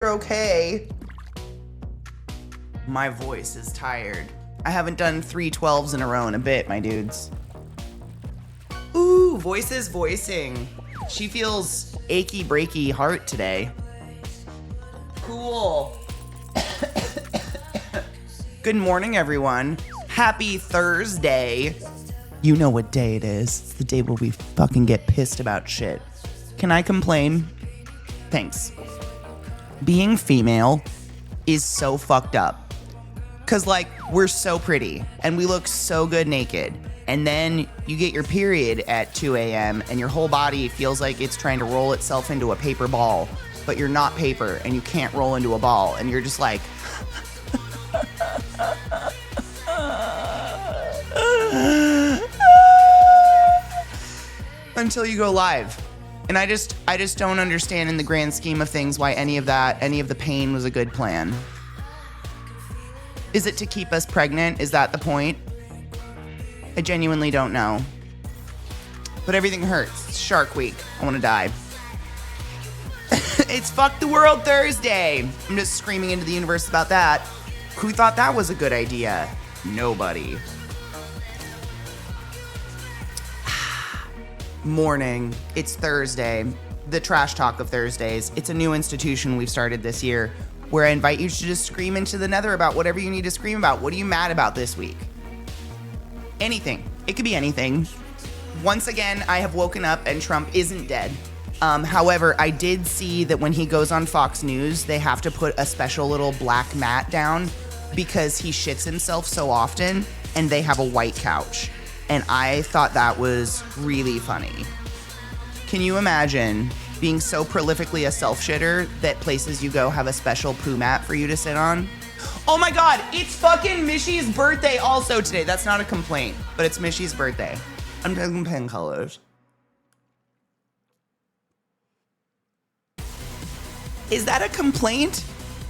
You're okay. My voice is tired. I haven't done 3 12s in a row in a bit, my dudes. Ooh, voice is voicing. She feels achy breaky heart today. Cool. Good morning, everyone. Happy Thursday. You know what day it is. It's the day where we fucking get pissed about shit. Can I complain? Thanks. Being female is so fucked up. Cause like, we're so pretty and we look so good naked. And then you get your period at 2 a.m. and your whole body feels like it's trying to roll itself into a paper ball, but you're not paper and you can't roll into a ball. And you're just like, until you go live. And I just don't understand in the grand scheme of things why any of the pain was a good plan. Is it to keep us pregnant? Is that the point? I genuinely don't know. But everything hurts. It's Shark Week. I want to die. It's Fuck the World Thursday. I'm just screaming into the universe about that. Who thought that was a good idea? Nobody. Morning. It's Thursday. The trash talk of Thursdays. It's a new institution we've started this year where I invite you to just scream into the nether about whatever you need to scream about. What are you mad about this week? Anything. It could be anything. Once again, I have woken up and Trump isn't dead. However, I did see that when he goes on Fox News, they have to put a special little black mat down because he shits himself so often and they have a white couch. And I thought that was really funny. Can you imagine being so prolifically a self-shitter that places you go have a special poo mat for you to sit on? Oh my God, it's fucking Mishy's birthday also today. That's not a complaint, but it's Mishy's birthday. I'm taking pen colors. Is that a complaint?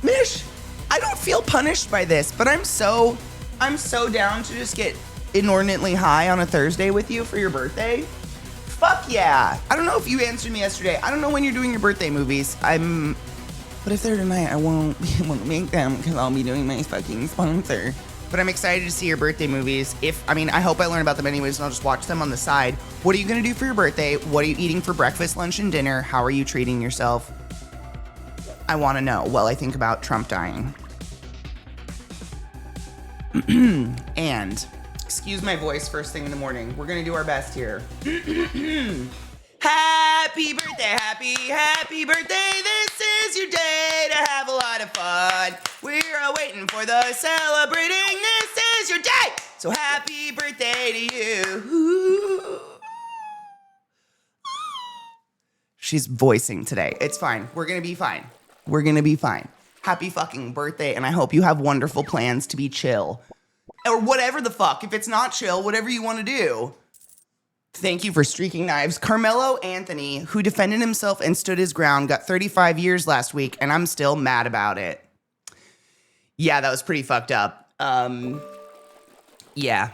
Mish, I don't feel punished by this, but I'm so down to just get inordinately high on a Thursday with you for your birthday. Fuck yeah. I don't know if you answered me yesterday. I don't know when you're doing your birthday movies. But if they're tonight, I won't be able to make them because I'll be doing my fucking sponsor. But I'm excited to see your birthday movies. I hope I learn about them anyways and I'll just watch them on the side. What are you gonna do for your birthday? What are you eating for breakfast, lunch, and dinner? How are you treating yourself? I wanna know while I think about Trump dying. And excuse my voice first thing in the morning. We're gonna do our best here. Happy birthday, happy birthday. This is your day to have a lot of fun. We're waiting for the celebrating. This is your day. So happy birthday to you. She's voicing today. It's fine. We're gonna be fine. We're gonna be fine. Happy fucking birthday, and I hope you have wonderful plans to be chill. Or whatever the fuck. If it's not chill, whatever you want to do. Thank you for streaking knives. Carmelo Anthony, who defended himself and stood his ground, got 35 years last week, and I'm still mad about it. Yeah, that was pretty fucked up. Yeah.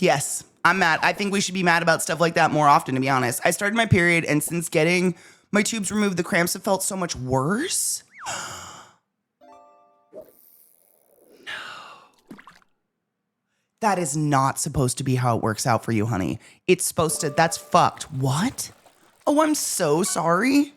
Yes, I'm mad. I think we should be mad about stuff like that more often, to be honest. I started my period, and since getting my tubes removed, the cramps have felt so much worse. That is not supposed to be how it works out for you, honey. It's supposed to, that's fucked. What? Oh, I'm so sorry.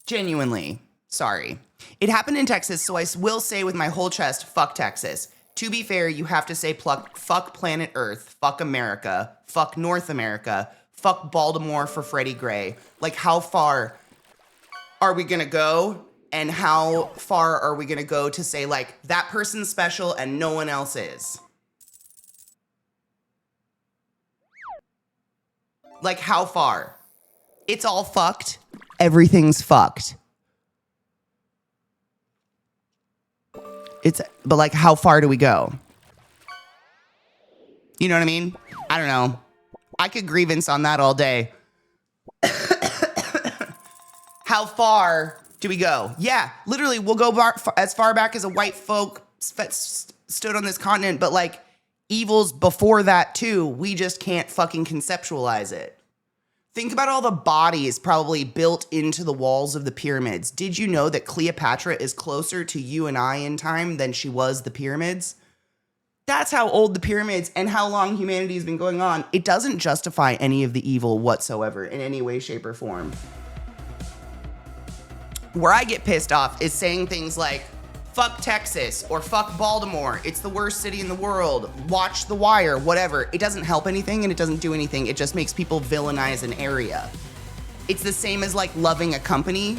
Genuinely sorry. It happened in Texas, so I will say with my whole chest, fuck Texas. To be fair, you have to say fuck planet Earth, fuck America, fuck North America, fuck Baltimore for Freddie Gray. Like, how far are we gonna go? And how far are we gonna go to say, like, that person's special and no one else is? Like, how far? It's all fucked. Everything's fucked. But like, how far do we go? You know what I mean? I don't know. I could grievance on that all day. How far do we go? Yeah, literally, we'll go as far back as a white folk stood on this continent, but like, Evil's before that too. We just can't fucking conceptualize it. Think about all the bodies probably built into the walls of the pyramids. Did you know that Cleopatra is closer to you and I in time than she was the pyramids? That's how old the pyramids and how long humanity has been going on. It doesn't justify any of the evil whatsoever in any way, shape, or form. Where I get pissed off is saying things like, fuck Texas or fuck Baltimore. It's the worst city in the world. Watch The Wire, whatever. It doesn't help anything and it doesn't do anything. It just makes people villainize an area. It's the same as like loving a company.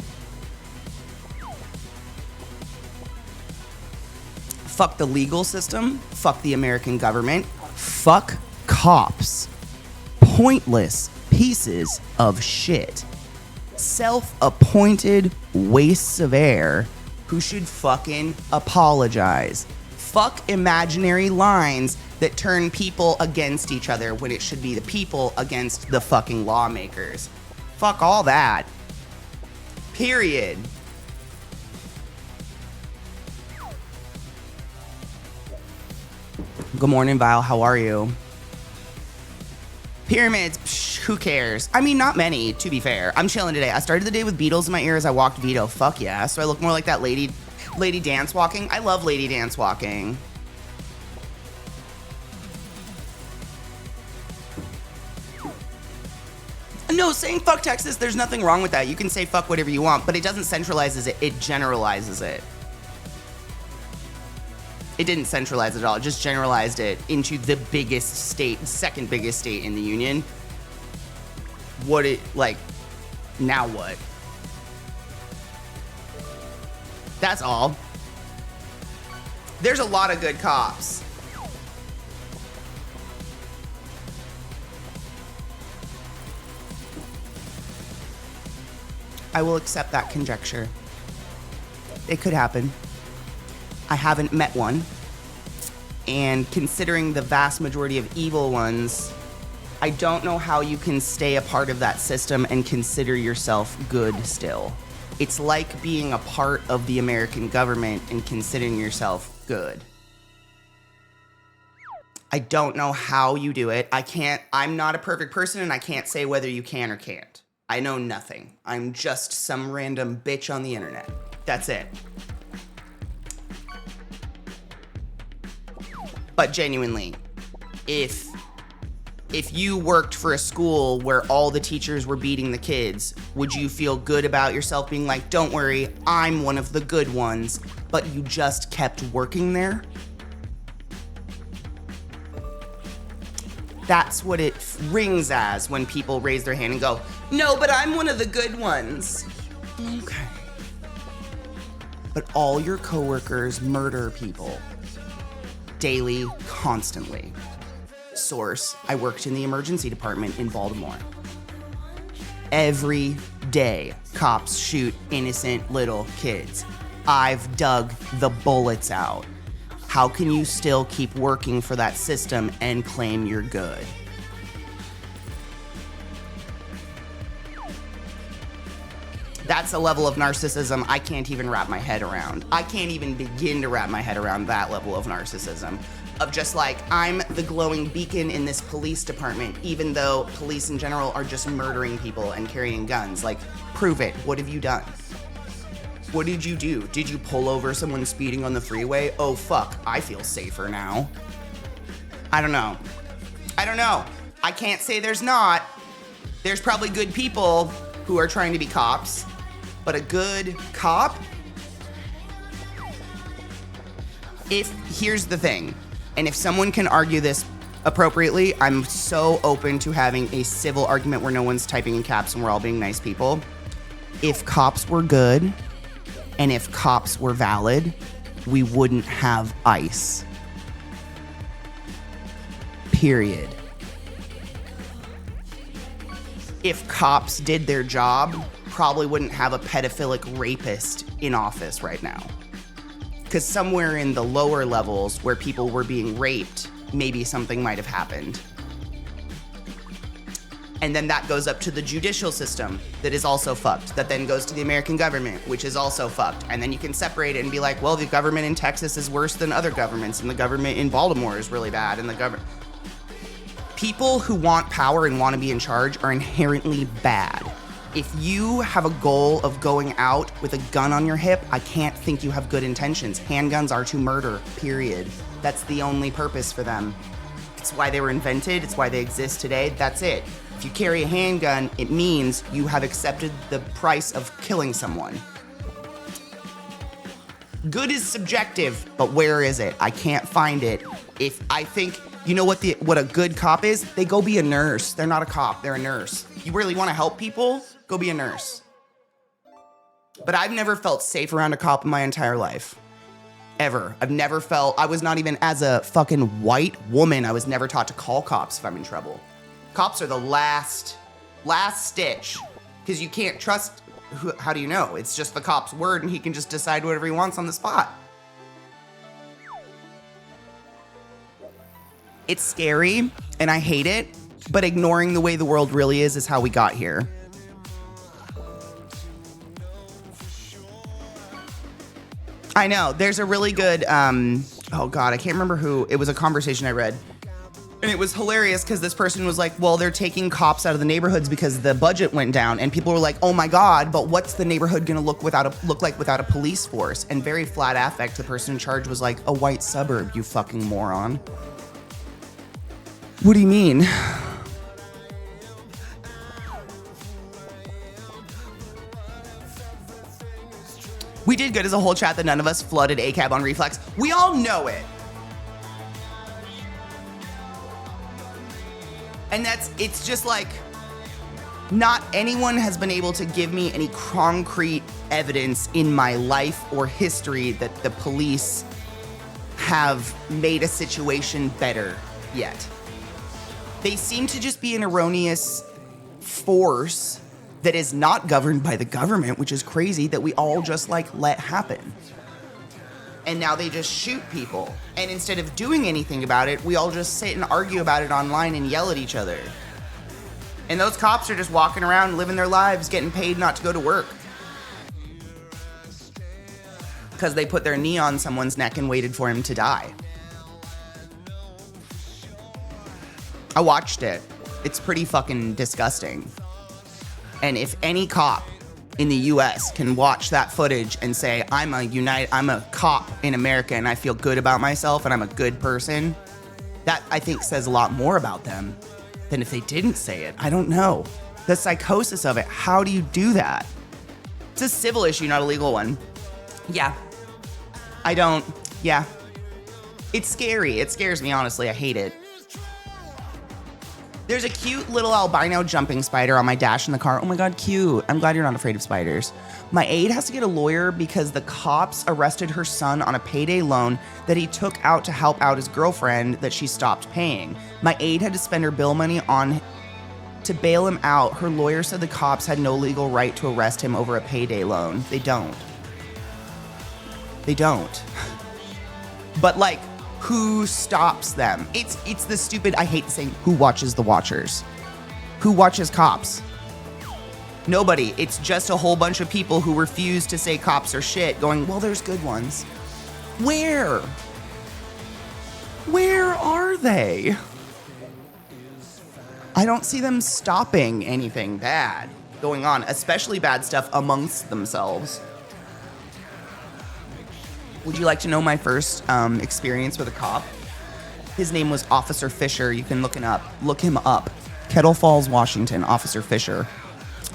Fuck the legal system. Fuck the American government. Fuck cops. Pointless pieces of shit. Self-appointed wastes of air who should fucking apologize. Fuck imaginary lines that turn people against each other when it should be the people against the fucking lawmakers. Fuck all that. Period. Good morning, Val. How are you? Pyramids, psh, who cares? I mean, not many, to be fair. I'm chilling today. I started the day with Beatles in my ear as I walked Vito. Fuck yeah. So I look more like that lady dance walking. I love lady dance walking. No, saying fuck Texas, there's nothing wrong with that. You can say fuck whatever you want, but it doesn't centralize it. It generalizes it. It didn't centralize it at all. It just generalized it into the biggest state, second biggest state in the union. Now what? That's all. There's a lot of good cops. I will accept that conjecture. It could happen. I haven't met one. And considering the vast majority of evil ones, I don't know how you can stay a part of that system and consider yourself good still. It's like being a part of the American government and considering yourself good. I don't know how you do it. I'm not a perfect person and I can't say whether you can or can't. I know nothing. I'm just some random bitch on the internet. That's it. But genuinely, if you worked for a school where all the teachers were beating the kids, would you feel good about yourself being like, don't worry, I'm one of the good ones, but you just kept working there? That's what it rings as when people raise their hand and go, no, but I'm one of the good ones. Okay. But all your coworkers murder people. Daily, constantly. Source, I worked in the emergency department in Baltimore. Every day, cops shoot innocent little kids. I've dug the bullets out. How can you still keep working for that system and claim you're good? That's a level of narcissism I can't even wrap my head around. I can't even begin to wrap my head around that level of narcissism. Of just like, I'm the glowing beacon in this police department, even though police in general are just murdering people and carrying guns. Like, prove it. What have you done? What did you do? Did you pull over someone speeding on the freeway? Oh, fuck. I feel safer now. I don't know. I can't say there's not. There's probably good people who are trying to be cops. But a good cop? Here's the thing, and if someone can argue this appropriately, I'm so open to having a civil argument where no one's typing in caps and we're all being nice people. If cops were good, and if cops were valid, we wouldn't have ICE. Period. If cops did their job, probably wouldn't have a pedophilic rapist in office right now. Because somewhere in the lower levels where people were being raped, maybe something might have happened. And then that goes up to the judicial system that is also fucked. That then goes to the American government, which is also fucked. And then you can separate it and be like, well, the government in Texas is worse than other governments, and the government in Baltimore is really bad, and the government... People who want power and want to be in charge are inherently bad. If you have a goal of going out with a gun on your hip, I can't think you have good intentions. Handguns are to murder, period. That's the only purpose for them. It's why they were invented. It's why they exist today. That's it. If you carry a handgun, it means you have accepted the price of killing someone. Good is subjective, but where is it? I can't find it. If I think, you know what a good cop is? They go be a nurse. They're not a cop, they're a nurse. If you really want to help people, go be a nurse. But I've never felt safe around a cop in my entire life. Ever. I've never felt, I was not even, as a fucking white woman, I was never taught to call cops if I'm in trouble. Cops are the last stitch, because you can't trust, how do you know? It's just the cop's word and he can just decide whatever he wants on the spot. It's scary and I hate it, but ignoring the way the world really is how we got here. I know, there's a really good, oh God, I can't remember who, it was a conversation I read. And it was hilarious because this person was like, well, they're taking cops out of the neighborhoods because the budget went down. And people were like, oh my God, but what's the neighborhood gonna look like without a police force? And very flat affect, the person in charge was like, a white suburb, you fucking moron. What do you mean? We did good as a whole chat that none of us flooded ACAB on reflex. We all know it. And it's just like, not anyone has been able to give me any concrete evidence in my life or history that the police have made a situation better yet. They seem to just be an erroneous force that is not governed by the government, which is crazy that we all just like let happen. And now they just shoot people. And instead of doing anything about it, we all just sit and argue about it online and yell at each other. And those cops are just walking around living their lives, getting paid not to go to work. Because they put their knee on someone's neck and waited for him to die. I watched it. It's pretty fucking disgusting. And if any cop in the US can watch that footage and say, I'm a cop in America and I feel good about myself and I'm a good person, that I think says a lot more about them than if they didn't say it. I don't know. The psychosis of it, how do you do that? It's a civil issue, not a legal one. Yeah. It's scary. It scares me, honestly. I hate it. There's a cute little albino jumping spider on my dash in the car. Oh my God, cute. I'm glad you're not afraid of spiders. My aide has to get a lawyer because the cops arrested her son on a payday loan that he took out to help out his girlfriend that she stopped paying. My aide had to spend her bill money on to bail him out. Her lawyer said the cops had no legal right to arrest him over a payday loan. They don't. But like, who stops them? It's the stupid, I hate saying, who watches the watchers? Who watches cops? Nobody. It's just a whole bunch of people who refuse to say cops are shit going, well, there's good ones. Where? Where are they? I don't see them stopping anything bad going on, especially bad stuff amongst themselves. Would you like to know my first experience with a cop? His name was Officer Fisher. You can look him up. Kettle Falls, Washington, Officer Fisher.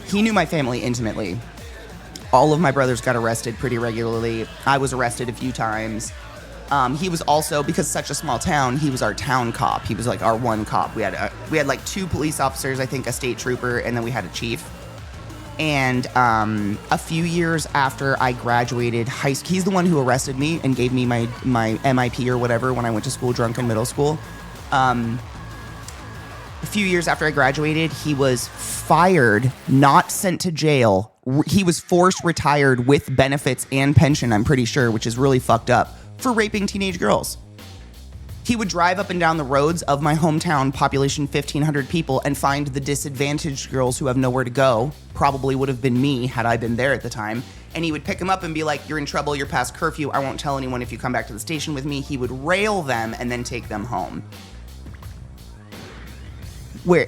He knew my family intimately. All of my brothers got arrested pretty regularly. I was arrested a few times. He was also, because such a small town, he was our town cop. He was like our one cop. We had like 2 police officers, I think a state trooper, and then we had a chief. And a few years after I graduated high school, he's the one who arrested me and gave me my MIP or whatever when I went to school drunk in middle school. A few years after I graduated, he was fired, not sent to jail. He was forced retired with benefits and pension, I'm pretty sure, which is really fucked up, for raping teenage girls. He would drive up and down the roads of my hometown, population 1,500 people, and find the disadvantaged girls who have nowhere to go. Probably would have been me had I been there at the time. And he would pick them up and be like, you're in trouble, you're past curfew, I won't tell anyone if you come back to the station with me. He would rail them and then take them home.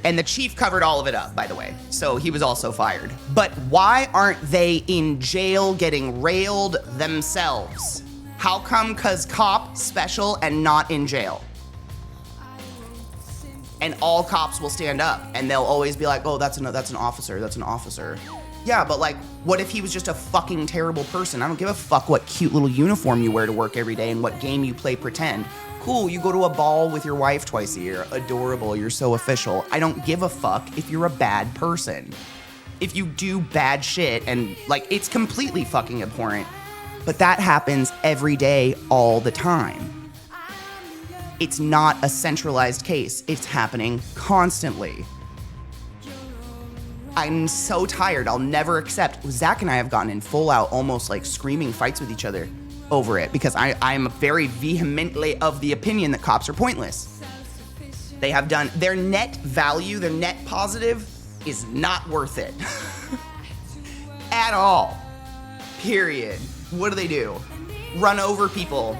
And the chief covered all of it up, by the way. So he was also fired. But why aren't they in jail getting railed themselves? How come? 'Cause cop, special, and not in jail? And all cops will stand up and they'll always be like, oh, that's an officer, that's an officer. Yeah, but like, what if he was just a fucking terrible person? I don't give a fuck what cute little uniform you wear to work every day and what game you play pretend. Cool, you go to a ball with your wife twice a year. Adorable, you're so official. I don't give a fuck if you're a bad person. If you do bad shit and like, it's completely fucking abhorrent. But that happens every day, all the time. It's not a centralized case. It's happening constantly. I'm so tired. I'll never accept. Zach and I have gotten in full out, almost like screaming fights with each other over it because I'm very vehemently of the opinion that cops are pointless. They have done their net value, their net positive is not worth it at all. Period. What do? Run over people.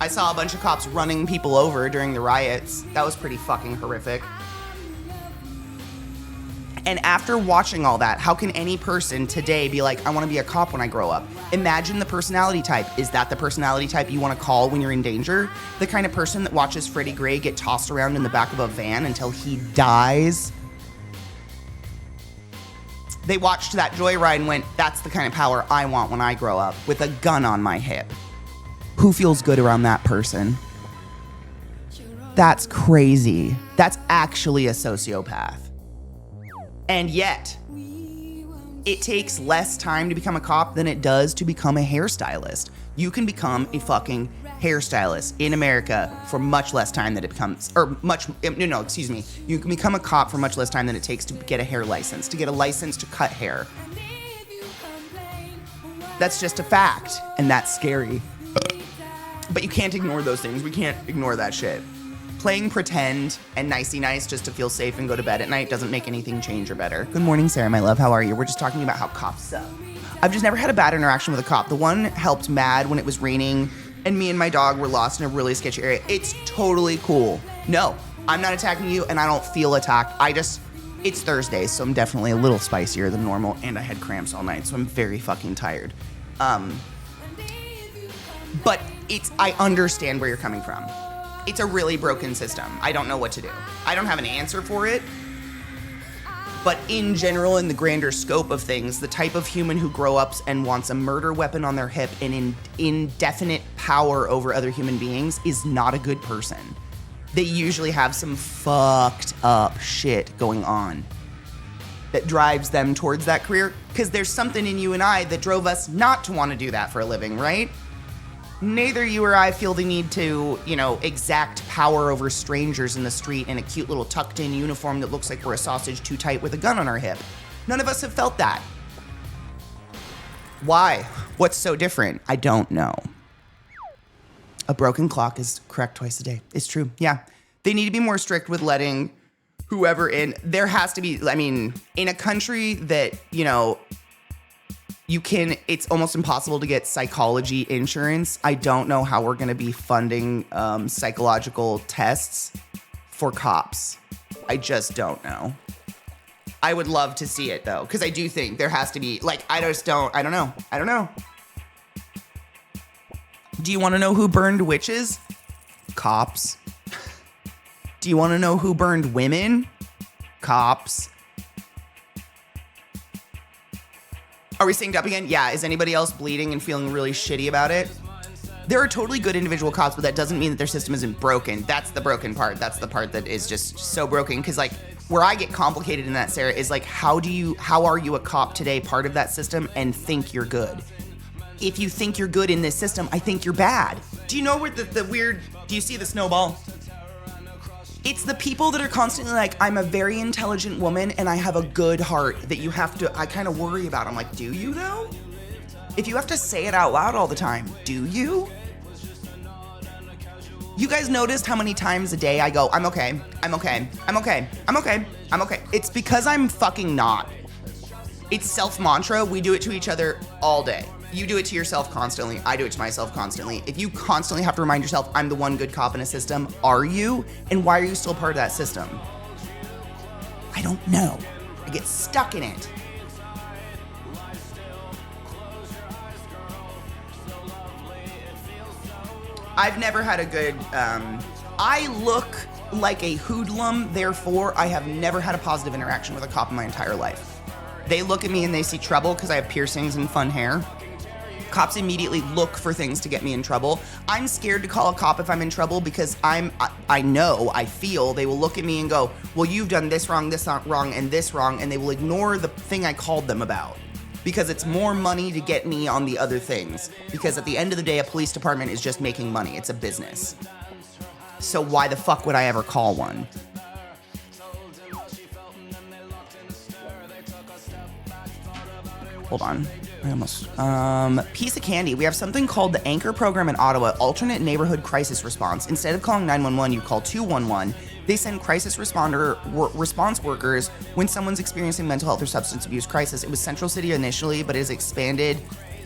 I saw a bunch of cops running people over during the riots. That was pretty fucking horrific. And after watching all that, how can any person today be like, I want to be a cop when I grow up? Imagine the personality type. Is that the personality type you want to call when you're in danger? The kind of person that watches Freddie Gray get tossed around in the back of a van until he dies? They watched that joyride and went, that's the kind of power I want when I grow up, with a gun on my hip. Who feels good around that person? That's crazy. That's actually a sociopath. And yet, it takes less time to become a cop than it does to become a hairstylist. You can become a fucking hairstylist in America for much less time than it becomes, You can become a cop for much less time than it takes to get a hair license, to get a license to cut hair. That's just a fact, and that's scary. But you can't ignore those things. We can't ignore that shit. Playing pretend and nicey nice just to feel safe and go to bed at night doesn't make anything change or better. Good morning, Sarah, my love. How are you? We're just talking about how cops suck. I've just never had a bad interaction with a cop. The one helped mad when it was raining and me and my dog were lost in a really sketchy area. It's totally cool. No, I'm not attacking you and I don't feel attacked. It's Thursday, so I'm definitely a little spicier than normal and I had cramps all night, so I'm very fucking tired. But I understand where you're coming from. It's a really broken system. I don't know what to do. I don't have an answer for it. But in general, in the grander scope of things, the type of human who grows up and wants a murder weapon on their hip and indefinite power over other human beings is not a good person. They usually have some fucked up shit going on that drives them towards that career, because there's something in you and I that drove us not to want to do that for a living, right? Neither you or I feel the need to, exact power over strangers in the street in a cute little tucked in uniform that looks like we're a sausage too tight with a gun on our hip. None of us have felt that. Why? What's so different? I don't know. A broken clock is correct twice a day. It's true. Yeah. They need to be more strict with letting whoever in. There has to be, in a country that, it's almost impossible to get psychology insurance. I don't know how we're going to be funding psychological tests for cops. I just don't know. I would love to see it though, because I do think there has to be, I don't know. Do you want to know who burned witches? Cops. Do you want to know who burned women? Cops. Are we synced up again? Yeah. Is anybody else bleeding and feeling really shitty about it? There are totally good individual cops, but that doesn't mean that their system isn't broken. That's the broken part. That's the part that is just so broken. Because where I get complicated in that, Sarah, is how are you a cop today, part of that system, and think you're good? If you think you're good in this system, I think you're bad. Do you know where the weird, do you see the snowball? It's the people that are constantly I'm a very intelligent woman and I have a good heart that I kind of worry about. I'm like, do you though? If you have to say it out loud all the time, do you? You guys noticed how many times a day I go, I'm okay, I'm okay, I'm okay, I'm okay, I'm okay. It's because I'm fucking not. It's self-mantra. We do it to each other all day. You do it to yourself constantly. I do it to myself constantly. If you constantly have to remind yourself, I'm the one good cop in a system, are you? And why are you still part of that system? I don't know. I get stuck in it. I've never had a good, I look like a hoodlum, therefore I have never had a positive interaction with a cop in my entire life. They look at me and they see trouble because I have piercings and fun hair. Cops immediately look for things to get me in trouble. I'm scared to call a cop if I'm in trouble because I feel they will look at me and go, well, you've done this wrong, and this wrong, and they will ignore the thing I called them about because it's more money to get me on the other things. Because at the end of the day, a police department is just making money. It's a business. So why the fuck would I ever call one? Hold on. I almost. Piece of candy. We have something called the Anchor Program in Ottawa, Alternate Neighborhood Crisis Response. Instead of calling 911, you call 211. They send crisis response workers when someone's experiencing mental health or substance abuse crisis. It was Central City initially, but it has expanded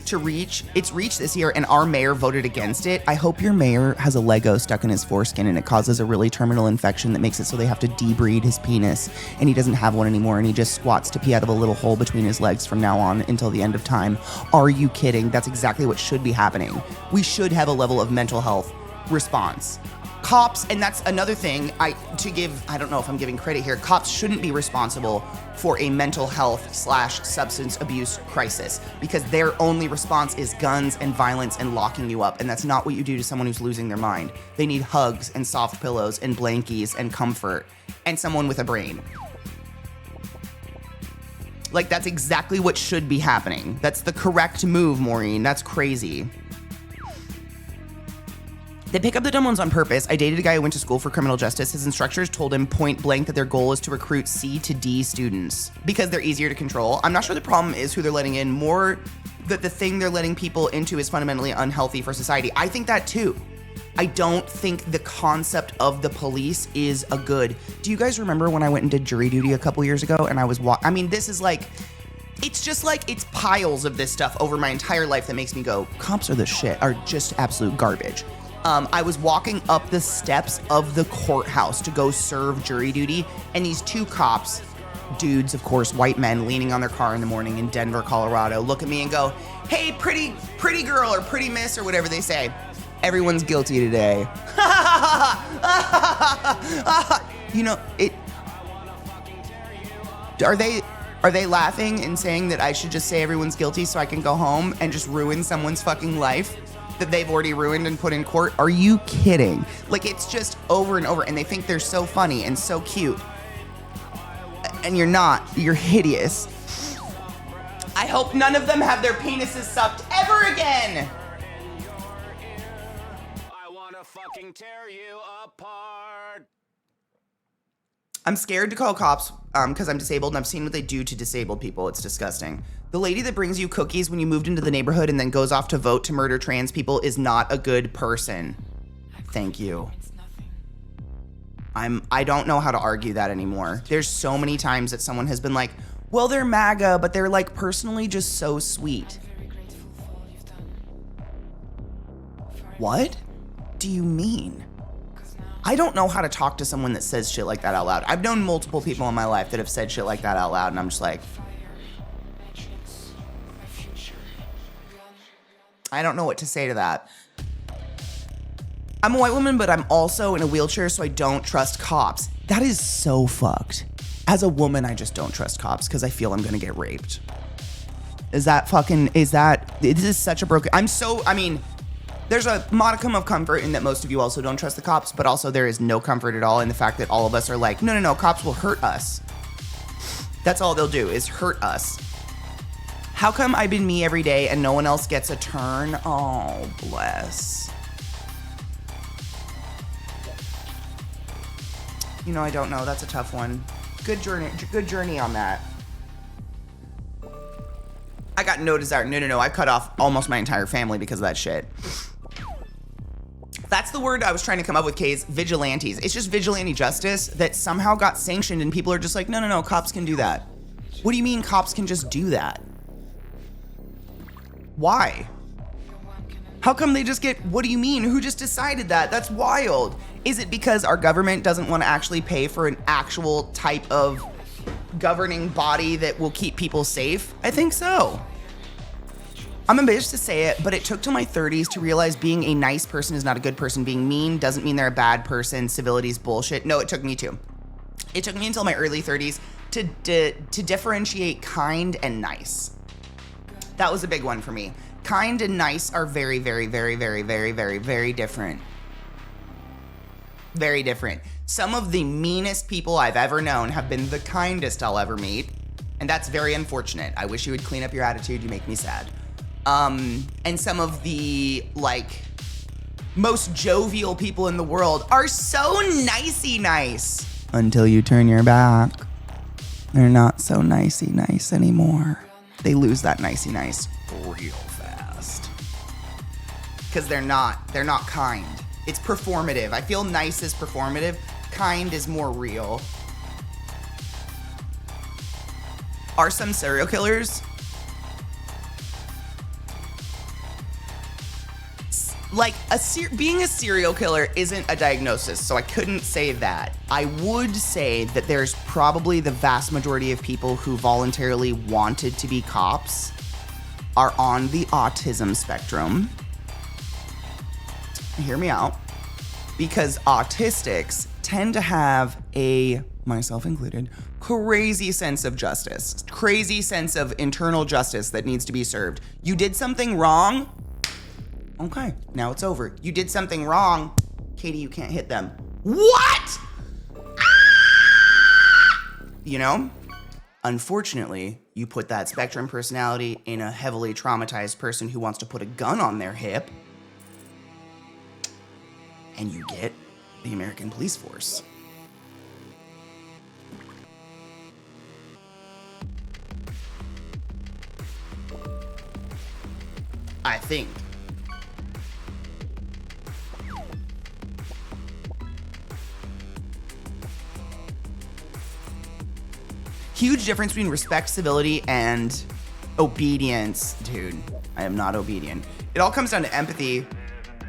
to reach. It's reached this year, and our mayor voted against it. I hope your mayor has a Lego stuck in his foreskin and it causes a really terminal infection that makes it so they have to debride his penis, and he doesn't have one anymore, and he just squats to pee out of a little hole between his legs from now on until the end of time. Are you kidding? That's exactly what should be happening. We should have a level of mental health response. Cops, and that's another thing, I don't know if I'm giving credit here, cops shouldn't be responsible for a mental health / substance abuse crisis because their only response is guns and violence and locking you up, and that's not what you do to someone who's losing their mind. They need hugs and soft pillows and blankies and comfort and someone with a brain. Like, that's exactly what should be happening. That's the correct move, Maureen. That's crazy. They pick up the dumb ones on purpose. I dated a guy who went to school for criminal justice. His instructors told him point blank that their goal is to recruit C to D students because they're easier to control. I'm not sure the problem is who they're letting in, more that the thing they're letting people into is fundamentally unhealthy for society. I think that too. I don't think the concept of the police is a good. Do you guys remember when I went and did jury duty a couple years ago and I was this is like, it's just like, it's piles of this stuff over my entire life that makes me go, cops are the shit, are just absolute garbage. I was walking up the steps of the courthouse to go serve jury duty, and these two cops, dudes, of course, white men, leaning on their car in the morning in Denver, Colorado, look at me and go, hey, pretty girl, or pretty miss, or whatever they say. Everyone's guilty today. You know, are they laughing and saying that I should just say everyone's guilty so I can go home and just ruin someone's fucking life that they've already ruined and put in court? Are you kidding? Like, it's just over and over, and they think they're so funny and so cute. And you're not. You're hideous. I hope none of them have their penises sucked ever again. I wanna fucking tear you apart. I'm scared to call cops because I'm disabled, and I've seen what they do to disabled people. It's disgusting. The lady that brings you cookies when you moved into the neighborhood and then goes off to vote to murder trans people is not a good person. Thank you. I don't know how to argue that anymore. There's so many times that someone has been like, well, they're MAGA, but they're like personally just so sweet. What do you mean? I don't know how to talk to someone that says shit like that out loud. I've known multiple people in my life that have said shit like that out loud, and I'm just like, I don't know what to say to that. I'm a white woman, but I'm also in a wheelchair, so I don't trust cops. That is so fucked. As a woman, I just don't trust cops because I feel I'm gonna get raped. This is such a broken, there's a modicum of comfort in that most of you also don't trust the cops, but also there is no comfort at all in the fact that all of us are like, no, cops will hurt us. That's all they'll do is hurt us. How come I've been me every day and no one else gets a turn? Oh, bless. I don't know. That's a tough one. Good journey on that. I got no desire. No. I cut off almost my entire family because of that shit. That's the word I was trying to come up with, Kay's vigilantes. It's just vigilante justice that somehow got sanctioned and people are just like, no, cops can do that. What do you mean cops can just do that? Why? How come they just get, what do you mean? Who just decided that? That's wild. Is it because our government doesn't want to actually pay for an actual type of governing body that will keep people safe? I think so. I'm embarrassed to say it, but it took till my 30s to realize being a nice person is not a good person. Being mean doesn't mean they're a bad person. Civility's bullshit. No, it took me too. It took me until my early 30s to differentiate kind and nice. That was a big one for me. Kind and nice are very, very, very, very, very, very, very different. Very different. Some of the meanest people I've ever known have been the kindest I'll ever meet, and that's very unfortunate. I wish you would clean up your attitude. You make me sad. And some of the, like, most jovial people in the world are so nicey nice. Until you turn your back. They're not so nicey nice anymore. They lose that nicey nice real fast. Because they're not kind. It's performative. I feel nice is performative. Kind is more real. Are some serial killers? Like, being a serial killer isn't a diagnosis, so I couldn't say that. I would say that there's probably the vast majority of people who voluntarily wanted to be cops are on the autism spectrum. Hear me out. Because autistics tend to have a, myself included, crazy sense of justice. Crazy sense of internal justice that needs to be served. You did something wrong? Okay, now it's over. You did something wrong. Katie, you can't hit them. What? You know? Unfortunately, you put that spectrum personality in a heavily traumatized person who wants to put a gun on their hip, and you get the American police force. I think. Huge difference between respect, civility, and obedience. Dude, I am not obedient. It all comes down to empathy.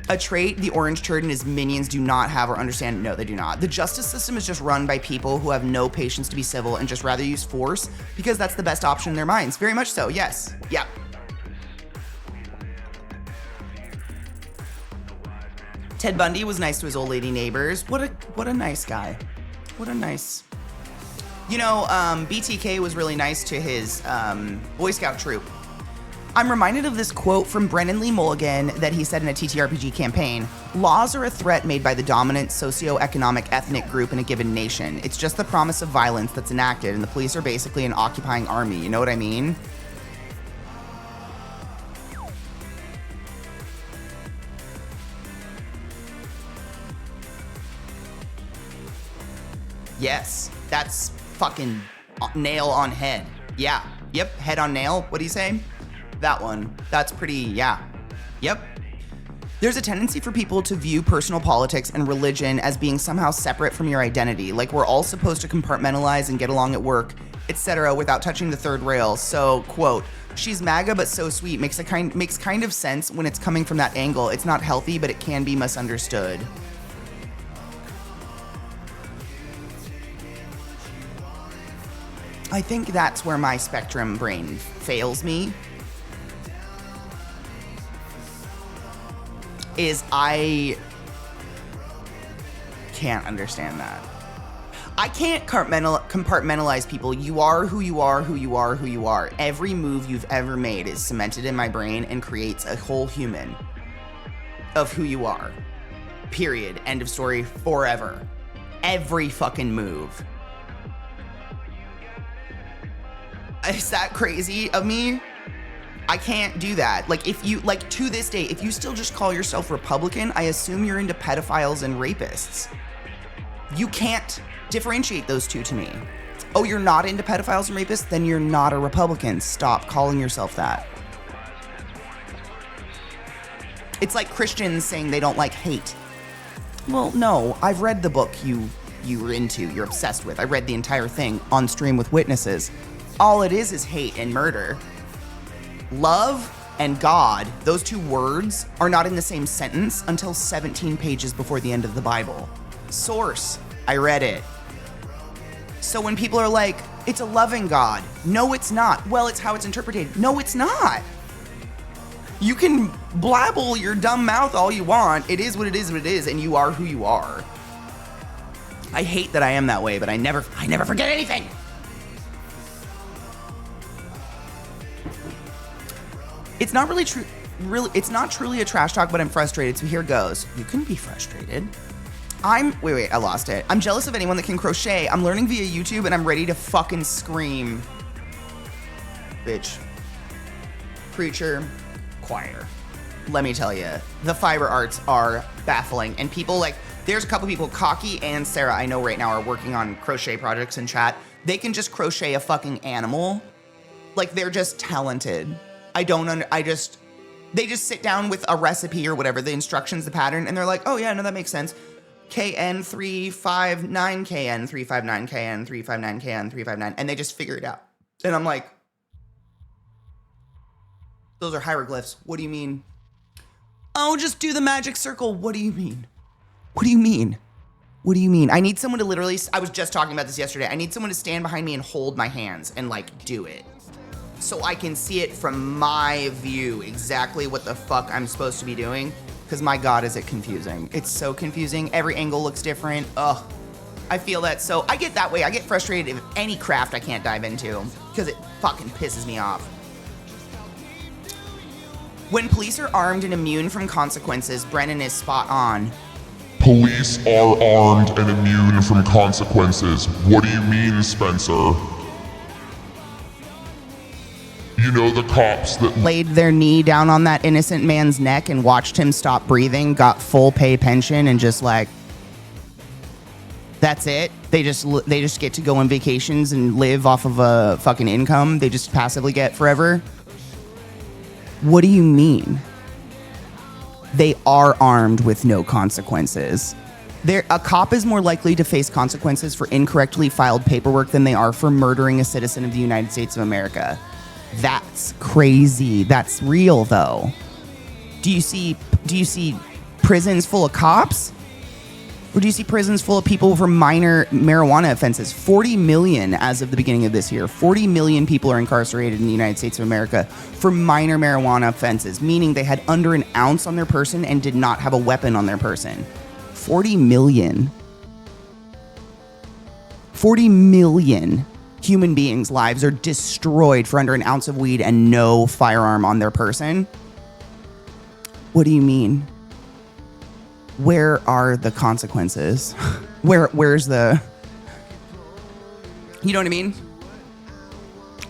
A trait the orange turd and his minions do not have or understand. No, they do not. The justice system is just run by people who have no patience to be civil and just rather use force because that's the best option in their minds. Very much so, yes. Yeah. Ted Bundy was nice to his old lady neighbors. What a nice guy. What a nice... You know, BTK was really nice to his Boy Scout troop. I'm reminded of this quote from Brennan Lee Mulligan that he said in a TTRPG campaign. Laws are a threat made by the dominant socioeconomic ethnic group in a given nation. It's just the promise of violence that's enacted, and the police are basically an occupying army. You know what I mean? Yes, that's fucking nail on head. Yeah. Yep. Head on nail. What do you say? That one. That's pretty, yeah. Yep. There's a tendency for people to view personal politics and religion as being somehow separate from your identity. Like we're all supposed to compartmentalize and get along at work, etc., without touching the third rail. So, quote, she's MAGA but so sweet makes kind of sense when it's coming from that angle. It's not healthy, but it can be misunderstood. I think that's where my spectrum brain fails me. Is I can't understand that. I can't compartmentalize people. You are who you are, who you are, who you are. Every move you've ever made is cemented in my brain and creates a whole human of who you are. Period. End of story. Forever. Every fucking move. Is that crazy of me? I can't do that. Like, if you, like, to this day, if you still just call yourself Republican, I assume you're into pedophiles and rapists. You can't differentiate those two to me. Oh, you're not into pedophiles and rapists? Then you're not a Republican. Stop calling yourself that. It's like Christians saying they don't like hate. Well, no, I've read the book you were into, you're obsessed with. I read the entire thing on stream with witnesses. All it is hate and murder. Love and God, those two words are not in the same sentence until 17 pages before the end of the Bible. Source, I read it. So when people are like, it's a loving God. No, it's not. Well, it's how it's interpreted. No, it's not. You can blabble your dumb mouth all you want. It is what it is, and you are who you are. I hate that I am that way, but I never forget anything. It's not really true. It's not truly a trash talk, but I'm frustrated. So here goes. You can be frustrated. Wait, I lost it. I'm jealous of anyone that can crochet. I'm learning via YouTube and I'm ready to fucking scream. Bitch. Preacher. Choir. Let me tell you, the fiber arts are baffling. And people like, there's a couple people, Cocky and Sarah, I know right now are working on crochet projects in chat. They can just crochet a fucking animal. Like they're just talented. They just sit down with a recipe or whatever, the instructions, the pattern, and they're like, oh yeah, no, that makes sense. KN359KN, 359KN, 359KN, 359, and they just figure it out. And I'm like, those are hieroglyphs. What do you mean? Oh, just do the magic circle. What do you mean? What do you mean? What do you mean? I need someone to literally, I was just talking about this yesterday. I need someone to stand behind me and hold my hands and like do it. So I can see it from my view, exactly what the fuck I'm supposed to be doing. Because my God, is it confusing. It's so confusing. Every angle looks different. Ugh. I feel that. So I get that way. I get frustrated if any craft I can't dive into because it fucking pisses me off. When police are armed and immune from consequences, Brennan is spot on. Police are armed and immune from consequences. What do you mean, Spencer? You know the cops that laid their knee down on that innocent man's neck and watched him stop breathing, got full pay pension, and just like, that's it. They just get to go on vacations and live off of a fucking income they just passively get forever. What do you mean? They are armed with no consequences. A cop is more likely to face consequences for incorrectly filed paperwork than they are for murdering a citizen of the United States of America. That's crazy. That's real, though. Do you see prisons full of cops? Or do you see prisons full of people for minor marijuana offenses? 40 million as of the beginning of this year. 40 million people are incarcerated in the United States of America for minor marijuana offenses, meaning they had under an ounce on their person and did not have a weapon on their person. 40 million. 40 million. Human beings' lives are destroyed for under an ounce of weed and no firearm on their person. What do you mean? Where are the consequences? Where's the... You know what I mean?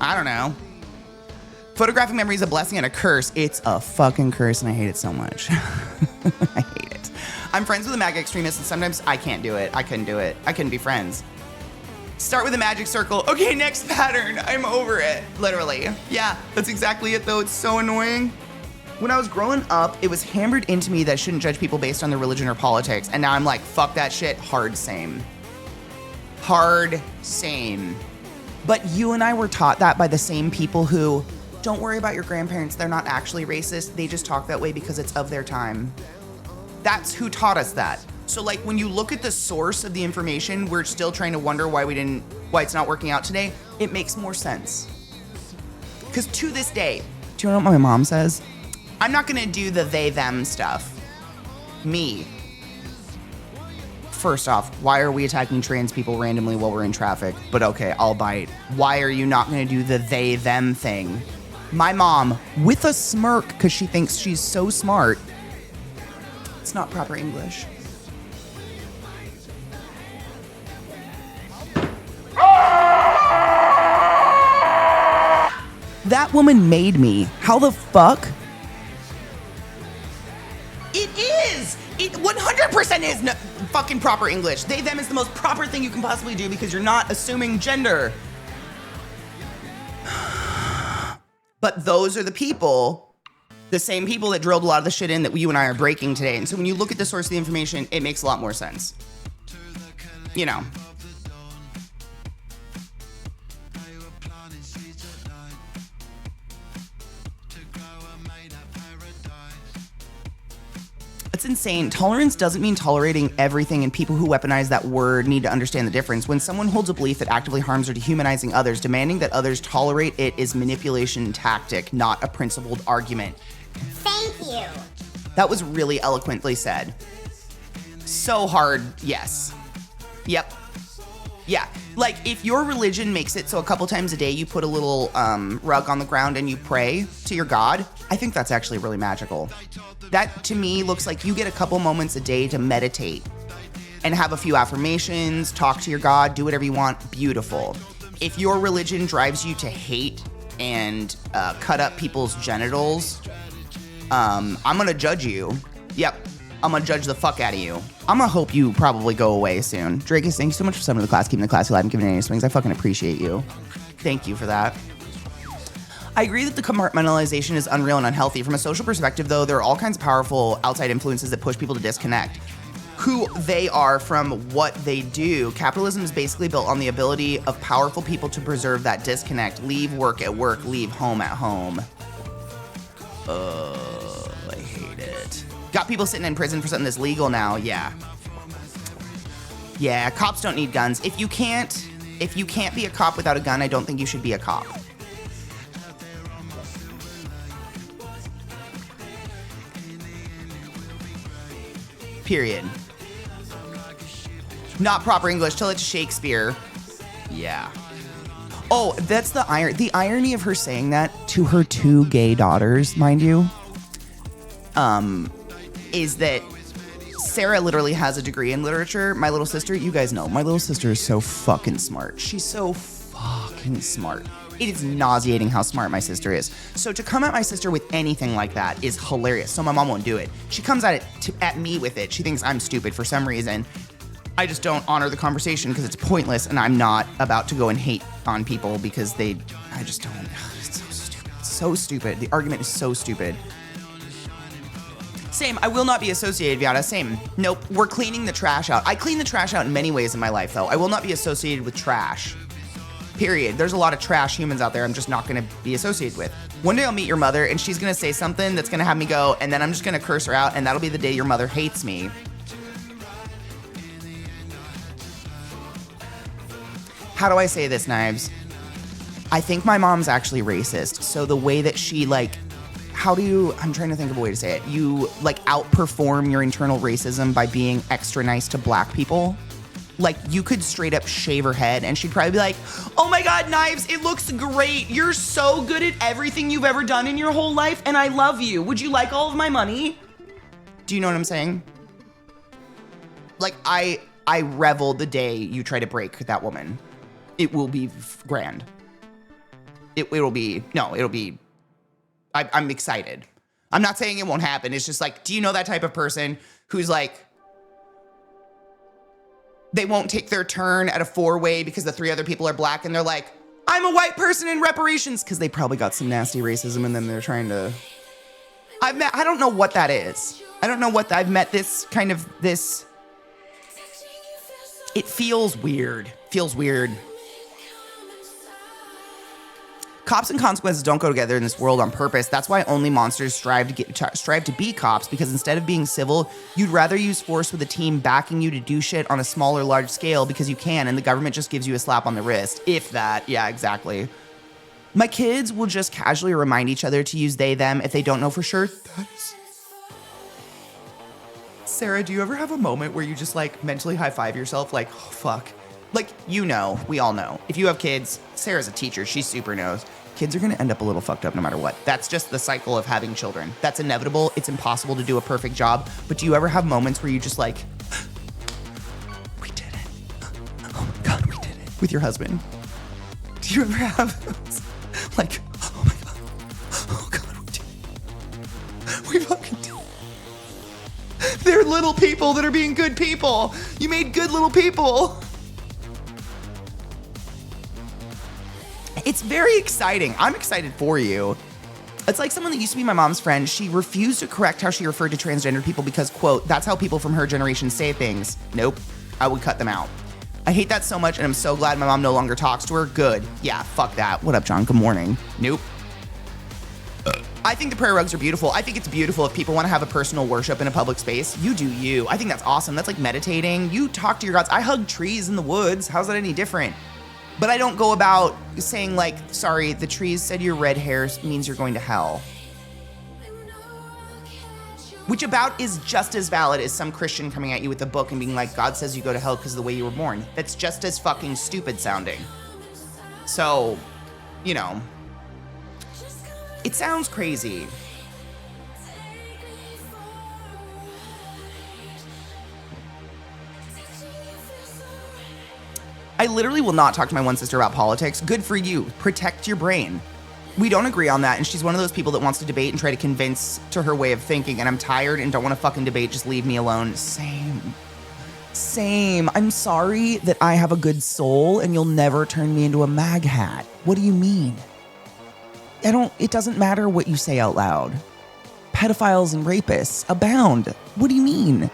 I don't know. Photographic memory is a blessing and a curse. It's a fucking curse and I hate it so much. I hate it. I'm friends with a MAGA extremist and sometimes I can't do it. I couldn't do it. I couldn't be friends. Start with a magic circle. Okay, next pattern. I'm over it. Literally. Yeah, that's exactly it though. It's so annoying. When I was growing up, it was hammered into me that I shouldn't judge people based on their religion or politics. And now I'm like, fuck that shit. Hard same. Hard same. But you and I were taught that by the same people who, don't worry about your grandparents. They're not actually racist. They just talk that way because it's of their time. That's who taught us that. So like when you look at the source of the information, we're still trying to wonder why it's not working out today. It makes more sense. Because to this day, do you know what my mom says? I'm not gonna do the they, them stuff. Me. First off, why are we attacking trans people randomly while we're in traffic? But okay, I'll bite. Why are you not gonna do the they, them thing? My mom, with a smirk, because she thinks she's so smart. It's not proper English. That woman made me. How the fuck? It is! It 100% is fucking proper English. They, them is the most proper thing you can possibly do because you're not assuming gender. But those are the people The same people that drilled a lot of the shit in that you and I are breaking today. And so when you look at the source of the information, it makes a lot more sense. You know. It's insane. Tolerance doesn't mean tolerating everything, and people who weaponize that word need to understand the difference. When someone holds a belief that actively harms or dehumanizing others, demanding that others tolerate it is manipulation tactic, not a principled argument. Thank you. That was really eloquently said. So hard, yes. Yep. Yeah. Like, if your religion makes it so a couple times a day you put a little rug on the ground and you pray to your God, I think that's actually really magical. That, to me, looks like you get a couple moments a day to meditate and have a few affirmations, talk to your God, do whatever you want. Beautiful. If your religion drives you to hate and cut up people's genitals, I'm going to judge you. Yep. I'm going to judge the fuck out of you. I'm going to hope you probably go away soon. Drakus, thank you so much for summoning the class, keeping the class alive, and giving any swings. I fucking appreciate you. Thank you for that. I agree that the compartmentalization is unreal and unhealthy. From a social perspective, though, there are all kinds of powerful outside influences that push people to disconnect who they are from what they do. Capitalism is basically built on the ability of powerful people to preserve that disconnect. Leave work at work, leave home at home. I hate it. Got people sitting in prison for something that's legal now. Yeah. Yeah, cops don't need guns. If you can't be a cop without a gun, I don't think you should be a cop. Period. Not proper English till it's Shakespeare. Yeah. Oh, that's the irony of her saying that to her 2 gay daughters, mind you, is that Sarah literally has a degree in literature. My little sister, you guys know, my little sister is so fucking smart. She's so fucking smart. It is nauseating how smart my sister is. So to come at my sister with anything like that is hilarious. So my mom won't do it. She comes at it at me with it. She thinks I'm stupid for some reason. I just don't honor the conversation because it's pointless, and I'm not about to go and hate on people because I just don't. It's so stupid. It's so stupid. The argument is so stupid. Same. I will not be associated, Viata. Same. Nope. We're cleaning the trash out. I clean the trash out in many ways in my life, though. I will not be associated with trash. Period. There's a lot of trash humans out there I'm just not going to be associated with. One day I'll meet your mother and she's going to say something that's going to have me go, and then I'm just going to curse her out, and that'll be the day your mother hates me. How do I say this, Knives? I think my mom's actually racist. So the way that she, I'm trying to think of a way to say it. You, outperform your internal racism by being extra nice to black people. Like, you could straight up shave her head and she'd probably be like, oh my God, Knives, it looks great. You're so good at everything you've ever done in your whole life, and I love you. Would you like all of my money? Do you know what I'm saying? Like, I revel the day you try to break that woman. It will be grand. It'll be, I'm excited. I'm not saying it won't happen. It's just like, do you know that type of person who's like, they won't take their turn at a 4-way because the 3 other people are black, and they're like, I'm a white person in reparations, because they probably got some nasty racism, and then they're trying to... I don't know what that is. I don't know what... I've met this kind of... It feels weird. Cops and consequences don't go together in this world on purpose. That's why only monsters strive to be cops, because instead of being civil, you'd rather use force with a team backing you to do shit on a small or large scale because you can, and the government just gives you a slap on the wrist. If that. Yeah, exactly. My kids will just casually remind each other to use they, them if they don't know for sure. Sarah, do you ever have a moment where you just mentally high-five yourself like, oh, fuck? We all know. If you have kids, Sarah's a teacher. She super knows. Kids are going to end up a little fucked up no matter what. That's just the cycle of having children. That's inevitable. It's impossible to do a perfect job. But do you ever have moments where you just we did it. Oh my God, we did it. With your husband. Do you ever have oh my God. Oh God, we did it. We fucking did it. They're little people that are being good people. You made good little people. It's very exciting. I'm excited for you. It's like someone that used to be my mom's friend. She refused to correct how she referred to transgender people because, quote, that's how people from her generation say things. Nope, I would cut them out. I hate that so much, and I'm so glad my mom no longer talks to her. Good. Yeah, fuck that. What up, John? Good morning. Nope. I think the prayer rugs are beautiful. I think it's beautiful if people want to have a personal worship in a public space. You do you. I think that's awesome. That's like meditating. You talk to your gods. I hug trees in the woods. How's that any different? But I don't go about saying like, sorry, the trees said your red hair means you're going to hell. Which about is just as valid as some Christian coming at you with a book and being like, God says you go to hell because of the way you were born. That's just as fucking stupid sounding. So, you know, it sounds crazy. I literally will not talk to my one sister about politics. Good for you. Protect your brain. We don't agree on that, and she's one of those people that wants to debate and try to convince to her way of thinking, and I'm tired and don't want to fucking debate. Just leave me alone. Same. I'm sorry that I have a good soul and you'll never turn me into a mag hat. What do you mean? It doesn't matter what you say out loud. Pedophiles and rapists abound. What do you mean?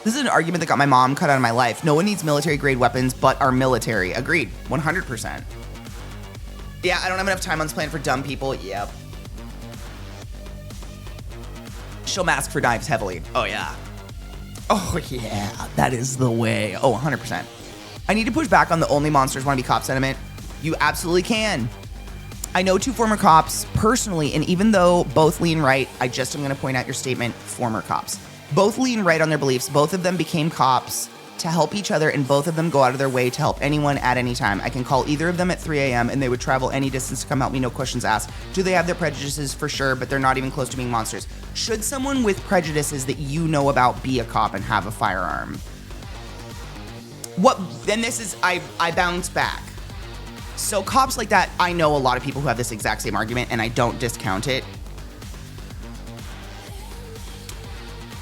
This is an argument that got my mom cut out of my life. No one needs military-grade weapons but our military. Agreed. 100%. Yeah, I don't have enough time on this planet for dumb people. Yep. She'll mask for knives heavily. Oh, yeah. Oh, yeah. That is the way. Oh, 100%. I need to push back on the only monsters want to be cops sentiment. You absolutely can. I know 2 former cops personally, and even though both lean right, I just am going to point out your statement, former cops. Both lean right on their beliefs. Both of them became cops to help each other, and both of them go out of their way to help anyone at any time. I can call either of them at 3 a.m. and they would travel any distance to come help me, no questions asked. Do they have their prejudices? For sure, but they're not even close to being monsters. Should someone with prejudices that you know about be a cop and have a firearm? Then this is, I bounce back. So cops like that, I know a lot of people who have this exact same argument, and I don't discount it.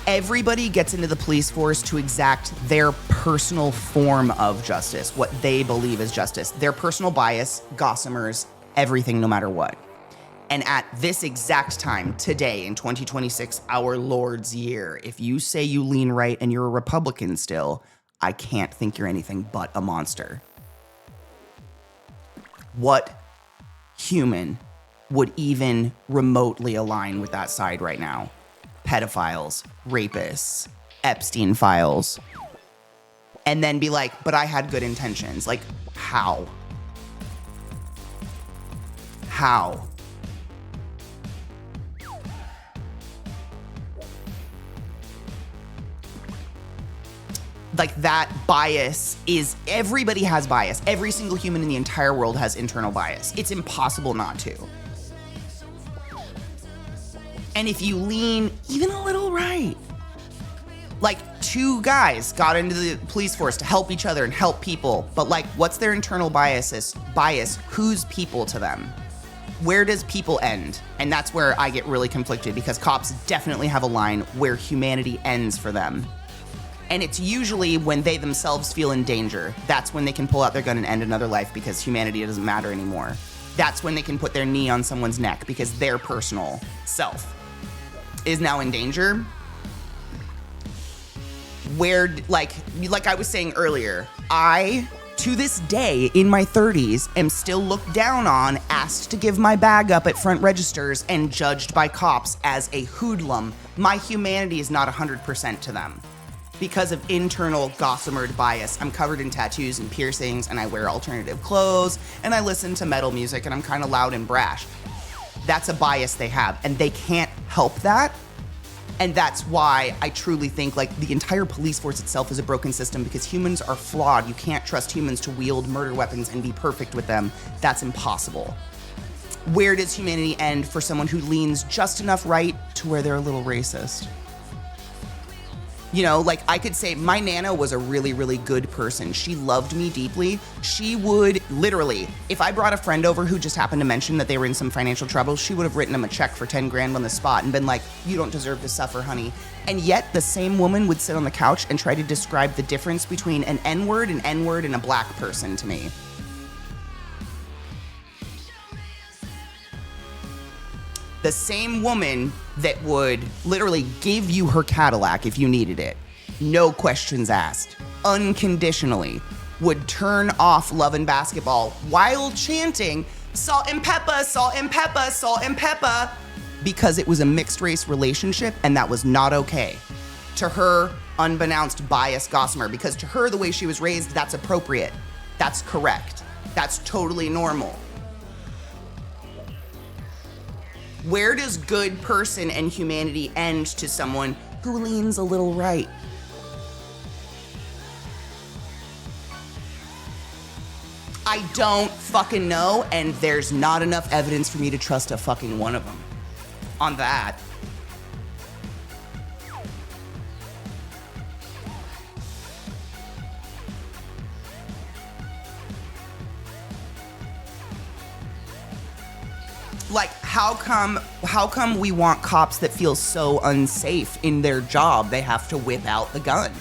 Everybody gets into the police force to exact their personal form of justice, what they believe is justice, their personal bias, gossamers, everything, no matter what. And at this exact time, today in 2026, our Lord's year, if you say you lean right and you're a Republican still, I can't think you're anything but a monster. What human would even remotely align with that side right now? Pedophiles, rapists, Epstein files, and then be like, but I had good intentions. Like, how? How? Like, that bias is, everybody has bias. Every single human in the entire world has internal bias. It's impossible not to. And if you lean even a little right, like 2 guys got into the police force to help each other and help people, but like, what's their internal bias? Who's people to them? Where does people end? And that's where I get really conflicted, because cops definitely have a line where humanity ends for them. And it's usually when they themselves feel in danger. That's when they can pull out their gun and end another life, because humanity doesn't matter anymore. That's when they can put their knee on someone's neck because their personal self is now in danger. Where, like I was saying earlier, I, to this day, in my 30s, am still looked down on, asked to give my bag up at front registers, and judged by cops as a hoodlum. My humanity is not 100% to them because of internal gossamered bias. I'm covered in tattoos and piercings, and I wear alternative clothes, and I listen to metal music, and I'm kind of loud and brash. That's a bias they have, and they can't help that. And that's why I truly think like the entire police force itself is a broken system, because humans are flawed. You can't trust humans to wield murder weapons and be perfect with them. That's impossible. Where does humanity end for someone who leans just enough right to where they're a little racist? You know, like I could say my Nana was a really, really good person. She loved me deeply. She would literally, if I brought a friend over who just happened to mention that they were in some financial trouble, she would have written them a check for 10 grand on the spot and been like, you don't deserve to suffer, honey. And yet the same woman would sit on the couch and try to describe the difference between an N-word, and a black person to me. The same woman that would literally give you her Cadillac if you needed it, no questions asked, unconditionally, would turn off Love and Basketball while chanting, salt and pepper, salt and pepper, salt and pepper, because it was a mixed race relationship and that was not okay. To her, unbeknownst biased gossamer, because to her, the way she was raised, that's appropriate. That's correct. That's totally normal. Where does good person and humanity end to someone who leans a little right? I don't fucking know, and there's not enough evidence for me to trust a fucking one of them on that. Like, how come we want cops that feel so unsafe in their job they have to whip out the gun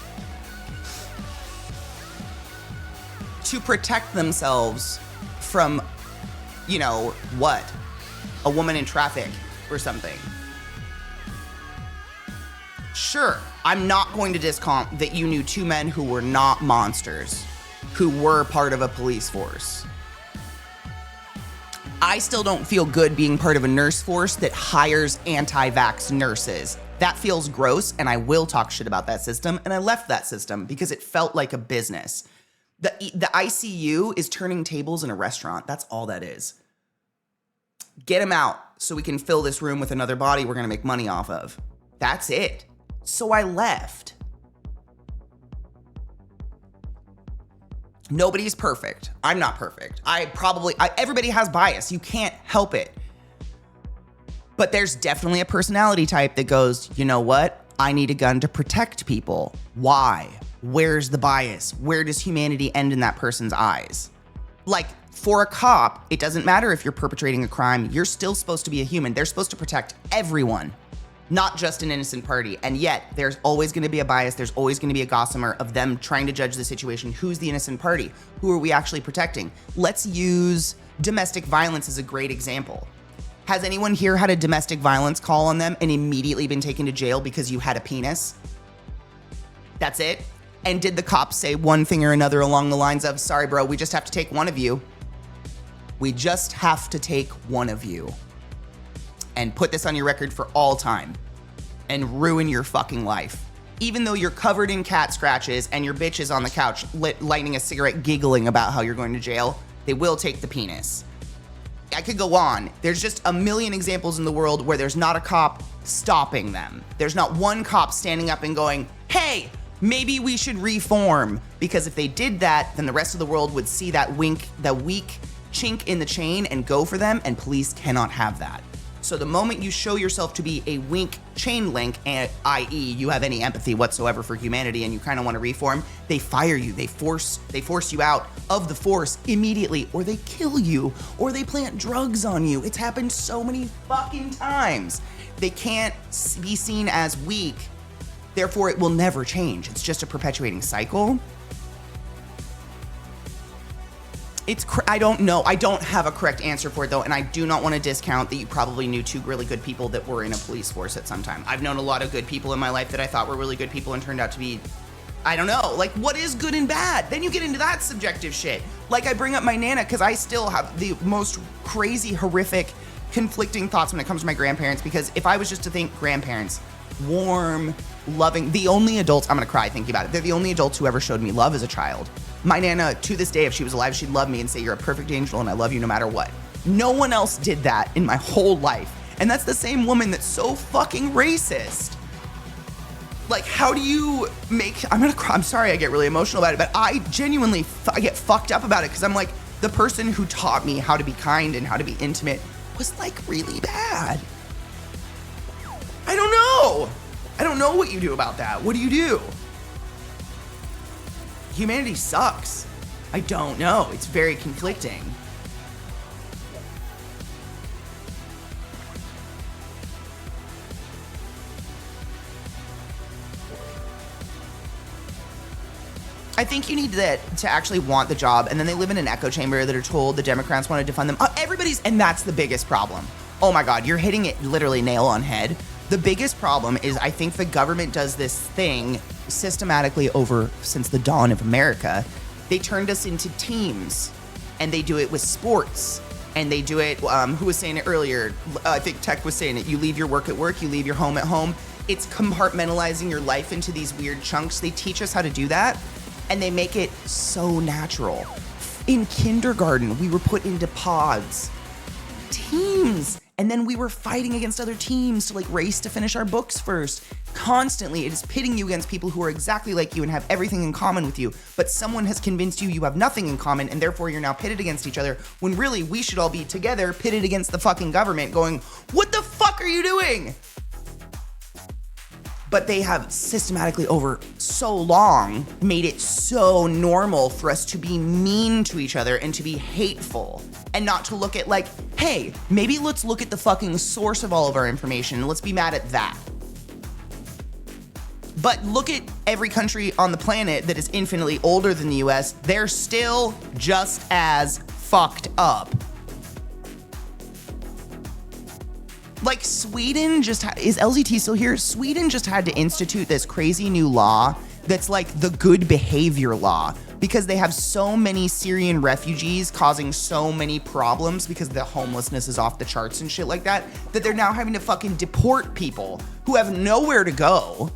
to protect themselves from, you know, what? A woman in traffic or something. Sure, I'm not going to discount that you knew two men who were not monsters, who were part of a police force. I still don't feel good being part of a nurse force that hires anti-vax nurses. That feels gross, and I will talk shit about that system, and I left that system because it felt like a business. The ICU is turning tables in a restaurant. That's all that is. Get them out so we can fill this room with another body we're gonna make money off of. That's it. So I left. Nobody's perfect. I'm not perfect. Everybody has bias. You can't help it. But there's definitely a personality type that goes, you know what? I need a gun to protect people. Why? Where's the bias? Where does humanity end in that person's eyes? Like, for a cop, it doesn't matter if you're perpetrating a crime. You're still supposed to be a human. They're supposed to protect everyone, not just an innocent party. And yet, there's always going to be a bias. There's always going to be a gossamer of them trying to judge the situation. Who's the innocent party? Who are we actually protecting? Let's use domestic violence as a great example. Has anyone here had a domestic violence call on them and immediately been taken to jail because you had a penis? That's it? And did the cops say one thing or another along the lines of, sorry, bro, we just have to take one of you. We just have to take one of you. And put this on your record for all time and ruin your fucking life. Even though you're covered in cat scratches and your bitch is on the couch lighting a cigarette giggling about how you're going to jail, they will take the penis. I could go on. There's just a million examples in the world where there's not a cop stopping them. There's not one cop standing up and going, hey, maybe we should reform. Because if they did that, then the rest of the world would see that weak chink in the chain and go for them, and police cannot have that. So the moment you show yourself to be a weak chain link, i.e. you have any empathy whatsoever for humanity and you kind of want to reform, they fire you. They force you out of the force immediately, or they kill you, or they plant drugs on you. It's happened so many fucking times. They can't be seen as weak, therefore it will never change. It's just a perpetuating cycle. I don't know. I don't have a correct answer for it though, and I do not want to discount that you probably knew two really good people that were in a police force at some time. I've known a lot of good people in my life that I thought were really good people and turned out to be, I don't know, like what is good and bad? Then you get into that subjective shit. Like I bring up my Nana because I still have the most crazy, horrific, conflicting thoughts when it comes to my grandparents, because if I was just to think grandparents, warm, loving, the only adults, I'm gonna cry thinking about it, they're the only adults who ever showed me love as a child. My Nana, to this day, if she was alive, she'd love me and say, you're a perfect angel and I love you no matter what. No one else did that in my whole life. And that's the same woman that's so fucking racist. Like, how do you make, I'm gonna cry, I'm sorry I get really emotional about it, but I genuinely, I get fucked up about it because I'm like, the person who taught me how to be kind and how to be intimate was like really bad. I don't know. I don't know what you do about that. What do you do? Humanity sucks. I don't know. It's very conflicting. I think you need that to actually want the job, and then they live in an echo chamber that are told the Democrats want to defund them. And that's the biggest problem. Oh my God, you're hitting it literally nail on head. The biggest problem is I think the government does this thing systematically over since the dawn of America. They turned us into teams, and they do it with sports, and they do it, who was saying it earlier? I think Tech was saying it. You leave your work at work, you leave your home at home. It's compartmentalizing your life into these weird chunks. They teach us how to do that, and they make it so natural. In kindergarten, we were put into pods, teams, and then we were fighting against other teams to like race to finish our books first. Constantly, it is pitting you against people who are exactly like you and have everything in common with you, but someone has convinced you you have nothing in common, and therefore you're now pitted against each other, when really we should all be together, pitted against the fucking government, going, what the fuck are you doing? But they have systematically over so long made it so normal for us to be mean to each other and to be hateful, and not to look at like, hey, maybe let's look at the fucking source of all of our information and let's be mad at that. But look at every country on the planet that is infinitely older than the US, they're still just as fucked up. Like Sweden is LZT still here? Sweden just had to institute this crazy new law that's like the good behavior law, because they have so many Syrian refugees causing so many problems because the homelessness is off the charts and shit like that, that they're now having to fucking deport people who have nowhere to go.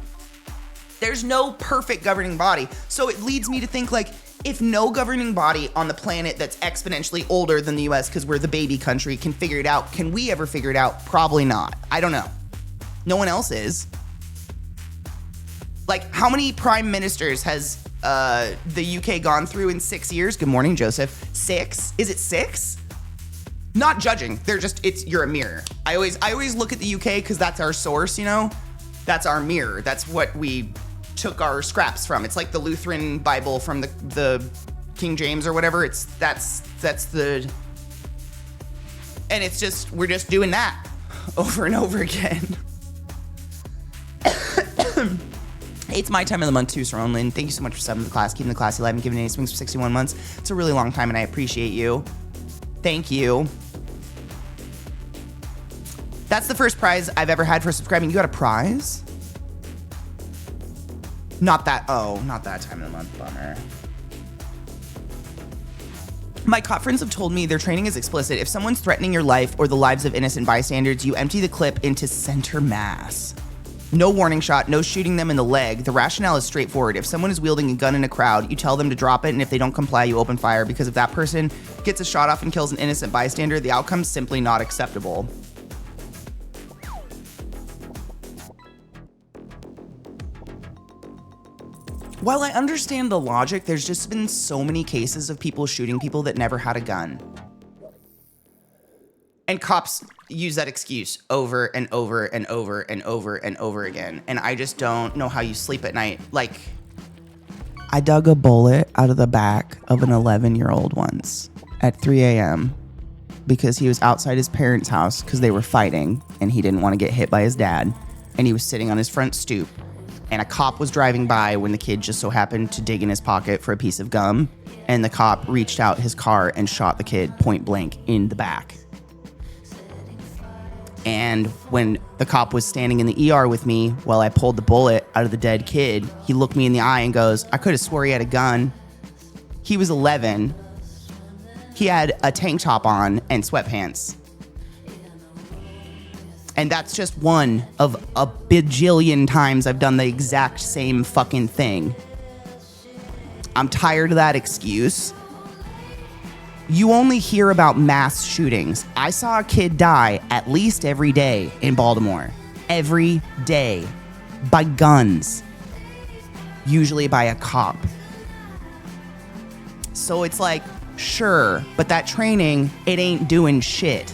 There's no perfect governing body. So it leads me to think like, if no governing body on the planet that's exponentially older than the US, because we're the baby country, can figure it out, can we ever figure it out? Probably not. I don't know. No one else is. Like, how many prime ministers has the UK gone through in 6 years? Good morning, Joseph. 6? Is it 6? Not judging. You're a mirror. I always look at the UK because that's our source, you know? That's our mirror. That's what we took our scraps from. It's like the Lutheran Bible from the King James or whatever. That's the, and it's just, we're just doing that over and over again. It's my time of the month too, Sir Lynn. Thank you so much for subbing to the class, keeping the classy alive and giving any swings for 61 months. It's a really long time and I appreciate you. Thank you. That's the first prize I've ever had for subscribing. You got a prize? Not that time of the month, bummer. My cop friends have told me their training is explicit. If someone's threatening your life or the lives of innocent bystanders, you empty the clip into center mass. No warning shot, no shooting them in the leg. The rationale is straightforward. If someone is wielding a gun in a crowd, you tell them to drop it, and if they don't comply, you open fire, because if that person gets a shot off and kills an innocent bystander, the outcome's simply not acceptable. While I understand the logic, there's just been so many cases of people shooting people that never had a gun. And cops use that excuse over and over and over and over and over again. And I just don't know how you sleep at night. Like, I dug a bullet out of the back of an 11-year-old once at 3 a.m. because he was outside his parents' house because they were fighting and he didn't want to get hit by his dad. And he was sitting on his front stoop. And a cop was driving by when the kid just so happened to dig in his pocket for a piece of gum. And the cop reached out his car and shot the kid point blank in the back. And when the cop was standing in the ER with me while I pulled the bullet out of the dead kid, he looked me in the eye and goes, I could have swore he had a gun. He was 11. He had a tank top on and sweatpants. And that's just one of a bajillion times I've done the exact same fucking thing. I'm tired of that excuse. You only hear about mass shootings. I saw a kid die at least every day in Baltimore. Every day. By guns. Usually by a cop. So it's like, sure, but that training, it ain't doing shit.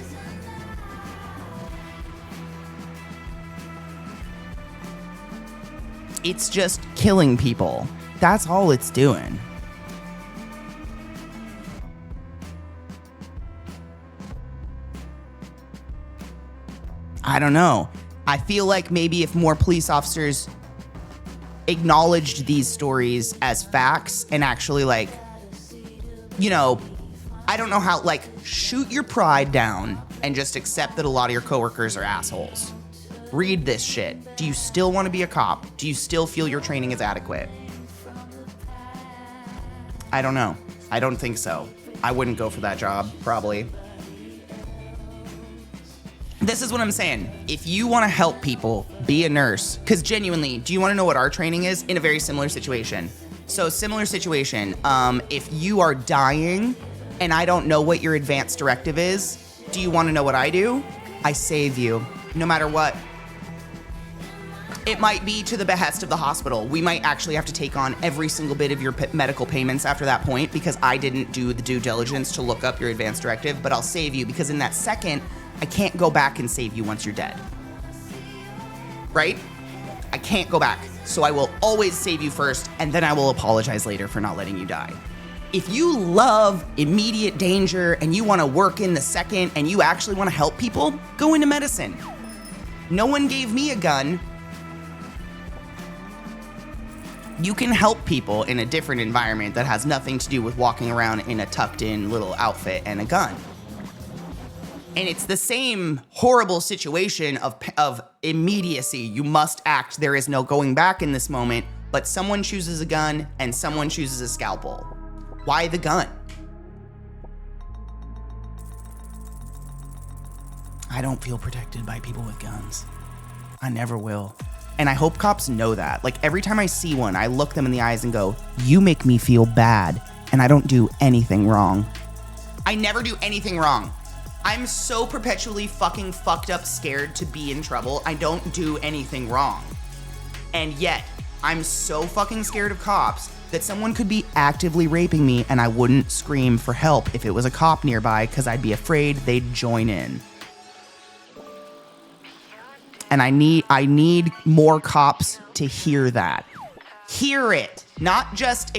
It's just killing people. That's all it's doing. I don't know. I feel like maybe if more police officers acknowledged these stories as facts and actually, like, you know, I don't know how, like, shoot your pride down and just accept that a lot of your coworkers are assholes. Read this shit. Do you still want to be a cop? Do you still feel your training is adequate? I don't know. I don't think so. I wouldn't go for that job, probably. This is what I'm saying. If you want to help people, be a nurse. Because genuinely, do you want to know what our training is? In a very similar situation. So similar situation, if you are dying and I don't know what your advanced directive is, do you want to know what I do? I save you, no matter what. It might be to the behest of the hospital. We might actually have to take on every single bit of your medical payments after that point because I didn't do the due diligence to look up your advanced directive, but I'll save you because in that second, I can't go back and save you once you're dead. Right? I can't go back. So I will always save you first, and then I will apologize later for not letting you die. If you love immediate danger and you want to work in the second and you actually want to help people, go into medicine. No one gave me a gun. You can help people in a different environment that has nothing to do with walking around in a tucked in little outfit and a gun. And it's the same horrible situation of immediacy. You must act. There is no going back in this moment, but someone chooses a gun and someone chooses a scalpel. Why the gun? I don't feel protected by people with guns. I never will. And I hope cops know that. Like every time I see one, I look them in the eyes and go, you make me feel bad and I don't do anything wrong. I never do anything wrong. I'm so perpetually fucking fucked up scared to be in trouble. I don't do anything wrong. And yet, I'm so fucking scared of cops that someone could be actively raping me and I wouldn't scream for help if it was a cop nearby because I'd be afraid they'd join in. And I need more cops to hear that. Hear it, not just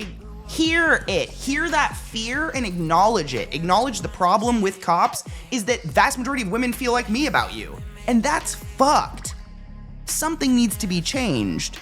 hear it. Hear that fear and acknowledge it. Acknowledge the problem with cops is that vast majority of women feel like me about you. And that's fucked. Something needs to be changed.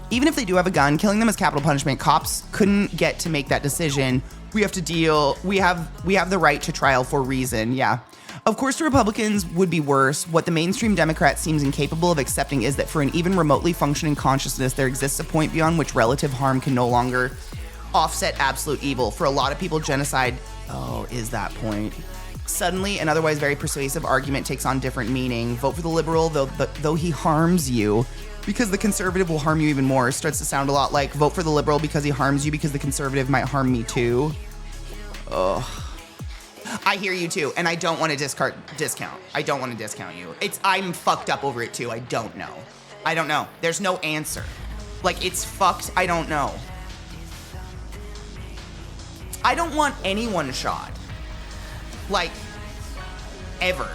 Even if they do have a gun, killing them is capital punishment. Cops couldn't get to make that decision. We have the right to trial for reason, yeah. Of course, the Republicans would be worse. What the mainstream Democrat seems incapable of accepting is that for an even remotely functioning consciousness, there exists a point beyond which relative harm can no longer offset absolute evil. For a lot of people, genocide, is that point. Suddenly, an otherwise very persuasive argument takes on different meaning. Vote for the liberal, though he harms you, because the conservative will harm you even more. It starts to sound a lot like vote for the liberal because he harms you because the conservative might harm me too. Ugh. I hear you too, and I don't want to discount. I don't want to discount you. I'm fucked up over it too. I don't know. There's no answer. Like, it's fucked. I don't know. I don't want anyone shot. Like, ever.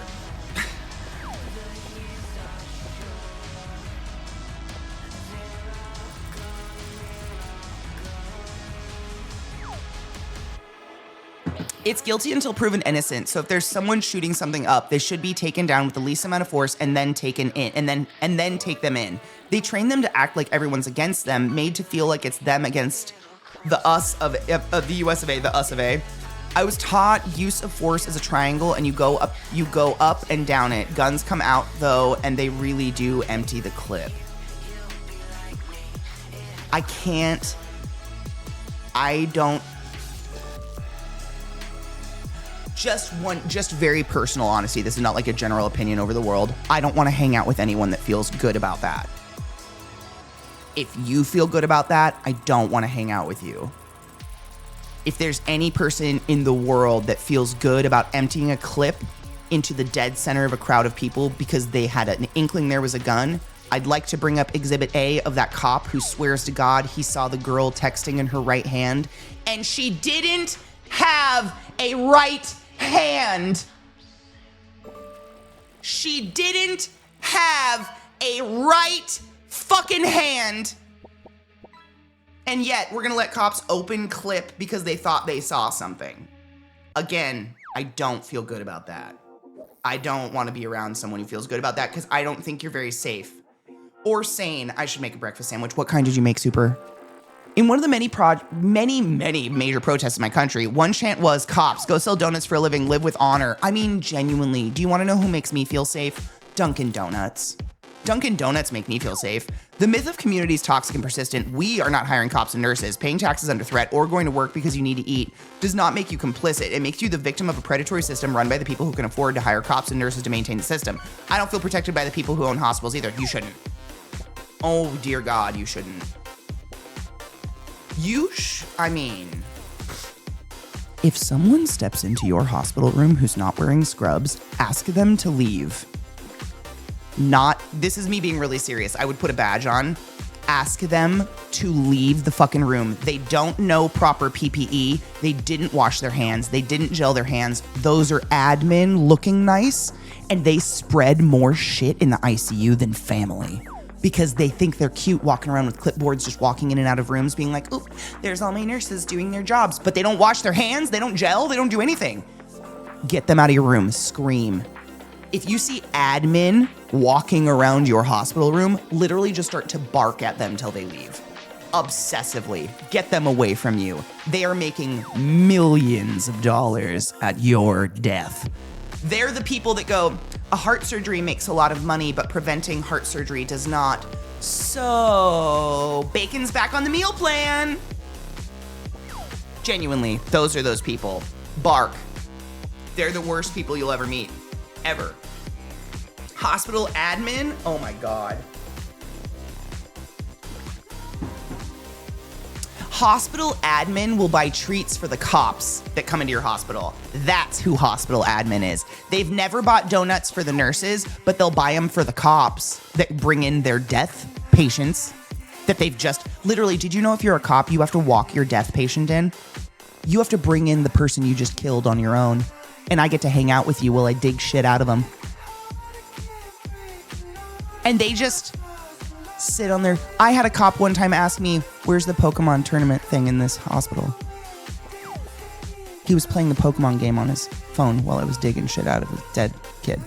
It's guilty until proven innocent. So if there's someone shooting something up, they should be taken down with the least amount of force and then taken in, and then take them in. They train them to act like everyone's against them, made to feel like it's them against the us of the US of A, the us of A. I was taught use of force as a triangle, and you go up and down it. Guns come out though, and they really do empty the clip. Just very personal honesty. This is not like a general opinion over the world. I don't want to hang out with anyone that feels good about that. If you feel good about that, I don't want to hang out with you. If there's any person in the world that feels good about emptying a clip into the dead center of a crowd of people because they had an inkling there was a gun, I'd like to bring up Exhibit A of that cop who swears to God he saw the girl texting in her right hand, and she didn't have a right hand. She didn't have a right fucking hand. And yet, we're gonna let cops open clip because they thought they saw something. Again, I don't feel good about that. I don't want to be around someone who feels good about that because I don't think you're very safe or sane. I should make a breakfast sandwich. What kind did you make, Super? In one of the many major protests in my country, one chant was, cops, go sell donuts for a living, live with honor. I mean, genuinely, do you want to know who makes me feel safe? Dunkin' Donuts. Dunkin' Donuts make me feel safe. The myth of community is toxic and persistent. We are not hiring cops and nurses. Paying taxes under threat or going to work because you need to eat does not make you complicit. It makes you the victim of a predatory system run by the people who can afford to hire cops and nurses to maintain the system. I don't feel protected by the people who own hospitals either. You shouldn't. Oh, dear God, you shouldn't. If someone steps into your hospital room who's not wearing scrubs, ask them to leave. This is me being really serious. I would put a badge on. Ask them to leave the fucking room. They don't know proper PPE. They didn't wash their hands. They didn't gel their hands. Those are admin looking nice, and they spread more shit in the ICU than family. Because they think they're cute walking around with clipboards, just walking in and out of rooms being like, oh, there's all my nurses doing their jobs. But they don't wash their hands, they don't gel, they don't do anything. Get them out of your room, scream. If you see admin walking around your hospital room, literally just start to bark at them till they leave. Obsessively. Get them away from you. They are making millions of dollars at your death. They're the people that go, a heart surgery makes a lot of money, but preventing heart surgery does not. So, bacon's back on the meal plan. Genuinely, those are those people. Bark. They're the worst people you'll ever meet. Ever. Hospital admin? Oh my God. Hospital admin will buy treats for the cops that come into your hospital. That's who hospital admin is. They've never bought donuts for the nurses, but they'll buy them for the cops that bring in their death patients that they've just, literally, did you know if you're a cop, you have to walk your death patient in? You have to bring in the person you just killed on your own. And I get to hang out with you while I dig shit out of them. And they just sit on there. I had a cop one time ask me, where's the Pokemon tournament thing in this hospital? He was playing the Pokemon game on his phone while I was digging shit out of a dead kid.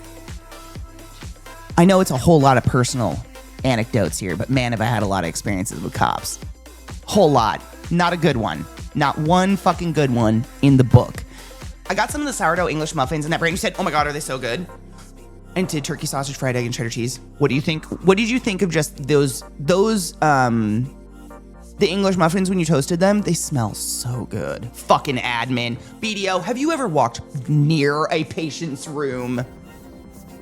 I know it's a whole lot of personal anecdotes here, but man, have I had a lot of experiences with cops. Whole lot. Not a good one. Not one fucking good one in the book. I got some of the sourdough English muffins and that brand said, oh my God, are they so good? And did turkey sausage, fried egg, and cheddar cheese. What do you think? What did you think of just those the English muffins when you toasted them? They smell so good. Fucking admin. BDO, have you ever walked near a patient's room?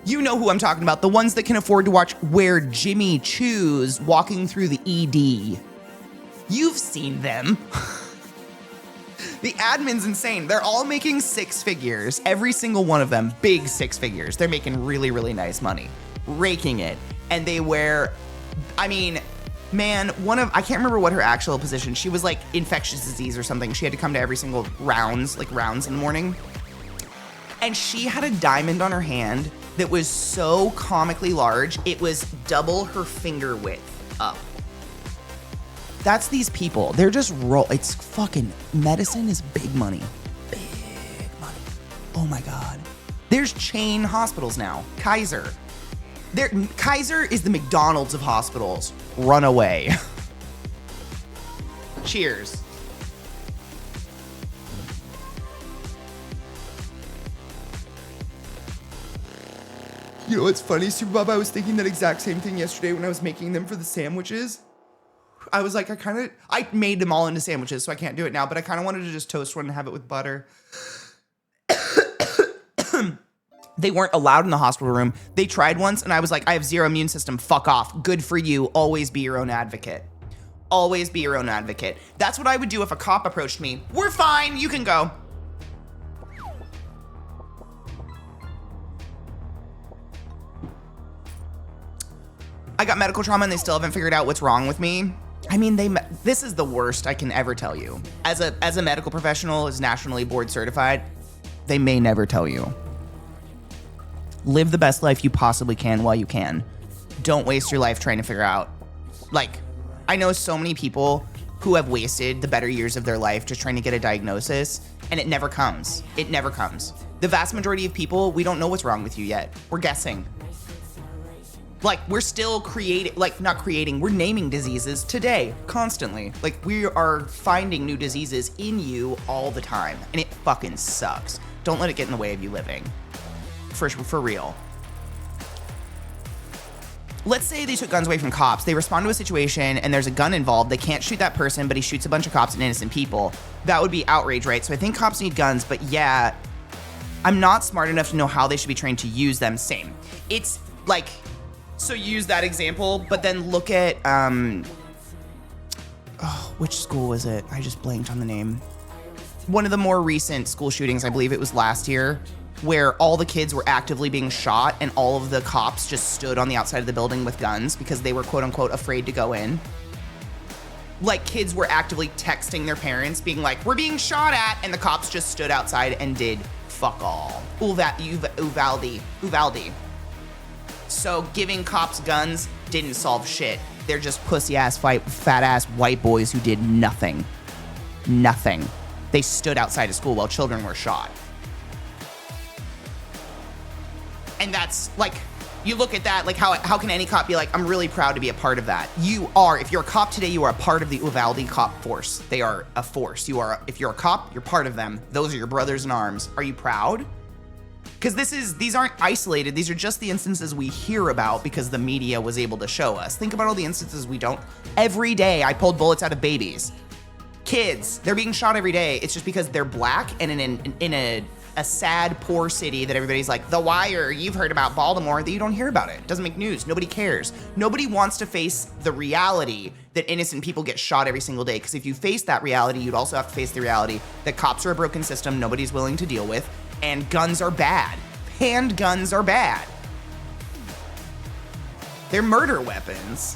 You know who I'm talking about. The ones that can afford to wear Jimmy Choos walking through the ED. You've seen them. The admin's insane. They're all making six figures. Every single one of them, big six figures. They're making really, really nice money. Raking it. And they wear, I can't remember what her actual position. She was like infectious disease or something. She had to come to every single rounds in the morning. And she had a diamond on her hand that was so comically large, it was double her finger width up. That's these people. They're just it's fucking, medicine is big money. Big money. Oh my God. There's chain hospitals now. Kaiser. Kaiser is the McDonald's of hospitals. Run away. Cheers. You know what's funny, Super Bob? I was thinking that exact same thing yesterday when I was making them for the sandwiches. I was like, I made them all into sandwiches, so I can't do it now, but I kind of wanted to just toast one and have it with butter. They weren't allowed in the hospital room. They tried once, and I was like, I have zero immune system. Fuck off. Good for you. Always be your own advocate. Always be your own advocate. That's what I would do if a cop approached me. We're fine. You can go. I got medical trauma, and they still haven't figured out what's wrong with me. I mean, this is the worst I can ever tell you. As a medical professional, as nationally board certified, they may never tell you. Live the best life you possibly can while you can. Don't waste your life trying to figure out. Like, I know so many people who have wasted the better years of their life just trying to get a diagnosis, and it never comes. It never comes. The vast majority of people, we don't know what's wrong with you yet. We're guessing. Like, we're still creating, like, not creating, we're naming diseases today, constantly. Like, we are finding new diseases in you all the time, and it fucking sucks. Don't let it get in the way of you living. For real. Let's say they took guns away from cops. They respond to a situation, and there's a gun involved. They can't shoot that person, but he shoots a bunch of cops and innocent people. That would be outrage, right? So I think cops need guns, but yeah, I'm not smart enough to know how they should be trained to use them. Same. It's like... So use that example, but then look at, which school was it? I just blanked on the name. One of the more recent school shootings, I believe it was last year, where all the kids were actively being shot and all of the cops just stood on the outside of the building with guns because they were quote unquote afraid to go in. Like, kids were actively texting their parents being like, we're being shot at, and the cops just stood outside and did fuck all. Uvalde. So giving cops guns didn't solve shit. They're just pussy-ass, fat-ass white boys who did nothing. Nothing. They stood outside of school while children were shot. And that's, like, you look at that, like, how can any cop be like, I'm really proud to be a part of that? You are. If you're a cop today, you are a part of the Uvalde cop force. They are a force. If you're a cop, you're part of them. Those are your brothers in arms. Are you proud? Because these aren't isolated. These are just the instances we hear about because the media was able to show us. Think about all the instances we don't. Every day I pulled bullets out of babies. Kids, they're being shot every day. It's just because they're black and in a sad, poor city that everybody's like, The Wire, you've heard about Baltimore, that you don't hear about it. It doesn't make news. Nobody cares. Nobody wants to face the reality that innocent people get shot every single day. Because if you face that reality, you'd also have to face the reality that cops are a broken system nobody's willing to deal with. And guns are bad. Handguns are bad. They're murder weapons.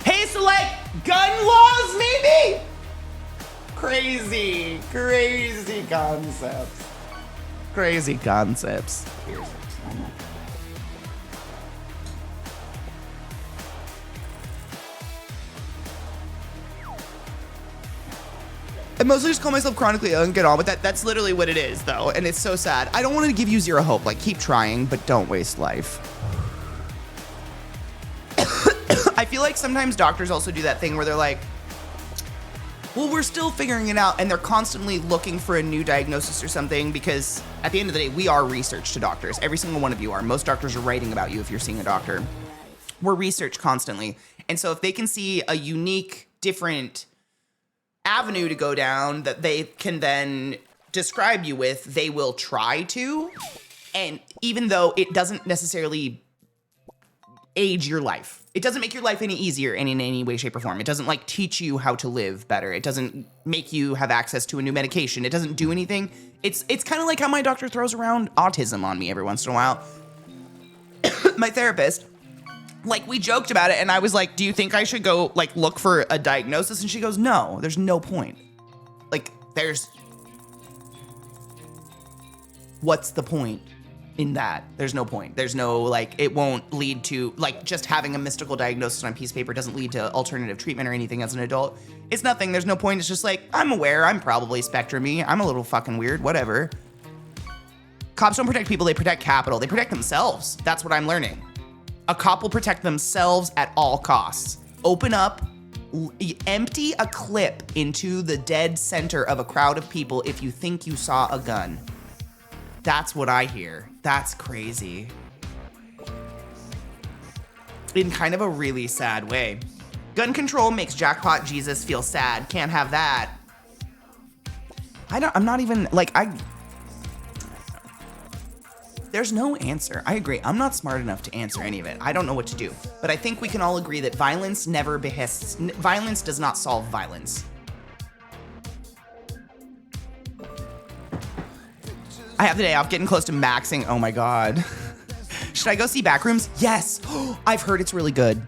Hey, so like, gun laws maybe? Crazy concepts. Crazy concepts. I mostly just call myself chronically ill and get on with that. That's literally what it is, though, and it's so sad. I don't want to give you zero hope. Like, keep trying, but don't waste life. I feel like sometimes doctors also do that thing where they're like, well, we're still figuring it out, and they're constantly looking for a new diagnosis or something because at the end of the day, we are research to doctors. Every single one of you are. Most doctors are writing about you if you're seeing a doctor. We're research constantly. And so if they can see a unique, different avenue to go down that they can then describe you with, they will try to. And even though it doesn't necessarily age your life, it doesn't make your life any easier in any way, shape, or form. It doesn't like teach you how to live better. It doesn't make you have access to a new medication. It doesn't do anything. It's kind of like how my doctor throws around autism on me every once in a while. My therapist, like, we joked about it, and I was like, do you think I should go, like, look for a diagnosis? And she goes, no, there's no point. Like, what's the point in that? There's no point. There's no, like, it won't lead to, like, just having a mystical diagnosis on a piece of paper doesn't lead to alternative treatment or anything as an adult. It's nothing. There's no point. It's just like, I'm aware. I'm probably spectrum-y. I'm a little fucking weird. Whatever. Cops don't protect people. They protect capital. They protect themselves. That's what I'm learning. A cop will protect themselves at all costs. Open up, empty a clip into the dead center of a crowd of people if you think you saw a gun. That's what I hear. That's crazy. In kind of a really sad way. Gun control makes Jackpot Jesus feel sad. Can't have that. I'm not even, like, there's no answer. I agree. I'm not smart enough to answer any of it. I don't know what to do. But I think we can all agree that violence never behests. Violence does not solve violence. I have the day off, getting close to maxing. Oh my God. Should I go see Backrooms? Yes. I've heard it's really good.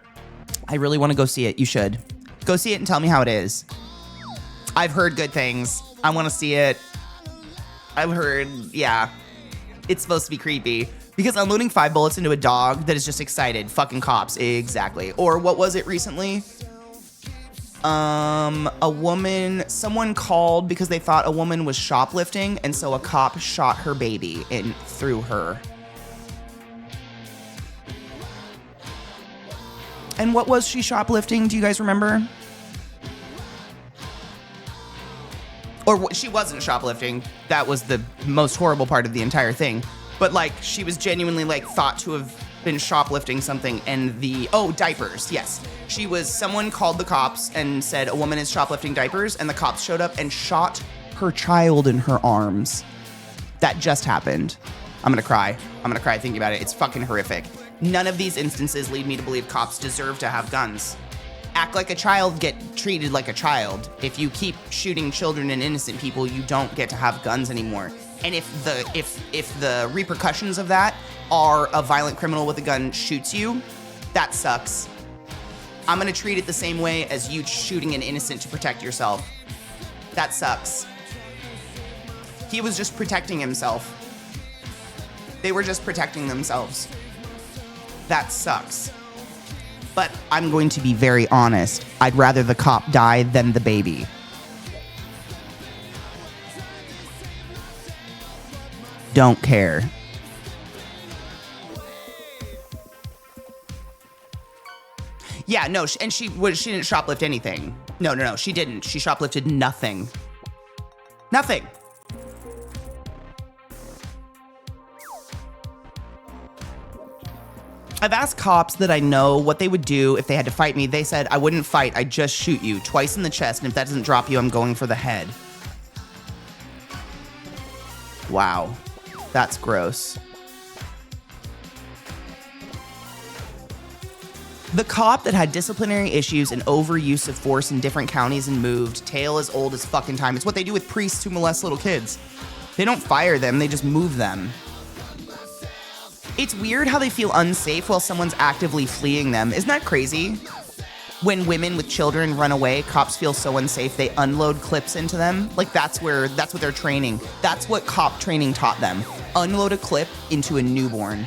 I really want to go see it. You should. Go see it and tell me how it is. I've heard good things. I want to see it. I've heard, yeah. It's supposed to be creepy because unloading 5 bullets into a dog that is just excited. Fucking cops. Exactly. Or what was it recently? Someone called because they thought a woman was shoplifting, and so a cop shot her baby in through her. And what was she shoplifting? Do you guys remember? Or she wasn't shoplifting. That was the most horrible part of the entire thing. But like, she was genuinely like thought to have been shoplifting something, and diapers. Yes. Someone called the cops and said a woman is shoplifting diapers, and the cops showed up and shot her child in her arms. That just happened. I'm gonna cry. Thinking about it. It's fucking horrific. None of these instances lead me to believe cops deserve to have guns. Act like a child, get treated like a child. If you keep shooting children and innocent people, you don't get to have guns anymore. And if the repercussions of that are a violent criminal with a gun shoots you, that sucks. I'm gonna treat it the same way as you shooting an innocent to protect yourself. That sucks. He was just protecting himself. They were just protecting themselves. That sucks. But I'm going to be very honest. I'd rather the cop die than the baby. Don't care. Yeah, no, and she didn't shoplift anything. No, she didn't. She shoplifted nothing. Nothing. I've asked cops that I know what they would do if they had to fight me. They said, I wouldn't fight, I'd just shoot you twice in the chest, and if that doesn't drop you, I'm going for the head. Wow, that's gross. The cop that had disciplinary issues and overuse of force in different counties and moved, tale as old as fucking time. It's what they do with priests who molest little kids. They don't fire them, they just move them. It's weird how they feel unsafe while someone's actively fleeing them. Isn't that crazy? When women with children run away, cops feel so unsafe, they unload clips into them. Like that's what they're training. That's what cop training taught them. Unload a clip into a newborn.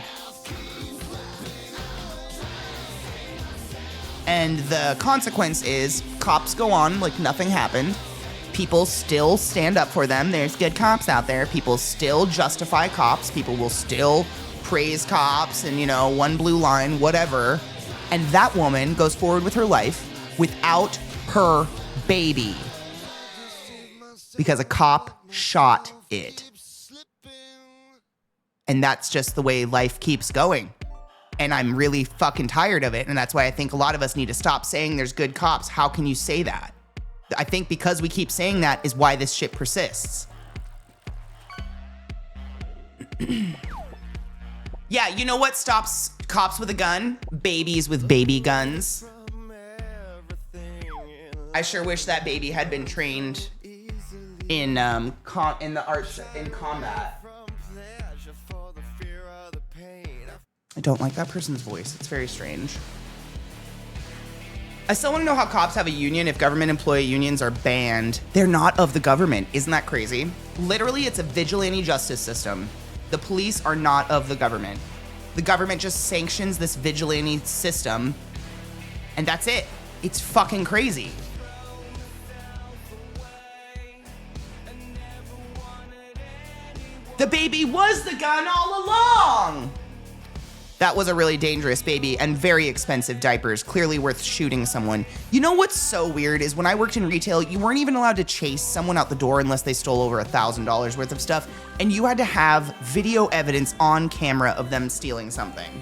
And the consequence is cops go on like nothing happened. People still stand up for them. There's good cops out there. People still justify cops. People will still praise cops and, one blue line, whatever. And that woman goes forward with her life without her baby because a cop shot it. And that's just the way life keeps going. And I'm really fucking tired of it. And that's why I think a lot of us need to stop saying there's good cops. How can you say that? I think because we keep saying that is why this shit persists. Yeah, you know what stops cops with a gun? Babies with baby guns. I sure wish that baby had been trained in the arts in combat. I don't like that person's voice. It's very strange. I still want to know how cops have a union if government employee unions are banned. They're not of the government. Isn't that crazy? Literally, it's a vigilante justice system. The police are not of the government. The government just sanctions this vigilante system, and that's it. It's fucking crazy. The baby was the gun all along! That was a really dangerous baby and very expensive diapers, clearly worth shooting someone. You know what's so weird is when I worked in retail, you weren't even allowed to chase someone out the door unless they stole over $1,000 worth of stuff, and you had to have video evidence on camera of them stealing something.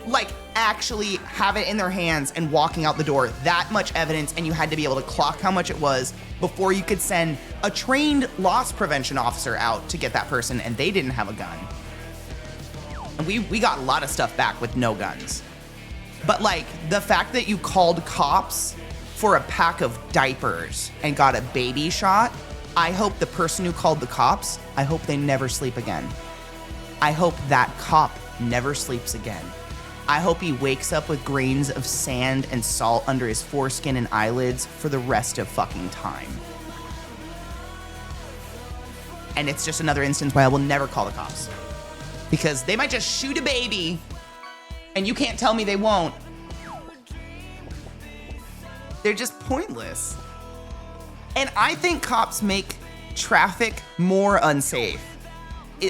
Like, actually have it in their hands and walking out the door, that much evidence, and you had to be able to clock how much it was before you could send a trained loss prevention officer out to get that person, and they didn't have a gun. And we got a lot of stuff back with no guns. But like, the fact that you called cops for a pack of diapers and got a baby shot, I hope the person who called the cops, I hope they never sleep again. I hope that cop never sleeps again. I hope he wakes up with grains of sand and salt under his foreskin and eyelids for the rest of fucking time. And it's just another instance why I will never call the cops. Because they might just shoot a baby, and you can't tell me they won't. They're just pointless. And I think cops make traffic more unsafe.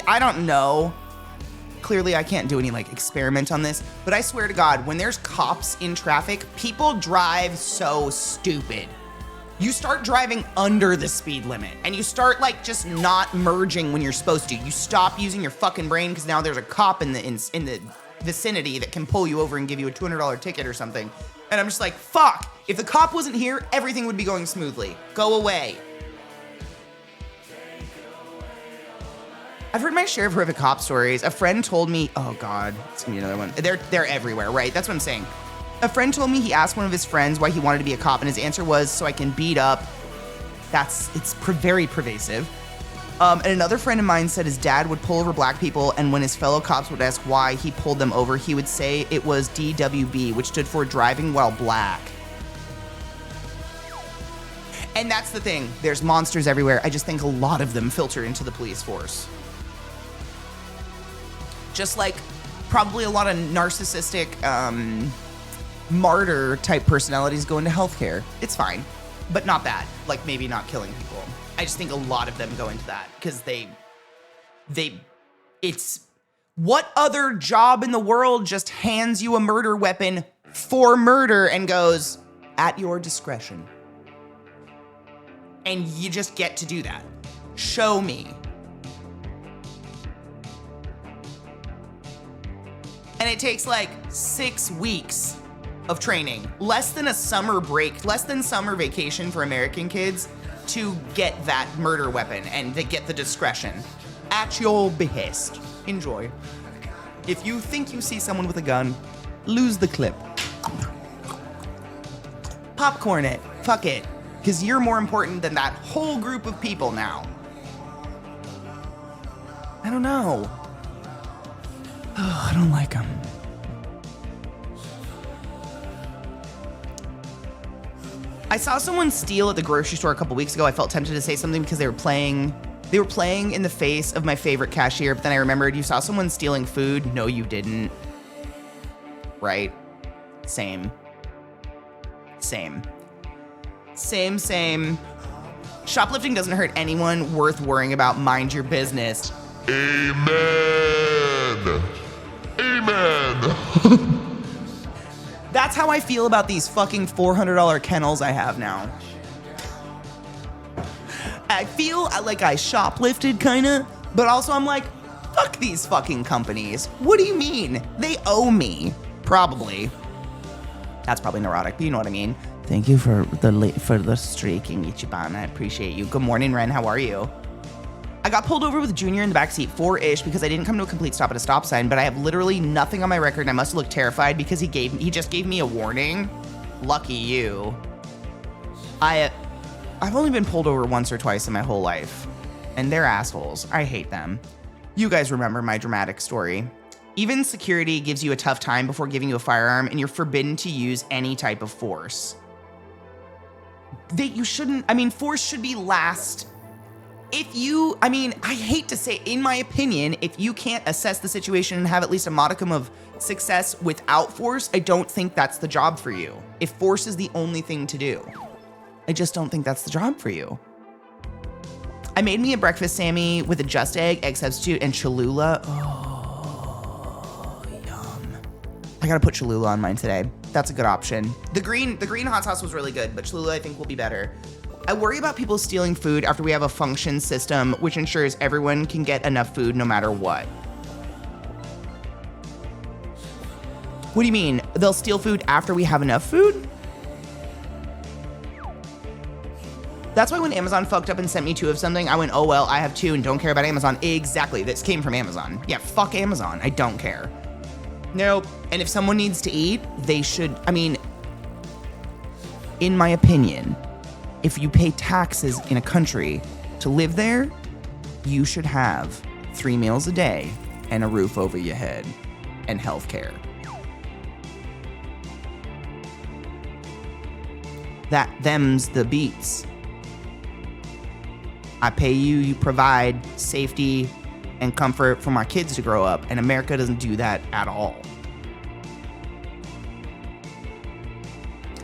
I don't know. clearly I can't do any like experiment on this, but I swear to God, when there's cops in traffic, people drive so stupid. You start driving under the speed limit and you start like just not merging when you're supposed to. You stop using your fucking brain because now there's a cop in the vicinity that can pull you over and give you a $200 ticket or something. And I'm just like, fuck, if the cop wasn't here, everything would be going smoothly. Go away. I've heard my share of horrific cop stories. A friend told me, oh God, it's gonna be another one. They're everywhere, right? That's what I'm saying. A friend told me he asked one of his friends why he wanted to be a cop, and his answer was, so I can beat up. It's very pervasive. And another friend of mine said his dad would pull over black people, and when his fellow cops would ask why he pulled them over, he would say it was DWB, which stood for driving while black. And that's the thing. There's monsters everywhere. I just think a lot of them filter into the police force. Just like probably a lot of narcissistic, martyr type personalities go into healthcare. It's fine, but not bad. Like maybe not killing people. I just think a lot of them go into that because it's what other job in the world just hands you a murder weapon for murder and goes at your discretion. And you just get to do that. Show me. And it takes like 6 weeks of training, less than a summer break, less than summer vacation for American kids to get that murder weapon and to get the discretion at your behest. Enjoy. If you think you see someone with a gun, lose the clip. Popcorn it. Fuck it. Because you're more important than that whole group of people now. I don't know. Oh, I don't like them. I saw someone steal at the grocery store a couple weeks ago. I felt tempted to say something because they were playing in the face of my favorite cashier, but then I remembered you saw someone stealing food. No, you didn't. Right? Same. Shoplifting doesn't hurt anyone worth worrying about. Mind your business. Amen. That's how I feel about these fucking $400 kennels I have now. I feel like I shoplifted kinda, but also I'm like, fuck these fucking companies. What do you mean? They owe me. Probably. That's probably neurotic, but you know what I mean. Thank you for the streaking, Ichiban. I appreciate you. Good morning, Ren. How are you? I got pulled over with Junior in the backseat 4-ish because I didn't come to a complete stop at a stop sign, but I have literally nothing on my record and I must have looked terrified because he just gave me a warning. Lucky you. I've only been pulled over once or twice in my whole life, and they're assholes. I hate them. You guys remember my dramatic story. Even security gives you a tough time before giving you a firearm, and you're forbidden to use any type of force. Force should be last. I hate to say, in my opinion, if you can't assess the situation and have at least a modicum of success without force, I don't think that's the job for you. If force is the only thing to do, I just don't think that's the job for you. I made me a breakfast Sammy with a just egg substitute, and Cholula. Oh, yum. I gotta put Cholula on mine today. That's a good option. The green hot sauce was really good, but Cholula I think will be better. I worry about people stealing food after we have a function system which ensures everyone can get enough food no matter what. What do you mean? They'll steal food after we have enough food? That's why when Amazon fucked up and sent me 2 of something, I went, oh well, I have 2 and don't care about Amazon. Exactly, this came from Amazon. Yeah, fuck Amazon, I don't care. Nope, and if someone needs to eat, they should, in my opinion, if you pay taxes in a country to live there, you should have 3 meals a day and a roof over your head and healthcare. Them's the beats. I pay you, you provide safety and comfort for my kids to grow up, and America doesn't do that at all.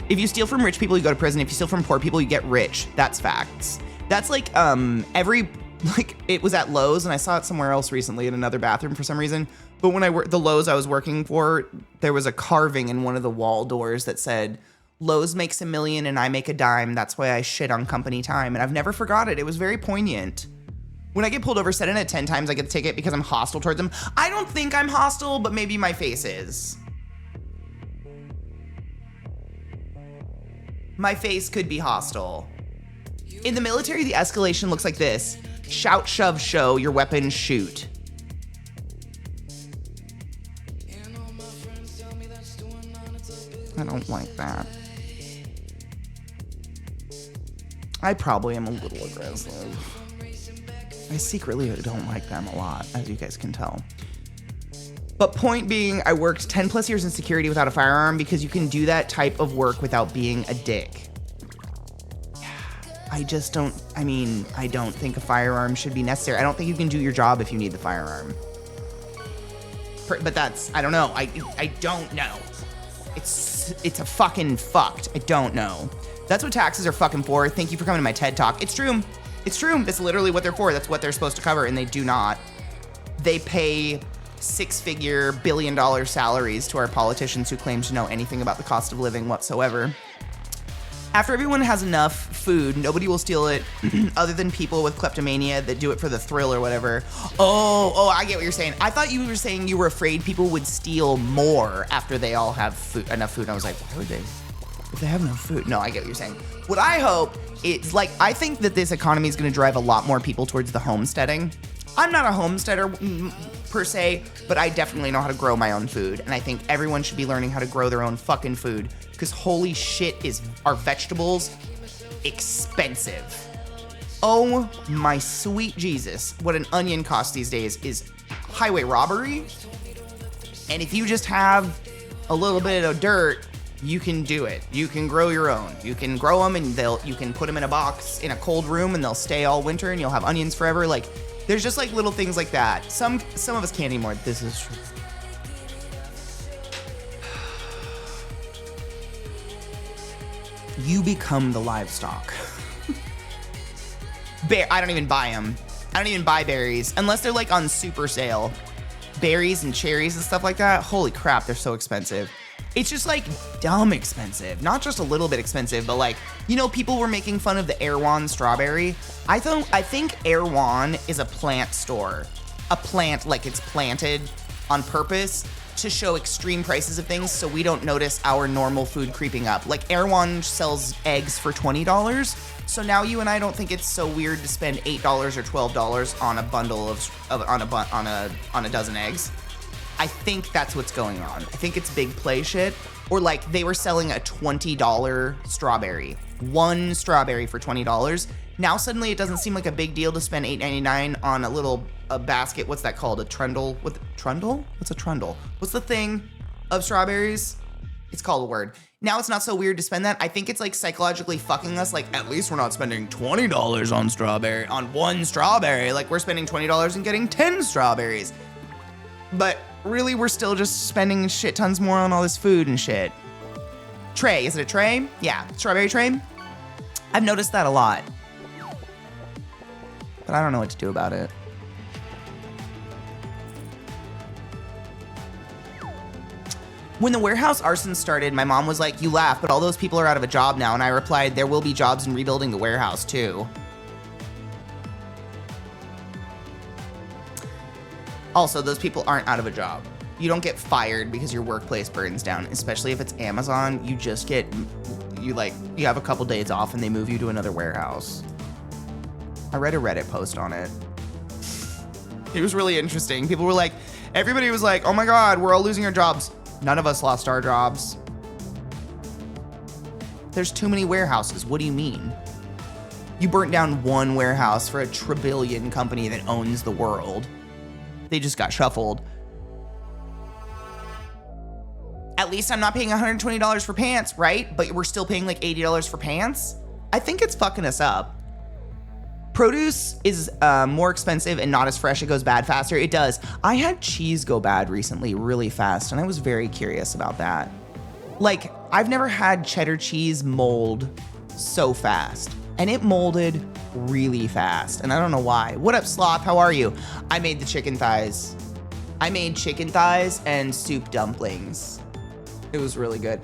If you steal from rich people, you go to prison. If you steal from poor people, you get rich. That's facts. That's like every Like, it was at Lowe's, and I saw it somewhere else recently in another bathroom for some reason. But when the Lowe's I was working for, there was a carving in one of the wall doors that said, Lowe's makes $1 million and I make a dime. That's why I shit on company time. And I've never forgot it. It was very poignant. When I get pulled over, 7 out of 10 times I get the ticket because I'm hostile towards them. I don't think I'm hostile, but maybe my face is. My face could be hostile. In the military, the escalation looks like this. Shout, shove, show, your weapon, shoot. I don't like that. I probably am a little aggressive. I secretly don't like them a lot, as you guys can tell. But point being, I worked 10 plus years in security without a firearm because you can do that type of work without being a dick. I don't think a firearm should be necessary. I don't think you can do your job if you need the firearm. But that's, I don't know. I don't know. It's a fucking fucked. I don't know. That's what taxes are fucking for. Thank you for coming to my TED Talk. It's true. It's true. That's literally what they're for. That's what they're supposed to cover, and they do not. They pay six-figure billion-dollar salaries to our politicians who claim to know anything about the cost of living whatsoever. After everyone has enough food, nobody will steal it other than people with kleptomania that do it for the thrill or whatever. Oh, I get what you're saying. I thought you were saying you were afraid people would steal more after they all have enough food. And I was like, why would they? If they have enough food. No, I get what you're saying. What I hope is, like, I think that this economy is going to drive a lot more people towards the homesteading. I'm not a homesteader per se, but I definitely know how to grow my own food. And I think everyone should be learning how to grow their own fucking food. Because holy shit, are vegetables expensive. Oh my sweet Jesus. What an onion costs these days is highway robbery. And if you just have a little bit of dirt, you can do it. You can grow your own. You can grow them and you can put them in a box in a cold room and they'll stay all winter and you'll have onions forever. Like, there's just like little things like that. Some of us can't anymore. This is true. You become the livestock. I don't even buy them. I don't even buy berries unless they're like on super sale. Berries and cherries and stuff like that. Holy crap, they're so expensive. It's just like dumb expensive. Not just a little bit expensive, but like, you know, people were making fun of the Erewhon strawberry. I think Erewhon is a plant store. A plant, like it's planted on purpose to show extreme prices of things so we don't notice our normal food creeping up. Like Erewhon sells eggs for $20. So now you and I don't think it's so weird to spend $8 or $12 on a bundle on a dozen eggs. I think that's what's going on. I think it's big play shit. Or like they were selling a $20 strawberry. One strawberry for $20. Now suddenly it doesn't seem like a big deal to spend $8.99 on a basket. What's that called? A trundle? Trundle? What's a trundle? What's the thing of strawberries? It's called a word. Now it's not so weird to spend that. I think it's like psychologically fucking us. Like, at least we're not spending $20 on one strawberry. Like we're spending $20 and getting 10 strawberries. But really, we're still just spending shit tons more on all this food and shit. Tray, is it a tray? Yeah, strawberry tray. I've noticed that a lot. But I don't know what to do about it. When the warehouse arson started, my mom was like, you laugh, but all those people are out of a job now. And I replied, there will be jobs in rebuilding the warehouse too. Also, those people aren't out of a job. You don't get fired because your workplace burns down, especially if it's Amazon. You just you have a couple days off and they move you to another warehouse. I read a Reddit post on it. It was really interesting. People were like, everybody was like, oh my God, we're all losing our jobs. None of us lost our jobs. There's too many warehouses. What do you mean? You burnt down one warehouse for a trillion company that owns the world. They just got shuffled. At least I'm not paying $120 for pants, right? But we're still paying like $80 for pants? I think it's fucking us up. Produce is more expensive and not as fresh. It goes bad faster. It does. I had cheese go bad recently really fast, and I was very curious about that. Like, I've never had cheddar cheese mold so fast. And it molded really fast, and I don't know why. What up, Sloth? How are you? I made the chicken thighs. I made chicken thighs and soup dumplings. It was really good.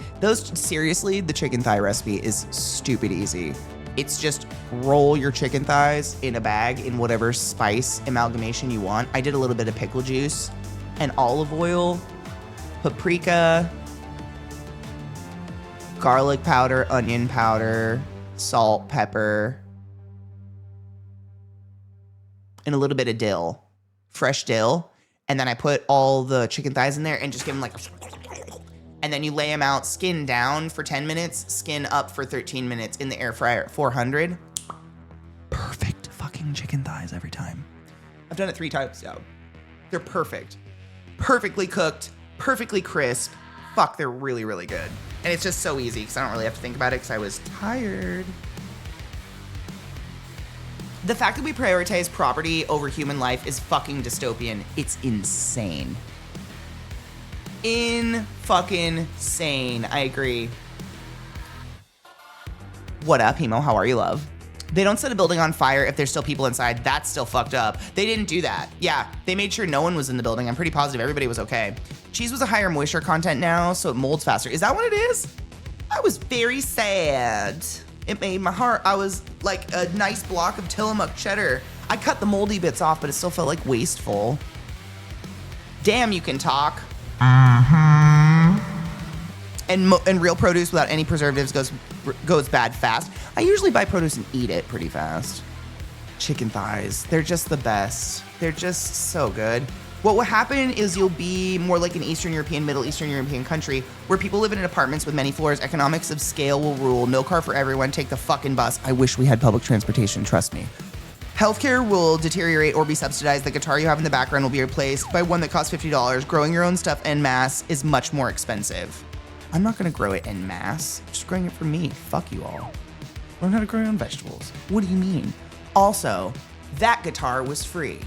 Seriously, the chicken thigh recipe is stupid easy. It's just roll your chicken thighs in a bag in whatever spice amalgamation you want. I did a little bit of pickle juice and olive oil, paprika, garlic powder, onion powder, salt, pepper, and a little bit of dill, fresh dill. And then I put all the chicken thighs in there and just give them like, and then you lay them out, skin down for 10 minutes, skin up for 13 minutes in the air fryer at 400. Perfect fucking chicken thighs every time. I've done it 3 times now. They're perfect. Perfectly cooked, perfectly crisp. Fuck, they're really, really good. And it's just so easy because I don't really have to think about it because I was tired. The fact that we prioritize property over human life is fucking dystopian. It's insane. Fucking sane. I agree. What up, Hemo? How are you, love? They don't set a building on fire if there's still people inside. That's still fucked up. They didn't do that. Yeah, they made sure no one was in the building. I'm pretty positive everybody was okay. Cheese was a higher moisture content now, so it molds faster. Is that what it is? I was very sad. It made my heart. I was like a nice block of Tillamook cheddar. I cut the moldy bits off, but it still felt like wasteful. Damn, you can talk. And real produce without any preservatives goes bad fast. I usually buy produce and eat it pretty fast. Chicken thighs, they're just the best. They're just so good. What will happen is you'll be more like an Eastern European, Middle Eastern European country where people live in apartments with many floors. Economics of scale will rule. No car for everyone. Take the fucking bus. I wish we had public transportation, trust me. Healthcare will deteriorate or be subsidized. The guitar you have in the background will be replaced by one that costs $50. Growing your own stuff en masse is much more expensive. I'm not gonna grow it en masse. I'm just growing it for me. Fuck you all. Learn how to grow your own vegetables. What do you mean? Also, that guitar was free.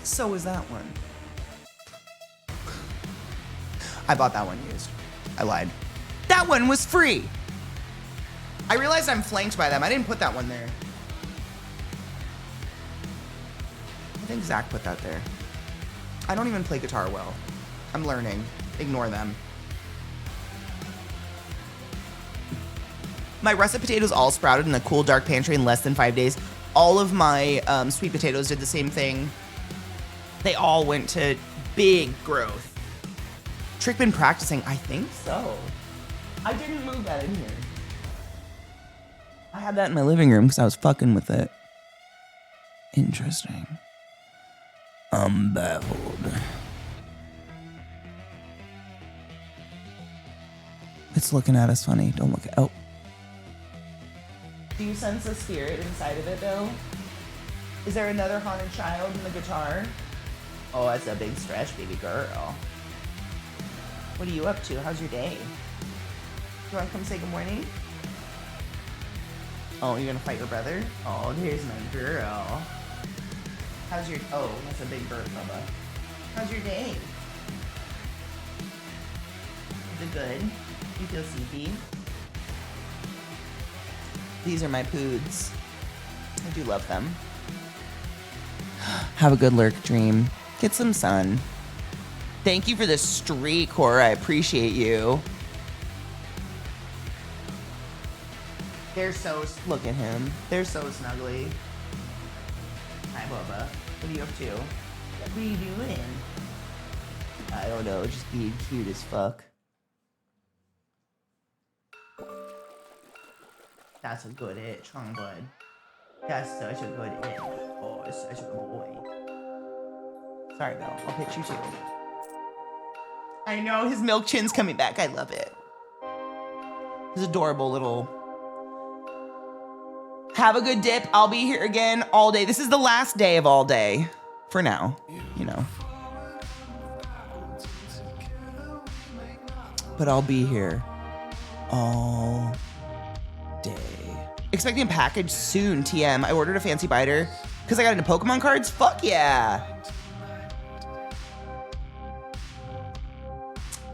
So was that one. I bought that one used. I lied. That one was free. I realized I'm flanked by them. I didn't put that one there. I think Zach put that there. I don't even play guitar well. I'm learning. Ignore them. My russet potatoes all sprouted in a cool, dark pantry in less than 5 days. All of my sweet potatoes did the same thing. They all went to big growth. Trick been practicing? I think so. I didn't move that in here. I had that in my living room because I was fucking with it. Interesting. I'm baffled. It's looking at us funny. Don't look at. Oh. Do you sense a spirit inside of it though? Is there another haunted child in the guitar? Oh, that's a big stretch, baby girl. What are you up to? How's your day? You want to come say good morning? Oh, you're gonna fight your brother? Oh, there's my girl. How's your... Oh, that's a big bird, Bubba. How's your day? Is it good? You feel sleepy? These are my poods. I do love them. Have a good lurk dream. Get some sun. Thank you for the streak, Cora. I appreciate you. They're so... Look at him. They're so snuggly. Hi, Bubba. What are you up to? What are you doing? I don't know. Just being cute as fuck. That's a good itch, huh, bud? That's such a good itch. Oh, it's such a good boy. Sorry, Bill. I'll hit you too. I know his milk chin's coming back. I love it. His adorable little... Have a good dip. I'll be here again all day. This is the last day of all day. For now. You know. But I'll be here all day. Expecting a package soon, TM. I ordered a fancy biter because I got into Pokemon cards. Fuck yeah.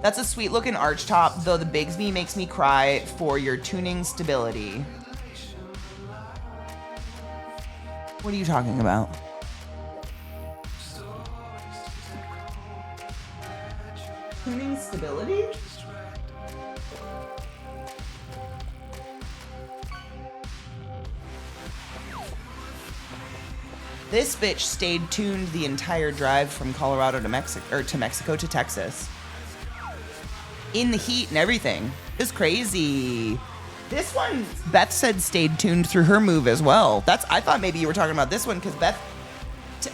That's a sweet looking arch top, though the Bigsby makes me cry for your tuning stability. What are you talking about? Tuning stability? This bitch stayed tuned the entire drive from Colorado to Mexico, or to Mexico to Texas. In the heat and everything. It's crazy. This one, Beth said stayed tuned through her move as well. I thought maybe you were talking about this one because Beth,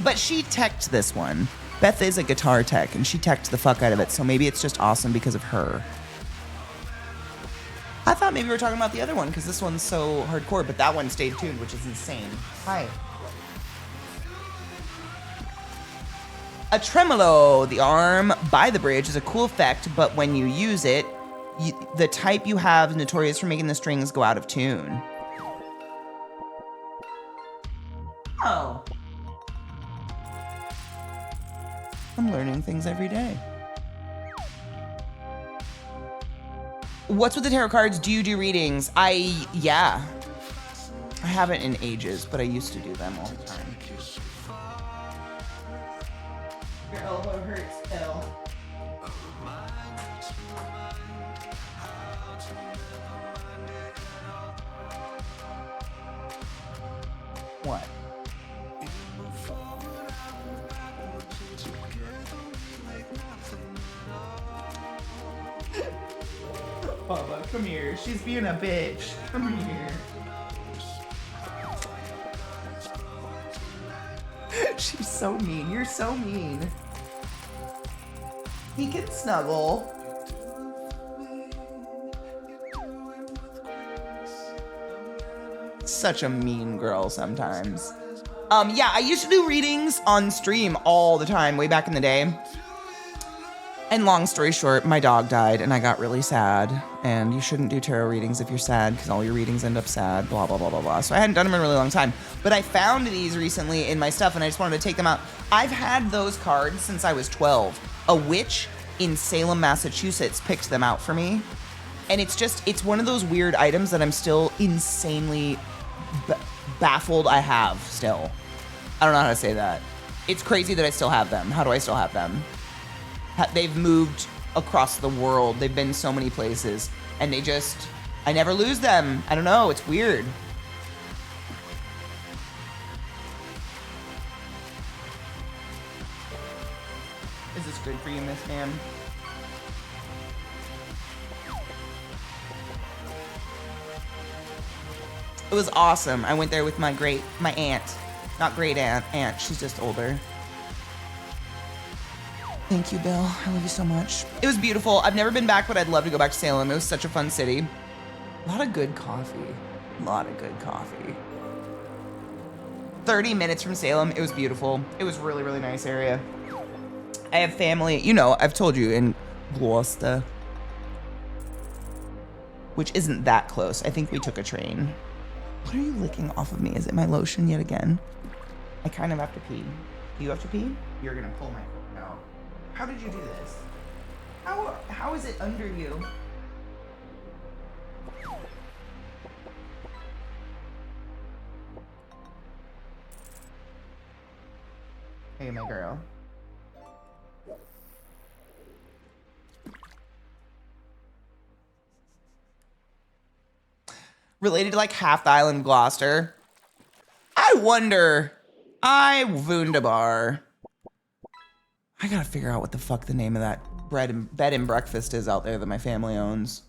but she teched this one. Beth is a guitar tech and she teched the fuck out of it. So maybe it's just awesome because of her. I thought maybe we were talking about the other one because this one's so hardcore, but that one stayed tuned, which is insane. Hi. A tremolo, the arm by the bridge, is a cool effect, but when you use it, the type you have is notorious for making the strings go out of tune. Oh. I'm learning things every day. What's with the tarot cards? Do you do readings? Yeah. I haven't in ages, but I used to do them all the time. Your elbow hurts, Bill. What? Bubba, come here. She's being a bitch. Come here. She's so mean. You're so mean. He can snuggle. Such a mean girl sometimes. Yeah, I used to do readings on stream all the time way back in the day. And long story short, my dog died and I got really sad. And you shouldn't do tarot readings if you're sad because all your readings end up sad, blah, blah, blah, blah, blah. So I hadn't done them in a really long time. But I found these recently in my stuff and I just wanted to take them out. I've had those cards since I was 12. A witch in Salem, Massachusetts picked them out for me. And it's one of those weird items that I'm still insanely baffled I have still. I don't know how to say that. It's crazy that I still have them. How do I still have them? They've moved across the world. They've been so many places. And I never lose them. I don't know. It's weird. Is this good for you, Miss Ma'am? It was awesome. I went there with my aunt. Not great aunt. She's just older. Thank you, Bill. I love you so much. It was beautiful. I've never been back, but I'd love to go back to Salem. It was such a fun city. A lot of good coffee. 30 minutes from Salem. It was beautiful. It was really, really nice area. I have family, I've told you, in Gloucester, which isn't that close. I think we took a train. What are you licking off of me? Is it my lotion yet again? I kind of have to pee. Do you have to pee? You're gonna pull my... No. How did you do this? How is it under you? Hey, my girl. Related to like half the island of Gloucester. I wunderbar. I gotta figure out what the fuck the name of that bed and breakfast is out there that my family owns.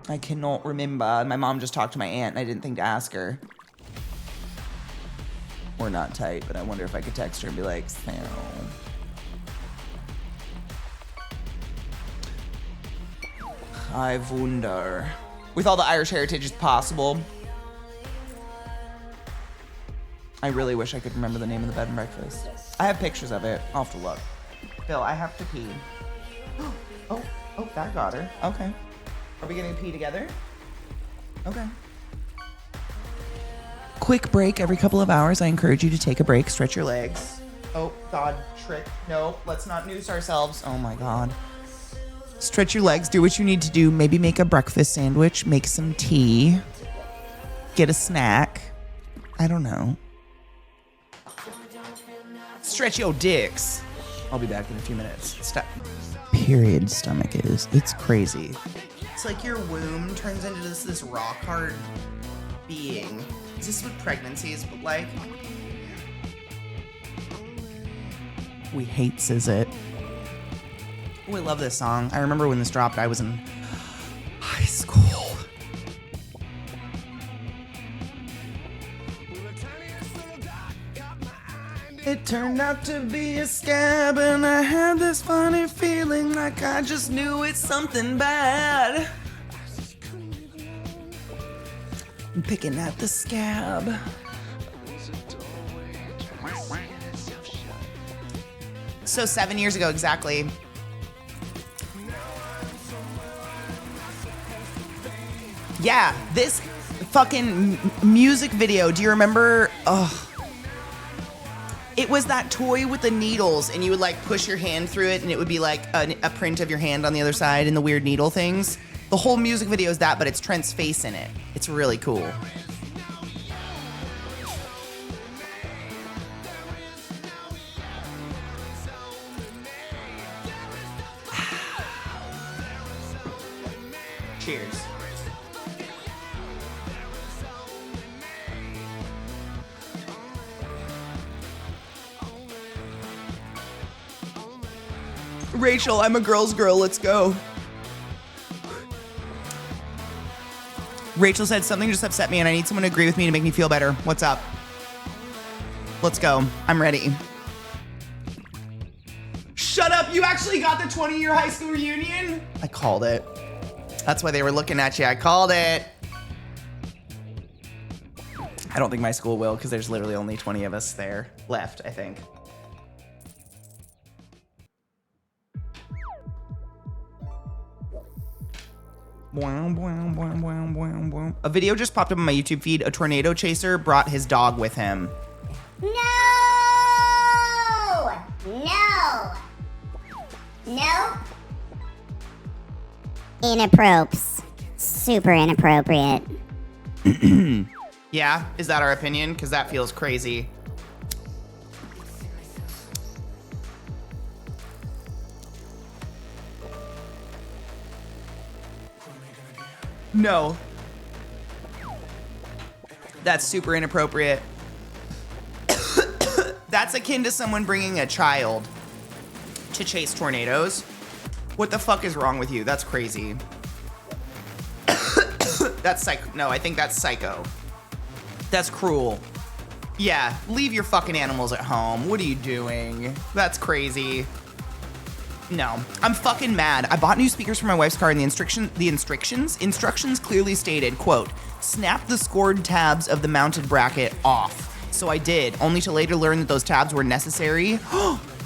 I cannot remember. My mom just talked to my aunt and I didn't think to ask her. We're not tight, but I wonder if I could text her and be like, Sam. I wonder. With all the Irish heritage as possible. I really wish I could remember the name of the bed and breakfast. I have pictures of it. I'll have to look. Bill, I have to pee. Oh, that got her. Okay. Are we gonna pee together? Okay. Quick break every couple of hours. I encourage you to take a break, stretch your legs. Oh, God, trick. No, let's not noose ourselves. Oh my God. Stretch your legs, do what you need to do. Maybe make a breakfast sandwich, make some tea, get a snack. I don't know. Stretch your dicks. I'll be back in a few minutes. Stop. Period stomach is. It's crazy. It's like your womb turns into this rock hard being. Is this what pregnancy is like? We hates is it. Oh, I love this song. I remember when this dropped, I was in high school. It turned out to be a scab, and I had this funny feeling like I just knew it's something bad. I'm picking at the scab. So 7 years ago, exactly. Yeah, this fucking music video. Do you remember? Ugh. It was that toy with the needles, and you would like push your hand through it, and it would be like a print of your hand on the other side and the weird needle things. The whole music video is that, but it's Trent's face in it. It's really cool. Cheers. Rachel, I'm a girl's girl. Let's go. Rachel said something just upset me and I need someone to agree with me to make me feel better. What's up? Let's go. I'm ready. Shut up. You actually got the 20-year high school reunion? I called it. That's why they were looking at you. I called it. I don't think my school will because there's literally only 20 of us there left, I think. A video just popped up on my YouTube feed. A tornado chaser brought his dog with him. No! No! No? Inappropes. Super inappropriate. Yeah? Is that our opinion? Because that feels crazy. No. That's super inappropriate. That's akin to someone bringing a child to chase tornadoes. What the fuck is wrong with you? That's crazy. That's psycho. No, I think that's psycho. That's cruel. Yeah, leave your fucking animals at home. What are you doing? That's crazy. No, I'm fucking mad. I bought new speakers for my wife's car and the instructions clearly stated, quote, snap the scored tabs of the mounted bracket off. So I did, only to later learn that those tabs were necessary.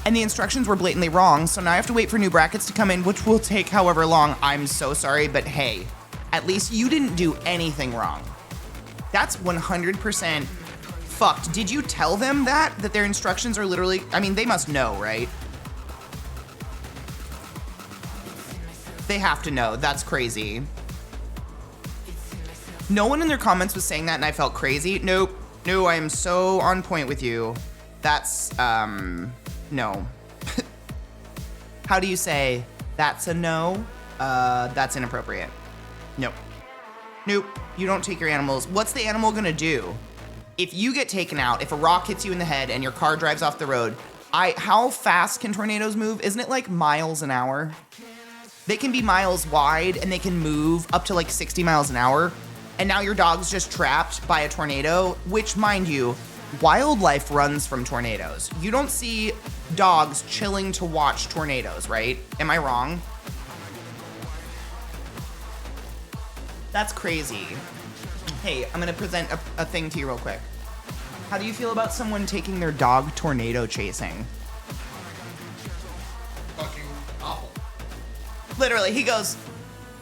And the instructions were blatantly wrong, so now I have to wait for new brackets to come in, which will take however long. I'm so sorry, but hey, at least you didn't do anything wrong. That's 100% fucked. Did you tell them that their instructions are literally, I mean, they must know, right? They have to know. That's crazy. No one in their comments was saying that and I felt crazy. Nope. No, I am so on point with you. That's, no. How do you say that's a no? That's inappropriate. Nope. Nope. You don't take your animals. What's the animal gonna do? If you get taken out, if a rock hits you in the head and your car drives off the road, how fast can tornadoes move? Isn't it like miles an hour? They can be miles wide and they can move up to like 60 miles an hour. And now your dog's just trapped by a tornado, which, mind you, wildlife runs from tornadoes. You don't see dogs chilling to watch tornadoes, right? Am I wrong? That's crazy. Hey, I'm gonna present a thing to you real quick. How do you feel about someone taking their dog tornado chasing? Fucking awful. Literally, he goes,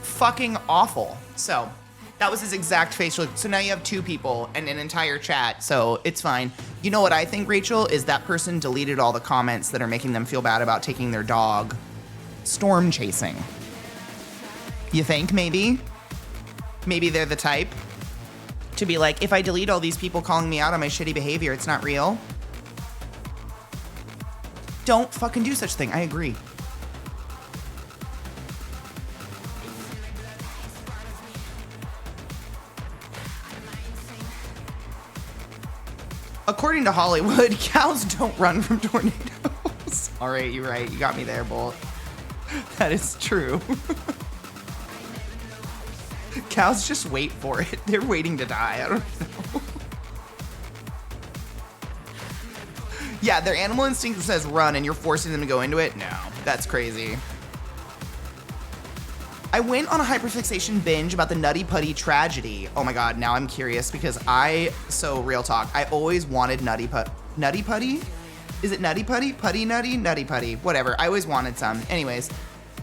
fucking awful. So that was his exact facial. So now you have two people and an entire chat, so it's fine. You know what I think, Rachel, is that person deleted all the comments that are making them feel bad about taking their dog storm chasing. You think, maybe? Maybe they're the type to be like, if I delete all these people calling me out on my shitty behavior, it's not real. Don't fucking do such a thing. I agree. According to Hollywood, cows don't run from tornadoes. All right, you're right. You got me there, Bolt. That is true. Cows just wait for it. They're waiting to die. I don't know. Yeah, their animal instinct says run and you're forcing them to go into it? No, that's crazy. I went on a hyperfixation binge about the Nutty Putty tragedy. Oh my God, now I'm curious because so real talk, I always wanted Nutty Putty? Is it Nutty Putty? Putty Nutty? Nutty Putty, whatever. I always wanted some. Anyways,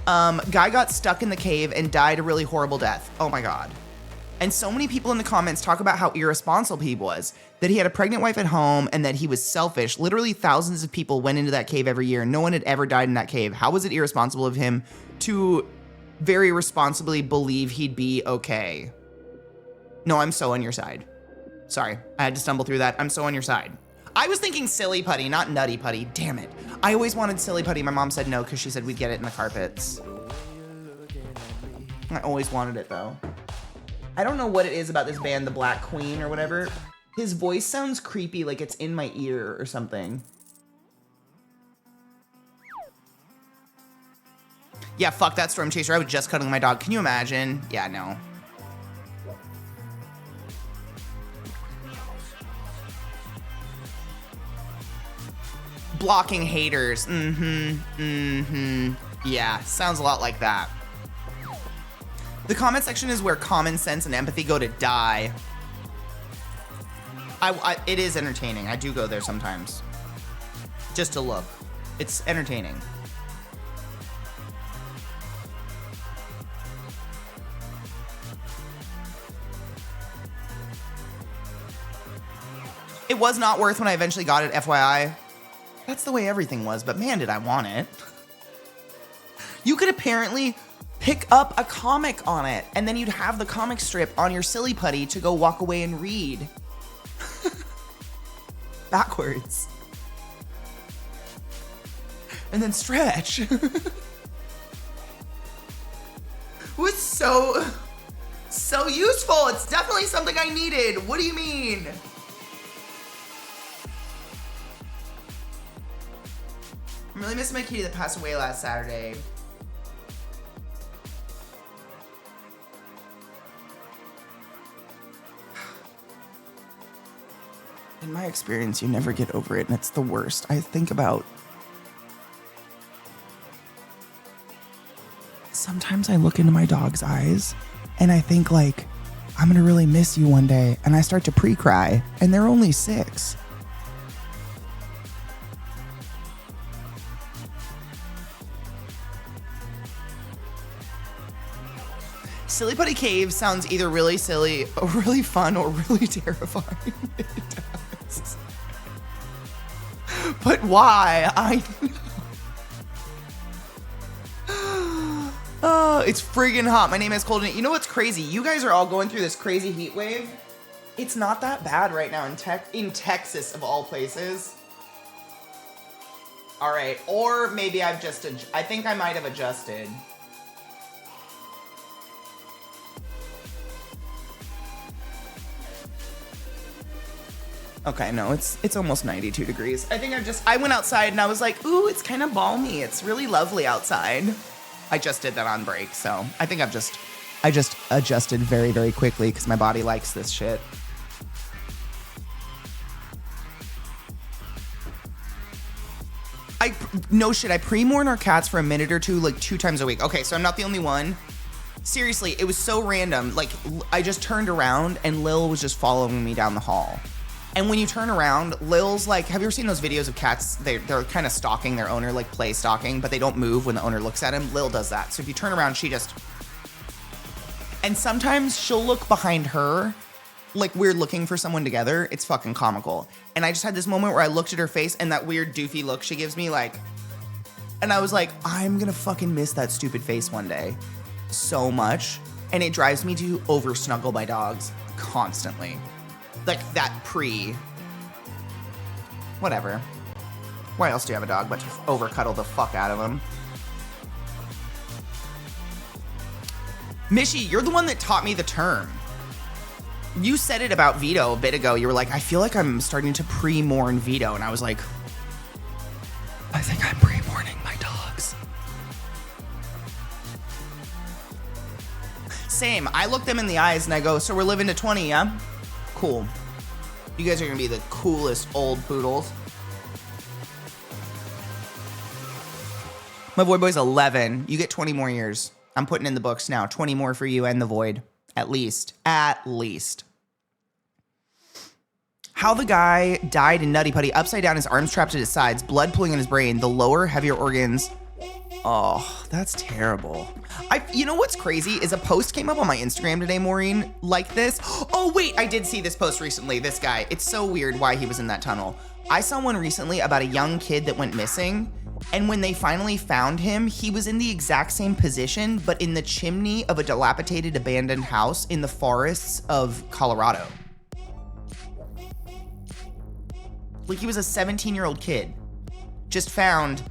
guy got stuck in the cave and died a really horrible death. Oh my God. And so many people in the comments talk about how irresponsible he was, that he had a pregnant wife at home and that he was selfish. Literally thousands of people went into that cave every year. No one had ever died in that cave. How was it irresponsible of him to very responsibly believe he'd be okay? No, I'm so on your side. Sorry, I had to stumble through that. I'm so on your side. I was thinking Silly Putty, not Nutty Putty. Damn it. I always wanted Silly Putty. My mom said no because she said we'd get it in the carpets. I always wanted it though. I don't know what it is about this band, the Black Queen or whatever. His voice sounds creepy, like it's in my ear or something. Yeah, fuck that Storm Chaser. I was just cuddling my dog. Can you imagine? Yeah, no. Blocking haters. Yeah, sounds a lot like that. The comment section is where common sense and empathy go to die. It is entertaining. I do go there sometimes. Just to look. It's entertaining. It was not worth when I eventually got it, FYI. That's the way everything was, but man, did I want it. You could apparently pick up a comic on it, and then you'd have the comic strip on your Silly Putty to go walk away and read. Backwards. And then stretch. It was so useful. It's definitely something I needed. What do you mean? I'm really missing my kitty that passed away last Saturday. In my experience, you never get over it, and it's the worst. I think about... Sometimes I look into my dog's eyes, and I think, like, I'm gonna really miss you one day, and I start to pre-cry, and they're only 6. Silly Putty Cave sounds either really silly, or really fun, or really terrifying. It does. But why? I know. Oh, it's friggin' hot. My name is Cold. You know what's crazy? You guys are all going through this crazy heat wave. It's not that bad right now in Texas, of all places. All right, or maybe I think I might have adjusted. Okay, no, it's almost 92 degrees. I think I went outside and I was like, ooh, it's kind of balmy. It's really lovely outside. I just did that on break, so I think I just adjusted very, very quickly because my body likes this shit. No shit, I pre-morn our cats for a minute or two, like 2 times a week. Okay, so I'm not the only one. Seriously, it was so random. Like, I just turned around and Lil was just following me down the hall. And when you turn around, Lil's like, have you ever seen those videos of cats? They're kind of stalking their owner, like play stalking, but they don't move when the owner looks at him. Lil does that. So if you turn around, she just... And sometimes she'll look behind her, like we're looking for someone together. It's fucking comical. And I just had this moment where I looked at her face and that weird doofy look she gives me, like... And I was like, I'm gonna fucking miss that stupid face one day so much. And it drives me to over-snuggle my dogs constantly. Like that whatever. Why else do you have a dog but to over-cuddle the fuck out of him? Mishy, you're the one that taught me the term. You said it about Vito a bit ago. You were like, I feel like I'm starting to pre-mourn Vito. And I was like, I think I'm pre-mourning my dogs. Same. I look them in the eyes and I go, so we're living to 20, yeah? Cool. You guys are going to be the coolest old poodles. My Void Boy's 11. You get 20 more years. I'm putting in the books now. 20 more for you and the Void. At least. At least. How the guy died in Nutty Putty, upside down, his arms trapped at his sides, blood pooling in his brain, the lower, heavier organs. Oh, that's terrible. You know what's crazy is a post came up on my Instagram today, Maureen, like this. Oh, wait, I did see this post recently. This guy. It's so weird why he was in that tunnel. I saw one recently about a young kid that went missing. And when they finally found him, he was in the exact same position, but in the chimney of a dilapidated abandoned house in the forests of Colorado. Like he was a 17-year-old kid, just found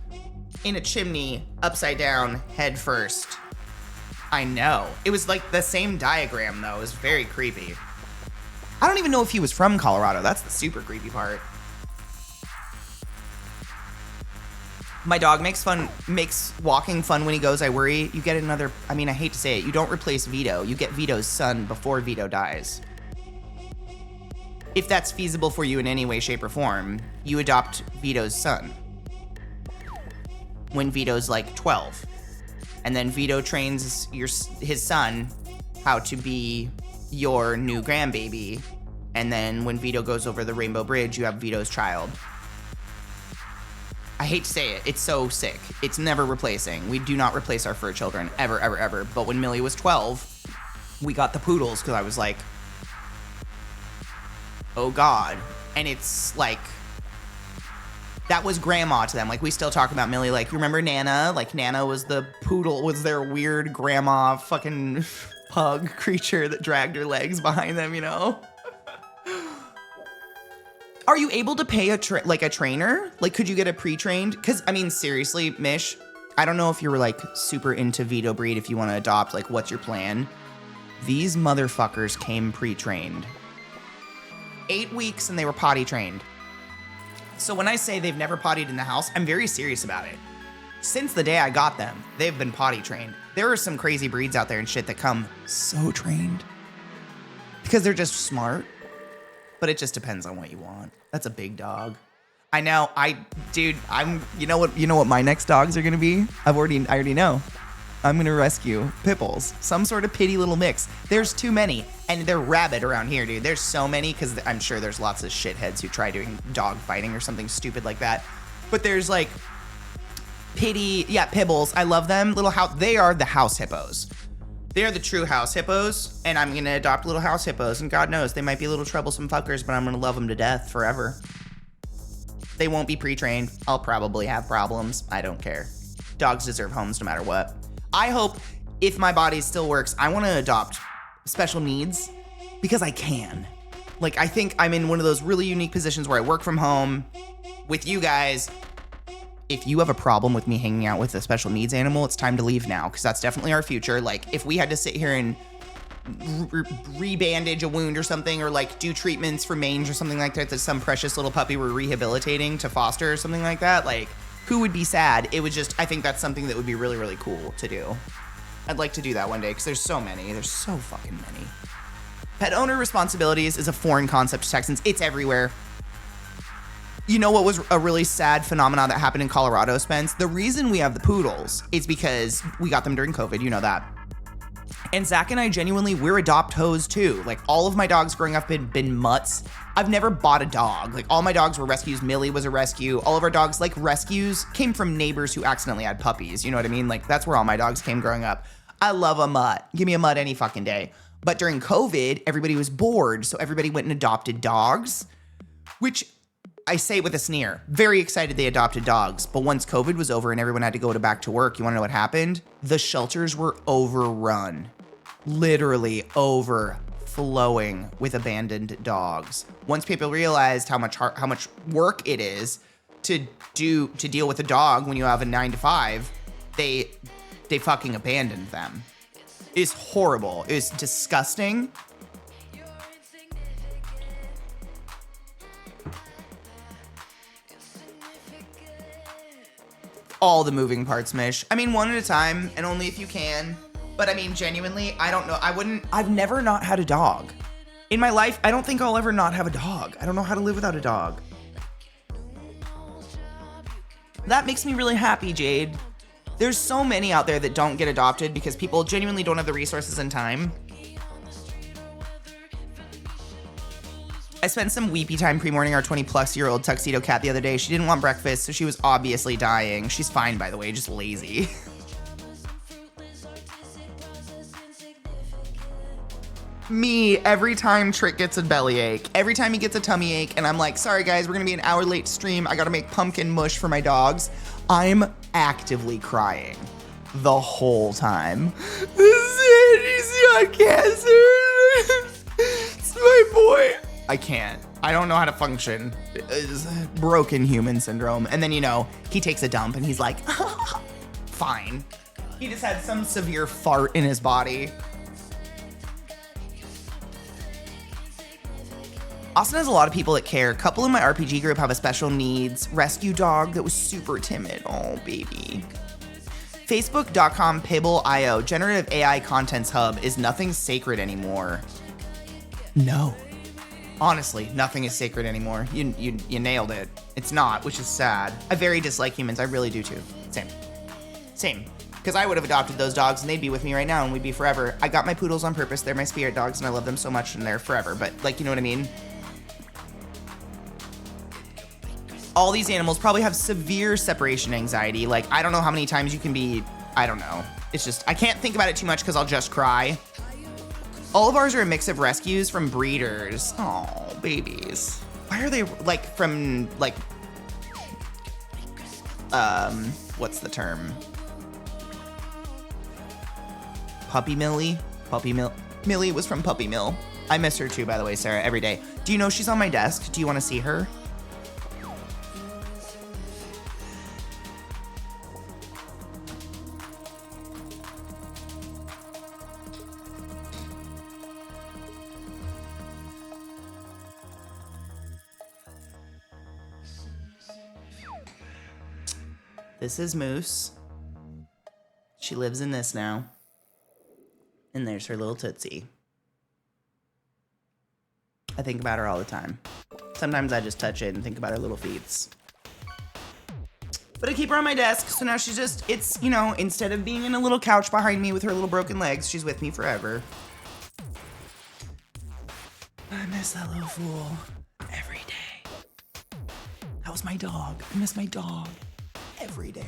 in a chimney, upside down, head first. I know. It was like the same diagram though. It was very creepy. I don't even know if he was from Colorado. That's the super creepy part. My dog makes walking fun when he goes. I worry you get another, I mean, I hate to say it. You don't replace Vito. You get Vito's son before Vito dies. If that's feasible for you in any way, shape, or form, you adopt Vito's son. When Vito's like 12. And then Vito trains his son how to be your new grandbaby. And then when Vito goes over the Rainbow Bridge, you have Vito's child. I hate to say it, it's so sick. It's never replacing. We do not replace our fur children, ever, ever, ever. But when Millie was 12, we got the poodles because I was like, oh God. And it's like, that was grandma to them. Like we still talk about Millie, like, you remember Nana? Like Nana was the poodle, was their weird grandma fucking pug creature that dragged her legs behind them, you know? Are you able to pay a trainer? Like, could you get a pre-trained? Because, I mean, seriously, Mish, I don't know if you were, like, super into Vito breed, if you want to adopt, like, what's your plan? These motherfuckers came pre-trained. 8 weeks and they were potty trained. So when I say they've never pottied in the house, I'm very serious about it. Since the day I got them, they've been potty trained. There are some crazy breeds out there and shit that come so trained. Because they're just smart. But it just depends on what you want. That's a big dog. I know. You know what my next dogs are gonna be? I already know. I'm gonna rescue pit bulls. Some sort of pitty little mix. There's too many, and they're rabid around here, dude. There's so many because I'm sure there's lots of shitheads who try doing dog fighting or something stupid like that. But there's like pit bulls. I love them. They are the house hippos. They are the true house hippos, and I'm going to adopt little house hippos, and God knows, they might be little troublesome fuckers, but I'm going to love them to death forever. They won't be pre-trained. I'll probably have problems. I don't care. Dogs deserve homes no matter what. I hope, if my body still works, I want to adopt special needs, because I can. Like, I think I'm in one of those really unique positions where I work from home with you guys. If you have a problem with me hanging out with a special needs animal, it's time to leave now, because that's definitely our future. Like, if we had to sit here and re-bandage a wound or something, or like do treatments for mange or something like that some precious little puppy we're rehabilitating to foster or something like that, like, who would be sad? It would just, I think that's something that would be really, really cool to do. I'd like to do that one day, because there's so many. There's so fucking many. Pet owner responsibilities is a foreign concept to Texans. It's everywhere. You know what was a really sad phenomenon that happened in Colorado, Spence? The reason we have the poodles is because we got them during COVID. You know that. And Zach and I we're adopt hoes too. Like, all of my dogs growing up had been mutts. I've never bought a dog. Like, all my dogs were rescues. Millie was a rescue. All of our dogs, like rescues, came from neighbors who accidentally had puppies. You know what I mean? Like, that's where all my dogs came growing up. I love a mutt. Give me a mutt any fucking day. But during COVID, everybody was bored. So everybody went and adopted dogs, which I say with a sneer. Very excited they adopted dogs. But once COVID was over and everyone had to go back to work, you want to know what happened? The shelters were overrun. Literally overflowing with abandoned dogs. Once people realized how much work it is to deal with a dog when you have a 9 to 5, they fucking abandoned them. It's horrible. It's disgusting. All the moving parts, Mish. I mean, one at a time and only if you can. But I mean, genuinely, I don't know. I've never not had a dog. In my life, I don't think I'll ever not have a dog. I don't know how to live without a dog. That makes me really happy, Jade. There's so many out there that don't get adopted because people genuinely don't have the resources and time. I spent some weepy time pre-morning our 20-plus-year-old tuxedo cat the other day. She didn't want breakfast, so she was obviously dying. She's fine, by the way, just lazy. Me, every time Trick gets a bellyache, every time he gets a tummy ache, and I'm like, sorry guys, we're gonna be an hour late stream. I gotta make pumpkin mush for my dogs. I'm actively crying the whole time. He's got cancer. It's my boy. I can't. I don't know how to function. It's broken human syndrome. And then, you know, he takes a dump and he's like, fine. He just had some severe fart in his body. Austin has a lot of people that care. A couple in my RPG group have a special needs rescue dog that was super timid. Oh, baby. Facebook.com/Pibble.io, generative AI contents hub, is nothing sacred anymore. No. Honestly, nothing is sacred anymore. You nailed it. It's not, which is sad. I very dislike humans. I really do too. Same. Because I would have adopted those dogs and they'd be with me right now and we'd be forever. I got my poodles on purpose. They're my spirit dogs and I love them so much and they're forever. But like, you know what I mean? All these animals probably have severe separation anxiety. Like, I don't know how many times you can be, I don't know. It's just, I can't think about it too much because I'll just cry. All of ours are a mix of rescues from breeders. Oh, babies. Why are they like from like, what's the term? Puppy Millie? Millie was from Puppy Mill. I miss her too, by the way, Sarah, every day. Do you know she's on my desk? Do you want to see her? This is Moose. She lives in this now. And there's her little Tootsie. I think about her all the time. Sometimes I just touch it and think about her little feets. But I keep her on my desk, so now she's just, it's, you know, instead of being in a little couch behind me with her little broken legs, she's with me forever. I miss that little fool every day. That was my dog. I miss my dog every day.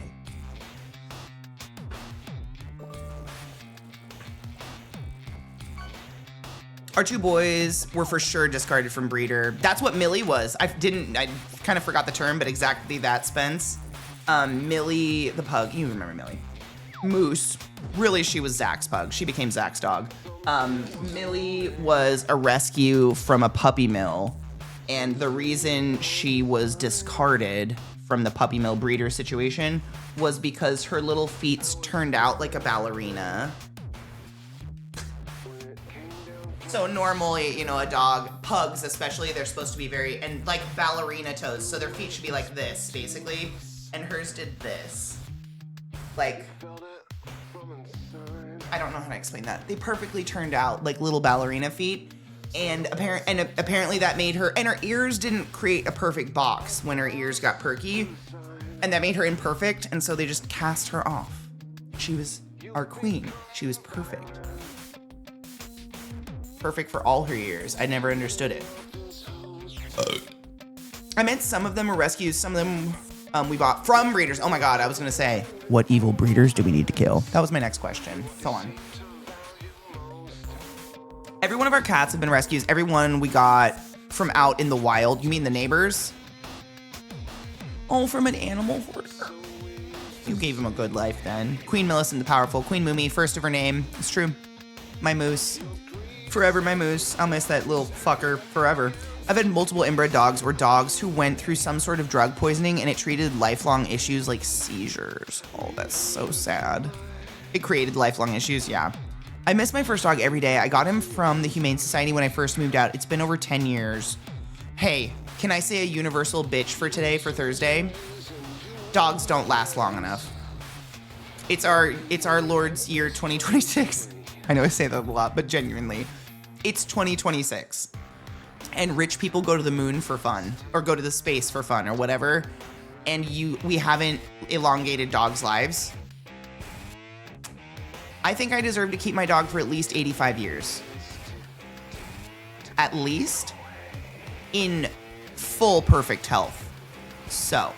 Our two boys were for sure discarded from breeder. That's what Millie was. I kind of forgot the term, but exactly that, Spence. Millie, the pug, you remember Millie. Moose, really she was Zach's pug. She became Zach's dog. Millie was a rescue from a puppy mill. And the reason she was discarded from the puppy mill breeder situation was because her little feet turned out like a ballerina. So normally, you know, a dog, pugs especially, they're supposed to be very, and like ballerina toes. So their feet should be like this, basically. And hers did this. Like, I don't know how to explain that. They perfectly turned out like little ballerina feet. And apparently that made her, and her ears didn't create a perfect box when her ears got perky. And that made her imperfect, and so they just cast her off. She was our queen. She was perfect. Perfect for all her years. I never understood it. I meant some of them were rescues, some of them we bought from breeders. Oh my god, I was gonna say, what evil breeders do we need to kill? That was my next question. Go on. Every one of our cats have been rescues. Every one we got from out in the wild. You mean the neighbors? Oh, from an animal hoarder. You gave him a good life then. Queen Millicent the Powerful. Queen Moomy, first of her name. It's true. My moose. Forever my moose. I'll miss that little fucker forever. I've had multiple inbred dogs or dogs who went through some sort of drug poisoning and it treated lifelong issues like seizures. Oh, that's so sad. It created lifelong issues, yeah. I miss my first dog every day. I got him from the Humane Society when I first moved out. It's been over 10 years. Hey, can I say a universal bitch for today, for Thursday? Dogs don't last long enough. It's our Lord's year 2026. I know I say that a lot, but genuinely, it's 2026. And rich people go to the moon for fun, or go to the space for fun, or whatever. And we haven't elongated dogs' lives. I think I deserve to keep my dog for at least 85 years. At least in full perfect health. So.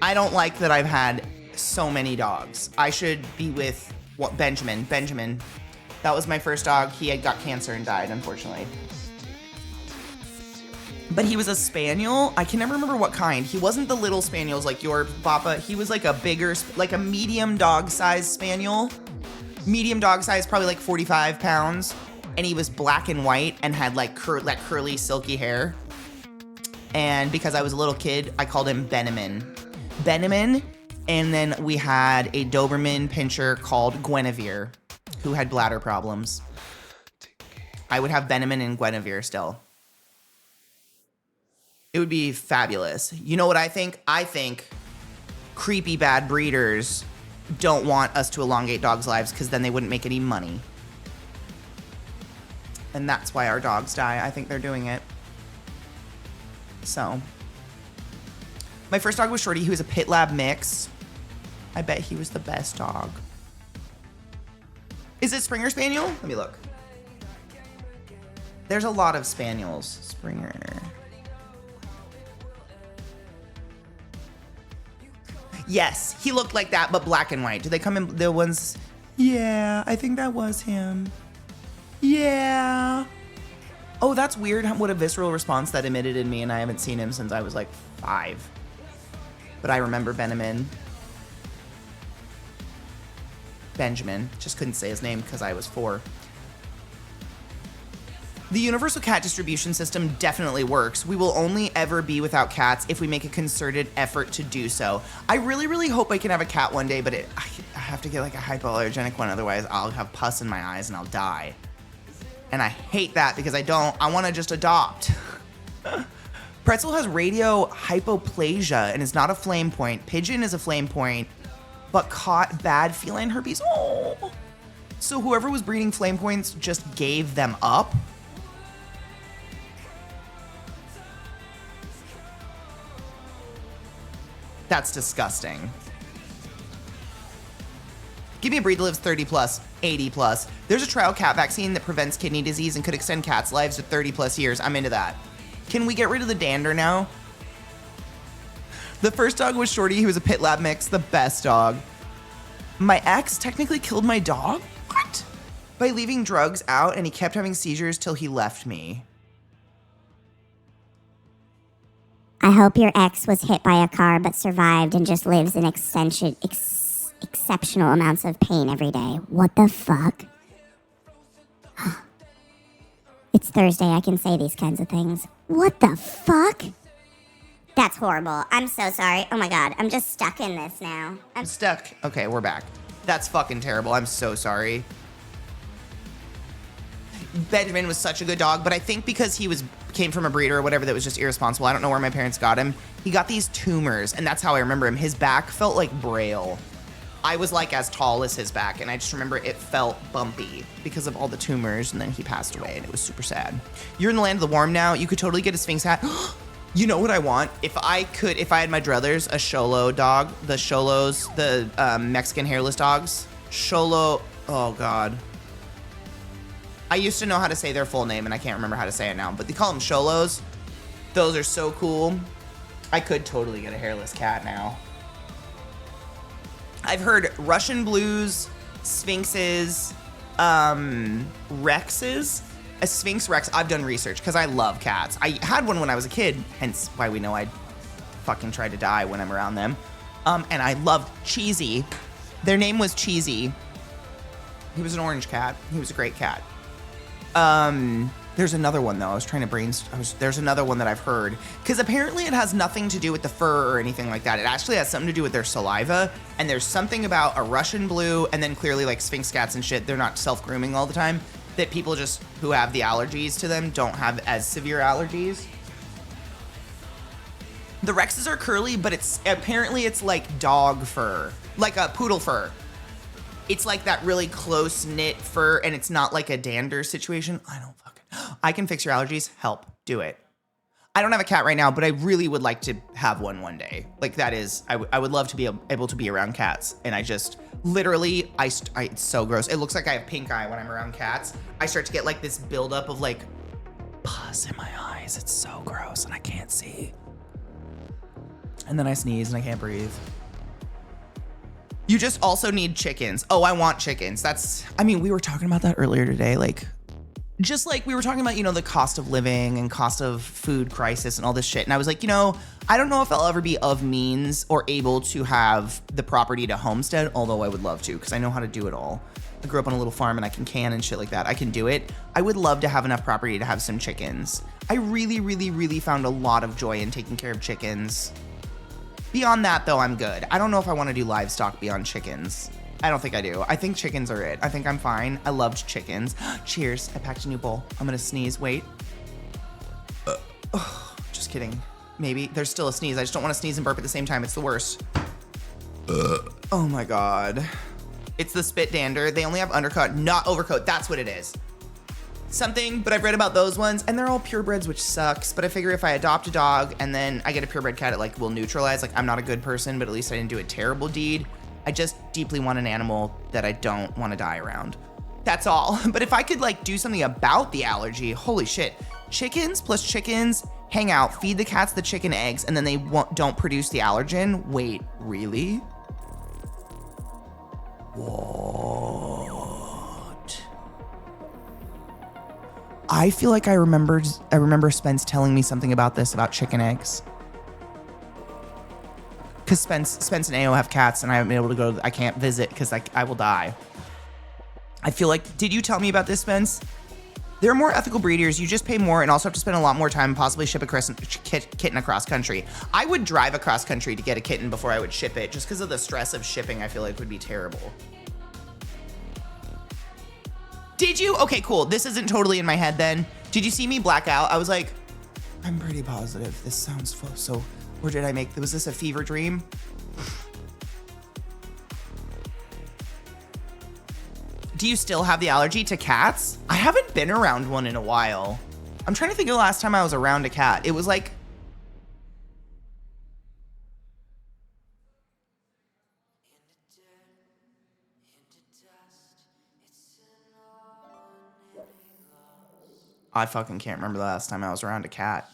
I don't like that I've had so many dogs. I should be with Benjamin. That was my first dog. He had got cancer and died, unfortunately. But he was a spaniel. I can never remember what kind. He wasn't the little spaniels like your Papa. He was like a bigger, like a medium dog size spaniel. Medium dog size, probably like 45 pounds. And he was black and white and had like that curly, silky hair. And because I was a little kid, I called him Benjamin. And then we had a Doberman pinscher called Guinevere, who had bladder problems. I would have Benjamin and Guinevere still. It would be fabulous. You know what I think? I think creepy bad breeders don't want us to elongate dogs' lives because then they wouldn't make any money. And that's why our dogs die. I think they're doing it. So. My first dog was Shorty. He was a Pit Lab mix. I bet he was the best dog. Is it Springer Spaniel? Let me look. There's a lot of Spaniels. Springer. Yes, he looked like that, but black and white. Do they come in the ones? Yeah, I think that was him. Yeah. Oh, that's weird what a visceral response that emitted in me, and I haven't seen him since I was like 5. But I remember Benjamin. Just couldn't say his name because I was 4. The universal cat distribution system definitely works. We will only ever be without cats if we make a concerted effort to do so. I really, really hope I can have a cat one day, but I have to get like a hypoallergenic one. Otherwise, I'll have pus in my eyes and I'll die. And I hate that because I want to just adopt. Pretzel has radio hypoplasia and is not a flame point. Pigeon is a flame point, but caught bad feline herpes. Oh. So whoever was breeding flame points just gave them up? That's disgusting. Give me a breed that lives 30 plus, 80 plus. There's a trial cat vaccine that prevents kidney disease and could extend cats' lives to 30 plus years. I'm into that. Can we get rid of the dander now? The first dog was Shorty. He was a Pit Lab mix, the best dog. My ex technically killed my dog? What? By leaving drugs out, and he kept having seizures till he left me. I hope your ex was hit by a car but survived and just lives in exceptional amounts of pain every day. What the fuck? It's Thursday. I can say these kinds of things. What the fuck? That's horrible. I'm so sorry. Oh my god. I'm just stuck in this now. I'm stuck. Okay, we're back. That's fucking terrible. I'm so sorry. Benjamin was such a good dog, but I think because he came from a breeder or whatever that was just irresponsible. I don't know where my parents got him. He got these tumors, and that's how I remember him. His back felt like Braille. I was like as tall as his back, and I just remember it felt bumpy because of all the tumors, and then he passed away, and it was super sad. You're in the land of the warm now. You could totally get a Sphinx hat. You know what I want? If I had my druthers, a Xolo dog, the Xolos, the Mexican hairless dogs. Xolo, oh God. I used to know how to say their full name, and I can't remember how to say it now, but they call them Xolos. Those are so cool. I could totally get a hairless cat now. I've heard Russian blues, Sphinxes, Rexes. A Sphinx Rex, I've done research because I love cats. I had one when I was a kid, hence why we know I fucking try to die when I'm around them. And I loved Cheesy. Their name was Cheesy. He was an orange cat. He was a great cat. There's another one though. I was trying to brainstorm. There's another one that I've heard, because apparently it has nothing to do with the fur or anything like that. It actually has something to do with their saliva. And there's something about a Russian blue, and then clearly like Sphinx cats and shit, they're not self-grooming all the time, that people just who have the allergies to them don't have as severe allergies. The Rexes are curly, but it's like dog fur, like a poodle fur. It's like that really close knit fur, and it's not like a dander situation. I can fix your allergies. Help. Do it. I don't have a cat right now, but I really would like to have one day. Like that is, I would love to be able to be around cats. And I just literally, it's so gross. It looks like I have pink eye when I'm around cats. I start to get like this buildup of like pus in my eyes. It's so gross and I can't see. And then I sneeze and I can't breathe. You just also need chickens. Oh, I want chickens. We were talking about that earlier today. Just like we were talking about, the cost of living and cost of food crisis and all this shit. And I was like, I don't know if I'll ever be of means or able to have the property to homestead, although I would love to, because I know how to do it all. I grew up on a little farm and I can and shit like that. I can do it. I would love to have enough property to have some chickens. I really, really, really found a lot of joy in taking care of chickens. Beyond that, though, I'm good. I don't know if I want to do livestock beyond chickens. I don't think I do. I think chickens are it. I think I'm fine. I loved chickens. Cheers. I packed a new bowl. I'm going to sneeze. Wait. Just kidding. Maybe. There's still a sneeze. I just don't want to sneeze and burp at the same time. It's the worst. Oh my God. It's the spit dander. They only have undercoat, not overcoat. That's what it is. But I've read about those ones, and they're all purebreds, which sucks. But I figure if I adopt a dog and then I get a purebred cat, it will neutralize. I'm not a good person, but at least I didn't do a terrible deed. I just deeply want an animal that I don't want to die around. That's all. But if I could do something about the allergy, holy shit. Chickens plus chickens hang out, feed the cats the chicken eggs, and then they don't produce the allergen. Wait, really? What? I feel like I remember Spence telling me something about this, about chicken eggs. Because Spence and Ao have cats, and I haven't been able to go. I can't visit because I will die. I feel like, did you tell me about this, Spence? There are more ethical breeders. You just pay more and also have to spend a lot more time and possibly ship a kitten across country. I would drive across country to get a kitten before I would ship it, just because of the stress of shipping. I feel like would be terrible. Did you? Okay, cool. This isn't totally in my head then. Did you see me black out? I was like, I'm pretty positive. This sounds so. Or did I was this a fever dream? Do you still have the allergy to cats? I haven't been around one in a while. I'm trying to think of the last time I was around a cat. It was like... I fucking can't remember the last time I was around a cat.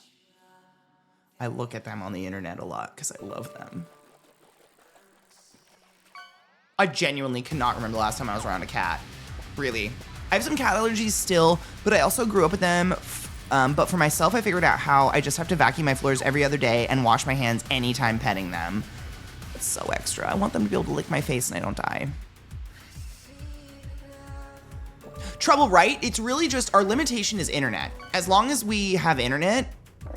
I look at them on the internet a lot because I love them. I genuinely cannot remember the last time I was around a cat. Really. I have some cat allergies still, but I also grew up with them. But for myself, I figured out how I just have to vacuum my floors every other day and wash my hands anytime petting them. It's so extra. I want them to be able to lick my face and I don't die. Trouble, right? It's really just our limitation is internet. As long as we have internet,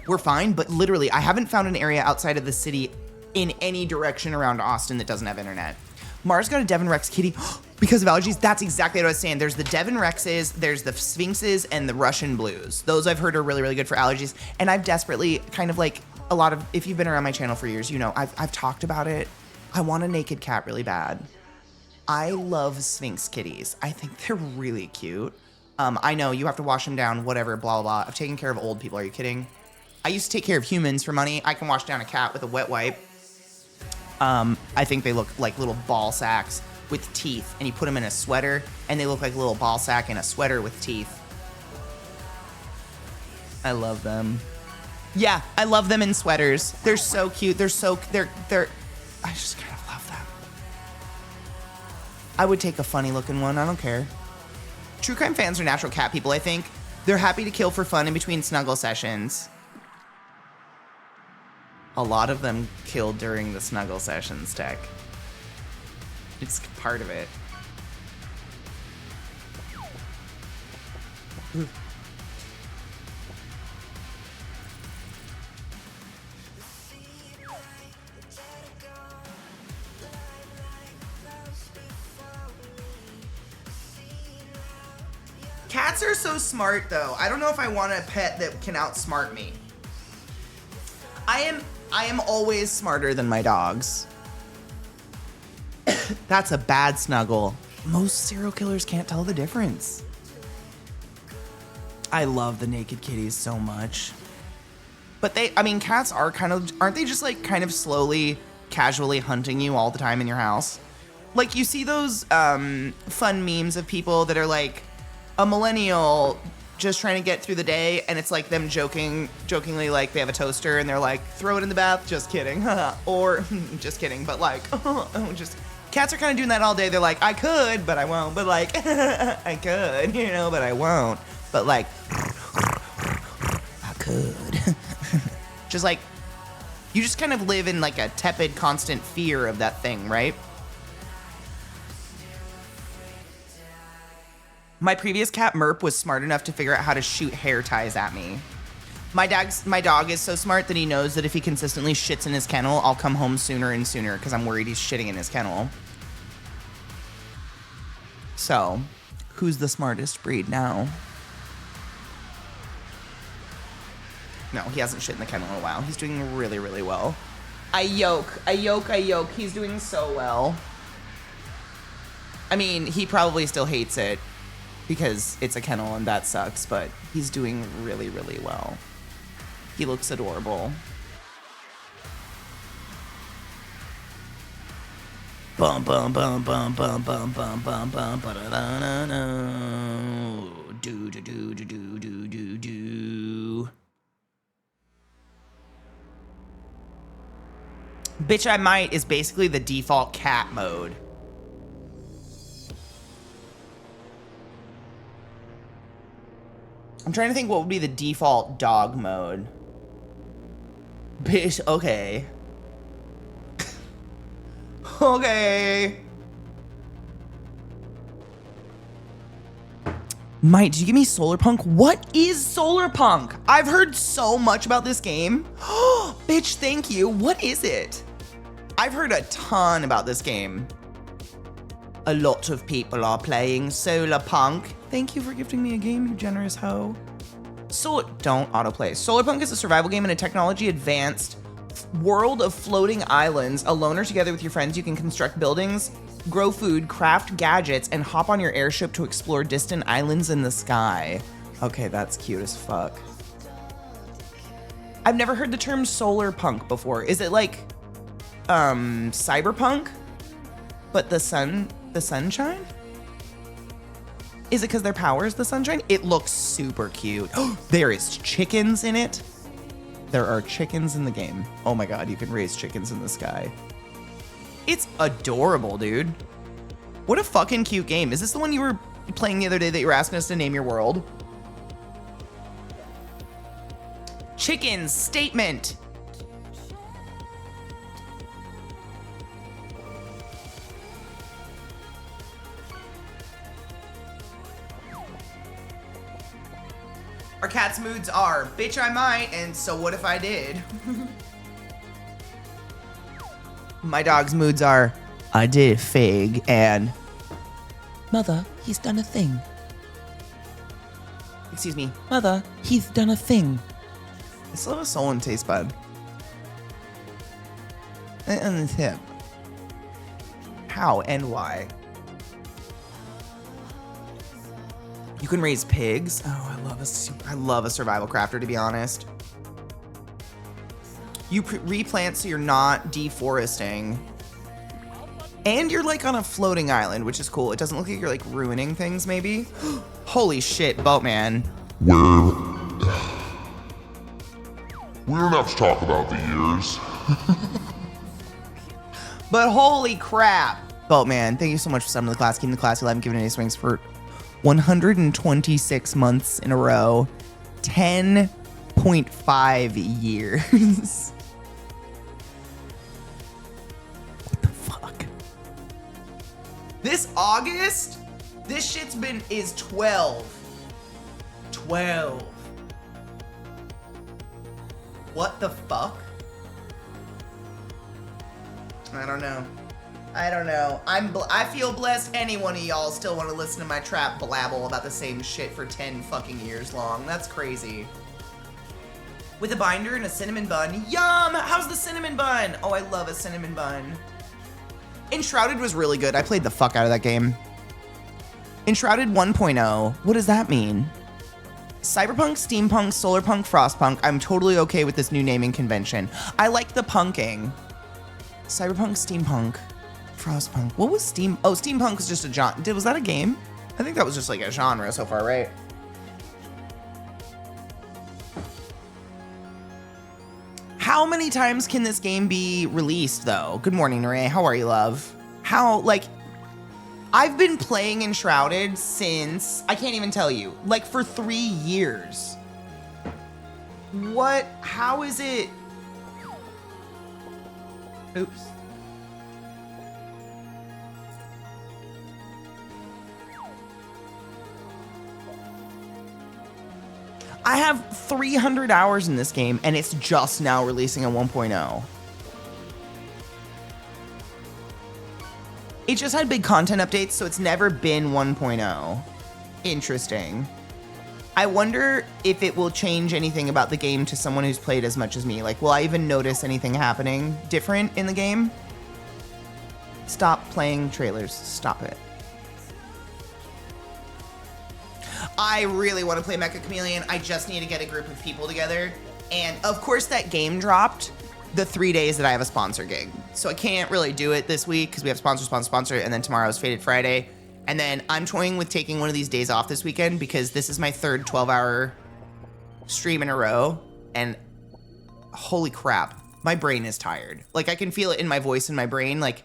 we're fine. But literally, I haven't found an area outside of the city in any direction around Austin that doesn't have internet. Mars got a Devon Rex kitty because of allergies. That's exactly what I was saying. There's the Devon Rexes, there's the Sphinxes, and the Russian Blues. Those I've heard are really, really good for allergies. And I've desperately if you've been around my channel for years, I've talked about it. I want a naked cat really bad. I love Sphinx kitties. I think they're really cute. I know you have to wash them down, whatever, blah, blah, blah. I've taken care of old people. Are you kidding? I used to take care of humans for money. I can wash down a cat with a wet wipe. I think they look like little ball sacks with teeth, and you put them in a sweater, and they look like a little ball sack in a sweater with teeth. I love them. Yeah, I love them in sweaters. They're so cute. They're I just kind of love them. I would take a funny looking one. I don't care. True crime fans are natural cat people, I think. They're happy to kill for fun in between snuggle sessions. A lot of them killed during the snuggle sessions, Tech. It's part of it. Cats are so smart, though. I don't know if I want a pet that can outsmart me. I am always smarter than my dogs. That's a bad snuggle. Most serial killers can't tell the difference. I love the naked kitties so much. But cats are aren't they just like kind of slowly, casually hunting you all the time in your house? Like you see those fun memes of people that are like a millennial just trying to get through the day, and it's like them jokingly like they have a toaster and they're like, throw it in the bath, just kidding. Or just kidding, but like, just cats are kind of doing that all day. They're like, I could, but I won't. But like, I could, but I won't. But like, I could. Just like, you just kind of live in like a tepid, constant fear of that thing, right? My previous cat, Merp, was smart enough to figure out how to shoot hair ties at me. My dog is so smart that he knows that if he consistently shits in his kennel, I'll come home sooner and sooner because I'm worried he's shitting in his kennel. So, who's the smartest breed now? No, he hasn't shit in the kennel in a while. He's doing really, really well. I yoke. He's doing so well. I mean, he probably still hates it because it's a kennel and that sucks, but he's doing really, really well. He looks adorable. Bum bum bum bum bum bum bum bum bum ba da da da do do do do do do do do. Bitch I Might is basically the default cat mode. I'm trying to think what would be the default dog mode. Bitch, okay. Okay. Mike, did you give me Solar Punk? What is Solar Punk? I've heard so much about this game. Bitch, thank you. What is it? I've heard a ton about this game. A lot of people are playing Solar Punk. Thank you for gifting me a game, you generous hoe. Don't autoplay. Solar Punk is a survival game in a technology advanced world of floating islands. Alone or together with your friends, you can construct buildings, grow food, craft gadgets, and hop on your airship to explore distant islands in the sky. Okay, that's cute as fuck. I've never heard the term solar punk before. Is it like cyberpunk? But the sunshine? Is it because their power is the sunshine? It looks super cute. There is chickens in it. There are chickens in the game. Oh my god, you can raise chickens in the sky. It's adorable, dude. What a fucking cute game. Is this the one you were playing the other day that you were asking us to name your world? Chickens, statement. Our cat's moods are, bitch I might, and so what if I did? My dog's moods are, I did fig, and mother, he's done a thing. Excuse me, mother, he's done a thing. I still have a soul and taste bud. And the tip. How and why? You can raise pigs. Oh, I love a survival crafter, to be honest. You replant so you're not deforesting. And you're like on a floating island, which is cool. It doesn't look like you're like ruining things, maybe. Holy shit, Boatman. We don't have to talk about the years. But holy crap. Boatman, thank you so much for summoning the class. Keeping the class alive and giving any swings for 126 months in a row. 10.5 years. What the fuck? This August, this shit's is 12. 12. What the fuck? I don't know. I feel blessed any one of y'all still want to listen to my trap blabble about the same shit for 10 fucking years long. That's crazy. With a binder and a cinnamon bun. Yum! How's the cinnamon bun? Oh, I love a cinnamon bun. Enshrouded was really good. I played the fuck out of that game. Enshrouded 1.0. What does that mean? Cyberpunk, steampunk, solarpunk, frostpunk. I'm totally okay with this new naming convention. I like the punking. Cyberpunk, steampunk, frostpunk. What was steam? Oh, steampunk was just a genre. Was that a game? I think that was just like a genre so far, right? How many times can this game be released, though? Good morning, Ray. How are you, love? How, like, I've been playing Enshrouded since, I can't even tell you, like for 3 years. What, how is it? Oops. I have 300 hours in this game, and it's just now releasing a 1.0. It just had big content updates, so it's never been 1.0. Interesting. I wonder if it will change anything about the game to someone who's played as much as me. Like, will I even notice anything happening different in the game? Stop playing trailers. Stop it. I really want to play Mecha Chameleon. I just need to get a group of people together. And of course that game dropped the 3 days that I have a sponsor gig. So I can't really do it this week because we have sponsor, and then tomorrow is Faded Friday. And then I'm toying with taking one of these days off this weekend because this is my third 12-hour stream in a row. And holy crap, my brain is tired. Like I can feel it in my voice and my brain. Like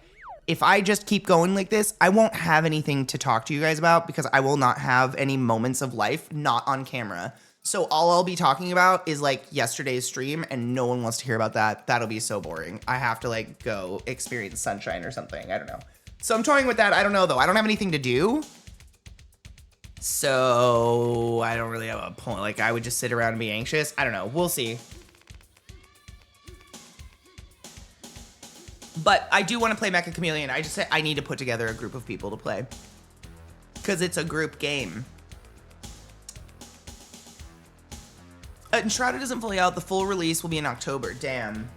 if I just keep going like this, I won't have anything to talk to you guys about because I will not have any moments of life not on camera. So all I'll be talking about is like yesterday's stream and no one wants to hear about that. That'll be so boring. I have to like go experience sunshine or something. I don't know. So I'm toying with that. I don't know though. I don't have anything to do. So I don't really have a point. Like I would just sit around and be anxious. I don't know. We'll see. But I do want to play Mecha Chameleon. I just said I need to put together a group of people to play. Because it's a group game. Enshrouded isn't fully out. The full release will be in October. Damn.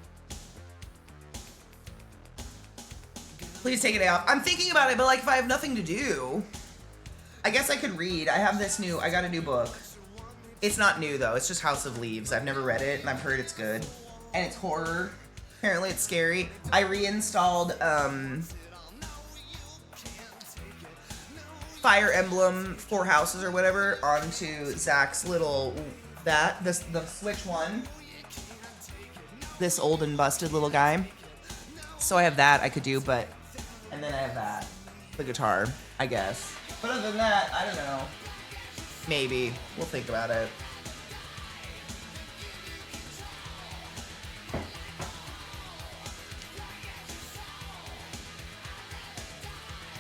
Please take a day off. I'm thinking about it, but like if I have nothing to do, I guess I could read. I got a new book. It's not new though. It's just House of Leaves. I've never read it and I've heard it's good. And it's horror. Apparently it's scary. I reinstalled Fire Emblem 4 Houses or whatever onto Zach's little the Switch one. This old and busted little guy. So I have that I could do, but and then I have that. The guitar, I guess. But other than that, I don't know. Maybe. We'll think about it.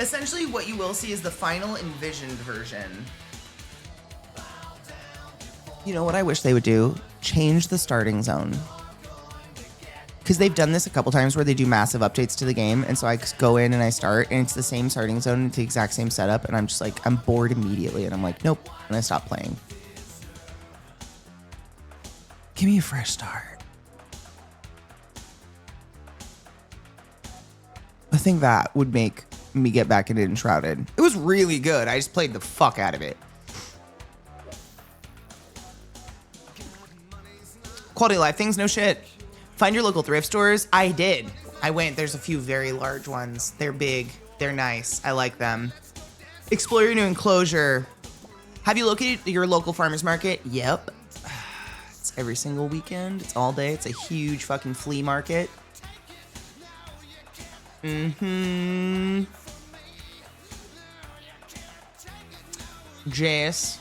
Essentially, what you will see is the final envisioned version. You know what I wish they would do? Change the starting zone. Because they've done this a couple times where they do massive updates to the game, and so I just go in and I start, and it's the same starting zone, it's the exact same setup, and I'm just like, I'm bored immediately, and I'm like, nope, and I stop playing. Give me a fresh start. I think that would make me get back into Enshrouded. It was really good. I just played the fuck out of it. Quality of life things, no shit. Find your local thrift stores. I did. I went. There's a few very large ones. They're big. They're nice. I like them. Explore your new enclosure. Have you located your local farmer's market? Yep. It's every single weekend. It's all day. It's a huge fucking flea market. Jess.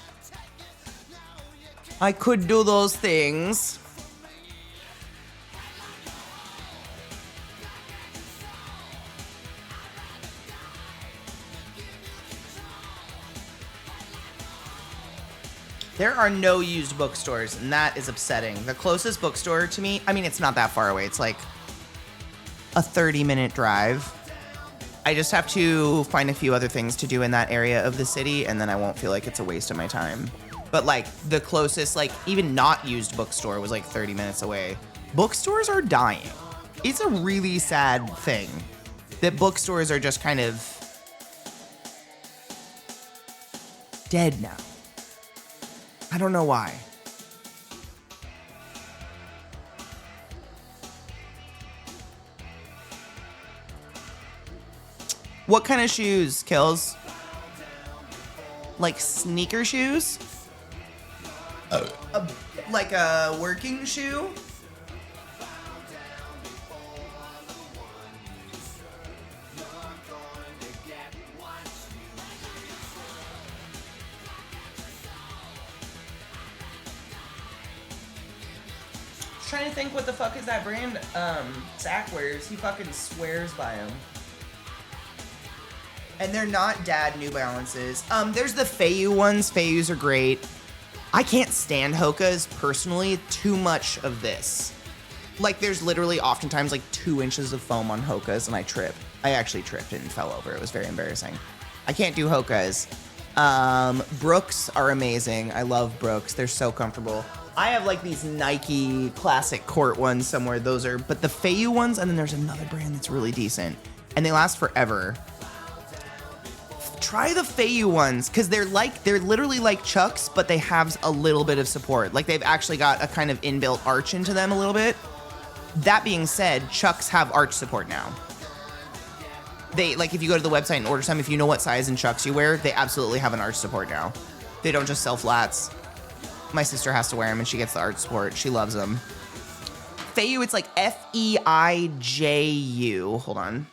I could do those things. There are no used bookstores, and that is upsetting. The closest bookstore to me, I mean, it's not that far away. It's like a 30-minute drive. I just have to find a few other things to do in that area of the city, and then I won't feel like it's a waste of my time. But like the closest, like even not used bookstore was like 30 minutes away. Bookstores are dying. It's a really sad thing that bookstores are just kind of dead now. I don't know why. What kind of shoes, Kills? Like sneaker shoes? Like a working shoe? Trying to think what the fuck is that brand Zach wears. He fucking swears by them. And they're not dad New Balances. There's the Feiyu ones. Feiyus are great. I can't stand Hoka's personally. Too much of this. Like there's literally oftentimes like 2 inches of foam on Hoka's and I trip. I actually tripped and fell over. It was very embarrassing. I can't do Hoka's. Brooks are amazing. I love Brooks. They're so comfortable. I have like these Nike classic court ones somewhere. Those are, but the Feiyu ones, and then there's another brand that's really decent, and they last forever. Try the Feiyu ones, because they're literally like Chucks, but they have a little bit of support. Like they've actually got a kind of inbuilt arch into them a little bit. That being said, Chucks have arch support now. They, like if you go to the website and order some, if you know what size in Chucks you wear, they absolutely have an arch support now. They don't just sell flats. My sister has to wear them and she gets the arch support. She loves them. Feiyu, it's like Feiju. Hold on.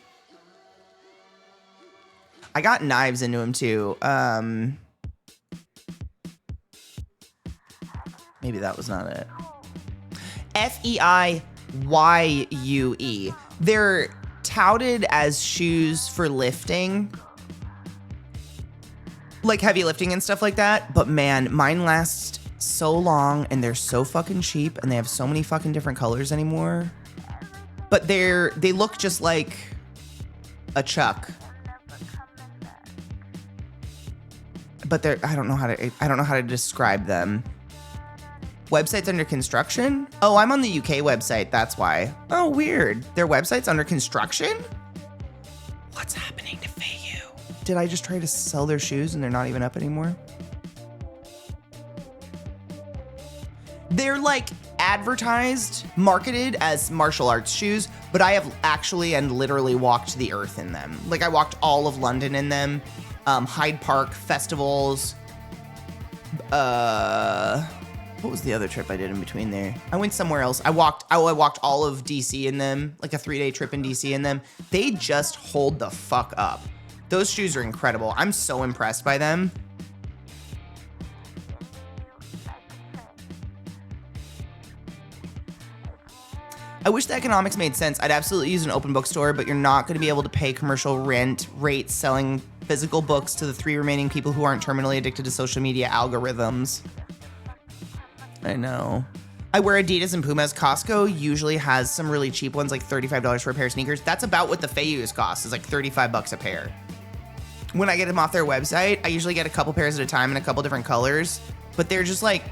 I got knives into them too. Maybe that was not it. Feiyue. They're touted as shoes for lifting. Like heavy lifting and stuff like that. But man, mine last so long and they're so fucking cheap and they have so many fucking different colors anymore. But they look just like a Chuck. But I don't know how to describe them. Website's under construction? Oh, I'm on the UK website, that's why. Oh, weird. Their website's under construction? What's happening to Feiyu? Did I just try to sell their shoes and they're not even up anymore? They're like advertised, marketed as martial arts shoes, but I have actually and literally walked the earth in them. Like I walked all of London in them, Hyde Park, festivals. What was the other trip I did in between there? I went somewhere else. I walked all of DC in them, like a 3-day trip in DC in them. They just hold the fuck up. Those shoes are incredible. I'm so impressed by them. I wish the economics made sense. I'd absolutely use an open bookstore, but you're not going to be able to pay commercial rent rates selling physical books to the 3 remaining people who aren't terminally addicted to social media algorithms. I know. I wear Adidas and Pumas. Costco usually has some really cheap ones, like $35 for a pair of sneakers. That's about what the Feiyus cost. It's like $35 a pair. When I get them off their website, I usually get a couple pairs at a time in a couple different colors, but they're just like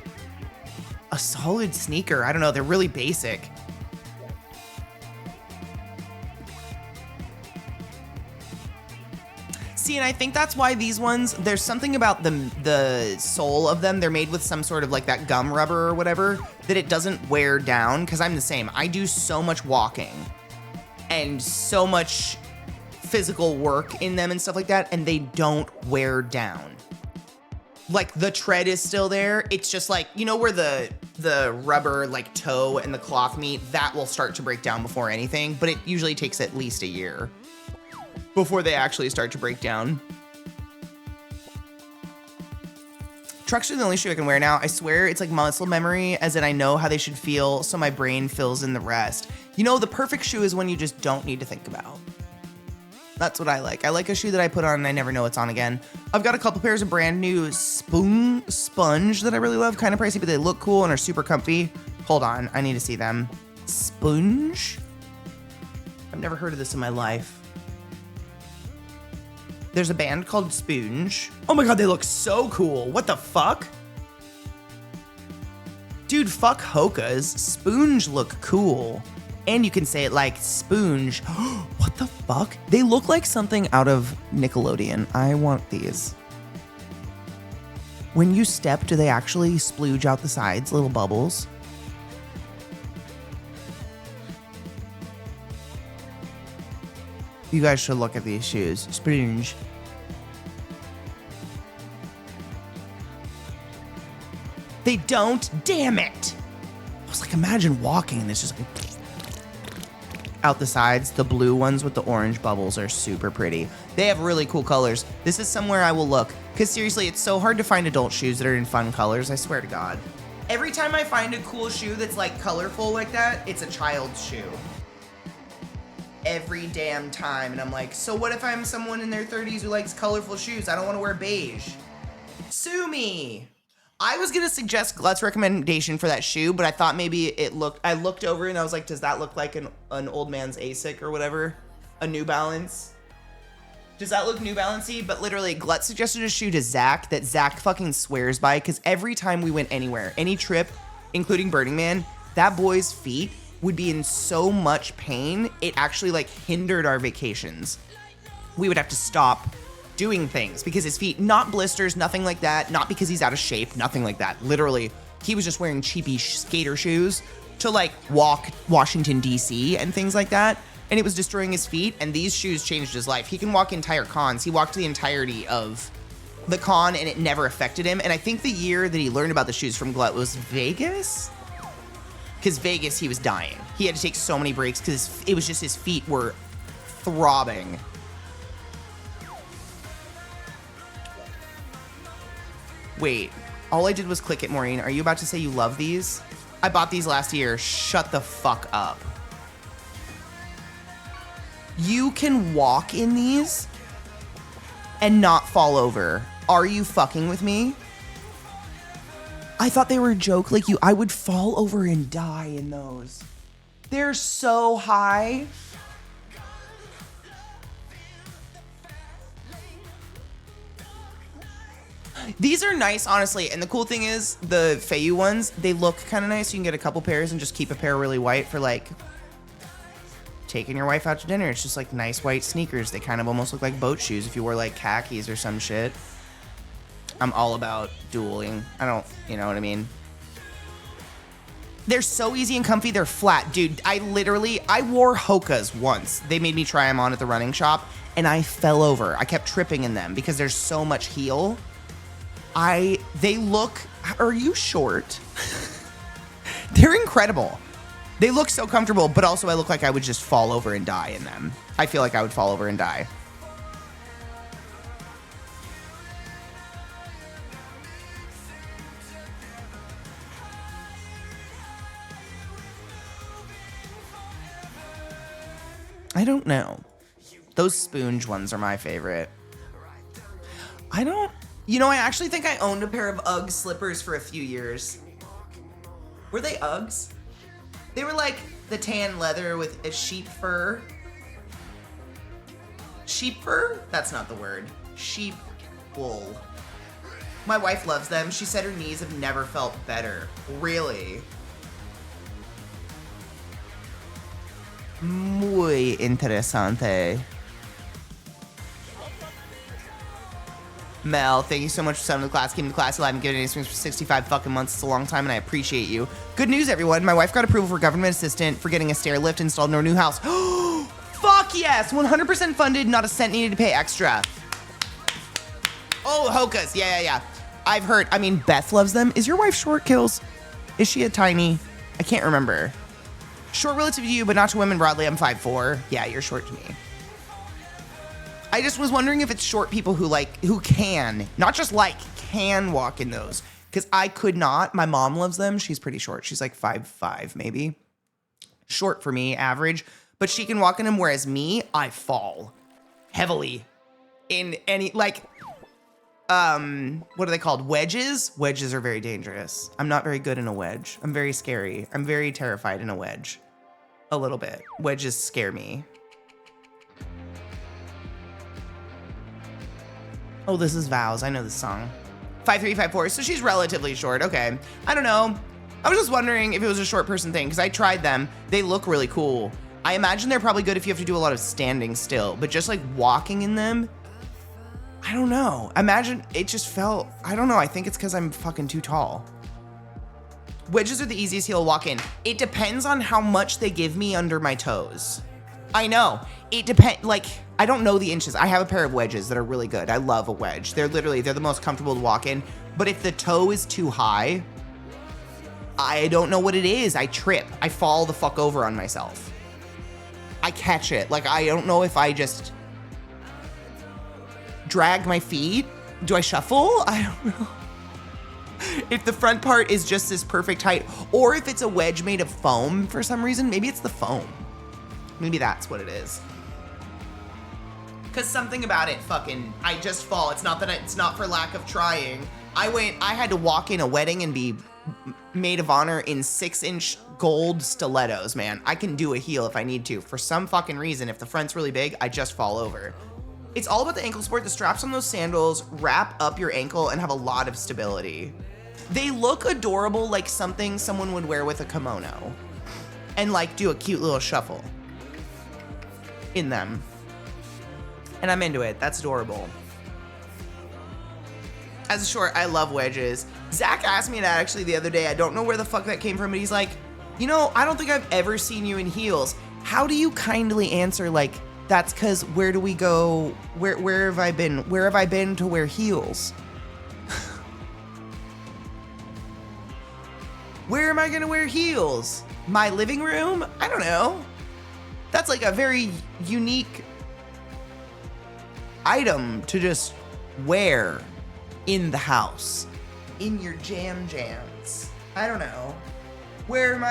a solid sneaker. I don't know. They're really basic. See, and I think that's why these ones, there's something about the sole of them. They're made with some sort of like that gum rubber or whatever that it doesn't wear down, because I'm the same. I do so much walking and so much physical work in them and stuff like that, and they don't wear down. Like the tread is still there. It's just like, you know where the rubber like toe and the cloth meet, that will start to break down before anything, but it usually takes at least a year before they actually start to break down. Trucks are the only shoe I can wear now. I swear it's like muscle memory, as in I know how they should feel, so my brain fills in the rest. You know, the perfect shoe is when you just don't need to think about. That's what I like. I like a shoe that I put on and I never know it's on again. I've got a couple pairs of brand new sponge that I really love. Kind of pricey, but they look cool and are super comfy. Hold on, I need to see them. Sponge? I've never heard of this in my life. There's a band called Sponge. Oh my God, they look so cool. What the fuck? Dude, fuck Hoka's. Sponge look cool. And you can say it like sponge. What the fuck? They look like something out of Nickelodeon. I want these. When you step, do they actually splooge out the sides, little bubbles? You guys should look at these shoes. Sponge. They don't? Damn it. I was like, imagine walking and it's just like out the sides. The blue ones with the orange bubbles are super pretty. They have really cool colors. This is somewhere I will look. Because seriously, it's so hard to find adult shoes that are in fun colors. I swear to God. Every time I find a cool shoe that's like colorful like that, it's a child's shoe. Every damn time. And I'm like, so what if I'm someone in their 30s who likes colorful shoes? I don't want to wear beige. Sue me. I was going to suggest Glut's recommendation for that shoe, but I thought maybe I looked over and I was like, does that look like an old man's ASIC or whatever? A New Balance? Does that look New Balancey? But literally, Glut suggested a shoe to Zach that Zach fucking swears by, because every time we went anywhere, any trip, including Burning Man, that boy's feet would be in so much pain, it actually like hindered our vacations. We would have to stop doing things because his feet, not blisters, nothing like that, not because he's out of shape, nothing like that. Literally, he was just wearing cheapy skater shoes to like walk Washington, D.C. and things like that. And it was destroying his feet, and these shoes changed his life. He can walk entire cons. He walked the entirety of the con and it never affected him. And I think the year that he learned about the shoes from Glut was Vegas. Because Vegas, he was dying. He had to take so many breaks because it was just his feet were throbbing. Wait, all I did was click it, Maureen. Are you about to say you love these? I bought these last year. Shut the fuck up. You can walk in these and not fall over. Are you fucking with me? I thought they were a joke. Like I would fall over and die in those. They're so high. These are nice, honestly. And the cool thing is the Feiyu ones, they look kind of nice. You can get a couple pairs and just keep a pair really white for like taking your wife out to dinner. It's just like nice white sneakers. They kind of almost look like boat shoes if you wore like khakis or some shit. I'm all about dueling. You know what I mean? They're so easy and comfy. They're flat. Dude, I wore Hoka's once. They made me try them on at the running shop and I fell over. I kept tripping in them because there's so much heel. They look, are you short? They're incredible. They look so comfortable, but also I look like I would just fall over and die in them. I feel like I would fall over and die. I don't know. Those sponge ones are my favorite. I actually think I owned a pair of Ugg slippers for a few years. Were they Uggs? They were like the tan leather with a sheep fur. Sheep fur? That's not the word. Sheep wool. My wife loves them. She said her knees have never felt better. Really? Muy interesante. Mel, thank you so much for sending the class. Keeping the class alive and giving it for 65 fucking months. It's a long time and I appreciate you. Good news, everyone. My wife got approval for government assistant for getting a stair lift installed in her new house. Fuck yes! 100% funded, not a cent needed to pay extra. Oh, Hoka's. Yeah. I've heard. Beth loves them. Is your wife short, Kills? Is she a tiny? I can't remember. Short relative to you, but not to women broadly. I'm 5'4". Yeah, you're short to me. I just was wondering if it's short people who can, not just can walk in those. Because I could not. My mom loves them. She's pretty short. She's like 5'5", maybe. Short for me, average. But she can walk in them, whereas me, I fall heavily in any, what are they called? Wedges? Wedges are very dangerous. I'm not very good in a wedge. I'm very scary. I'm very terrified in a wedge. A little bit. Wedges scare me. Oh, this is Vows. I know this song. 5354. So she's relatively short. Okay. I don't know. I was just wondering if it was a short person thing because I tried them. They look really cool. I imagine they're probably good if you have to do a lot of standing still, but just like walking in them, I don't know. Imagine it just felt, I don't know. I think it's because I'm fucking too tall. Wedges are the easiest heel to walk in. It depends on how much they give me under my toes. I know. It depends. Like, I don't know the inches. I have a pair of wedges that are really good. I love a wedge. They're the most comfortable to walk in. But if the toe is too high, I don't know what it is. I trip. I fall the fuck over on myself. I catch it. Like, I don't know if I just drag my feet. Do I shuffle? I don't know. If the front part is just this perfect height, or if it's a wedge made of foam for some reason, maybe it's the foam. Maybe that's what it is. Cause something about it fucking, I just fall. It's not that it's not for lack of trying. I had to walk in a wedding and be maid of honor in 6-inch gold stilettos, man. I can do a heel if I need to. For some fucking reason, if the front's really big, I just fall over. It's all about the ankle support. The straps on those sandals wrap up your ankle and have a lot of stability. They look adorable, like something someone would wear with a kimono and like do a cute little shuffle in them. And I'm into it. That's adorable. As a short, I love wedges. Zach asked me that actually the other day. I don't know where the fuck that came from, but he's like, you know, I don't think I've ever seen you in heels. How do you kindly answer like, that's because where do we go? Where have I been? Where have I been to wear heels? Where am I gonna wear heels? My living room? I don't know. That's like a very unique item to just wear in the house. In your jams. I don't know. Where am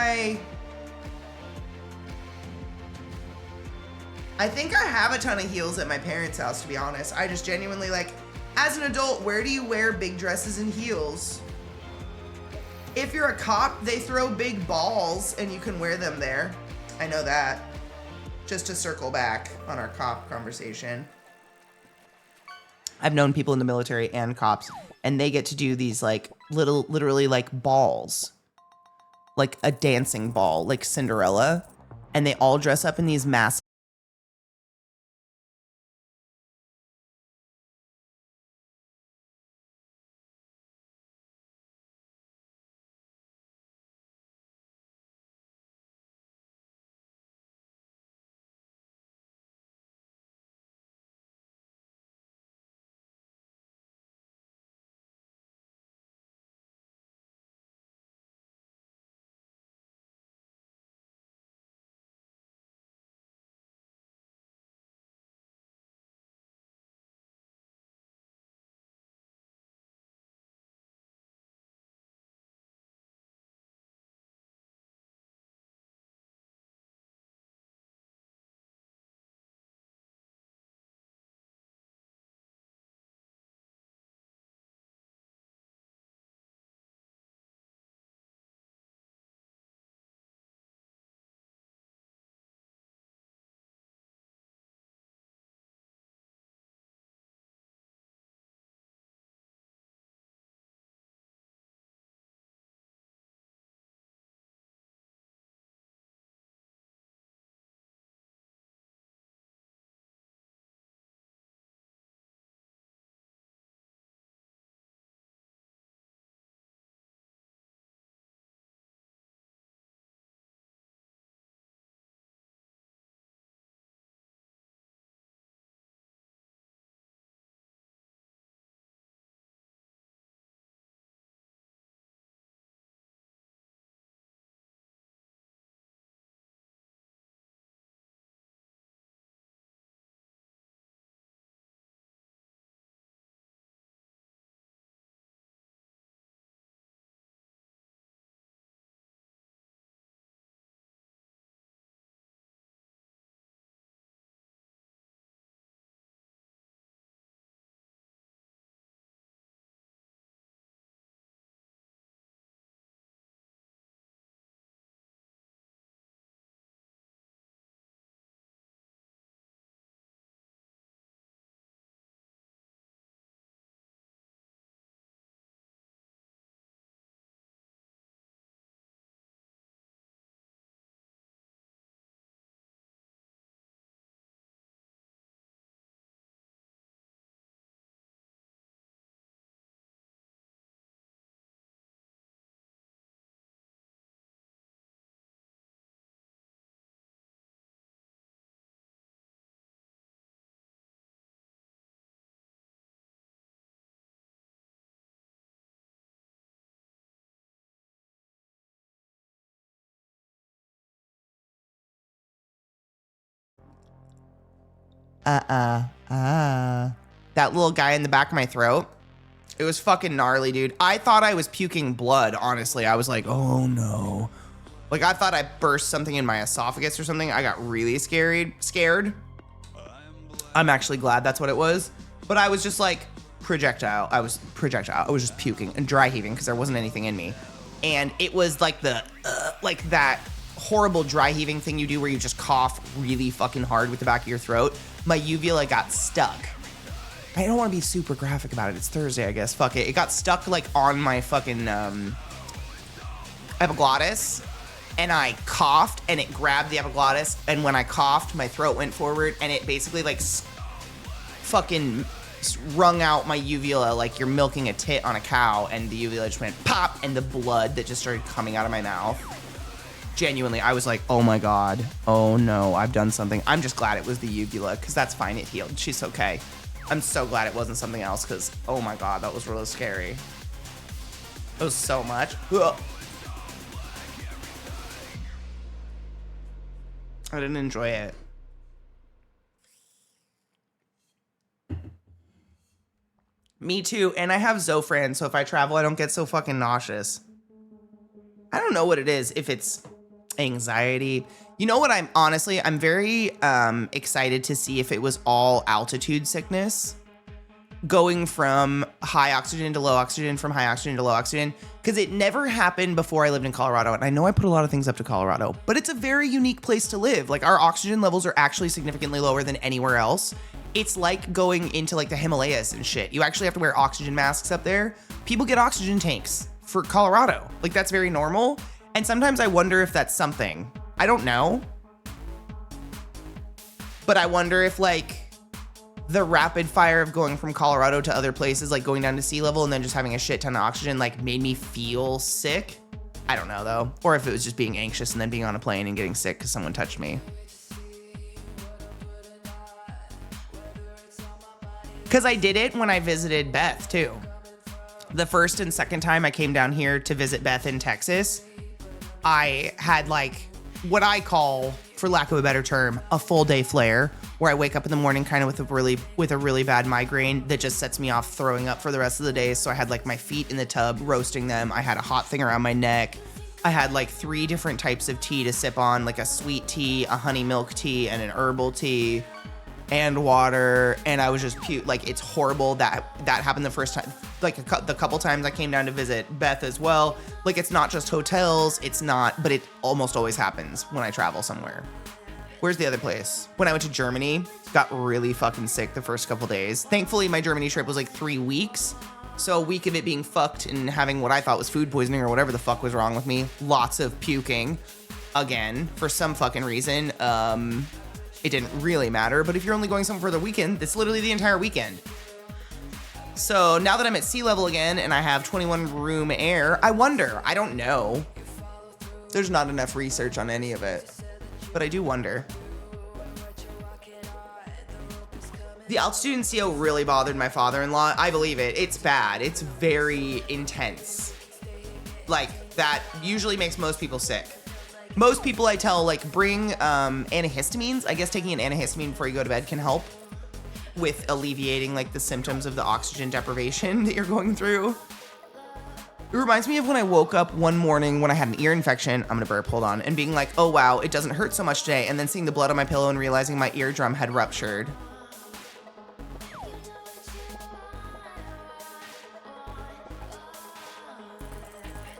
I think I have a ton of heels at my parents' house, to be honest. I just genuinely like, as an adult, where do you wear big dresses and heels? If you're a cop, they throw big balls and you can wear them there. I know that. Just to circle back on our cop conversation. I've known people in the military and cops, and they get to do these like literally like balls. Like a dancing ball, like Cinderella. And they all dress up in these massive That little guy in the back of my throat. It was fucking gnarly, dude. I thought I was puking blood, honestly. I was like, oh no. Like, I thought I burst something in my esophagus or something. I got really scared. I'm actually glad that's what it was. But I was just like, projectile. I was just puking and dry heaving because there wasn't anything in me. And it was like like that horrible dry heaving thing you do where you just cough really fucking hard with the back of your throat. My uvula got stuck. I don't want to be super graphic about it. It's Thursday, I guess. Fuck it. It got stuck like on my fucking epiglottis. And I coughed, and it grabbed the epiglottis, and when I coughed, my throat went forward, and it basically, like, fucking wrung out my uvula like you're milking a tit on a cow, and the uvula just went pop, and the blood that just started coming out of my mouth. Genuinely, I was like, oh my god, oh no, I've done something. I'm just glad it was the uvula, because that's fine, it healed. She's okay. I'm so glad it wasn't something else, because, oh my god, that was really scary. It was so much. Ugh. I didn't enjoy it. Me too, and I have Zofran, so if I travel, I don't get so fucking nauseous. I don't know what it is, if it's anxiety. You know what, I'm very excited to see if it was all altitude sickness. Going from high oxygen to low oxygen, from high oxygen to low oxygen, because it never happened before I lived in Colorado. And I know I put a lot of things up to Colorado, but it's a very unique place to live. Like, our oxygen levels are actually significantly lower than anywhere else. It's like going into like the Himalayas and shit. You actually have to wear oxygen masks up there. People get oxygen tanks for Colorado. Like, that's very normal. And sometimes I wonder if that's something. I don't know. But I wonder if like the rapid fire of going from Colorado to other places, like going down to sea level and then just having a shit ton of oxygen, like made me feel sick. I don't know though. Or if it was just being anxious and then being on a plane and getting sick because someone touched me. Because I did it when I visited Beth too. The first and second time I came down here to visit Beth in Texas, I had like what I call, for lack of a better term, a full day flare, where I wake up in the morning kind of with a really bad migraine that just sets me off throwing up for the rest of the day. So I had like my feet in the tub roasting them. I had a hot thing around my neck. I had like 3 different types of tea to sip on, like a sweet tea, a honey milk tea, and an herbal tea, and water. And I was just like, it's horrible that happened the first time. Like the couple times I came down to visit Beth as well. Like, it's not just hotels, but it almost always happens when I travel somewhere. Where's the other place? When I went to Germany, got really fucking sick the first couple days. Thankfully, my Germany trip was like 3 weeks. So a week of it being fucked and having what I thought was food poisoning or whatever the fuck was wrong with me. Lots of puking. Again, for some fucking reason. It didn't really matter. But if you're only going somewhere for the weekend, it's literally the entire weekend. So now that I'm at sea level again and I have 21 room air, I wonder. I don't know. There's not enough research on any of it. But I do wonder. The altitude in CO really bothered my father-in-law. I believe it. It's bad. It's very intense. Like, that usually makes most people sick. Most people I tell, like, bring antihistamines. I guess taking an antihistamine before you go to bed can help with alleviating, like, the symptoms of the oxygen deprivation that you're going through. It reminds me of when I woke up one morning when I had an ear infection. I'm gonna burp, hold on. And being like, oh wow, it doesn't hurt so much today. And then seeing the blood on my pillow and realizing my eardrum had ruptured.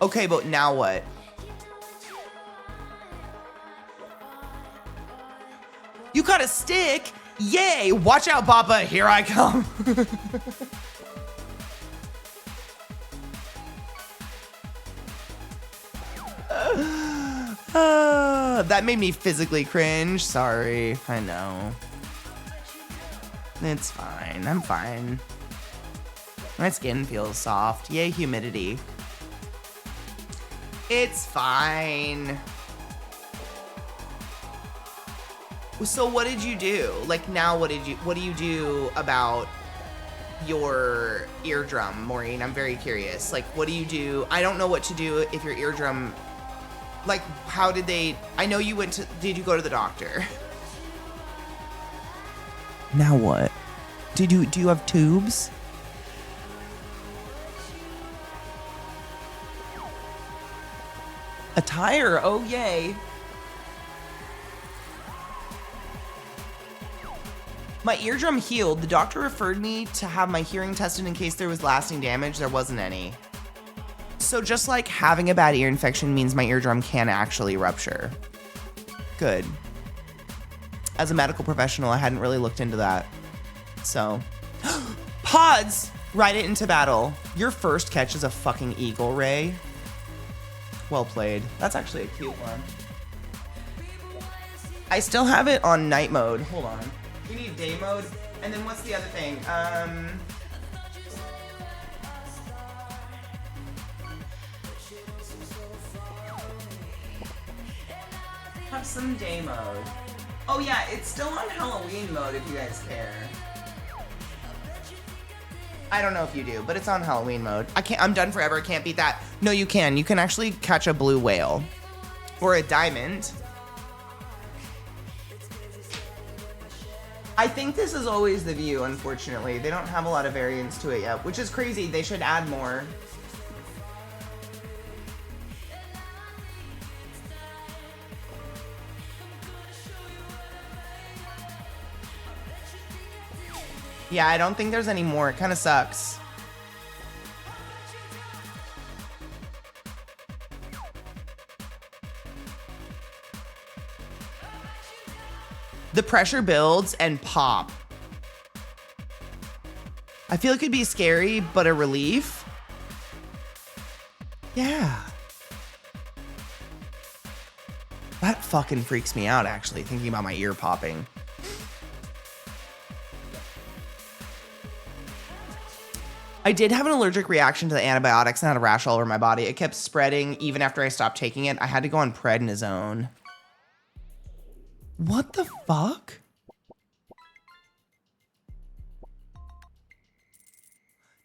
Okay, but now what? You got a stick? Yay! Watch out, Papa, here I come. That made me physically cringe. Sorry. I know. It's fine. I'm fine. My skin feels soft. Yay, humidity. It's fine. So what did you do? Like, now what do you do about your eardrum, Maureen? I'm very curious. Like, what do you do? I don't know what to do if your eardrum, like, how did they, I know you did you go to the doctor? Now what? Do you have tubes? A tire, oh yay. My eardrum healed. The doctor referred me to have my hearing tested in case there was lasting damage. There wasn't any. So just like having a bad ear infection means my eardrum can actually rupture. Good. As a medical professional, I hadn't really looked into that. So, pods! Ride it into battle. Your first catch is a fucking eagle, Ray. Well played. That's actually a cute one. I still have it on night mode. Hold on. We need day mode. And then what's the other thing? Have some day mode. Oh yeah, it's still on Halloween mode if you guys care. I don't know if you do, but it's on Halloween mode. I'm done forever. I can't beat that. No, you can. You can actually catch a blue whale. Or a diamond. I think this is always the view, unfortunately. They don't have a lot of variants to it yet, which is crazy. They should add more. Yeah, I don't think there's any more. It kind of sucks. The pressure builds and pop. I feel it could be scary, but a relief. Yeah. That fucking freaks me out, actually, thinking about my ear popping. I did have an allergic reaction to the antibiotics and had a rash all over my body. It kept spreading even after I stopped taking it. I had to go on prednisone. What the fuck?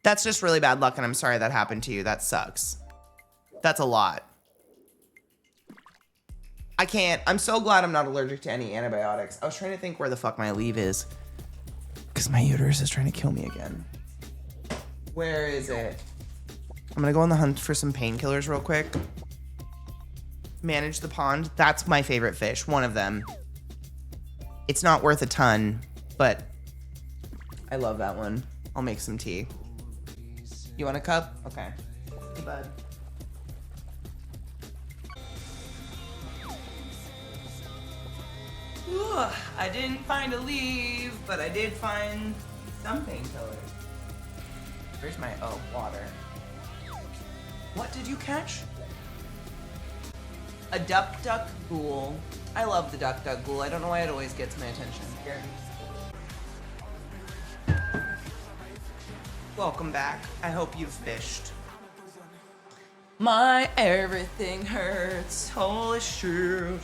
That's just really bad luck, and I'm sorry that happened to you. That sucks. That's a lot. I can't. I'm so glad I'm not allergic to any antibiotics. I was trying to think where the fuck my leave is. Because my uterus is trying to kill me again. Where is it? I'm gonna go on the hunt for some painkillers real quick. Manage the pond. That's my favorite fish. One of them. It's not worth a ton, but I love that one. I'll make some tea. You want a cup? Okay. Hey, bud. Ooh, I didn't find a leaf, but I did find some painkillers. Where's my, oh, water. What did you catch? A duck ghoul. I love the duck ghoul. I don't know why it always gets my attention. Here. Welcome back. I hope you've fished. My everything hurts. Holy shit.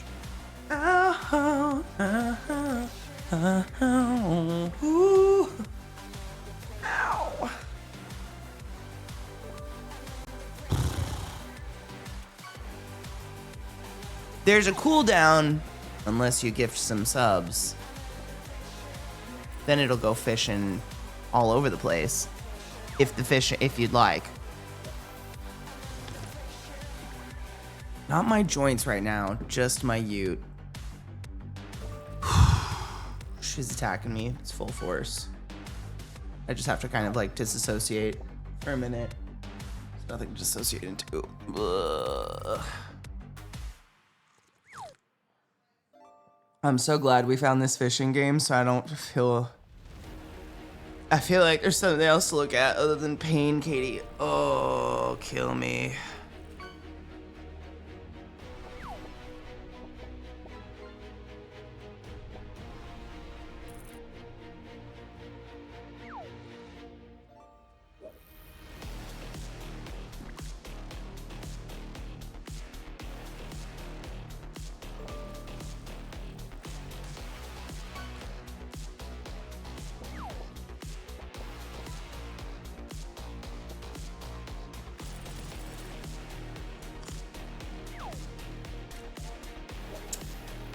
Oh, oh, oh, oh, ooh. Ow. There's a cooldown unless you gift some subs. Then it'll go fishing all over the place. If you'd like. Not my joints right now, just my ute. She's attacking me. It's full force. I just have to kind of like disassociate for a minute. There's nothing to dissociate into. Ugh. I'm so glad we found this fishing game so I don't feel... I feel like there's something else to look at other than pain, Katie. Oh, kill me.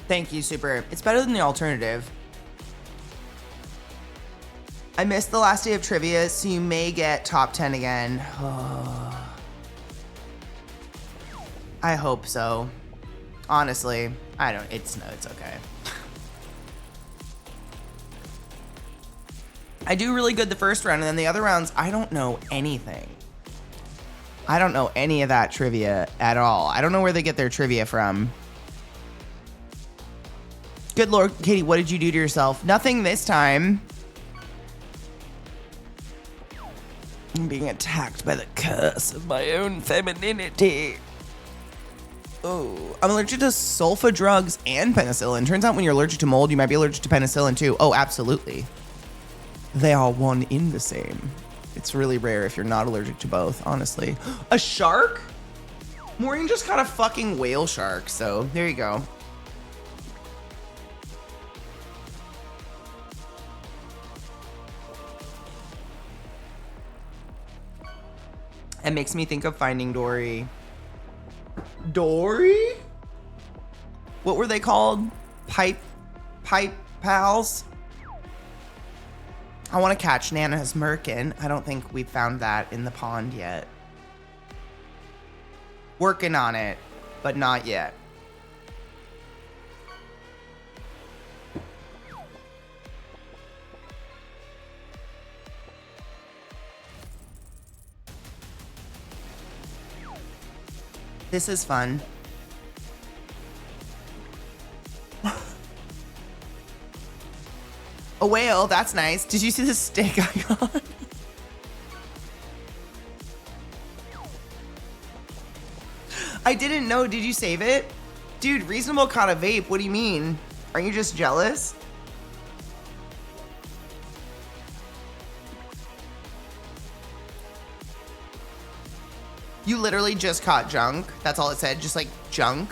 Thank you, Super. It's better than the alternative. I missed the last day of trivia, so you may get top 10 again. I hope so. Honestly, I don't, it's okay. I do really good the first round, and then the other rounds, I don't know anything. I don't know any of that trivia at all. I don't know where they get their trivia from. Good Lord, Katie, what did you do to yourself? Nothing this time. I'm being attacked by the curse of my own femininity. Oh, I'm allergic to sulfa drugs and penicillin. Turns out when you're allergic to mold, you might be allergic to penicillin too. Oh, absolutely. They are one in the same. It's really rare if you're not allergic to both, honestly. A shark? Maureen just caught a fucking whale shark, so there you go. It makes me think of Finding Dory. Dory? What were they called? Pipe pals? I want to catch Nana's merkin. I don't think we've found that in the pond yet. Working on it, but not yet. This is fun. A whale, that's nice. Did you see the stick I got? I didn't know. Did you save it? Dude, Reasonable caught a vape. What do you mean? Are you just jealous? You literally just caught junk. That's all it said. Just like junk.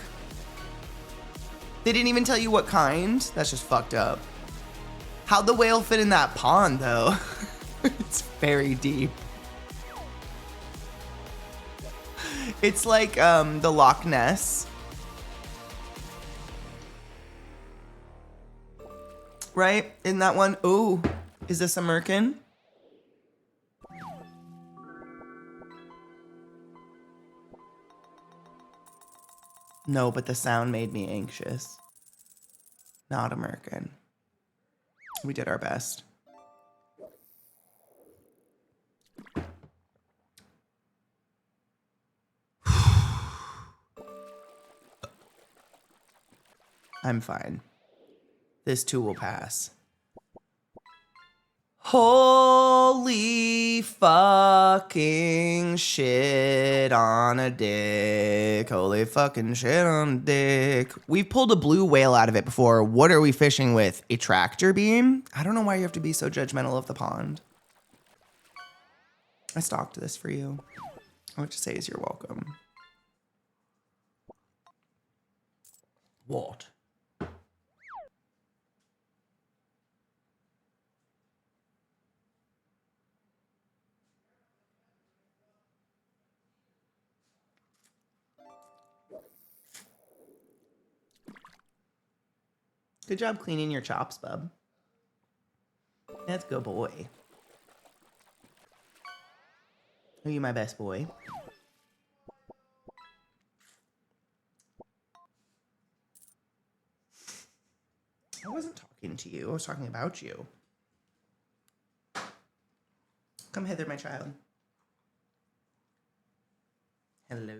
They didn't even tell you what kind. That's just fucked up. How'd the whale fit in that pond though? It's very deep. It's like the Loch Ness. Right? In that one. Ooh, is this a merkin? No, but the sound made me anxious. Not a merkin. We did our best. I'm fine. This too will pass. Holy fucking shit on a dick. Holy fucking shit on a dick. We've pulled a blue whale out of it before. What are we fishing with? A tractor beam? I don't know why you have to be so judgmental of the pond. I stocked this for you. All I have to say is you're welcome. What? Good job cleaning your chops, bub. That's a good boy. Are you my best boy? I wasn't talking to you. I was talking about you. Come hither, my child. Hello.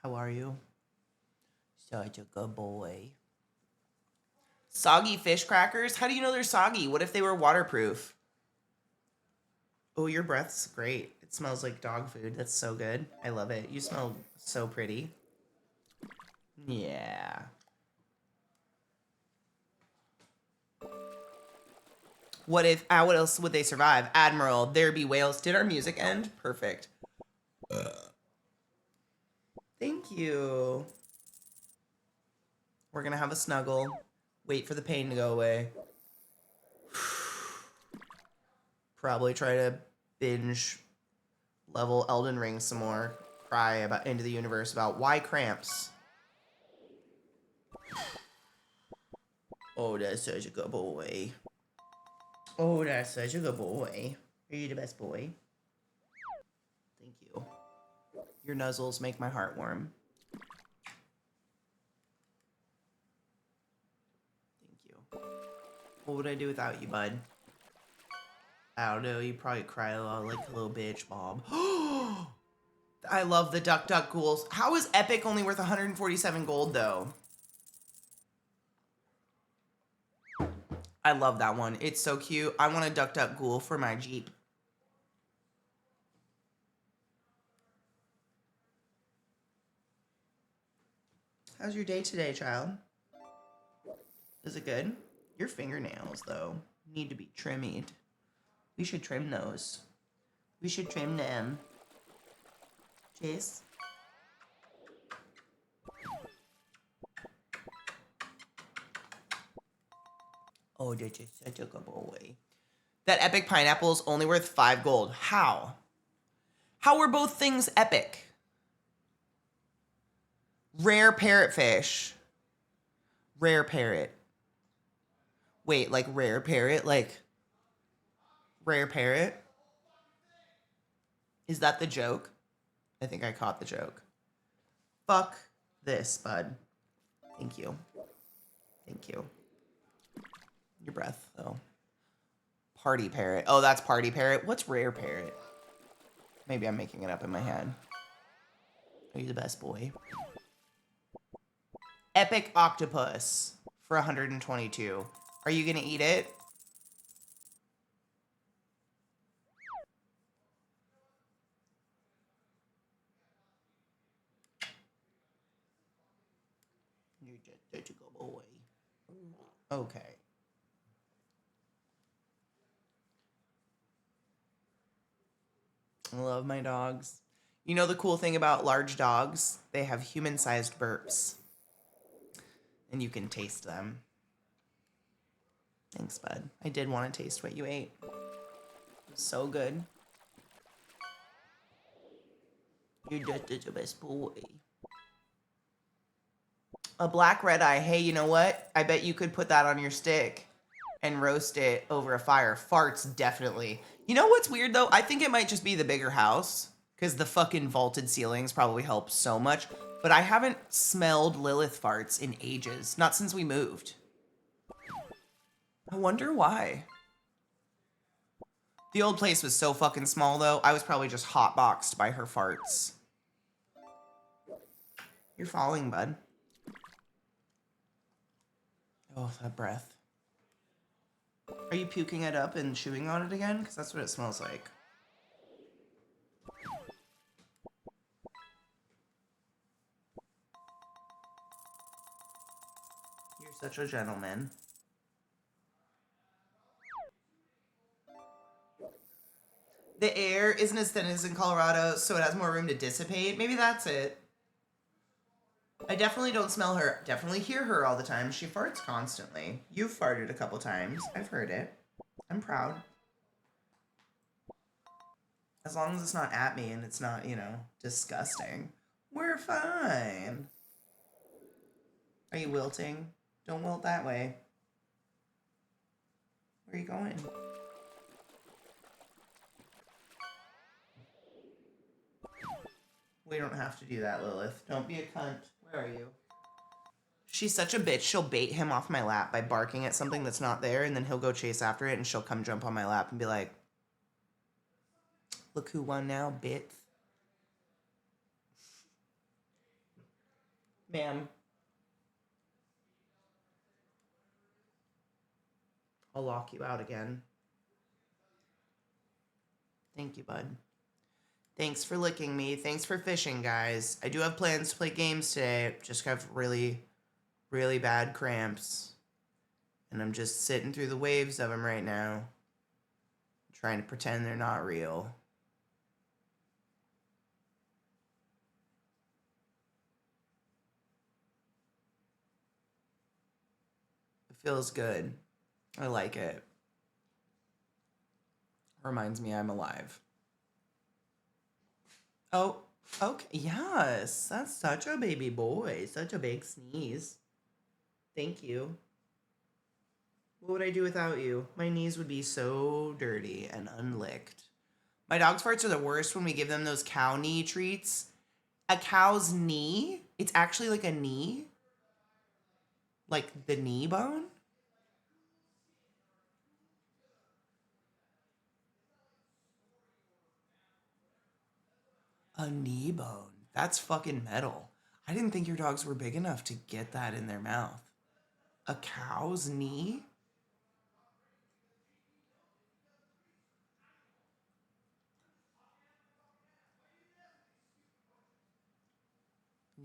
How are you? Such a good boy. Soggy fish crackers? How do you know they're soggy? What if they were waterproof? Oh, your breath's great. It smells like dog food. That's so good. I love it. You smell so pretty. Yeah. What if, what else would they survive? Admiral, there be whales. Did our music end? Perfect. Thank you. We're gonna have a snuggle. Wait for the pain to go away. Probably try to binge level Elden Ring some more. Cry about Into the Universe about why cramps. Oh, that's such a good boy. Oh, that's such a good boy. Are you the best boy? Thank you. Your nuzzles make my heart warm. Thank you. What would I do without you, bud? I don't know. You'd probably cry a lot like a little bitch, Bob. I love the Duck Duck Ghouls. How is Epic only worth 147 gold, though? I love that one. It's so cute. I want a Duck Duck Ghoul for my Jeep. How's your day today, child? Is it good? Your fingernails, though, need to be trimmed. We should trim those. We should trim them. Chase? Oh, that's just such a good boy. That epic pineapple is only worth 5 gold. How? How were both things epic? Rare parrotfish. Rare parrot. Wait, like rare parrot? Like rare parrot? Is that the joke? I think I caught the joke. Fuck this, bud. Thank you. Thank you. Your breath, though. Party parrot. Oh, that's party parrot. What's rare parrot? Maybe I'm making it up in my head. Are you the best boy? Epic octopus for 122. Are you gonna eat it? You're just such a good boy. Okay. I love my dogs. You know the cool thing about large dogs? They have human-sized burps. And you can taste them. Thanks, bud. I did want to taste what you ate. It was so good. You're just the best boy. A black red eye. Hey, you know what? I bet you could put that on your stick and roast it over a fire. Farts, definitely. You know what's weird, though? I think it might just be the bigger house, because the fucking vaulted ceilings probably help so much. But I haven't smelled Lilith farts in ages. Not since we moved. I wonder why. The old place was so fucking small, though. I was probably just hotboxed by her farts. You're falling, bud. Oh, that breath. Are you puking it up and chewing on it again? Because that's what it smells like. You're such a gentleman. The air isn't as thin as in Colorado, so it has more room to dissipate. Maybe that's it. I definitely don't smell her. Definitely hear her all the time. She farts constantly. You've farted a couple times. I've heard it. I'm proud. As long as it's not at me and it's not, you know, disgusting. We're fine. Are you wilting? Don't wilt that way. Where are you going? We don't have to do that, Lilith. Don't be a cunt. Where are you? She's such a bitch. She'll bait him off my lap by barking at something that's not there, and then he'll go chase after it, and she'll come jump on my lap and be like, look who won now, bitch. Ma'am. I'll lock you out again. Thank you, bud. Thanks for licking me. Thanks for fishing, guys. I do have plans to play games today. Just have really, really bad cramps. And I'm just sitting through the waves of them right now. Trying to pretend they're not real. It feels good. I like it. Reminds me I'm alive. Oh, okay. Yes, that's such a baby boy. Such a big sneeze. Thank you. What would I do without you? My knees would be so dirty and unlicked. My dog's farts are the worst when we give them those cow knee treats. A cow's knee, it's actually like a knee. Like the knee bone. A knee bone. That's fucking metal. I didn't think your dogs were big enough to get that in their mouth. A cow's knee?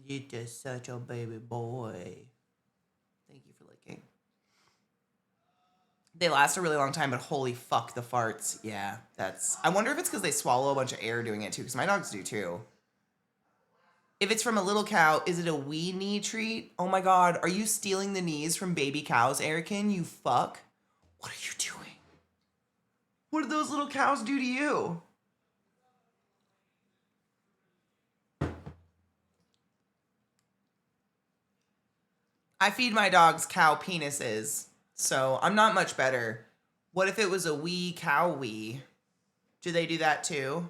You're just such a baby boy. Thank you for licking. They last a really long time, but holy fuck, the farts. Yeah, that's... I wonder if it's because they swallow a bunch of air doing it too, because my dogs do too. If it's from a little cow, is it a wee knee treat? Oh my god, are you stealing the knees from baby cows, Erican? You fuck? What are you doing? What did those little cows do to you? I feed my dogs cow penises, so I'm not much better. What if it was a wee cow wee? Do they do that too?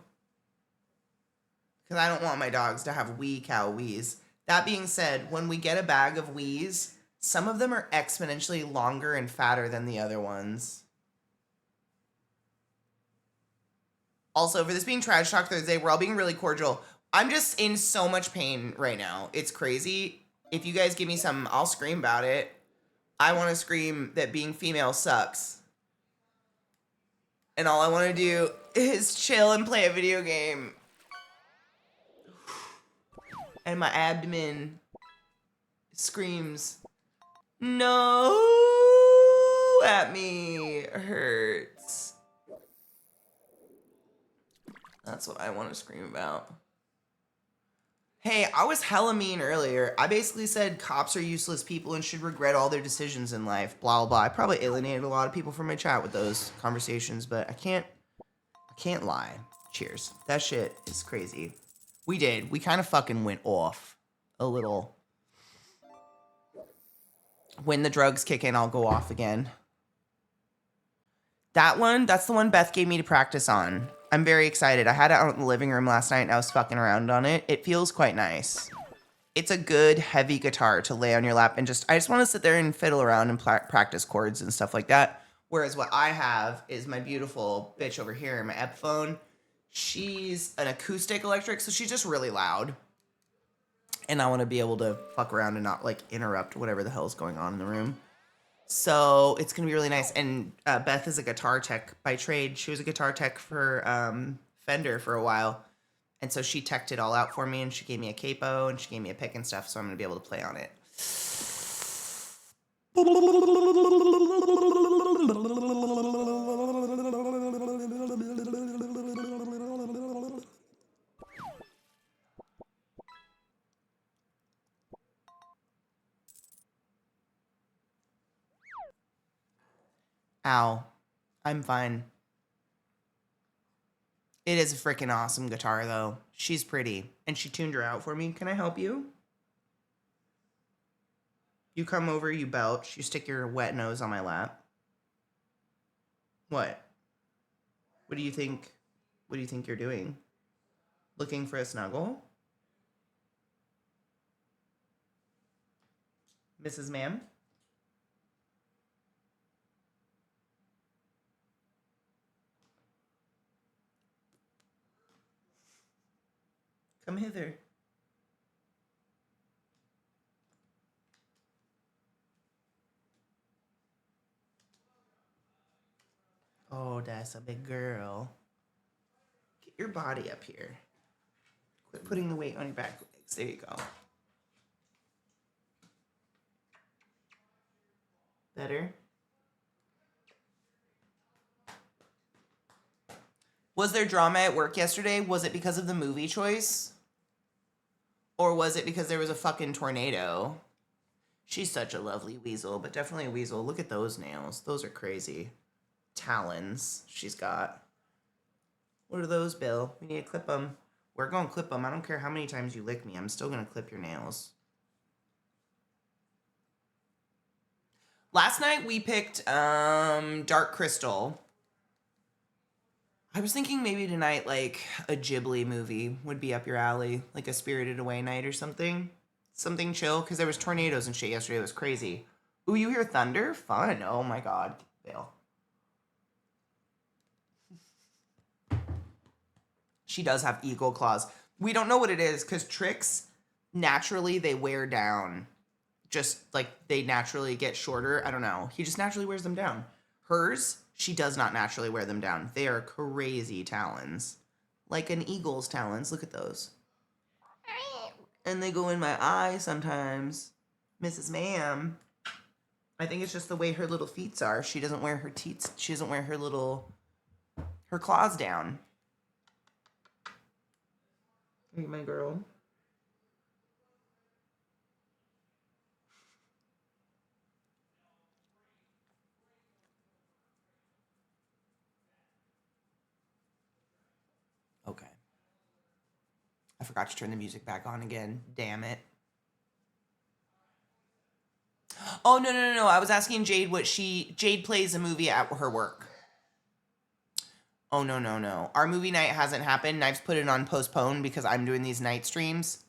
Because I don't want my dogs to have wee cow wees. That being said, when we get a bag of wees, some of them are exponentially longer and fatter than the other ones. Also, for this being Trash Talk Thursday, we're all being really cordial. I'm just in so much pain right now. It's crazy. If you guys give me something, I'll scream about it. I want to scream that being female sucks. And all I want to do is chill and play a video game. And my abdomen screams, no, at me. It hurts. That's what I want to scream about. Hey, I was hella mean earlier. I basically said cops are useless people and should regret all their decisions in life, blah, blah, blah. I probably alienated a lot of people from my chat with those conversations, but I can't lie. Cheers. That shit is crazy. We did. We kind of fucking went off a little. When the drugs kick in, I'll go off again. That one, that's the one Beth gave me to practice on. I'm very excited. I had it out in the living room last night and I was fucking around on it. It feels quite nice. It's a good heavy guitar to lay on your lap and I just want to sit there and fiddle around and practice chords and stuff like that. Whereas what I have is my beautiful bitch over here, my Epiphone. She's an acoustic electric, so she's just really loud. And I want to be able to fuck around and not like interrupt whatever the hell is going on in the room. So it's going to be really nice. And Beth is a guitar tech by trade. She was a guitar tech for Fender for a while. And so she teched it all out for me, and she gave me a capo, and she gave me a pick and stuff, so I'm going to be able to play on it. Ow. I'm fine. It is a freaking awesome guitar, though. She's pretty. And she tuned her out for me. Can I help you? You come over, you belch, you stick your wet nose on my lap. What? What do you think? What do you think you're doing? Looking for a snuggle? Mrs. Ma'am? Come hither. Oh, that's a big girl. Get your body up here. Quit putting the weight on your back legs. There you go. Better? Was there drama at work yesterday? Was it because of the movie choice? Or was it because there was a fucking tornado? She's such a lovely weasel, but definitely a weasel. Look at those nails. Those are crazy. Talons she's got. What are those, Bill? We need to clip them. We're going to clip them. I don't care how many times you lick me. I'm still going to clip your nails. Last night we picked Dark Crystal. I was thinking maybe tonight, like, a Ghibli movie would be up your alley, like a Spirited Away night or something. Something chill, because there was tornadoes and shit yesterday. It was crazy. Ooh, you hear thunder? Fun. Oh my god. Fail. She does have eagle claws. We don't know what it is, because tricks, naturally, they wear down. Just, like, they naturally get shorter. I don't know. He just naturally wears them down. Hers, she does not naturally wear them down. They are crazy talons. Like an eagle's talons. Look at those. And they go in my eye sometimes. Mrs. Ma'am. I think it's just the way her little feet are. She doesn't wear her teats. She doesn't wear her claws down. Hey, my girl. Okay. I forgot to turn the music back on again. Damn it. Oh, no. I was asking Jade Jade plays a movie at her work. Oh, no. Our movie night hasn't happened. Knives put it on postpone because I'm doing these night streams.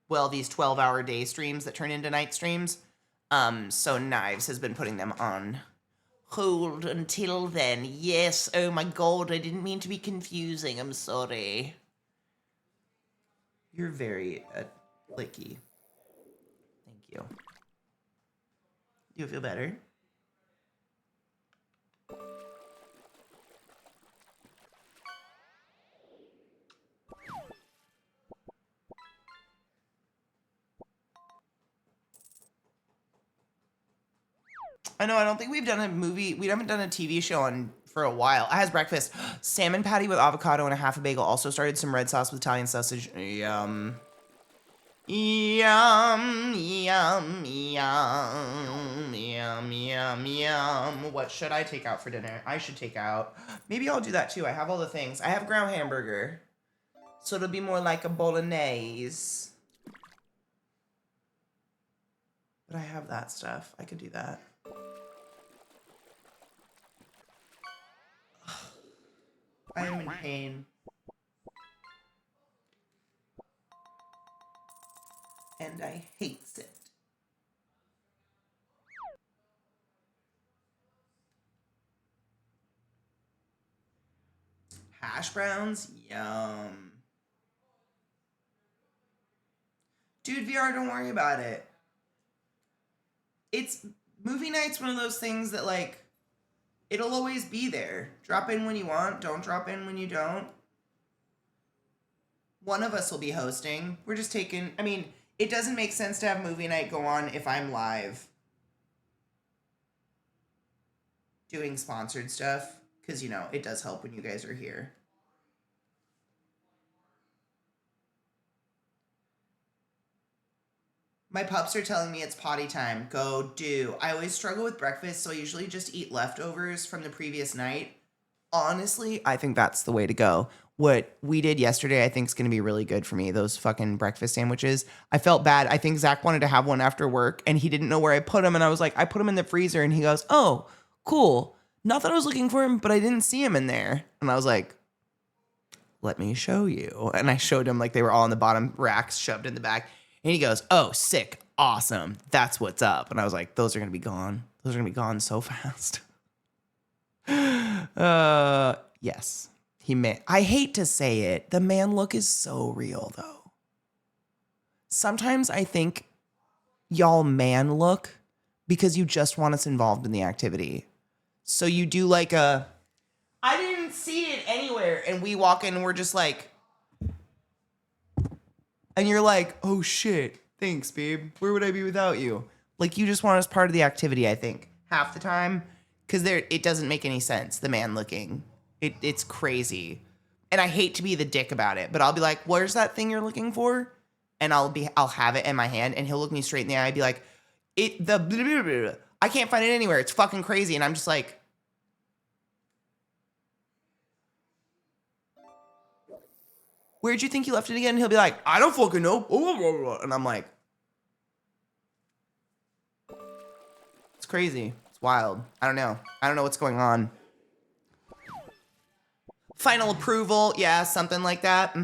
Well, these 12-hour day streams that turn into night streams. So Knives has been putting them on hold until then. Yes. Oh my god, I didn't mean to be confusing. I'm sorry. You're very licky. Thank you. You feel better? I know, I don't think we've done a movie. We haven't done a TV show for a while. I has breakfast. Salmon patty with avocado and a half a bagel. Also started some red sauce with Italian sausage. Yum. Yum, yum, yum, yum, yum, yum. What should I take out for dinner? I should take out. Maybe I'll do that too. I have all the things. I have ground hamburger. So it'll be more like a bolognese. But I have that stuff. I could do that. I am in pain. And I hates it. Hash browns? Yum. Dude, VR, don't worry about it. It's movie night's one of those things that, like, it'll always be there. Drop in when you want, don't drop in when you don't. One of us will be hosting. We're just taking, I mean, it doesn't make sense to have movie night go on if I'm live doing sponsored stuff, because, you know, it does help when you guys are here. My pups are telling me it's potty time. Go do. I always struggle with breakfast, so I usually just eat leftovers from the previous night. Honestly, I think that's the way to go. What we did yesterday, I think is going to be really good for me. Those fucking breakfast sandwiches. I felt bad. I think Zach wanted to have one after work, and he didn't know where I put them. And I was like, I put them in the freezer. And he goes, oh, cool. Not that I was looking for him, but I didn't see him in there. And I was like, let me show you. And I showed him, like, they were all in the bottom racks shoved in the back. And he goes, oh, sick. Awesome. That's what's up. And I was like, those are going to be gone. Those are going to be gone so fast. Yes. I hate to say it. The man look is so real, though. Sometimes I think y'all man look because you just want us involved in the activity. So you do like I didn't see it anywhere. And we walk in and we're just like, and you're like, oh shit, thanks, babe. Where would I be without you? Like, you just want us part of the activity, I think, half the time. Because it doesn't make any sense, the man looking. It's crazy. And I hate to be the dick about it, but I'll be like, where's that thing you're looking for? And I'll have it in my hand, and he'll look me straight in the eye and be like, I can't find it anywhere. It's fucking crazy. And I'm just like, where'd you think you left it again? And he'll be like, I don't fucking know. And I'm like, it's It's crazy. It's wild. I don't know. I don't know what's going on. Final approval. Yeah, something like that.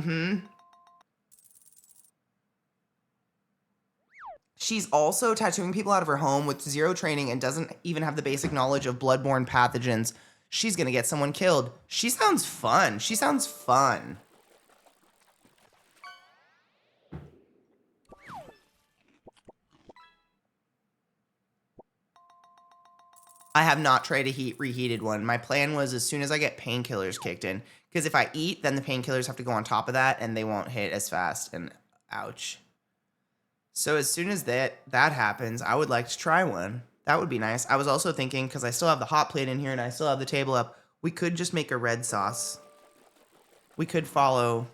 She's also tattooing people out of her home with zero training and doesn't even have the basic knowledge of bloodborne pathogens. She's gonna get someone killed. She sounds fun. She sounds fun. I have not tried a reheated one. My plan was as soon as I get painkillers kicked in, because if I eat, then the painkillers have to go on top of that and they won't hit as fast, and ouch. So as soon as that happens, I would like to try one. That would be nice. I was also thinking, because I still have the hot plate in here and I still have the table up, we could just make a red sauce. We could follow.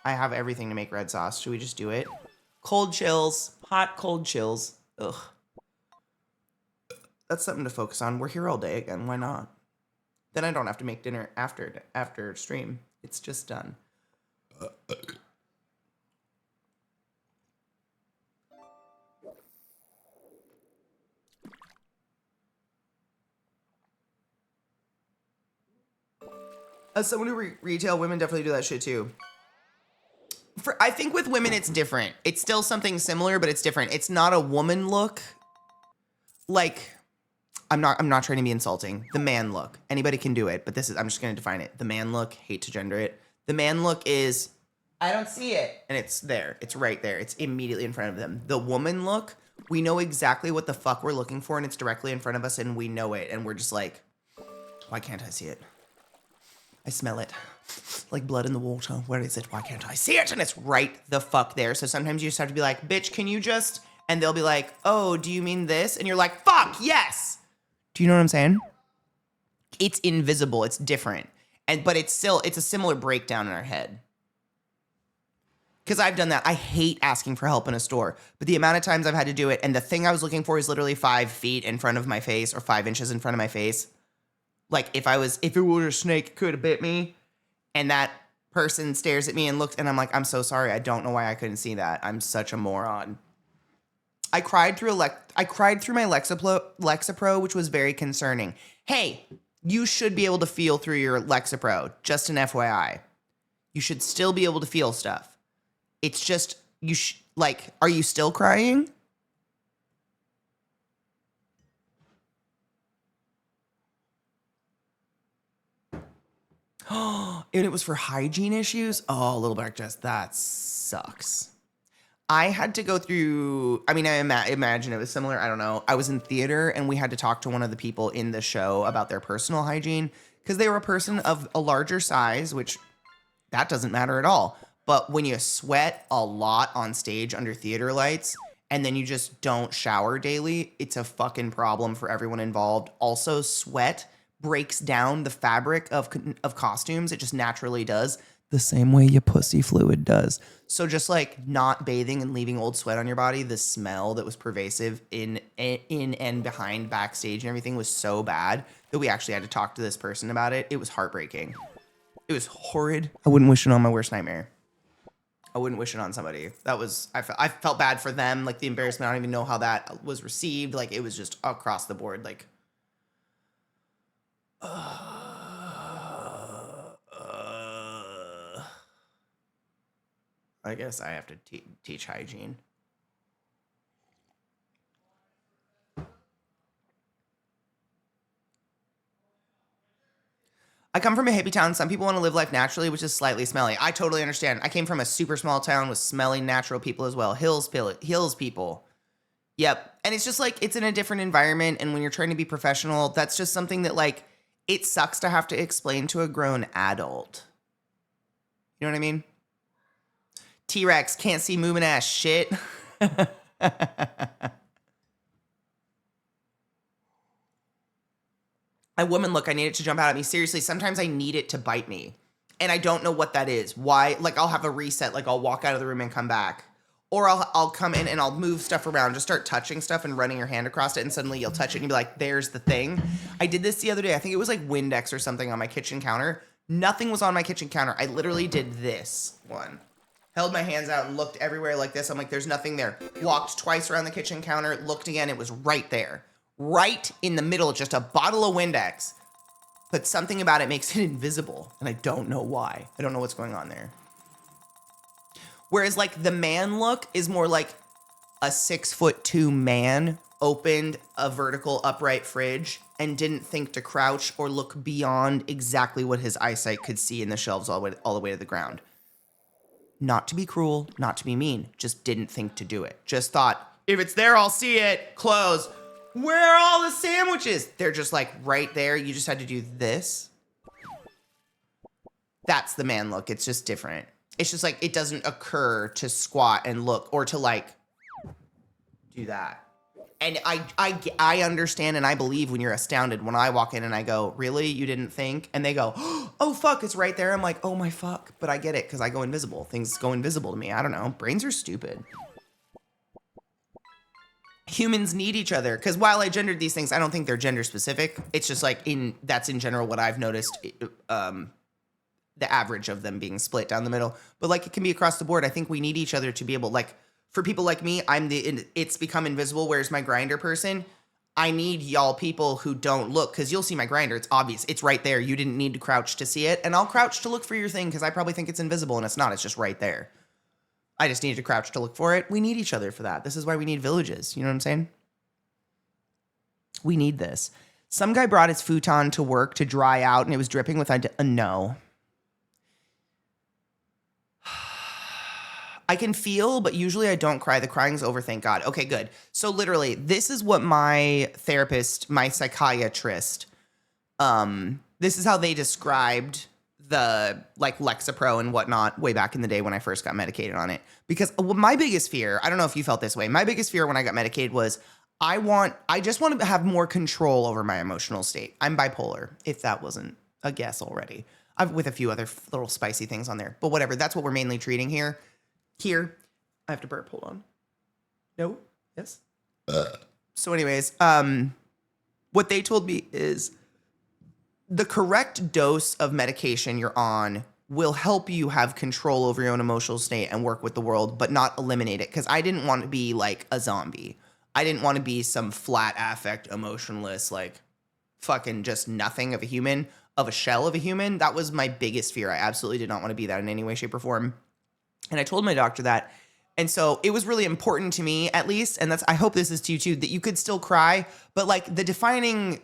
I have everything to make red sauce. Should we just do it? Cold chills. Hot cold chills. Ugh. That's something to focus on. We're here all day again. Why not? Then I don't have to make dinner after stream. It's just done. As someone who retail, women definitely do that shit too. I think with women it's different. It's still something similar, but it's different. It's not a woman look. Like, I'm not trying to be insulting. The man look. Anybody can do it, but I'm just gonna define it. The man look, hate to gender it. The man look is, I don't see it. And it's there. It's right there. It's immediately in front of them. The woman look, we know exactly what the fuck we're looking for, and it's directly in front of us, and we know it, and we're just like, why can't I see it? I smell it. Like blood in the water. Where is it? Why can't I see it? And it's right the fuck there. So sometimes you just have to be like, bitch, can you just... And they'll be like, oh, do you mean this? And you're like, fuck, yes! Do you know what I'm saying? It's invisible. It's different. But it's a similar breakdown in our head. Because I've done that. I hate asking for help in a store. But the amount of times I've had to do it, and the thing I was looking for is literally 5 feet in front of my face, or 5 inches in front of my face. Like, if it were a snake, it could have bit me. And that person stares at me and looks, and I'm like, I'm so sorry. I don't know why I couldn't see that. I'm such a moron. I cried through my Lexapro, which was very concerning. Hey, you should be able to feel through your Lexapro. Just an FYI. You should still be able to feel stuff. It's just, are you still crying? And it was for hygiene issues? Oh, Little Black Dress, that sucks. I had to go through, I imagine it was similar. I don't know. I was in theater and we had to talk to one of the people in the show about their personal hygiene because they were a person of a larger size, which that doesn't matter at all. But when you sweat a lot on stage under theater lights and then you just don't shower daily, it's a fucking problem for everyone involved. Also, sweat breaks down the fabric of costumes. It just naturally does. The same way your pussy fluid does. So just like not bathing and leaving old sweat on your body, the smell that was pervasive in and behind backstage and everything was so bad that we actually had to talk to this person about it. It was heartbreaking. It was horrid. I wouldn't wish it on my worst nightmare. I wouldn't wish it on somebody. I felt bad for them. Like the embarrassment, I don't even know how that was received. Like it was just across the board. Like, I guess I have to teach hygiene. I come from a hippie town. Some people want to live life naturally, which is slightly smelly. I totally understand. I came from a super small town with smelly natural people as well. Hills people. Yep. And it's just like, it's in a different environment. And when you're trying to be professional, that's just something that like, it sucks to have to explain to a grown adult. You know what I mean? T-Rex can't see moving ass shit. A woman look, I need it to jump out at me. Seriously, sometimes I need it to bite me. And I don't know what that is. Why? Like I'll have a reset, like I'll walk out of the room and come back. Or I'll come in and I'll move stuff around, just start touching stuff and running your hand across it, and suddenly you'll touch it and you'll be like, there's the thing. I did this the other day. I think it was like Windex or something on my kitchen counter. Nothing was on my kitchen counter. I literally did this one. Held my hands out and looked everywhere like this. I'm like, there's nothing there. Walked twice around the kitchen counter, looked again, it was right there. right in the middle, just a bottle of Windex. But something about it makes it invisible, and I don't know why. I don't know what's going on there. Whereas like the man look is more like a 6'2" man opened a vertical upright fridge and didn't think to crouch or look beyond exactly what his eyesight could see in the shelves all the way to the ground. Not to be cruel, not to be mean, just didn't think to do it. Just thought, if it's there, I'll see it. Close. Where are all the sandwiches? They're just like right there. You just had to do this. That's the man look. It's just different. It's just like it doesn't occur to squat and look or to like do that. And I understand and I believe when you're astounded when I walk in and I go, really? You didn't think? And they go, oh, fuck, it's right there. I'm like, oh, my fuck. But I get it because I go invisible. Things go invisible to me. I don't know. Brains are stupid. Humans need each other because while I gendered these things, I don't think they're gender specific. It's just like that's in general what I've noticed, the average of them being split down the middle. But like it can be across the board. I think we need each other to be able, like, for people like me, it's become invisible. Where's my grinder person? I need y'all people who don't look because you'll see my grinder. It's obvious. It's right there. You didn't need to crouch to see it. And I'll crouch to look for your thing because I probably think it's invisible and it's not. It's just right there. I just needed to crouch to look for it. We need each other for that. This is why we need villages. You know what I'm saying? We need this. Some guy brought his futon to work to dry out and it was dripping with no. I can feel, but usually I don't cry. The crying's over, thank God. Okay, good. So literally, this is what my therapist, my psychiatrist, this is how they described the like Lexapro and whatnot way back in the day when I first got medicated on it. Because my biggest fear, I don't know if you felt this way, my biggest fear when I got medicated was I just want to have more control over my emotional state. I'm bipolar, if that wasn't a guess already. With a few other little spicy things on there. But whatever, that's what we're mainly treating here. Here, I have to burp, hold on. No? Yes? So anyways, what they told me is the correct dose of medication you're on will help you have control over your own emotional state and work with the world, but not eliminate it. Because I didn't want to be like a zombie. I didn't want to be some flat affect, emotionless, like fucking just nothing of a human, of a shell of a human. That was my biggest fear. I absolutely did not want to be that in any way, shape, or form. And I told my doctor that. And so it was really important to me, at least, and I hope this is to you too, that you could still cry, but like the defining,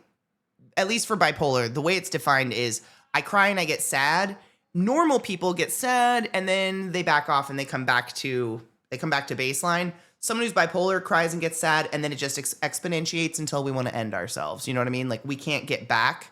at least for bipolar, the way it's defined is I cry and I get sad. Normal people get sad and then they back off and they come back to baseline. Someone who's bipolar cries and gets sad and then it just exponentiates until we want to end ourselves. You know what I mean? Like we can't get back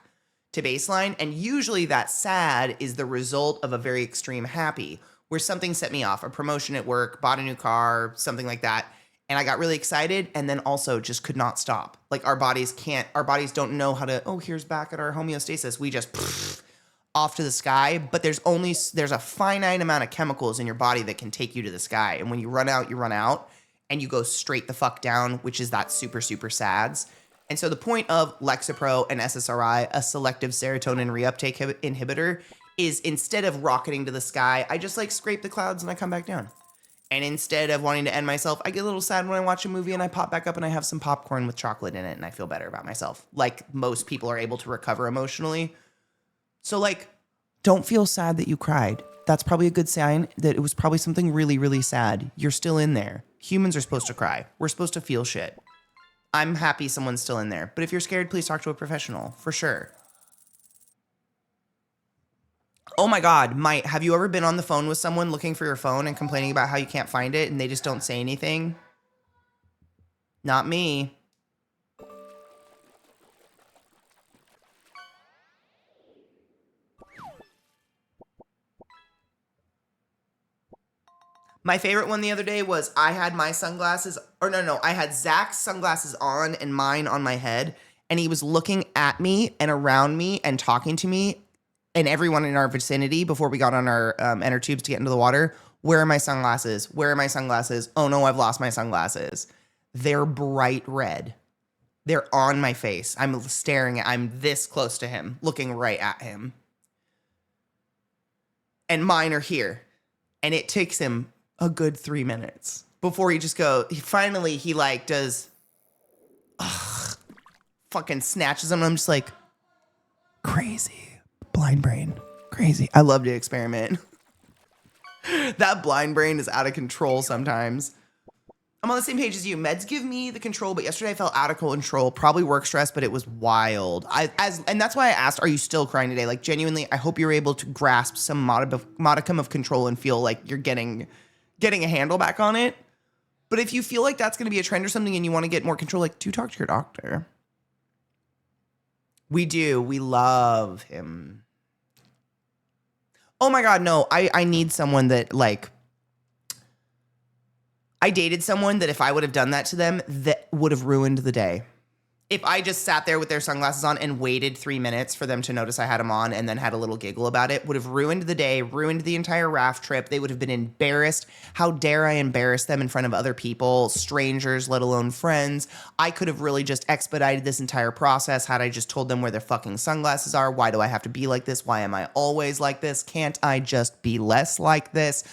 to baseline. And usually that sad is the result of a very extreme happy, where something set me off, a promotion at work, bought a new car, something like that. And I got really excited and then also just could not stop. Like our bodies don't know how to, here's back at our homeostasis. We just off to the sky, but there's a finite amount of chemicals in your body that can take you to the sky. And when you run out and you go straight the fuck down, which is that super, super sads. And so the point of Lexapro and SSRI, a selective serotonin reuptake inhibitor, is instead of rocketing to the sky, I just like scrape the clouds and I come back down. And instead of wanting to end myself, I get a little sad when I watch a movie and I pop back up and I have some popcorn with chocolate in it and I feel better about myself. Like most people are able to recover emotionally. So like, don't feel sad that you cried. That's probably a good sign that it was probably something really, really sad. You're still in there. Humans are supposed to cry. We're supposed to feel shit. I'm happy someone's still in there. But if you're scared, please talk to a professional, for sure. Oh my God, have you ever been on the phone with someone looking for your phone and complaining about how you can't find it and they just don't say anything? Not me. My favorite one the other day was I had my sunglasses, I had Zach's sunglasses on and mine on my head, and he was looking at me and around me and talking to me and everyone in our vicinity before we got on our inner tubes to get into the water. Where are my sunglasses? Where are my sunglasses? Oh no, I've lost my sunglasses. They're bright red. They're on my face. I'm this close to him, looking right at him. And mine are here. And it takes him a good 3 minutes before he just he like does, fucking snatches them. And I'm just like, crazy. Blind brain. Crazy. I love to experiment. That blind brain is out of control sometimes. I'm on the same page as you. Meds give me the control, but yesterday I felt out of control. Probably work stress, but it was wild. And that's why I asked, are you still crying today? Like, genuinely, I hope you're able to grasp some modicum of control and feel like you're getting a handle back on it. But if you feel like that's going to be a trend or something and you want to get more control, like, do talk to your doctor. We do. We love him. Oh my God, no. I need someone that, like, I dated someone that if I would have done that to them, that would have ruined the day. If I just sat there with their sunglasses on and waited 3 minutes for them to notice I had them on and then had a little giggle about it, would have ruined the day, ruined the entire raft trip. They would have been embarrassed. How dare I embarrass them in front of other people, strangers, let alone friends? I could have really just expedited this entire process had I just told them where their fucking sunglasses are. Why do I have to be like this? Why am I always like this? Can't I just be less like this?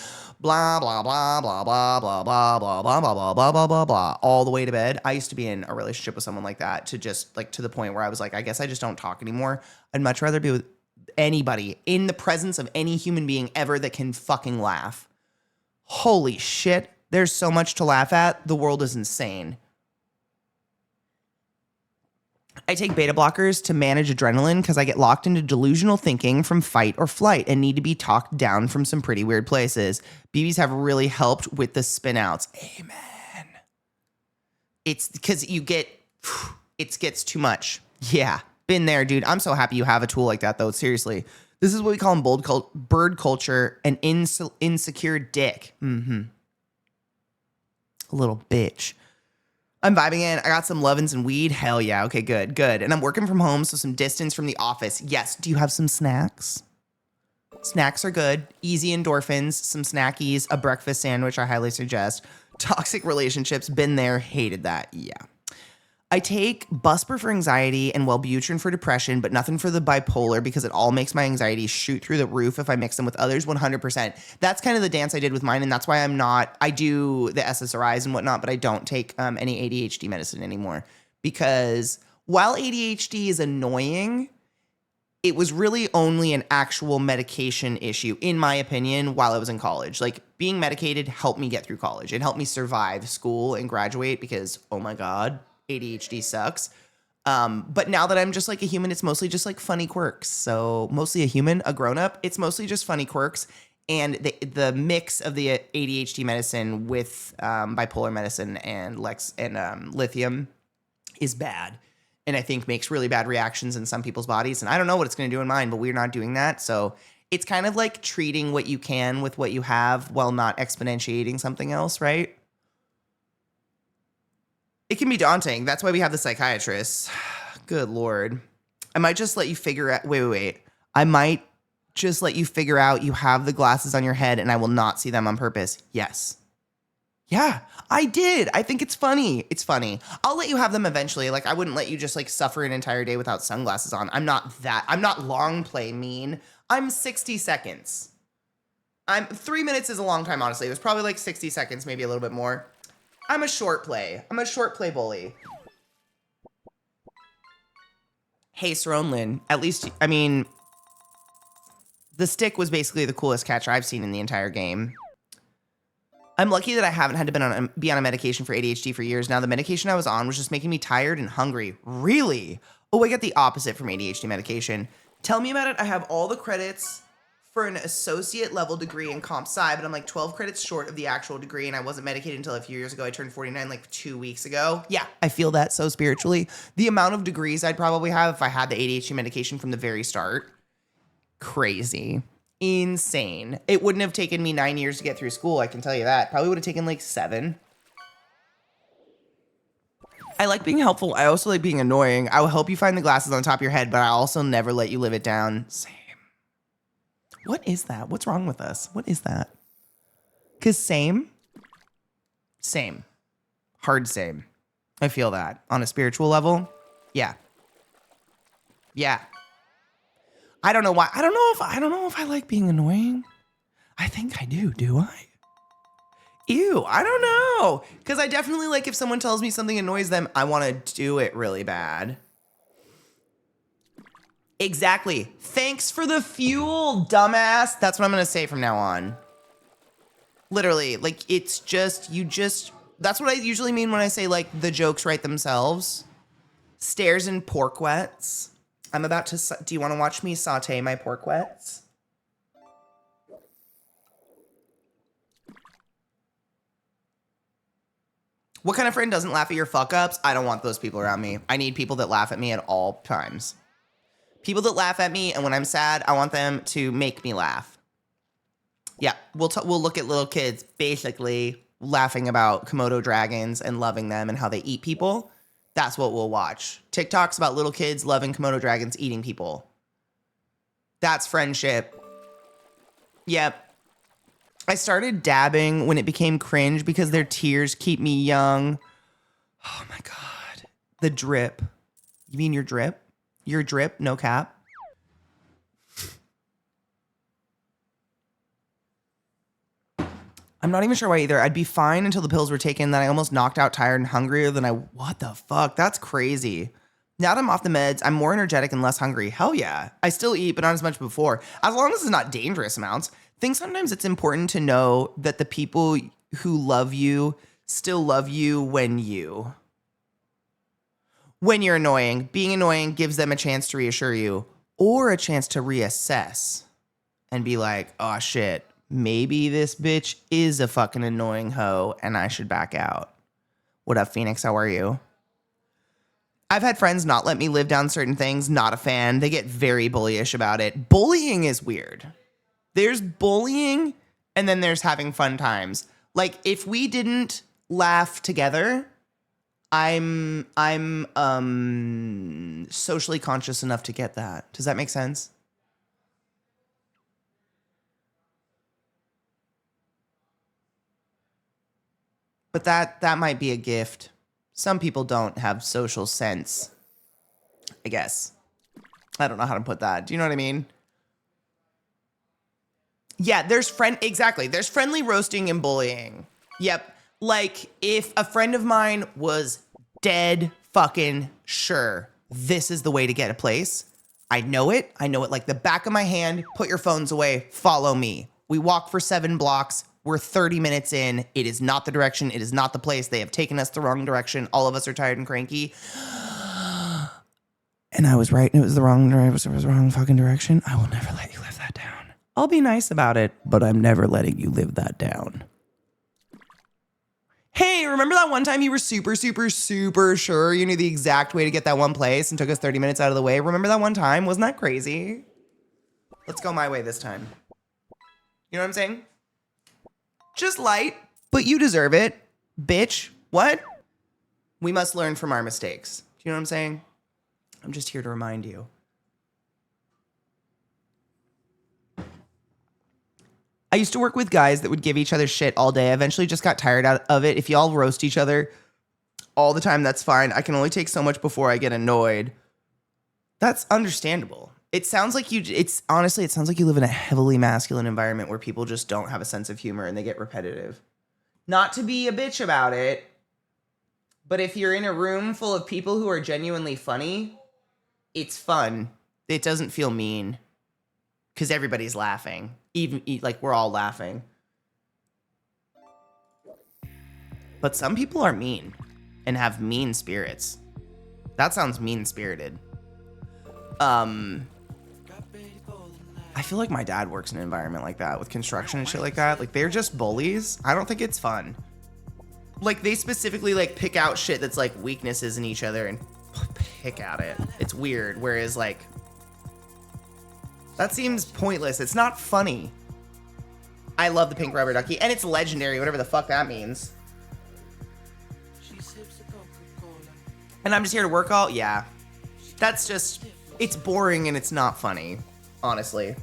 Blah, blah, blah, blah, blah, blah, blah, blah, blah, blah, blah, blah, blah, blah, blah, all the way to bed. I used to be in a relationship with someone like that, to just like to the point where I was like, I guess I just don't talk anymore. I'd much rather be with anybody in the presence of any human being ever that can fucking laugh. Holy shit. There's so much to laugh at. The world is insane. I take beta blockers to manage adrenaline because I get locked into delusional thinking from fight or flight and need to be talked down from some pretty weird places. BBs have really helped with the spin outs. Amen. It's because it gets too much. Yeah, been there, dude. I'm so happy you have a tool like that, though. Seriously. This is what we call in bird culture an insecure dick. A little bitch. I'm vibing in. I got some lovin's and weed. Hell yeah. Okay, good. And I'm working from home, so some distance from the office. Yes. Do you have some snacks? Snacks are good. Easy endorphins, some snackies, a breakfast sandwich I highly suggest. Toxic relationships, been there, hated that. Yeah. I take Busper for anxiety and Wellbutrin for depression, but nothing for the bipolar because it all makes my anxiety shoot through the roof if I mix them with others 100%. That's kind of the dance I did with mine, and that's why I do the SSRIs and whatnot, but I don't take any ADHD medicine anymore. Because while ADHD is annoying, it was really only an actual medication issue, in my opinion, while I was in college. Like, being medicated helped me get through college. It helped me survive school and graduate because, oh my God, ADHD sucks. But now that I'm just like a human, it's mostly just like funny quirks. So mostly a human, a grown-up, it's mostly just funny quirks. And the mix of the ADHD medicine with bipolar medicine and lithium is bad. And I think makes really bad reactions in some people's bodies. And I don't know what it's going to do in mine, but we're not doing that. So it's kind of like treating what you can with what you have while not exponentiating something else, right? It can be daunting. That's why we have the psychiatrists. Good Lord. I might just let you figure out. Wait. I might just let you figure out you have the glasses on your head and I will not see them on purpose. Yes. Yeah, I did. I think it's funny. It's funny. I'll let you have them eventually. Like, I wouldn't let you just like suffer an entire day without sunglasses on. I'm not long play mean. I'm 60 seconds. 3 minutes is a long time, honestly. It was probably like 60 seconds, maybe a little bit more. I'm a short play. I'm a short play bully. Hey, Sronlin. At least, I mean, the stick was basically the coolest catcher I've seen in the entire game. I'm lucky that I haven't had to be on a medication for ADHD for years. Now, the medication I was on was just making me tired and hungry. Really? Oh, I got the opposite from ADHD medication. Tell me about it. I have all the credits for an associate level degree in comp sci, but I'm like 12 credits short of the actual degree, and I wasn't medicated until a few years ago. I turned 49 like 2 weeks ago. Yeah, I feel that so spiritually. The amount of degrees I'd probably have if I had the ADHD medication from the very start. Crazy. Insane. It wouldn't have taken me 9 years to get through school, I can tell you that. Probably would have taken like 7. I like being helpful. I also like being annoying. I will help you find the glasses on top of your head, but I also never let you live it down. Same. What is that? What's wrong with us? What is that? Because same. Hard same. I feel that. On a spiritual level, yeah. I don't know why. I don't know if I like being annoying. I think I do I? Ew, I don't know. Because I definitely like if someone tells me something annoys them, I want to do it really bad. Exactly. Thanks for the fuel, dumbass. That's what I'm going to say from now on. Literally, like, it's just, that's what I usually mean when I say, like, the jokes write themselves. Stairs and pork wets. I'm about to, do you want to watch me saute my pork wets? What kind of friend doesn't laugh at your fuck ups? I don't want those people around me. I need people that laugh at me at all times. People that laugh at me, and when I'm sad, I want them to make me laugh. Yeah, we'll look at little kids basically laughing about Komodo dragons and loving them and how they eat people. That's what we'll watch. TikToks about little kids loving Komodo dragons eating people. That's friendship. Yep. I started dabbing when it became cringe because their tears keep me young. Oh my God. The drip. You mean your drip? Your drip, no cap. I'm not even sure why either. I'd be fine until the pills were taken. Then I almost knocked out tired and hungrier than what the fuck? That's crazy. Now that I'm off the meds, I'm more energetic and less hungry. Hell yeah. I still eat, but not as much before. As long as it's not dangerous amounts. I think sometimes it's important to know that the people who love you still love you when you're annoying. Being annoying gives them a chance to reassure you or a chance to reassess and be like, oh shit, maybe this bitch is a fucking annoying hoe and I should back out. What up, Phoenix? How are you? I've had friends not let me live down certain things. Not a fan. They get very bullyish about it. Bullying is weird. There's bullying and then there's having fun times. Like if we didn't laugh together, I'm socially conscious enough to get that. Does that make sense? But that might be a gift. Some people don't have social sense, I guess. I don't know how to put that. Do you know what I mean? Yeah, there's friendly roasting and bullying. Yep. Like if a friend of mine was dead fucking sure this is the way to get a place, I know it like the back of my hand. Put your phones away, follow me. We walk for 7 blocks. We're 30 minutes in. It is not the direction. It is not the place. They have taken us the wrong direction. All of us are tired and cranky. And I was right. And it was the wrong direction. It was the wrong fucking direction. I will never let you live that down. I'll be nice about it, but I'm never letting you live that down. Hey, remember that one time you were super, super, super sure you knew the exact way to get that one place and took us 30 minutes out of the way? Remember that one time? Wasn't that crazy? Let's go my way this time. You know what I'm saying? Just light, but you deserve it. Bitch, what? We must learn from our mistakes. Do you know what I'm saying? I'm just here to remind you. I used to work with guys that would give each other shit all day. I eventually just got tired out of it. If y'all roast each other all the time, that's fine. I can only take so much before I get annoyed. That's understandable. It sounds like you live in a heavily masculine environment where people just don't have a sense of humor and they get repetitive. Not to be a bitch about it, but if you're in a room full of people who are genuinely funny, it's fun. It doesn't feel mean because everybody's laughing. Even like we're all laughing. But some people are mean and have mean spirits. That sounds mean-spirited. I feel like my dad works in an environment like that with construction and shit like that. Like they're just bullies. I don't think it's fun. Like they specifically like pick out shit that's like weaknesses in each other and pick at it. It's weird. Whereas like that seems pointless. It's not funny. I love the pink rubber ducky and it's legendary, whatever the fuck that means. And I'm just here to work all, yeah. That's just, it's boring and it's not funny, honestly.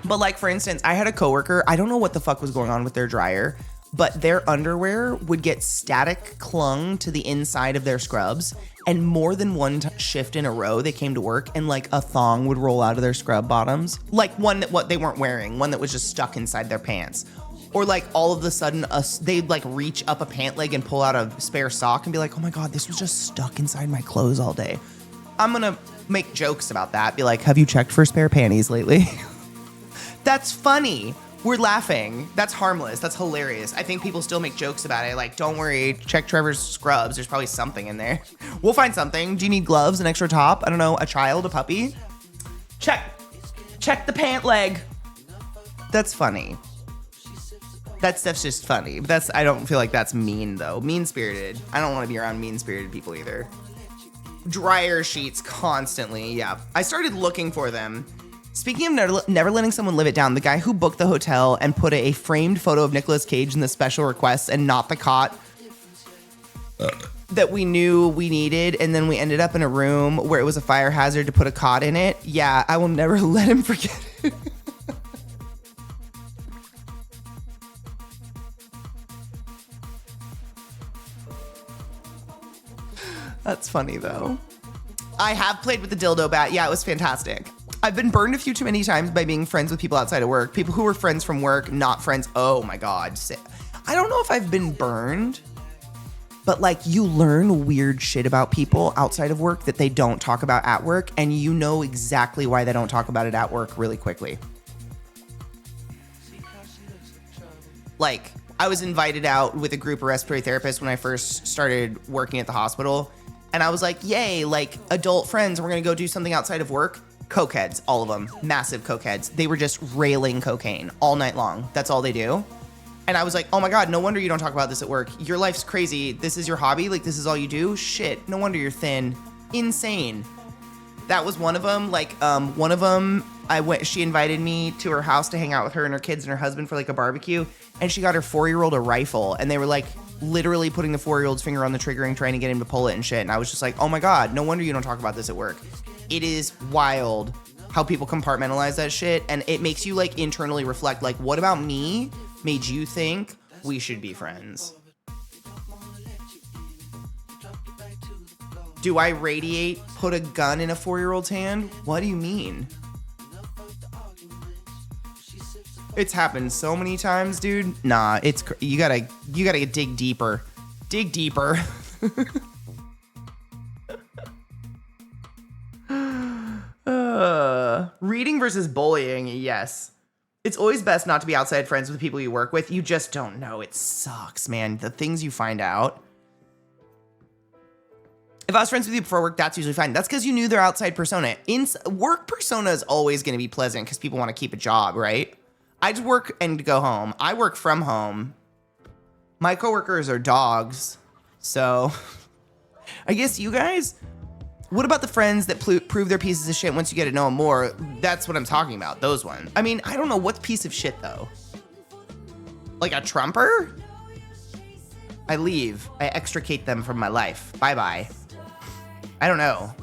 But like, for instance, I had a coworker, I don't know what the fuck was going on with their dryer, but their underwear would get static clung to the inside of their scrubs. And more than one shift in a row, they came to work and like a thong would roll out of their scrub bottoms. Like one that what they weren't wearing, one that was just stuck inside their pants. Or like all of a sudden they'd like reach up a pant leg and pull out a spare sock and be like, oh my God, this was just stuck inside my clothes all day. I'm gonna make jokes about that. Be like, have you checked for spare panties lately? That's funny. We're laughing. That's harmless. That's hilarious. I think people still make jokes about it. Like, don't worry, check Trevor's scrubs. There's probably something in there. We'll find something. Do you need gloves, an extra top? I don't know, a child, a puppy? Check the pant leg. That's funny. That stuff's just funny. But I don't feel like that's mean though. Mean-spirited. I don't want to be around mean-spirited people either. Dryer sheets constantly, yeah. I started looking for them. Speaking of never letting someone live it down, the guy who booked the hotel and put a framed photo of Nicolas Cage in the special requests and not the cot that we knew we needed, and then we ended up in a room where it was a fire hazard to put a cot in it. Yeah, I will never let him forget it. That's funny, though. I have played with the dildo bat. Yeah, it was fantastic. I've been burned a few too many times by being friends with people outside of work. People who were friends from work, not friends. Oh, my God. I don't know if I've been burned, but, like, you learn weird shit about people outside of work that they don't talk about at work, and you know exactly why they don't talk about it at work really quickly. Like, I was invited out with a group of respiratory therapists when I first started working at the hospital. And I was like, yay, like adult friends, we're going to go do something outside of work. Cokeheads, all of them, massive cokeheads. They were just railing cocaine all night long. That's all they do. And I was like, oh my God, no wonder you don't talk about this at work. Your life's crazy. This is your hobby. Like, this is all you do. Shit, no wonder you're thin. Insane. That was one of them. Like, one of them, she invited me to her house to hang out with her and her kids and her husband for like a barbecue. And she got her 4-year-old a rifle. And they were like literally putting the 4-year-old's finger on the trigger and trying to get him to pull it and shit. And I was just like, oh my God, no wonder you don't talk about this at work. It is wild how people compartmentalize that shit. And it makes you like internally reflect, like, what about me made you think we should be friends? Do I radiate, put a gun in a 4-year-old's hand? What do you mean? It's happened so many times, dude. Nah, you gotta dig deeper. Dig deeper. Reading versus bullying, yes. It's always best not to be outside friends with people you work with. You just don't know. It sucks, man. The things you find out. If I was friends with you before work, that's usually fine. That's because you knew their outside persona. Work persona is always going to be pleasant because people want to keep a job, right? I just work and go home. I work from home. My coworkers are dogs. So I guess you guys, what about the friends that prove their pieces of shit once you get to know them more? That's what I'm talking about. Those ones. I mean, I don't know what's piece of shit though. Like a Trumper? I leave. I extricate them from my life. Bye-bye. I don't know.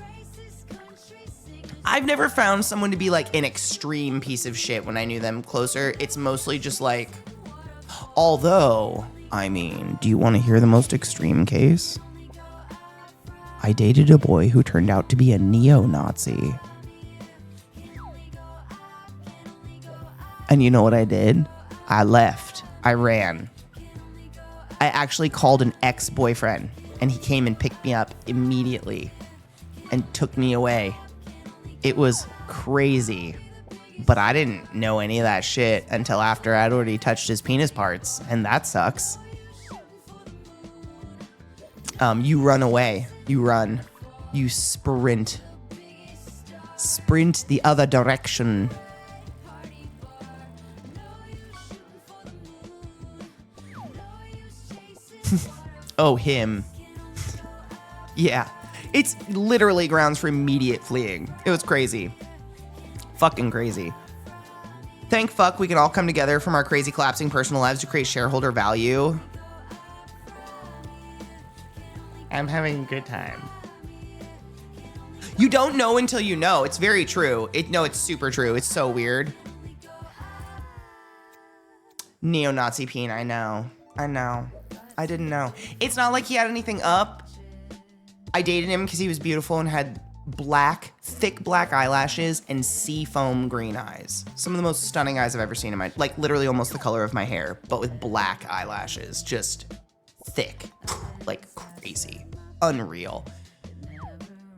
I've never found someone to be like an extreme piece of shit when I knew them closer. It's mostly just like, although, I mean, do you want to hear the most extreme case? I dated a boy who turned out to be a neo-Nazi. And you know what I did? I left. I ran. I actually called an ex-boyfriend, and he came and picked me up immediately and took me away. It was crazy, but I didn't know any of that shit until after I'd already touched his penis parts, and that sucks. You run away. You run. You sprint. Sprint the other direction. Oh, him. Yeah. It's literally grounds for immediate fleeing. It was crazy. Fucking crazy. Thank fuck we can all come together from our crazy collapsing personal lives to create shareholder value. I'm having a good time. You don't know until you know. It's very true. It's super true. It's so weird. Neo-Nazi peen, I know. I didn't know. It's not like he had anything up. I dated him because he was beautiful and had thick black eyelashes, and seafoam green eyes. Some of the most stunning eyes I've ever seen in my, like literally almost the color of my hair, but with black eyelashes, just thick, like crazy, unreal.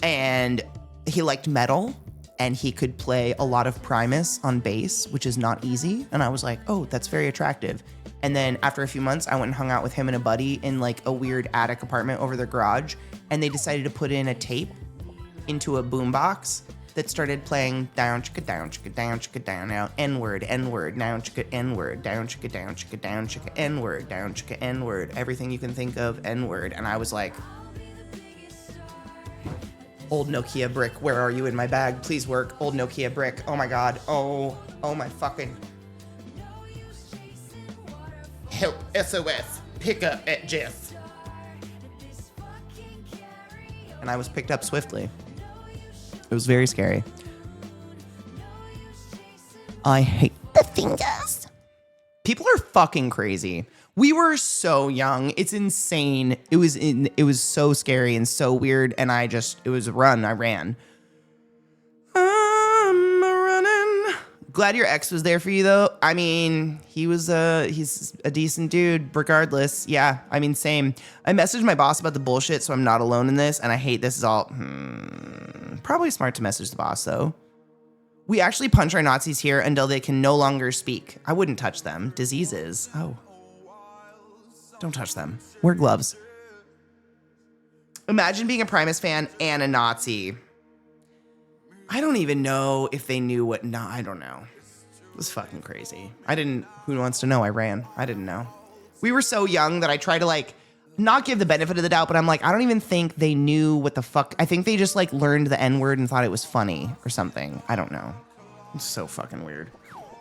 And he liked metal, and he could play a lot of Primus on bass, which is not easy. And I was like, oh, that's very attractive. And then after a few months, I went and hung out with him and a buddy in like a weird attic apartment over their garage, and they decided to put in a tape into a boombox that started playing down chicka down chicka down chicka down now n-word down chicka n-word down chicka down chicka n-word down chicka n-word, everything you can think of n-word. And I was like, old Nokia brick, where are you in my bag? Please work. Old Nokia brick. Oh my god. Oh my fucking help, SOS, pick up at Jeff. And I was picked up swiftly. It was very scary. I hate the fingers. People are fucking crazy. We were so young. It's insane. It was so scary and so weird. And it was a run. I ran. I'm running. Glad your ex was there for you though. I mean, he's a decent dude regardless. Yeah, I mean, same. I messaged my boss about the bullshit, so I'm not alone in this. And I hate this is all. Probably smart to message the boss though. We actually punch our Nazis here until they can no longer speak. I wouldn't touch them. Diseases. Oh. Don't touch them. Wear gloves. Imagine being a Primus fan and a Nazi. I don't even know if they knew what. No, I don't know. It was fucking crazy. Who wants to know? I ran. I didn't know. We were so young that I tried to like not give the benefit of the doubt, but I'm like, I don't even think they knew what the fuck. I think they just like learned the N-word and thought it was funny or something. I don't know. It's so fucking weird.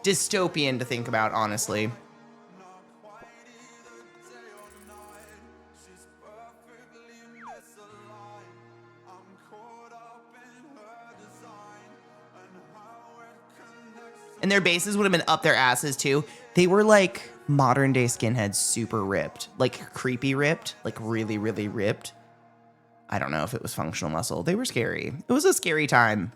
Dystopian to think about, honestly. And their bases would have been up their asses too. They were like modern day skinheads, super ripped, like creepy ripped, like really, really ripped. I don't know if it was functional muscle. They were scary. It was a scary time.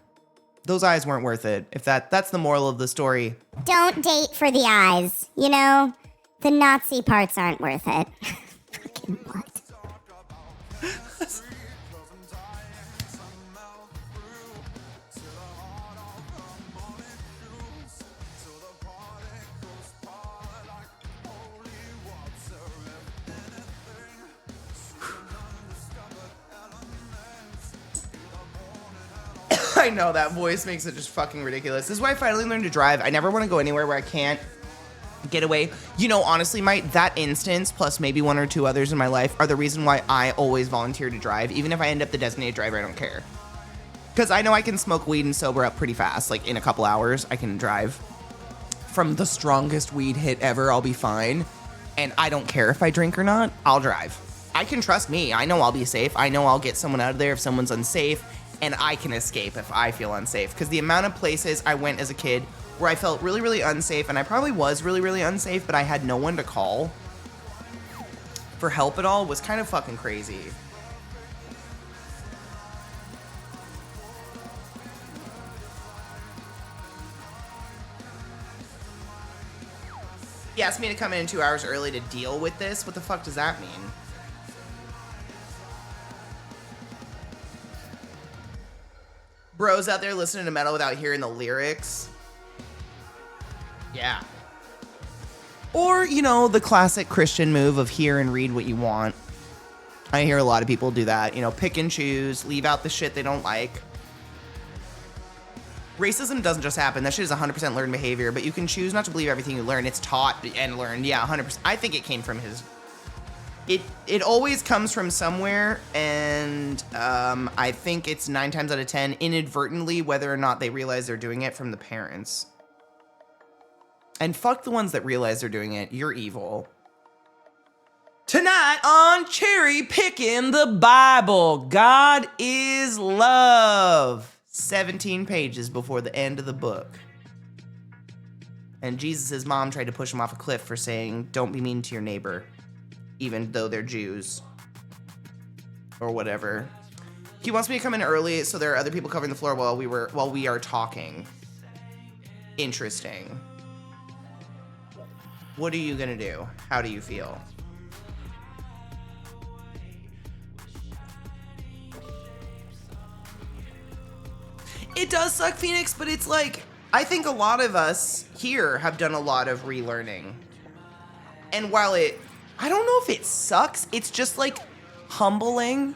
Those eyes weren't worth it. If that's the moral of the story. Don't date for the eyes. You know, the Nazi parts aren't worth it. Fucking what? I know, that voice makes it just fucking ridiculous. This is why I finally learned to drive. I never want to go anywhere where I can't get away. You know, honestly, that instance, plus maybe one or two others in my life, are the reason why I always volunteer to drive. Even if I end up the designated driver, I don't care. Because I know I can smoke weed and sober up pretty fast. Like, in a couple hours, I can drive. From the strongest weed hit ever, I'll be fine. And I don't care if I drink or not, I'll drive. I can trust me. I know I'll be safe. I know I'll get someone out of there if someone's unsafe. And I can escape if I feel unsafe. Because the amount of places I went as a kid where I felt really, really unsafe, and I probably was really, really unsafe, but I had no one to call for help at all, was kind of fucking crazy. He asked me to come in 2 hours early to deal with this. What the fuck does that mean? Bros out there listening to metal without hearing the lyrics. Yeah. Or, you know, the classic Christian move of hear and read what you want. I hear a lot of people do that. You know, pick and choose, leave out the shit they don't like. Racism doesn't just happen. That shit is 100% learned behavior, but you can choose not to believe everything you learn. It's taught and learned. Yeah, 100%. I think it came from his... It always comes from somewhere, and I think it's 9 times out of 10 inadvertently, whether or not they realize they're doing it, from the parents. And fuck the ones that realize they're doing it. You're evil. Tonight on Cherry Picking the Bible, God is love. 17 pages before the end of the book. And Jesus' mom tried to push him off a cliff for saying, don't be mean to your neighbor, even though they're Jews. Or whatever. He wants me to come in early so there are other people covering the floor while we are talking. Interesting. What are you gonna do? How do you feel? It does suck, Phoenix, but it's like, I think a lot of us here have done a lot of relearning. And while I don't know if it sucks, it's just like humbling.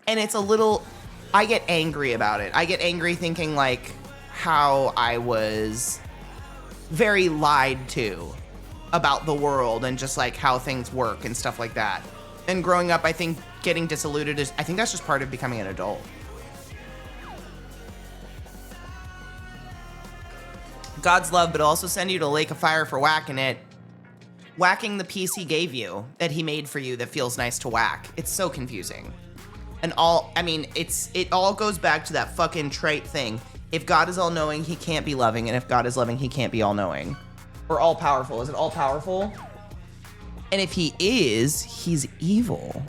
And it's a little, I get angry about it. I get angry thinking like how I was very lied to about the world and just like how things work and stuff like that. And growing up, I think getting disillusioned I think that's just part of becoming an adult. God's love, but also send you to a lake of fire for whacking it. Whacking the piece he gave you, that he made for you, that feels nice to whack. It's so confusing. And it all goes back to that fucking trite thing. If God is all-knowing, he can't be loving, and if God is loving, he can't be all-knowing. Or all-powerful. Is it all-powerful? And if he is, he's evil.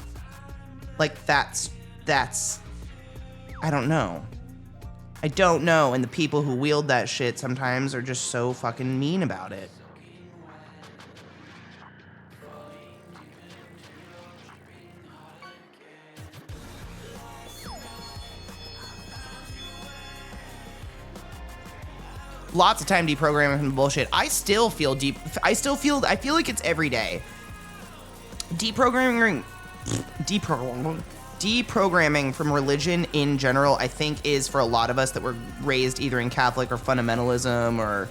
Like, that's, I don't know. I don't know, and the people who wield that shit sometimes are just so fucking mean about it. Lots of time deprogramming from the bullshit. I feel like it's every day. Deprogramming from religion in general, I think, is for a lot of us that were raised either in Catholic or fundamentalism or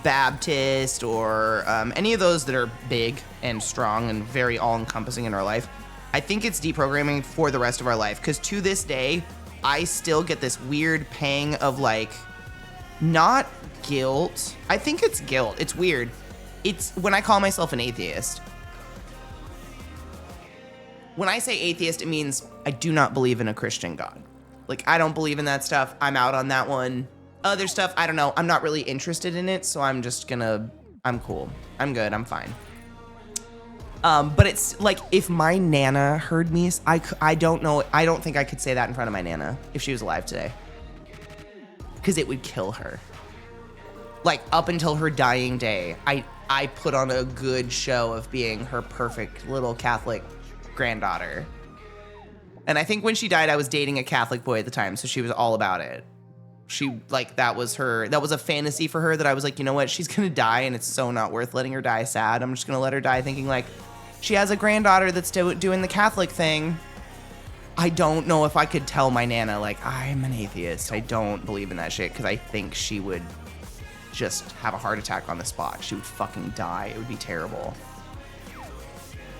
Baptist or any of those that are big and strong and very all-encompassing in our life. I think it's deprogramming for the rest of our life, because to this day, I still get this weird pang of like, not guilt. I think it's guilt. It's weird. It's when I call myself an atheist. When I say atheist, it means I do not believe in a Christian God. Like, I don't believe in that stuff. I'm out on that one. Other stuff, I don't know. I'm not really interested in it, so I'm cool. I'm good. I'm fine. But it's like, if my Nana heard me, I don't know. I don't think I could say that in front of my Nana if she was alive today. Because it would kill her. Like, up until her dying day, I put on a good show of being her perfect little Catholic granddaughter. And I think when she died, I was dating a Catholic boy at the time, so she was all about it. She, like, that was a fantasy for her that I was like, you know what, she's gonna die and it's so not worth letting her die sad. I'm just gonna let her die thinking like, she has a granddaughter that's doing the Catholic thing. I don't know if I could tell my Nana, like, I'm an atheist. I don't believe in that shit, because I think she would just have a heart attack on the spot. She would fucking die. It would be terrible.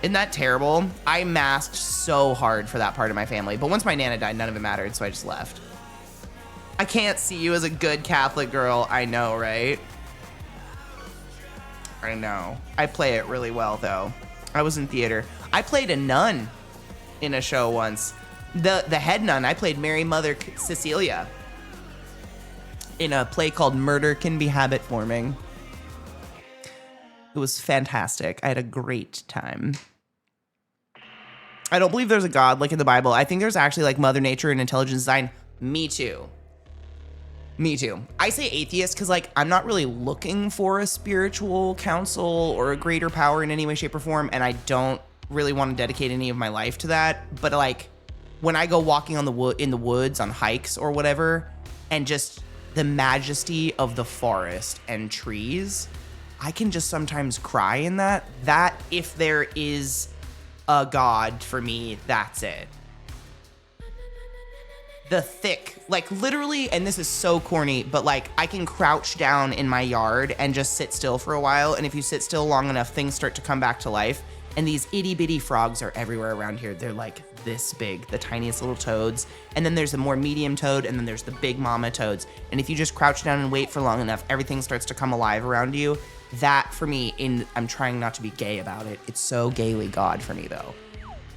Isn't that terrible? I masked so hard for that part of my family, but once my Nana died, none of it mattered, so I just left. I can't see you as a good Catholic girl. I know, right? I know. I play it really well, though. I was in theater. I played a nun in a show once. The head nun, I played Mary Mother Cecilia in a play called Murder Can Be Habit Forming. It was fantastic. I had a great time. I don't believe there's a God like in the Bible. I think there's actually like Mother Nature and intelligent design. Me too. Me too. I say atheist because like I'm not really looking for a spiritual counsel or a greater power in any way, shape, or form, and I don't really want to dedicate any of my life to that. But like when I go walking on in the woods on hikes or whatever, and just the majesty of the forest and trees, I can just sometimes cry in that. That, if there is a God for me, that's it. The thick, like literally, and this is so corny, but like I can crouch down in my yard and just sit still for a while. And if you sit still long enough, things start to come back to life. And these itty bitty frogs are everywhere around here. They're like this big, the tiniest little toads. And then there's a more medium toad, and then there's the big mama toads. And if you just crouch down and wait for long enough, everything starts to come alive around you. That for me, I'm trying not to be gay about it. It's so gaily God for me though.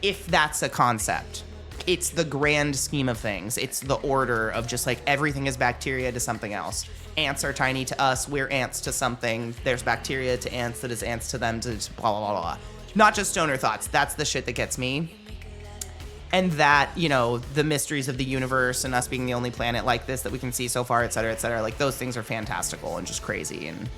If that's a concept. It's the grand scheme of things. It's the order of just like everything is bacteria to something else. Ants are tiny to us. We're ants to something. There's bacteria to ants that is ants to them to blah, blah, blah, blah. Not just stoner thoughts. That's the shit that gets me. And that, you know, the mysteries of the universe and us being the only planet like this that we can see so far, et cetera, et cetera. Like, those things are fantastical and just crazy. And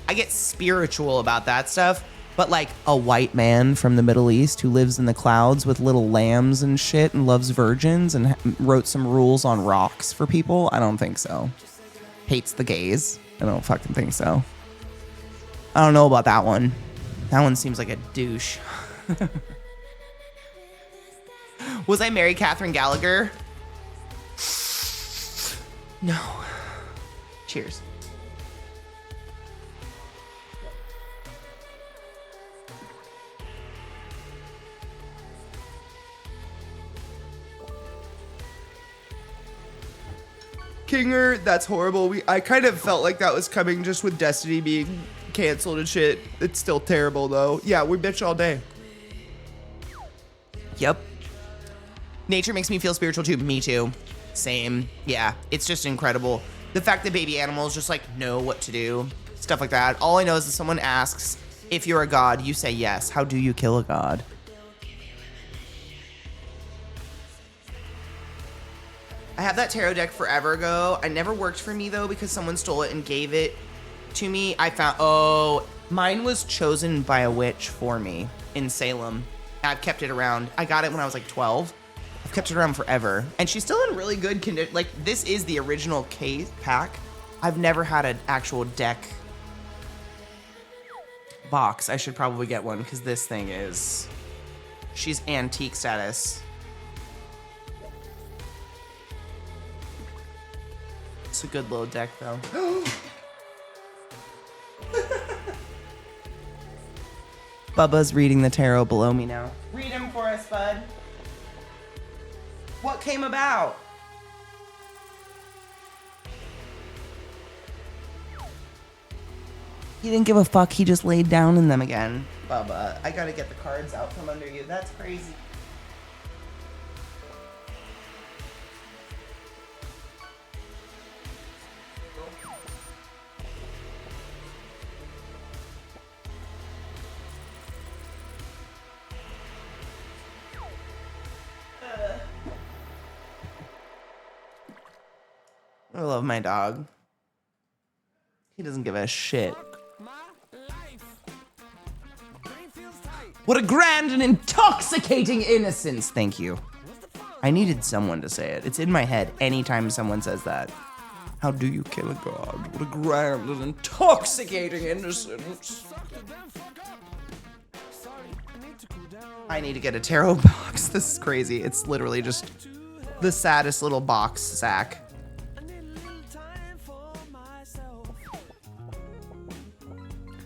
I get spiritual about that stuff. But, like, a white man from the Middle East who lives in the clouds with little lambs and shit and loves virgins and wrote some rules on rocks for people? I don't think so. Hates the gays? I don't fucking think so. I don't know about that one. That one seems like a douche. Was I Mary Catherine Gallagher? No. Cheers. Kinger, that's horrible. I kind of felt like that was coming just with Destiny being canceled and shit. It's still terrible though. Yeah, we bitch all day. Yep. Nature makes me feel spiritual too. Me too. Same. Yeah, it's just incredible. The fact that baby animals just like know what to do, stuff like that. All I know is that someone asks, if you're a god, you say yes. How do you kill a god? I have that tarot deck forever ago. It never worked for me though because someone stole it and gave it to me. Mine was chosen by a witch for me in Salem. I've kept it around. I got it when I was like 12. I've kept it around forever. And she's still in really good condition. Like, this is the original case pack. I've never had an actual deck box. I should probably get one because this thing is... She's antique status. It's a good little deck, though. Bubba's reading the tarot below me now. Read him for us, bud. What came about? He didn't give a fuck. He just laid down in them again. Bubba, I gotta get the cards out from under you. That's crazy. I love my dog. He doesn't give a shit. What a grand and intoxicating innocence. Thank you. I needed someone to say it. It's in my head anytime someone says that. How do you kill a god? What a grand and intoxicating innocence. I need to get a tarot box. This is crazy. It's literally just the saddest little box sack.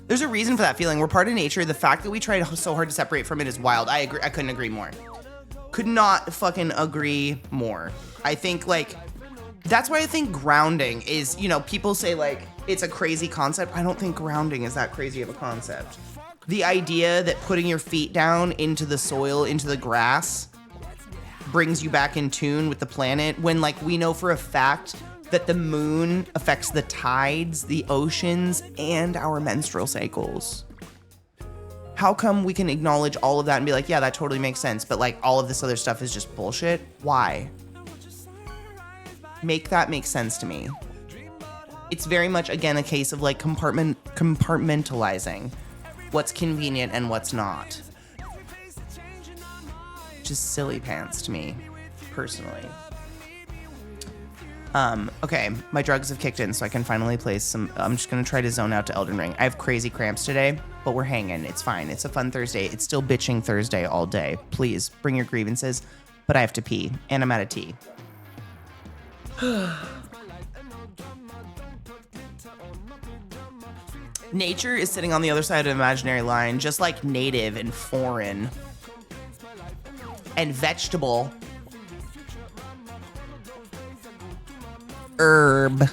There's a reason for that feeling. We're part of nature. The fact that we try so hard to separate from it is wild. I agree. I couldn't agree more. Could not fucking agree more. I think, like, that's why I think grounding is, you know, people say, like, it's a crazy concept. I don't think grounding is that crazy of a concept. The idea that putting your feet down into the soil, into the grass, brings you back in tune with the planet, when, like, we know for a fact that the moon affects the tides, the oceans, and our menstrual cycles. How come we can acknowledge all of that and be like, yeah, that totally makes sense, but like all of this other stuff is just bullshit? Why? Make that make sense to me. It's very much, again, a case of like compartmentalizing what's convenient and what's not. Just silly pants to me, personally. Okay, my drugs have kicked in, so I can finally play some. I'm just gonna try to zone out to Elden Ring. I have crazy cramps today, but we're hanging. It's fine. It's a fun Thursday. It's still bitching Thursday all day. Please bring your grievances, but I have to pee, and I'm out of tea. Nature is sitting on the other side of an imaginary line, just like native and foreign and vegetable. Herb.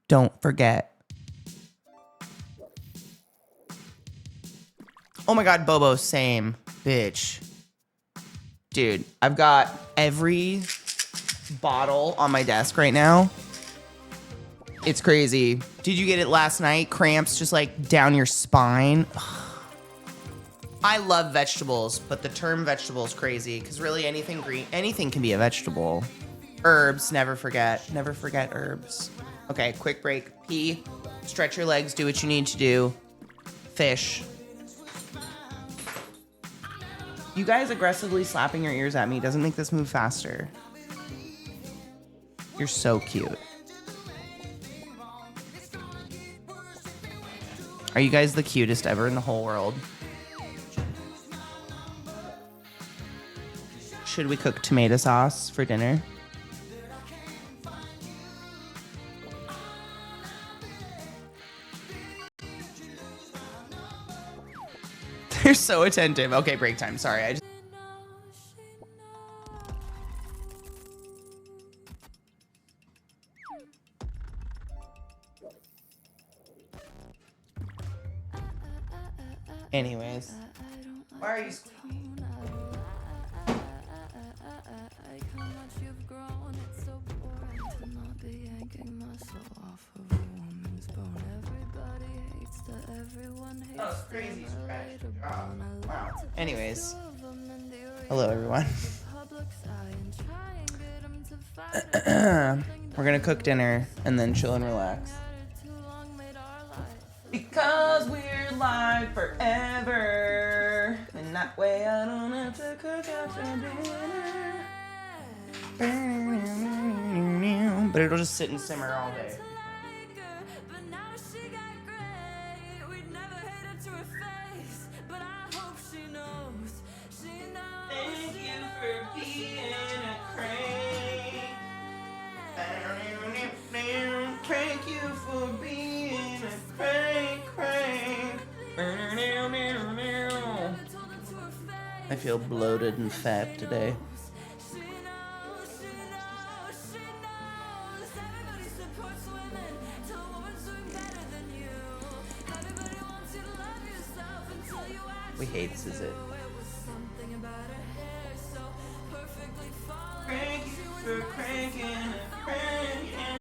Don't forget. Oh my god, Bobo, same. Bitch. Dude, I've got every bottle on my desk right now. It's crazy. Did you get it last night? Cramps just like down your spine. I love vegetables, but the term vegetable is crazy because really anything green, anything can be a vegetable. Herbs, never forget herbs. Okay, quick break. Pee, stretch your legs, do what you need to do. Fish. You guys aggressively slapping your ears at me doesn't make this move faster. You're so cute. Are you guys the cutest ever in the whole world? Should we cook tomato sauce for dinner? They're so attentive. Okay, break time. Sorry. Anyways. Why are you squeaking? Oh, it's crazy. Wow. Anyways. Hello, everyone. We're gonna cook dinner and then chill and relax. Because we're live forever. And that way I don't have to cook after dinner. But it'll just sit and simmer all day. Thank you for being a crank. Thank you for being a crank. I feel bloated and fat today. We hate this, is it? Thank you for cranking a crank.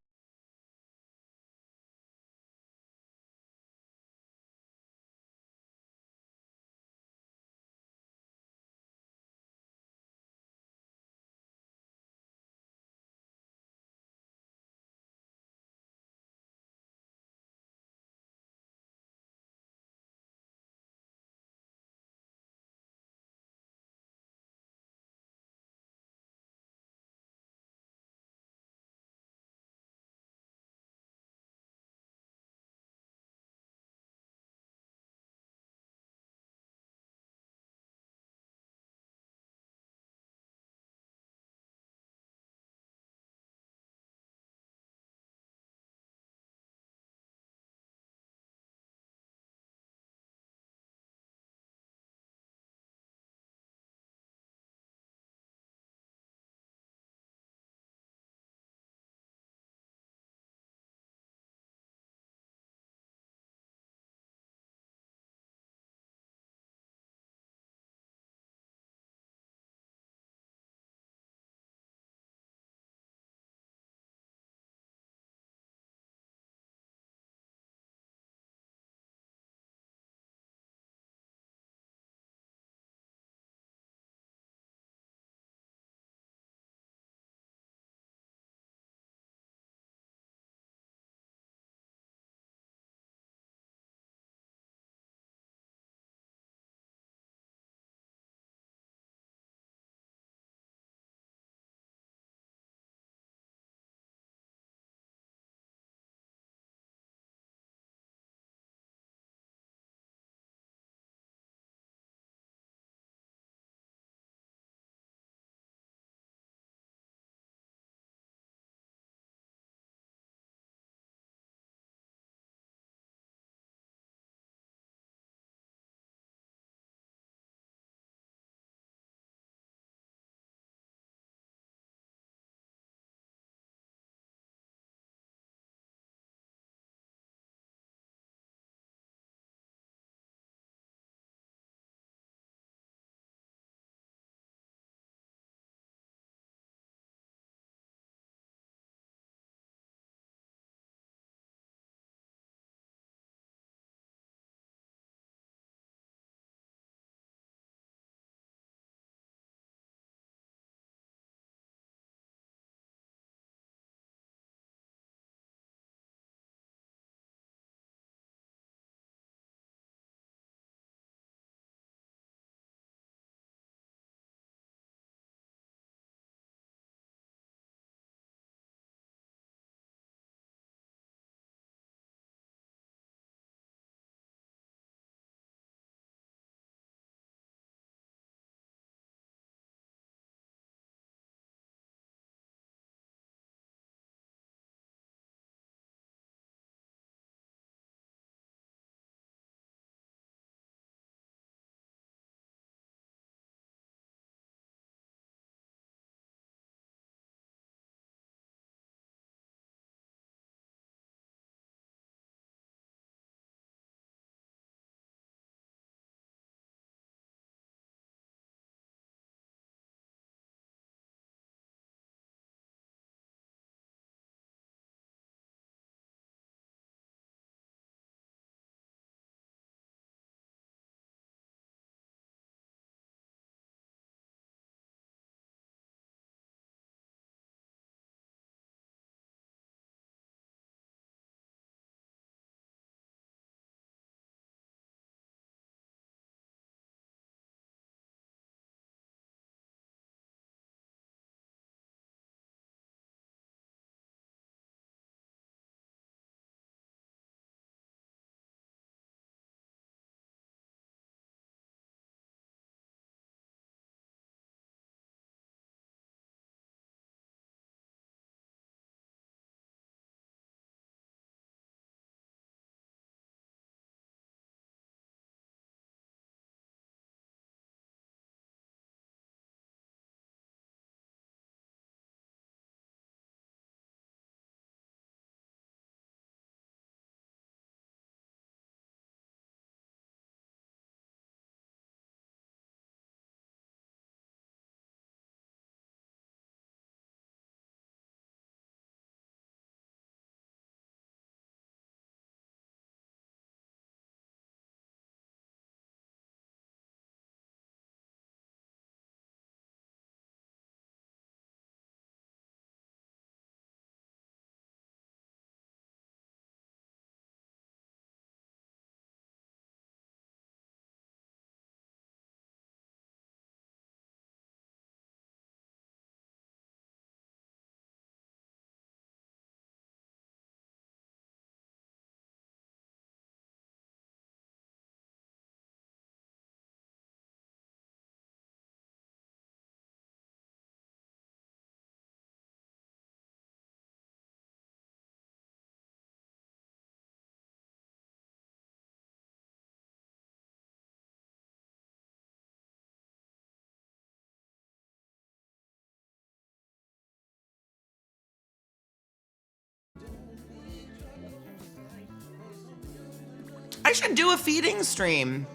I should do a feeding stream.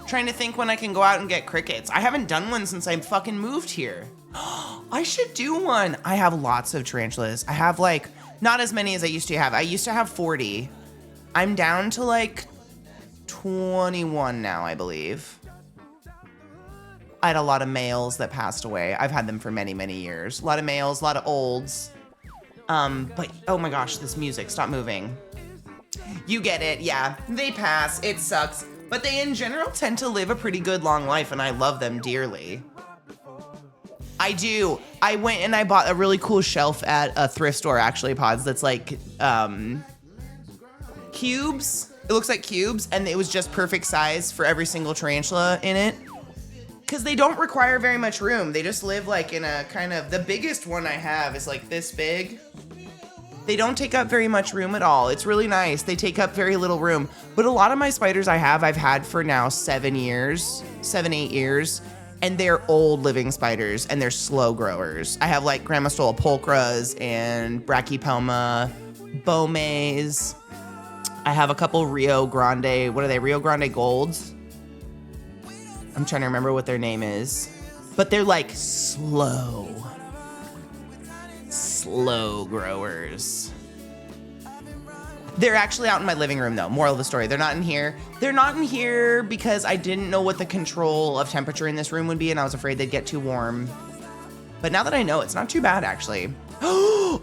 Trying to think when I can go out and get crickets. I haven't done one since I fucking moved here. I should do one. I have lots of tarantulas. I have like, not as many as I used to have. I used to have 40. I'm down to like 21 now, I believe. I had a lot of males that passed away. I've had them for many, many years. A lot of males, a lot of olds. But oh my gosh, this music, stop moving. You get it, yeah. They pass, it sucks. But they in general tend to live a pretty good long life and I love them dearly. I do. I went and I bought a really cool shelf at a thrift store, actually, Pods, that's like cubes. It looks like cubes and it was just perfect size for every single tarantula in it. Because they don't require very much room. They just live like in a kind of, the biggest one I have is like this big. They don't take up very much room at all. It's really nice. They take up very little room. But a lot of my spiders I've had for now 7 years, 8 years. And they're old living spiders and they're slow growers. I have like Grammostola pulchras and Brachypelma bomes. I have a couple Rio Grande, what are they? Rio Grande Golds? I'm trying to remember what their name is. But they're like slow growers. They're actually out in my living room though, moral of the story. They're not in here. They're not in here because I didn't know what the control of temperature in this room would be and I was afraid they'd get too warm. But now that I know, it's not too bad actually.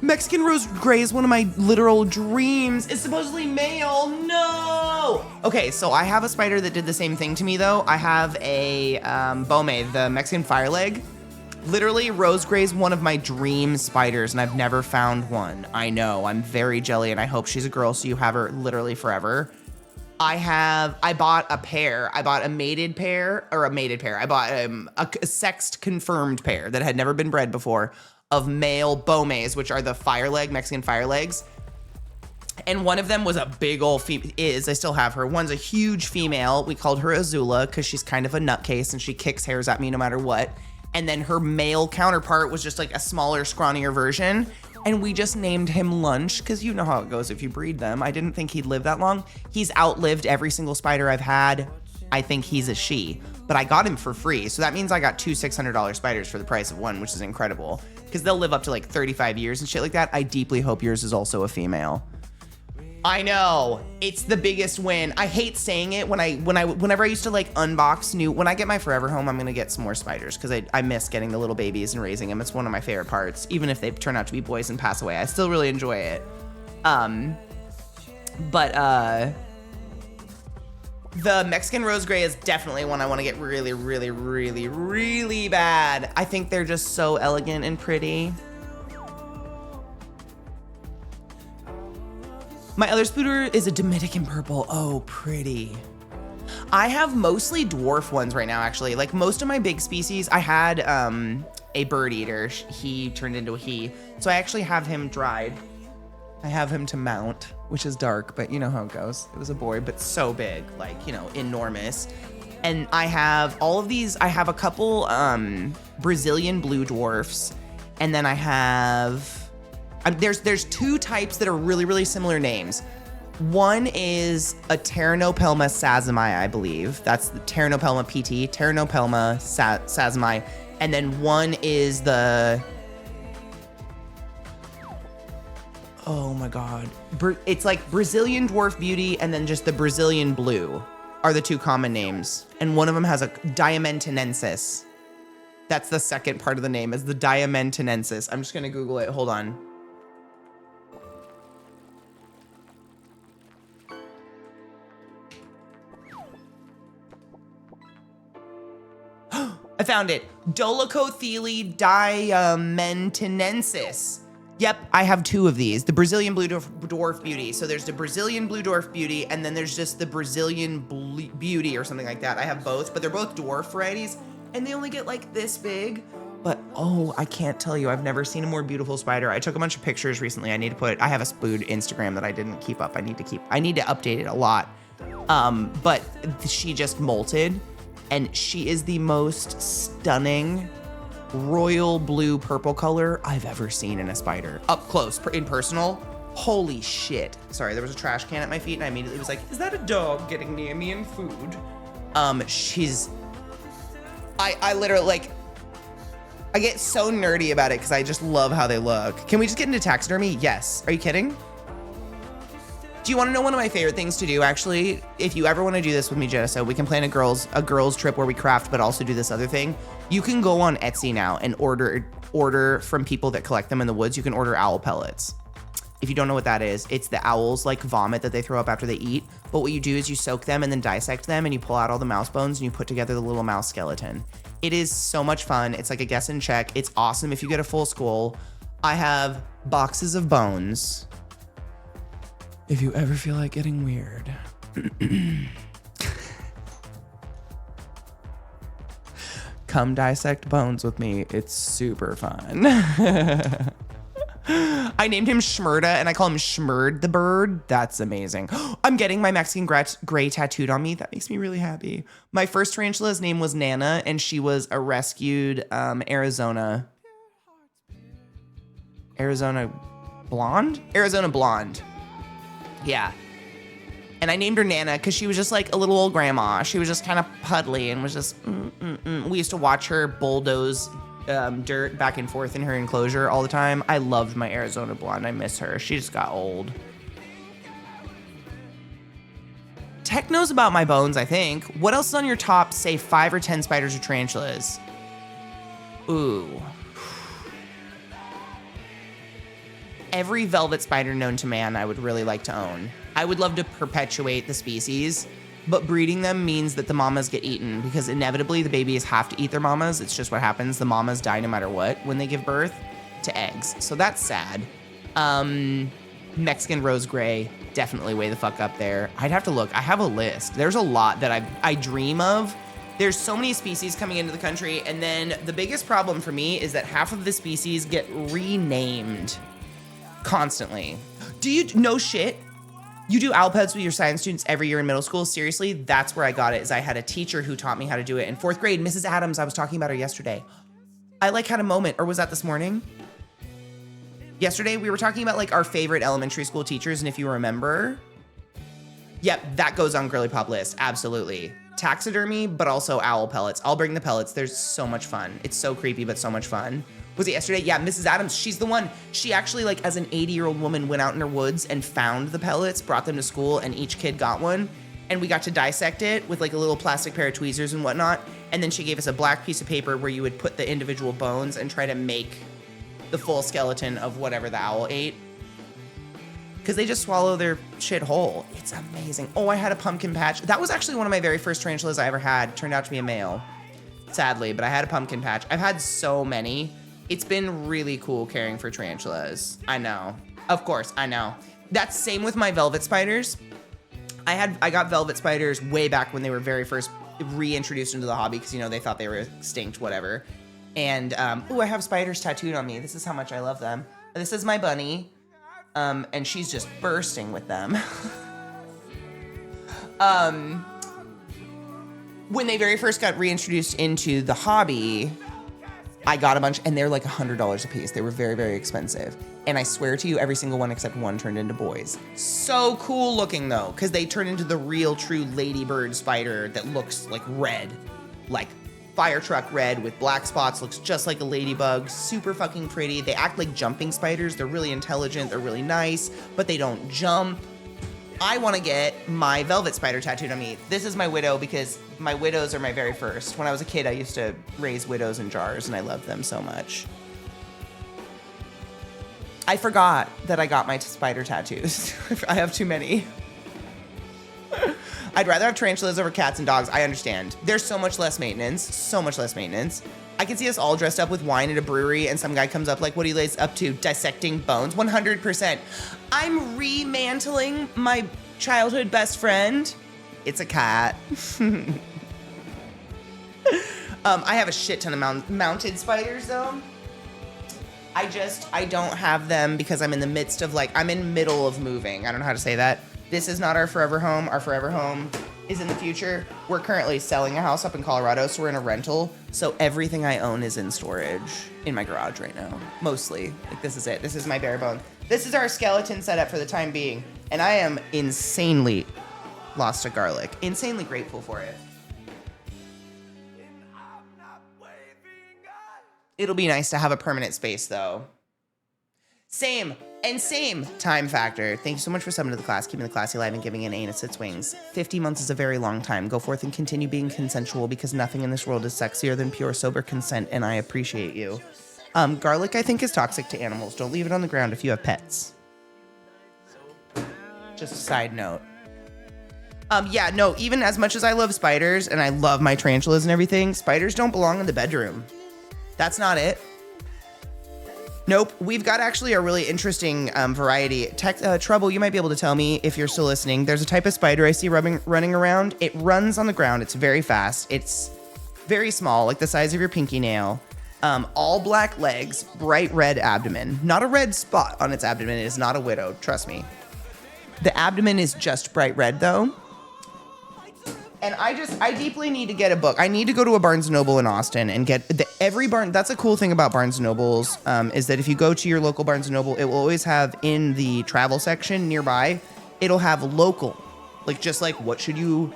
Mexican Rose Gray is one of my literal dreams. It's supposedly male, no! Okay, so I have a spider that did the same thing to me though. I have a Bome, the Mexican Fireleg. Literally, Rose Gray is one of my dream spiders, and I've never found one. I know, I'm very jelly, and I hope she's a girl, so you have her literally forever. I bought a pair. I bought a mated pair. I bought a sexed confirmed pair that had never been bred before of male Bomes, which are the Mexican Firelegs. And one of them was a big old I still have her. One's a huge female. We called her Azula because she's kind of a nutcase, and she kicks hairs at me no matter what. And then her male counterpart was just like a smaller, scrawnier version. And we just named him Lunch because you know how it goes if you breed them. I didn't think he'd live that long. He's outlived every single spider I've had. I think he's a she, but I got him for free. So that means I got two $600 spiders for the price of one, which is incredible because they'll live up to like 35 years and shit like that. I deeply hope yours is also a female. I know, it's the biggest win. I hate saying it whenever I used to like unbox when I get my forever home, I'm gonna get some more spiders because I miss getting the little babies and raising them. It's one of my favorite parts. Even if they turn out to be boys and pass away, I still really enjoy it. The Mexican Rose Gray is definitely one I want to get really, really, really, really bad. I think they're just so elegant and pretty. My other spooder is a Dominican purple. Oh, pretty. I have mostly dwarf ones right now, actually. Like most of my big species, I had a bird eater. He turned into a he. So I actually have him dried. I have him to mount, which is dark, but you know how it goes. It was a boy, but so big, like, you know, enormous. And I have all of these. I have a couple Brazilian blue dwarfs. And then I have... There's two types that are really, really similar names. One is a Pteranopelma sazami, I believe. That's the Pteranopelma PT, Pteranopelma sazami. And then one is the... Oh my God. It's like Brazilian Dwarf Beauty and then just the Brazilian Blue are the two common names. And one of them has a Diamantinensis. That's the second part of the name, is the Diamantinensis. I'm just gonna Google it, hold on. I found it. Dolichothele diamantinensis. Yep, I have two of these. The Brazilian Blue Dwarf Beauty. So there's the Brazilian Blue Dwarf Beauty, and then there's just the Brazilian Beauty or something like that. I have both, but they're both dwarf varieties, and they only get like this big. But oh, I can't tell you, I've never seen a more beautiful spider. I took a bunch of pictures recently. I have a spood Instagram that I didn't keep up. I need to update it a lot. But she just molted. And she is the most stunning royal blue purple color I've ever seen in a spider. Up close, in personal. Holy shit. Sorry, there was a trash can at my feet and I immediately was like, is that a dog getting near me in food? I literally, like, I get so nerdy about it because I just love how they look. Can we just get into taxidermy? Yes. Are you kidding? Do you want to know one of my favorite things to do, actually? If you ever want to do this with me, Jessa, we can plan a girls trip where we craft, but also do this other thing. You can go on Etsy now and order from people that collect them in the woods. You can order owl pellets. If you don't know what that is, it's the owls like vomit that they throw up after they eat. But what you do is you soak them and then dissect them and you pull out all the mouse bones and you put together the little mouse skeleton. It is so much fun. It's like a guess and check. It's awesome if you get a full skull. I have boxes of bones. If you ever feel like getting weird. Come dissect bones with me. It's super fun. I named him Schmurda and I call him Schmurd the bird. That's amazing. I'm getting my Mexican gray tattooed on me. That makes me really happy. My first tarantula's name was Nana and she was a rescued Arizona blonde. Yeah. And I named her Nana because she was just like a little old grandma. She was just kind of puddly and was just, We used to watch her bulldoze dirt back and forth in her enclosure all the time. I loved my Arizona blonde. I miss her. She just got old. Tech knows about my bones, I think. What else is on your top, say 5 or 10 spiders or tarantulas? Ooh. Every velvet spider known to man I would really like to own. I would love to perpetuate the species, but breeding them means that the mamas get eaten because inevitably the babies have to eat their mamas. It's just what happens. The mamas die no matter what when they give birth to eggs. So that's sad. Mexican rose gray, definitely way the fuck up there. I'd have to look. I have a list. There's a lot that I dream of. There's so many species coming into the country, and then the biggest problem for me is that half of the species get renamed constantly. Do you no shit? You do owl pets with your science students every year in middle school? Seriously, that's where I got it. Is I had a teacher who taught me how to do it in 4th grade, Mrs. Adams. I was talking about her yesterday. I like had a moment, or was that this morning? Yesterday we were talking about like our favorite elementary school teachers, and if you remember, yep, that goes on Girly Pop list. Absolutely. Taxidermy, but also owl pellets. I'll bring the pellets. There's so much fun. It's so creepy, but so much fun. Was it yesterday? Yeah, Mrs. Adams, she's the one. She actually, like, as an 80-year-old woman, went out in her woods and found the pellets, brought them to school, and each kid got one. And we got to dissect it with, like, a little plastic pair of tweezers and whatnot. And then she gave us a black piece of paper where you would put the individual bones and try to make the full skeleton of whatever the owl ate. Because they just swallow their shit whole. It's amazing. Oh, I had a pumpkin patch. That was actually one of my very first tarantulas I ever had. Turned out to be a male, sadly, but I had a pumpkin patch. I've had so many. It's been really cool caring for tarantulas. I know. Of course, I know. That's same with my velvet spiders. I got velvet spiders way back when they were very first reintroduced into the hobby because, you know, they thought they were extinct, whatever. And, I have spiders tattooed on me. This is how much I love them. This is my bunny. And she's just bursting with them. When they very first got reintroduced into the hobby, I got a bunch, and they're like $100 a piece. They were very, very expensive. And I swear to you, every single one except one turned into boys. So cool looking though, because they turn into the real true ladybird spider that looks like red. Like fire truck red with black spots, looks just like a ladybug, super fucking pretty. They act like jumping spiders. They're really intelligent, they're really nice, but they don't jump. I want to get my velvet spider tattooed on me. This is my widow because my widows are my very first. When I was a kid, I used to raise widows in jars and I loved them so much. I forgot that I got my spider tattoos. I have too many. I'd rather have tarantulas over cats and dogs. I understand. There's so much less maintenance. So much less maintenance. I can see us all dressed up with wine at a brewery and some guy comes up like, what are you ladies up to? Dissecting bones? 100%. I'm remantling my childhood best friend. It's a cat. I have a shit ton of mounted spiders though. I don't have them because I'm in the midst of I'm in middle of moving. I don't know how to say that. This is not our forever home. Our forever home is in the future. We're currently selling a house up in Colorado, so we're in a rental. So everything I own is in storage in my garage right now, mostly. Like, this is it. This is my bare bone. This is our skeleton setup for the time being, and I am insanely lost to garlic. Insanely grateful for it. It'll be nice to have a permanent space, though. Same time factor. Thank you so much for subbing to the class, keeping the classy alive and giving an anus its wings. 50 months is a very long time. Go forth and continue being consensual because nothing in this world is sexier than pure sober consent, and I appreciate you. Garlic, I think, is toxic to animals. Don't leave it on the ground if you have pets. Just a side note. Yeah, no, even as much as I love spiders and I love my tarantulas and everything, spiders don't belong in the bedroom. That's not it. Nope. We've got actually a really interesting variety. Trouble, you might be able to tell me if you're still listening. There's a type of spider I see running around. It runs on the ground. It's very fast. It's very small, like the size of your pinky nail. All black legs, bright red abdomen. Not a red spot on its abdomen. It is not a widow. Trust me. The abdomen is just bright red, though. And I deeply need to get a book. I need to go to a Barnes & Noble in Austin and get that's a cool thing about Barnes & Nobles, is that if you go to your local Barnes & Noble, it will always have in the travel section nearby, it'll have local, like what should you,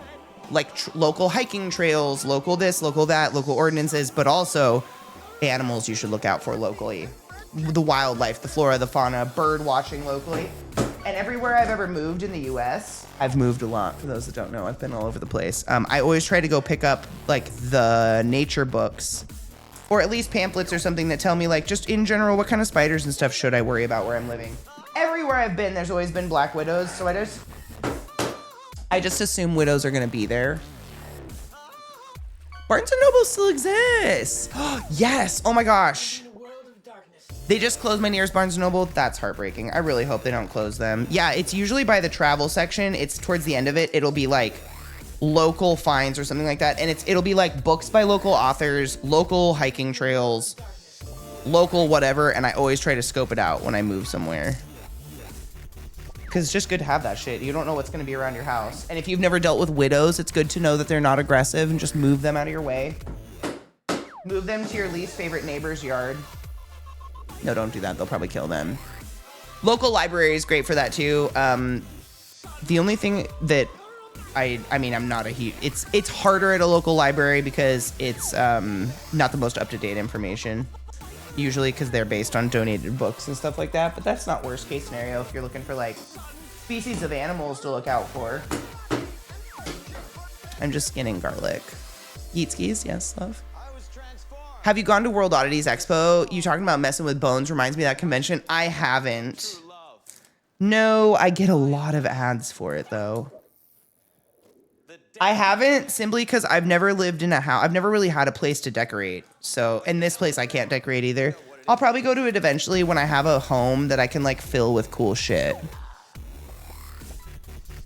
local hiking trails, local this, local that, local ordinances, but also animals you should look out for locally. The wildlife, the flora, the fauna, bird watching locally. And everywhere I've ever moved in the U.S., I've moved a lot. For those that don't know, I've been all over the place. I always try to go pick up the nature books, or at least pamphlets or something that tell me just in general what kind of spiders and stuff should I worry about where I'm living. Everywhere I've been, there's always been black widows, so I just assume widows are gonna be there. Barnes & Noble still exists. Yes. Oh my gosh. They just closed my nearest Barnes & Noble. That's heartbreaking. I really hope they don't close them. Yeah, it's usually by the travel section. It's towards the end of it. It'll be local finds or something like that. And it'll be books by local authors, local hiking trails, local whatever. And I always try to scope it out when I move somewhere. Because it's just good to have that shit. You don't know what's going to be around your house. And if you've never dealt with widows, it's good to know that they're not aggressive and just move them out of your way. Move them to your least favorite neighbor's yard. No, don't do that. They'll probably kill them. Local library is great for that too. The only thing that I'm not a huge... It's harder at a local library because it's not the most up-to-date information. Usually because they're based on donated books and stuff like that. But that's not worst case scenario if you're looking for species of animals to look out for. I'm just skinning garlic. Eat skis, yes, love. Have you gone to World Oddities Expo? You talking about messing with bones reminds me of that convention. I haven't. No, I get a lot of ads for it, though. I haven't simply because I've never lived in a house. I've never really had a place to decorate. So, in this place, I can't decorate either. I'll probably go to it eventually when I have a home that I can, fill with cool shit.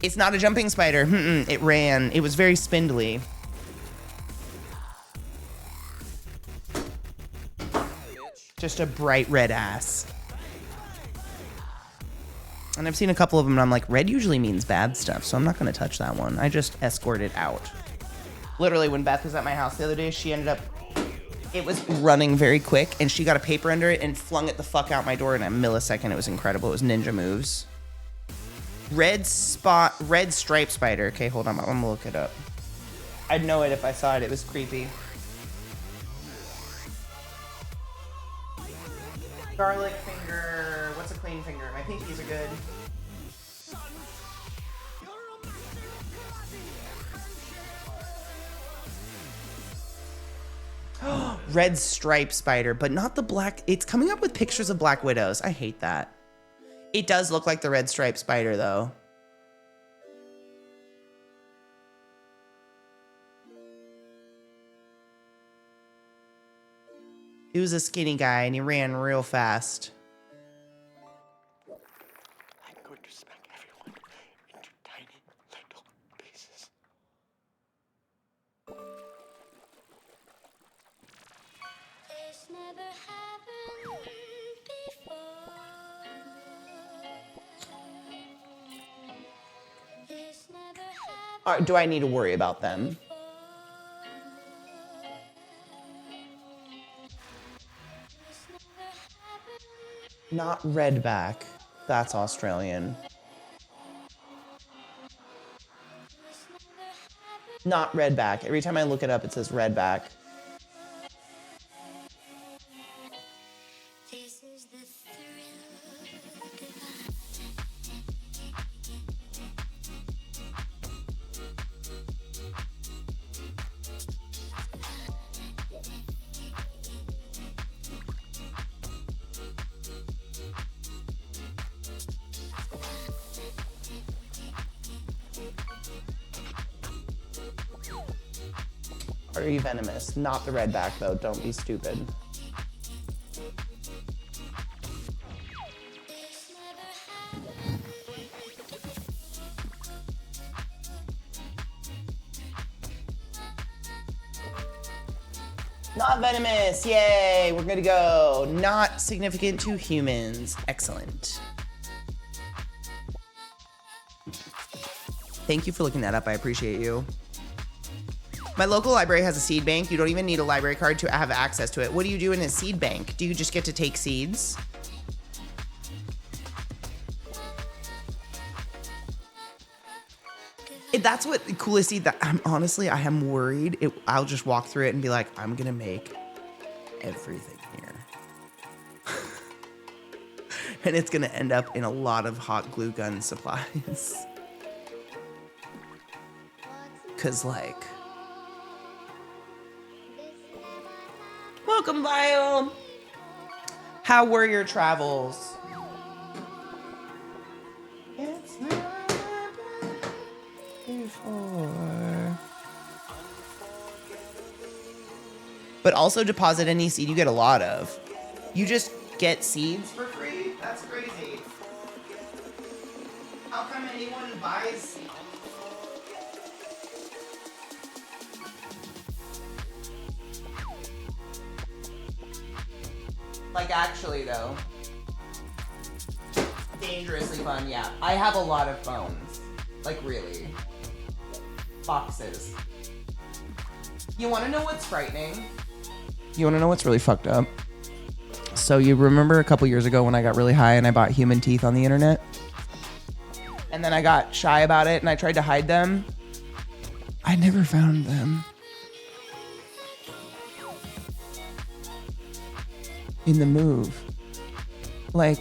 It's not a jumping spider. It ran. It was very spindly. Just a bright red ass. And I've seen a couple of them and I'm like, red usually means bad stuff, so I'm not gonna touch that one. I just escort it out. Literally, when Beth was at my house the other day, it was running very quick and she got a paper under it and flung it the fuck out my door in a millisecond. It was incredible. It was ninja moves. Red stripe spider. Okay, hold on, I'm gonna look it up. I'd know it if I saw it. It was creepy. Garlic finger. What's a clean finger? My pinkies are good. Red stripe spider, but not the black. It's coming up with pictures of black widows. I hate that. It does look like the red stripe spider, though. He was a skinny guy and he ran real fast. I'm going to smack everyone into tiny little pieces. This never happened before. This never happened. Do I need to worry about them? Not redback. That's Australian. Not redback. Every time I look it up, it says redback. This is the thrill Are you venomous? Not the redback though. Don't be stupid. Not venomous. Yay. We're good to go. Not significant to humans. Excellent. Thank you for looking that up. I appreciate you. My local library has a seed bank. You don't even need a library card to have access to it. What do you do in a seed bank? Do you just get to take seeds? That's what the coolest seed that honestly, I am worried. I'll just walk through it and be like, I'm gonna make everything here. And it's gonna end up in a lot of hot glue gun supplies. Cause like, welcome, Lyle. How were your travels? It's never been before. But also deposit any seed you get a lot of. You just get seeds for free? That's crazy. How come anyone buys seeds? Like, actually, though. Dangerously fun, yeah. I have a lot of phones. Like, really. Boxes. You want to know what's frightening? You want to know what's really fucked up? So, you remember a couple years ago when I got really high and I bought human teeth on the internet? And then I got shy about it and I tried to hide them? I never found them. In the move. Like,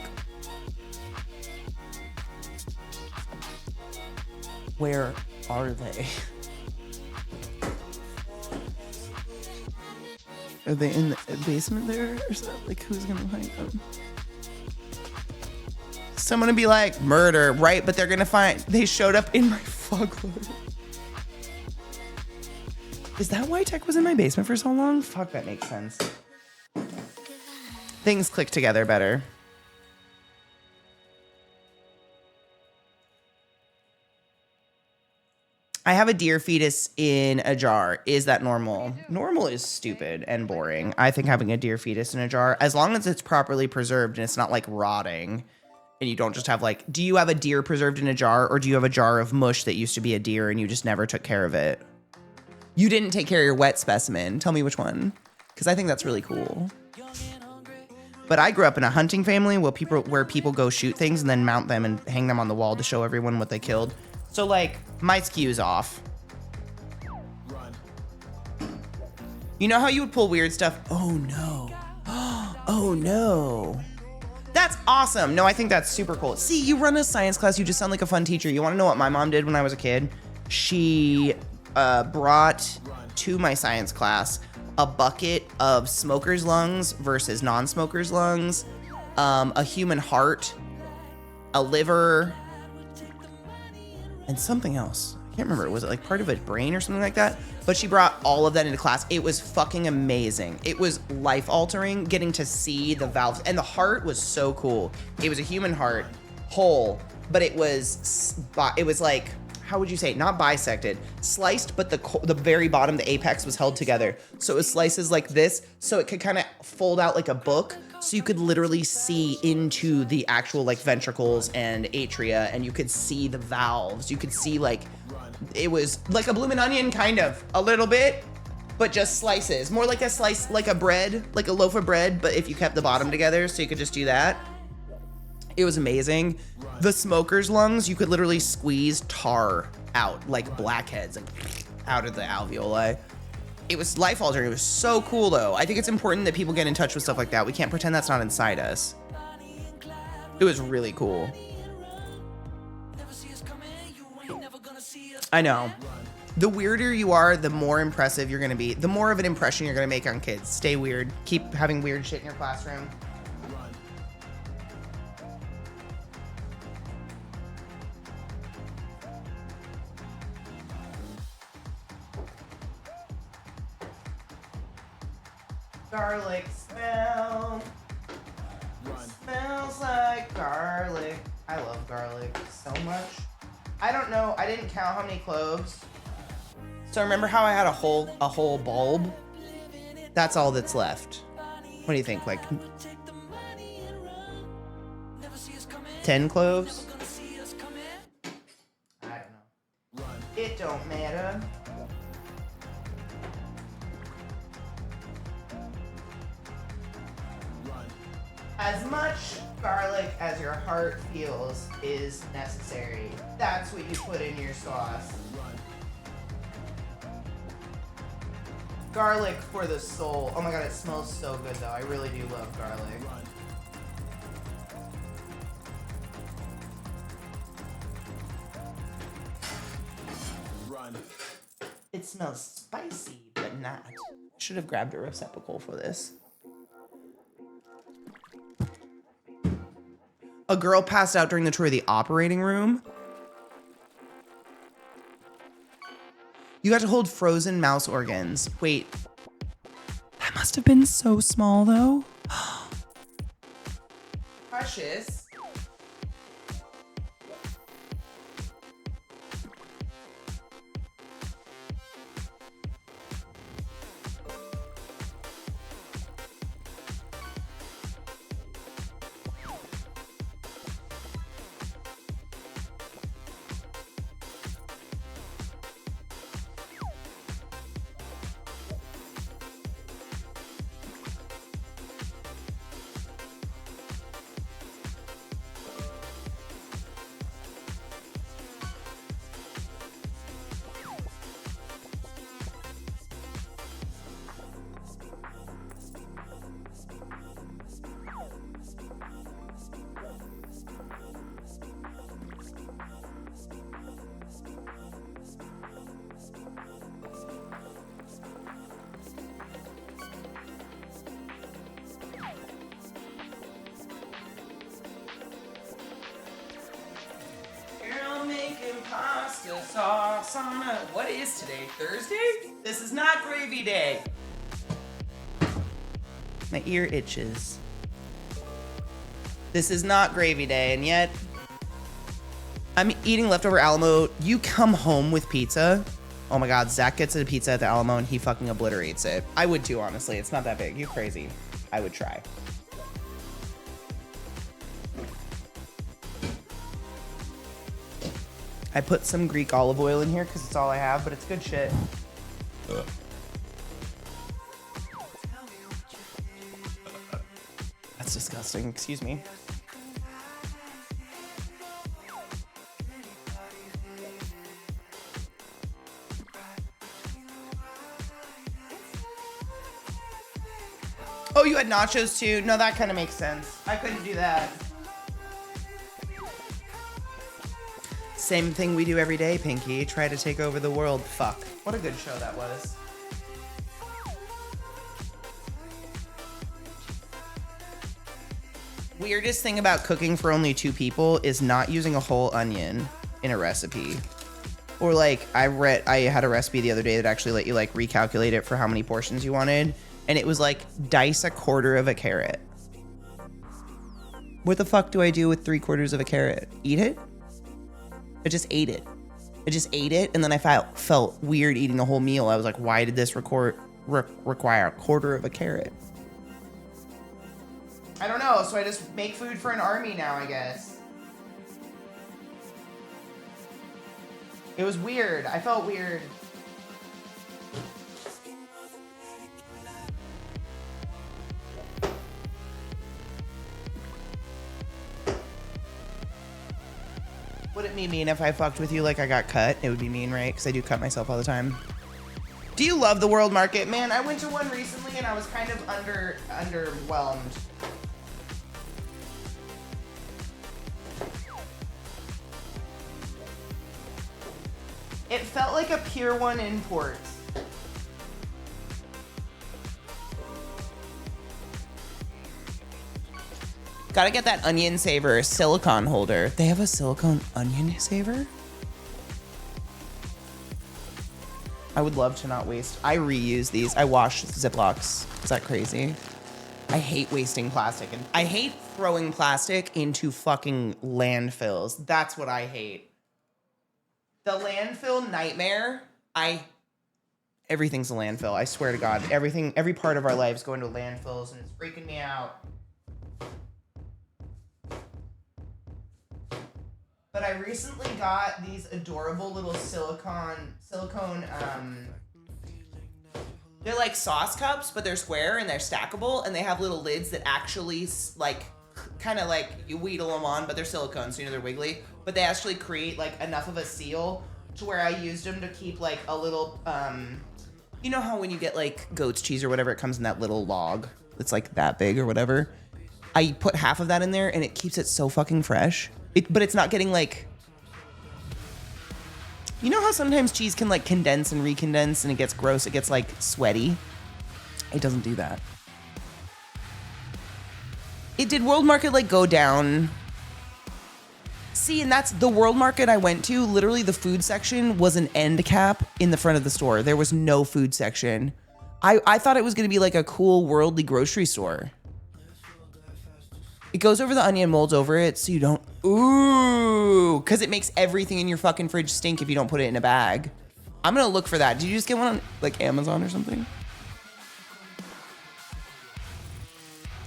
where are they? Are they in the basement there or something? Like, who's gonna find them? Someone would be like, murder, right? But they're gonna find, they showed up in my fog loader. Is that why Tech was in my basement for so long? Fuck, that makes sense. Things click together better. I have a deer fetus in a jar. Is that normal? Normal is stupid and boring. I think having a deer fetus in a jar, as long as it's properly preserved and it's not like rotting, and you don't just have like, do you have a deer preserved in a jar, or do you have a jar of mush that used to be a deer and you just never took care of it? You didn't take care of your wet specimen. Tell me which one, because I think that's really cool. But I grew up in a hunting family where people go shoot things and then mount them and hang them on the wall to show everyone what they killed. So, like, my SKU's off. You know how you would pull weird stuff? Oh, no. Oh, no. That's awesome. No, I think that's super cool. See, you run a science class. You just sound like a fun teacher. You want to know what my mom did when I was a kid? She brought to my science class a bucket of smoker's lungs versus non-smoker's lungs, a human heart, a liver, and something else. I can't remember. Was it like part of a brain or something like that? But she brought all of that into class. It was fucking amazing. It was life-altering getting to see the valves. And the heart was so cool. It was a human heart, whole, but it was like, how would you say, not bisected, sliced, but the very bottom, the apex was held together. So it was slices like this, so it could kind of fold out like a book, so you could literally see into the actual like ventricles and atria, and you could see the valves. You could see like It was like a bloomin' onion, kind of, a little bit, but just slices. More like a slice, like a bread, like a loaf of bread, but if you kept the bottom together, so you could just do that. It was amazing. The smoker's lungs, you could literally squeeze tar out, like blackheads, like out of the alveoli. It was life altering. It was so cool though. I think it's important that people get in touch with stuff like that. We can't pretend that's not inside us. It was really cool. I know. The weirder you are, the more impressive you're gonna be. The more of an impression you're gonna make on kids. Stay weird. Keep having weird shit in your classroom. Garlic smell. Smells like garlic. I love garlic so much. I don't know. I didn't count how many cloves. So remember how I had a whole bulb? That's all that's left. What do you think? Like 10 cloves? I don't know. It don't matter. As much garlic as your heart feels is necessary. That's what you put in your sauce. Garlic for the soul. Oh my god, it smells so good though. I really do love garlic. It smells spicy, but not. Should have grabbed a receptacle for this. A girl passed out during the tour of the operating room. You got to hold frozen mouse organs. Wait, that must have been so small though. Precious. Pasta sauce on a... What is today? Thursday? This is not gravy day. My ear itches. This is not gravy day, and yet I'm eating leftover Alamo. You come home with pizza. Oh my god, Zach gets a pizza at the Alamo and he fucking obliterates it. I would too, honestly. It's not that big. You crazy. I would try. I put some Greek olive oil in here because it's all I have, but it's good shit. That's disgusting. Excuse me. Oh, you had nachos too? No, that kind of makes sense. I couldn't do that. Same thing we do every day, Pinky. Try to take over the world. Fuck. What a good show that was. Weirdest thing about cooking for only 2 people is not using a whole onion in a recipe. Or like, I had a recipe the other day that actually let you like recalculate it for how many portions you wanted. And it was like, dice a quarter of a carrot. What the fuck do I do with 3/4 of a carrot? Eat it? I just ate it. And then I felt weird eating the whole meal. I was like, why did this require a quarter of a carrot? I don't know, so I just make food for an army now, I guess. It was weird. I felt weird. Would it be mean if I fucked with you like I got cut? It would be mean, right? Because I do cut myself all the time. Do you love the world market? Man, I went to one recently and I was kind of underwhelmed. It felt like a Pier 1 import. Gotta get that onion saver silicone holder. They have a silicone onion saver? I would love to not waste. I reuse these. I wash Ziplocs. Is that crazy? I hate wasting plastic. And I hate throwing plastic into fucking landfills. That's what I hate. The landfill nightmare. Everything's a landfill. I swear to God. Every part of our lives go into landfills and it's freaking me out. But I recently got these adorable little silicone, they're like sauce cups, but they're square and they're stackable and they have little lids that actually like, kind of like you wheedle them on, but they're silicone, so you know they're wiggly, but they actually create like enough of a seal to where I used them to keep like a little, you know how when you get like goat's cheese or whatever, it comes in that little log that's like that big or whatever. I put half of that in there and it keeps it so fucking fresh. But it's not getting like, you know how sometimes cheese can like condense and recondense and it gets gross, it gets like sweaty? It doesn't do that. Did World Market like go down? See, and that's the World Market I went to. Literally the food section was an end cap in the front of the store. There was no food section. I thought it was gonna be like a cool worldly grocery store. It goes over the onion, molds over it, so you don't, ooh, because it makes everything in your fucking fridge stink if you don't put it in a bag. I'm gonna look for that. Did you just get one on like Amazon or something?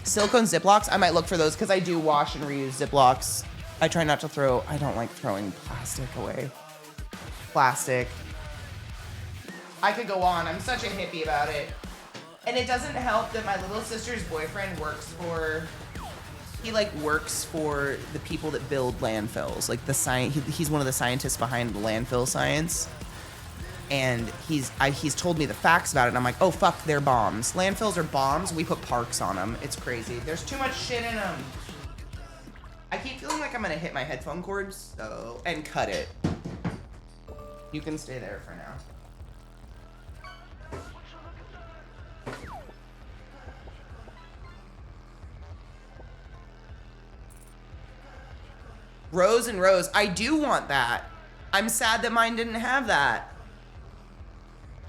Silicone Ziplocs, I might look for those because I do wash and reuse Ziplocs. I try not to throw, I don't like throwing plastic away. Plastic. I could go on, I'm such a hippie about it. And it doesn't help that my little sister's boyfriend works for the people that build landfills. Like he's one of the scientists behind the landfill science. And he's told me the facts about it. And I'm like, oh fuck, they're bombs. Landfills are bombs. We put parks on them. It's crazy. There's too much shit in them. I keep feeling like I'm gonna hit my headphone cords and cut it. You can stay there for now. Rows and rows. I do want that. I'm sad that mine didn't have that.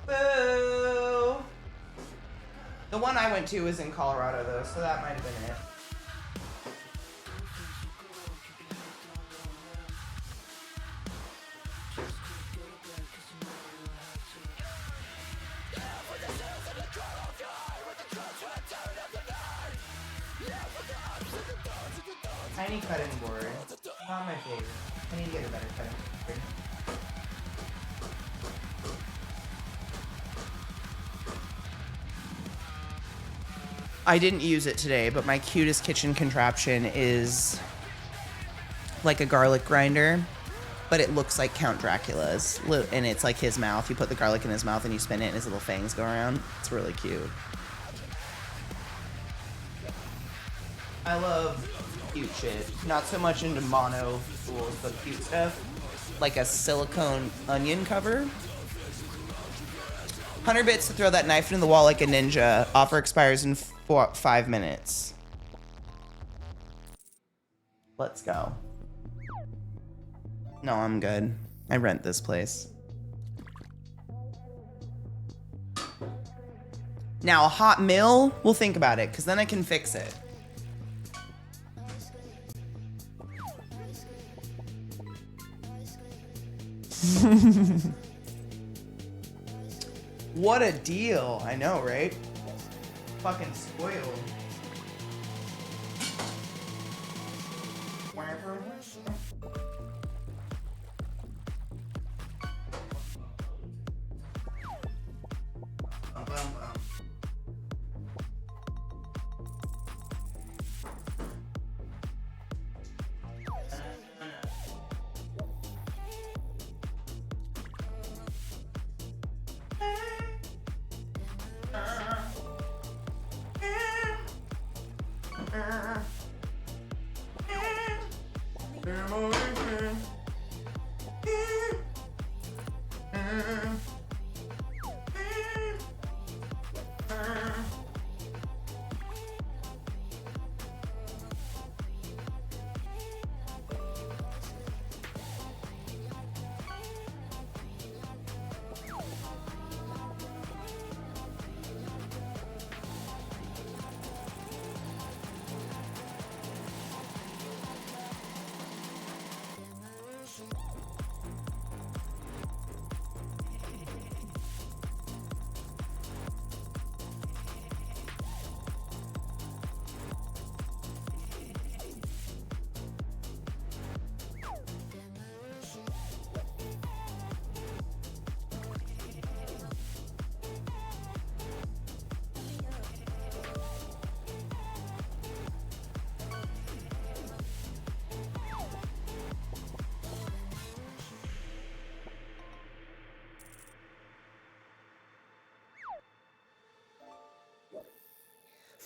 Boo. The one I went to was in Colorado though, so that might have been it. Tiny cutting board. Not my favorite. I need to get a better cutting board. I didn't use it today, but my cutest kitchen contraption is like a garlic grinder, but it looks like Count Dracula's. And it's like his mouth. You put the garlic in his mouth and you spin it and his little fangs go around. It's really cute. I love cute shit. Not so much into mono tools, but cute stuff. Like a silicone onion cover. 100 bits to throw that knife into the wall like a ninja. Offer expires in 5 minutes. Let's go. No, I'm good. I rent this place. Now, a hot mill, we'll think about it, because then I can fix it. What a deal. I know, right? Fucking spoiled.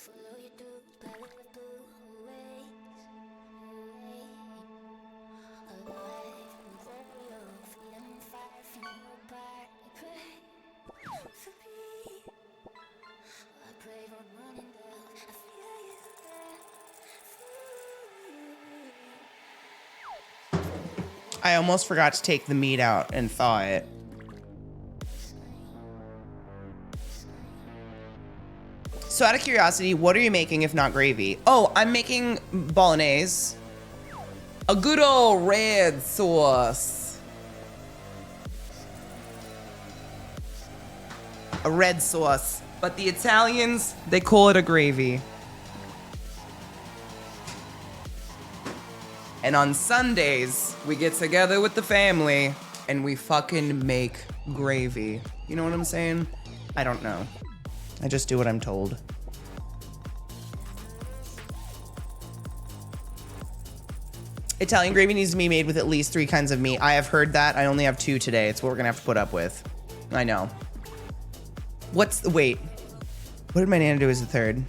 Follow you through palatable ways, alive and royal, freedom far from your part. I pray for me. I pray for morning love. I feel you there. I almost forgot to take the meat out and thaw it. So out of curiosity, what are you making if not gravy? Oh, I'm making bolognese. A good old red sauce. A red sauce. But the Italians, they call it a gravy. And on Sundays, we get together with the family and we fucking make gravy. You know what I'm saying? I don't know. I just do what I'm told. Italian gravy needs to be made with at least 3 kinds of meat. I have heard that. I only have 2 today. It's what we're gonna have to put up with. I know. Wait. What did my nana do as the 3rd?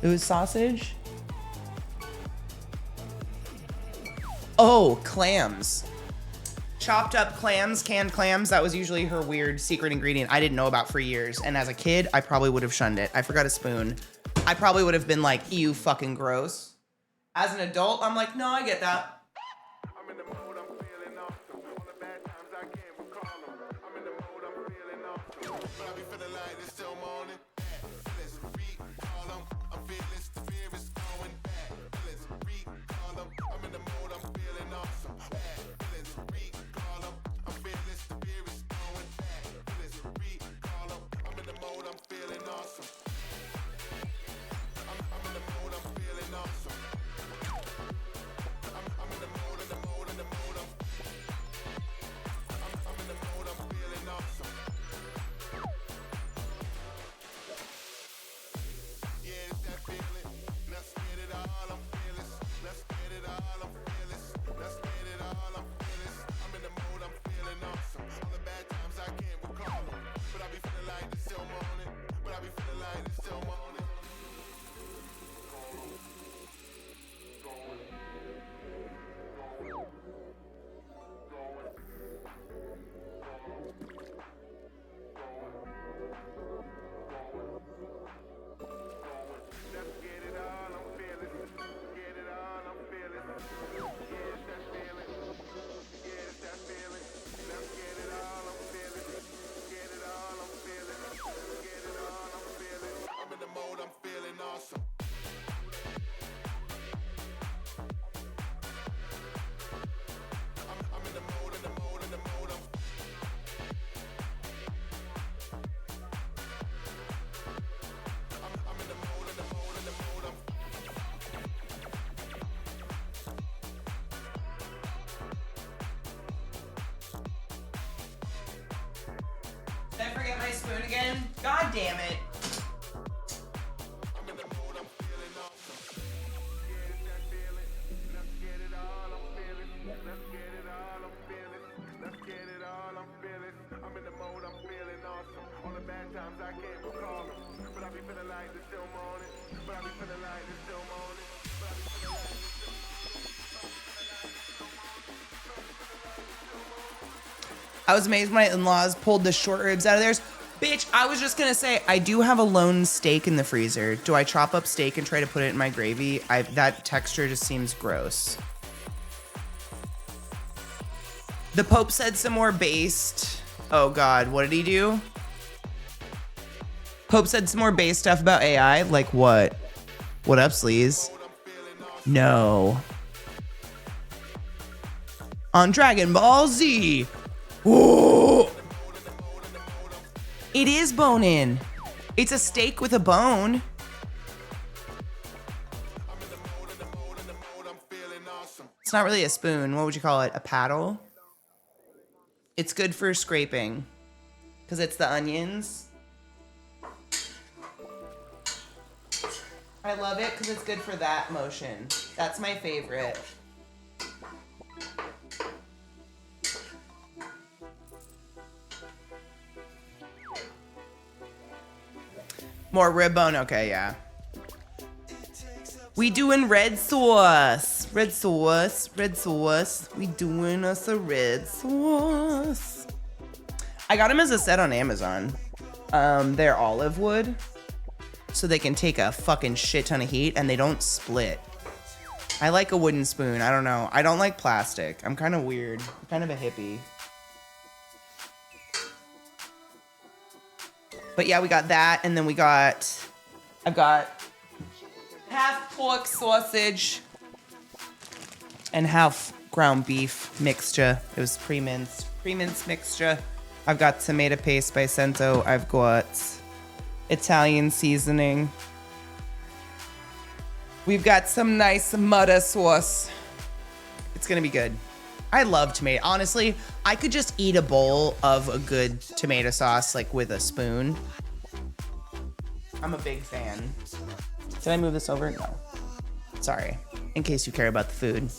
It was sausage? Oh, clams. Chopped up clams, canned clams. That was usually her weird secret ingredient I didn't know about for years. And as a kid, I probably would have shunned it. I forgot a spoon. I probably would have been like, ew, fucking gross. As an adult, I'm like, no, I get that. I'm in the mood, I'm feeling awesome. All the bad times I can't recall them. I'm in the mood, I'm feeling awesome. But I be feeling like it's still morning. Let's recall them. I'm fearless, the fear is going back. Let's recall them. I'm in the mood, I'm feeling awesome. Let's recall them. I'm fearless, the fear is going back. Let's recall them. I'm in the mood, I'm feeling awesome. I'm in the mood, I'm feeling awesome. I'm in the mood, in the mood, in the mood. I'm in the mood, I'm feeling awesome. Yeah, it's that feeling. Let's get it all, I'm fearless. Let's get it all, I'm fearless. Let's get it all, I'm fearless. I'm in the mood, I'm feeling awesome. All the bad times I can't recall them. But I be feeling like it's still morning. But I be feeling like it's still morning. Let's get it all, I'm fearless. Get it all, I'm fearless. Yeah, it's that feeling. Yeah, it's that feeling. Let's get it all, I'm fearless. Get it all, I'm fearless. Get it all, I'm fearless. I'm in the mode, I'm feeling awesome. I'm in the mode, in the mode, in the mode. I'm in the mode, in the mode, in the mode. Did I forget my spoon again? God damn it. I'm in the mood, I'm feeling awesome. Yeah, it's that feeling. Let's get it all, I'm feeling. Let's get it all, I'm feeling. Let's get it all, I'm feeling. I'm in the mode, I'm feeling awesome. All the bad times I can't recall them. But I be feeling like it's still morning. But I be feeling like it's still morning. But I be feeling like it's still morning. I was amazed my in-laws pulled the short ribs out of theirs. Bitch, I was just gonna say, I do have a lone steak in the freezer. Do I chop up steak and try to put it in my gravy? That texture just seems gross. The Pope said some more based. Oh God, what did he do? Pope said some more base stuff about AI. Like what? What up, sleaze? No. On Dragon Ball Z. Whoa. It is bone-in. It's a steak with a bone. It's not really a spoon. What would you call it? A paddle? It's good for scraping because it's the onions. I love it because it's good for that motion. That's my favorite. More rib bone. Okay, yeah. We doing red sauce. Red sauce. Red sauce. We doing us a red sauce. I got them as a set on Amazon. They're olive wood. So they can take a fucking shit ton of heat and they don't split. I like a wooden spoon. I don't know. I don't like plastic. I'm kind of weird. I'm kind of a hippie. But yeah, we got that. And then I've got half pork sausage and half ground beef mixture. It was pre-minced mixture. I've got tomato paste by Cento. I've got Italian seasoning. We've got some nice mudda sauce. It's gonna be good. I love tomato. Honestly, I could just eat a bowl of a good tomato sauce like with a spoon. I'm a big fan. Did I move this over? No. Sorry. In case you care about the food.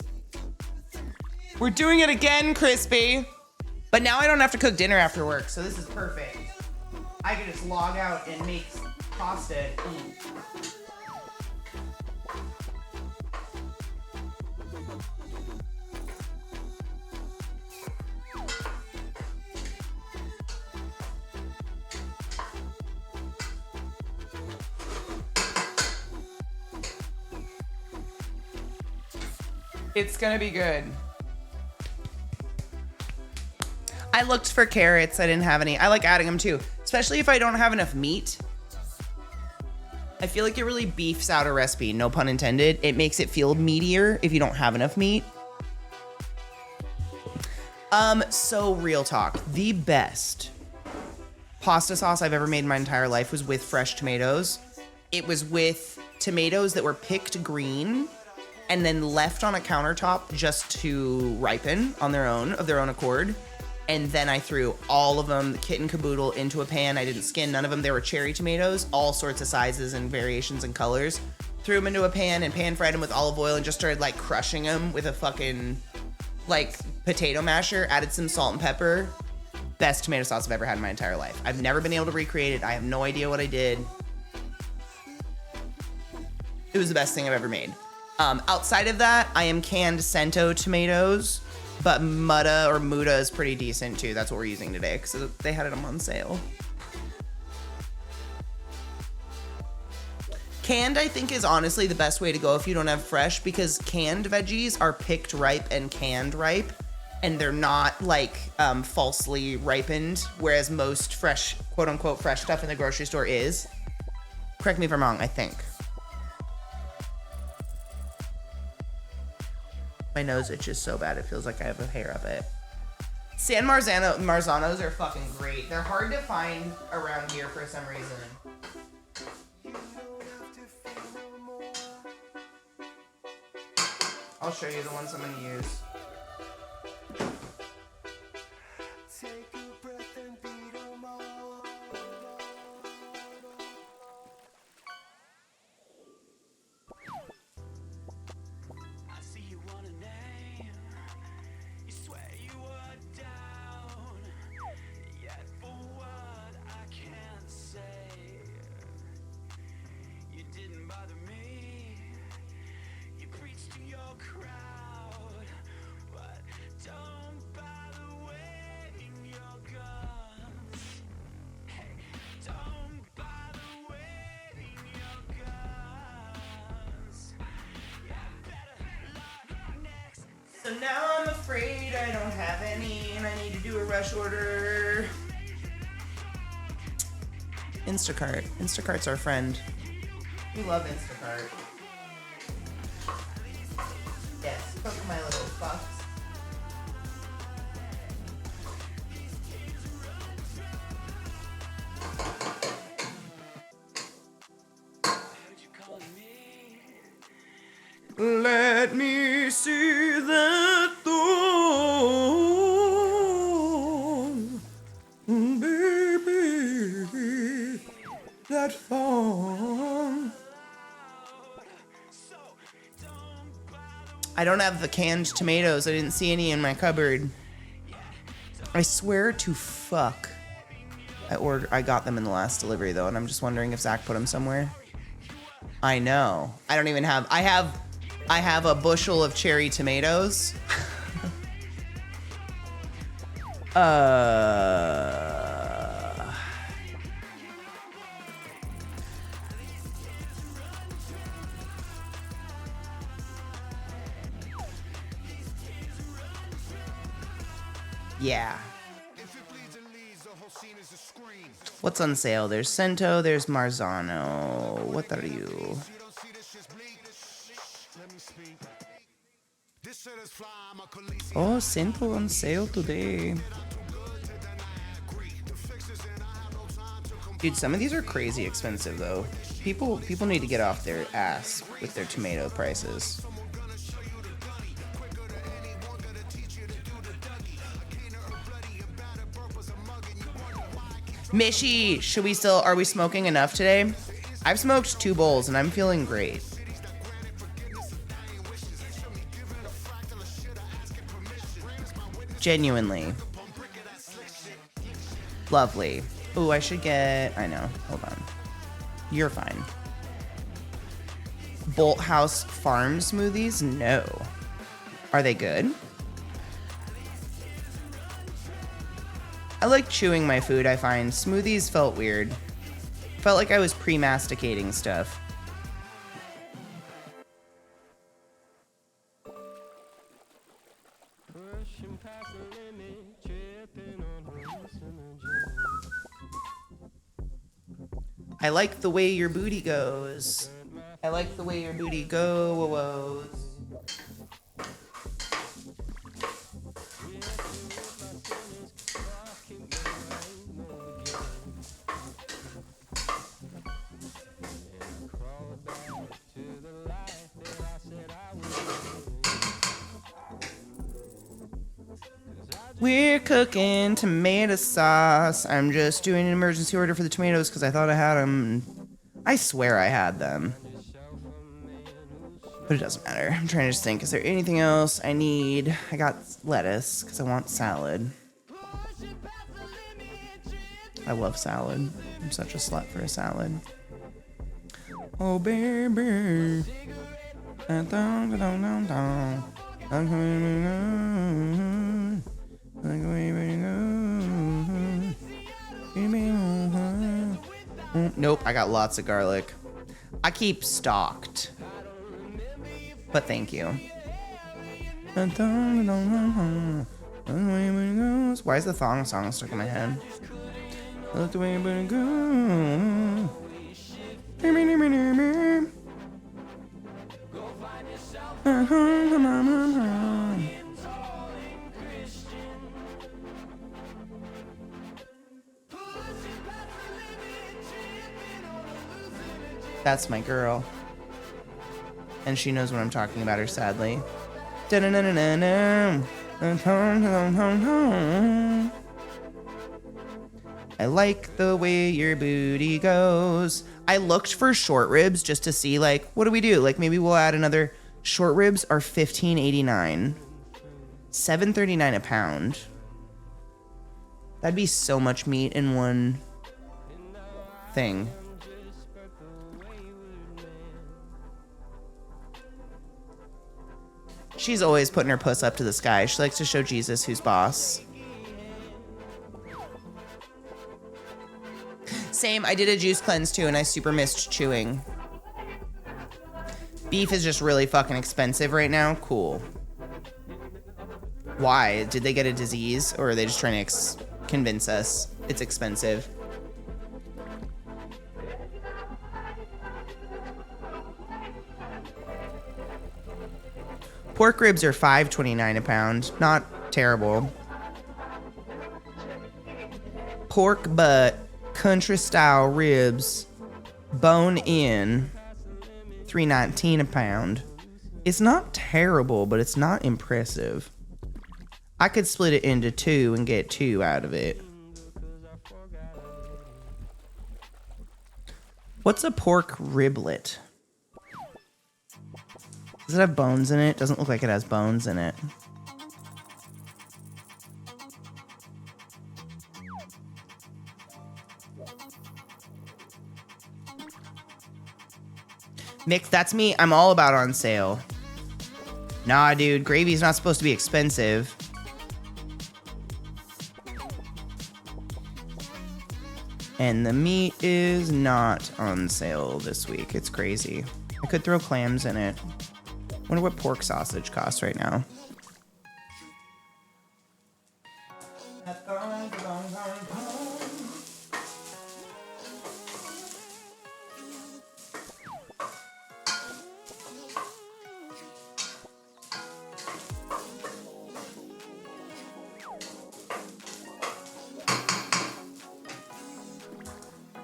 We're doing it again, Crispy. But now I don't have to cook dinner after work, so this is perfect. I can just log out and make pasta and eat. It's gonna be good. I looked for carrots. I didn't have any. I like adding them too, especially if I don't have enough meat. I feel like it really beefs out a recipe, no pun intended. It makes it feel meatier if you don't have enough meat. So real talk, the best pasta sauce I've ever made in my entire life was with fresh tomatoes. It was with tomatoes that were picked green and then left on a countertop just to ripen on their own, of their own accord. And then I threw all of them, kit and caboodle, into a pan. I didn't skin none of them. They were cherry tomatoes, all sorts of sizes and variations and colors. Threw them into a pan and pan fried them with olive oil and just started like crushing them with a fucking like potato masher. Added some salt and pepper. Best tomato sauce I've ever had in my entire life. I've never been able to recreate it. I have no idea what I did. It was the best thing I've ever made. Outside of that, I am canned Cento tomatoes. But Muda is pretty decent too. That's what we're using today because they had them on sale. Canned, I think, is honestly the best way to go if you don't have fresh because canned veggies are picked ripe and canned ripe. And they're not like falsely ripened, whereas most fresh, quote unquote, fresh stuff in the grocery store is. Correct me if I'm wrong, I think. My nose itches so bad, it feels like I have a hair up it. San Marzanos are fucking great. They're hard to find around here for some reason. I'll show you the ones I'm gonna use. So now I'm afraid I don't have any and I need to do a rush order. Instacart. Instacart's our friend. We love Instacart. Yes, cook my little fucks. Let me see that thong, baby, that thong. I don't have the canned tomatoes. I didn't see any in my cupboard. I swear to fuck, I got them in the last delivery though, and I'm just wondering if Zach put them somewhere. I know. I don't even have. I have a bushel of cherry tomatoes. Yeah. What's on sale? There's Cento, there's Marzano. What are you? Oh, Cento on sale today. Dude, some of these are crazy expensive though. People need to get off their ass with their tomato prices. Mishy, are we smoking enough today? I've smoked 2 bowls and I'm feeling great. Genuinely. Lovely. Ooh, I should get, I know, hold on. You're fine. Bolt House Farm smoothies? No. Are they good? I like chewing my food, I find. Smoothies felt weird. Felt like I was pre-masticating stuff. I like the way your booty goes. I like the way your booty goes. We're cooking tomato sauce. I'm just doing an emergency order for the tomatoes because I thought I had them. I swear I had them. But it doesn't matter. I'm trying to just think, is there anything else I need? I got lettuce because I want salad. I love salad. I'm such a slut for a salad. Oh, baby. Nope, I got lots of garlic. I keep stocked. But thank you. Why is the thong song stuck in my head? Look the way it goes. That's my girl. And she knows what I'm talking about her, sadly. I like the way your booty goes. I looked for short ribs just to see, like, what do we do? Like, maybe we'll add another. Short ribs are $15.89. $7.39 a pound. That'd be so much meat in one thing. She's always putting her puss up to the sky. She likes to show Jesus who's boss. Same, I did a juice cleanse too, and I super missed chewing. Beef is just really fucking expensive right now. Cool. Why? Did they get a disease, or are they just trying to convince us it's expensive? Pork ribs are $5.29 a pound. Not terrible. Pork butt, country style ribs, bone in, $3.19 a pound. It's not terrible, but it's not impressive. I could split it into two and get two out of it. What's a pork riblet? Does it have bones in it? Doesn't look like it has bones in it. Mick, that's me. I'm all about on sale. Nah, dude, gravy's not supposed to be expensive. And the meat is not on sale this week. It's crazy. I could throw clams in it. Wonder what pork sausage costs right now.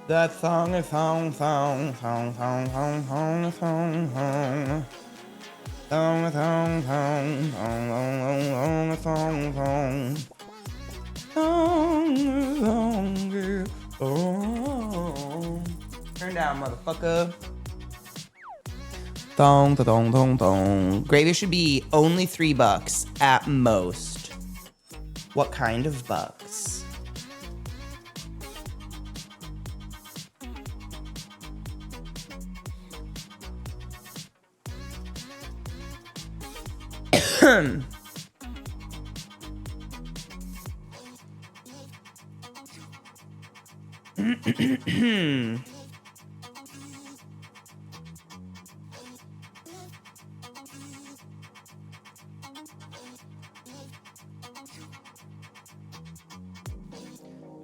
That thong, a thong, thong, thong, thong, thong, thong, thong, thong. Thong, thong, thong, thong, thong, thong, thong. Thong, thong, girl. Oh. Turn down, motherfucker. Thong, thong, thong, thong. Gravy should be only $3 at most. What kind of bucks?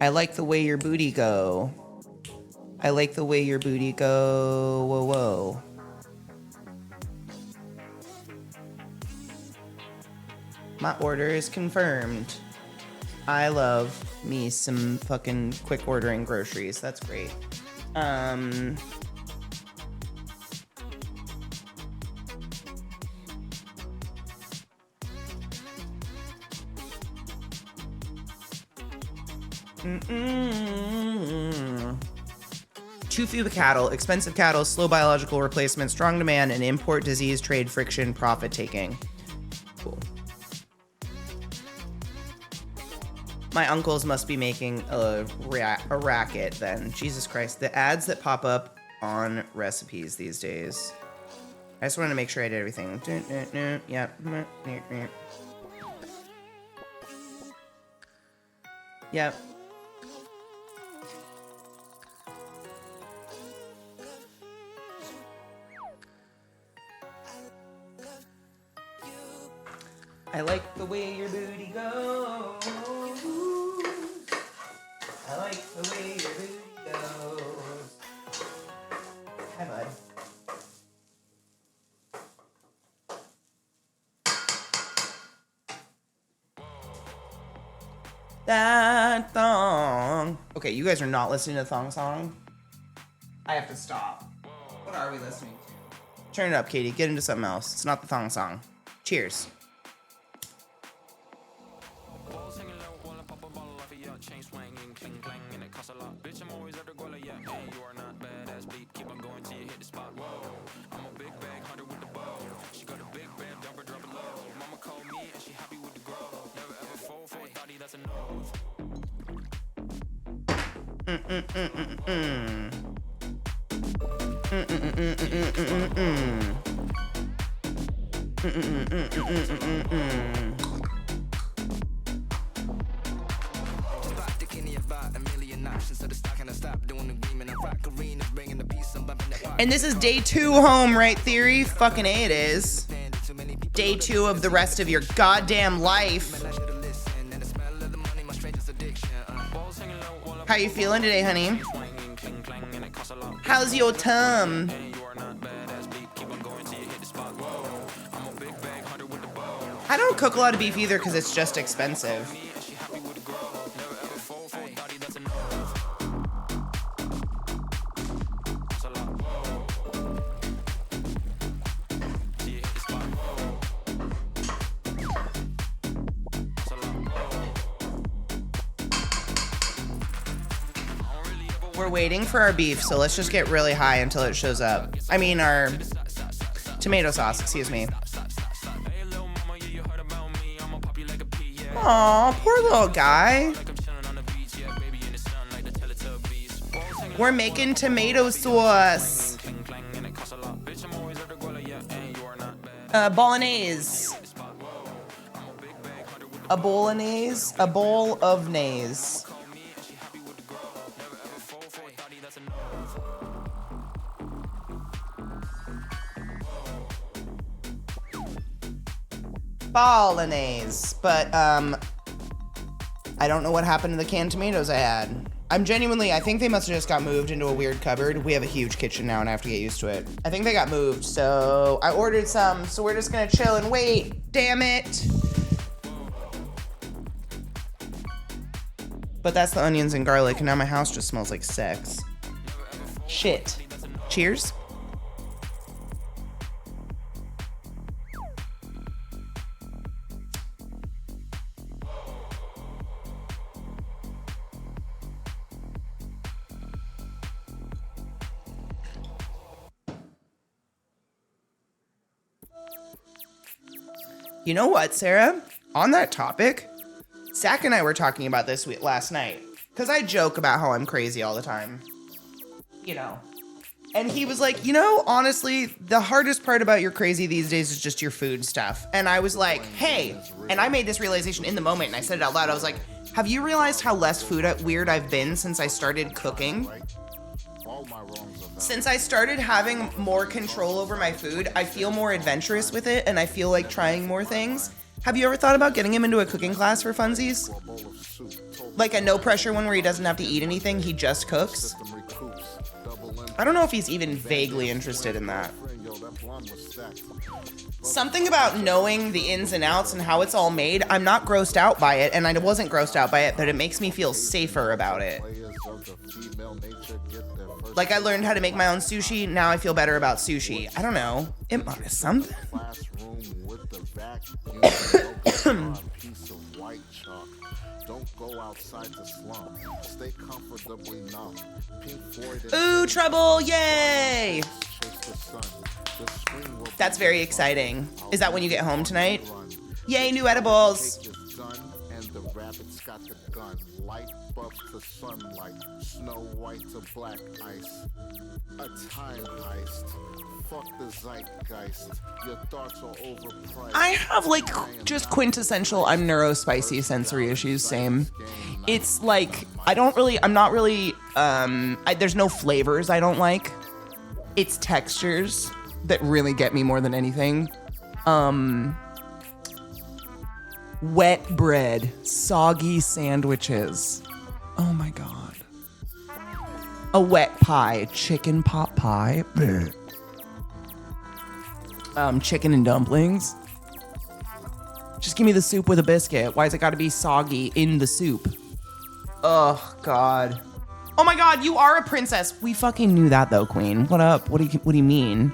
I like the way your booty go. I like the way your booty go. Whoa, whoa. My order is confirmed. I love me some fucking quick ordering groceries. That's great. Too few cattle, expensive cattle, slow biological replacement, strong demand, and import disease, trade friction, profit taking. Cool. My uncles must be making a racket then. Jesus Christ. The ads that pop up on recipes these days. I just wanted to make sure I did everything. Yep. Yep. I like the way your booty goes. I like the way your booty goes. Hi, bud. That thong. Okay, you guys are not listening to the thong song. I have to stop. What are we listening to? Turn it up, Katie. Get into something else. It's not the thong song. Cheers. And this is day 2 home, right, Theory? Fucking A it is. day 2 of the rest of your goddamn life. How you feeling today, honey? How's your tum? I don't cook a lot of beef either because it's just expensive. We're waiting for our beef, so let's just get really high until it shows up. I mean, our tomato sauce, excuse me. Aw, poor little guy. We're making tomato sauce. Bolognese. A bolognese? A bowl of nays. Bolognese, but I don't know what happened to the canned tomatoes I had. I think they must have just got moved into a weird cupboard. We have a huge kitchen now and I have to get used to it. I think they got moved, so I ordered some, so we're just gonna chill and wait. Damn it. But that's the onions and garlic, and now my house just smells like sex. Shit. Cheers. You know what, Sarah? On that topic, Zach and I were talking about this last night. Because I joke about how I'm crazy all the time. You know. And he was like, you know, honestly, the hardest part about your crazy these days is just your food stuff. And I was like, hey. And I made this realization in the moment, and I said it out loud. I was like, have you realized how less weird I've been since I started cooking? Since I started having more control over my food, I feel more adventurous with it, and I feel like trying more things. Have you ever thought about getting him into a cooking class for funsies? Like a no-pressure one where he doesn't have to eat anything, he just cooks? I don't know if he's even vaguely interested in that. Something about knowing the ins and outs and how it's all made, I'm not grossed out by it, and I wasn't grossed out by it, but it makes me feel safer about it. Like, I learned how to make my own sushi, now I feel better about sushi. I don't know. It might be something. Ooh, trouble, yay! That's very exciting. Is that when you get home tonight? Yay, new edibles! To sunlight, snow white to black ice, a time heist, fuck the zeitgeist, your thoughts are overpriced. I have like just quintessential I'm neurospicy sensory issues, same. It's like, I'm not really, there's no flavors I don't like. It's textures that really get me more than anything. Wet bread, soggy sandwiches. Oh my God. A wet pie, chicken pot pie. Chicken and dumplings. Just give me the soup with a biscuit. Why's it gotta be soggy in the soup? Oh God. Oh my God, you are a princess. We fucking knew that though, queen. What up? What do you mean?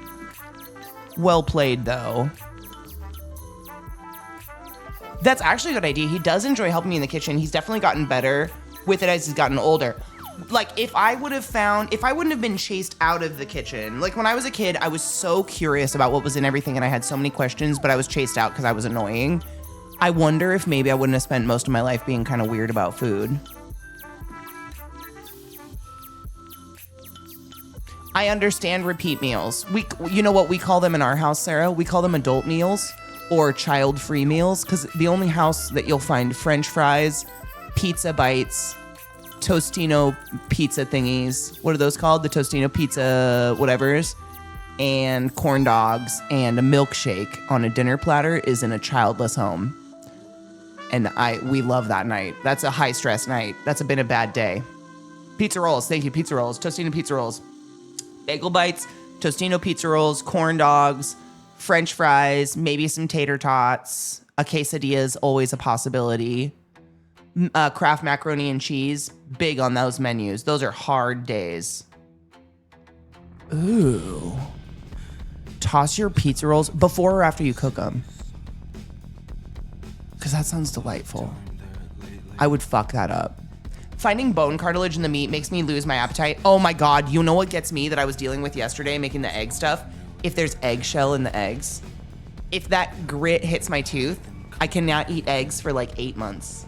Well played though. That's actually a good idea. He does enjoy helping me in the kitchen. He's definitely gotten better with it as he's gotten older. Like, if I wouldn't have been chased out of the kitchen, like when I was a kid, I was so curious about what was in everything and I had so many questions, but I was chased out because I was annoying. I wonder if maybe I wouldn't have spent most of my life being kind of weird about food. I understand repeat meals. You know what we call them in our house, Sarah? We call them adult meals or child-free meals, because the only house that you'll find French fries, pizza bites, Tostino pizza thingies. What are those called? The Tostino pizza whatevers. and corn dogs and a milkshake on a dinner platter is in a childless home. And we love that night. That's a high stress night. That's been a bad day. Pizza rolls. Thank you. Pizza rolls. Tostino pizza rolls. Bagel bites, Tostino pizza rolls, corn dogs, French fries, maybe some tater tots. A quesadilla is always a possibility. Kraft macaroni and cheese. Big on those menus. Those are hard days. Ooh. Toss your pizza rolls before or after you cook them. Because that sounds delightful. I would fuck that up. Finding bone cartilage in the meat makes me lose my appetite. Oh my God, you know what gets me that I was dealing with yesterday making the egg stuff? If there's eggshell in the eggs. If that grit hits my tooth, I cannot eat eggs for like 8 months.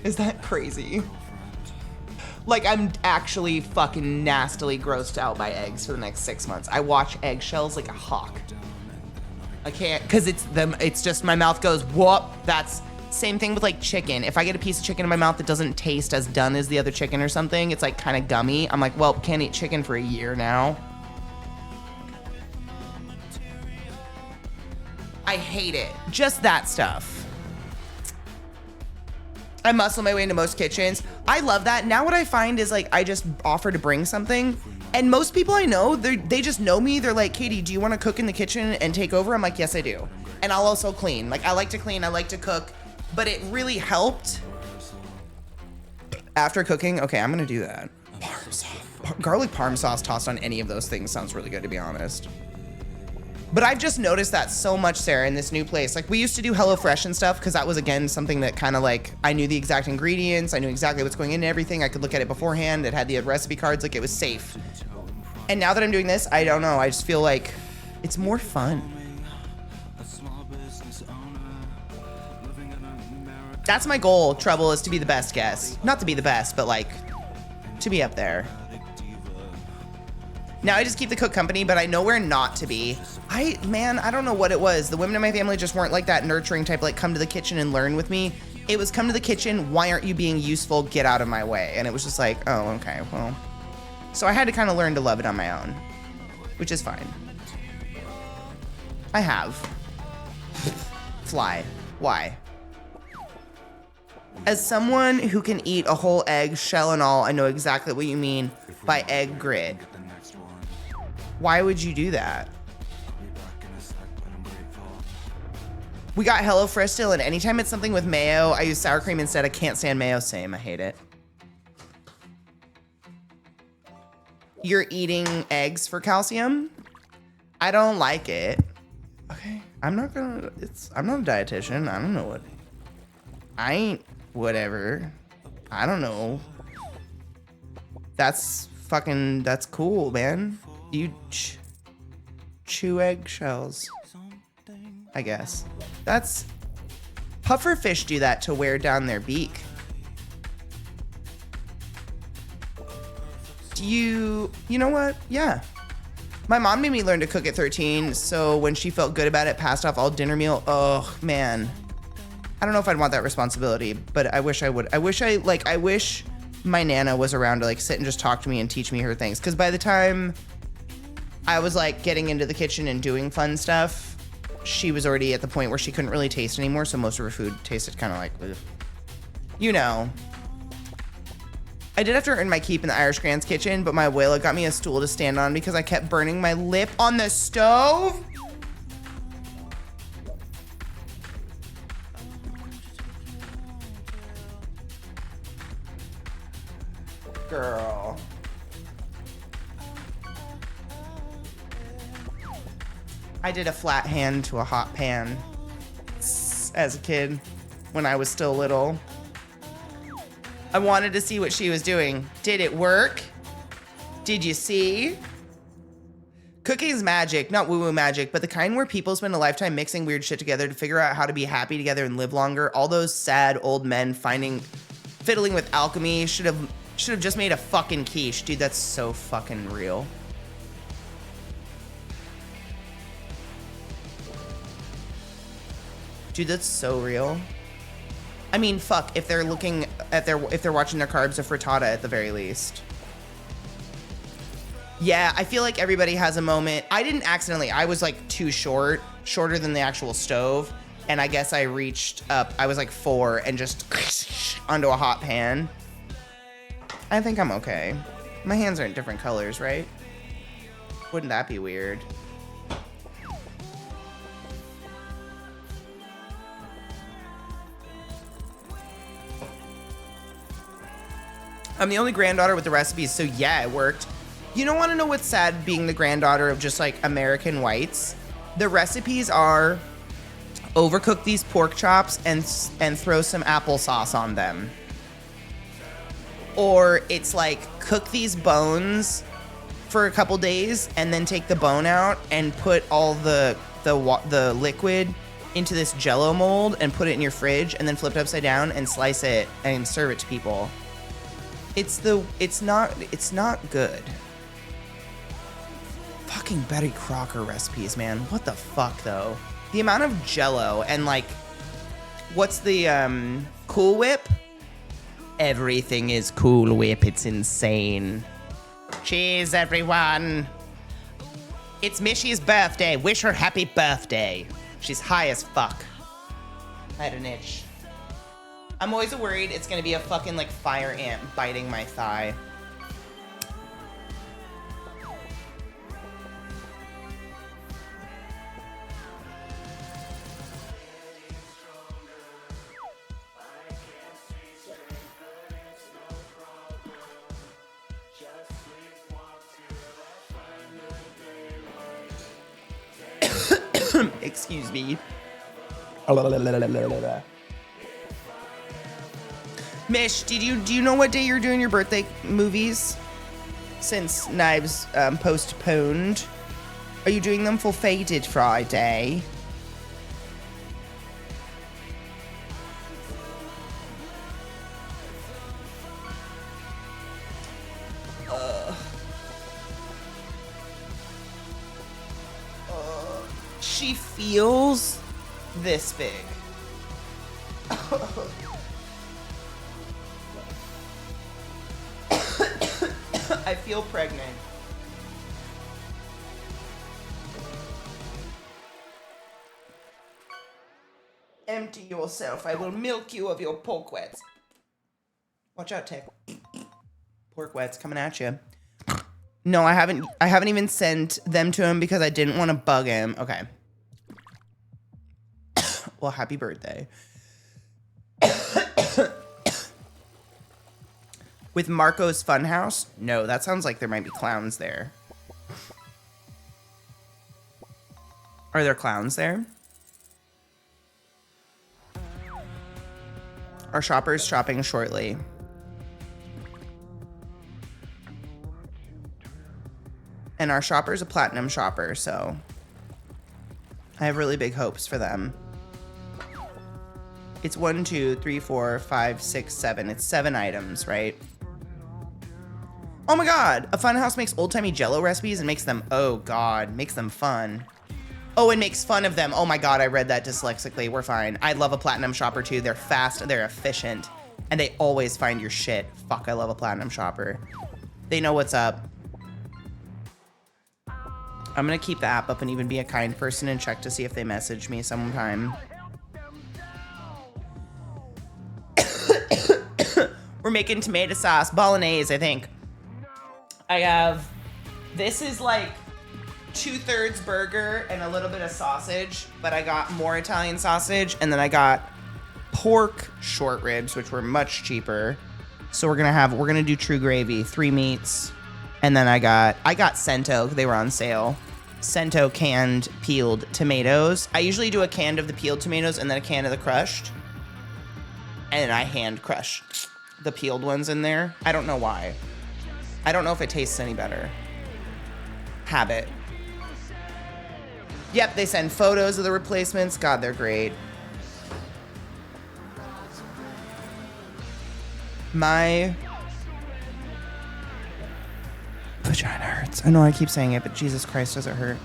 Is that crazy? Like, I'm actually fucking nastily grossed out by eggs for the next 6 months. I watch eggshells like a hawk. I can't, because it's just my mouth goes, whoop. That's same thing with like chicken. If I get a piece of chicken in my mouth that doesn't taste as done as the other chicken or something, it's like kind of gummy. I'm like, well, can't eat chicken for a year now. I hate it. Just that stuff. I muscle my way into most kitchens. I love that. Now what I find is like I just offer to bring something, and most people I know, they just know me. They're like, Katie, do you want to cook in the kitchen and take over? I'm like, yes, I do. And I'll also clean. Like, I like to clean, I like to cook, but it really helped after cooking. Okay, I'm gonna do that. Parm sauce. Garlic parm sauce tossed on any of those things sounds really good, to be honest. But I've just noticed that so much, Sarah, in this new place. Like, we used to do HelloFresh and stuff because that was, again, something that kind of like, I knew the exact ingredients. I knew exactly what's going in and everything. I could look at it beforehand. It had the recipe cards. Like, it was safe. And now that I'm doing this, I don't know. I just feel like it's more fun. That's my goal, Trouble, is to be the best guest. Not to be the best, but like, to be up there. Now I just keep the cook company, but I know where not to be. I don't know what it was. The women in my family just weren't like that nurturing type, like come to the kitchen and learn with me. It was come to the kitchen, why aren't you being useful? Get out of my way. And it was just like, oh, okay, well. So I had to kind of learn to love it on my own, which is fine. I have. Fly. Why? As someone who can eat a whole egg, shell and all, I know exactly what you mean by egg grit. Why would you do that? We got HelloFresh still, and anytime it's something with mayo, I use sour cream instead. I can't stand mayo. Same. I hate it. You're eating eggs for calcium? I don't like it. Okay. I'm not a dietitian. I don't know what. I ain't whatever. I don't know. That's cool, man. You chew eggshells, I guess. Pufferfish do that to wear down their beak. You know what? Yeah. My mom made me learn to cook at 13, so when she felt good about it, passed off all dinner meal. Oh, man. I don't know if I'd want that responsibility, but I wish I would. I wish my Nana was around to like sit and just talk to me and teach me her things. Because by the time I was like getting into the kitchen and doing fun stuff, she was already at the point where she couldn't really taste anymore. So most of her food tasted kind of like, ugh. You know. I did have to earn my keep in the Irish Grand's kitchen, but my abuela got me a stool to stand on because I kept burning my lip on the stove. Girl. I did a flat hand to a hot pan as a kid when I was still little. I wanted to see what she was doing. Did it work? Did you see? Cooking is magic, not woo-woo magic, but the kind where people spend a lifetime mixing weird shit together to figure out how to be happy together and live longer. All those sad old men fiddling with alchemy should have just made a fucking quiche. Dude, that's so fucking real. Dude, that's so real. I mean, fuck, if they're looking at if they're watching their carbs, a frittata at the very least. Yeah, I feel like everybody has a moment. I didn't accidentally. I was like too shorter than the actual stove. And I guess I reached up. I was like 4 and just onto a hot pan. I think I'm okay. My hands aren't different colors, right? Wouldn't that be weird? I'm the only granddaughter with the recipes, so yeah, it worked. You don't want to know what's sad being the granddaughter of just like American whites? The recipes are overcook these pork chops and throw some applesauce on them. Or it's like cook these bones for a couple days and then take the bone out and put all the liquid into this Jello mold and put it in your fridge and then flip it upside down and slice it and serve it to people. It's not good. Fucking Betty Crocker recipes, man. What the fuck, though? The amount of Jello and, like, what's the, Cool Whip? Everything is Cool Whip. It's insane. Cheers, everyone. It's Mishy's birthday. Wish her happy birthday. She's high as fuck. I had an itch. I'm always worried it's gonna be a fucking, like, fire ant biting my thigh. Excuse me. Mish, do you know what day you're doing your birthday movies? Since Knives postponed, are you doing them for Faded Friday? She feels this big. I feel pregnant. Empty yourself. I will milk you of your pork wets. Watch out, Tick. Pork wets coming at you. No, I haven't even sent them to him because I didn't want to bug him. Okay. Well, happy birthday. With Marco's Funhouse? No, that sounds like there might be clowns there. Are there clowns there? Our shopper's shopping shortly. And our shopper's a platinum shopper, so I have really big hopes for them. It's 1, 2, 3, 4, 5, 6, 7. It's 7 items, right? Oh my god! A Funhouse makes old-timey Jello recipes and makes them, oh god, makes them fun. Oh, and makes fun of them. Oh my god, I read that dyslexically. We're fine. I love a platinum shopper too. They're fast, they're efficient, and they always find your shit. Fuck, I love a platinum shopper. They know what's up. I'm gonna keep the app up and even be a kind person and check to see if they message me sometime. We're making tomato sauce bolognese, I think. I have, this is like 2/3 burger and a little bit of sausage, but I got more Italian sausage, and then I got pork short ribs, which were much cheaper. So we're gonna do true gravy, 3 meats, and then I got Cento, they were on sale. Cento canned peeled tomatoes. I usually do a can of the peeled tomatoes and then a can of the crushed. And I hand crush the peeled ones in there. I don't know why. I don't know if it tastes any better. Habit. Yep, they send photos of the replacements. God, they're great. My vagina hurts. I know I keep saying it, but Jesus Christ, does it hurt?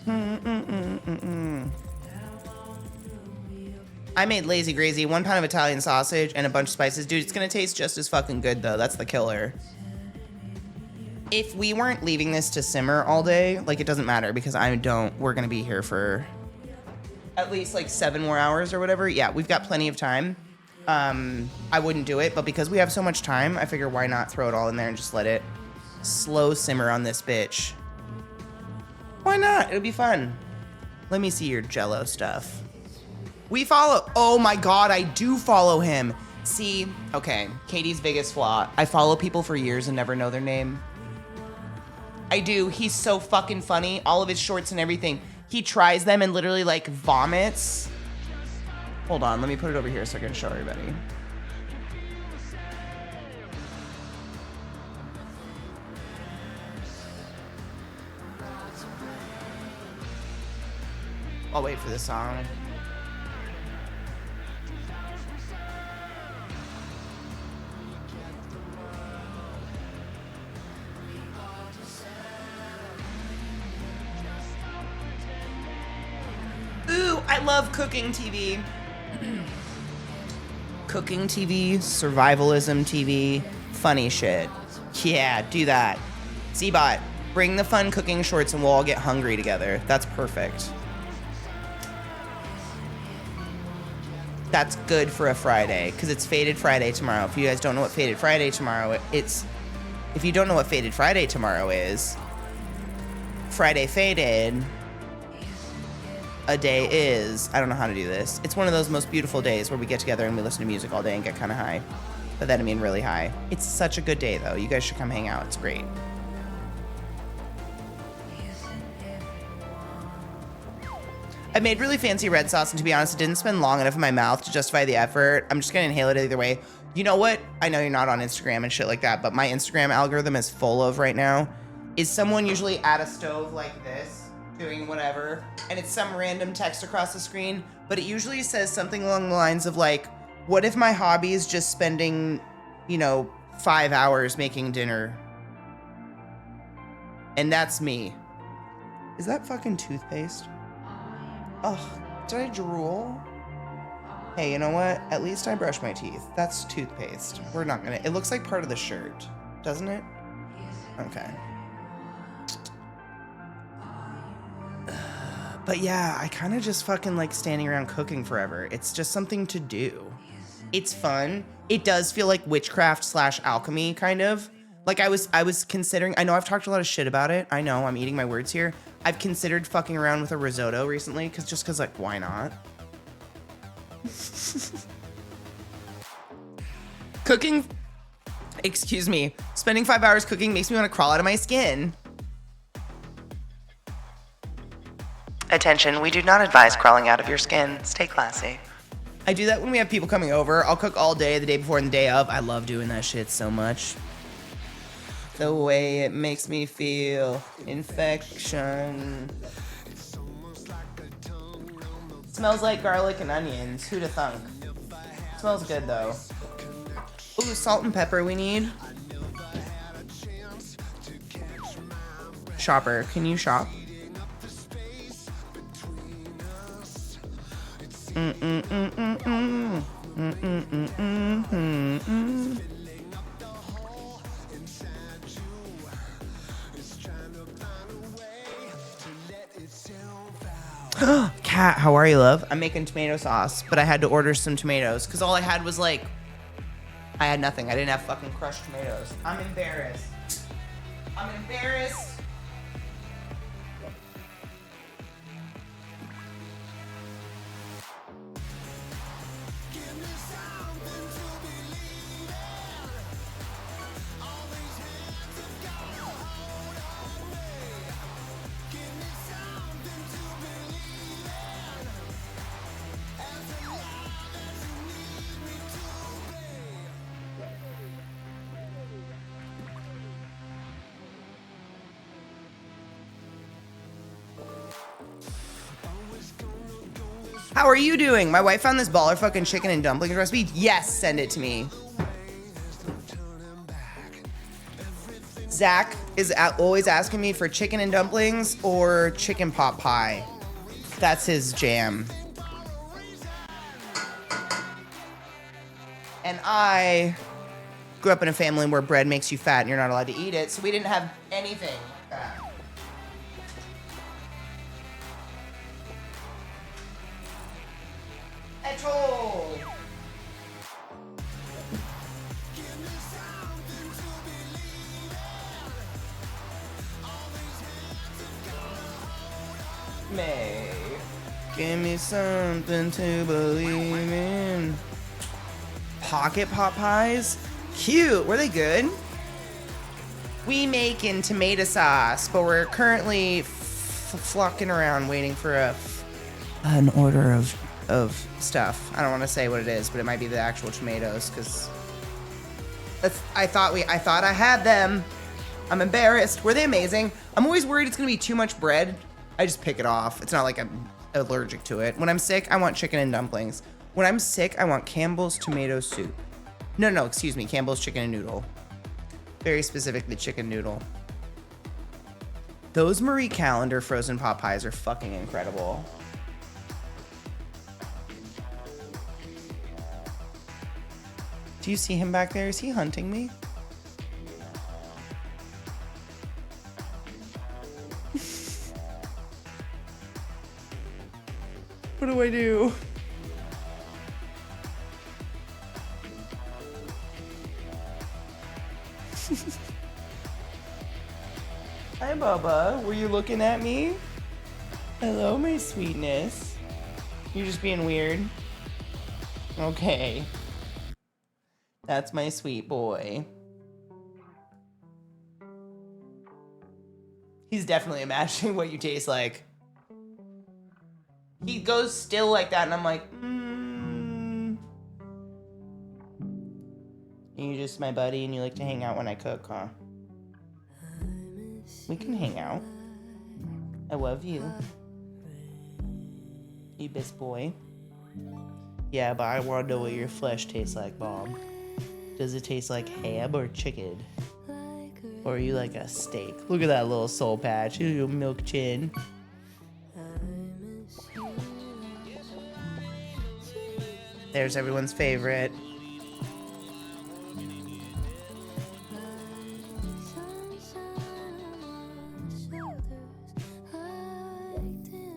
I made lazy grazy, 1 pound of Italian sausage, and a bunch of spices. Dude, it's gonna taste just as fucking good though. That's the killer. If we weren't leaving this to simmer all day, like it doesn't matter because we're gonna be here for at least like 7 more hours or whatever. Yeah, we've got plenty of time. I wouldn't do it, but because we have so much time, I figure why not throw it all in there and just let it slow simmer on this bitch. Why not? It'll be fun. Let me see your Jello stuff. We follow, oh my God, I do follow him. See, okay, Katie's biggest flaw. I follow people for years and never know their name. I do, he's so fucking funny. All of his shorts and everything. He tries them and literally like vomits. Hold on, let me put it over here so I can show everybody. I'll wait for this song. Ooh, I love cooking TV. Cooking TV, survivalism TV, funny shit. Yeah, do that. Z-Bot, bring the fun cooking shorts and we'll all get hungry together. That's perfect. That's good for a Friday, because it's Faded Friday tomorrow. If you guys don't know what Faded Friday tomorrow is, if you don't know what Faded Friday tomorrow is, Friday Faded, a day is, I don't know how to do this. It's one of those most beautiful days where we get together and we listen to music all day and get kind of high. But then I mean really high. It's such a good day though. You guys should come hang out. It's great. I made really fancy red sauce, and to be honest, it didn't spend long enough in my mouth to justify the effort. I'm just gonna inhale it either way. You know what? I know you're not on Instagram and shit like that, but my Instagram algorithm is full of right now is someone usually at a stove like this, doing whatever, and it's some random text across the screen, but it usually says something along the lines of like, what if my hobby is just spending, 5 hours making dinner? And that's me. Is that fucking toothpaste? Ugh, did I drool? Hey, you know what? At least I brush my teeth. That's toothpaste. We're not gonna, it looks like part of the shirt, doesn't it? Okay. But yeah, I kind of just fucking like standing around cooking forever. It's just something to do. It's fun. It does feel like witchcraft / alchemy, kind of. Like I was considering, I know I've talked a lot of shit about it. I know, I'm eating my words here. I've considered fucking around with a risotto recently, just cause like, why not? Cooking, excuse me, spending 5 hours cooking makes me want to crawl out of my skin. Attention, we do not advise crawling out of your skin. Stay classy. I do that when we have people coming over. I'll cook all day, the day before and the day of. I love doing that shit so much. The way it makes me feel. Infection. Smells like garlic and onions. Who'da thunk? Smells good though. Ooh, salt and pepper we need. Shopper, can you shop? Kat, how are you, love? I'm making tomato sauce, but I had to order some tomatoes because all I had was like, I had nothing. I didn't have fucking crushed tomatoes. I'm embarrassed. I'm embarrassed. How are you doing? My wife found this baller fucking chicken and dumplings recipe. Yes, send it to me. Zach is always asking me for chicken and dumplings or chicken pot pie. That's his jam. And I grew up in a family where bread makes you fat and you're not allowed to eat it, so we didn't have anything. At all. May, give me something to believe in. Pocket pot pies? Cute. Were they good? We making tomato sauce, but we're currently flocking around waiting for an order of stuff. I don't want to say what it is, but it might be the actual tomatoes because I thought I had them. I'm embarrassed. Were they amazing? I'm always worried it's gonna be too much bread. I just pick it off. It's not like I'm allergic to it. When I'm sick, I want chicken and dumplings. When I'm sick, I want Campbell's tomato soup. No, excuse me, Campbell's chicken and noodle. Very specifically chicken noodle. Those Marie Callender frozen pot pies are fucking incredible. Do you see him back there? Is he hunting me? What do I do? Hi, Bubba. Were you looking at me? Hello, my sweetness. You're just being weird? Okay. That's my sweet boy. He's definitely imagining what you taste like. He goes still like that, and I'm like, You're just my buddy, and you like to hang out when I cook, huh? We can hang out. I love you. You best boy. Yeah, but I want to know what your flesh tastes like, Bob. Does it taste like ham or chicken? Or are you like a steak? Look at that little soul patch, your milk chin. There's everyone's favorite.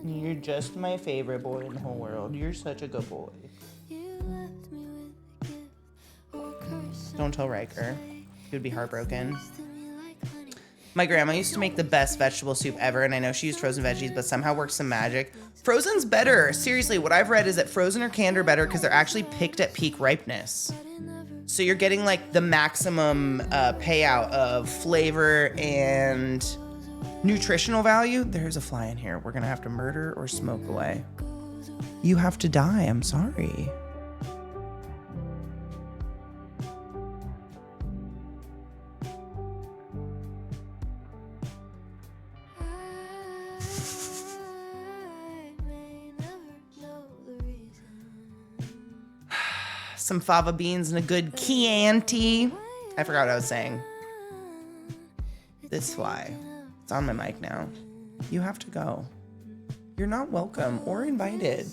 You're just my favorite boy in the whole world. You're such a good boy. Don't tell Riker. He would be heartbroken. My grandma used to make the best vegetable soup ever, and I know she used frozen veggies, but somehow works some magic. Frozen's better. Seriously, what I've read is that frozen or canned are better because they're actually picked at peak ripeness. So you're getting like the maximum payout of flavor and nutritional value. There's a fly in here. We're gonna have to murder or smoke away. You have to die. I'm sorry. Some fava beans and a good Chianti. I forgot what I was saying. This fly. It's on my mic now. You have to go. You're not welcome or invited.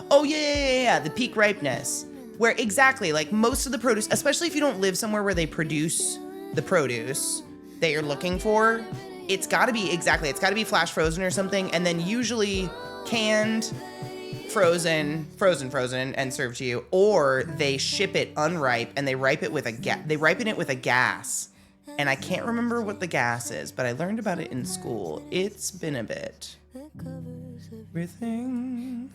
Oh, yeah. The peak ripeness. Where exactly, like most of the produce, especially if you don't live somewhere where they produce the produce that you're looking for, it's gotta be, it's gotta be flash frozen or something. And then usually canned, frozen, and served to you, or they ship it unripe and they ripen it with a gas. And I can't remember what the gas is, but I learned about it in school. It's been a bit. Everything.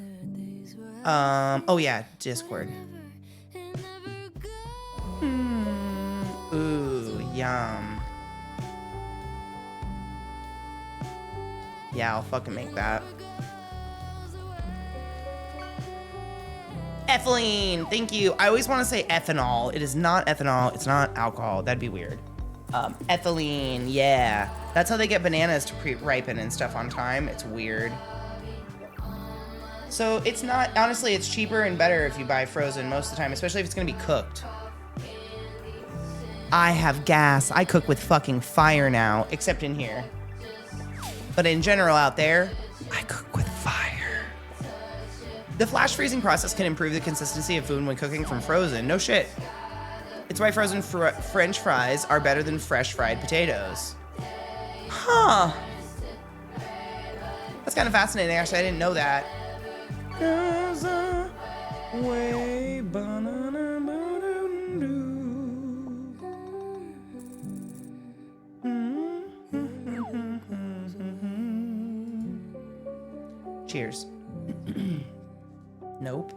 Oh yeah, Discord. Ooh, yum. Yeah, I'll fucking make that. Ethylene, thank you. I always want to say ethanol. It is not ethanol. It's not alcohol. That'd be weird. Ethylene, yeah. That's how they get bananas to ripen and stuff on time. It's weird. So it's not, honestly, it's cheaper and better if you buy frozen most of the time, especially if it's going to be cooked. I have gas. I cook with fucking fire now, except in here. But in general out there, I cook with fire. The flash freezing process can improve the consistency of food when cooking from frozen. No shit. It's why frozen French fries are better than fresh fried potatoes. Huh. That's kind of fascinating. Actually, I didn't know that. Cheers. Nope.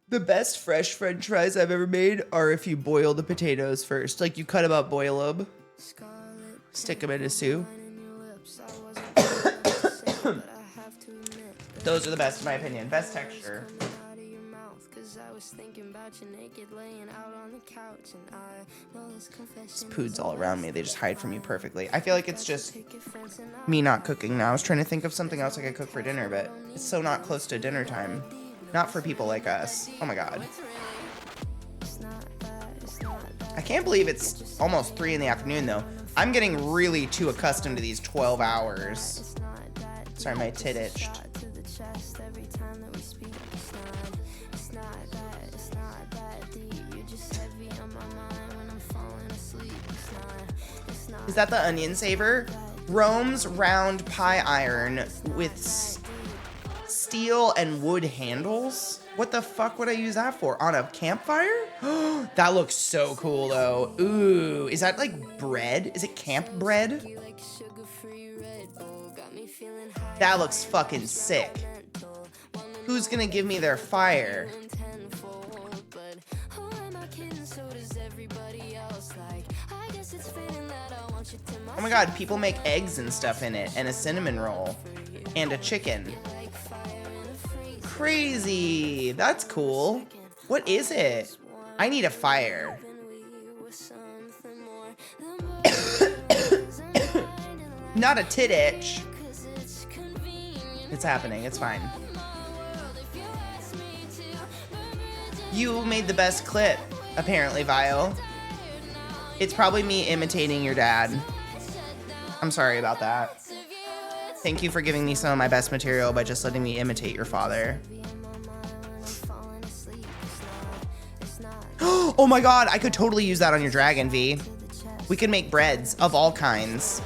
The best fresh French fries I've ever made are if you boil the potatoes first. Like you cut them up, boil them, stick them in a soup. Those are the best in my opinion. Best texture. There's poods all around me. They just hide from you perfectly. I feel like it's just me not cooking now. I was trying to think of something else I could cook for dinner, but it's so not close to dinner time. Not for people like us. Oh my god. I can't believe it's almost 3 in the afternoon though. I'm getting really too accustomed to these 12 hours. Sorry, my tit itched. Is that the onion saver? Rome's round pie iron with steel and wood handles? What the fuck would I use that for? On a campfire? That looks so cool though. Ooh, is that like bread? Is it camp bread? That looks fucking sick. Who's gonna give me their fire? Oh my god, people make eggs and stuff in it, and a cinnamon roll, and a chicken. Crazy, that's cool. What is it? I need a fire. Not a tit itch. It's happening, it's fine. You made the best clip, apparently, Vile. It's probably me imitating your dad. I'm sorry about that. Thank you for giving me some of my best material by just letting me imitate your father. Oh my god, I could totally use that on your dragon, V. We could make breads of all kinds.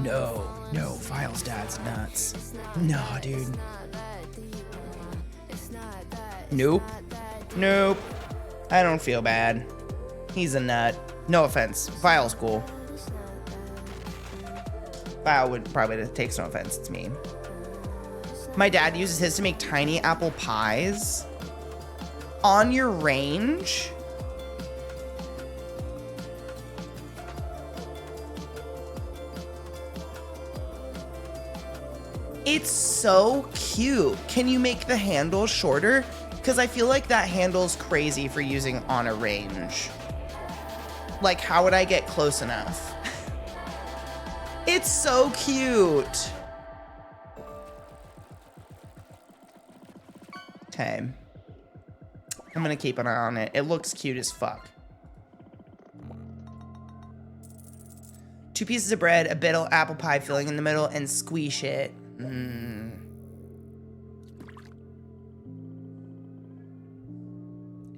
No, File's dad's nuts. No, dude. Nope. I don't feel bad. He's a nut. No offense. File's cool. File would probably take no offense. It's me. My dad uses his to make tiny apple pies. On your range? It's so cute. Can you make the handle shorter? Because I feel like that handle's crazy for using on a range. Like, how would I get close enough? It's so cute. Okay. I'm gonna keep an eye on it. It looks cute as fuck. 2 pieces of bread, a bit of apple pie filling in the middle, and squish it.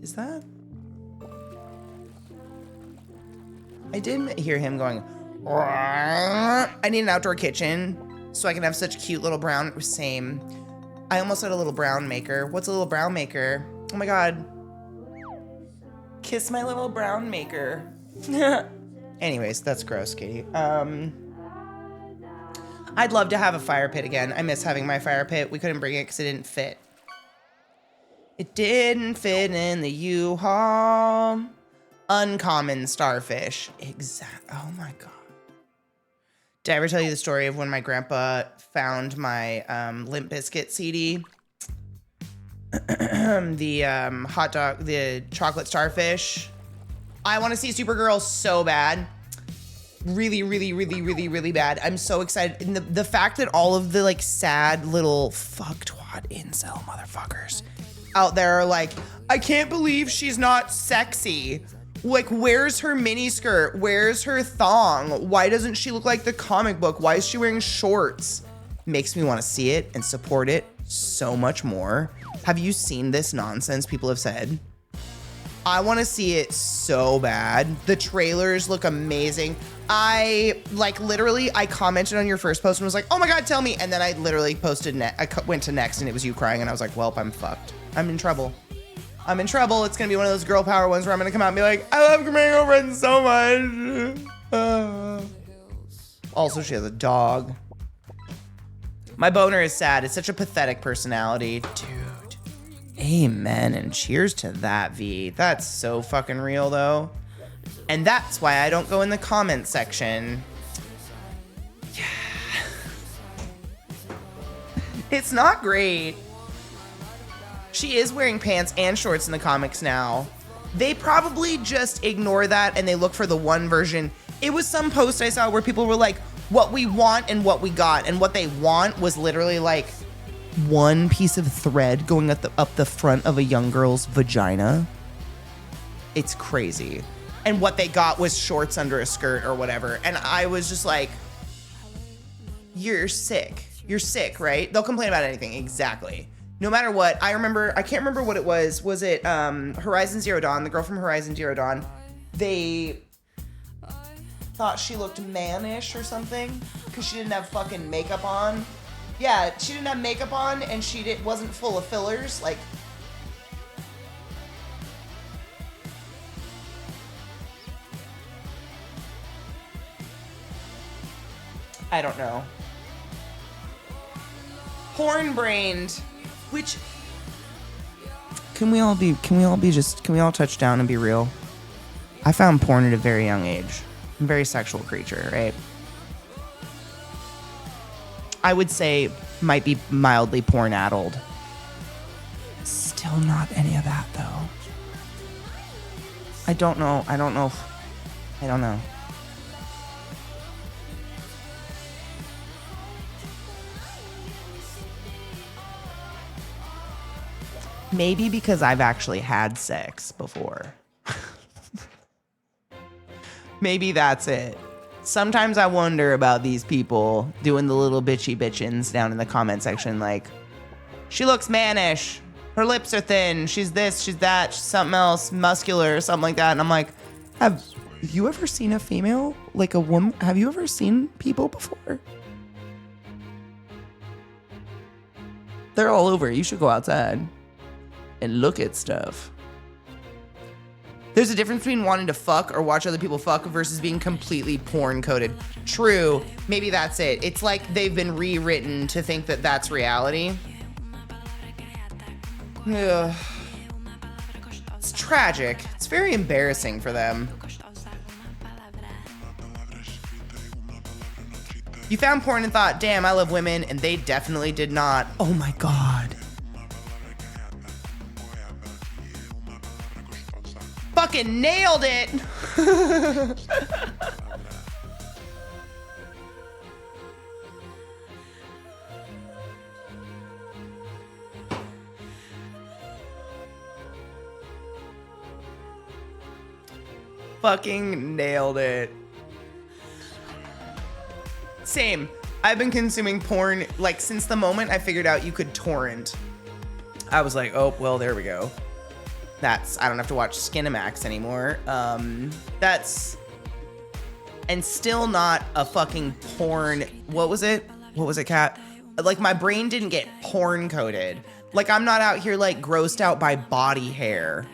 Is that? I didn't hear him going, I need an outdoor kitchen so I can have such cute little brown, same. I almost said a little brown maker. What's a little brown maker? Oh my god. Kiss my little brown maker. Anyways, that's gross, Katie. I'd love to have a fire pit again. I miss having my fire pit. We couldn't bring it because it didn't fit. It didn't fit in the U-Haul. Uncommon starfish. Oh my god. Did I ever tell you the story of when my grandpa found my Limp Bizkit CD? The hot dog, the chocolate starfish. I want to see Supergirl so bad. Really, really, really, really, really bad. I'm so excited. And the fact that all of the like sad little fucktwad incel motherfuckers out there are like, I can't believe she's not sexy. Like, where's her mini skirt? Where's her thong? Why doesn't she look like the comic book? Why is she wearing shorts? Makes me want to see it and support it so much more. Have you seen this nonsense people have said? I want to see it so bad. The trailers look amazing. I commented on your first post and was like, oh my God, tell me. And then I literally posted, went to next and it was you crying. And I was like, well, I'm fucked. I'm in trouble. I'm in trouble. It's going to be one of those girl power ones where I'm going to come out and be like, I love my girlfriend so much. Also, she has a dog. My boner is sad. It's such a pathetic personality. Dude. Amen. And cheers to that, V. That's so fucking real, though. And that's why I don't go in the comment section. Yeah. It's not great. She is wearing pants and shorts in the comics now. They probably just ignore that and they look for the one version. It was some post I saw where people were like, what we want and what we got. And what they want was literally like one piece of thread going up the front of a young girl's vagina. It's crazy. And what they got was shorts under a skirt or whatever. And I was just like, you're sick. You're sick, right? They'll complain about anything. Exactly. No matter what. I can't remember what it was. Was it Horizon Zero Dawn? The girl from Horizon Zero Dawn. They thought she looked mannish or something because she didn't have fucking makeup on. Yeah, she didn't have makeup on and she wasn't full of fillers. Like, I don't know. Horn-brained, which can we all touch down and be real? I found porn at a very young age. I'm a very sexual creature, right? I would say might be mildly porn-addled. Still not any of that, though. I don't know. I don't know. Maybe because I've actually had sex before. Maybe that's it. Sometimes I wonder about these people doing the little bitchy bitchins down in the comment section, like, she looks mannish, her lips are thin, she's this, she's that, she's something else, muscular, or something like that. And I'm like, have you ever seen a female, like a woman? Have you ever seen people before? They're all over. You should go outside and look at stuff. There's a difference between wanting to fuck or watch other people fuck versus being completely porn coded. True. Maybe that's it. It's like they've been rewritten to think that that's reality. Ugh. It's tragic. It's very embarrassing for them. You found porn and thought, damn, I love women, and they definitely did not. Oh my God. Fucking nailed it. Fucking nailed it. Same. I've been consuming porn like since the moment I figured out you could torrent. I was like, oh, well, there we go. I don't have to watch Skinamax anymore. That's, and still not a fucking porn. What was it, Kat? Like, my brain didn't get porn coded. Like, I'm not out here like grossed out by body hair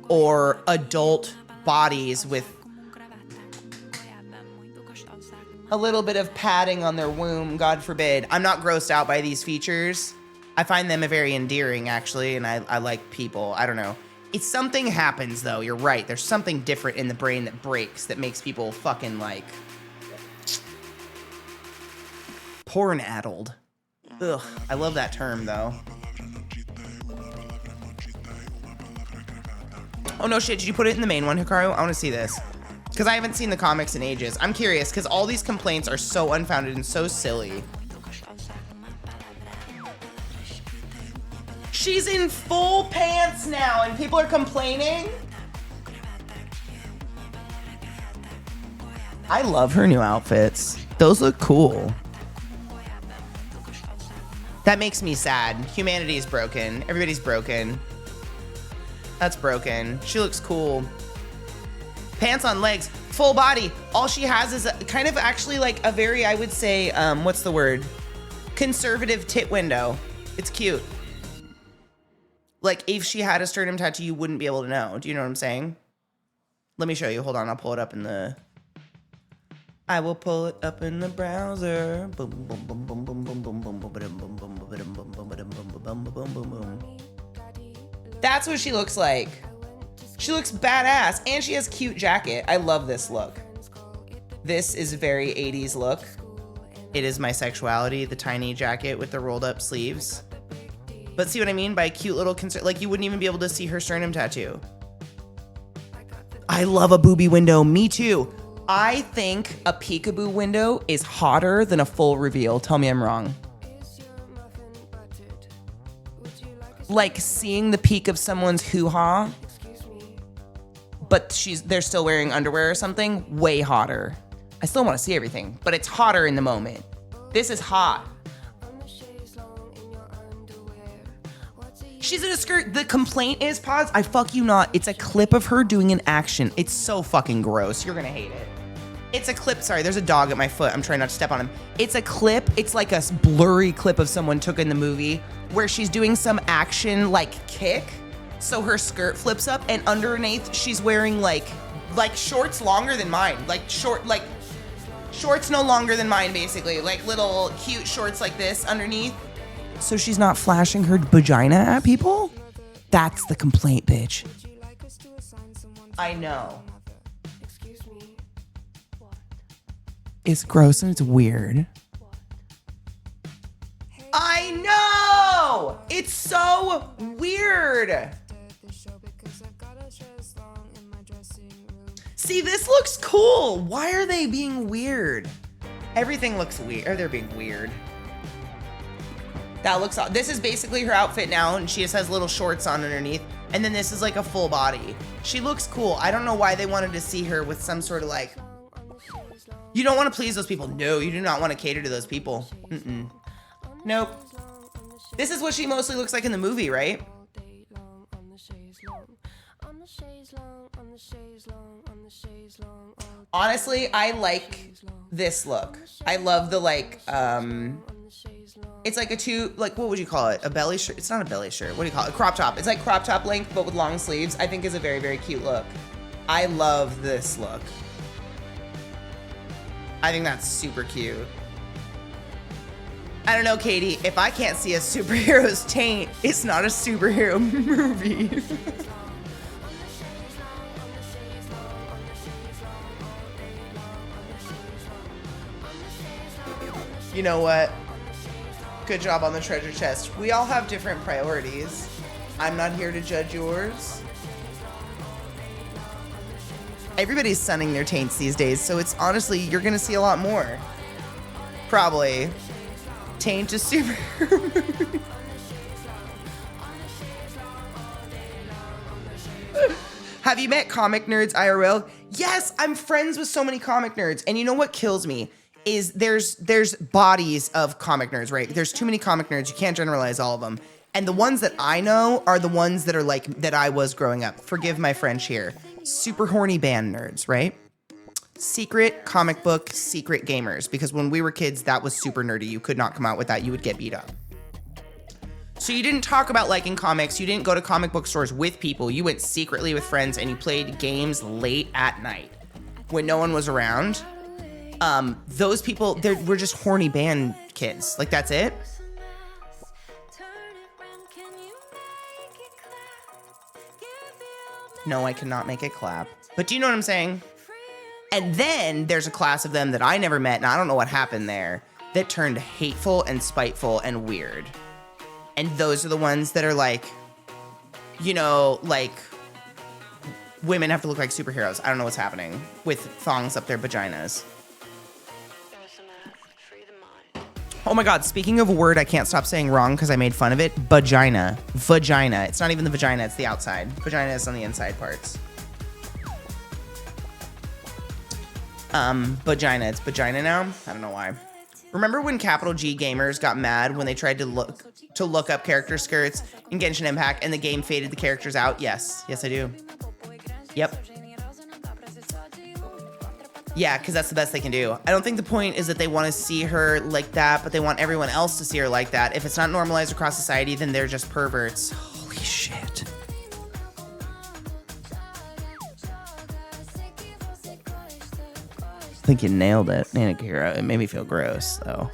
or adult bodies with a little bit of padding on their womb, God forbid. I'm not grossed out by these features. I find them very endearing, actually, and I like people. I don't know. It's something happens, though. You're right. There's something different in the brain that breaks that makes people fucking, like, porn-addled. Ugh. I love that term, though. Oh no shit, did you put it in the main one, Hikaru? I want to see this. Because I haven't seen the comics in ages. I'm curious, because all these complaints are so unfounded and so silly. She's in full pants now and people are complaining? I love her new outfits. Those look cool. That makes me sad. Humanity is broken. Everybody's broken. That's broken. She looks cool. Pants on legs, full body. All she has is kind of actually like a very, I would say, what's the word? Conservative tit window. It's cute. Like if she had a sternum tattoo, you wouldn't be able to know. Do you know what I'm saying? Let me show you. Hold on. I'll pull it up in the... I will pull it up in the browser. Boom, boom, boom, boom, boom, boom, boom, boom, boom, boom, boom, boom, boom, boom, boom, boom, boom. That's what she looks like. She looks badass, and she has a cute jacket. I love this look. This is a very 80s look. It is my sexuality, the tiny jacket with the rolled up sleeves. But see what I mean by cute little like you wouldn't even be able to see her sternum tattoo. I love a booby window. Me too. I think a peekaboo window is hotter than a full reveal. Tell me I'm wrong. Like seeing the peak of someone's hoo-ha, but they're still wearing underwear or something, way hotter. I still want to see everything, but it's hotter in the moment. This is hot. She's in a skirt. The complaint is, pause, I fuck you not. It's a clip of her doing an action. It's so fucking gross. You're gonna hate it. It's a clip. Sorry, there's a dog at my foot. I'm trying not to step on him. It's a clip. It's like a blurry clip of someone took in the movie where she's doing some action like kick. So her skirt flips up and underneath she's wearing like shorts longer than mine. Like shorts no longer than mine basically. Like little cute shorts like this underneath. So she's not flashing her vagina at people? That's the complaint, bitch. I know. It's gross and it's weird. I know! It's so weird. See, this looks cool. Why are they being weird? Everything looks weird. Or they're being weird. That looks, this is basically her outfit now, and she just has little shorts on underneath. And then this is like a full body. She looks cool. I don't know why they wanted to see her with some sort of like, you don't want to please those people. No, you do not want to cater to those people. Mm-mm. Nope. This is what she mostly looks like in the movie, right? Honestly, I like this look. I love the like, it's like what would you call it? A belly shirt? It's not a belly shirt. What do you call it? A crop top. It's like crop top length, but with long sleeves. I think is a very, very cute look. I love this look. I think that's super cute. I don't know, Katie. If I can't see a superhero's taint, it's not a superhero movie. You know what? Good job on the treasure chest. We all have different priorities. I'm not here to judge yours. Everybody's sunning their taints these days, so it's honestly, you're gonna see a lot more. Probably. Taint is super. Have you met comic nerds IRL? Yes, I'm friends with so many comic nerds. And you know what kills me? Is there's bodies of comic nerds, right? There's too many comic nerds. You can't generalize all of them. And the ones that I know are the ones that are like, that I was growing up. Forgive my French here. Super horny band nerds, right? Secret comic book, secret gamers. Because when we were kids, that was super nerdy. You could not come out with that. You would get beat up. So you didn't talk about liking comics. You didn't go to comic book stores with people. You went secretly with friends and you played games late at night when no one was around. Those people, we're just horny band kids. Like, that's it. No, I cannot make it clap. But do you know what I'm saying? And then there's a class of them that I never met, and I don't know what happened there, that turned hateful and spiteful and weird. And those are the ones that are like, you know, like women have to look like superheroes. I don't know what's happening with thongs up their vaginas. Oh my God, speaking of a word I can't stop saying wrong because I made fun of it, vagina. Vagina. It's not even the vagina, it's the outside. Vagina is on the inside parts. Vagina. It's vagina now. I don't know why. Remember when capital G gamers got mad when they tried to look up character skirts in Genshin Impact and the game faded the characters out? Yes. Yes, I do. Yep. Yeah, because that's the best they can do. I don't think the point is that they want to see her like that, but they want everyone else to see her like that. If it's not normalized across society, then they're just perverts. Holy shit. I think you nailed it, Nanikira. It made me feel gross, though.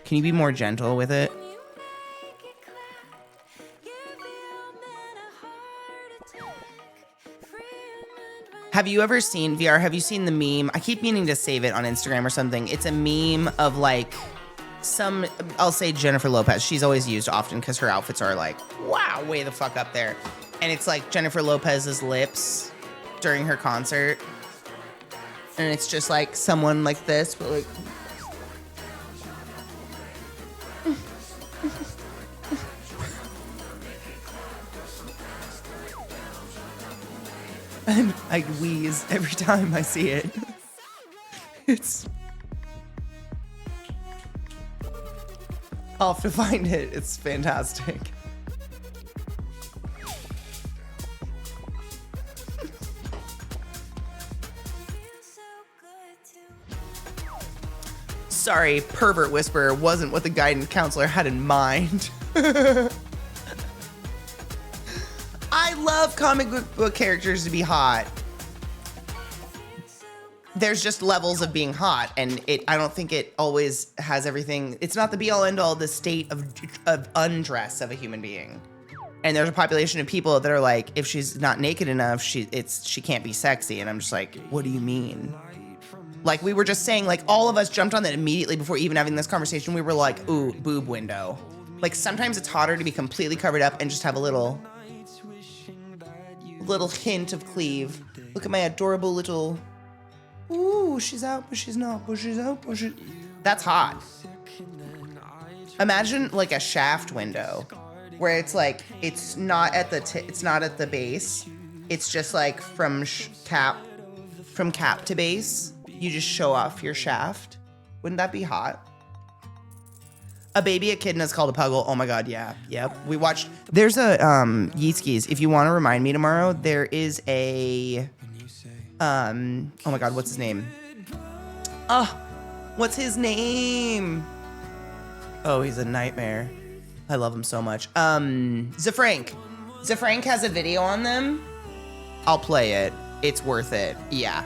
Can you be more gentle with it? Have you ever seen, VR, have you seen the meme? I keep meaning to save it on Instagram or something. It's a meme of like I'll say Jennifer Lopez. She's always used often because her outfits are like, wow, way the fuck up there. And it's like Jennifer Lopez's lips during her concert. And it's just like someone like this, but like... and I wheeze every time I see it. It's... I'll have to find it. It's fantastic. Sorry, pervert whisperer wasn't what the guidance counselor had in mind. I love comic book characters to be hot. There's just levels of being hot, and I don't think it always has everything. It's not the be-all, end-all, the state of undress of a human being. And there's a population of people that are like, if she's not naked enough, she can't be sexy. And I'm just like, what do you mean? Like, we were just saying, like, all of us jumped on that immediately before even having this conversation. We were like, ooh, boob window. Like, sometimes it's hotter to be completely covered up and just have a little hint of cleave. Look at my adorable little, ooh, she's out, but she's not, but she's out, but she's... That's hot. Imagine, like, a shaft window where it's, like, it's not at the base. It's just, like, from cap to base. You just show off your shaft. Wouldn't that be hot? A baby echidna is called a puggle. Oh my God, yeah. Yep. We watched, there's a, Yeetskis. If you want to remind me tomorrow, there is a, oh my God, what's his name? What's his name? Oh, he's a nightmare. I love him so much. Zafrank. Zafrank has a video on them. I'll play it. It's worth it. Yeah.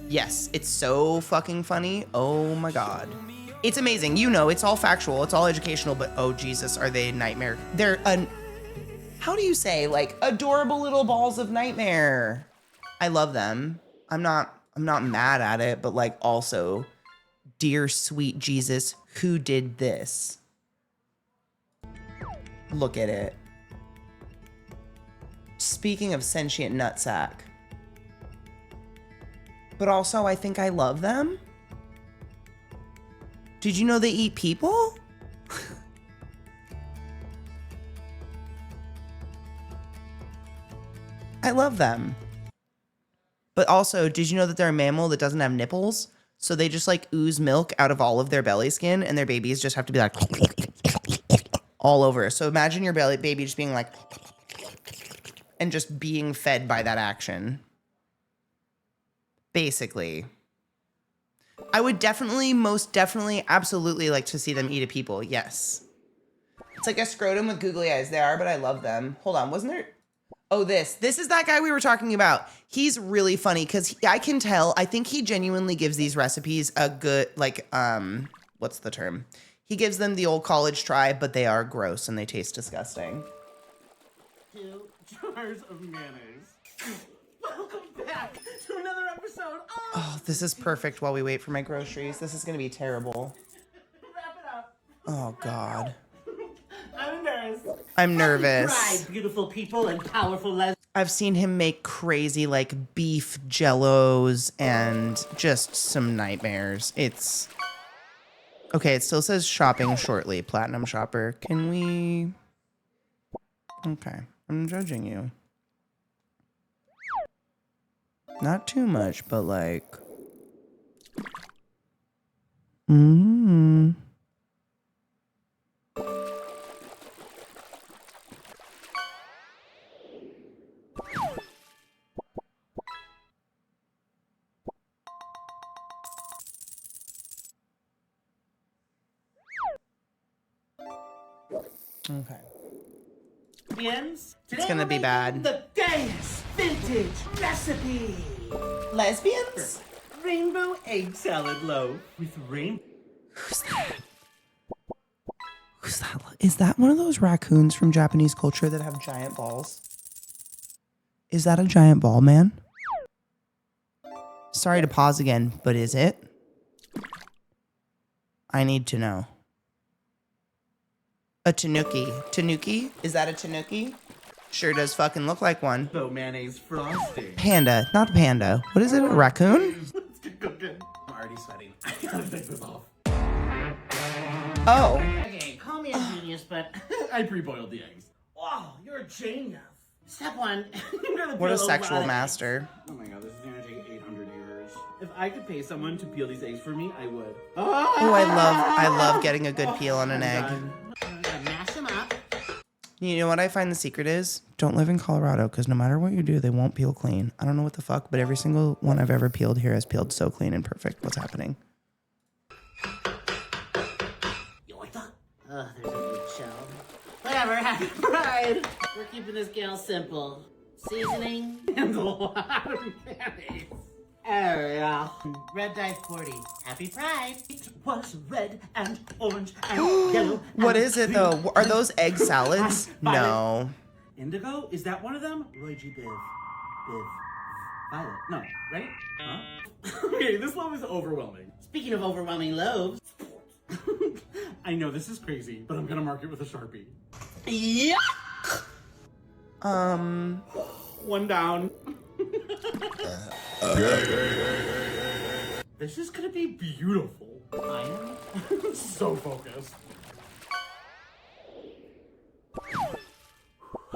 Yes, it's so fucking funny. Oh my God. It's amazing. You know, it's all factual. It's all educational, but oh Jesus, are they nightmare? They're, how do you say, like, adorable little balls of nightmare. I love them. I'm not mad at it, but like also, dear sweet Jesus, who did this? Look at it. Speaking of sentient nutsack. But also, I think I love them. Did you know they eat people? I love them. But also, did you know that they're a mammal that doesn't have nipples? So they just like ooze milk out of all of their belly skin, and their babies just have to be like all over. So imagine your baby just being like and just being fed by that action. Basically. I would definitely, most definitely, absolutely like to see them eat a people. Yes. It's like a scrotum with googly eyes. They are, but I love them. Hold on, wasn't there? Oh, this is that guy we were talking about. He's really funny because I can tell, I think he genuinely gives these recipes a good, like, what's the term? He gives them the old college try, but they are gross and they taste disgusting. 2 jars of mayonnaise. Welcome back to another episode. Oh, this is perfect while we wait for my groceries. This is going to be terrible. Wrap it up. Oh, God. I'm nervous. I'm nervous. Right, beautiful people and powerful lesbians. I've seen him make crazy like beef jellos and just some nightmares. It's okay. It still says shopping shortly. Platinum shopper. Can we? Okay, I'm judging you. Not too much, but like. Mm. Okay. Lesbians? It's gonna be bad. The gayest vintage recipe. Lesbians? Rainbow egg salad loaf with rain. Who's that? Who's that? Is that one of those raccoons from Japanese culture that have giant balls? Is that a giant ball, man? Sorry to pause again, but is it? I need to know. A tanuki. Tanuki? Is that a tanuki? Sure does fucking look like one. So mayonnaise frosting. Panda, not a panda. What is it? A raccoon? Let's get cooking. I'm already sweating. I gotta take this off. Oh. Okay, call me a genius, but I pre-boiled the eggs. Wow, you're a genius. Step one. You're gonna What peel a sexual lot of master. eggs. Oh my god, this is gonna take 800 years. If I could pay someone to peel these eggs for me, I would. Oh, I love getting a good peel on an egg. I'm gonna mash them up. You know what I find the secret is? Don't live in Colorado, because no matter what you do, they won't peel clean. I don't know what the fuck, but every single one I've ever peeled here has peeled so clean and perfect. What's happening? You like that? Oh, there's a big shell. Whatever, happy pride. We're keeping this gal simple. Seasoning and a lot of mayonnaise. Ariel. Red dye 40. Happy pride. It was red and orange and yellow. What and is it green though? Are those egg salads? and violet. No. Indigo? Is that one of them? Roy G. Biv. Violet. No, right? Huh? Okay, this loaf is overwhelming. Speaking of overwhelming loaves. I know this is crazy, but I'm gonna mark it with a Sharpie. Yeah. One down. This is gonna be beautiful. I am so focused.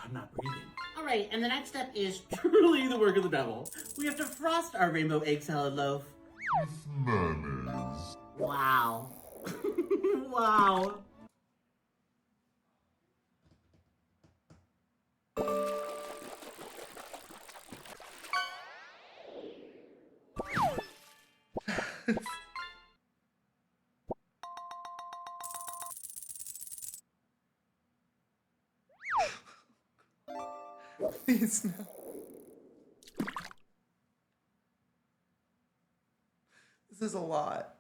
I'm not breathing. All right, and the next step is truly the work of the devil. We have to frost our rainbow egg salad loaf. Mayonnaise. Wow. Wow. Please no. This is a lot.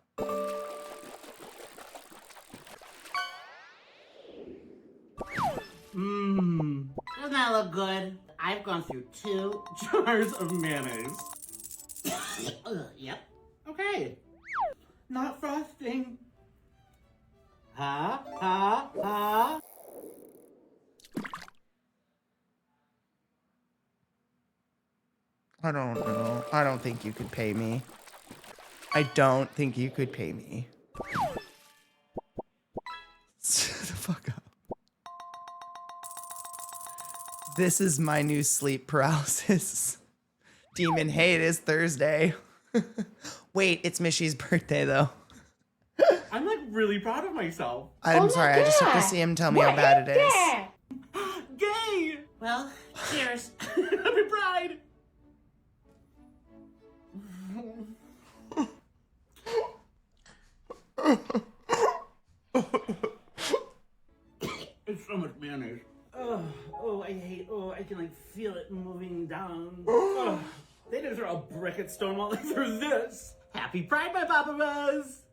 Doesn't that look good? I've gone through 2 jars of mayonnaise. Yep. Okay. Not frosting. Ha, ha, ha. I don't know. I don't think you could pay me. I don't think you could pay me. Shut the fuck up. This is my new sleep paralysis. Demon, hey, it is Thursday. Wait, it's Mishy's birthday though. I'm like really proud of myself. I'm sorry, I just have to see him tell me how bad it is. Gay! Well, cheers. Happy Pride! It's so much mayonnaise. I can like feel it moving down. They didn't throw a brick at Stonewall, they threw this. Happy Pride, my Papa Rose!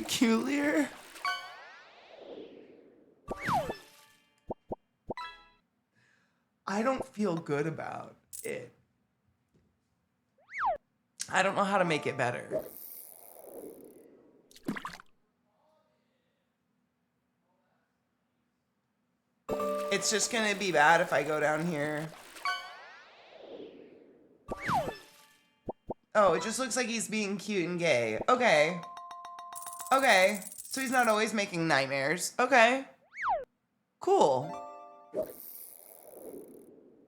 peculiar. I don't feel good about it. I don't know how to make it better. It's just gonna be bad if I go down here. Oh, it just looks like he's being cute and gay. Okay. Okay. So he's not always making nightmares. Okay. Cool.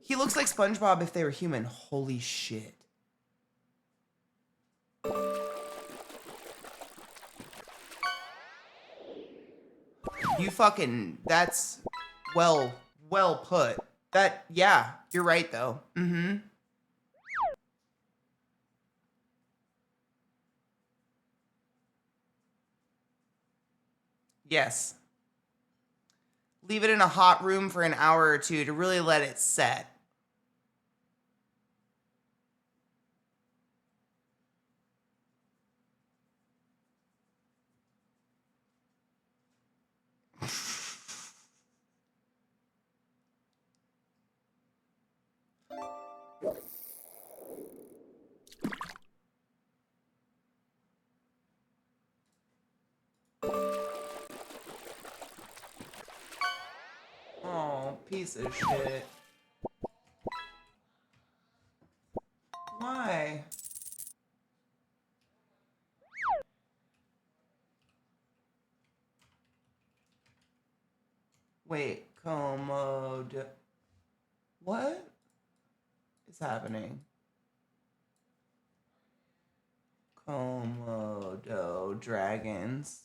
He looks like SpongeBob if they were human. Holy shit. You fucking, that's well put. That, yeah, you're right though. Mm-hmm. Yes. Leave it in a hot room for an hour or two to really let it set. Oh, piece of shit. Why? Wait, Komodo. What is happening? Komodo dragons.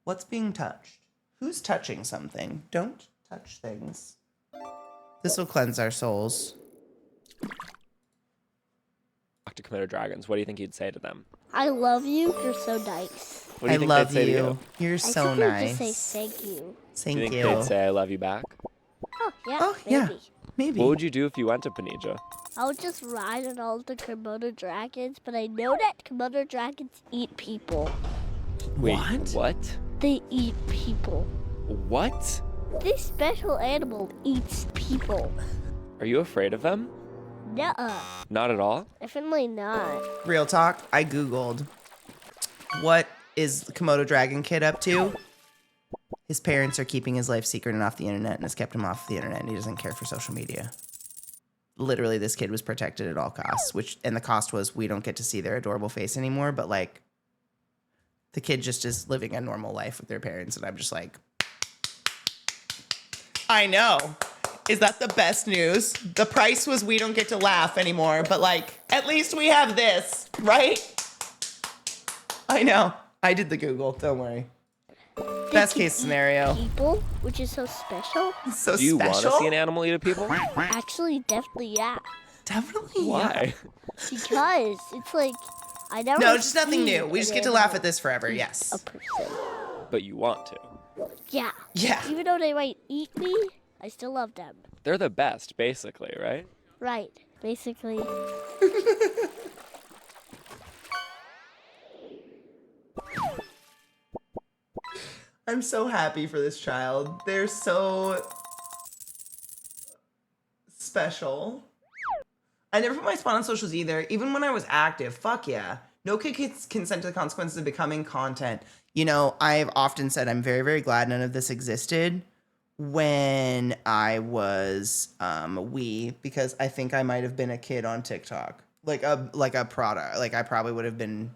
What's being touched? Who's touching something? Don't touch things. This will cleanse our souls. Talk to Komodo dragons. What do you think you'd say to them? I love you. You're so nice. What do you think love they'd say to you. You're I so think they'd nice. just say thank you. Thank Do you think you. they'd say I love you back? Oh, yeah. Oh, maybe. yeah. Maybe. What would you do if you went to Panija? I would just ride on all the Komodo dragons, but I know that Komodo dragons eat people. Wait, What? what? They eat people. What? This special animal eats people. Are you afraid of them? Nuh-uh. Not at all? Definitely not. Real talk, I Googled what is the Komodo dragon kid up to? His parents are keeping his life secret and off the internet and has kept him off the internet and he doesn't care for social media. Literally, this kid was protected at all costs, and the cost was we don't get to see their adorable face anymore, but like the kid just is living a normal life with their parents and I'm just like, I know. Is that the best news? The price was we don't get to laugh anymore, but like, at least we have this, right? I know. I did the Google, don't worry. They Best can case eat scenario. People, which is so special. So Do you want special. to see an animal eat a people? Actually, definitely, yeah. Definitely. Why? Because it's like, I never No, it's just nothing seen new. We an just get to laugh animal at this forever, eat yes. a person. But you want to. Yeah. Yeah. Even though they might eat me, I still love them. They're the best, basically, right? Right. Basically. I'm so happy for this child. They're so special. I never put my spot on socials either, even when I was active. Fuck yeah. No kid can consent to the consequences of becoming content. You know, I've often said I'm very, very glad none of this existed when I was a wee, because I think I might have been a kid on TikTok. Like a product. Like I probably would have been.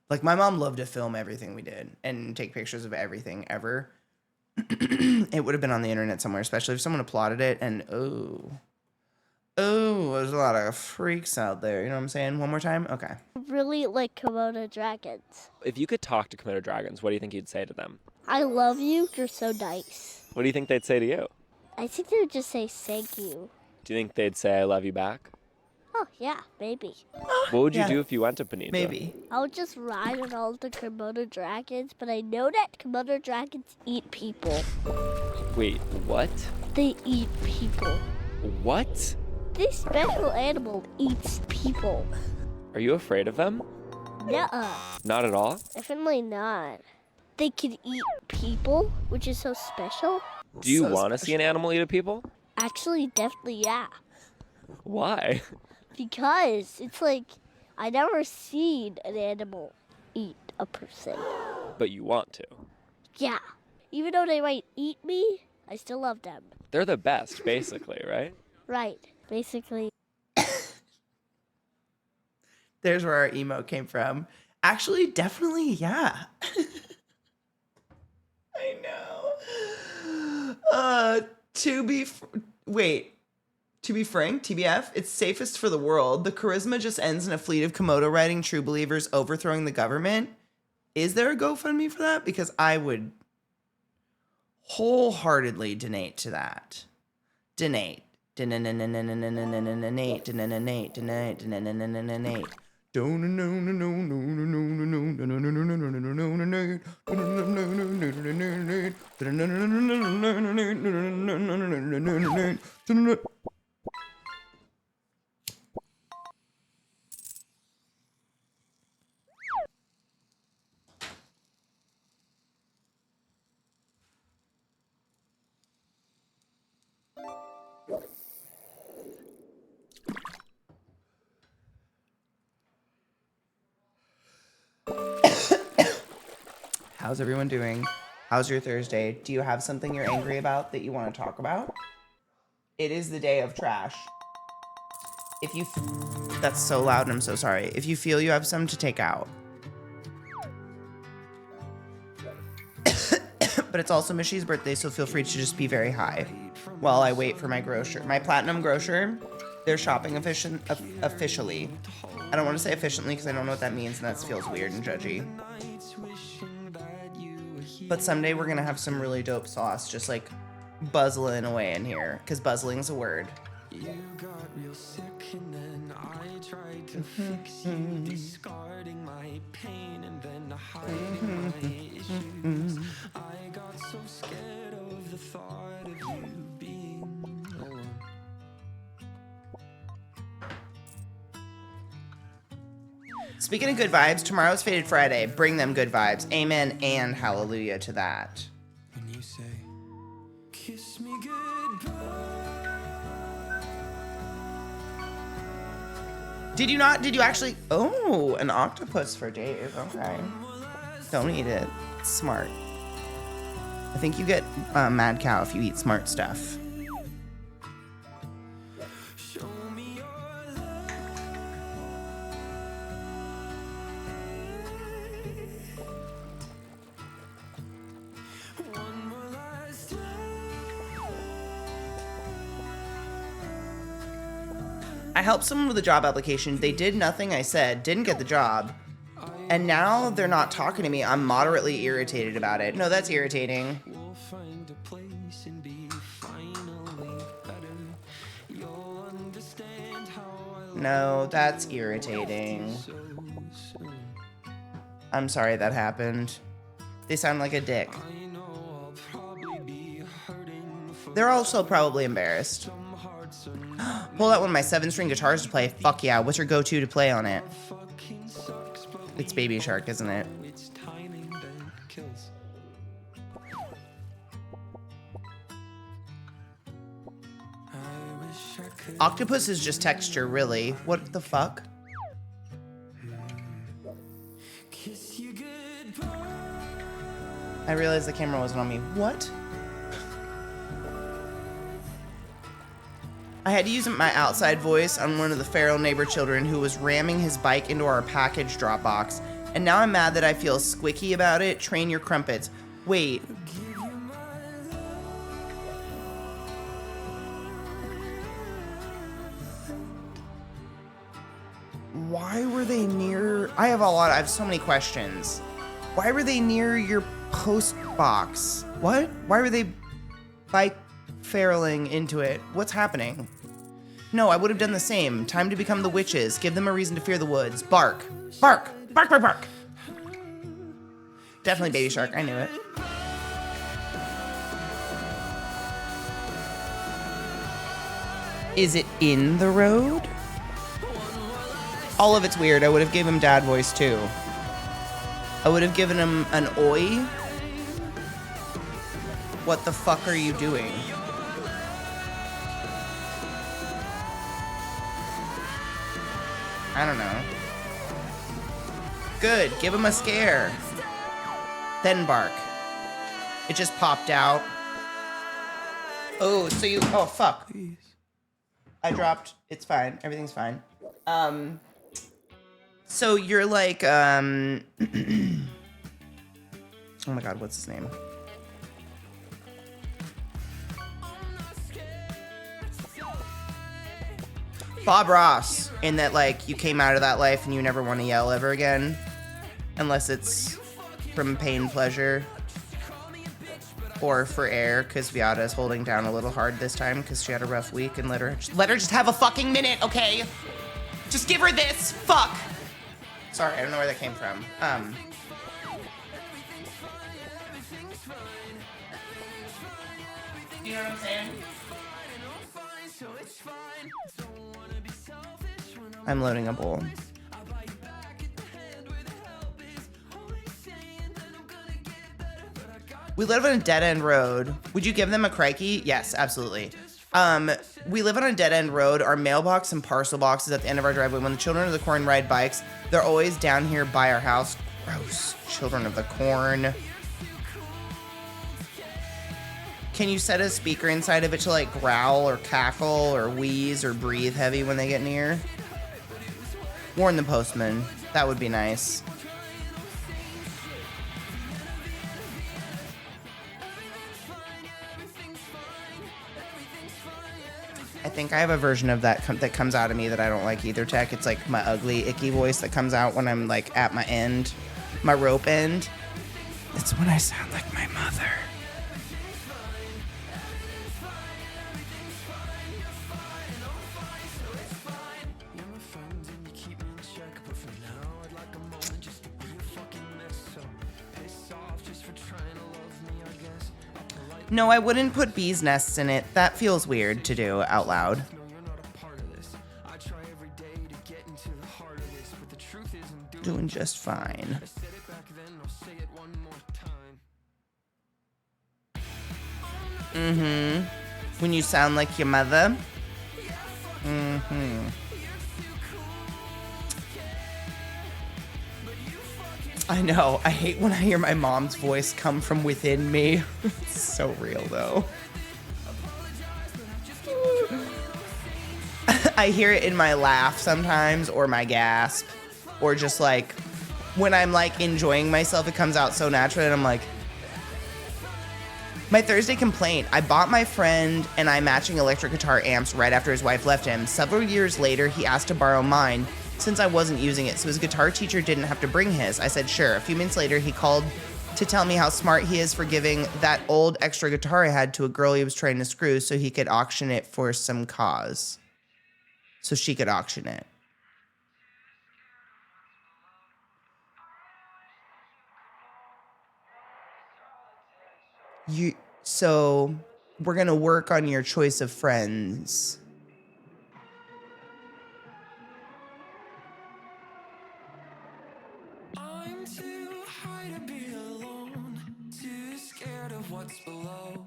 Like, my mom loved to film everything we did and take pictures of everything ever. It would have been on the internet somewhere, especially if someone applauded it. And, there's a lot of freaks out there. You know what I'm saying? One more time? Okay. Really like Komodo dragons. If you could talk to Komodo dragons, what do you think you'd say to them? I love you. You're so nice. What do you think they'd say to you? I think they would just say thank you. Do you think they'd say I love you back? Oh, yeah, maybe. What would you Yeah. do if you went to Panija? Maybe. I would just ride on all the Komodo dragons, but I know that Komodo dragons eat people. Wait, what? They eat people. What? This special animal eats people. Are you afraid of them? Nuh-uh. Not at all? Definitely not. They can eat people, which is so special. Do you So want to see an animal eat a people? Actually, definitely, yeah. Why? Because it's like, I never seen an animal eat a person. But you want to. Yeah. Even though they might eat me, I still love them. They're the best, basically, right? Right. Basically. There's where our emo came from. Actually, definitely, yeah. I know. To be frank, TBF, it's safest for the world. The charisma just ends in a fleet of Komodo riding true believers overthrowing the government. Is there a GoFundMe for that? Because I would wholeheartedly donate to that. Donate. How's everyone doing? How's your Thursday? Do you have something you're angry about that you want to talk about? It is the day of trash. If you... That's so loud and I'm so sorry. If you feel you have some to take out. But it's also Mishy's birthday, so feel free to just be very high while I wait for my grocer. My platinum grocer, they're shopping officially. I don't want to say efficiently because I don't know what that means and that feels weird and judgy. But someday we're going to have some really dope sauce just like buzzling away in here because buzzling's a word. You got real sick and then I tried to fix you, discarding my pain and then hiding my issues. I got so scared of the thought of you being alone. Speaking of good vibes, tomorrow's Faded Friday. Bring them good vibes. Amen and hallelujah to that. When you say, kiss me goodbye. Did you actually? Oh, an octopus for Dave. Okay. Don't eat it. It's smart. I think you get mad cow if you eat smart stuff. I helped someone with a job application. They did nothing I said, didn't get the job, and now they're not talking to me. I'm moderately irritated about it. No, that's irritating. No, that's irritating. I'm sorry that happened. They sound like a dick. They're also probably embarrassed. Pull out one of my 7-string guitars to play. Fuck yeah. What's your go-to to play on it? It's Baby Shark, isn't it? Octopus is just texture, really. What the fuck? I realized the camera wasn't on me. What? I had to use my outside voice on one of the feral neighbor children who was ramming his bike into our package drop box. And now I'm mad that I feel squicky about it. Train your crumpets. Wait. Why were they near... I have so many questions. Why were they near your post box? What? Why were they bike feraling into it? What's happening? No, I would have done the same. Time to become the witches. Give them a reason to fear the woods. Bark. Bark. Bark, bark, bark. Definitely Baby Shark. I knew it. Is it in the road? All of it's weird. I would have given him dad voice too. I would have given him an oi. What the fuck are you doing? I don't know. Good, give him a scare. Then bark. It just popped out. Oh, so you, oh fuck. I dropped, it's fine, everything's fine. So you're like, oh my god, what's his name? Bob Ross, in that like you came out of that life and you never want to yell ever again, unless it's from pain, pleasure, or for air, because Viada's holding down a little hard this time because she had a rough week, and let her just have a fucking minute, okay? Just give her this, fuck. Sorry, I don't know where that came from. You know what I'm saying? I'm loading a bowl. We live on a dead-end road. Would you give them a crikey? Yes, absolutely. We live on a dead-end road. Our mailbox and parcel box is at the end of our driveway. When the children of the corn ride bikes, they're always down here by our house. Gross. Children of the corn. Can you set a speaker inside of it to like growl or cackle or wheeze or breathe heavy when they get near? Warn the postman. That would be nice. I think I have a version of that that comes out of me that I don't like either, Tech. It's like my ugly, icky voice that comes out when I'm like at my end, my rope end. It's when I sound like my mother. No, I wouldn't put bees' nests in it. That feels weird to do out loud. Doing just fine. Mm-hmm. When you sound like your mother. Mm-hmm. I know. I hate when I hear my mom's voice come from within me. It's so real, though. I hear it in my laugh sometimes, or my gasp, or just like when I'm like enjoying myself, it comes out so naturally, and I'm like, my Thursday complaint. I bought my friend and I matching electric guitar amps right after his wife left him. Several years later, he asked to borrow mine since I wasn't using it, so his guitar teacher didn't have to bring his. I said, sure. A few minutes later, he called to tell me how smart he is for giving that old extra guitar I had to a girl he was trying to screw so he could auction it for some cause. So she could auction it. So we're gonna work on your choice of friends. I'm too high to be alone, too scared of what's below.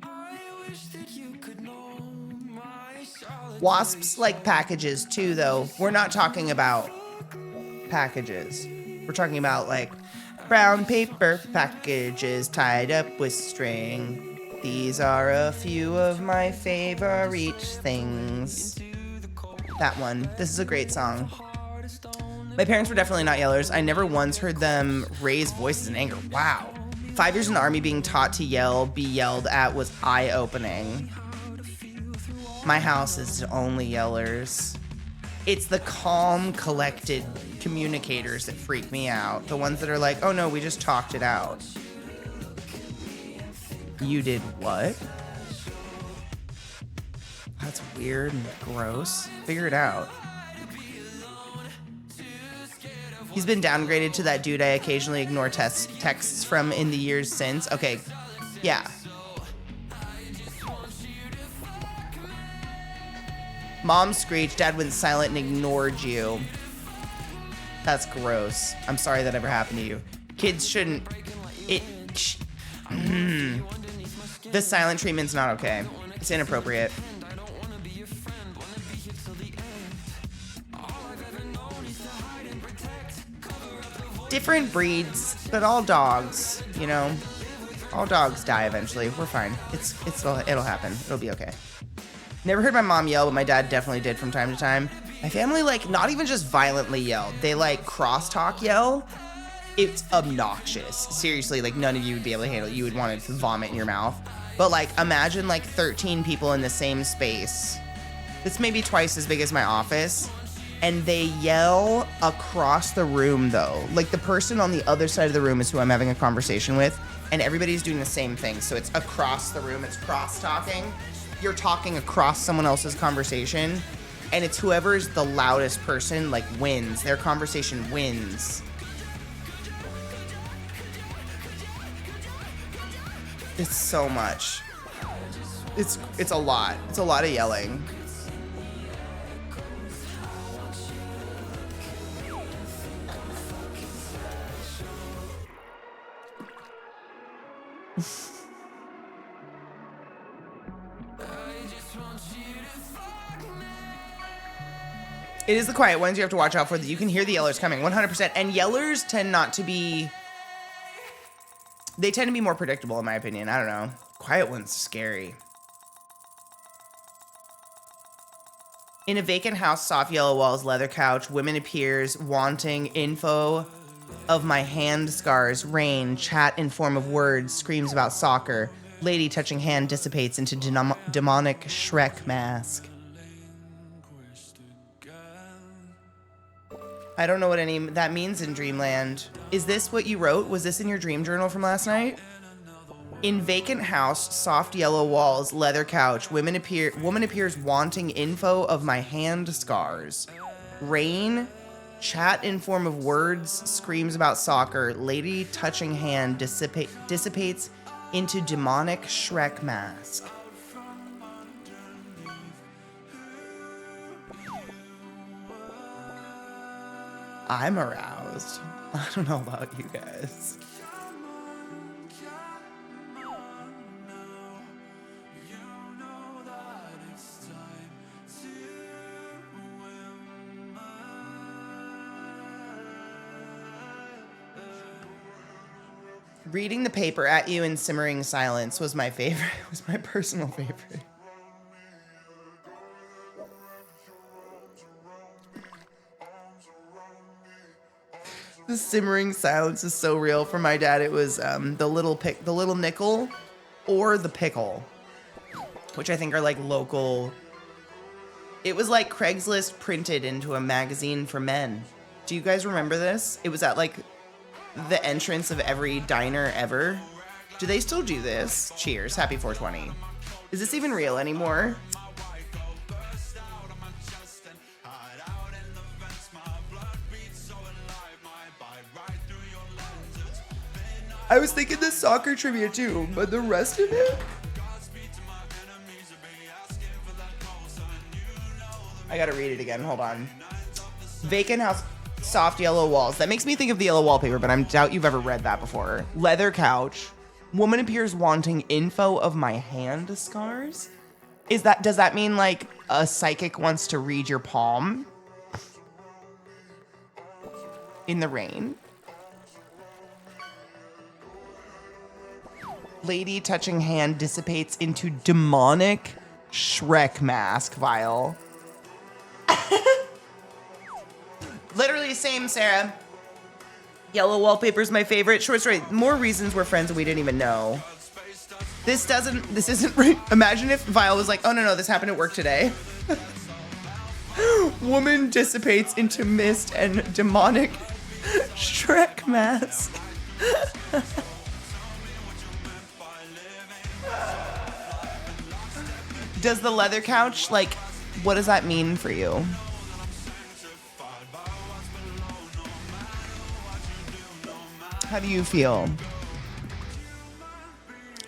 I wish that you could know my solitude. Wasps like packages too, though. We're not talking about packages. We're talking about like brown paper packages tied up with string. These are a few of my favorite things. That one. This is a great song. My parents were definitely not yellers. I never once heard them raise voices in anger. Wow. 5 years in the Army being taught to be yelled at was eye-opening. My house is only yellers. It's the calm, collected communicators that freak me out. The ones that are like, oh no, we just talked it out. You did what? That's weird and gross. Figure it out. He's been downgraded to that dude I occasionally ignore texts from in the years since. Okay, yeah. Mom screeched, Dad went silent and ignored you. That's gross. I'm sorry that ever happened to you. Kids shouldn't. The silent treatment's not okay. It's inappropriate. Different breeds, but all dogs, you know. All dogs die eventually. We're fine. It'll happen. It'll be okay. Never heard my mom yell, but my dad definitely did from time to time. My family, like, not even just violently yelled. They, like, crosstalk yell. It's obnoxious. Seriously, like, none of you would be able to handle it. You would want to vomit in your mouth. But, like, imagine, like, 13 people in the same space. It's maybe twice as big as my office. And they yell across the room, though. Like, the person on the other side of the room is who I'm having a conversation with. And everybody's doing the same thing. So it's across the room. It's cross-talking. You're talking across someone else's conversation. And it's whoever's the loudest person, like, wins. Their conversation wins. It's so much. It's a lot. It's a lot of yelling. It is the quiet ones you have to watch out for. You can hear the yellers coming 100%. And yellers tend not to be... They tend to be more predictable, in my opinion. I don't know. Quiet one's scary. In a vacant house, soft yellow walls, leather couch, women appears, wanting info of my hand scars, rain, chat in form of words, screams about soccer, lady touching hand dissipates into demonic Shrek mask. I don't know what any that means in Dreamland. Is this what you wrote? Was this in your dream journal from last night? In vacant house, soft yellow walls, leather couch, woman appears wanting info of my hand scars. Rain, chat in form of words, screams about soccer, lady touching hand dissipates into demonic Shrek mask. I'm aroused. I don't know about you guys. Reading the paper at you in simmering silence was my favorite. Was my personal favorite. The simmering silence is so real. For my dad, it was the little nickel, or the pickle, which I think are like local. It was like Craigslist printed into a magazine for men. Do you guys remember this? It was at like the entrance of every diner ever. Do they still do this? Cheers. Happy 420. Is this even real anymore? I was thinking the soccer trivia too, but the rest of it? I gotta read it again, hold on. Vacant house, soft yellow walls. That makes me think of the yellow wallpaper, but I doubt you've ever read that before. Leather couch. Woman appears wanting info of my hand scars? Does that mean like a psychic wants to read your palm? In the rain? Lady touching hand dissipates into demonic Shrek mask vial. Literally same, Sarah. Yellow wallpaper's my favorite. Short story. More reasons we're friends and we didn't even know. This isn't right. Imagine if Vial was like, oh no, this happened at work today. Woman dissipates into mist and demonic Shrek mask. Does the leather couch, like, what does that mean for you? How do you feel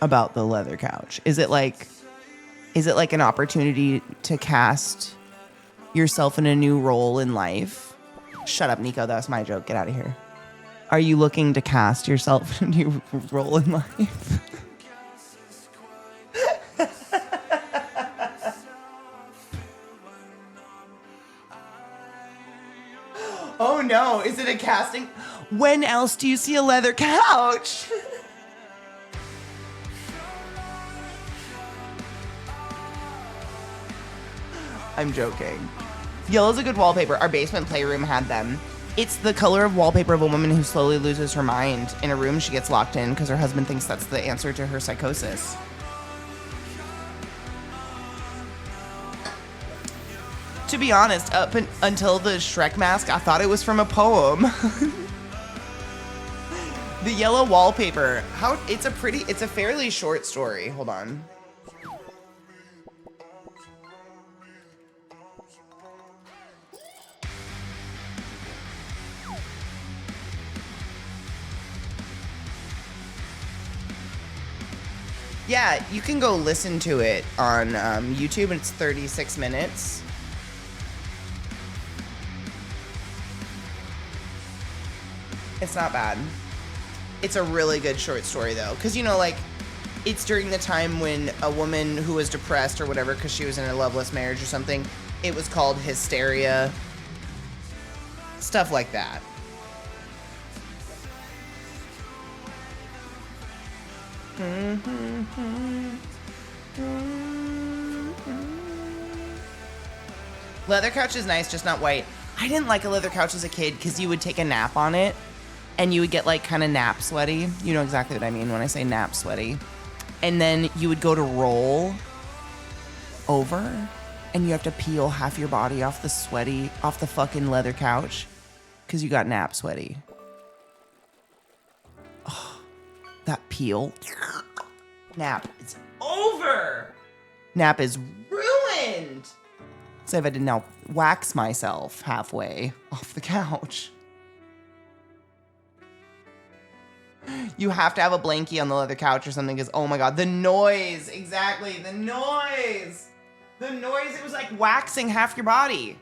about the leather couch? Is it like an opportunity to cast yourself in a new role in life? Shut up, Nico. That was my joke. Get out of here. Are you looking to cast yourself in a new role in life? Oh no, is it a casting? When else do you see a leather couch? I'm joking. Yellow's a good wallpaper. Our basement playroom had them. It's the color of wallpaper of a woman who slowly loses her mind in a room she gets locked in because her husband thinks that's the answer to her psychosis. To be honest, until the Shrek mask, I thought it was from a poem. The yellow wallpaper. It's a fairly short story. Hold on. Yeah, you can go listen to it on YouTube. It's 36 minutes. It's not bad. It's a really good short story, though. Because, you know, like, it's during the time when a woman who was depressed or whatever because she was in a loveless marriage or something, it was called hysteria. Stuff like that. Leather couch is nice, just not white. I didn't like a leather couch as a kid because you would take a nap on it and you would get like kind of nap sweaty. You know exactly what I mean when I say nap sweaty. And then you would go to roll over and you have to peel half your body off the fucking leather couch because you got nap sweaty. Oh, that peel. Nap is over. Nap is ruined. So I've had to now wax myself halfway off the couch. You have to have a blankie on the leather couch or something because, oh my God, the noise. Exactly, the noise. The noise, it was like waxing half your body.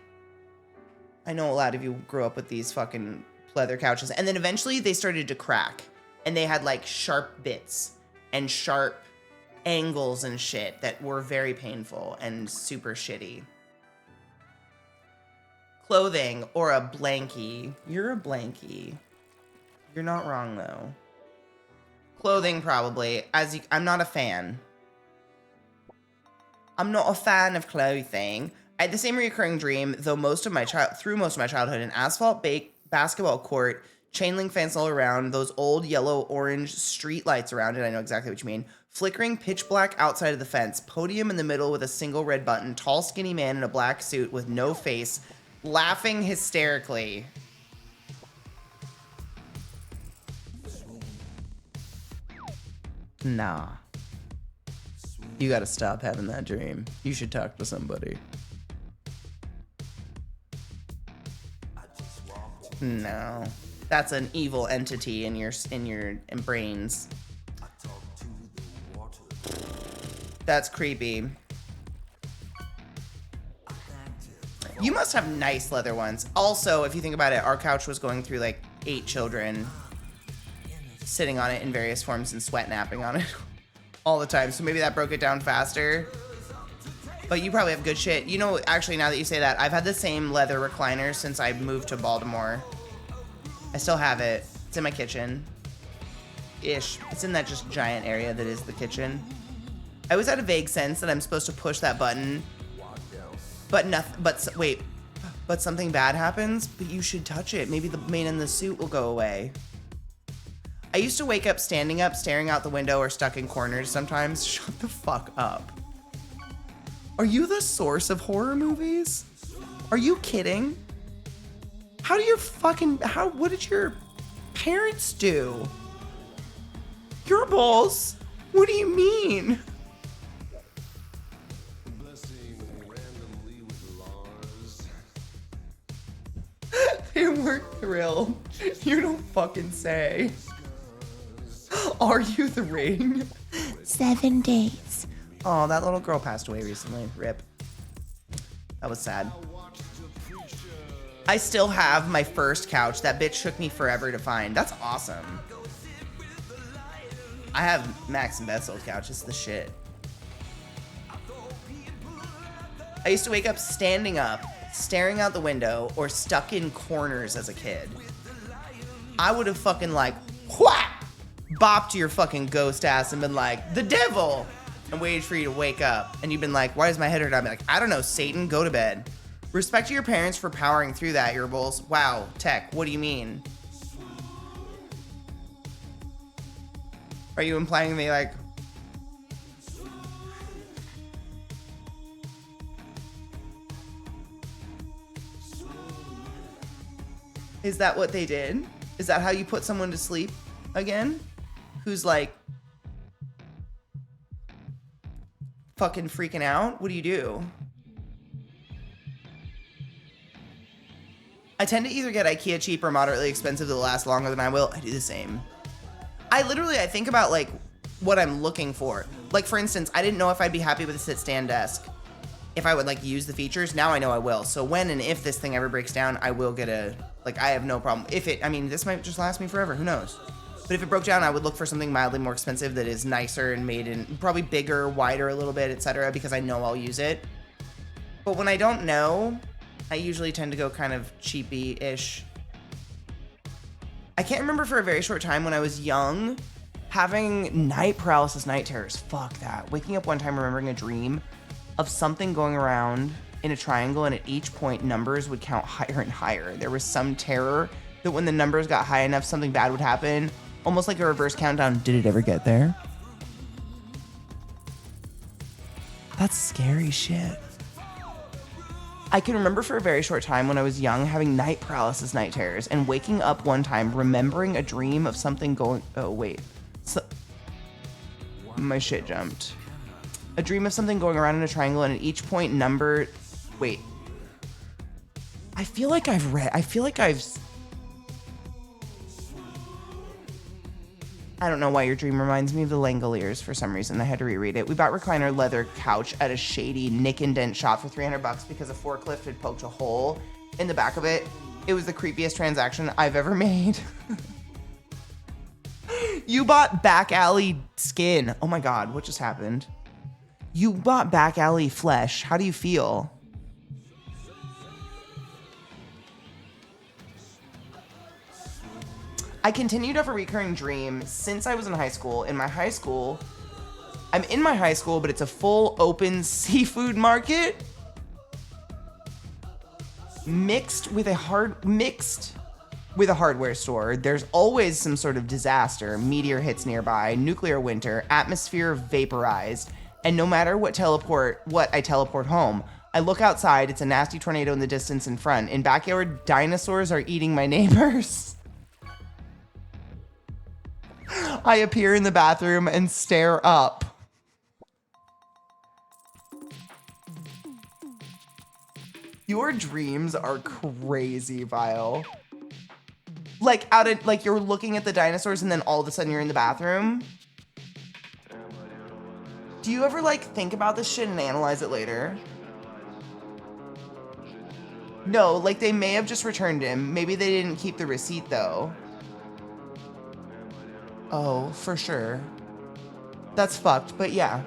I know a lot of you grew up with these fucking leather couches. And then eventually they started to crack. And they had like sharp bits and sharp angles and shit that were very painful and super shitty. Clothing or a blankie. You're a blankie. You're not wrong though. Clothing probably. I'm not a fan. I'm not a fan of clothing. I had the same recurring dream, though through most of my childhood, an asphalt basketball court, chain link fence all around, those old yellow-orange street lights around it. I know exactly what you mean. Flickering pitch black outside of the fence, podium in the middle with a single red button, tall skinny man in a black suit with no face, laughing hysterically. Nah. You gotta stop having that dream. You should talk to somebody. No. That's an evil entity in your brains. That's creepy. You must have nice leather ones. Also, if you think about it, our couch was going through like 8 children sitting on it in various forms and sweat napping on it all the time. So maybe that broke it down faster. But you probably have good shit. You know, actually, now that you say that, I've had the same leather recliner since I moved to Baltimore. I still have it. It's in my kitchen. Ish. It's in that just giant area that is the kitchen. I always had a vague sense that I'm supposed to push that button. But something bad happens, but you should touch it. Maybe the man in the suit will go away. I used to wake up standing up, staring out the window, or stuck in corners sometimes. Shut the fuck up. Are you the source of horror movies? Are you kidding? What did your parents do? Your balls? What do you mean? They weren't thrilled. You don't fucking say. Are you the ring? 7 days. Oh, that little girl passed away recently. RIP. That was sad. I still have my first couch. That bitch took me forever to find. That's awesome. I have Max and Beth's old couch. It's the shit. I used to wake up standing up, staring out the window, or stuck in corners as a kid. I would have fucking like, whack, bopped your fucking ghost ass and been like, the devil, and waited for you to wake up. And you've been like, why does my head hurt? I'd be like, I don't know, Satan, go to bed. Respect to your parents for powering through that, Earbles. Wow, Tech, what do you mean? Are you implying they like... Is that what they did? Is that how you put someone to sleep again? Who's like fucking freaking out? What do you do? I tend to either get IKEA cheap or moderately expensive that last longer than I will. I do the same. I think about like what I'm looking for. Like for instance, I didn't know if I'd be happy with a sit stand desk if I would like use the features. Now I know I will. So when and if this thing ever breaks down, I will get a, like I have no problem. This might just last me forever, who knows? But if it broke down, I would look for something mildly more expensive that is nicer and made in probably bigger, wider a little bit, etc. because I know I'll use it. But when I don't know, I usually tend to go kind of cheapy-ish. I can't remember for a very short time when I was young, having night paralysis, night terrors. Fuck that. Waking up one time remembering a dream of something going around in a triangle, and at each point, numbers would count higher and higher. There was some terror that when the numbers got high enough, something bad would happen. Almost like a reverse countdown. Did it ever get there? That's scary shit. I can remember for a very short time when I was young having night paralysis, night terrors, and waking up one time remembering a dream of something going... Oh, wait. My shit jumped. A dream of something going around in a triangle, and at each point number... Wait. I feel like I've... I don't know why your dream reminds me of the Langoliers for some reason. I had to reread it. We bought recliner leather couch at a shady nick and dent shop for $300 because a forklift had poked a hole in the back of it. It was the creepiest transaction I've ever made. You bought back alley skin. Oh my God, what just happened? You bought back alley flesh. How do you feel? I continue to have a recurring dream since I was in high school. I'm in my high school, but it's a full open seafood market mixed with a hardware store. There's always some sort of disaster. Meteor hits nearby, nuclear winter, atmosphere vaporized, and no matter what I teleport home. I look outside, it's a nasty tornado in the distance in front. In backyard, dinosaurs are eating my neighbors. I appear in the bathroom and stare up. Your dreams are crazy, Vile. Like you're looking at the dinosaurs and then all of a sudden you're in the bathroom. Do you ever like think about this shit and analyze it later? No, like they may have just returned him. Maybe they didn't keep the receipt though. Oh, for sure. That's fucked, but yeah.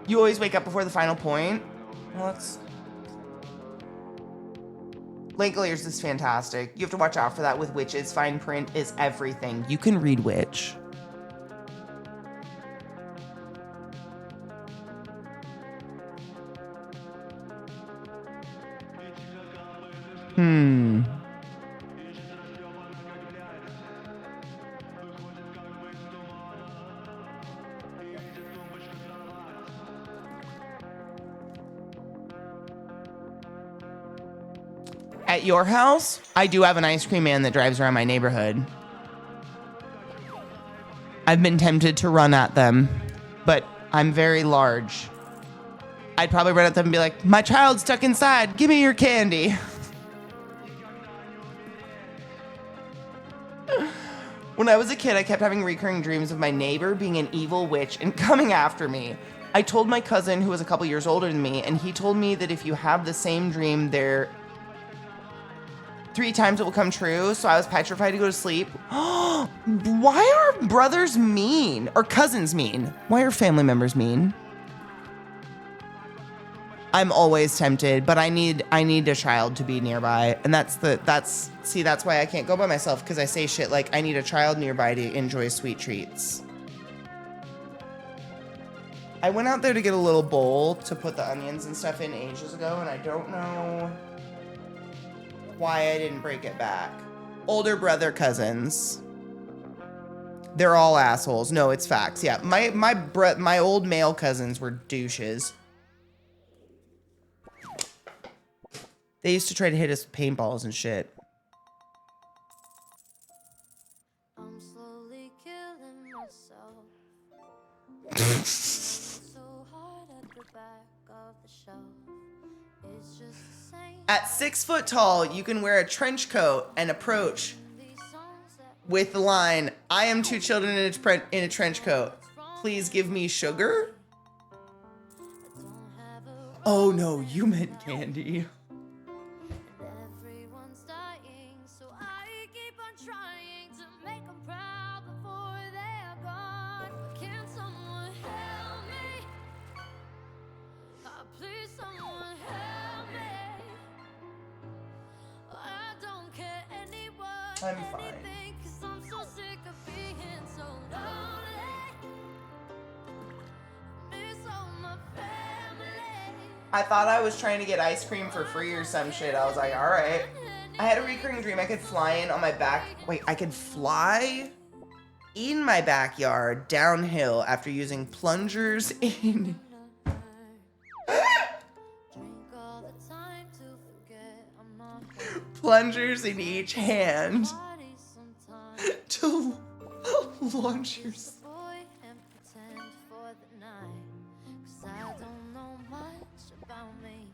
You always wake up before the final point? Well, that's... Langoliers is fantastic. You have to watch out for that with witches. Fine print is everything. You can read witch. At your house, I do have an ice cream man that drives around my neighborhood. I've been tempted to run at them, but I'm very large. I'd probably run at them and be like, my child's stuck inside, give me your candy. When I was a kid, I kept having recurring dreams of my neighbor being an evil witch and coming after me. I told my cousin who was a couple years older than me, and he told me that if you have the same dream, there 3 times it will come true. So I was petrified to go to sleep. Why are brothers mean? Or cousins mean? Why are family members mean? I'm always tempted, but I need a child to be nearby. And that's why I can't go by myself, because I say shit like I need a child nearby to enjoy sweet treats. I went out there to get a little bowl to put the onions and stuff in ages ago, and I don't know why I didn't break it back. Older brother cousins. They're all assholes. No, it's facts. Yeah, my old male cousins were douches. They used to try to hit us with paintballs and shit. I'm slowly killing myself. So hard at the back of the shelf. It's just the same. At 6 foot tall, you can wear a trench coat and approach with the line, "I am 2 children in a trench coat. Please give me sugar?" Oh no, you meant candy. Everyone's dying, so I keep on trying to make them proud before they're gone. Can someone help me? Please, someone help me. I don't care anyone. I'm fine. Anything, 'cause I'm so sick of being so lonely. Miss all my family. I thought I was trying to get ice cream for free or some shit. I was like, all right. I had a recurring dream I could fly in on my back. Wait, I could fly in my backyard downhill after using plungers in. Drink all the time to forget I'm not Plungers in each hand body sometimes. to launch your. Boy and pretend for the night. 'Cause I don't know much about me.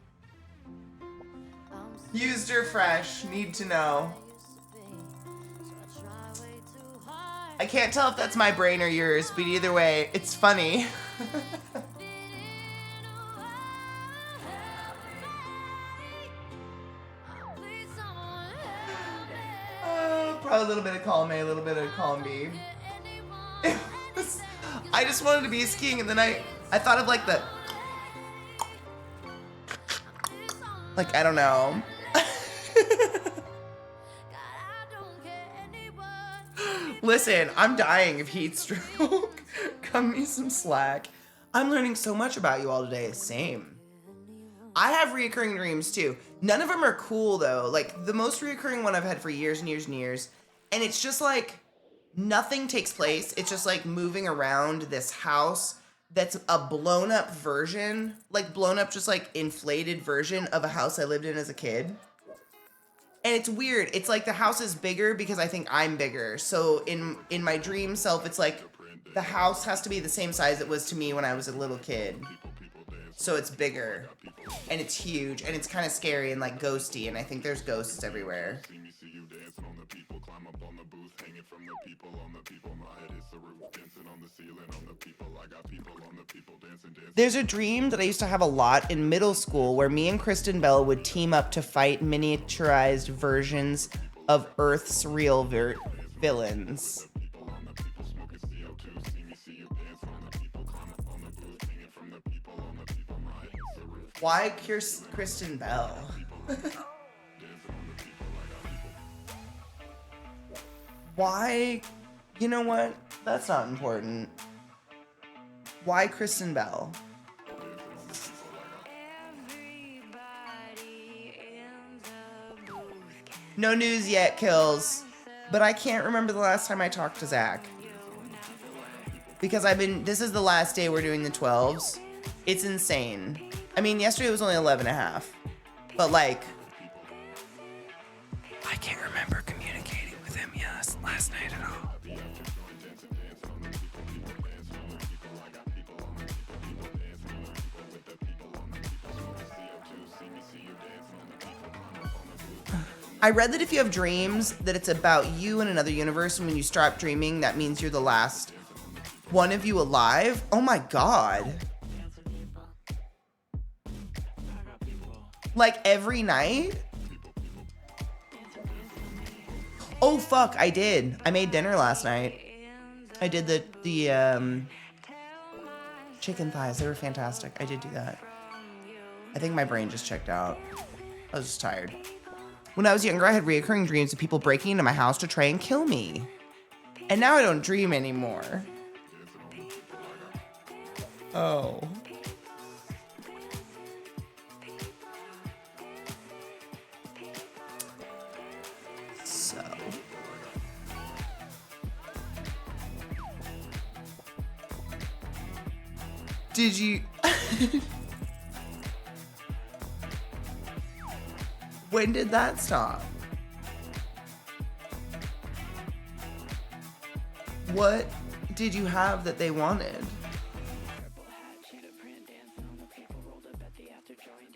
I'm still Used her fresh. Need to know. used to be. So I try way too hard. I can't tell if that's my brain or yours, but either way, it's funny. Please, someone help me. Probably a little bit of column A, a little bit of column B. It was, I just wanted to be skiing, and then I thought of like the, like, I don't know. Listen, I'm dying of heat stroke. Cut me some slack. I'm learning so much about you all today. Same. I have reoccurring dreams too. None of them are cool though. Like the most reoccurring one I've had for years and years and years. And it's just like nothing takes place. It's just like moving around this house that's a blown up version, like blown up, just like inflated version of a house I lived in as a kid. And it's weird. It's like the house is bigger because I think I'm bigger. So in my dream self, it's like the house has to be the same size it was to me when I was a little kid. So it's bigger and it's huge and it's kind of scary and like ghosty. And I think there's ghosts everywhere. There's a dream that I used to have a lot in middle school where me and Kristen Bell would team up to fight miniaturized versions of Earth's real villains. Why Kristen Bell? Why? You know what? That's not important. Why Kristen Bell? No news yet, Kills. But I can't remember the last time I talked to Zach. Because this is the last day we're doing the 12s. It's insane. I mean, yesterday was only 11.5. But like, I can't remember communicating with him last night at all. I read that if you have dreams that it's about you in another universe, and when you stop dreaming, that means you're the last one of you alive. Oh my god. Like every night? Oh fuck, I did. I made dinner last night. I did the chicken thighs. They were fantastic. I did do that. I think my brain just checked out. I was just tired. When I was younger, I had reoccurring dreams of people breaking into my house to try and kill me. And now I don't dream anymore. Oh. So. Did you... When did that stop? What did you have that they wanted?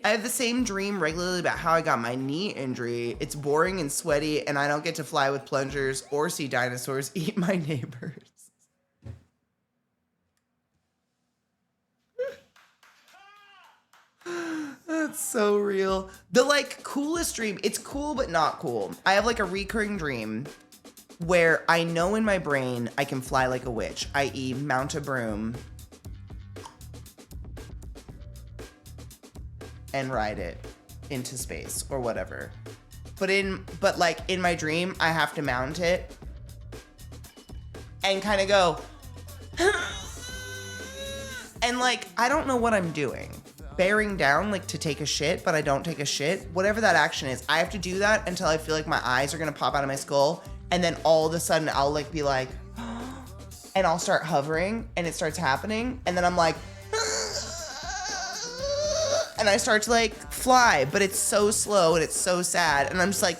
I have the same dream regularly about how I got my knee injury. It's boring and sweaty, and I don't get to fly with plungers or see dinosaurs eat my neighbors. That's so real. The like coolest dream, it's cool but not cool. I have like a recurring dream where I know in my brain I can fly like a witch, i.e. mount a broom and ride it into space or whatever. But like in my dream, I have to mount it and kind of go and like I don't know what I'm doing. Bearing down like to take a shit, but I don't take a shit. Whatever that action is, I have to do that until I feel like my eyes are gonna pop out of my skull, and then all of a sudden I'll like be like, and I'll start hovering, and it starts happening, and then I'm like, and I start to like fly, but it's so slow and it's so sad, and I'm just like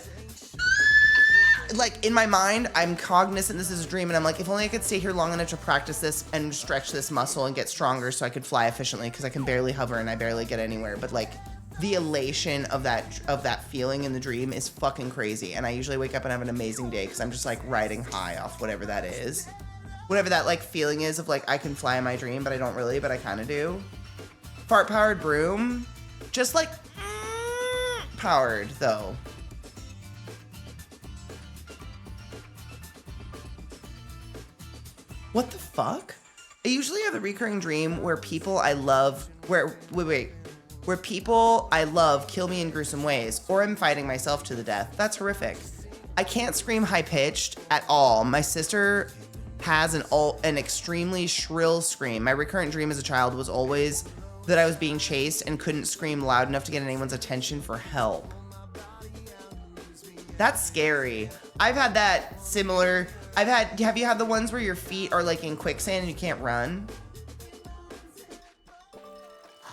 in my mind, I'm cognizant this is a dream, and I'm like, if only I could stay here long enough to practice this and stretch this muscle and get stronger so I could fly efficiently, because I can barely hover and I barely get anywhere. But like the elation of that feeling in the dream is fucking crazy, and I usually wake up and have an amazing day because I'm just like riding high off whatever that is. Whatever that like feeling is of like I can fly in my dream, but I don't really, but I kind of do. Fart powered broom, just like powered though. What the fuck? I usually have the recurring dream where people I love, where people I love kill me in gruesome ways, or I'm fighting myself to the death. That's horrific. I can't scream high-pitched at all. My sister has an extremely shrill scream. My recurrent dream as a child was always that I was being chased and couldn't scream loud enough to get anyone's attention for help. That's scary. I've had that similar... have you had the ones where your feet are like in quicksand and you can't run?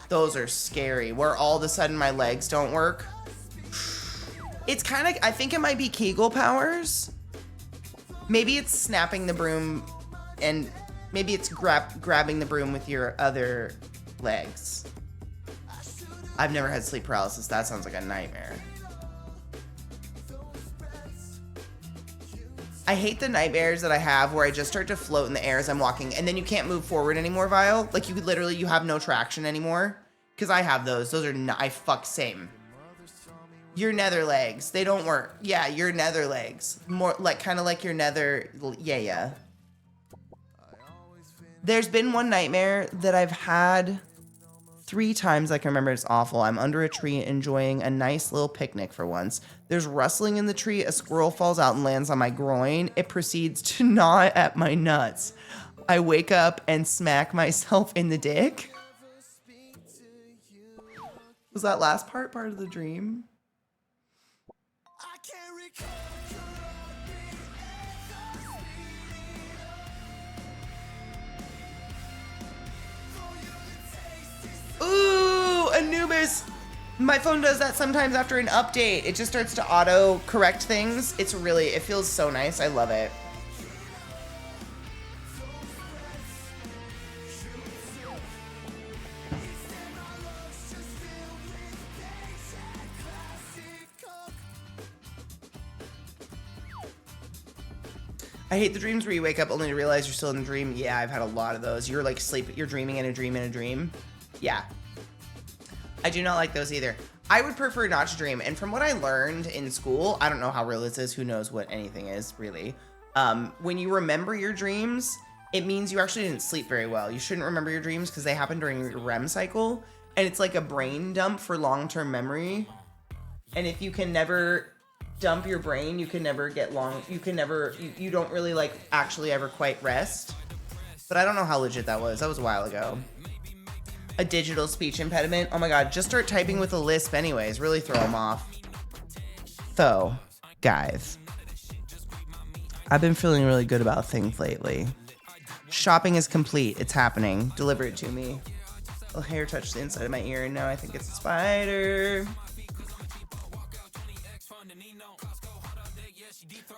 Those are scary, where all of a sudden my legs don't work. It's kind of, I think it might be Kegel powers. Maybe it's snapping the broom, and maybe it's grabbing the broom with your other legs. I've never had sleep paralysis. That sounds like a nightmare. I hate the nightmares that I have where I just start to float in the air as I'm walking, and then you can't move forward anymore, Vile. Like you have no traction anymore. Because I have those. Those are not, same. Your nether legs, they don't work. Yeah, your nether legs. More like, kind of like your nether, yeah. There's been one nightmare that I've had 3 times I can remember. It's awful. I'm under a tree enjoying a nice little picnic for once. There's rustling in the tree. A squirrel falls out and lands on my groin. It proceeds to gnaw at my nuts. I wake up and smack myself in the dick. Was that last part of the dream? Ooh, Anubis. My phone does that sometimes after an update. It just starts to auto correct things. It feels so nice. I love it. I hate the dreams where you wake up only to realize you're still in the dream. Yeah, I've had a lot of those. You're like you're dreaming in a dream in a dream. Yeah. I do not like those either. I would prefer not to dream. And from what I learned in school, I don't know how real this is. Who knows what anything is, really. When you remember your dreams, it means you actually didn't sleep very well. You shouldn't remember your dreams because they happen during your REM cycle. And it's like a brain dump for long-term memory. And if you can never dump your brain, you can never get you don't really like actually ever quite rest. But I don't know how legit that was. That was a while ago. A digital speech impediment. Oh my God, just start typing with a lisp anyways. Really throw them off. So, guys, I've been feeling really good about things lately. Shopping is complete. It's happening. Deliver it to me. A hair touched the inside of my ear, and now I think it's a spider.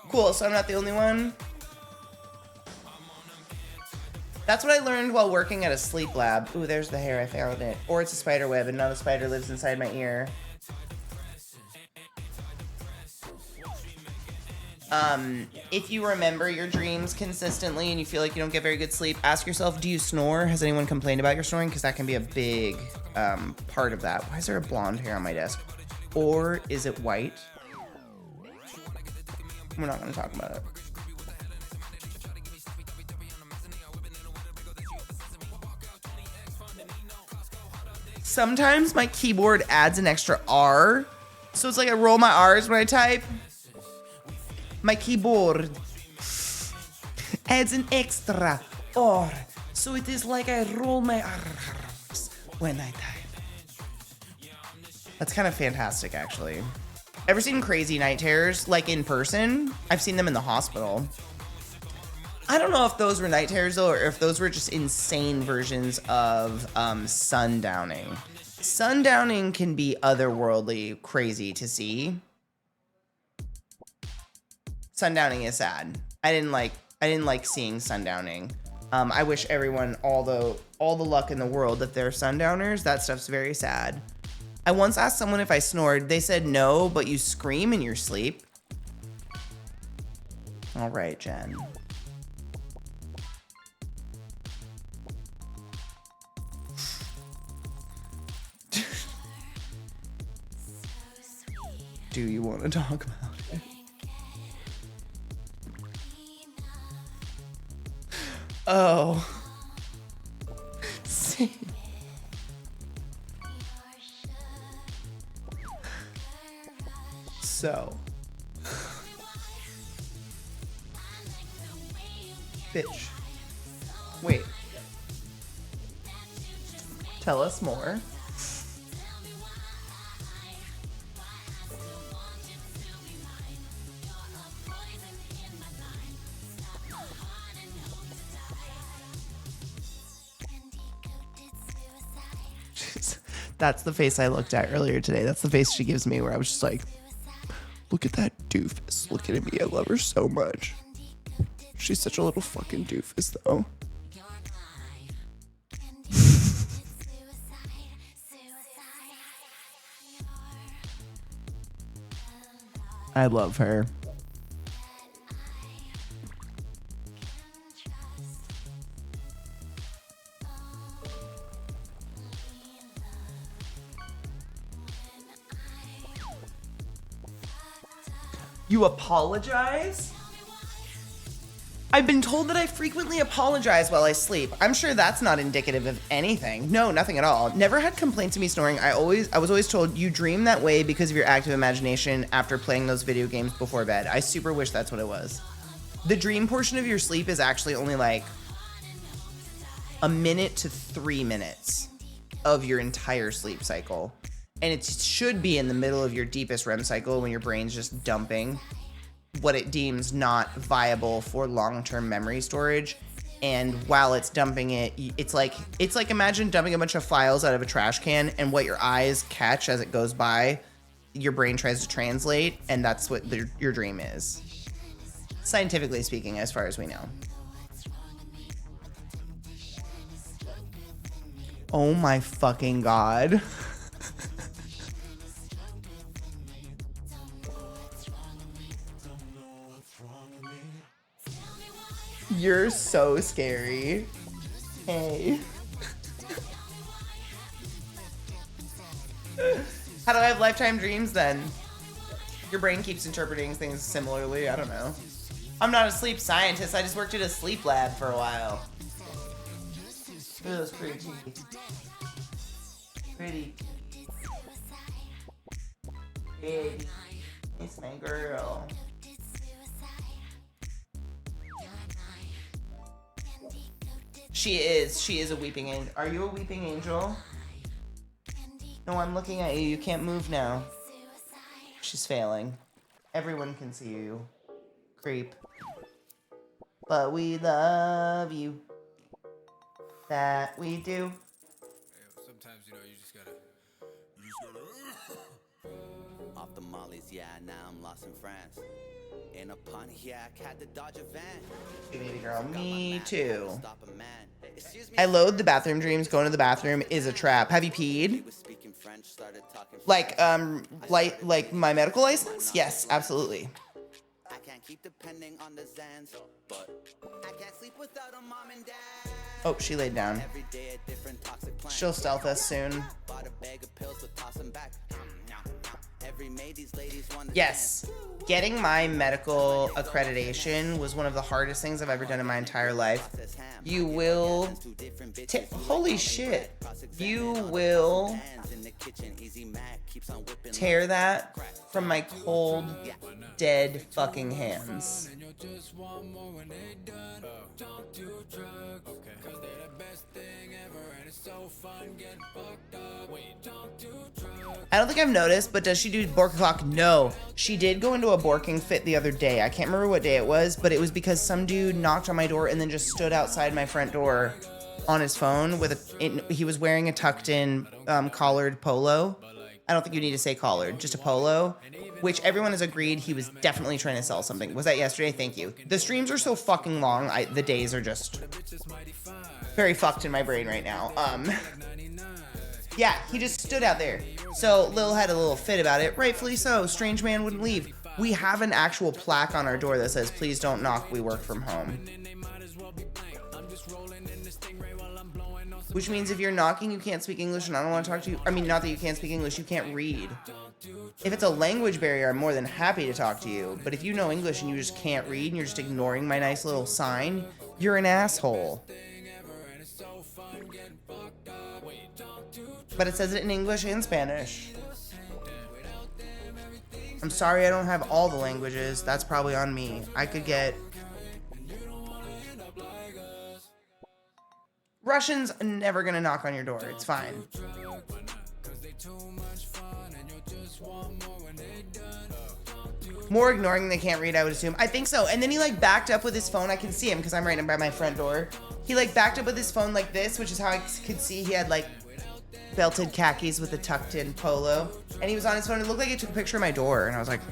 Cool, so I'm not the only one. That's what I learned while working at a sleep lab. Ooh, there's the hair. I found it. Or it's a spider web, and now the spider lives inside my ear. If you remember your dreams consistently and you feel like you don't get very good sleep, ask yourself, do you snore? Has anyone complained about your snoring? Because that can be a big part of that. Why is there a blonde hair on my desk? Or is it white? We're not going to talk about it. Sometimes my keyboard adds an extra R. So it's like I roll my R's when I type. My keyboard adds an extra R. So it is like I roll my R's when I type. That's kind of fantastic, actually. Ever seen Crazy Night Terrors, like in person? I've seen them in the hospital. I don't know if those were night terrors though, or if those were just insane versions of sundowning. Sundowning can be otherworldly crazy to see. Sundowning is sad. I didn't like seeing sundowning. I wish everyone all the luck in the world if they're sundowners. That stuff's very sad. I once asked someone if I snored. They said no, but you scream in your sleep. All right, Jen. Do you want to talk about it? Oh. See. So. Bitch. Wait. Tell us more. That's the face I looked at earlier today. That's the face she gives me where I was just like, look at that doofus looking at me. I love her so much. She's such a little fucking doofus, though. I love her. You apologize? I've been told that I frequently apologize while I sleep. I'm sure that's not indicative of anything. No, nothing at all. Never had complaints of me snoring. I was always told you dream that way because of your active imagination after playing those video games before bed. I super wish that's what it was. The dream portion of your sleep is actually only like a minute to 3 minutes of your entire sleep cycle. And it should be in the middle of your deepest REM cycle when your brain's just dumping what it deems not viable for long-term memory storage. And while it's dumping it, it's like imagine dumping a bunch of files out of a trash can, and what your eyes catch as it goes by, your brain tries to translate, and that's what your dream is. Scientifically speaking, as far as we know. Oh my fucking God. You're so scary. Hey. Have do I have lifetime dreams then? Your brain keeps interpreting things similarly. I don't know. I'm not a sleep scientist. I just worked at a sleep lab for a while. Look at those pretty teeth. Pretty. Big. It's my girl. She is a weeping angel. Are you a weeping angel? No, I'm looking at you. You can't move now. She's failing. Everyone can see you. Creep. But we love you. That we do. Sometimes, you just gotta. Off the mollies, yeah, now I'm lost in France. In a Pontiac, had to dodge a van. Baby girl, me too. I loathe the bathroom dreams. Going to the bathroom is a trap. Have you peed? Like my medical license? Yes, absolutely. I can't keep depending on the Zans, but I can't sleep without a mom and dad. Oh, she laid down. Every day a different toxic plan. She'll stealth us soon. Bought a bag of pills to toss them back. Every May these ladies want to Yes. Getting my medical accreditation was one of the hardest things I've ever done in my entire life. You will... Holy shit. You will tear that from my cold, dead fucking hands. I don't think I've noticed, but does she do bork o'clock? No. She did go into a borking fit the other day. I can't remember what day it was, but it was because some dude knocked on my door and then just stood outside my front door on his phone with he was wearing a tucked in collared polo. I don't think you need to say collared, just a polo, which everyone has agreed he was definitely trying to sell something. Was that yesterday? Thank you. The streams are so fucking long. The days are just very fucked in my brain right now. Yeah, he just stood out there. So Lil had a little fit about it. Rightfully so. Strange man wouldn't leave. We have an actual plaque on our door that says, "Please don't knock, we work from home." Which means if you're knocking, you can't speak English and I don't want to talk to you. I mean, not that you can't speak English, you can't read. If it's a language barrier, I'm more than happy to talk to you. But if you know English and you just can't read and you're just ignoring my nice little sign, you're an asshole. But it says it in English and Spanish. I'm sorry I don't have all the languages. That's probably on me. I could get... Russians are never gonna knock on your door. It's fine. More ignoring than they can't read, I would assume. I think so. And then he like backed up with his phone. I can see him because I'm right by my front door. He like backed up with his phone like this, which is how I could see he had like belted khakis with a tucked in polo. And he was on his phone. It looked like he took a picture of my door. And I was like,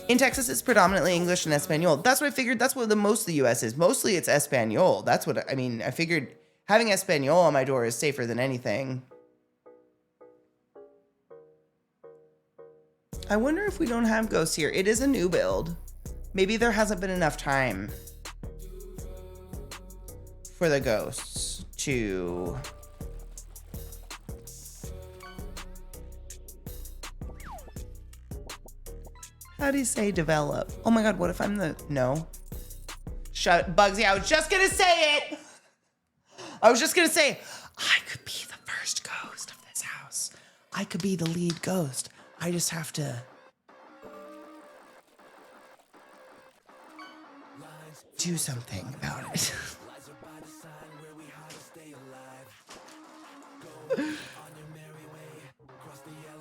In Texas, it's predominantly English and Espanol. That's what I figured. That's what most of the U.S. is. Mostly it's Espanol. That's what, I mean, I figured having Espanol on my door is safer than anything. I wonder if we don't have ghosts here. It is a new build. Maybe there hasn't been enough time for the ghosts to... How do you say develop? Oh my God, what if I'm the... No. Shut... Bugsy, I was just gonna say it! I was just gonna say, I could be the first ghost of this house. I could be the lead ghost. I just have to... do something about it.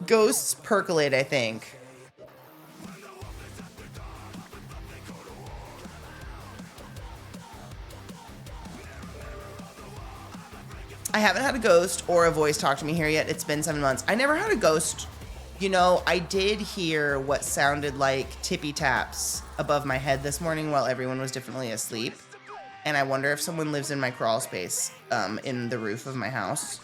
Ghosts percolate, I think. I haven't had a ghost or a voice talk to me here yet. It's been 7 months. I never had a ghost. You know, I did hear what sounded like tippy taps above my head this morning while everyone was definitely asleep. And I wonder if someone lives in my crawl space in the roof of my house.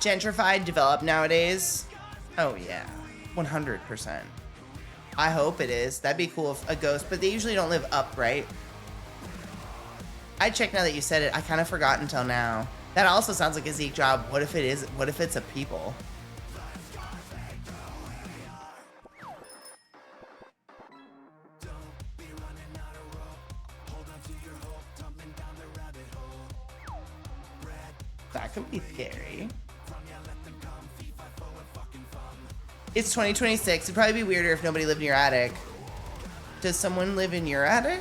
Gentrified, developed nowadays. Oh yeah, 100%. I hope it is. That'd be cool if a ghost, but they usually don't live upright. I checked now that you said it. I kind of forgot until now. That also sounds like a Zeke job. What if it is? What if it's a people? That could be scary. It's 2026. It'd probably be weirder if nobody lived in your attic. Does someone live in your attic?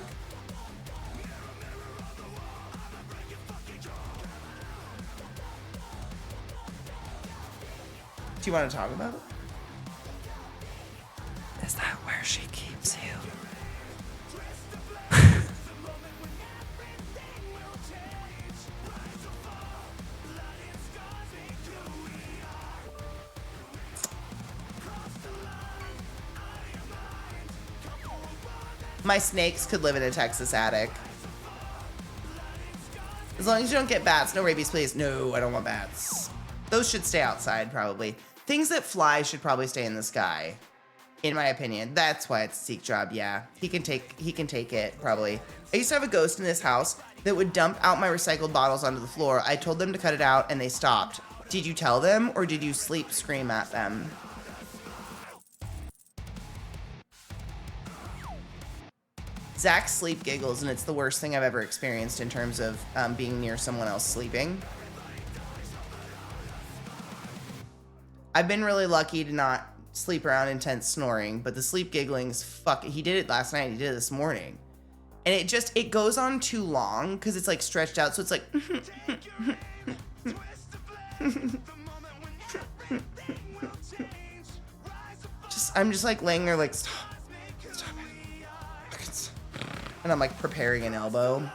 Do you want to talk about it? Is that where she keeps you? My snakes could live in a Texas attic. As long as you don't get bats. No rabies, please. No, I don't want bats. Those should stay outside, probably. Things that fly should probably stay in the sky, in my opinion. That's why it's a Zeke job, yeah. He can take it, probably. I used to have a ghost in this house that would dump out my recycled bottles onto the floor. I told them to cut it out, and they stopped. Did you tell them, or did you sleep scream at them? Zach sleep giggles, and it's the worst thing I've ever experienced in terms of being near someone else sleeping. I've been really lucky to not sleep around intense snoring, but the sleep giggling's he did it last night, he did it this morning. And it goes on too long because it's like stretched out, so it's like I'm just like laying there like stop it. And I'm like preparing an elbow.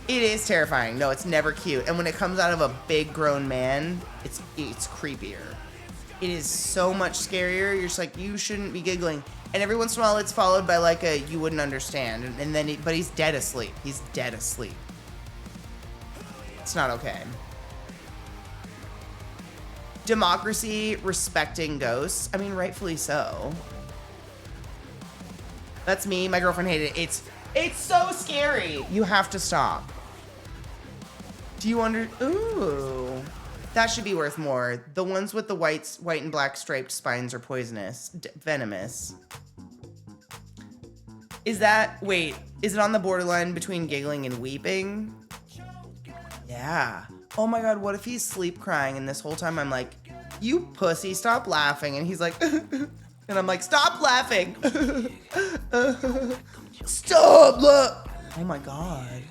It is terrifying. No, it's never cute. And when it comes out of a big grown man, it's creepier. It is so much scarier. You're just like, you shouldn't be giggling. And every once in a while it's followed by like a, you wouldn't understand. And then, but he's dead asleep. He's dead asleep. It's not okay. Democracy respecting ghosts. I mean, rightfully so. That's me. My girlfriend hated it. It's so scary. You have to stop. Do you ooh. That should be worth more. The ones with the white and black striped spines are poisonous. Venomous. Is it on the borderline between giggling and weeping? Yeah. Oh my god, what if he's sleep crying and this whole time I'm like, you pussy, stop laughing. And he's like, and I'm like, stop laughing. Stop, look. Oh my god.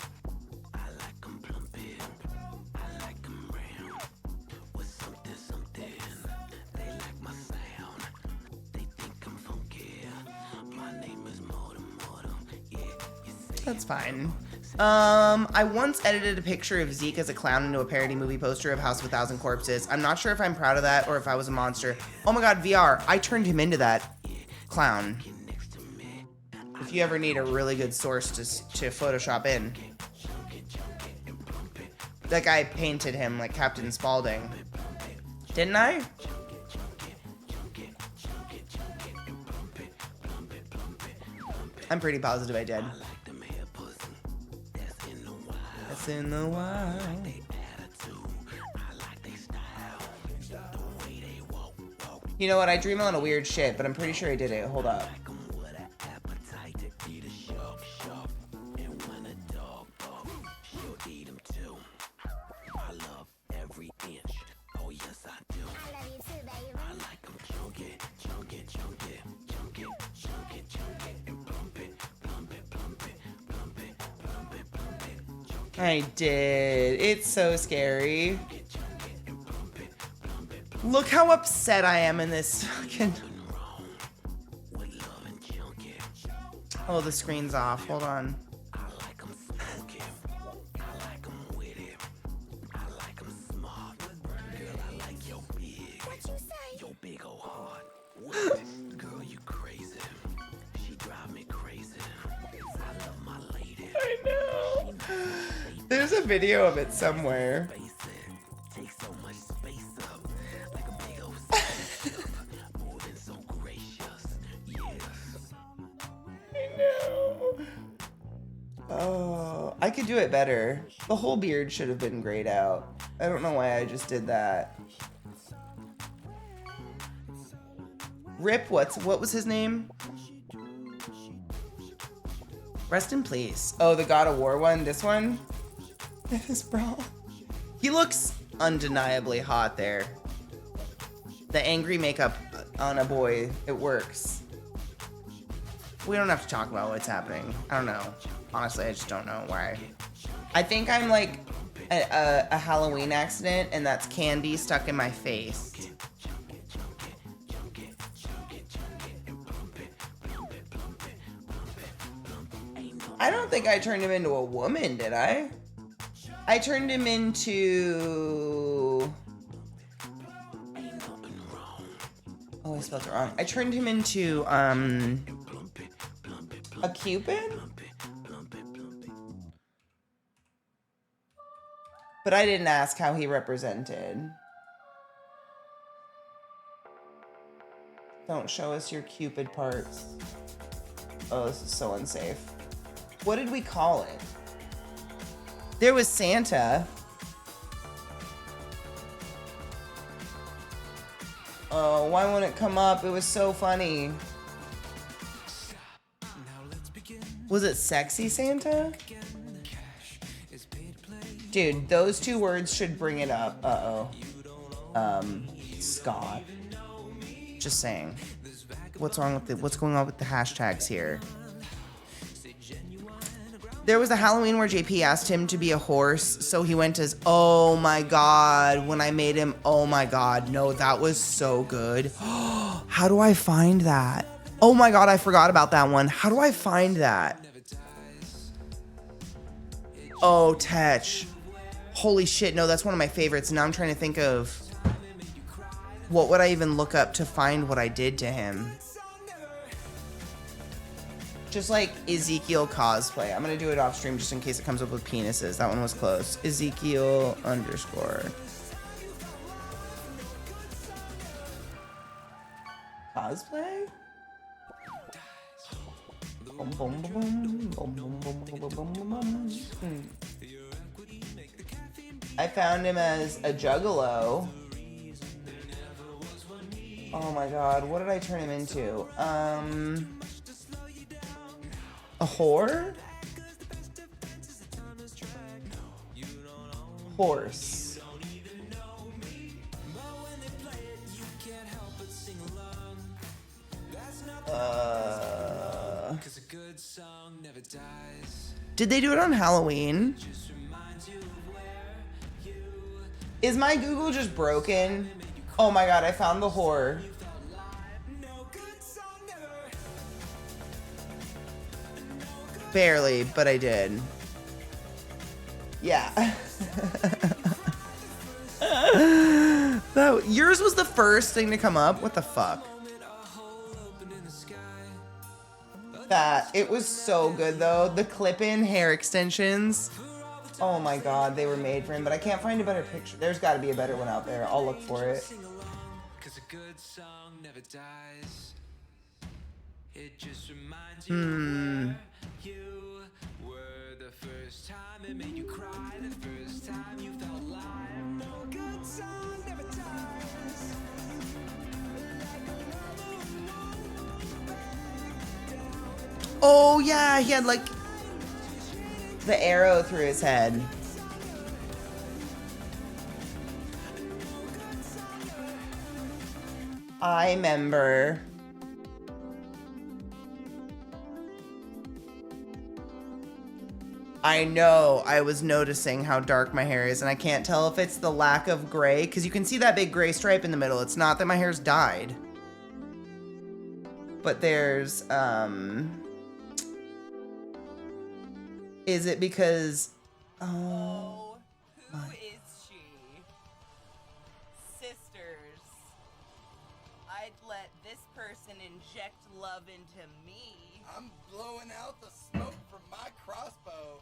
That's fine. I once edited a picture of Zeke as a clown into a parody movie poster of House of a Thousand Corpses. I'm not sure if I'm proud of that or if I was a monster. Oh my god, VR. I turned him into that clown. If you ever need a really good source to Photoshop in. That guy painted him like Captain Spaulding. Didn't I? I'm pretty positive I did. That's in the wild. You know what? I dream a lot of weird shit, but I'm pretty sure I did it. Hold up. I did. It's so scary. Look how upset I am in this fucking... Oh, the screen's off. Hold on. I know. There's a video of it somewhere. know. Oh, I could do it better. The whole beard should have been grayed out. I don't know why I just did that. Rip, what was his name? Rest in peace. Oh, the God of War one? This one? This bra. He looks undeniably hot there. The angry makeup on a boy, it works. We don't have to talk about what's happening. I don't know. Honestly, I just don't know why. I think I'm like a Halloween accident, and that's candy stuck in my face. I don't think I turned him into a woman, did I? I turned him into... Oh, I spelled it wrong. I turned him into, a Cupid? But I didn't ask how he represented. Don't show us your Cupid parts. Oh, this is so unsafe. What did we call it? There was Santa. Oh, why won't it come up? It was so funny. Was it Sexy Santa? Dude, those two words should bring it up. Uh-oh. Scott. Just saying. What's wrong with what's going on with the hashtags here? There was a Halloween where JP asked him to be a horse, so he went as, oh my god, when I made him, oh my god. No, that was so good. How do I find that? Oh my god, I forgot about that one. How do I find that? Oh, Tetch. Holy shit, no, that's one of my favorites. Now I'm trying to think of what would I even look up to find what I did to him. Just like Ezekiel cosplay. I'm gonna do it off stream just in case it comes up with penises. That one was close. Ezekiel _ cosplay? I found him as a juggalo. Oh my god, what did I turn him into? A whore? Horse. Did they do it on Halloween? Is my Google just broken? Oh my god, I found the whore. Barely, but I did. Yeah. Yours was the first thing to come up? What the fuck? That, it was so good though. The clip-in hair extensions. Oh my god, they were made for him, but I can't find a better picture. There's gotta be a better one out there. I'll look for it. Oh yeah, he had like the arrow through his head. I remember. I know, I was noticing how dark my hair is, and I can't tell if it's the lack of gray, because you can see that big gray stripe in the middle. It's not that my hair's dyed. But there's, is it because, oh, who is she? Sisters, I'd let this person inject love into me. I'm blowing out the smoke from my crossbow.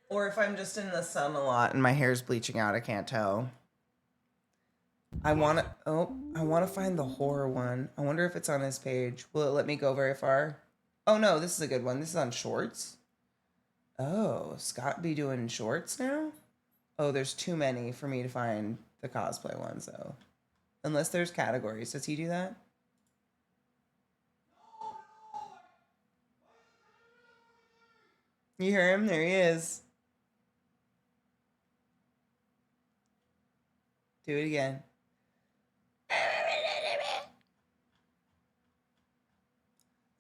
Or if I'm just in the sun a lot and my hair's bleaching out, I can't tell. I want to find the horror one. I wonder if it's on his page. Will it let me go very far? Oh no, this is a good one. This is on shorts. Oh, Scott be doing shorts now? Oh, there's too many for me to find the cosplay ones though. Unless there's categories. Does he do that? You hear him? There he is. Do it again.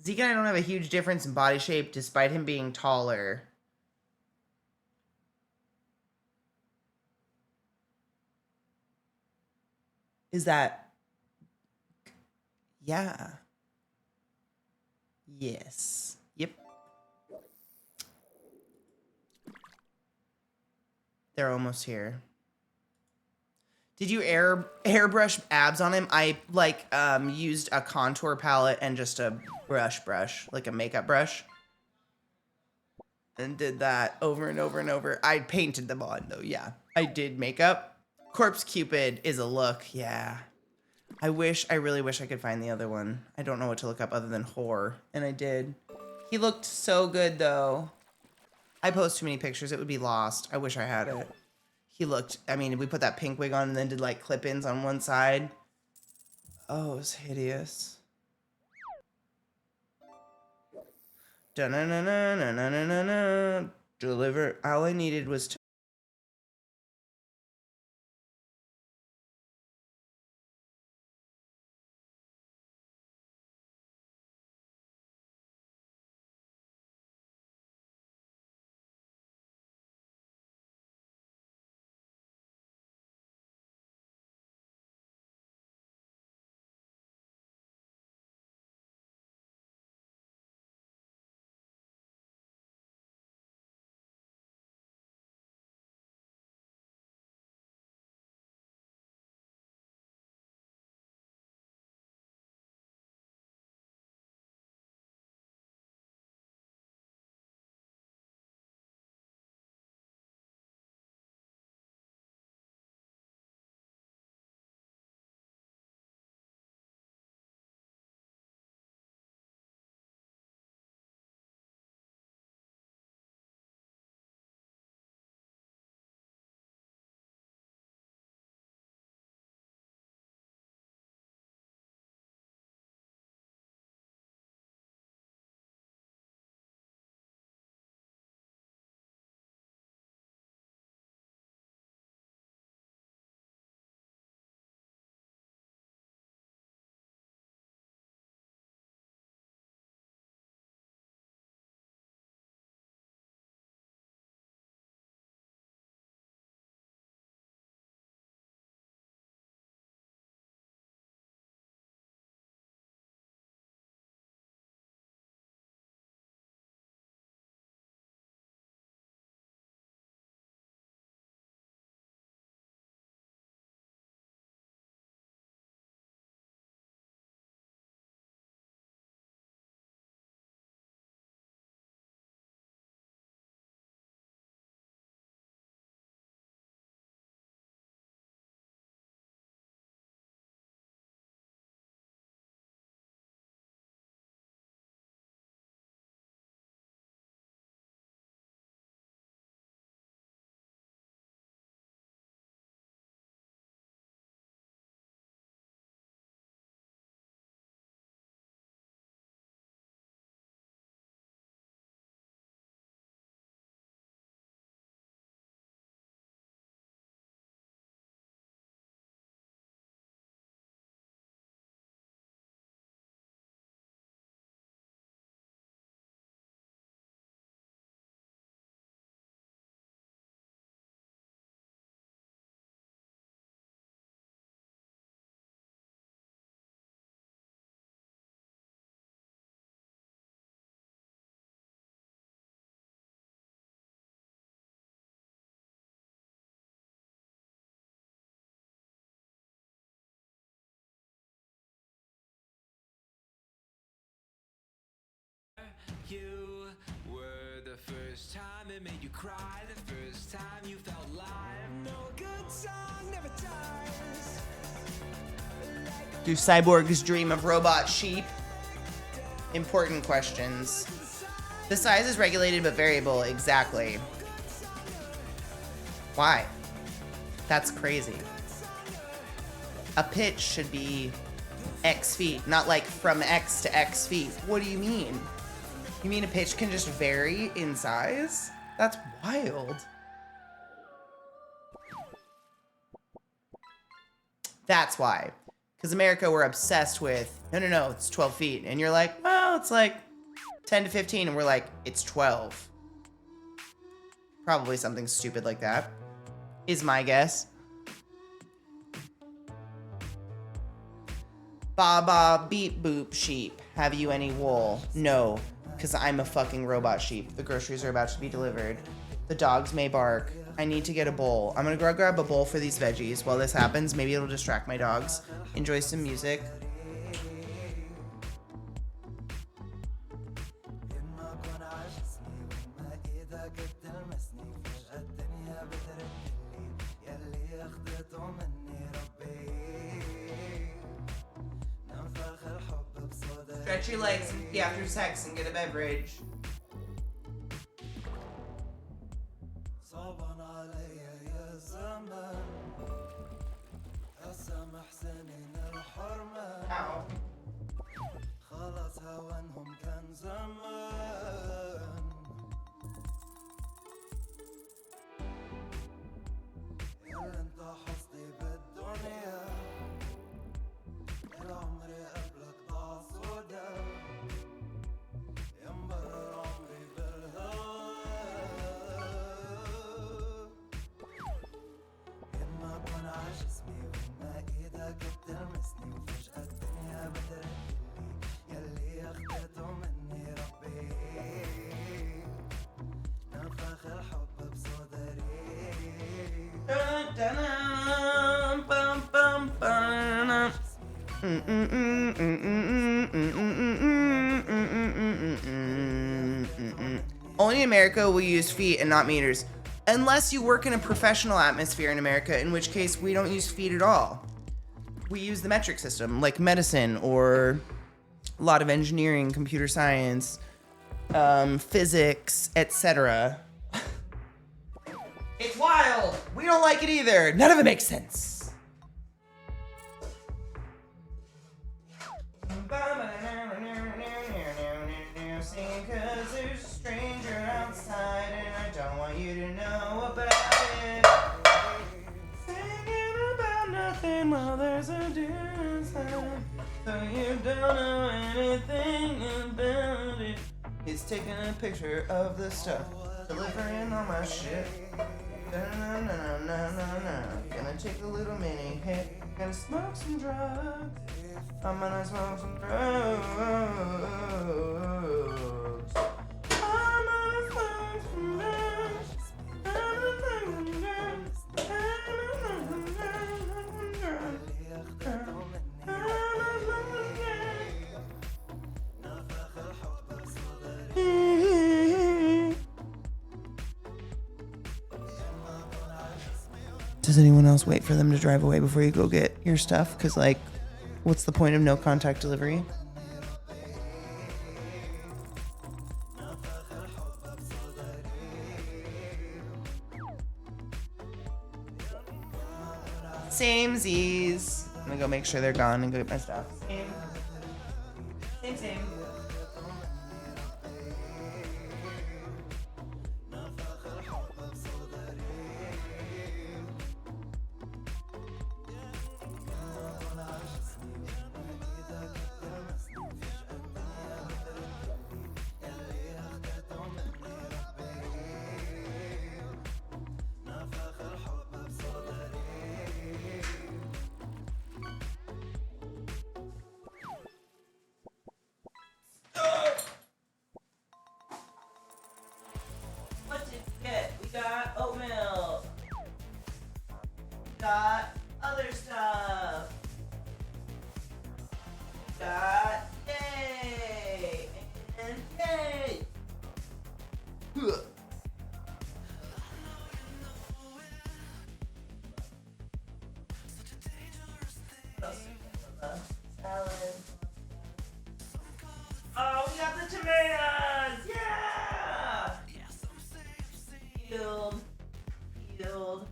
Zeke and I don't have a huge difference in body shape despite him being taller. Is that... Yeah. Yes. Yep. They're almost here. Did you airbrush abs on him? I used a contour palette and just a brush, like a makeup brush. And did that over and over and over. I painted them on though, yeah. I did makeup. Corpse Cupid is a look, yeah. I really wish I could find the other one. I don't know what to look up other than horror, and I did. He looked so good though. I post too many pictures, it would be lost. I wish I had it. He looked, I mean, we put that pink wig on and then did like clip-ins on one side. Oh, it was hideous. Da-na-na-na-na-na-na-na. Deliver. All I needed was to... You were the first time it made you cry, the first time you felt live. No good song never dies. Do cyborgs dream of robot sheep? Important questions. The size is regulated but variable. Exactly. Why? That's crazy. A pitch should be X feet, not like from X to X feet. What do you mean? You mean a pitch can just vary in size? That's wild. That's why. Because America, we're obsessed with, no, it's 12 feet. And you're like, well, it's like 10 to 15. And we're like, it's 12. Probably something stupid like that, is my guess. Baba beep boop sheep. Have you any wool? No, because I'm a fucking robot sheep. The groceries are about to be delivered. The dogs may bark. I need to get a bowl. I'm gonna go grab a bowl for these veggies. While this happens, maybe it'll distract my dogs. Enjoy some music. Stretch your legs and pee after sex and get a beverage. Ow. Only in America will use feet and not meters. Unless you work in a professional atmosphere in America, in which case we don't use feet at all. We use the metric system, like medicine or a lot of engineering, computer science, physics, etc. It's wild. We don't like it either. None of it makes sense. Singing 'cause there's a stranger outside and I don't want you to know about it. Singing about nothing while there's a deer inside, so you don't know anything about it. He's taking a picture of the stuff, delivering all my shit. Gonna take a little mini hit, gonna smoke some drugs. I'm gonna smoke some drugs. I'm gonna smoke some drugs. Does anyone else wait for them to drive away before you go get your stuff? Because, like, what's the point of no contact delivery? Samesies. I'm gonna go make sure they're gone and go get my stuff. Same. What did we get? We got oatmeal. Got other stuff. Got yay and yay. Ugh. What else did we get? salad. Oh, we got the tomatoes! Yeah! Peeled. Peeled.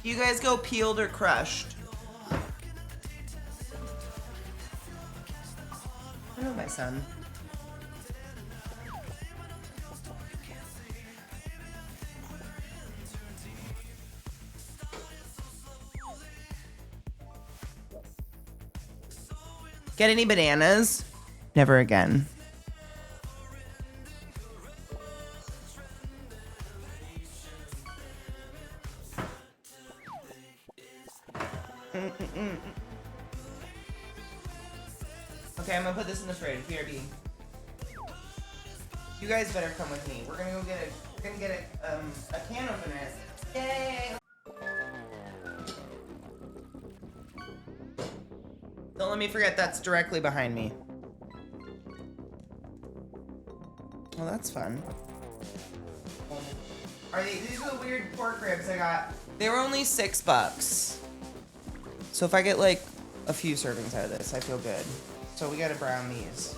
Do you guys go peeled or crushed? I know my son. Get any bananas? Never again. Okay, I'm gonna put this in the fridge. BRB. You guys better come with me. We're gonna go get a can opener. Yay! Don't let me forget that's directly behind me. Well, that's fun. These are the weird pork ribs I got. They were only $6. So if I get like a few servings out of this, I feel good. So we gotta brown these.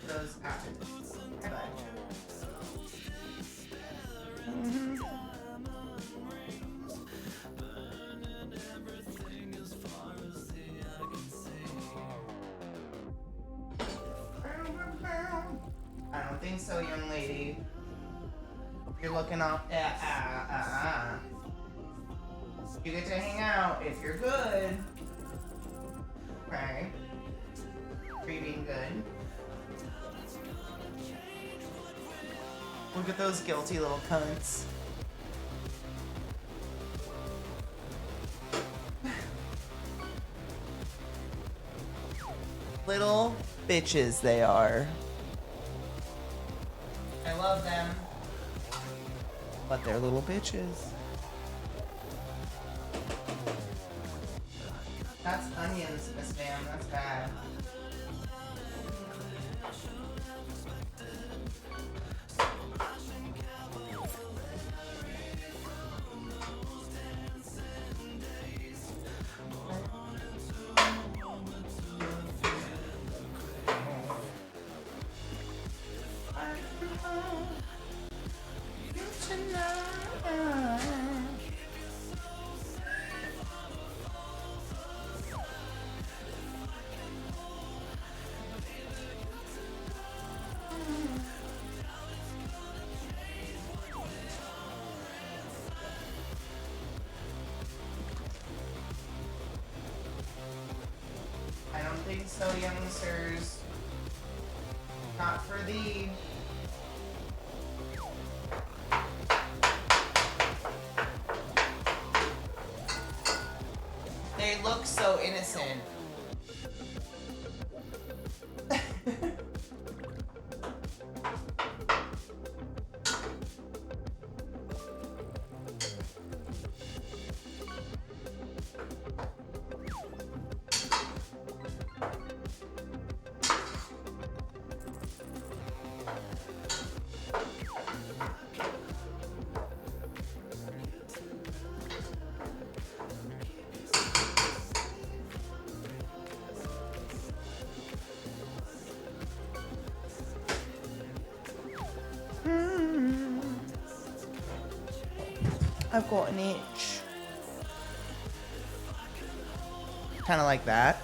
Those apples. Hi, bud. I don't think so, young lady. You're looking off. You get to hang out if you're good. Okay. Are you being good? Look at those guilty little cunts. Little bitches they are. I love them. But they're little bitches. That's onions, Miss Ma'am. That's bad. I don't think so, youngsters. Not for thee. They look so innocent. I've got an itch. Kind of like that.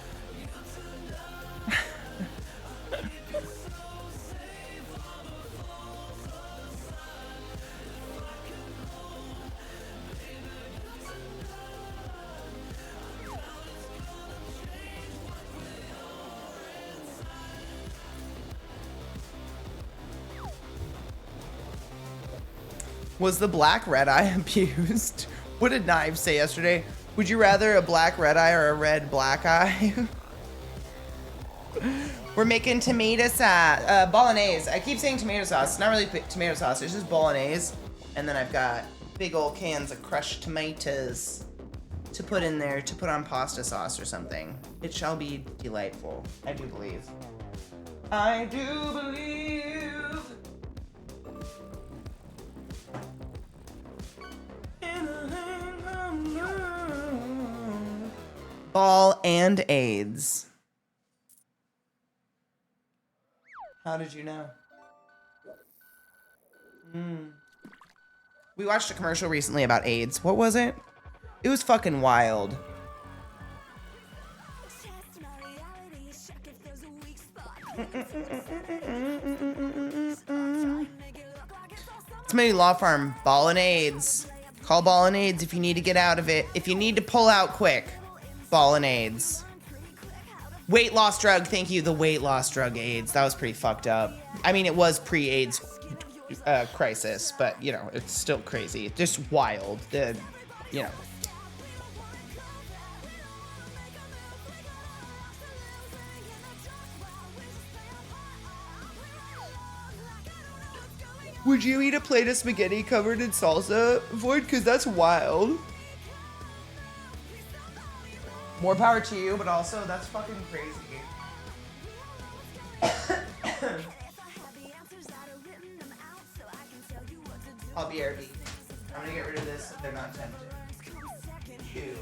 Was the black red eye abused? What did Knives say yesterday? Would you rather a black red eye or a red black eye? We're making tomato sauce, bolognese. I keep saying tomato sauce. It's not really tomato sauce. It's just bolognese. And then I've got big old cans of crushed tomatoes to put in there to put on pasta sauce or something. It shall be delightful. I do believe. I do believe in a thing called love. Ball and AIDS. How did you know? We watched a commercial recently about AIDS. What was it? It was fucking wild. It's maybe law firm. Ball and AIDS. Call Ball and AIDS if you need to get out of it. If you need to pull out quick. Ball and AIDS. Weight loss drug. Thank you. The weight loss drug AIDS. That was pretty fucked up. I mean, it was pre-AIDS crisis, but you know, it's still crazy. Just wild. You know. Would you eat a plate of spaghetti covered in salsa, Void? Because that's wild. More power to you, but also that's fucking crazy. I'll BRB. I'm gonna get rid of this if they're not tempted. 2.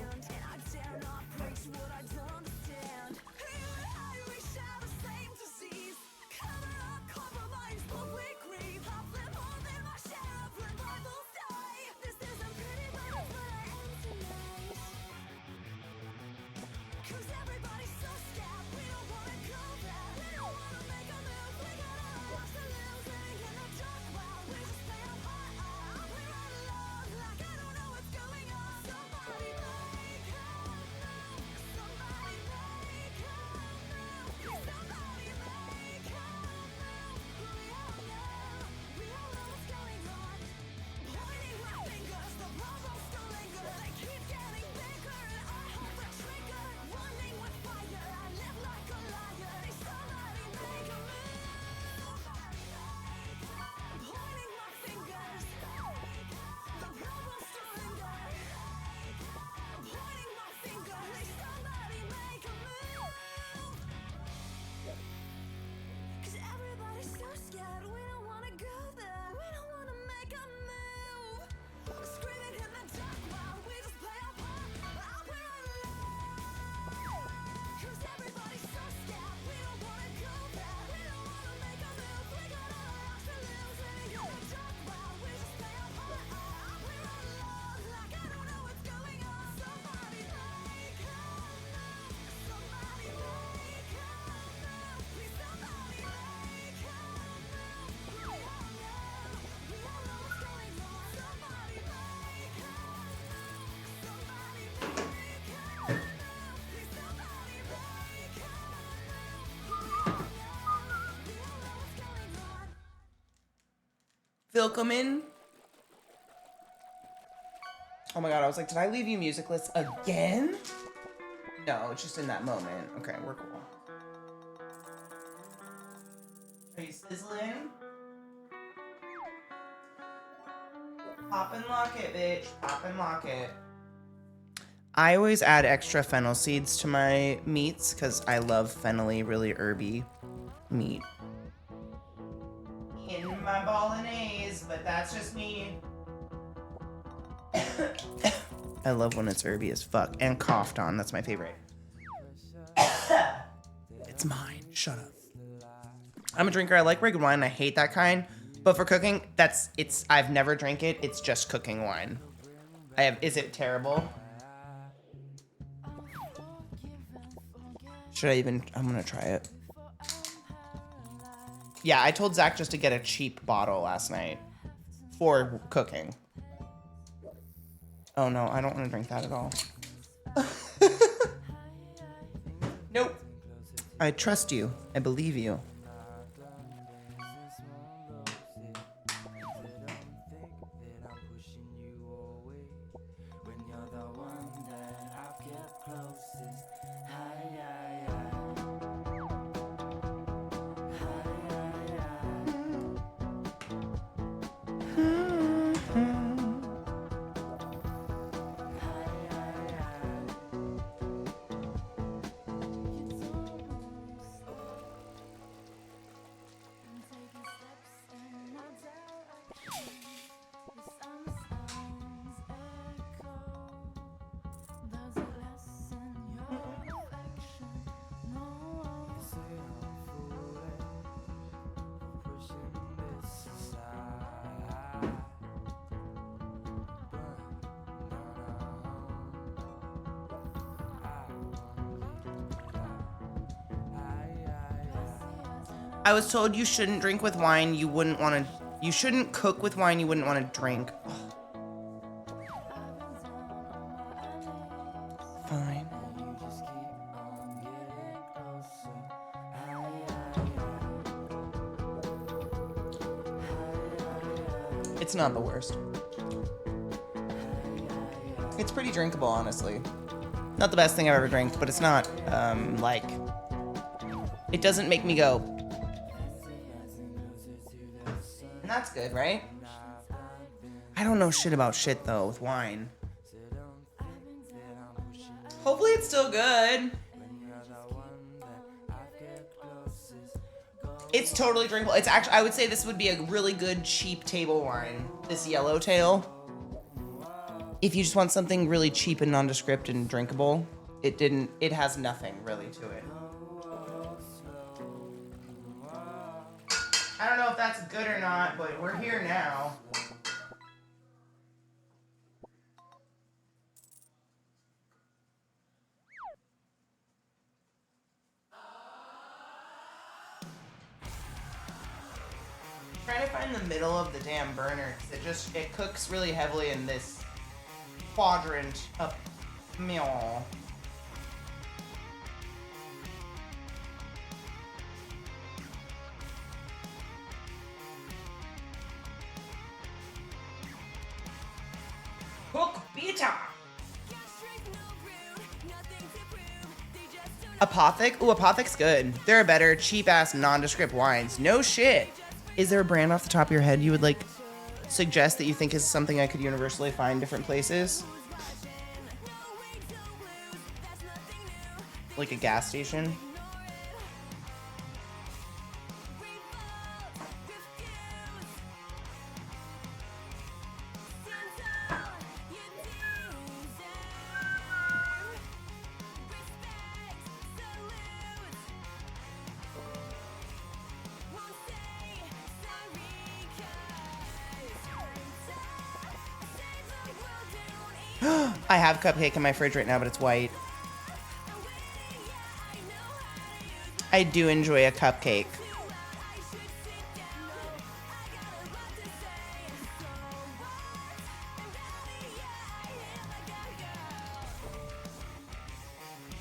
Phil, come in. Oh my god, I was like, did I leave you musicless again? No, it's just in that moment. Okay, we're cool. Are you sizzling? Pop and lock it, bitch. Pop and lock it. I always add extra fennel seeds to my meats because I love fennelly, really herby meat. In my bolognese, but that's just me. I love when it's herby as fuck and coughed on. That's my favorite. It's mine. Shut up. I'm a drinker. I like red wine. I hate that kind. But for cooking, I've never drank it. It's just cooking wine. Is it terrible? I'm gonna try it. Yeah, I told Zach just to get a cheap bottle last night for cooking. Oh no, I don't want to drink that at all. Nope. I trust you. I believe you. I was told you shouldn't drink with wine you wouldn't want to. You shouldn't cook with wine you wouldn't want to drink. Ugh. Fine. It's not the worst. It's pretty drinkable, honestly. Not the best thing I've ever drank, but it's not, like... It doesn't make me go... And that's good, right? I don't know shit about shit, though, with wine. Hopefully it's still good. It's totally drinkable. It's actually, I would say this would be a really good cheap table wine. This Yellowtail. If you just want something really cheap and nondescript and drinkable, it has nothing really to it. I don't know if that's good or not, but we're here now. Trying to find the middle of the damn burner because it cooks really heavily in this quadrant up meal. Cook better. Apothic? Ooh, Apothic's good. There are better cheap-ass nondescript wines. No shit. Is there a brand off the top of your head you would, like, suggest that you think is something I could universally find different places? Like a gas station? I have cupcake in my fridge right now, but it's white. I do enjoy a cupcake.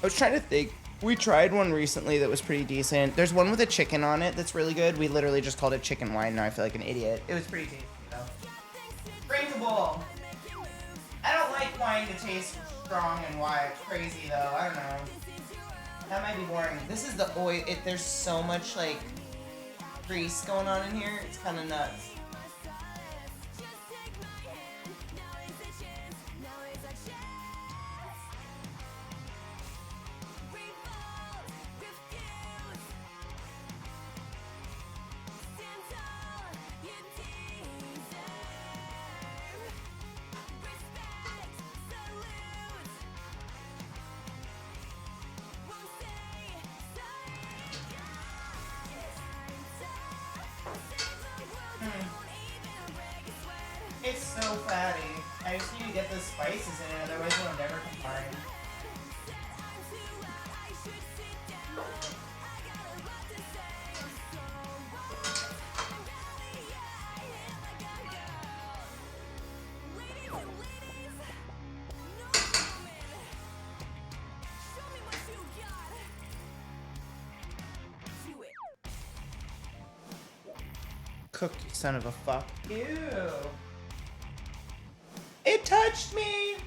I was trying to think. We tried one recently that was pretty decent. There's one with a chicken on it that's really good. We literally just called it chicken wine. Now I feel like an idiot. It was pretty tasty, though. Drinkable. I don't like wine to taste strong and wild. Crazy, though. I don't know. That might be boring. This is the oil. There's so much, like, grease going on in here. It's kind of nuts. It's so fatty. I just need to get the spices in it, otherwise it'll never combine. Cook, you son of a fuck. Ew. It touched me!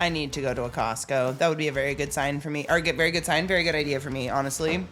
I need to go to a Costco. That would be a very good sign for me. Or very good sign, very good idea for me, honestly.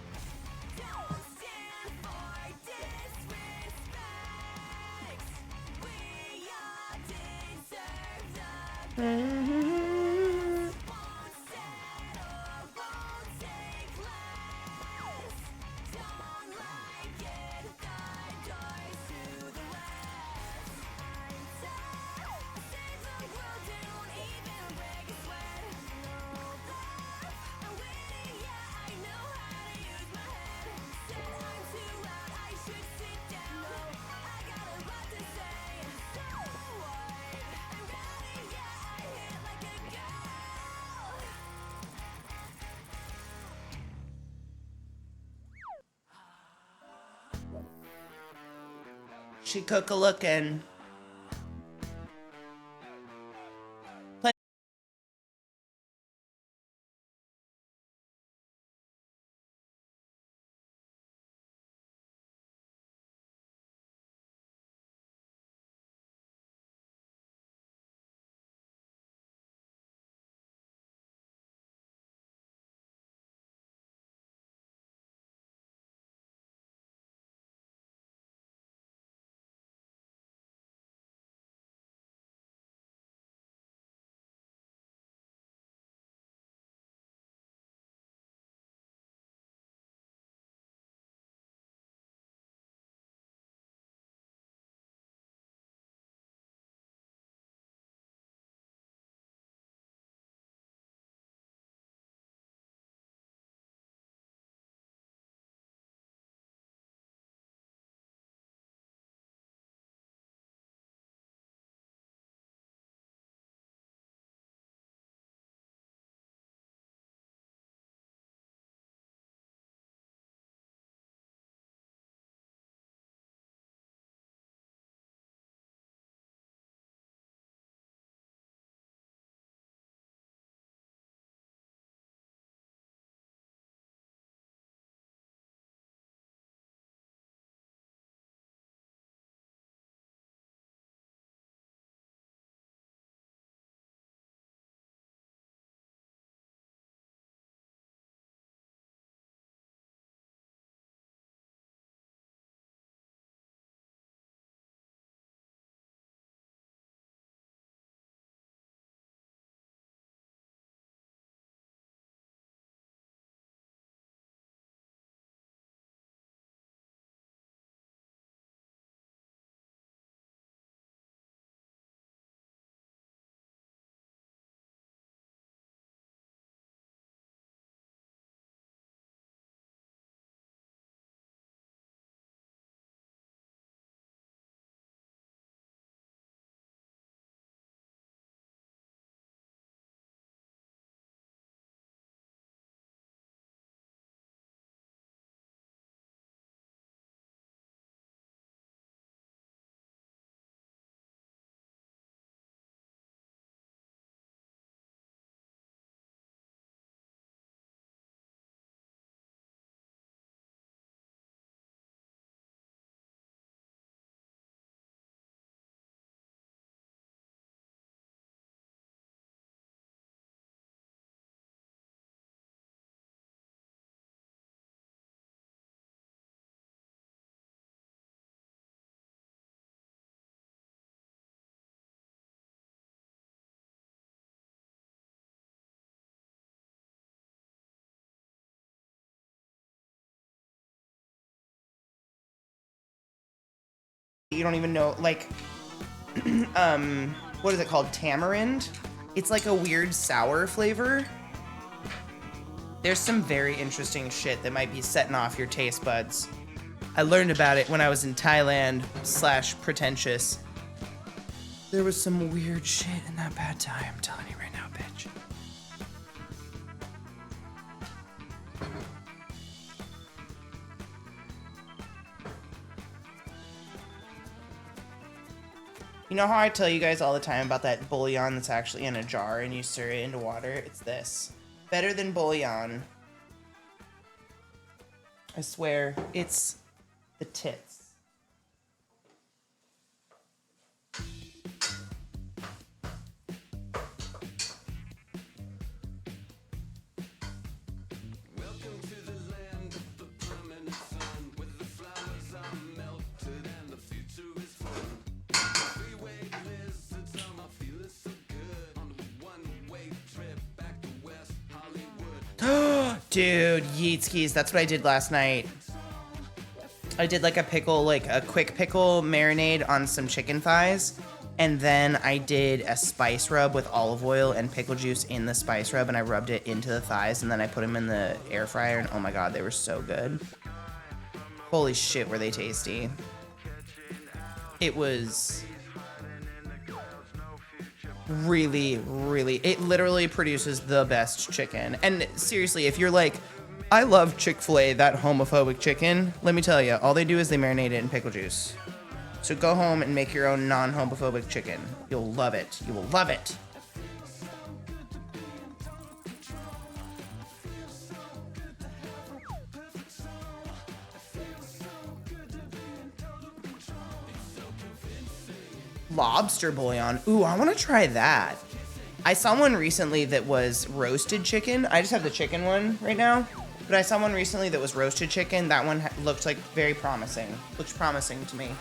She cook-a-lookin'. You don't even know, like, what is it called? Tamarind? It's like a weird sour flavor. There's some very interesting shit that might be setting off your taste buds. I learned about it when I was in Thailand / pretentious. There was some weird shit in that bad Thai, I'm telling you right now, bitch. You know how I tell you guys all the time about that bouillon that's actually in a jar and you stir it into water? It's this. Better than bouillon. I swear, it's the tits. Dude, yeet skis. That's what I did last night. I did like a pickle, like a quick pickle marinade on some chicken thighs. And then I did a spice rub with olive oil and pickle juice in the spice rub. And I rubbed it into the thighs. And then I put them in the air fryer. And oh my God, they were so good. Holy shit, were they tasty. It was really, really, it literally produces the best chicken. And seriously, if you're like, I love Chick-fil-A, that homophobic chicken, let me tell you, all they do is they marinate it in pickle juice. So go home and make your own non-homophobic chicken. You'll love it. You will love it. Lobster bouillon. Ooh, I want to try that. I saw one recently that was roasted chicken. I just have the chicken one right now. But I saw one recently that was roasted chicken. That one looked like very promising. Looks promising to me.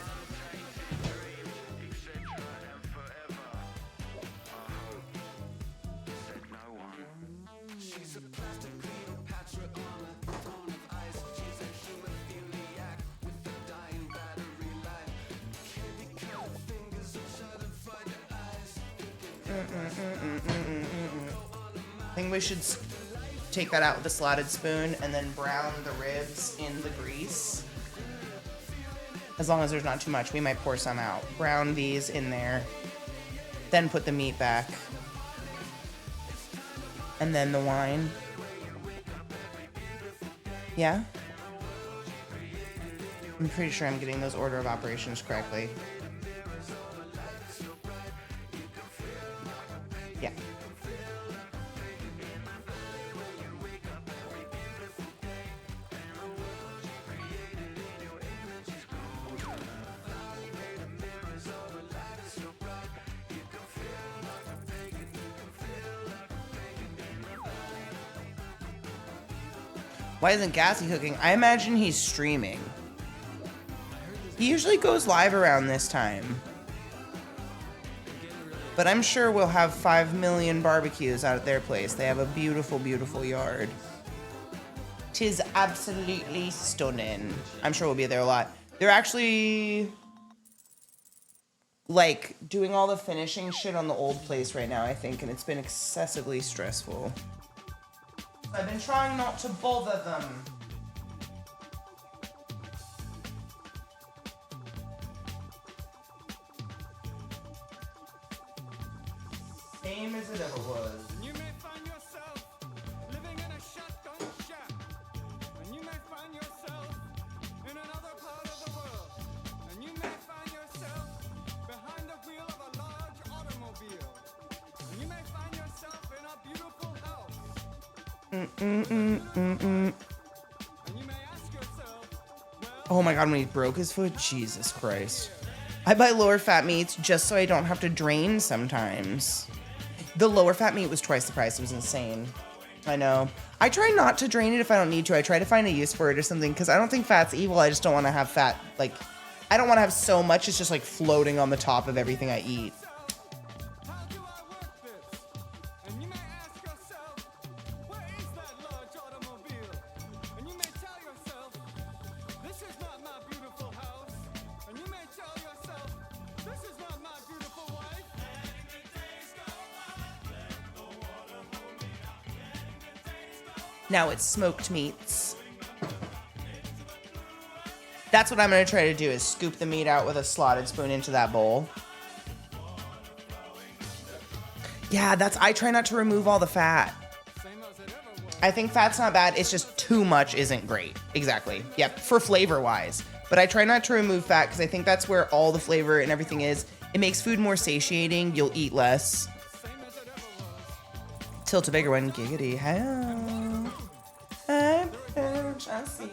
I think we should take that out with a slotted spoon and then brown the ribs in the grease. As long as there's not too much, we might pour some out. Brown these in there, then put the meat back. And then the wine. Yeah? I'm pretty sure I'm getting those order of operations correctly. Yeah. Why isn't Cassie cooking? I imagine he's streaming. He usually goes live around this time. But I'm sure we'll have 5 million barbecues out at their place. They have a beautiful, beautiful yard. 'Tis absolutely stunning. I'm sure we'll be there a lot. They're actually like doing all the finishing shit on the old place right now, I think, and it's been excessively stressful. I've been trying not to bother them. Same as it ever was. You may find yourself living in a shotgun shack, and you may find yourself in another part of the world, and you may find yourself behind the wheel of a large automobile, and you may find yourself in a beautiful house. Oh my god, when he broke his foot, Jesus Christ. I buy lower fat meats just so I don't have to drain sometimes. The lower fat meat was twice the price. It was insane. I know. I try not to drain it if I don't need to. I try to find a use for it or something because I don't think fat's evil. I just don't want to have fat. Like, I don't want to have so much. It's just like floating on the top of everything I eat. Now it's smoked meats. That's what I'm gonna try to do, is scoop the meat out with a slotted spoon into that bowl. Yeah, I try not to remove all the fat. I think fat's not bad, it's just too much isn't great. Exactly, yep, for flavor wise. But I try not to remove fat because I think that's where all the flavor and everything is. It makes food more satiating, you'll eat less. Tilt a bigger one, giggity hell. Hi, bitch, I see you.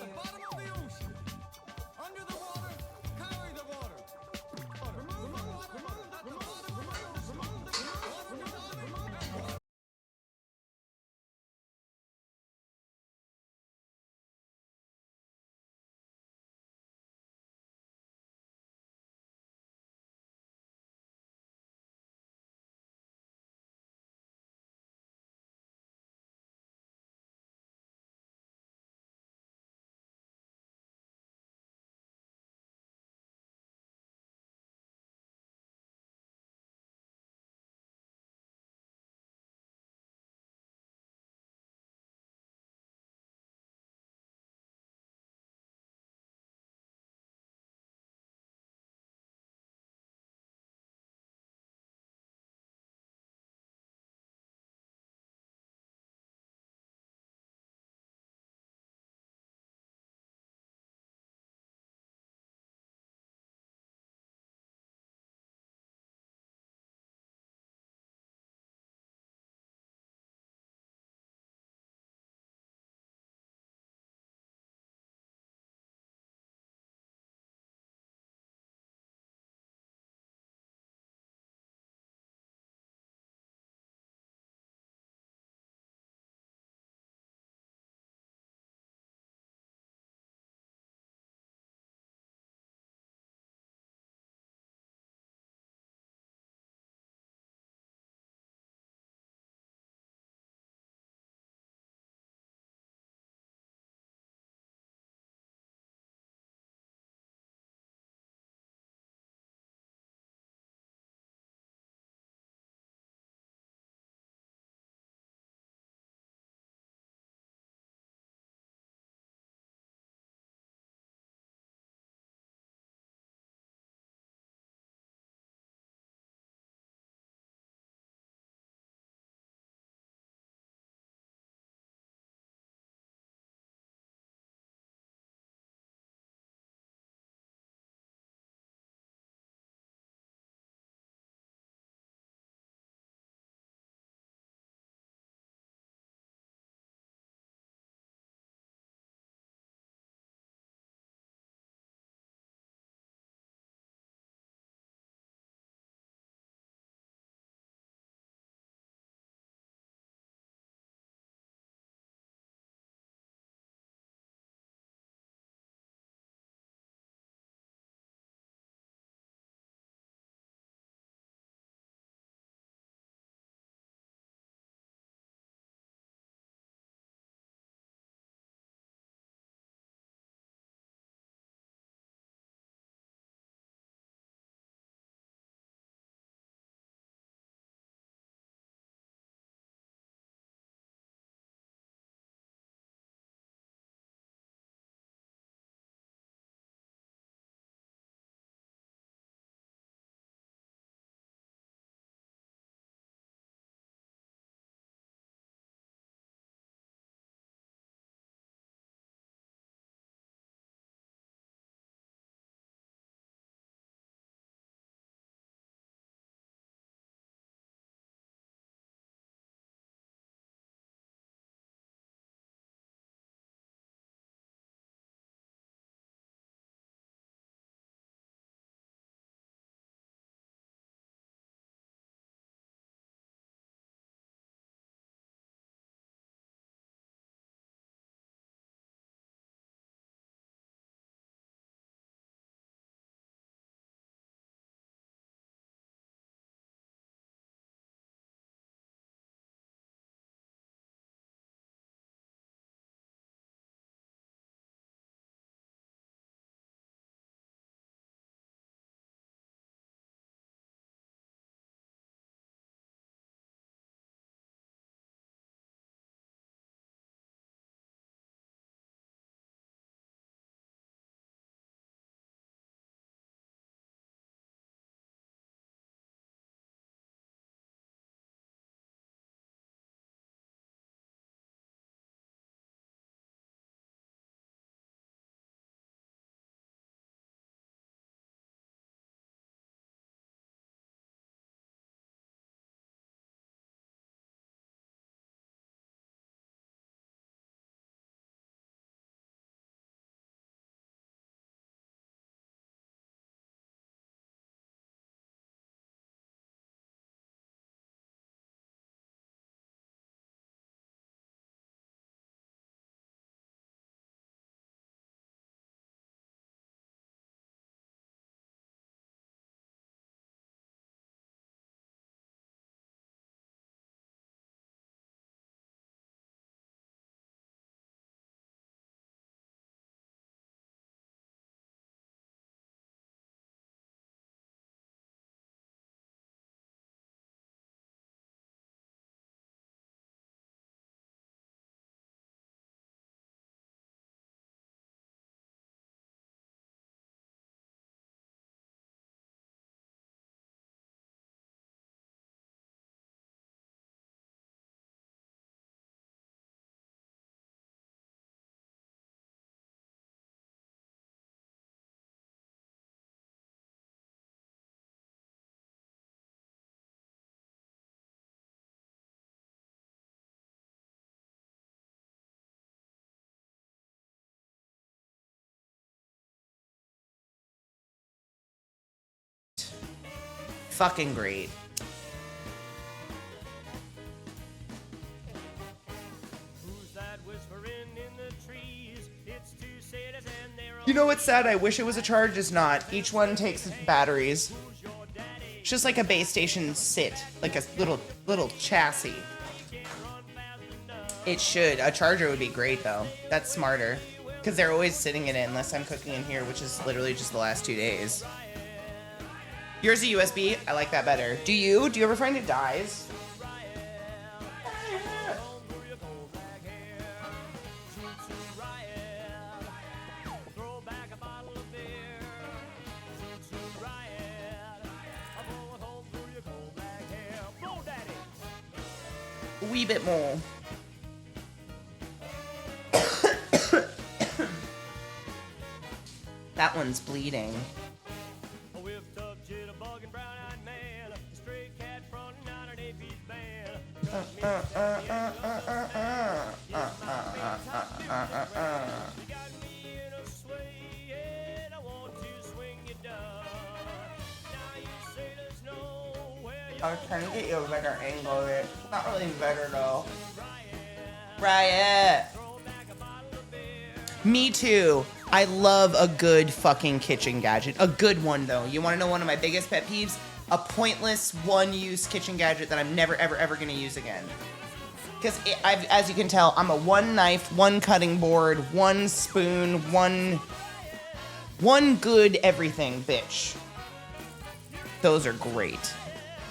fucking great. You know what's sad? I wish it was a charge. It's not. Each one takes batteries. It's just like a base station sit, like a little chassis. It should. A charger would be great though. That's smarter. Because they're always sitting in it unless I'm cooking in here, which is literally just the last 2 days. Yours a USB? I like that better. Do you? Do you ever find it dies? A wee bit more. That one's bleeding. I was trying to get you a better angle of it. Not really better though. Riot! Me too. I love a good fucking kitchen gadget. A good one though. You wanna know one of my biggest pet peeves? A pointless one-use kitchen gadget that I'm never ever gonna use again. Because as you can tell, I'm a one knife, one cutting board, one spoon, one good everything bitch. Those are great.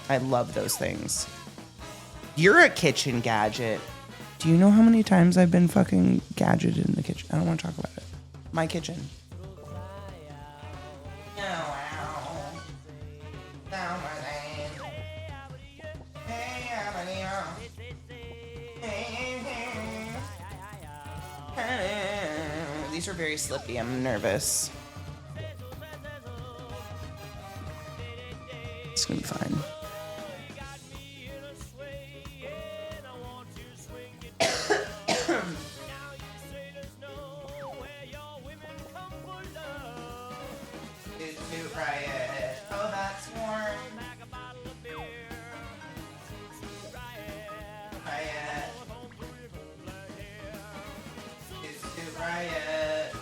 I love those things. You're a kitchen gadget. Do you know how many times I've been fucking gadgeted in the kitchen? I don't want to talk about it. My kitchen. These are very slippy. I'm nervous. It's gonna be fine. Riot. Oh, that's warm. Riot. It's too riot.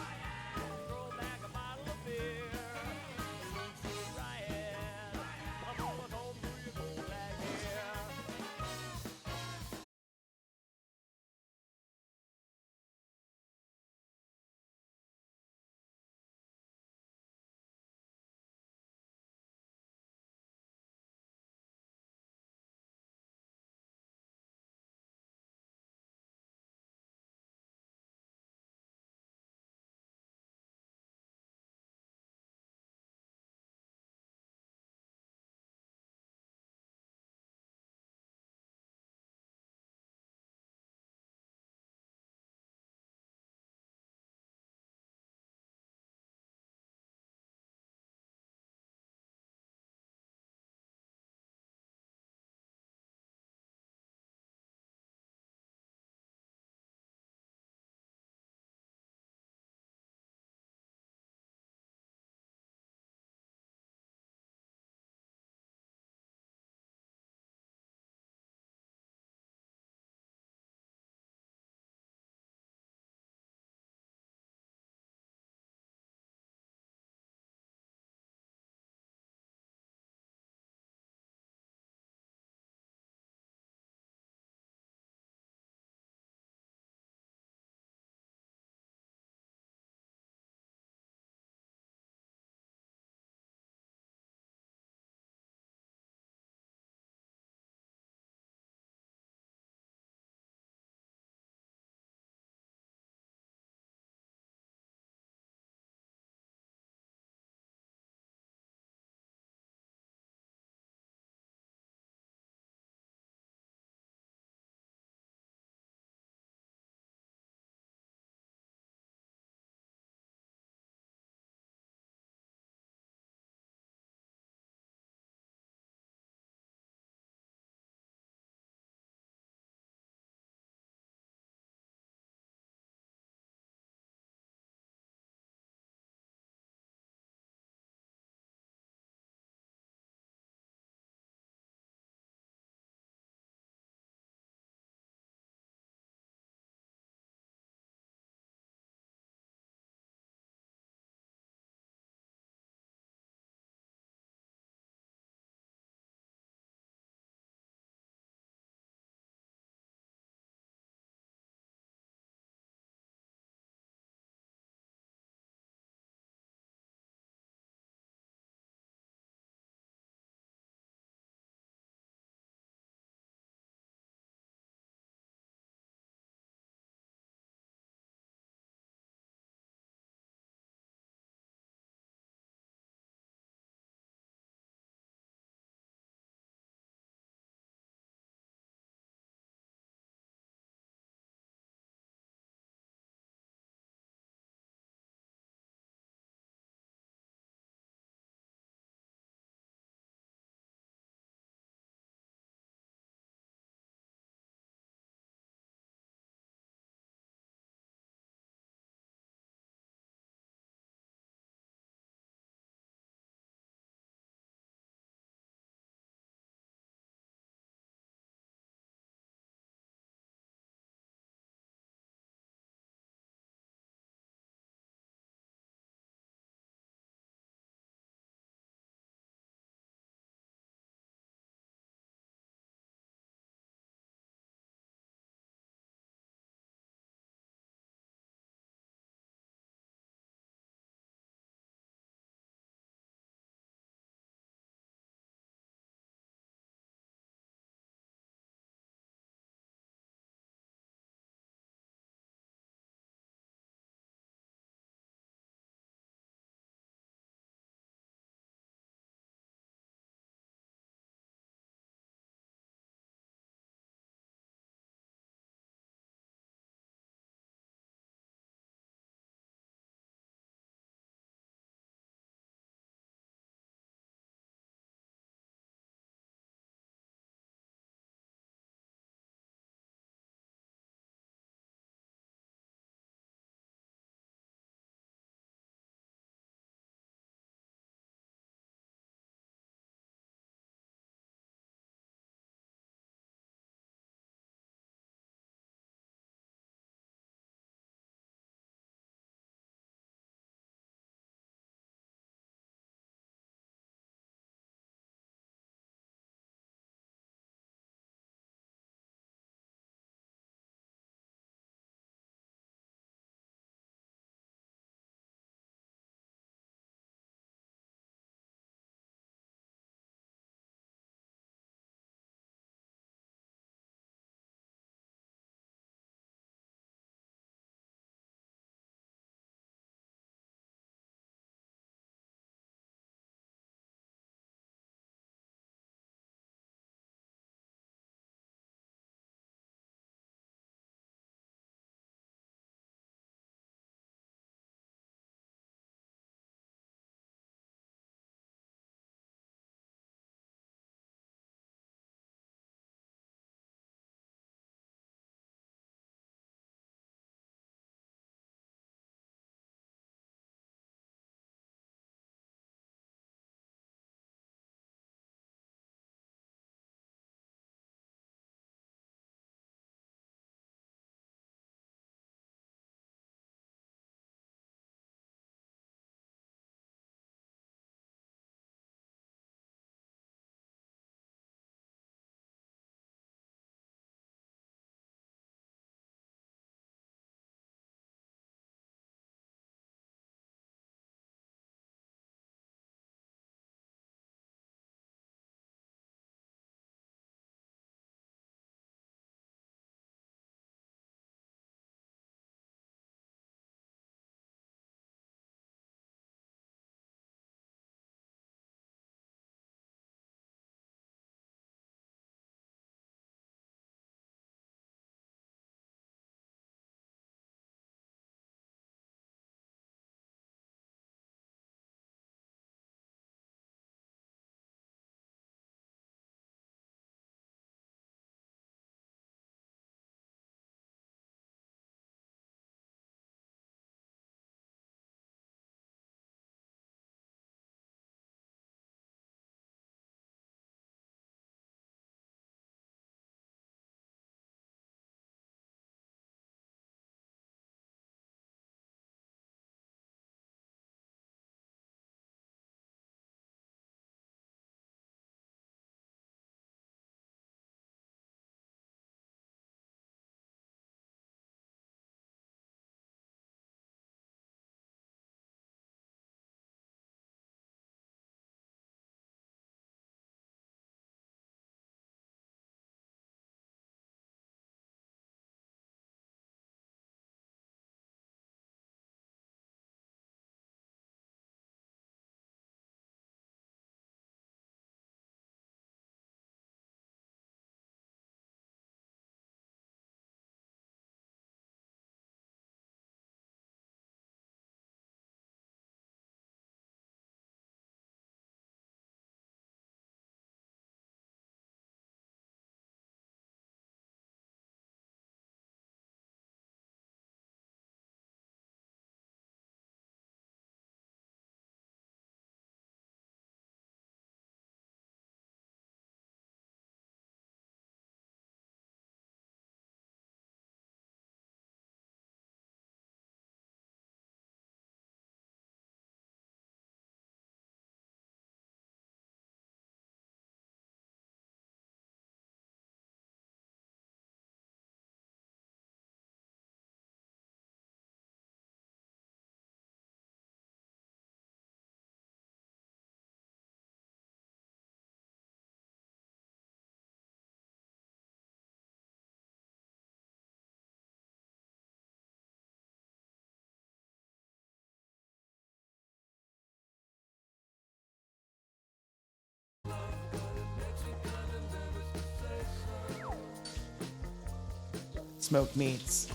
Smoked meats.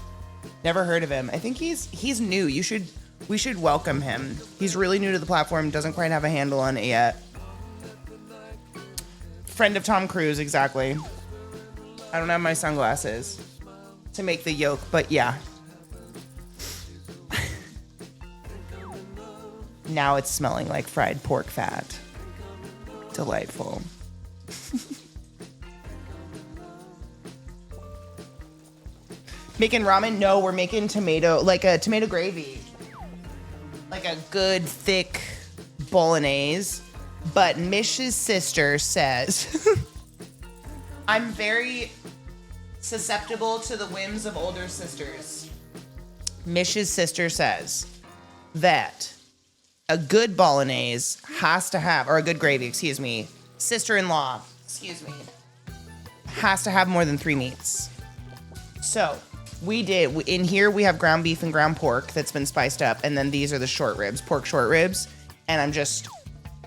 Never heard of him. I think he's new. We should welcome him. He's really new to the platform, doesn't quite have a handle on it yet. Friend of Tom Cruise, exactly. I don't have my sunglasses to make the yolk, but yeah. Now it's smelling like fried pork fat. Delightful. Making ramen? No, we're making tomato gravy. Like a good, thick bolognese. But Mish's sister says, I'm very susceptible to the whims of older sisters. Mish's sister says that a good bolognese has to have, or a good gravy, excuse me, sister-in-law, has to have more than 3 meats. So in here we have ground beef and ground pork that's been spiced up, and then these are the short ribs, pork short ribs, and I'm just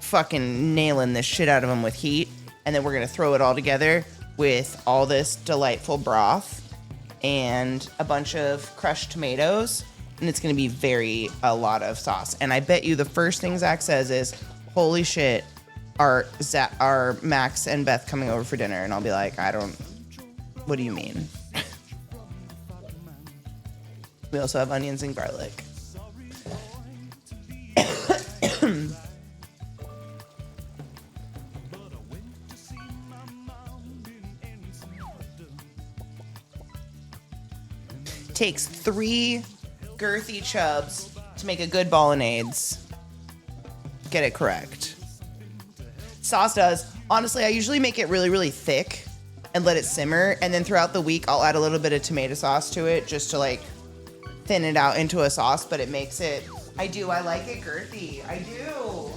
fucking nailing this shit out of them with heat, and then we're gonna throw it all together with all this delightful broth and a bunch of crushed tomatoes, and it's gonna be a lot of sauce. And I bet you the first thing Zach says is, holy shit, are Max and Beth coming over for dinner? And I'll be like, what do you mean? We also have onions and garlic. Takes 3 girthy chubs to make a good bolognese. Get it correct. Sauce does. Honestly, I usually make it really, really thick and let it simmer. And then throughout the week, I'll add a little bit of tomato sauce to it just to like thin it out into a sauce. But it makes it, I like it girthy. I do.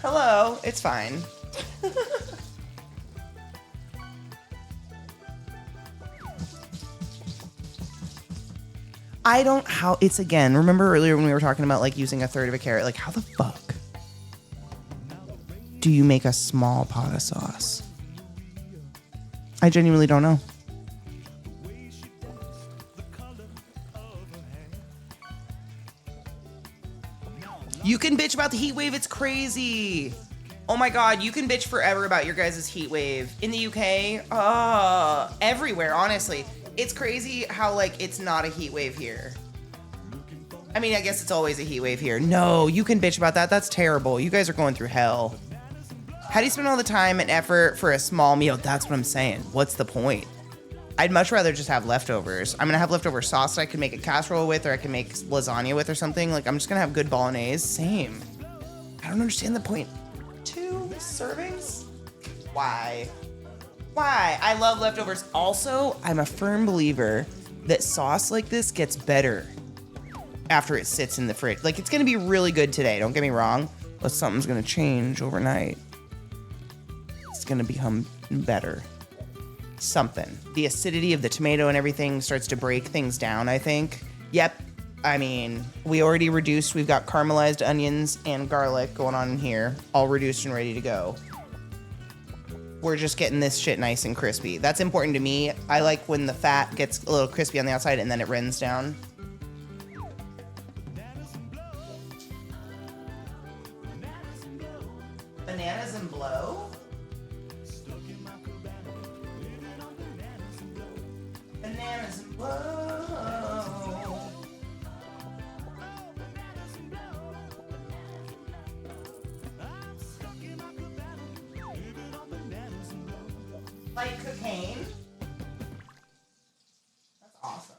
Hello, it's fine. It's again, remember earlier when we were talking about like using 1/3 of a carrot, like how the fuck do you make a small pot of sauce? I genuinely don't know. You can bitch about the heat wave. It's crazy. Oh my God, you can bitch forever about your guys' heat wave. In the UK, everywhere, honestly. It's crazy how, like, it's not a heat wave here. I mean, I guess it's always a heat wave here. No, you can bitch about that. That's terrible. You guys are going through hell. How do you spend all the time and effort for a small meal? That's what I'm saying. What's the point? I'd much rather just have leftovers. I'm gonna have leftover sauce that I can make a casserole with, or I can make lasagna with or something. Like, I'm just gonna have good bolognese. Same. I don't understand the point. 2 servings? Why? I love leftovers. Also, I'm a firm believer that sauce like this gets better after it sits in the fridge. Like, it's gonna be really good today, don't get me wrong, but something's gonna change overnight. It's gonna become better. Something. The acidity of the tomato and everything starts to break things down, I think. Yep. I mean, we've got caramelized onions and garlic going on in here, all reduced and ready to go. We're just getting this shit nice and crispy. That's important to me. I like when the fat gets a little crispy on the outside and then it rends down. Bananas and blow? Bananas and blow. Like cocaine? That's awesome.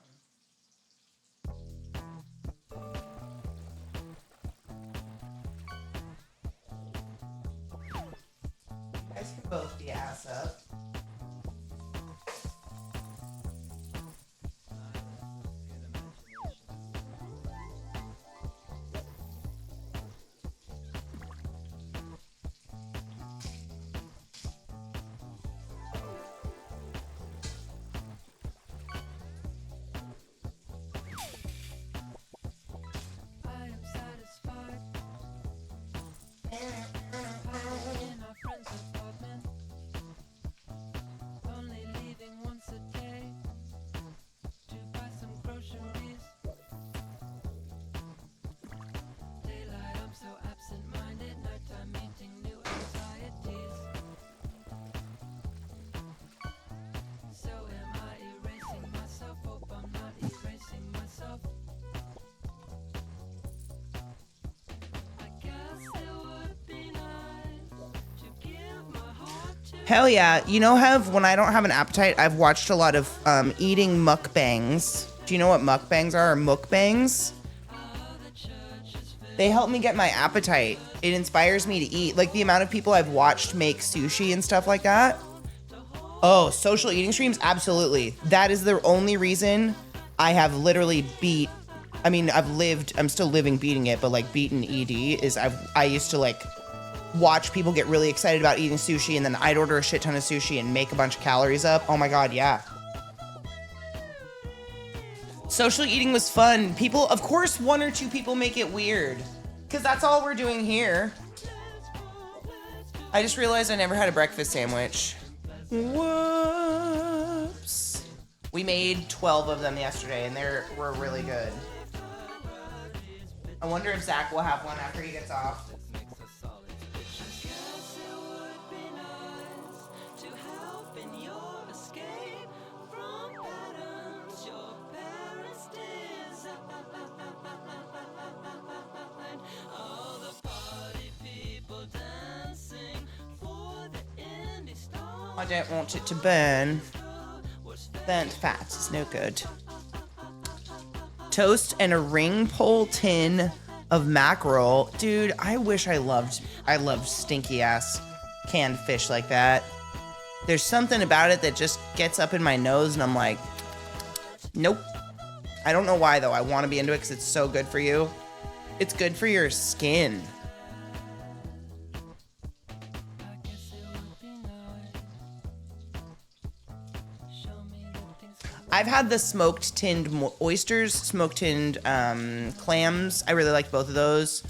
You guys can both be ass up. Hell yeah. You know, when I don't have an appetite, I've watched a lot of eating mukbangs. Do you know what mukbangs are, or mukbangs? They help me get my appetite. It inspires me to eat. Like the amount of people I've watched make sushi and stuff like that. Oh, social eating streams? Absolutely. That is the only reason I have literally I'm still living beating it, but like beaten ED is I used to like watch people get really excited about eating sushi, and then I'd order a shit ton of sushi and make a bunch of calories up. Oh my God, yeah. Social eating was fun. People, of course, 1 or 2 people make it weird, because that's all we're doing here. I just realized I never had a breakfast sandwich. Whoops. We made 12 of them yesterday, and they were really good. I wonder if Zach will have one after he gets off. I don't want it to burn. Burnt fat is no good. Toast and a ring pole tin of mackerel. Dude, I wish I loved stinky ass canned fish like that. There's something about it that just gets up in my nose and I'm like, nope. I don't know why though. I want to be into it because it's so good for you. It's good for your skin. I've had the smoked tinned oysters, smoked tinned clams. I really liked both of those.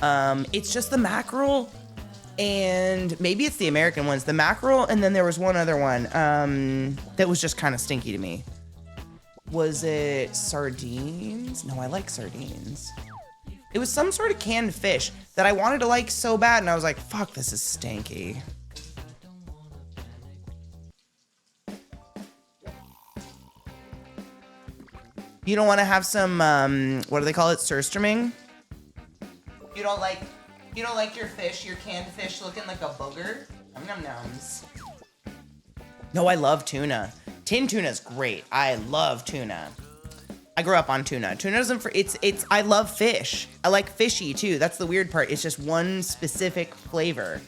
It's just the mackerel, and maybe it's the American ones. The mackerel, and then there was one other one that was just kind of stinky to me. Was it sardines? No, I like sardines. It was some sort of canned fish that I wanted to like so bad, and I was like, fuck, this is stinky. You don't want to have some, what do they call it, surströmming? You don't like your fish, your canned fish looking like a booger? Num-num-nums. No, I love tuna. Tin tuna's great. I love tuna. I grew up on tuna. Tuna doesn't, I love fish. I like fishy too. That's the weird part. It's just one specific flavor.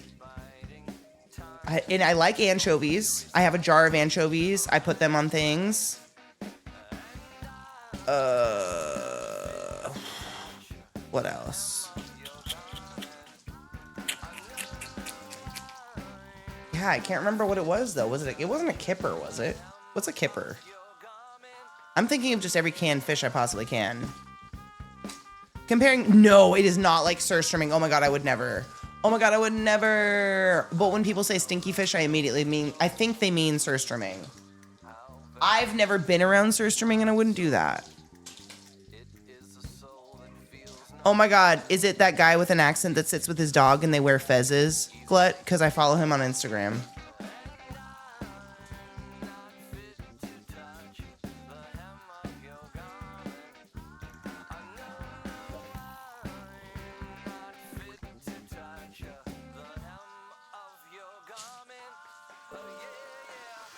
And I like anchovies. I have a jar of anchovies. I put them on things. What else? Yeah, I can't remember what it was though. It wasn't a kipper, was it? What's a kipper? I'm thinking of just every canned fish I possibly can. No, it is not like surströmming. Oh my God, I would never. Oh my God, I would never. But when people say stinky fish, I think they mean surströmming. I've never been around surströmming and I wouldn't do that. Oh my God, is it that guy with an accent that sits with his dog and they wear fezzes? Glut, because I follow him on Instagram.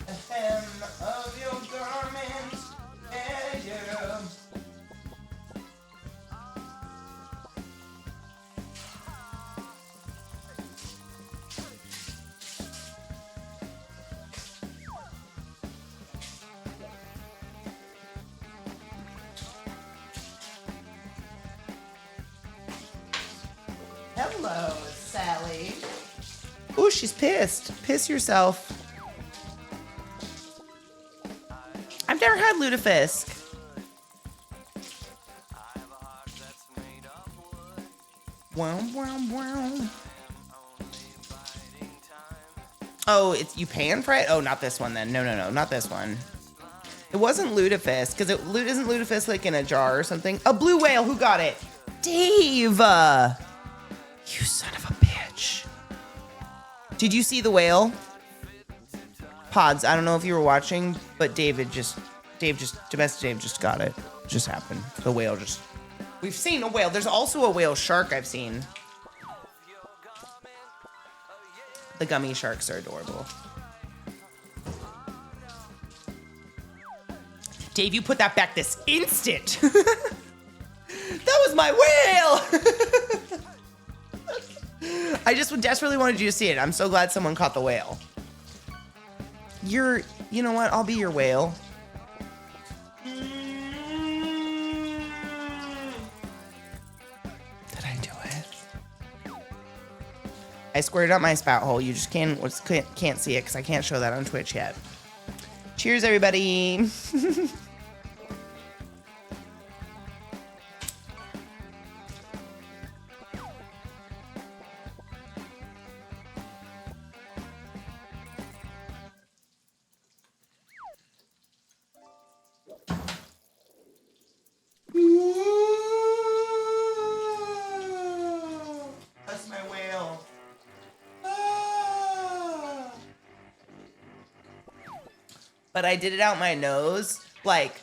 The hem of your garment, yeah, yeah. Hello, Sally. Ooh, she's pissed. Piss yourself. I've never had lutefisk. Wow, wow, wow. Oh, you pan fry it? Oh, not this one then. No, not this one. It wasn't lutefisk, because isn't lutefisk like in a jar or something? A blue whale, who got it? Dave! You son of a bitch. Did you see the whale? Pods, I don't know if you were watching, but Domestic Dave just got it. It just happened. The whale we've seen a whale. There's also a whale shark I've seen. The gummy sharks are adorable. Dave, you put that back this instant. That was my whale. I just desperately wanted you to see it. I'm so glad someone caught the whale. You know what? I'll be your whale. Did I do it? I squirted up my spout hole. You just can't see it because I can't show that on Twitch yet. Cheers, everybody. That's my whale. But I did it out my nose, like.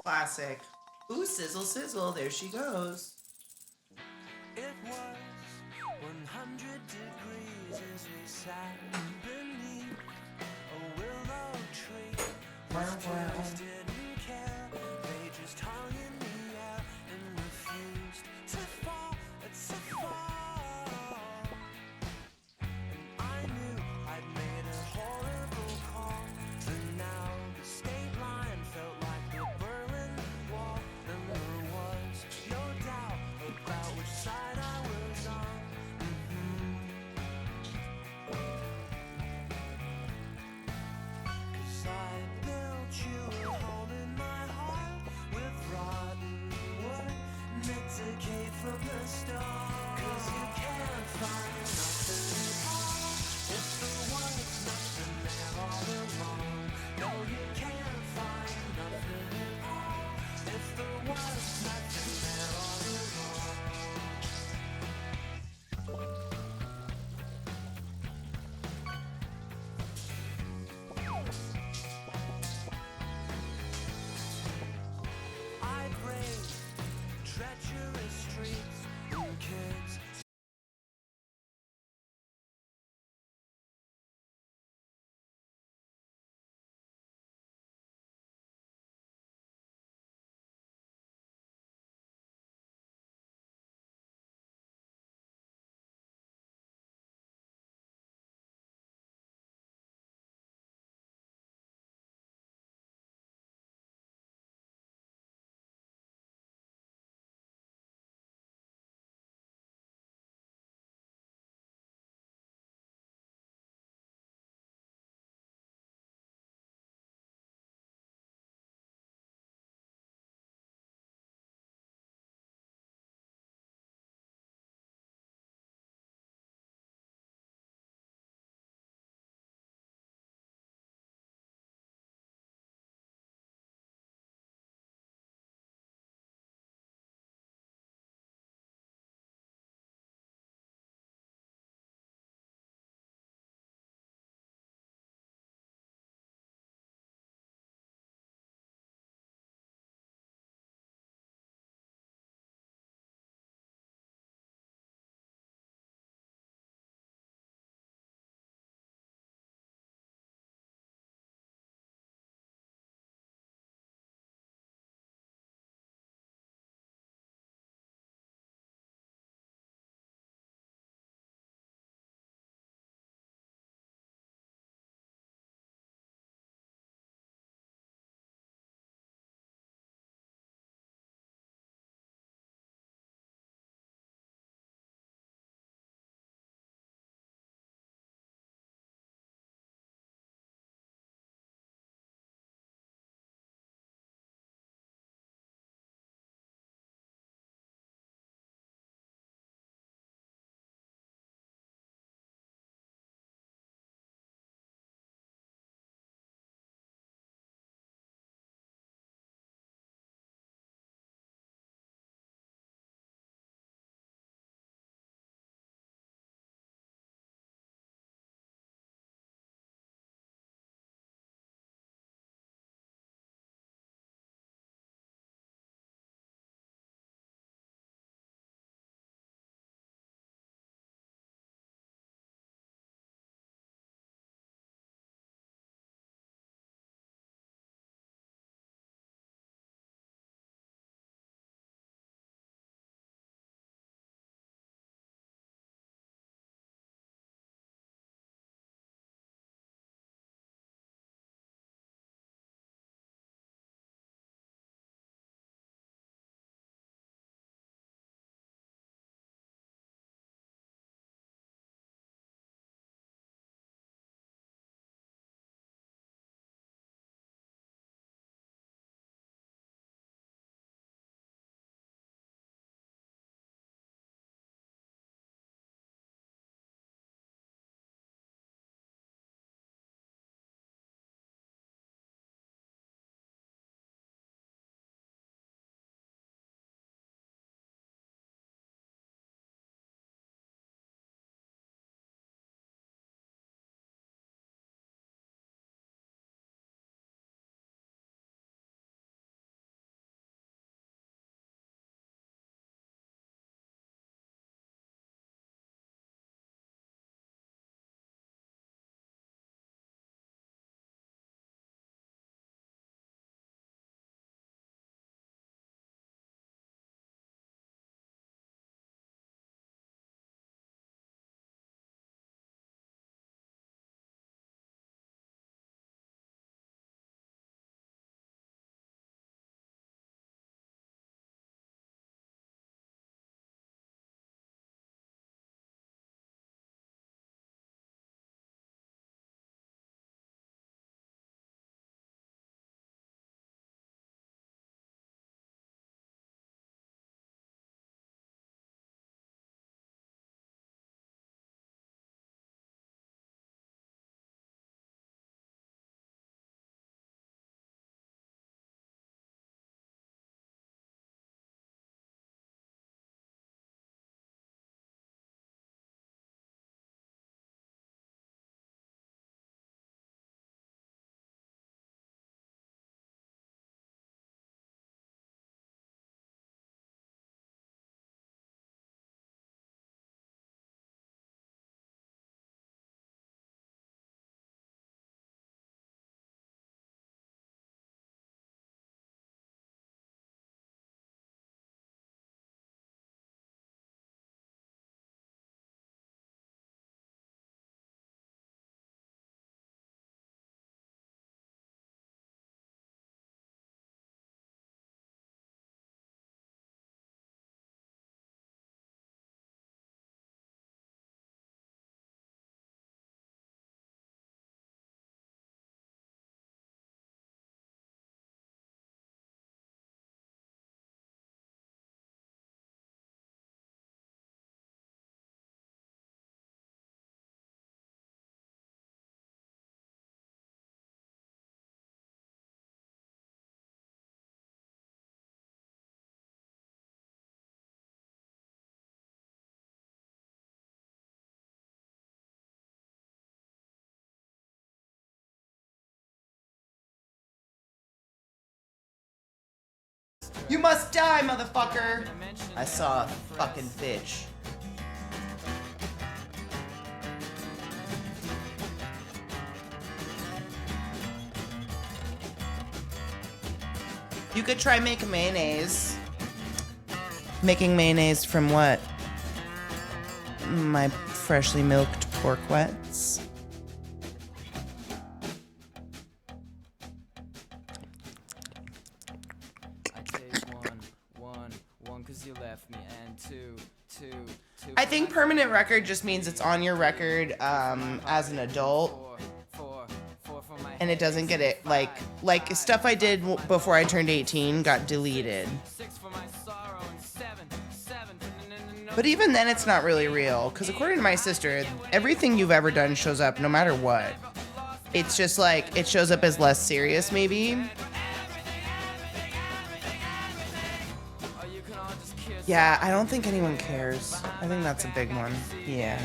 Classic. Ooh, sizzle, sizzle. There she goes. It was 100 degrees as we sat beneath a willow tree. These trees didn't care, they just hung in the air and refused to fall. It's a fall. And I knew I'd made a horrible call. For now, the state line felt like the Berlin Wall, and there was no doubt about which side I was on. Cause I built you a home. You must die, motherfucker! I saw a fucking fish. You could try making mayonnaise. Making mayonnaise from what? My freshly milked pork wets. I think permanent record just means it's on your record as an adult. And it doesn't get it, like stuff I did before I turned 18 got deleted. But even then it's not really real, because according to my sister, everything you've ever done shows up no matter what. It's just like, it shows up as less serious maybe. Yeah, I don't think anyone cares. I think that's a big one. Yeah.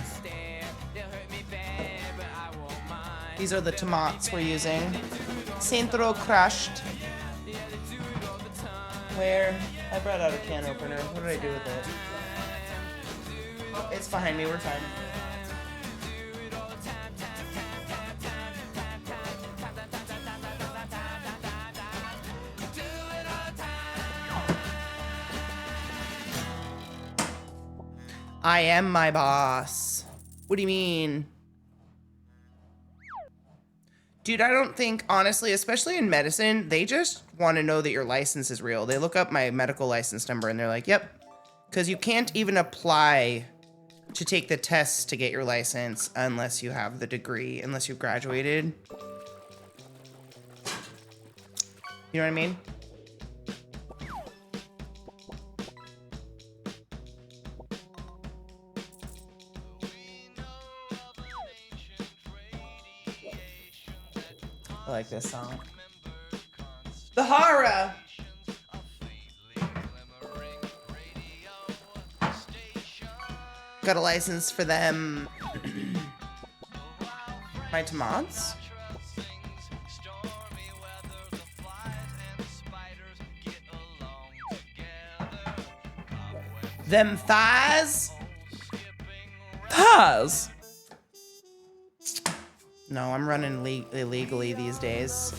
These are the tomatoes we're using. Centro crushed. Where? I brought out a can opener. What did I do with it? Oh, it's behind me. We're fine. I am my boss. What do you mean? Dude, I don't think, honestly, especially in medicine, they just want to know that your license is real. They look up my medical license number and they're like, yep. Because you can't even apply to take the tests to get your license unless you have the degree, unless you've graduated. You know what I mean? I like this song. The horror. Got a license for them. My tomatoes? Them thighs? Thighs? No, I'm running illegally these days.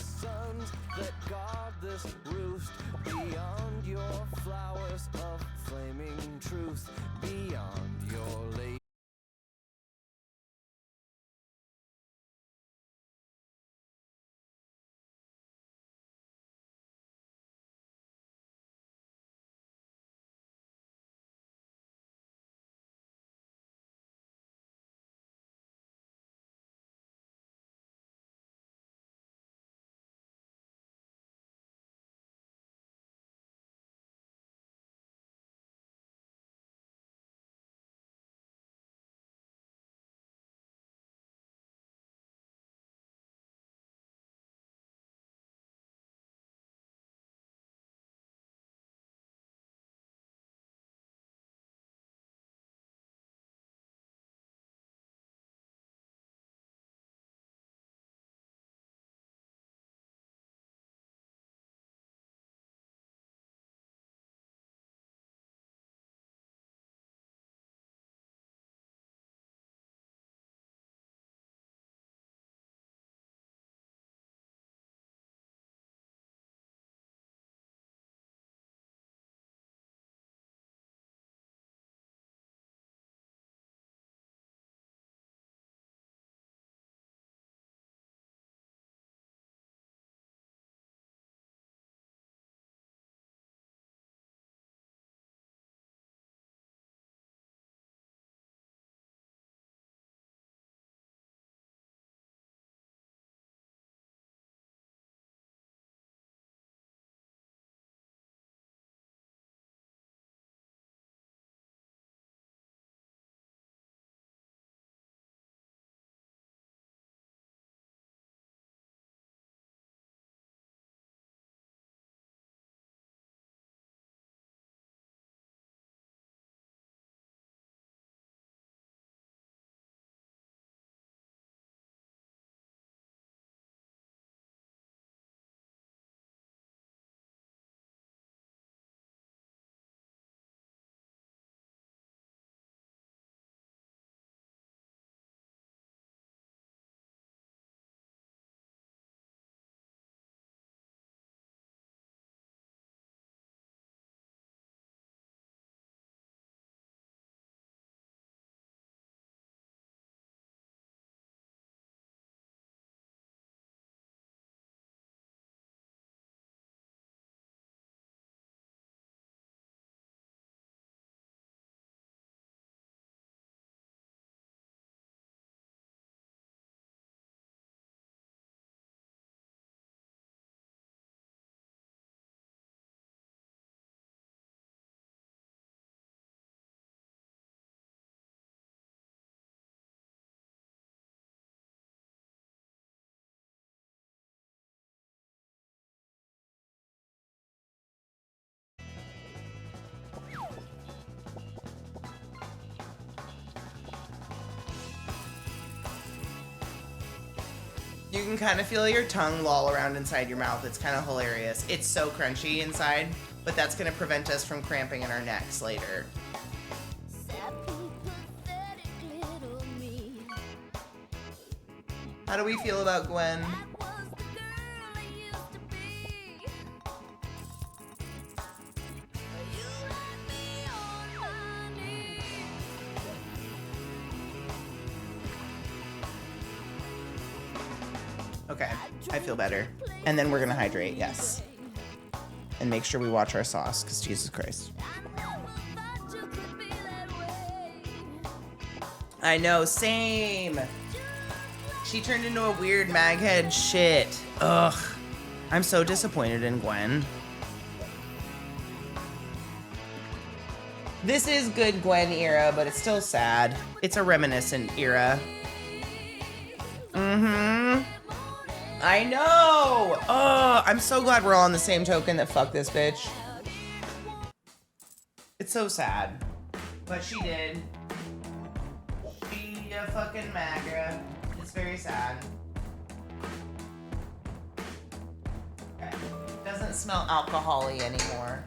You can kind of feel your tongue loll around inside your mouth. It's kind of hilarious. It's so crunchy inside, but that's going to prevent us from cramping in our necks later. How do we feel about Gwen? Okay, I feel better. And then we're gonna hydrate, yes. And make sure we watch our sauce, because Jesus Christ. I know, same. She turned into a weird maghead shit. Ugh. I'm so disappointed in Gwen. This is good Gwen era, but it's still sad. It's a reminiscent era. Mm-hmm. I know! Oh, I'm so glad we're all on the same token that fuck this bitch. It's so sad. But she did. She a fucking MAGA. It's very sad. Okay. Doesn't smell alcohol-y anymore.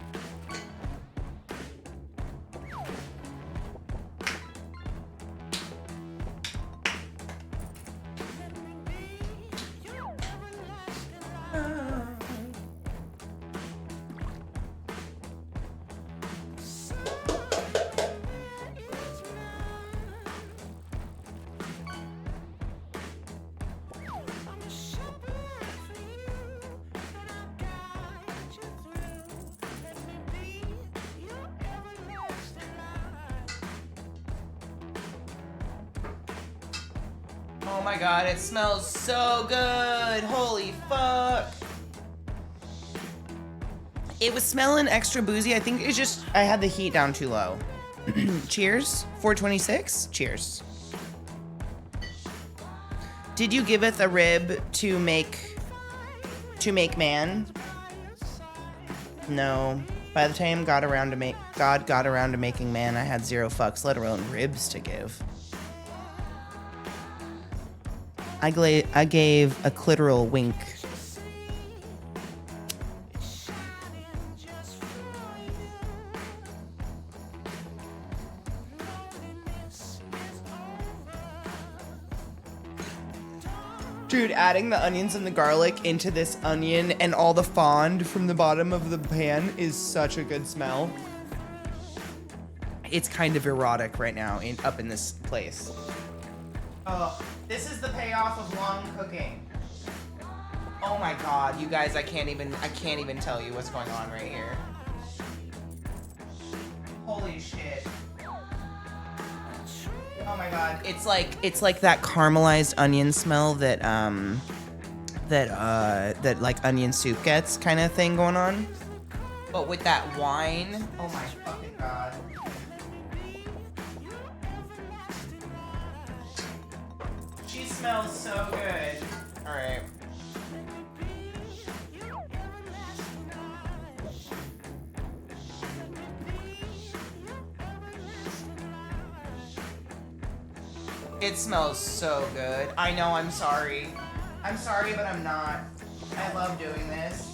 Oh my god, it smells so good. Holy fuck. It was smelling extra boozy. I think it's just, I had the heat down too low. Cheers. 426. Cheers. Did you giveth a rib to make man? No. By the time God got around to making man, I had 0 fucks, let alone ribs to give. I gave a clitoral wink. Dude, adding the onions and the garlic into this onion and all the fond from the bottom of the pan is such a good smell. It's kind of erotic right now up in this place. Oh, this is the payoff of long cooking. Oh my god, you guys, I can't even tell you what's going on right here. Holy shit. Oh my god, it's like that caramelized onion smell that like onion soup gets kind of thing going on. But with that wine, oh my fucking god. She smells so good. All right. It smells so good. I know, I'm sorry. I'm sorry, but I'm not. I love doing this.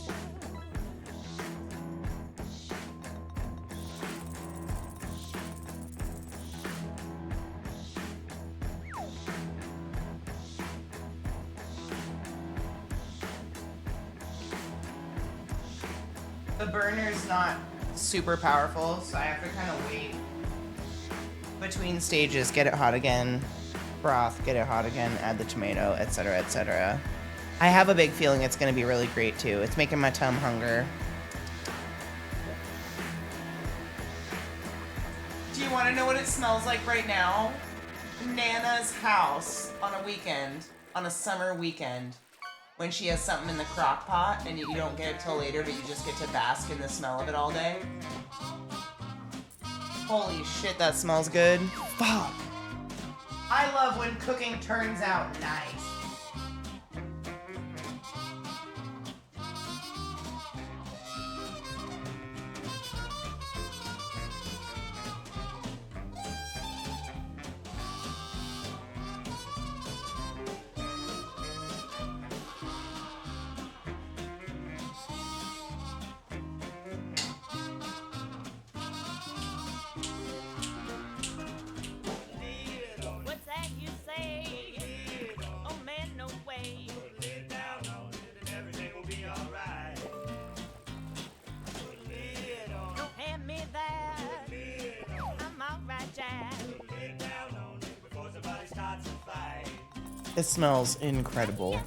The burner's not super powerful, so I have to kind of wait between stages, get it hot again, broth, get it hot again, add the tomato, etc., etc. I have a big feeling it's going to be really great too. It's making my tum hunger. Do you want to know what it smells like right now? Nana's house on a weekend, on a summer weekend, when she has something in the crock pot and you don't get it till later, but you just get to bask in the smell of it all day. Holy shit, that smells good. Fuck. I love when cooking turns out nice. It smells incredible.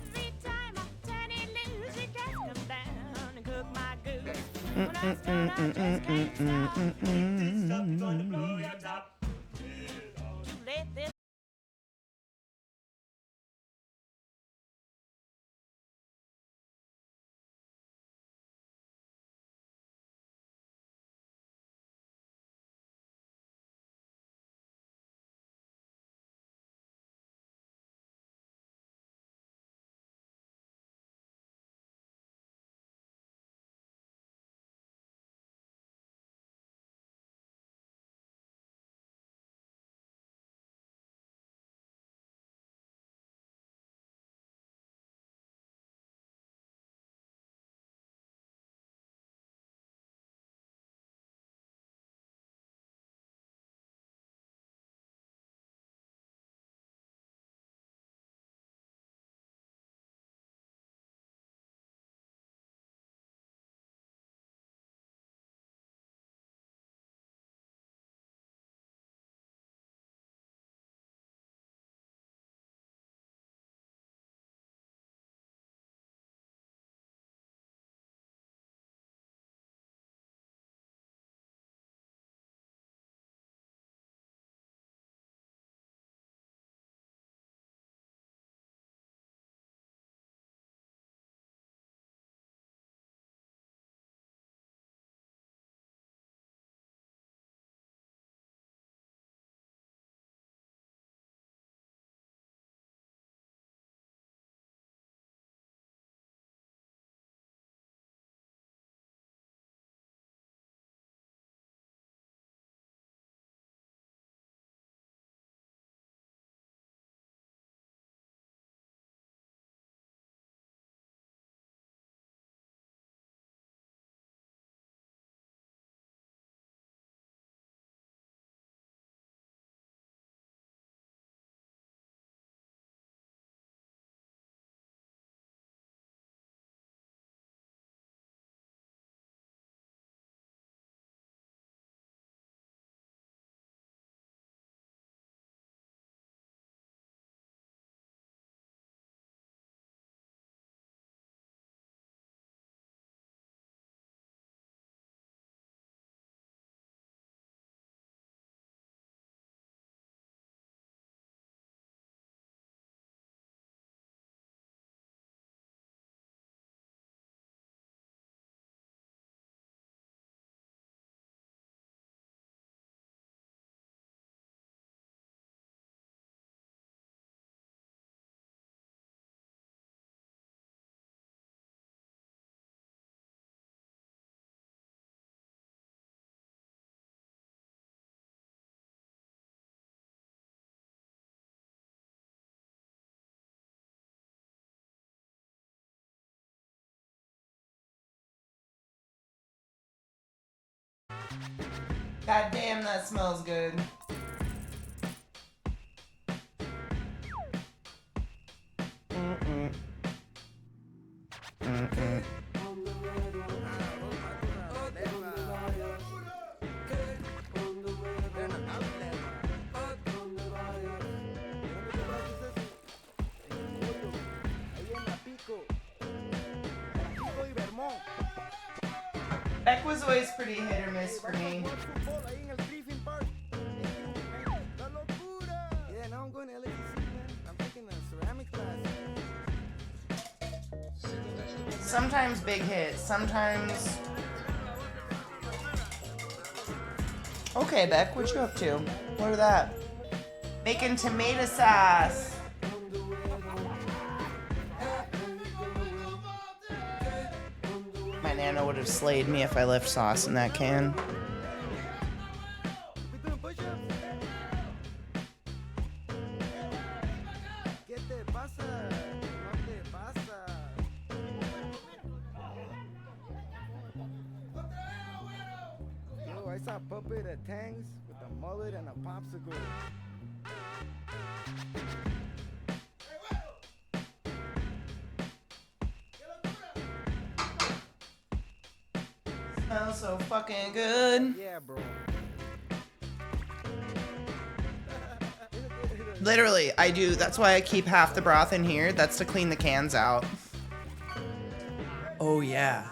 God damn, that smells good. Beck was always pretty hit or miss for me. Yeah, now I'm going to LACC, man. I'm taking a ceramics class. Sometimes big hits, sometimes... Okay, Beck, what you up to? What are that? Making tomato sauce. My Nana would have slayed me if I left sauce in that can. Yo, I saw Puppet at Tang's with a mullet and a popsicle. Smells so fucking good. Yeah, bro. Literally, I do. That's why I keep half the broth in here. That's to clean the cans out. Oh, yeah.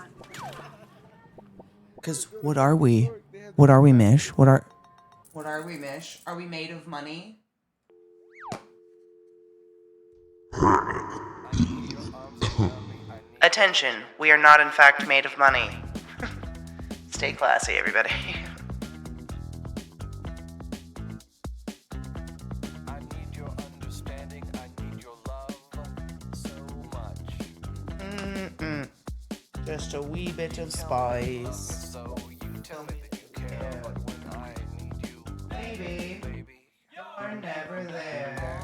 Because what are we? What are we, Mish? What are we, Mish? Are we made of money? Attention, we are not in fact made of money. Stay classy, everybody. I need your understanding, I need your love so much. Just a wee bit of spice. So you tell me that you care, but when I need you, Baby, you're never there.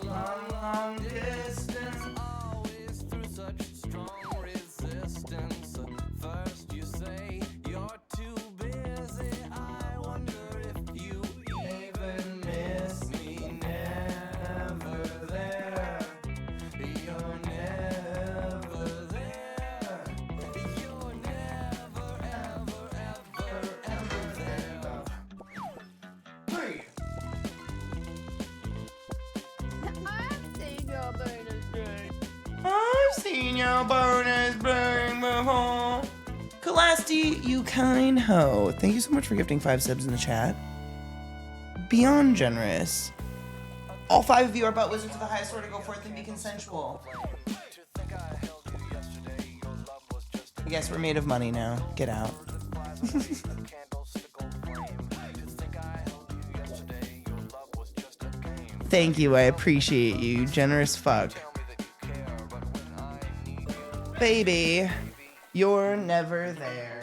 Long distance. always through such strong resistance. First you say you're too busy. I wonder if you even miss me. Never there. You're never there. You're never, ever, ever, ever there. Hey. I've seen your bonus burn before. Classy, you kind hoe. Thank you so much for gifting 5 subs in the chat. Beyond generous. All 5 of you are but wizards of the highest order. Go forth and be consensual. I guess we're made of money now. Get out. Thank you, I appreciate you, generous fuck. Baby, you're never there.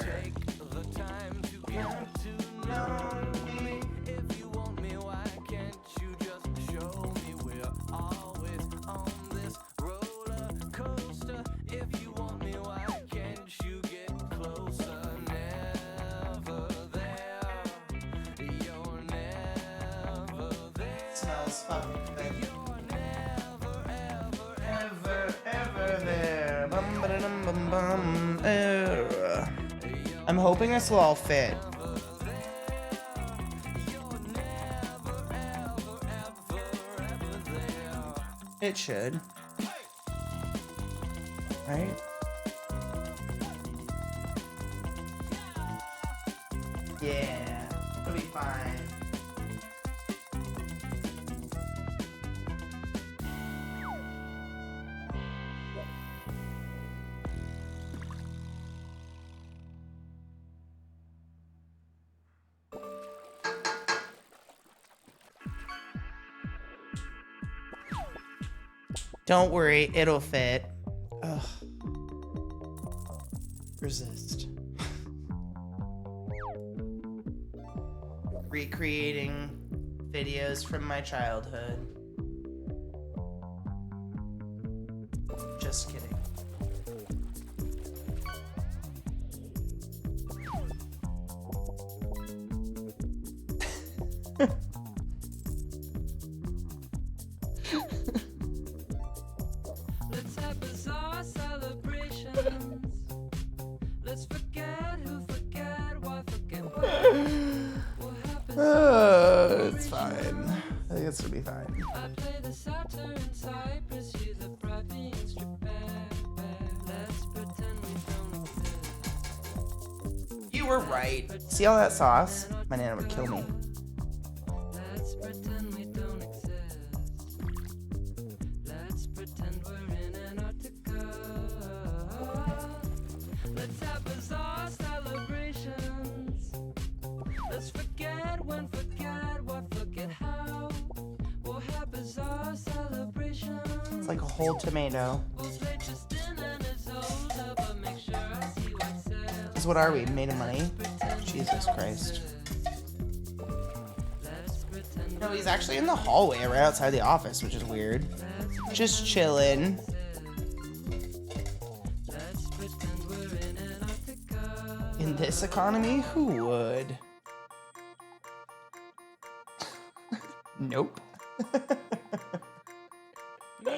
If you want me, why can't you just show me? We're always on this roller coaster. If you want me, why can't you get closer? Never there. You're never there. Smells fucking good. You're never, ever, Ever there. Bum, ba-da-dum, bum, bum. I'm hoping this will all fit. It should. Right? Yeah, it'll be fine. Don't worry, it'll fit. Ugh. Resist. Recreating videos from my childhood. Just kidding. Let's have bizarre celebrations. Let's forget who forget why forget what happened. It's fine. I think it's gonna be fine. I play the Satyr in Cyprus, you the province Japan. Let's pretend we don't exist. You were right. See all that sauce? My nana would kill me. Let's pretend we don't exist. Let's pretend we're in Antarctica. Let's have bizarre celebrations. Let's forget when, forget what, forget how. We'll have bizarre celebrations. It's like a whole tomato. We'll play Tristan and Isolde, but make sure I see what sells. Because what are we? Made of money? Jesus Christ. No, he's actually in the hallway right outside the office, which is weird. Just chilling. In this economy, who would? Nope. You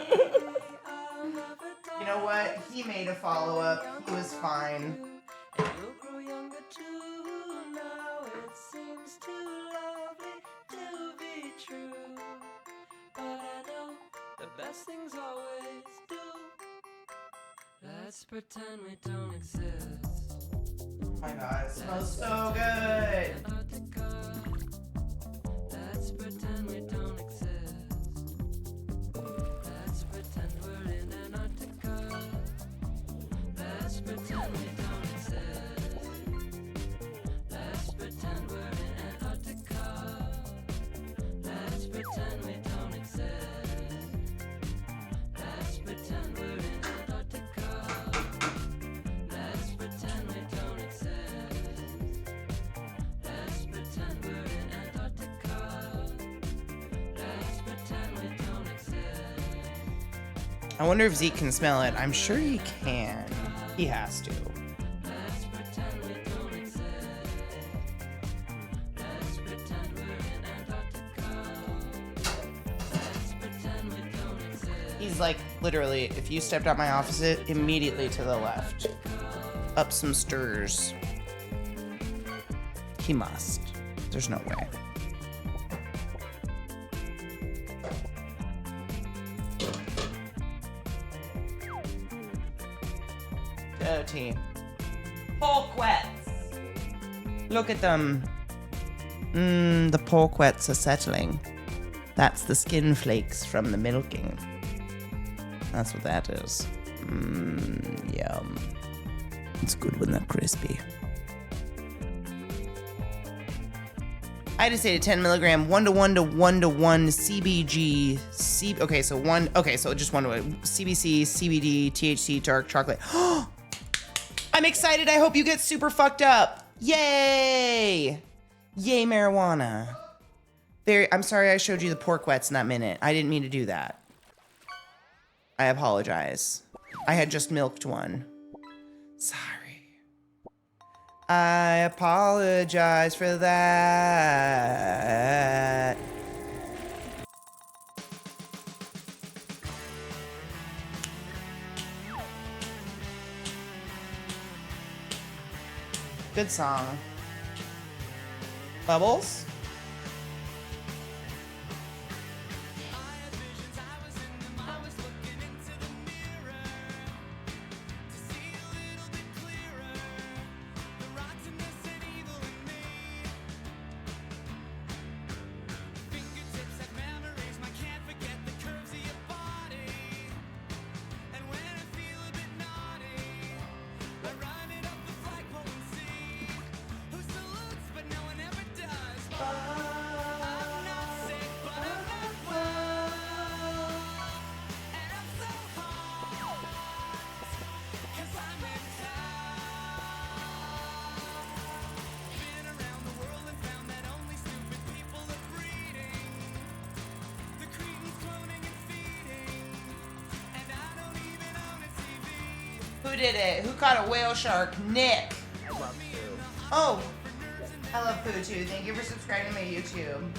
know what? He made a follow-up. He was fine. You'll grow younger too now. It seems too lovely to be true. as things always do. Let's pretend we don't exist. Oh my god, it smells so good. Let's pretend we don't exist. Let's pretend we're in Antarctica. Let's pretend we don't exist. Let's pretend we're in Antarctica. Let's pretend we don't exist. Let's pretend we're in Antarctica. Let's pretend we don't exist. Let's pretend we're in Antarctica. Let's pretend we don't exist. I wonder if Zeke can smell it. I'm sure he can. He has to. Let's pretend we don't exist. Let's pretend we're in Antarctica. Let's pretend we don't exist. He's like, literally, if you stepped out my office, immediately to the left. Up some stairs. He must. There's no way. Dirty. Pork wets. Look at them. The pork wets are settling. That's the skin flakes from the milking. That's what that is. Yum. It's good when they're crispy. I had to say to 10 milligram, 1:1 to 1:1 CBG. Okay, so just 1:1 CBC, CBD, THC, dark chocolate. I'm excited. I hope you get super fucked up. Yay! Yay, marijuana. I'm sorry I showed you the pork wets in that minute. I didn't mean to do that. I apologize. I had just milked one. Sorry. I apologize for that. Good song. Bubbles? Who did it? Who caught a whale shark? Nick. I love Pooh. Oh, I love Pooh too. Thank you for subscribing to my YouTube.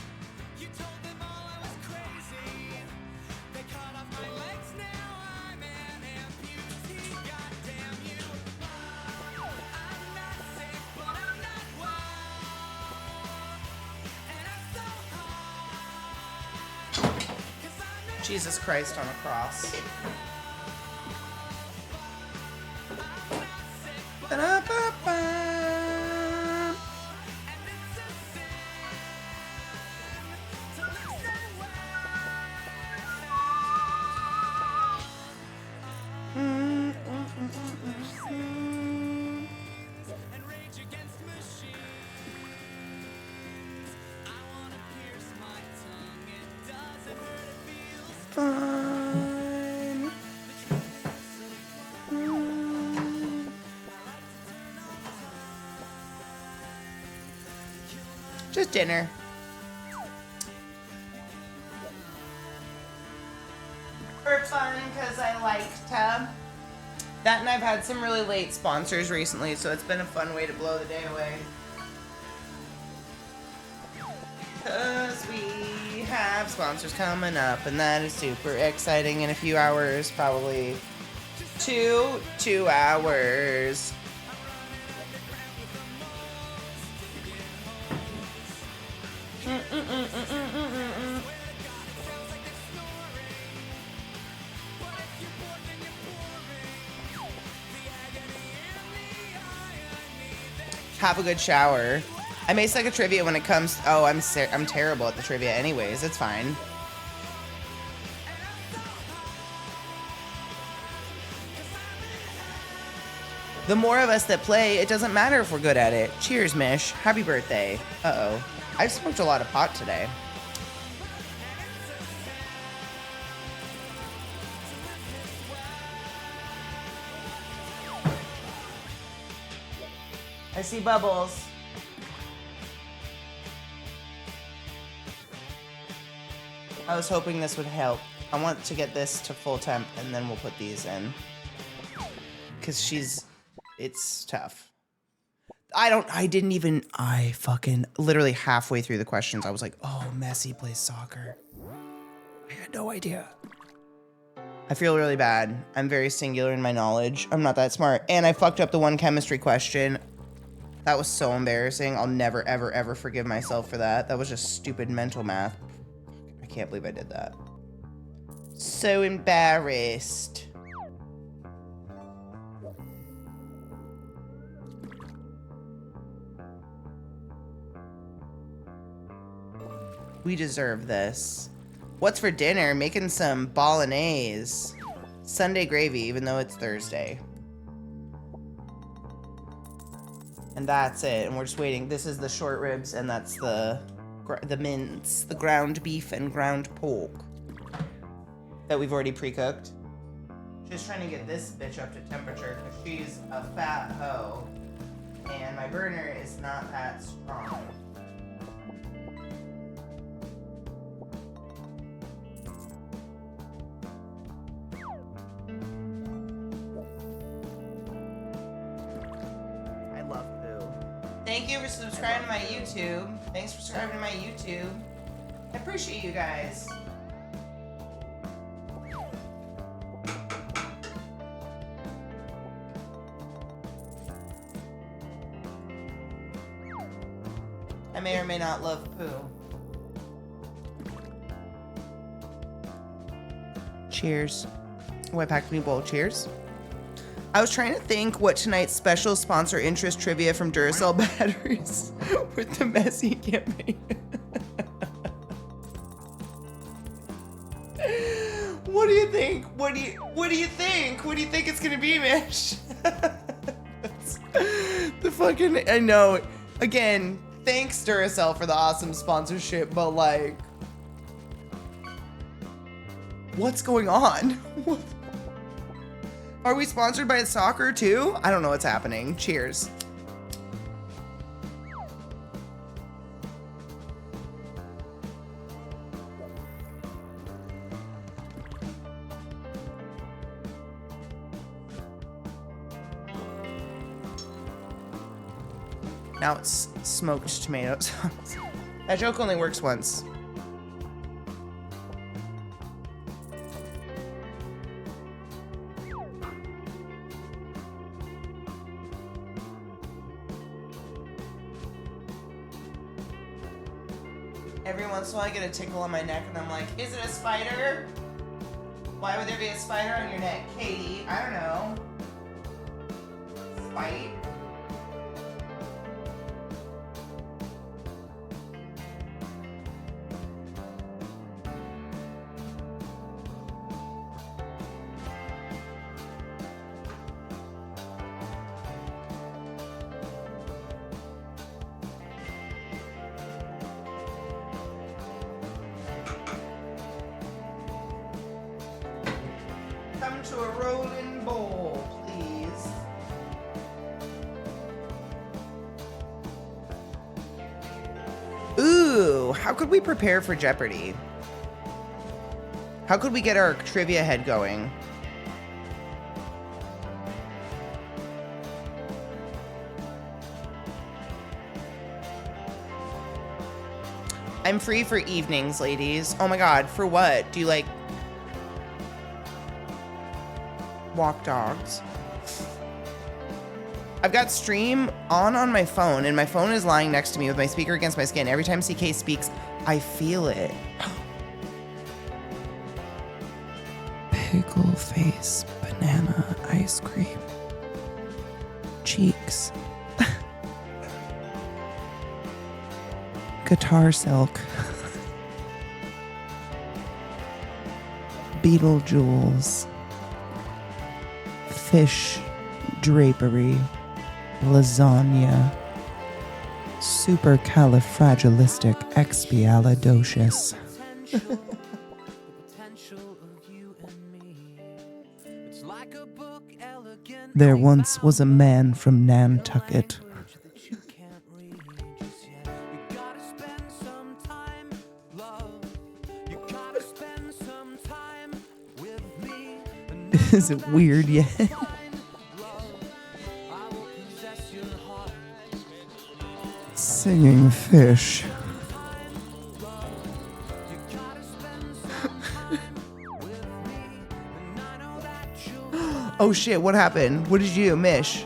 Jesus Christ on a cross. Ba-da-ba-ba. Fine. Just dinner. For fun, because I like to. That, and I've had some really late sponsors recently, so it's been a fun way to blow the day away. Because we have sponsors coming up, and that is super exciting in a few hours, probably 2 hours. Have a good shower. I may suck at trivia when it comes. Oh, I'm terrible at the trivia anyways. It's fine. The more of us that play, it doesn't matter if we're good at it. Cheers, Mish. Happy birthday. Uh-oh. I've smoked a lot of pot today. I see bubbles. I was hoping this would help. I want to get this to full temp and then we'll put these in. Cause it's tough. I fucking literally halfway through the questions, I was like, oh, Messi plays soccer. I had no idea. I feel really bad. I'm very singular in my knowledge. I'm not that smart. And I fucked up the one chemistry question. That was so embarrassing. I'll never, ever, ever forgive myself for that. That was just stupid mental math. I can't believe I did that. So embarrassed. We deserve this. What's for dinner? Making some bolognese. Sunday gravy, even though it's Thursday. And that's it. And we're just waiting. This is the short ribs, and that's the mince, the ground beef and ground pork that we've already pre-cooked. Just trying to get this bitch up to temperature because she's a fat hoe, and my burner is not that strong. Thank you for subscribing to my YouTube. Thanks for subscribing to my YouTube. I appreciate you guys. I may or may not love poo. Cheers. Oh, I packed me a bowl. Cheers. I was trying to think what tonight's special sponsor interest trivia from Duracell batteries with the Messi campaign. What do you think? What do you think? What do you think it's gonna be, Mish? The fucking, I know. Again, thanks Duracell for the awesome sponsorship, but like, what's going on? What? Are we sponsored by soccer too? I don't know what's happening. Cheers. Now it's smoked tomatoes. That joke only works once. Every once in a while I get a tickle on my neck and I'm like, is it a spider? Why would there be a spider on your neck, Katie? I don't know. Spite? Come to a rolling bowl, please. Ooh, how could we prepare for Jeopardy? How could we get our trivia head going? I'm free for evenings, ladies. Oh my god, for what? Do you like walk dogs? I've got stream on my phone, and my phone is lying next to me with my speaker against my skin. Every time CK speaks, I feel it. Pickle face, banana, ice cream, cheeks. Guitar silk. Beetle jewels. Fish drapery. Lasagna. Supercalifragilisticexpialidocious. There once was a man from Nantucket. Is it weird yet? Singing fish. Oh shit, what happened? What did you do, Mish?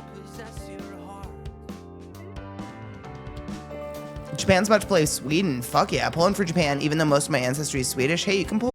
Japan's about to play Sweden. Fuck yeah, pulling for Japan, even though most of my ancestry is Swedish. Hey, you can pull.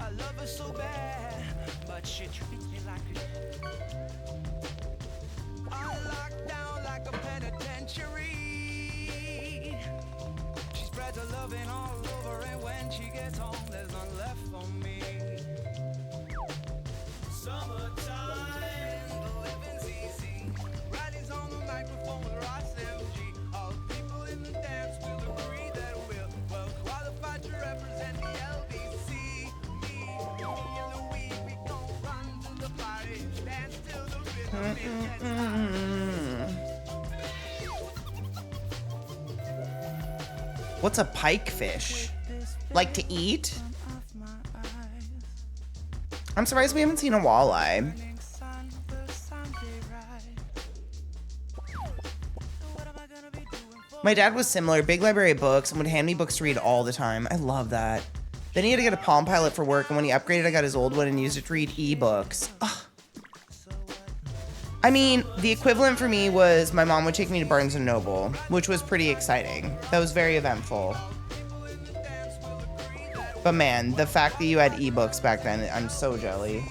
I love her so bad, but she treats me like a I'm locked down like a penitentiary. her loving all over, and when she gets home, there's none left for me. Summertime, the living's easy. Riley's on the microphone with Ross MG. All people in the dance will agree that we're well qualified to represent the LBC. Me and Louis, we gon' run to the party, dance till the rhythm it gets What's a pikefish? Like to eat? I'm surprised we haven't seen a walleye. My dad was similar, big library of books, and would hand me books to read all the time. I love that. Then he had to get a Palm Pilot for work, and when he upgraded, I got his old one and used it to read ebooks. Ugh. I mean, the equivalent for me was my mom would take me to Barnes & Noble, which was pretty exciting. That was very eventful. But man, the fact that you had ebooks back then, I'm so jelly.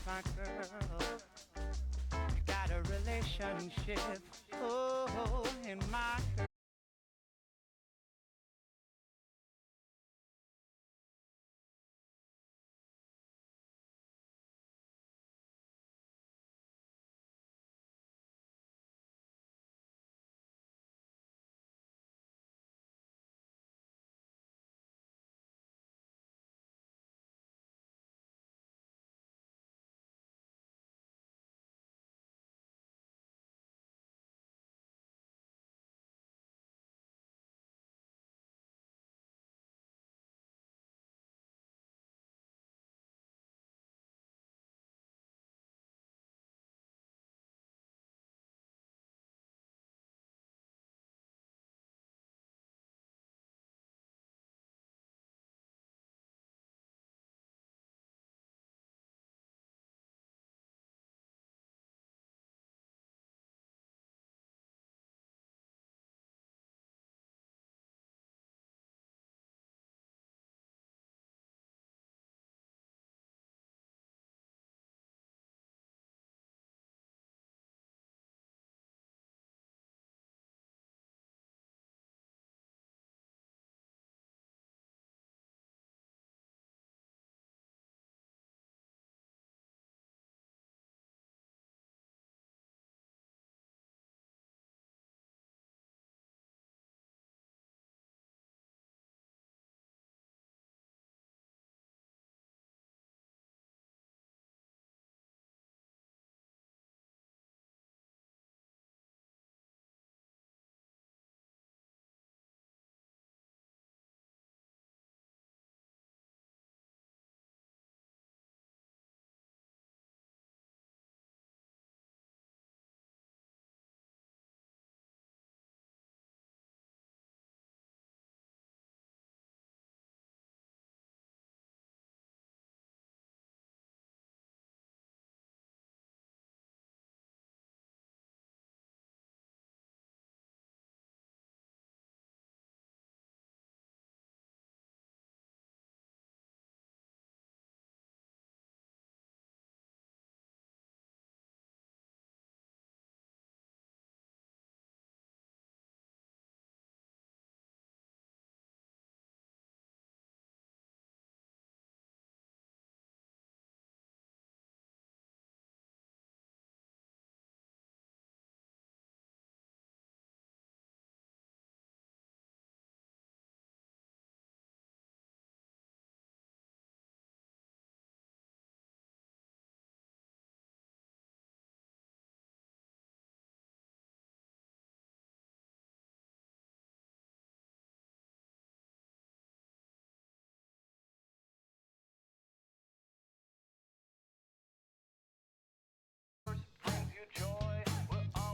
My girl, we got a relationship. Oh, in my girl.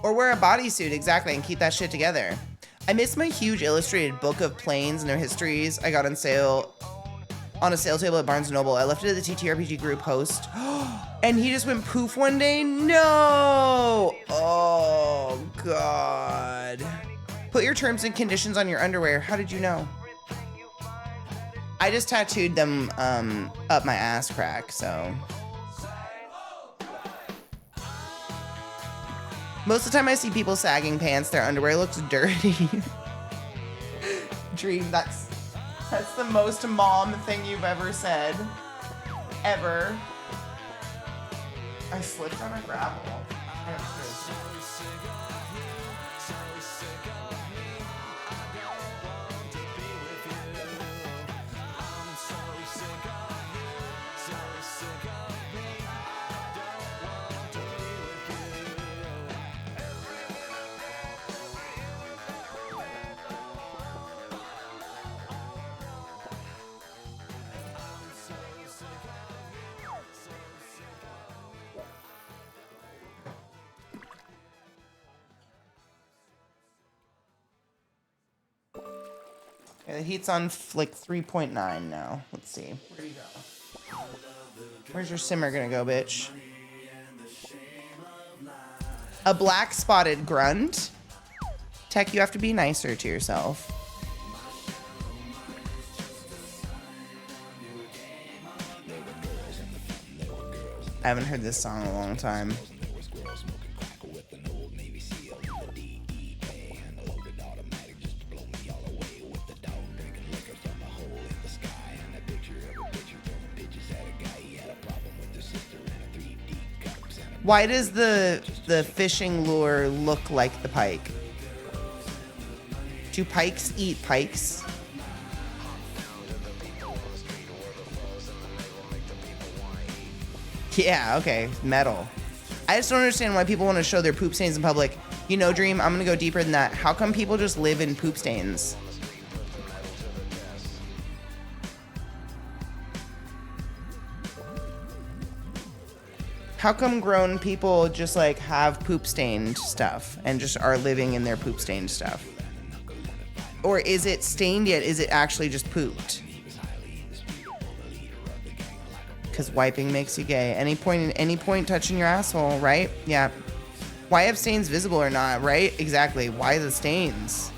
Or wear a bodysuit, exactly, and keep that shit together. I miss my huge illustrated book of planes and their histories I got on sale on a sale table at Barnes & Noble. I left it at the TTRPG group host. And he just went poof one day? No! Oh, God. Put your terms and conditions on your underwear. How did you know? I just tattooed them up my ass crack, so. Most of the time I see people sagging pants, their underwear looks dirty. Dream, that's the most mom thing you've ever said. Ever. I slipped on a gravel. Okay, the heat's on like 3.9 now. Let's see. Where'd he go? Where's your simmer gonna go, bitch? A black spotted grunt? Tech, you have to be nicer to yourself. I haven't heard this song in a long time. Why does the fishing lure look like the pike? Do pikes eat pikes? Yeah, okay, metal. I just don't understand why people want to show their poop stains in public. You know, Dream, I'm gonna go deeper than that. How come people just live in poop stains? How come grown people just like have poop stained stuff and just are living in their poop stained stuff? Or is it stained yet? Is it actually just pooped? Because wiping makes you gay. Any point touching your asshole, right? Yeah. Why have stains visible or not, right? Exactly. Why the stains?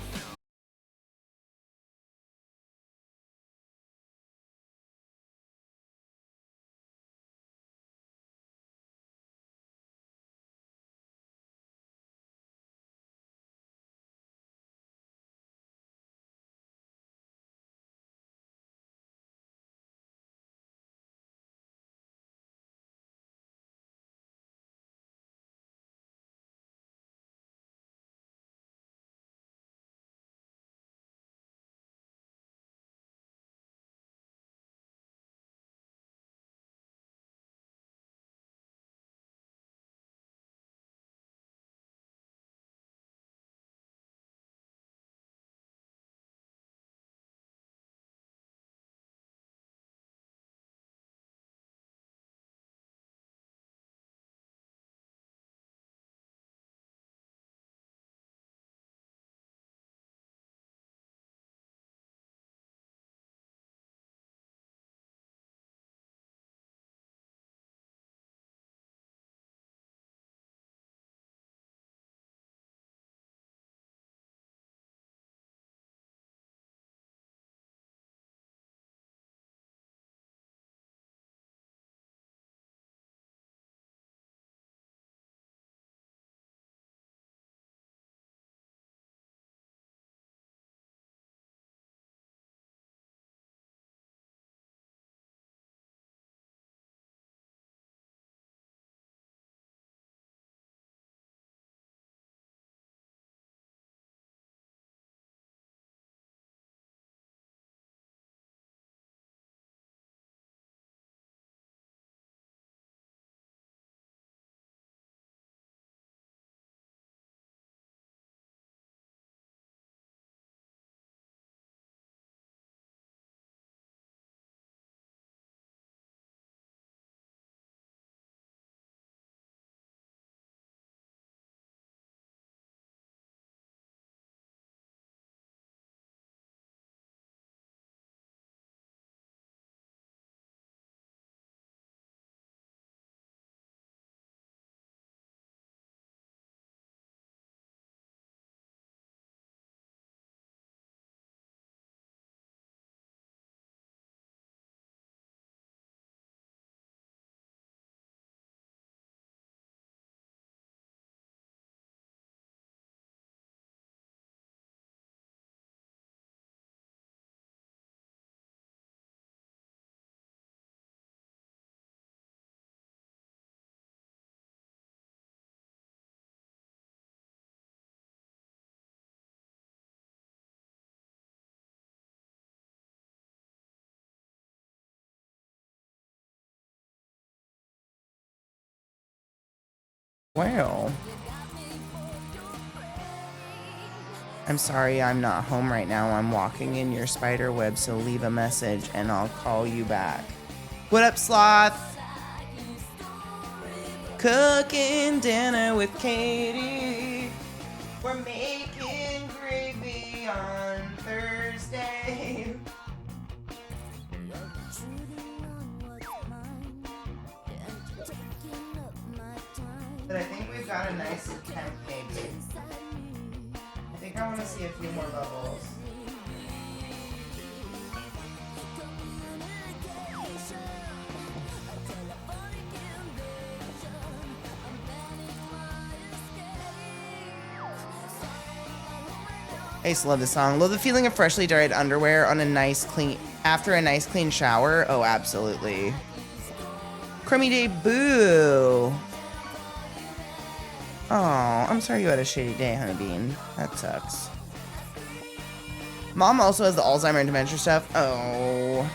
Well, I'm sorry I'm not home right now. I'm walking in your spider web, so leave a message and I'll call you back. What up, Sloth? Cooking dinner with Katie. We're making gravy on Thursday. But I think we've got a nice temp, maybe. I think I want to see a few more bubbles. I used to love this song. Love the feeling of freshly dried underwear on a nice clean after a nice clean shower. Oh, absolutely. Crummy day boo. Oh, I'm sorry you had a shitty day, Honeybean. That sucks. Mom also has the Alzheimer and dementia stuff. Oh.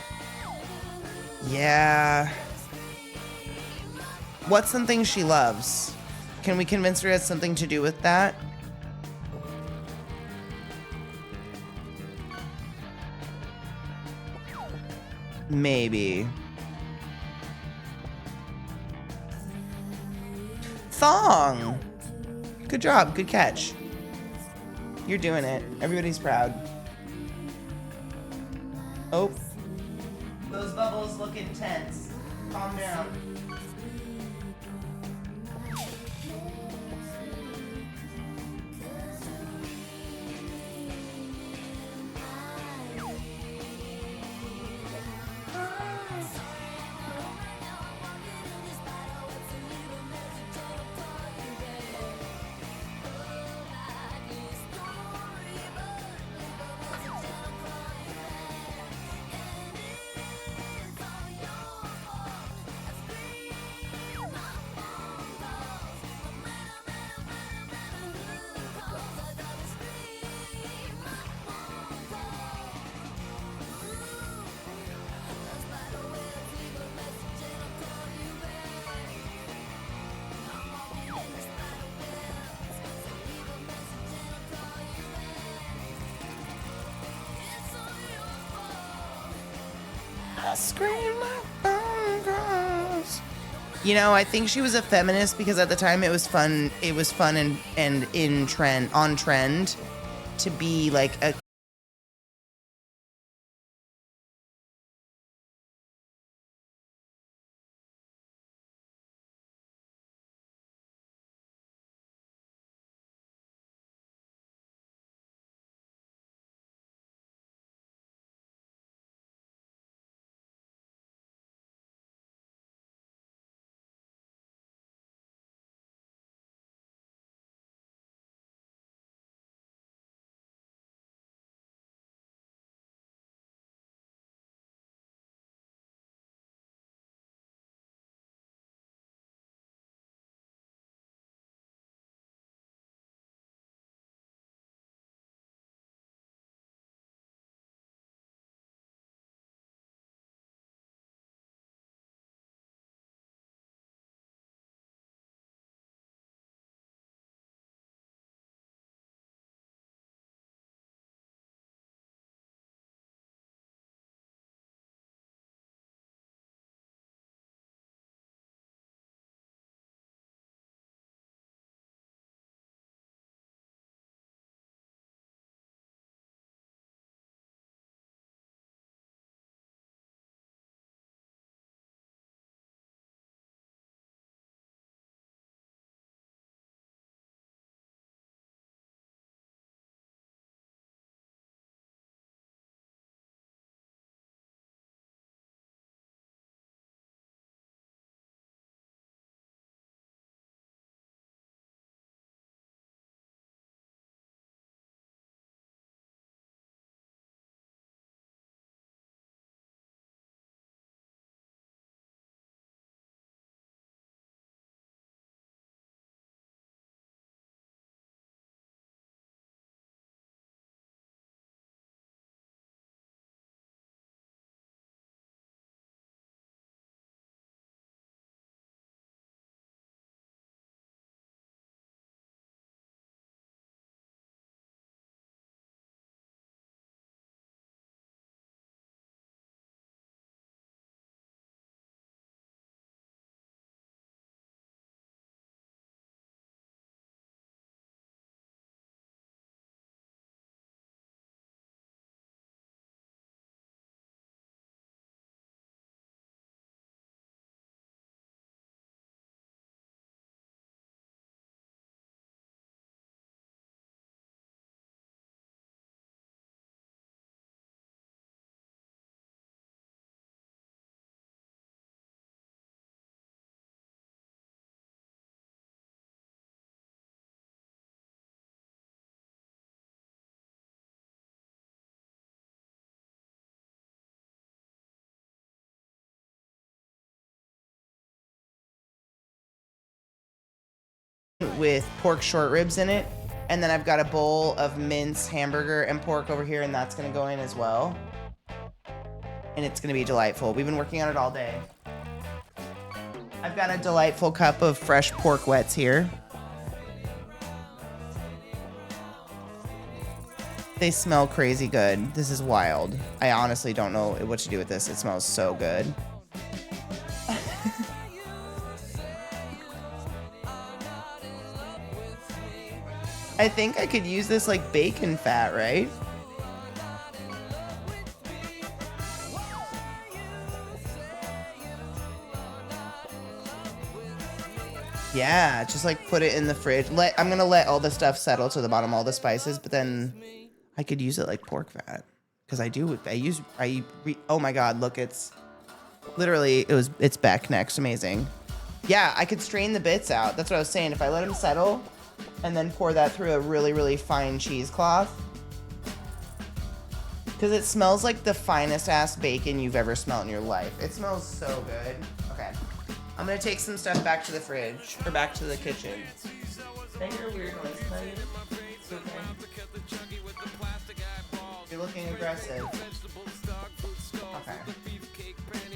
Yeah. What's something she loves? Can we convince her it has something to do with that? Maybe. Thong! Good job, good catch. You're doing it. Everybody's proud. Oh. Those bubbles look intense. Calm down. I scream my phone calls. You know, I think she was a feminist because at the time it was fun. It was fun and on trend to be like a with pork short ribs in it. And then I've got a bowl of mince, hamburger, and pork over here, and that's gonna go in as well. And it's gonna be delightful. We've been working on it all day. I've got a delightful cup of fresh pork wets here. They smell crazy good. This is wild. I honestly don't know what to do with this. It smells so good. I think I could use this like bacon fat, right? Yeah, just like put it in the fridge. I'm gonna let all the stuff settle to the bottom, all the spices, but then I could use it like pork fat. Because oh my god, look, it's literally, it's Beck next, amazing. Yeah, I could strain the bits out. That's what I was saying. If I let them settle and then pour that through a really, really fine cheesecloth. Because it smells like the finest ass bacon you've ever smelled in your life. It smells so good. Okay. I'm gonna take some stuff back to the fridge, or back to the kitchen. Did I hear a weird noise playing? It's okay. You're looking aggressive. Okay.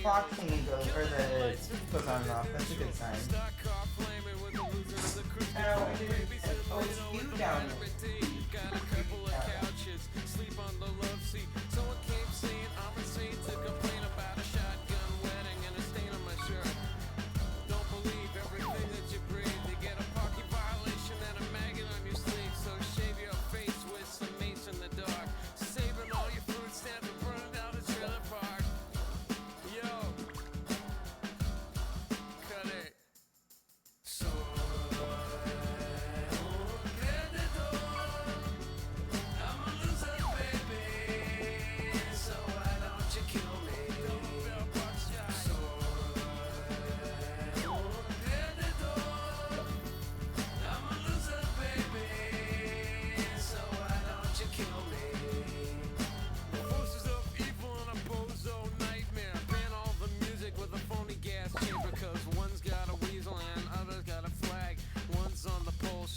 Clock thingy goes, or the goes on and off. That's a good sign. Oh, it's you down here.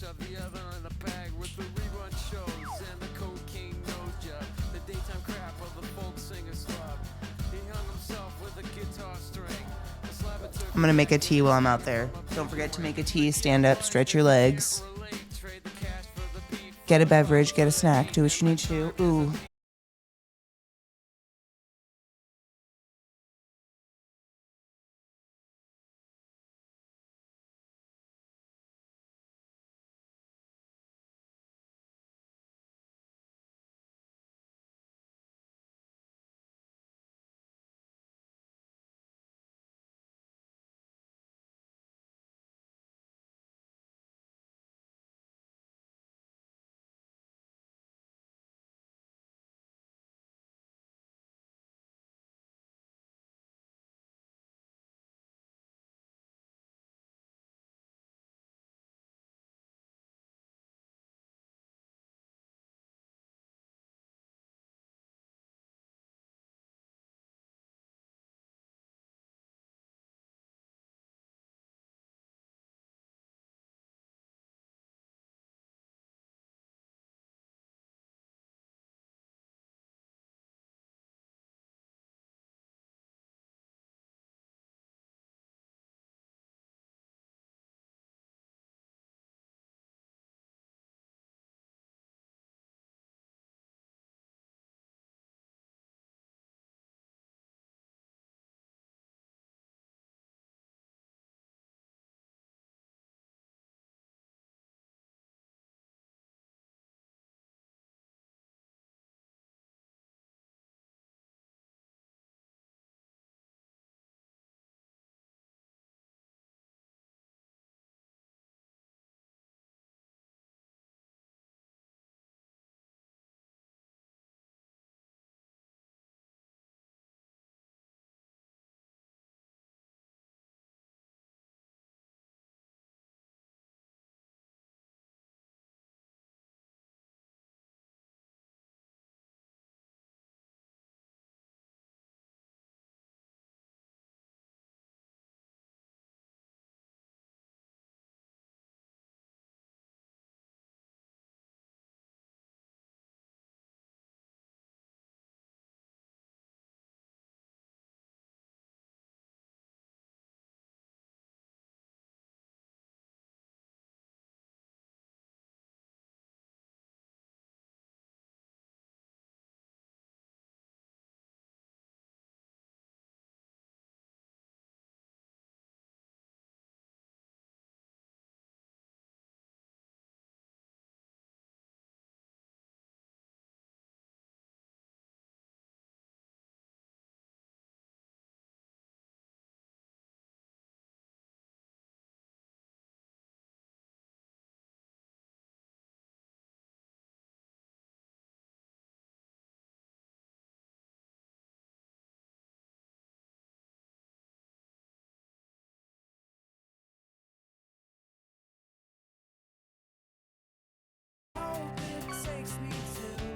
The other in the bag with the rerun shows and the cocaine nose job. The daytime crap of the folk singer slob. He hung himself with a guitar string. I'm gonna make a tea while I'm out there. Don't forget to make a tea, stand up, stretch your legs. Get a beverage, get a snack, do what you need to do. Ooh.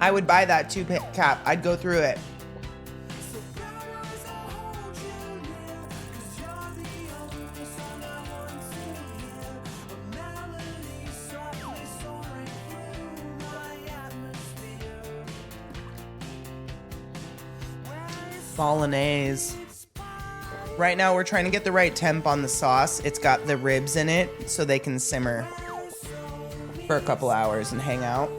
I would buy that too, Cap. I'd go through it. Bolognese. Right now we're trying to get the right temp on the sauce. It's got the ribs in it so they can simmer for a couple hours and hang out.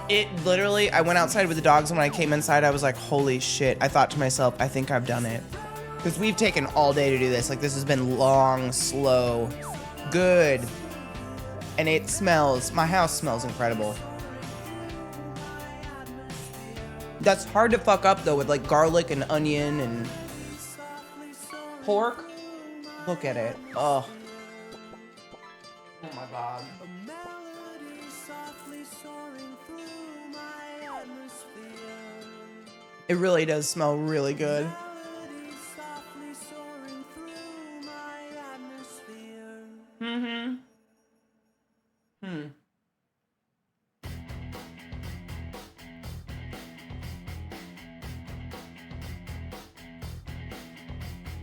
It literally, I went outside with the dogs, and when I came inside, I was like, holy shit. I thought to myself, I think I've done it. Because we've taken all day to do this. Like, this has been long, slow, good. And it smells, my house smells incredible. That's hard to fuck up, though, with like garlic and onion and pork. Look at it. Oh. Oh my God. It really does smell really good. Mm-hmm.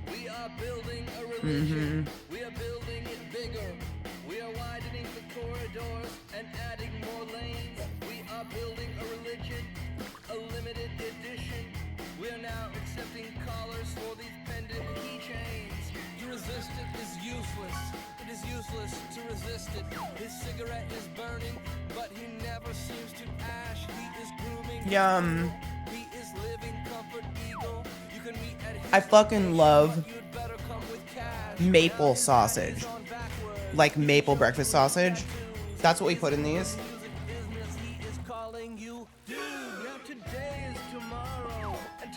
We are building a religion. We are building it bigger. We are widening the corridors and adding more lanes. We are building a religion, a limited edition. We are now accepting collars for these pendant keychains. To resist it is useless. It is useless to resist it. His cigarette is burning, but he never seems to ash. He is grooming. Yum. He is living comfort eagle. You can meet at his I fucking love maple sausage. Like maple breakfast sausage. That's what we put in these.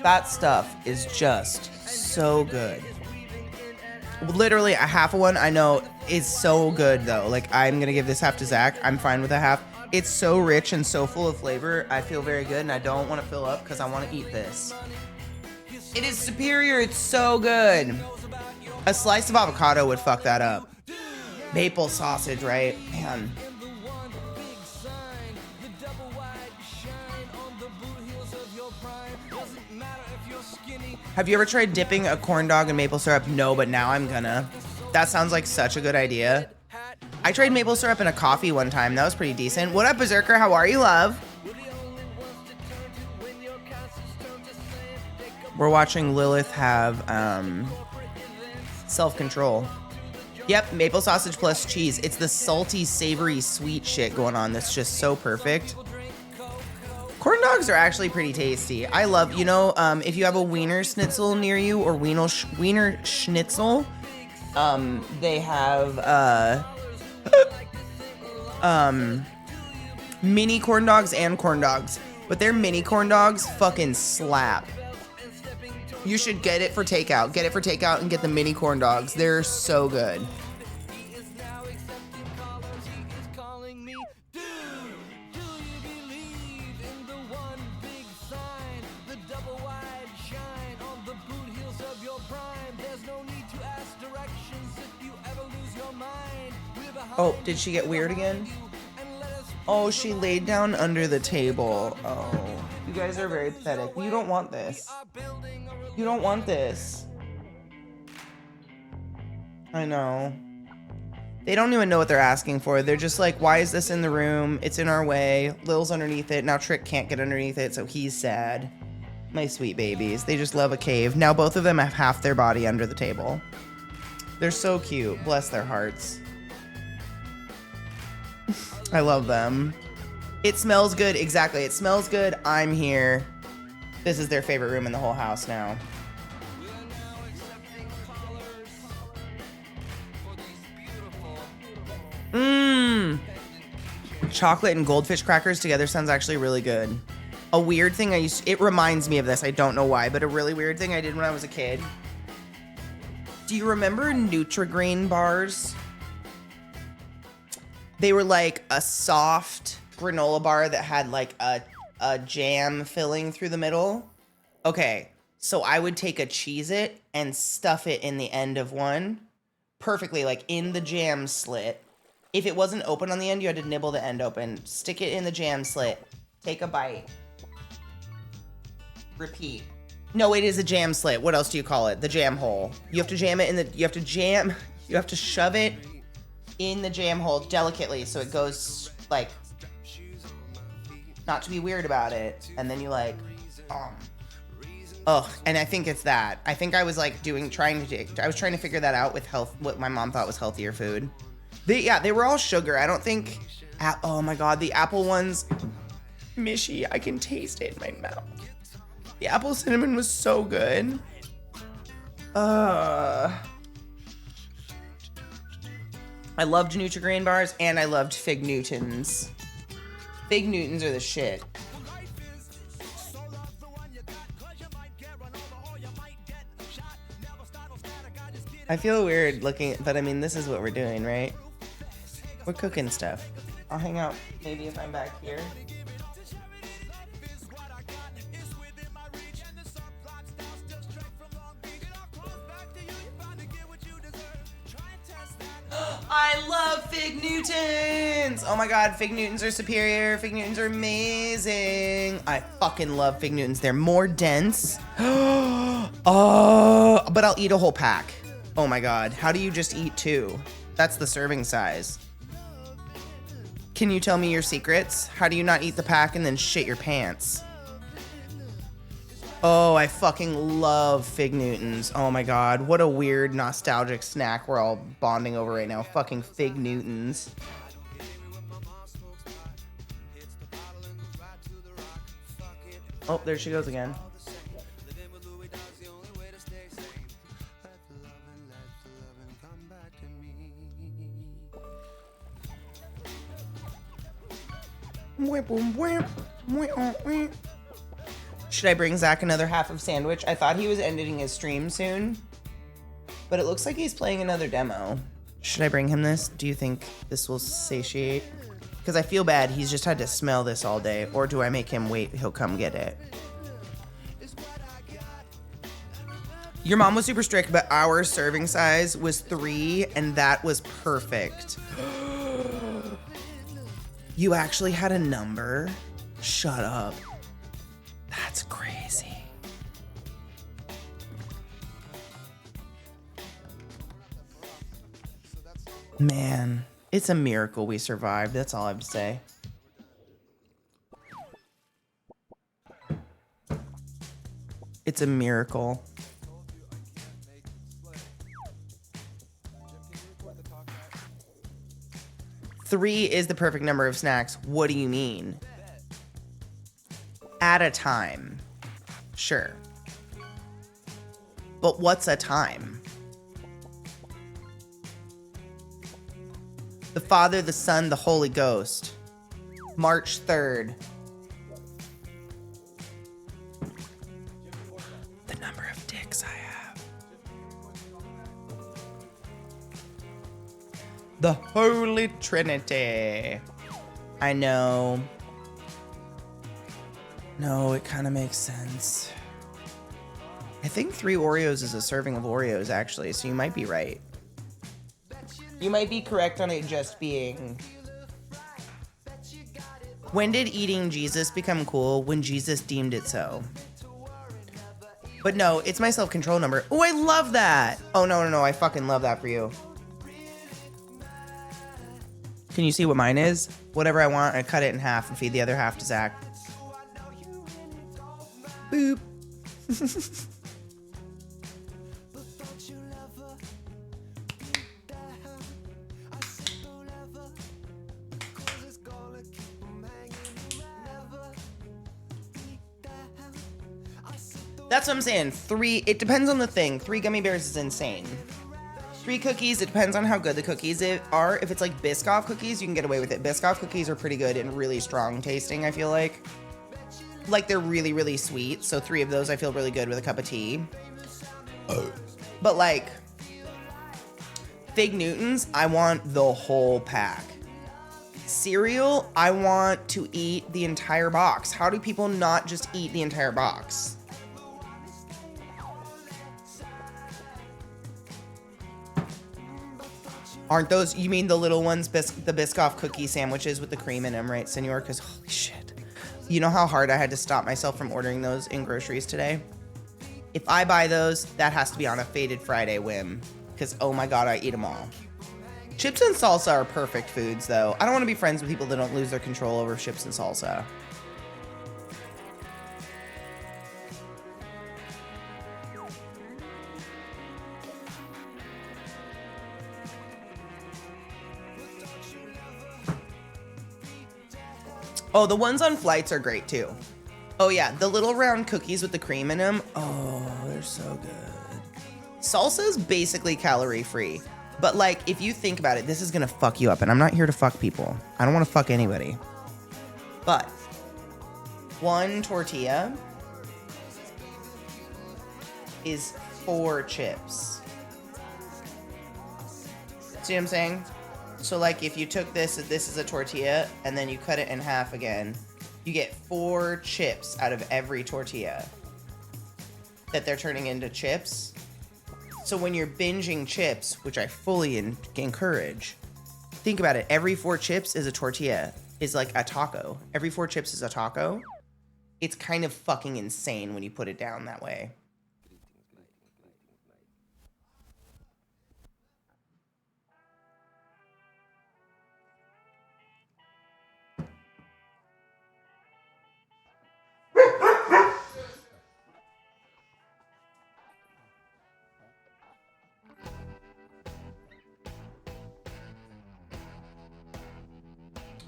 That stuff is just so good. Literally a half of one, I know, is so good though. Like, I'm gonna give this half to Zach. I'm fine with a half. It's so rich and so full of flavor. I feel very good, and I don't want to fill up because I want to eat this. It is superior. It's so good. A slice of avocado would fuck that up. Maple sausage, right? Man. Have you ever tried dipping a corn dog in maple syrup? No, but now I'm gonna. That sounds like such a good idea. I tried maple syrup in a coffee one time. That was pretty decent. What up, Berserker? How are you, love? We're watching Lilith have self-control. Yep, maple sausage plus cheese. It's the salty, savory, sweet shit going on that's just so perfect. Corn dogs are actually pretty tasty. I love, you know, if you have a wiener schnitzel near you or wiener schnitzel, they have mini corn dogs and corn dogs. But their mini corn dogs fucking slap. You should get it for takeout. Get it for takeout and get the mini corn dogs. They're so good. Oh, did she get weird again? Oh, she laid down under the table. Oh, you guys are very pathetic. You don't want this. You don't want this. I know. They don't even know what they're asking for. They're just like, why is this in the room? It's in our way. Lil's underneath it. Now Trick can't get underneath it, so he's sad. My sweet babies. They just love a cave. Now both of them have half their body under the table. They're so cute. Bless their hearts. I love them. It smells good. Exactly. It smells good. I'm here. This is their favorite room in the whole house now. Chocolate and goldfish crackers together sounds actually really good. A weird thing it reminds me of this. I don't know why, but a really weird thing I did when I was a kid. Do you remember Nutri-Grain bars? They were like a soft granola bar that had like a jam filling through the middle. Okay, so I would take a Cheez-It and stuff it in the end of one perfectly, like in the jam slit. If it wasn't open on the end, you had to nibble the end open. Stick it in the jam slit. Take a bite. Repeat. No, it is a jam slit. What else do you call it? The jam hole. You have to jam it in the, you have to shove it in the jam hole delicately so it goes like, not to be weird about it. And then you like, and I think it's that. I think I was like trying to figure that out with health, what my mom thought was healthier food. They were all sugar. I don't think, oh my God, the apple ones, Mishy, I can taste it in my mouth. The apple cinnamon was so good. I loved Nutri-Grain bars and I loved Fig Newtons. Fig Newtons are the shit. I feel weird looking, but I mean, this is what we're doing, right? We're cooking stuff. I'll hang out maybe if I'm back here. I love Fig Newtons! Oh my God, Fig Newtons are superior. Fig Newtons are amazing. I fucking love Fig Newtons. They're more dense. Oh, but I'll eat a whole pack. Oh my God, how do you just eat 2? That's the serving size. Can you tell me your secrets? How do you not eat the pack and then shit your pants? Oh, I fucking love Fig Newtons. Oh my God, what a weird nostalgic snack we're all bonding over right now. Fucking Fig Newtons. Oh, there she goes again. Should I bring Zach another half of sandwich? I thought he was ending his stream soon, but it looks like he's playing another demo. Should I bring him this? Do you think this will satiate? Because I feel bad. He's just had to smell this all day. Or do I make him wait? He'll come get it. Your mom was super strict, but our serving size was 3, and that was perfect. You actually had a number? Shut up. That's crazy. Man, it's a miracle we survived. That's all I have to say. It's a miracle. Three is the perfect number of snacks. What do you mean? At a time. Sure. But what's a time? The Father, the Son, the Holy Ghost. March 3rd. The number of dicks I have. The Holy Trinity. I know. No, it kind of makes sense. I think 3 Oreos is a serving of Oreos, actually, so you might be right. You might be correct on it just being... When did eating Jesus become cool? When Jesus deemed it so. But no, it's my self-control number. Oh, I love that! Oh, no, I fucking love that for you. Can you see what mine is? Whatever I want, I cut it in half and feed the other half to Zach. Boop. That's what I'm saying. 3, it depends on the thing. 3 gummy bears is insane. 3 cookies, it depends on how good the cookies are. If it's like Biscoff cookies, you can get away with it. Biscoff cookies are pretty good and really strong tasting, I feel like. Like, they're really, really sweet. So 3 of those I feel really good with a cup of tea. But like, Fig Newtons, I want the whole pack. Cereal, I want to eat the entire box. How do people not just eat the entire box? Aren't those, you mean the little ones, the Biscoff cookie sandwiches with the cream in them, right, senor? Because holy shit. You know how hard I had to stop myself from ordering those in groceries today? If I buy those, that has to be on a Faded Friday whim. Because, oh my god, I eat them all. Chips and salsa are perfect foods, though. I don't want to be friends with people that don't lose their control over chips and salsa. Oh, the ones on flights are great too. Oh yeah, the little round cookies with the cream in them. Oh, they're so good. Salsa is basically calorie free. But like, if you think about it, this is gonna fuck you up. And I'm not here to fuck people. I don't wanna fuck anybody. But one tortilla is 4 chips. See what I'm saying? So like if you took this is a tortilla and then you cut it in half again, you get 4 chips out of every tortilla that they're turning into chips. So when you're binging chips, which I fully encourage, think about it. Every 4 chips is a tortilla, is like a taco. Every 4 chips is a taco. It's kind of fucking insane when you put it down that way.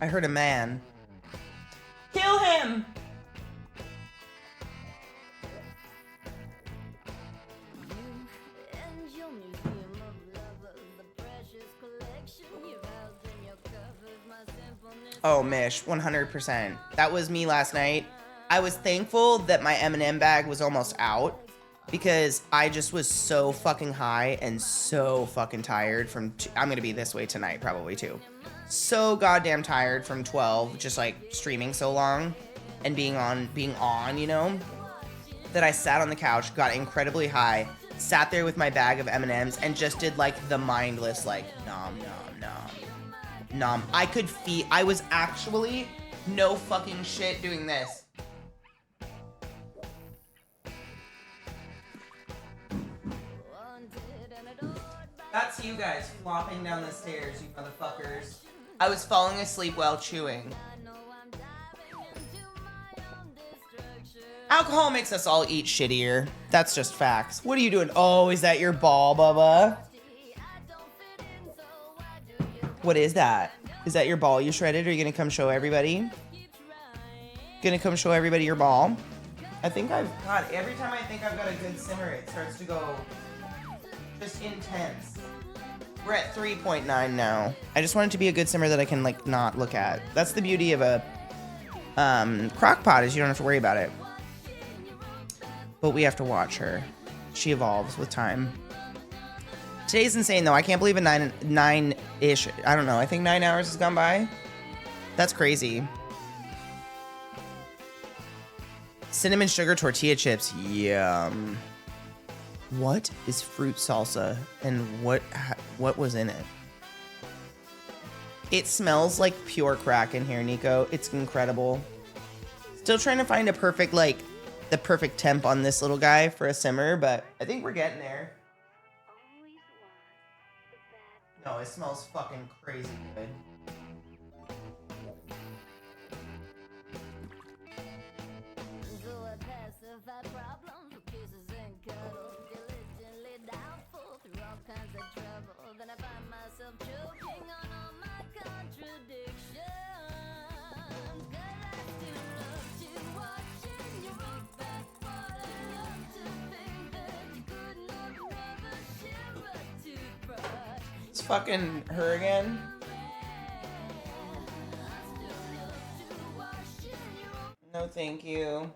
I heard a man. Kill him! Oh, Mish, 100%. That was me last night. I was thankful that my M&M bag was almost out because I just was so fucking high and so fucking tired from... I'm gonna be this way tonight probably too. So goddamn tired from 12, just like streaming so long and being on, you know, that I sat on the couch, got incredibly high, sat there with my bag of M&Ms and just did like the mindless like nom nom nom nom. I could feel, I was actually no fucking shit doing this. That's you guys flopping down the stairs, you motherfuckers. I was falling asleep while chewing. Alcohol makes us all eat shittier. That's just facts. What are you doing? Oh, is that your ball, Bubba? What is that? Is that your ball you shredded? Are you gonna come show everybody? Gonna come show everybody your ball? I think I've got, every time I think I've got a good simmer, it starts to go just intense. We're at 3.9 now. I just want it to be a good simmer that I can like not look at. That's the beauty of a crock pot, is you don't have to worry about it. But we have to watch her. She evolves with time. Today's insane though. I can't believe a nine-ish, I don't know, I think 9 hours has gone by. That's crazy. Cinnamon sugar tortilla chips, yum. What is fruit salsa and what was in it? It smells like pure crack in here, Nico. It's incredible. Still trying to find a perfect, like, the perfect temp on this little guy for a simmer, but I think we're getting there. No, it smells fucking crazy good. It's fucking her again. No, thank you.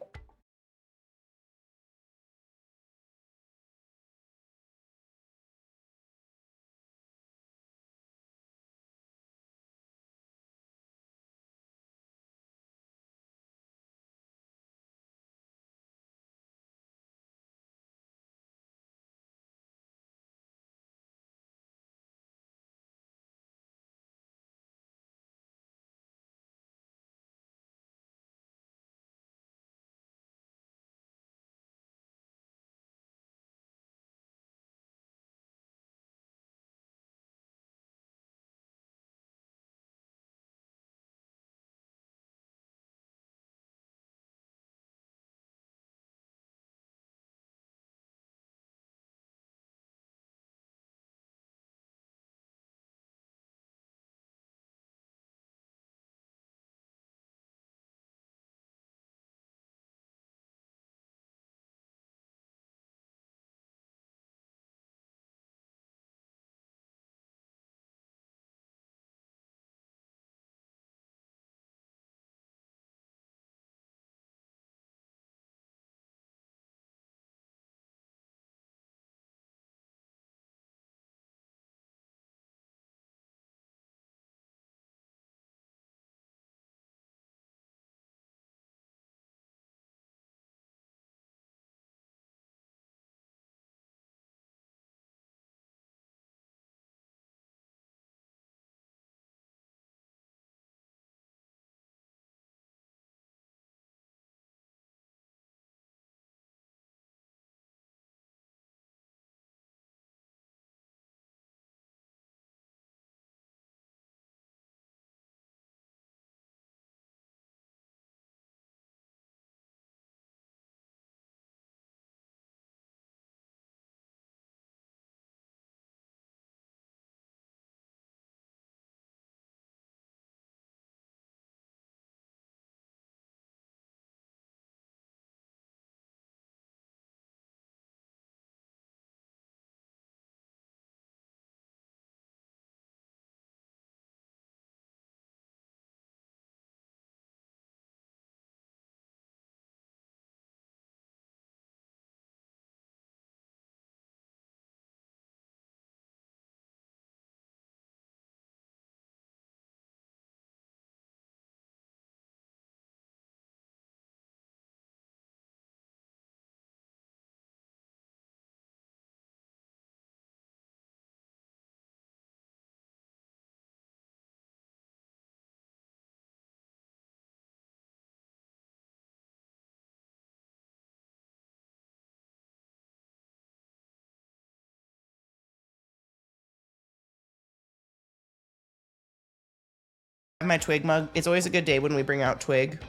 my Twig mug. It's always a good day when we bring out Twig.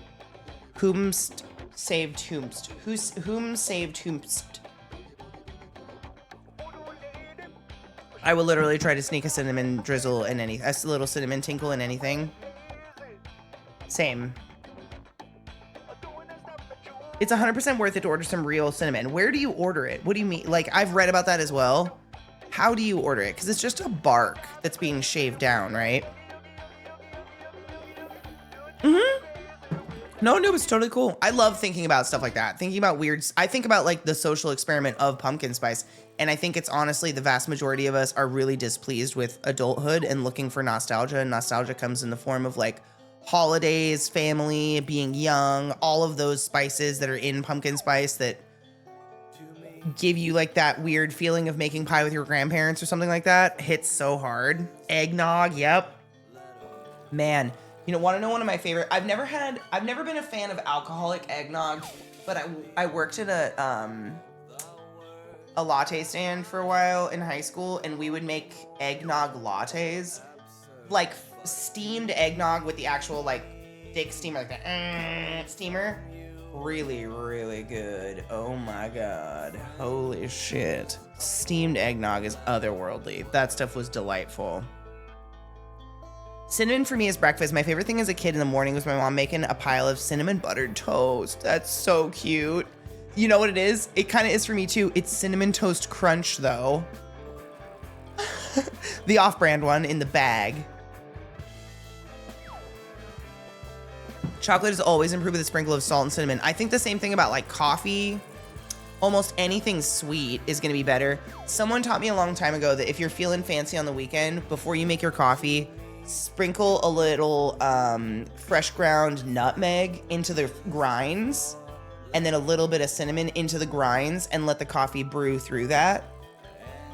Whom saved whomst? Whom saved whomst? I will literally try to sneak a cinnamon drizzle in a little cinnamon tinkle in anything. Same. It's 100% worth it to order some real cinnamon. Where do you order it? What do you mean? Like, I've read about that as well. How do you order it? Because it's just a bark that's being shaved down, right? No, it's totally cool. I love thinking about stuff like that. Thinking about I think about like the social experiment of pumpkin spice. And I think it's honestly the vast majority of us are really displeased with adulthood and looking for nostalgia. And nostalgia comes in the form of like holidays, family, being young, all of those spices that are in pumpkin spice that give you like that weird feeling of making pie with your grandparents or something like that. Hits so hard. Eggnog, yep. Man. Want to know one of my favorite? I've never been a fan of alcoholic eggnog, but I worked at a latte stand for a while in high school, and we would make eggnog lattes, like steamed eggnog with the actual like thick steamer, like the steamer. Really, really good. Oh my God. Holy shit. Steamed eggnog is otherworldly. That stuff was delightful. Cinnamon for me is breakfast. My favorite thing as a kid in the morning was my mom making a pile of cinnamon buttered toast. That's so cute. You know what it is? It kind of is for me too. It's Cinnamon Toast Crunch though. The off-brand one in the bag. Chocolate is always improved with a sprinkle of salt and cinnamon. I think the same thing about like coffee. Almost anything sweet is going to be better. Someone taught me a long time ago that if you're feeling fancy on the weekend, before you make your coffee, sprinkle a little fresh ground nutmeg into the grinds and then a little bit of cinnamon into the grinds and let the coffee brew through that.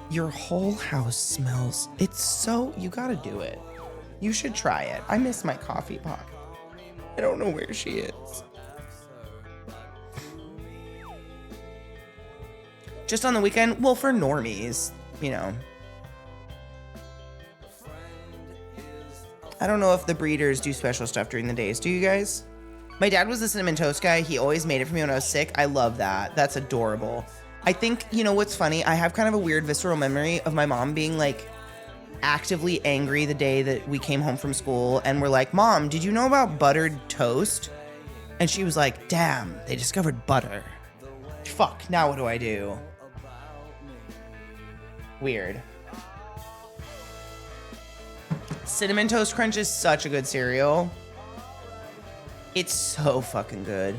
Your whole house smells. You gotta do it. You should try it. I miss my coffee pot. I don't know where she is. Just on the weekend? Well, for normies, I don't know if the breeders do special stuff during the days. Do you guys? My dad was the cinnamon toast guy. He always made it for me when I was sick. I love that. That's adorable. I think, what's funny? I have kind of a weird visceral memory of my mom being like actively angry the day that we came home from school and we're like, Mom, did you know about buttered toast? And she was like, damn, they discovered butter. Fuck, now what do I do? Weird. Cinnamon Toast Crunch is such a good cereal. It's so fucking good.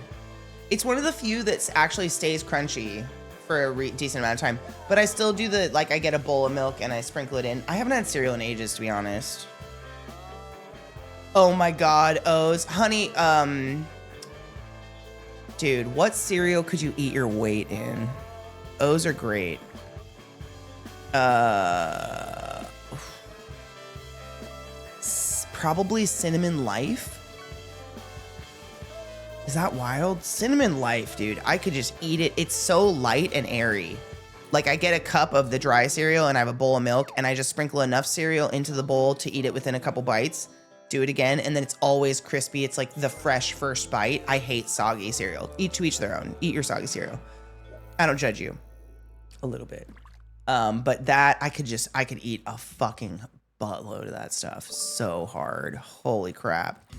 It's one of the few that actually stays crunchy for a decent amount of time. But I still do I get a bowl of milk and I sprinkle it in. I haven't had cereal in ages, to be honest. Oh my God, O's. Honey, dude, what cereal could you eat your weight in? O's are great. Probably Cinnamon Life. Is that wild? Cinnamon Life, dude. I could just eat it. It's so light and airy. Like I get a cup of the dry cereal and I have a bowl of milk and I just sprinkle enough cereal into the bowl to eat it within a couple bites. Do it again and then it's always crispy. It's like the fresh first bite. I hate soggy cereal. To each their own. Eat your soggy cereal. I don't judge you. A little bit. But that I could eat a fucking buttload of that stuff so hard. Holy crap.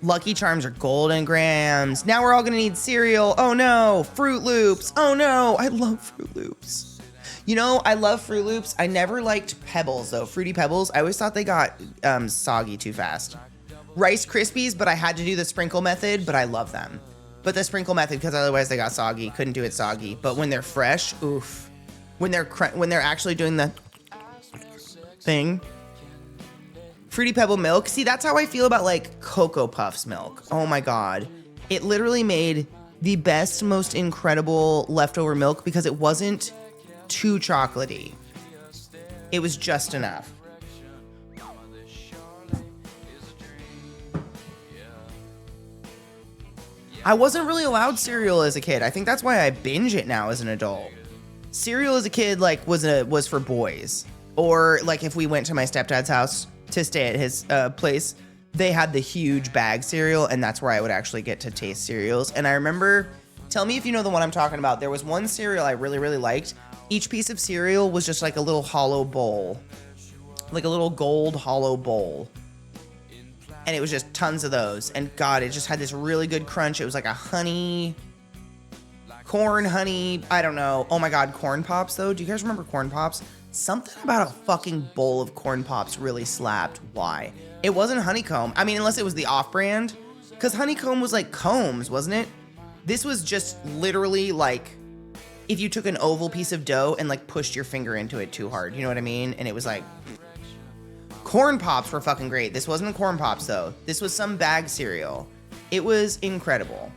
Lucky Charms are golden grams. Now we're all gonna need cereal. Oh no. Fruit Loops. Oh no. I love Fruit Loops. I love Fruit Loops. I never liked Pebbles though. Fruity Pebbles. I always thought they got soggy too fast. Rice Krispies, but I had to do the sprinkle method, but I love them. But the sprinkle method, because otherwise they got soggy. Couldn't do it soggy. But when they're fresh, oof. When they're actually doing the thing. Fruity Pebble milk. See, that's how I feel about like Cocoa Puffs milk. Oh my God. It literally made the best, most incredible leftover milk because it wasn't too chocolatey. It was just enough. I wasn't really allowed cereal as a kid. I think that's why I binge it now as an adult. Cereal as a kid was for boys. Or like if we went to my stepdad's house to stay at his place, they had the huge bag cereal, and that's where I would actually get to taste cereals. And I remember, tell me if you know the one I'm talking about. There was one cereal I really, really liked. Each piece of cereal was just like a little hollow bowl, like a little gold hollow bowl. And it was just tons of those. And God, it just had this really good crunch. It was like a corn honey, I don't know. Oh my God, corn pops though. Do you guys remember corn pops? Something about a fucking bowl of corn pops really slapped. Why? It wasn't honeycomb. I mean, unless it was the off-brand. Because honeycomb was like combs, wasn't it? This was just literally like if you took an oval piece of dough and like pushed your finger into it too hard. You know what I mean? And it was like... Corn pops were fucking great. This wasn't corn pops though. This was some bag cereal. It was incredible.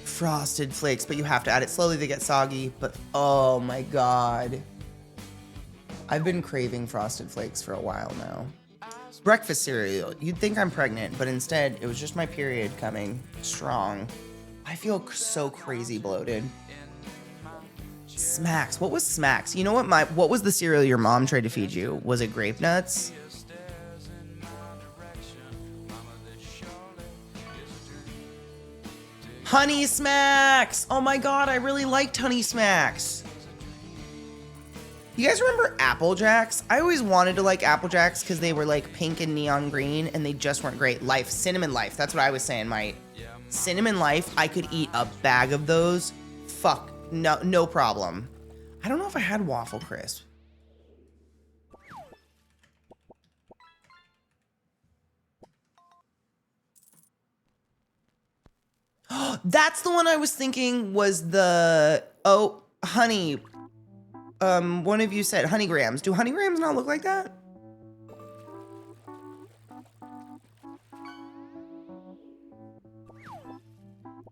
Frosted Flakes, but you have to add it slowly. They get soggy, but oh my God. I've been craving Frosted Flakes for a while now. Breakfast cereal. You'd think I'm pregnant, but instead it was just my period coming strong. I feel so crazy bloated. Smacks. What was Smacks? You know what was the cereal your mom tried to feed you? Was it Grape Nuts? Honey Smacks! Oh my God, I really liked Honey Smacks. You guys remember Apple Jacks? I always wanted to like Apple Jacks because they were like pink and neon green and they just weren't great. Cinnamon Life, that's what I was saying, my Cinnamon Life, I could eat a bag of those. Fuck, no problem. I don't know if I had Waffle Crisp. That's the one I was thinking was the, honey. One of you said Honey Grams. Do Honey Grams not look like that?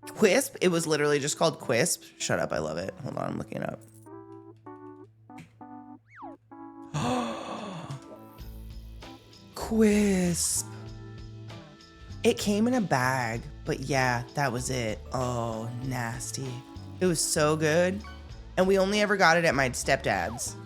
Quisp? It was literally just called Quisp. Shut up, I love it. Hold on, I'm looking it up. Quisp. It came in a bag, but yeah, that was it. Oh, nasty. It was so good. And we only ever got it at my stepdad's.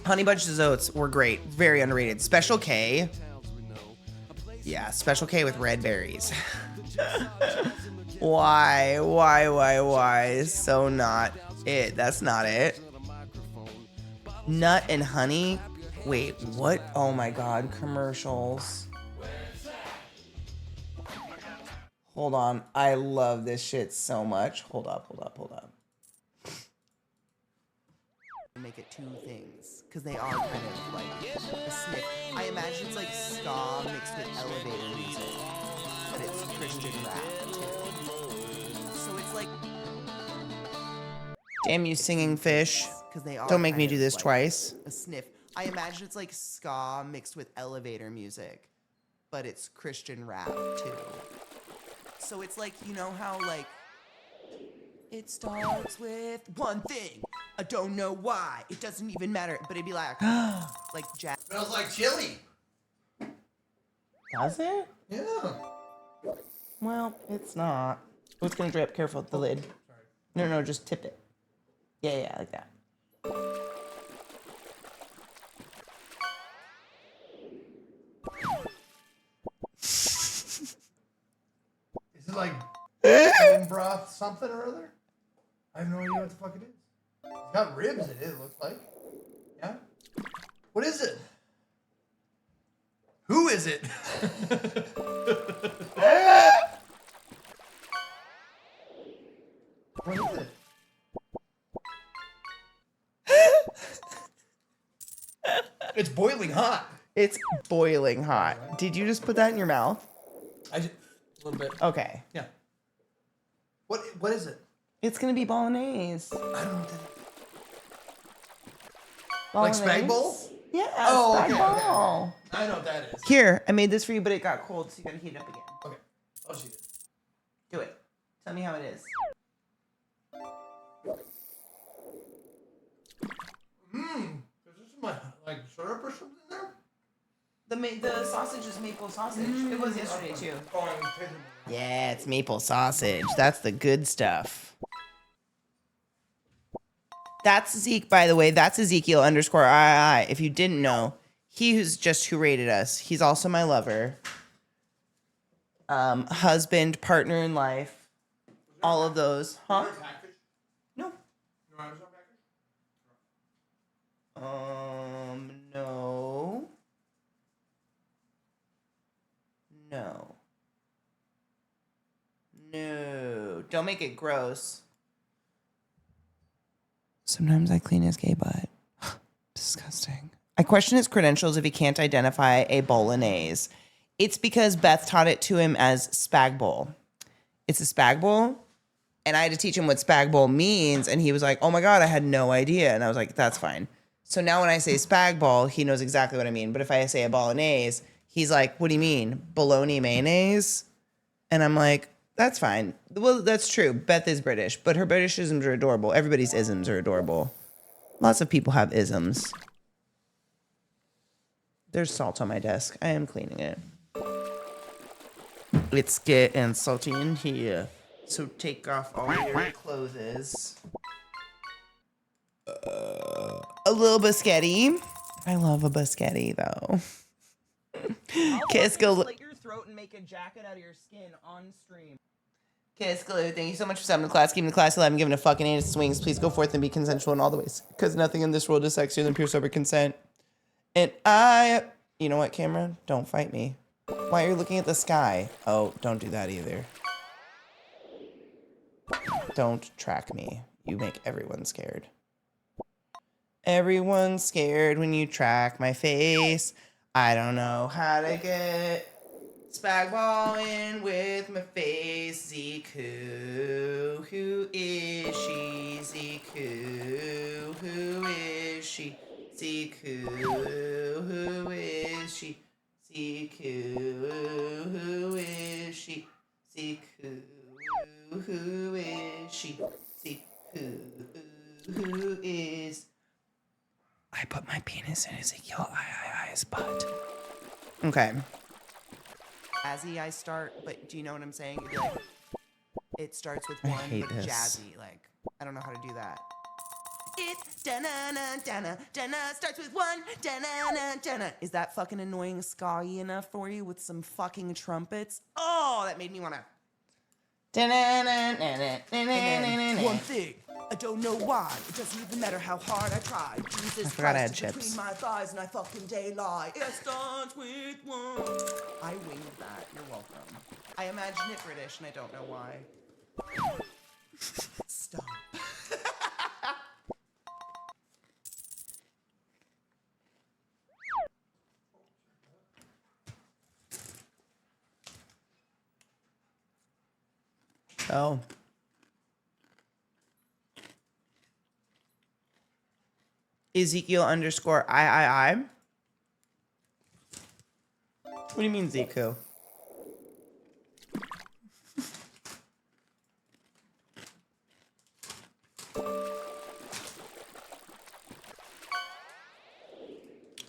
Honey Bunches of Oats were great. Very underrated. Special K. Yeah, Special K with red berries. Why? So not it. That's not it. Nut and honey. Wait, what? Oh my God, commercials. Hold on. I love this shit so much. Hold up. Make it two things, because they are kind of like a sniff. I imagine it's like ska mixed with elevator music, but it's Christian rap too. So it's like... Damn you singing fish. Don't make me do this twice. A sniff. I imagine it's like ska mixed with elevator music, but it's Christian rap too. So it's like, you know how like... It starts with one thing. I don't know why. It doesn't even matter. But it'd be like, like Jack. Smells like chili. Does it? Yeah. Well, it's not. Oh, it's gonna drip. Careful with the lid. Sorry. No, just tip it. Yeah, like that. Is it like bone broth something or other? I have no idea what the fuck it is. It's got ribs in it, it looks like. Yeah? What is it? Who is it? What is it? It's boiling hot. It's boiling hot. Did you just put that in your mouth? A little bit. Okay. Yeah. What is it? It's gonna be bolognese. I don't know what that is. Bolognese? Like spag bowl? Yeah, oh, spag okay, bowl. Okay. I know what that is. Here, I made this for you, but it got cold, so you gotta heat it up again. Okay, I'll see it. Do it. Tell me how it is. Is this my, like, syrup or something there? the sausage is maple sausage. It was yesterday too. Yeah, it's maple sausage. That's the good stuff. That's Zeke, by the way. That's Ezekiel _II. If you didn't know, he who rated us. He's also my lover. Husband, partner in life. All of those. Huh? No. No. No. No. Don't make it gross. Sometimes I clean his gay butt. Disgusting. I question his credentials if he can't identify a bolognese. It's because Beth taught it to him as spag bowl. It's a spag bowl. And I had to teach him what spag bowl means. And he was like, oh my God, I had no idea. And I was like, that's fine. So now when I say spag bowl, he knows exactly what I mean. But if I say a bolognese, he's like, what do you mean? Bologna mayonnaise? And I'm like, that's fine. Well, that's true. Beth is British, but her British isms are adorable. Everybody's isms are adorable. Lots of people have isms. There's salt on my desk. I am cleaning it. It's getting salty in here. So take off all your clothes. A little biscotti. I love a biscotti, though. Kiss go. Slit your throat and make a jacket out of your skin on stream. Kiss Glue, thank you so much for summing the class. Keeping the class alive and giving a fucking 8 swings. Please go forth and be consensual in all the ways. Because nothing in this world is sexier than pure sober consent. And you know what, camera? Don't fight me. Why are you looking at the sky? Oh, don't do that either. Don't track me. You make everyone scared. Everyone's scared when you track my face. I don't know how to get spag ball in with my face. Ziku, who is she? Ziku, who is she? Ziku, who is she? Ziku, who is she? Ziku, who is she? Ziku, who is... I put my penis in Ezekiel III's butt. Okay. Jazzy I start, but do you know what I'm saying? It'd be like, it starts with one, but jazzy. Like, I don't know how to do that. It da-na-na-da-na-da-na starts with one da-na-na-da-na. Is that fucking annoying ska-y enough for you with some fucking trumpets? Oh, that made me wanna. And then, one thing, I don't know why. It doesn't even matter how hard I try. Jesus I forgot I had chips. Between my thighs and I fucking daylight. It starts with one. I winged that. You're welcome. I imagine it British and I don't know why. Stop. Oh. Ezekiel _ III. What do you mean, Ziku?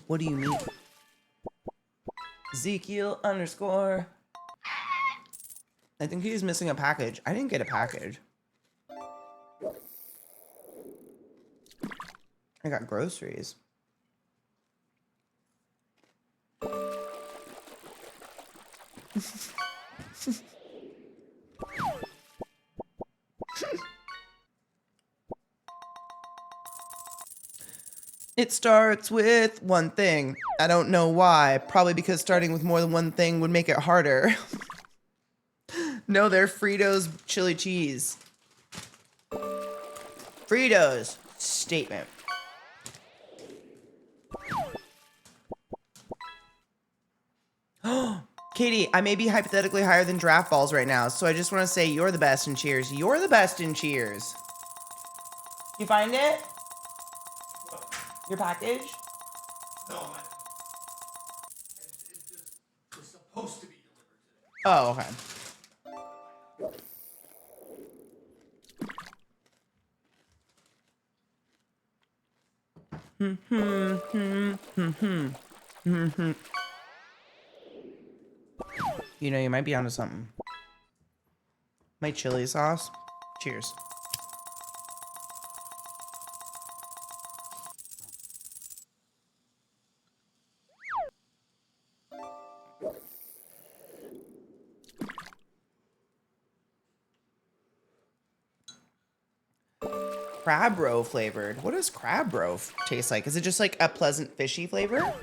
What do you mean? Ezekiel _ I think he's missing a package. I didn't get a package. I got groceries. It starts with one thing. I don't know why. Probably because starting with more than one thing would make it harder. No, they're Fritos chili cheese. Fritos. Statement. Katie, I may be hypothetically higher than draft balls right now, so I just want to say you're the best in Cheers. You're the best in Cheers. You find it? Your package? No, it's supposed to be delivered today. Oh, okay. You know, you might be onto something. My chili sauce. Cheers. Crab roe flavored. What does crab roe taste like? Is it just like a pleasant fishy flavor?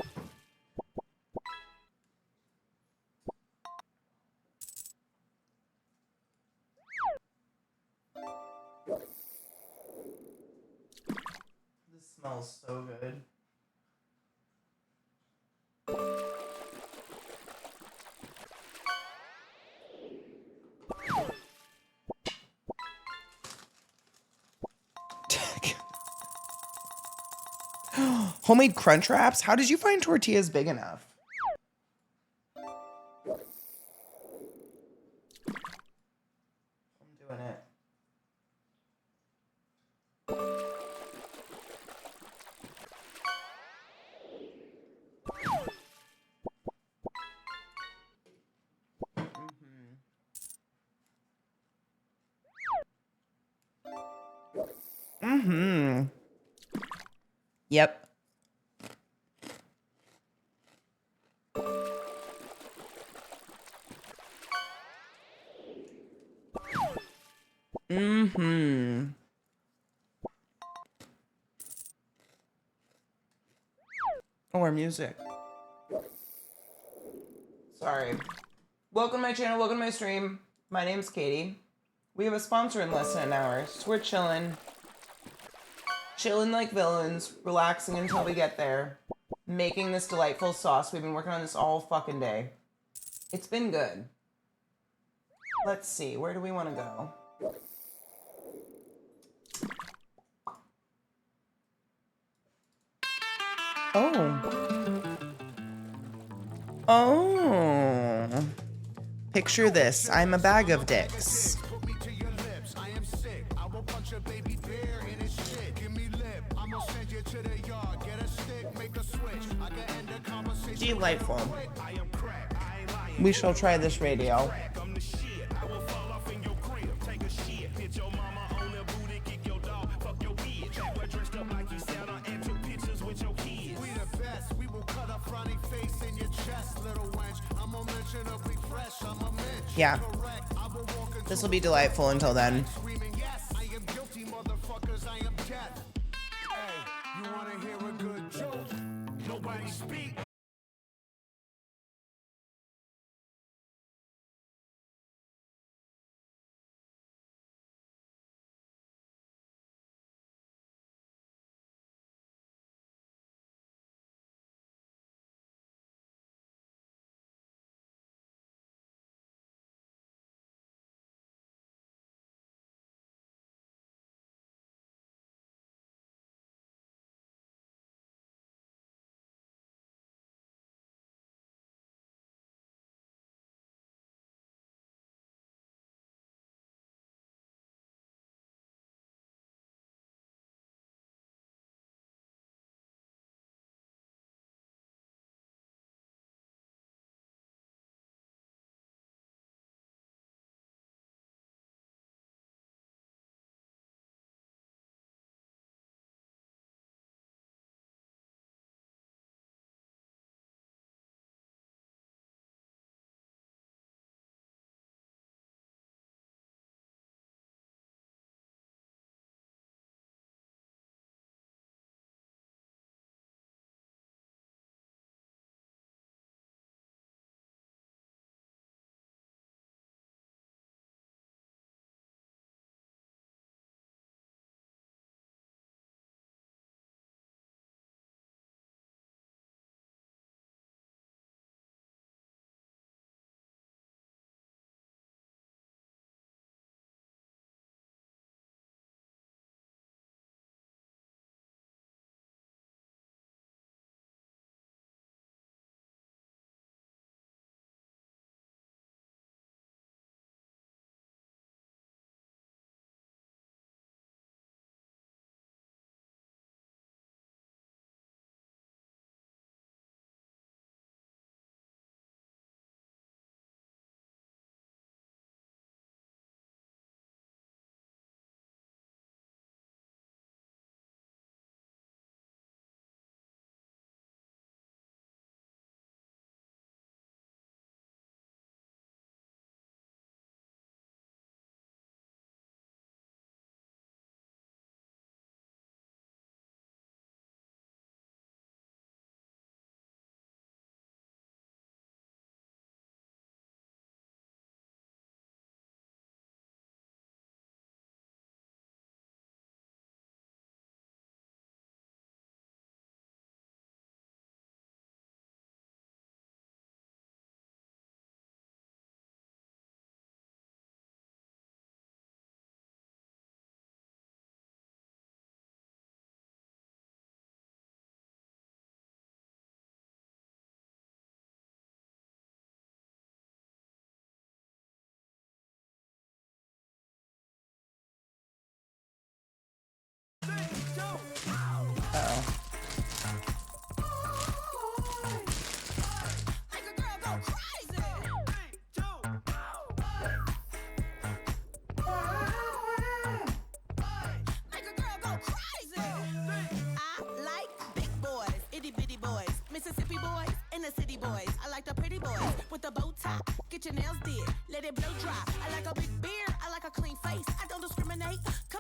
This smells so good. Homemade crunch wraps? How did you find tortillas big enough? I'm doing it. Mm-hmm. Yep. Mm-hmm. Oh, our music. Sorry. Welcome to my channel, welcome to my stream. My name's Katie. We have a sponsor in less than an hour, so we're chilling. Chilling like villains, relaxing until we get there. Making this delightful sauce. We've been working on this all fucking day. It's been good. Let's see, where do we want to go? Oh. Oh. Picture this. I'm a bag of dicks. Delightful. We shall try this radio. Yeah. This will be delightful until then.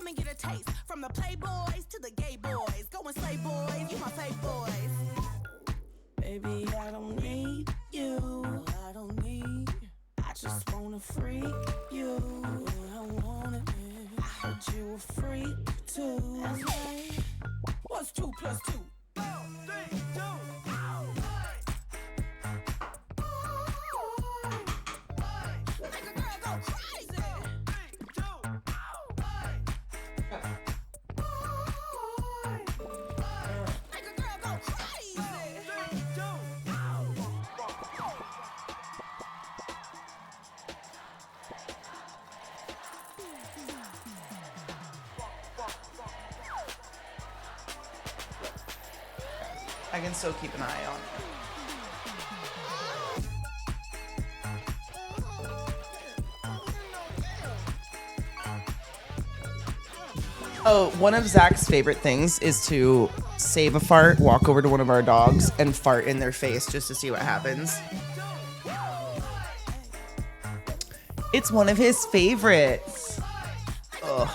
and get a taste. From the playboys to the gay boys. Go and slay boys, you my fave boys. Baby, I don't need you. I don't need. I just wanna freak you. I want it. I heard you a freak too. That's right. What's 2 plus 2? 4, 3, 2. Make a girl go crazy. 3, 2. Make a girl go crazy. 3, 2. I can still keep an eye on it. Oh, one of Zach's favorite things is to save a fart, walk over to one of our dogs, and fart in their face just to see what happens. It's one of his favorites. Ugh.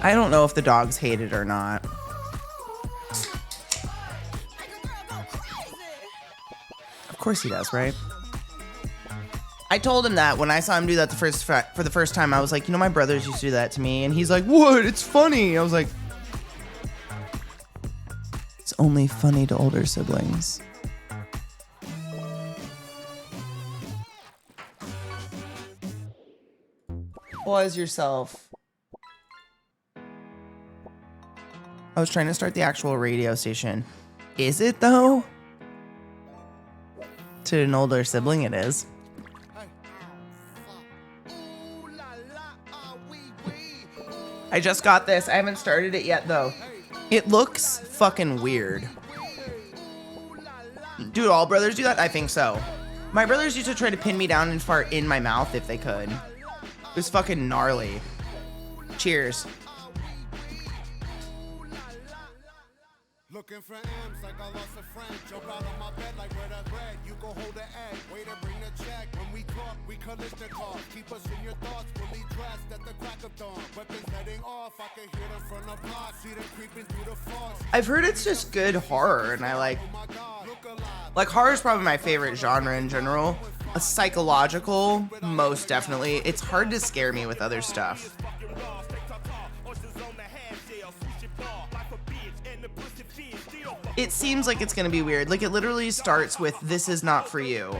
I don't know if the dogs hate it or not. Of course he does, right? I told him that when I saw him do that for the first time. I was like, you know, my brothers used to do that to me. And he's like, what? It's funny. I was like, it's only funny to older siblings. Was yourself. I was trying to start the actual radio station. Is it though? To an older sibling, it is. I just got this. I haven't started it yet, though. It looks fucking weird. Do all brothers do that? I think so. My brothers used to try to pin me down and fart in my mouth if they could. It was fucking gnarly. Cheers. Looking for M's like I lost a friend. Jump out of my bed like where that bread. You go hold the egg. Way to bring the check. When we talk, we Kalishnikov. Keep us in your thoughts. Fully dressed at the crack of dawn. Weapons heading off. I can hear them from the block. See them creeping through the force. I've heard it's just good horror, and I like horror is probably my favorite genre in general. A psychological, most definitely. It's hard to scare me with other stuff. It seems like it's gonna be weird. Like, it literally starts with, "This is not for you."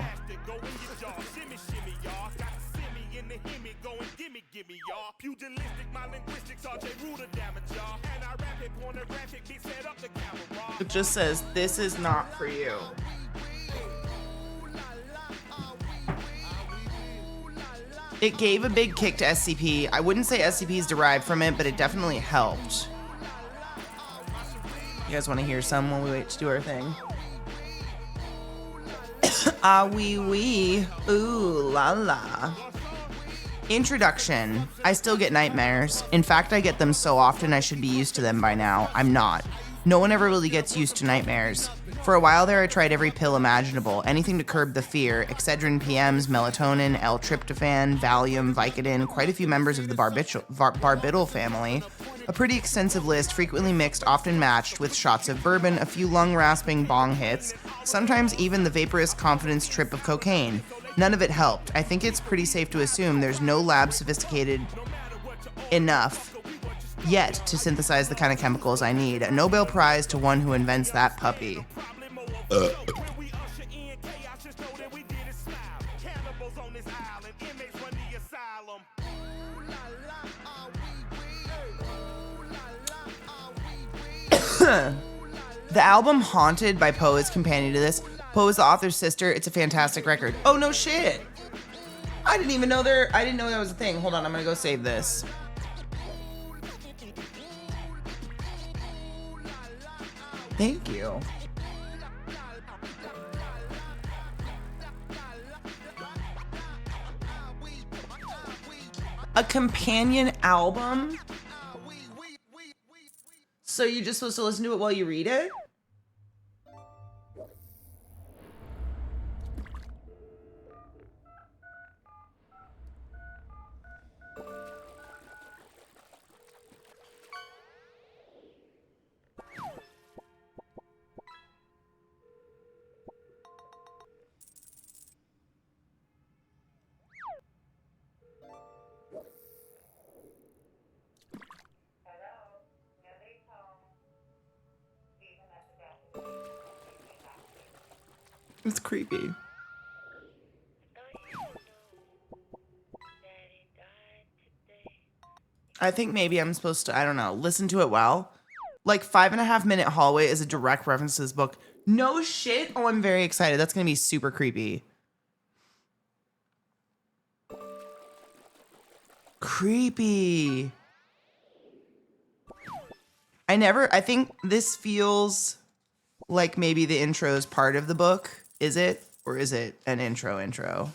It just says, "This is not for you." It gave a big kick to SCP. I wouldn't say SCP is derived from it, but it definitely helped. You guys want to hear some while we wait to do our thing? Ah, wee wee. Ooh la la. Introduction. I still get nightmares. In fact, I get them so often I should be used to them by now. I'm not. No one ever really gets used to nightmares. For a while there, I tried every pill imaginable, anything to curb the fear. Excedrin PMs, melatonin, L-tryptophan, Valium, Vicodin, quite a few members of the barbital family. A pretty extensive list, frequently mixed, often matched with shots of bourbon, a few lung-rasping bong hits, sometimes even the vaporous confidence trip of cocaine. None of it helped. I think it's pretty safe to assume there's no lab sophisticated enough yet to synthesize the kind of chemicals I need. A Nobel Prize to one who invents that puppy. The album Haunted by Poe is companion to this. Poe is the author's sister. It's a fantastic record. Oh, no shit. I didn't even know I didn't know that was a thing. Hold on, I'm gonna go save this. Thank you. A companion album? So you're just supposed to listen to it while you read it? It's creepy. I think maybe I'm supposed to, I don't know, listen to it well. Like 5.5 minute hallway is a direct reference to this book. No shit. Oh, I'm very excited. That's going to be super creepy. Creepy. I think this feels like maybe the intro is part of the book. Is it? Or is it an intro?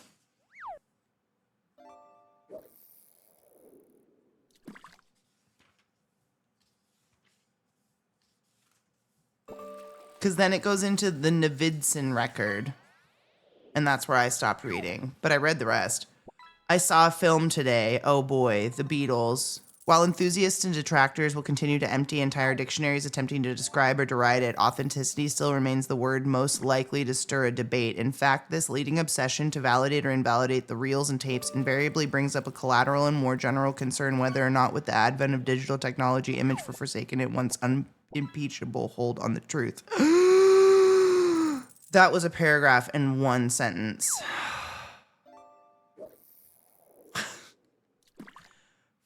Because then it goes into the Navidson record. And that's where I stopped reading. But I read the rest. I saw a film today. Oh boy, The Beatles. While enthusiasts and detractors will continue to empty entire dictionaries attempting to describe or deride it, authenticity still remains the word most likely to stir a debate. In fact, this leading obsession to validate or invalidate the reels and tapes invariably brings up a collateral and more general concern whether or not with the advent of digital technology, image for forsaken it once unimpeachable hold on the truth. That was a paragraph in one sentence.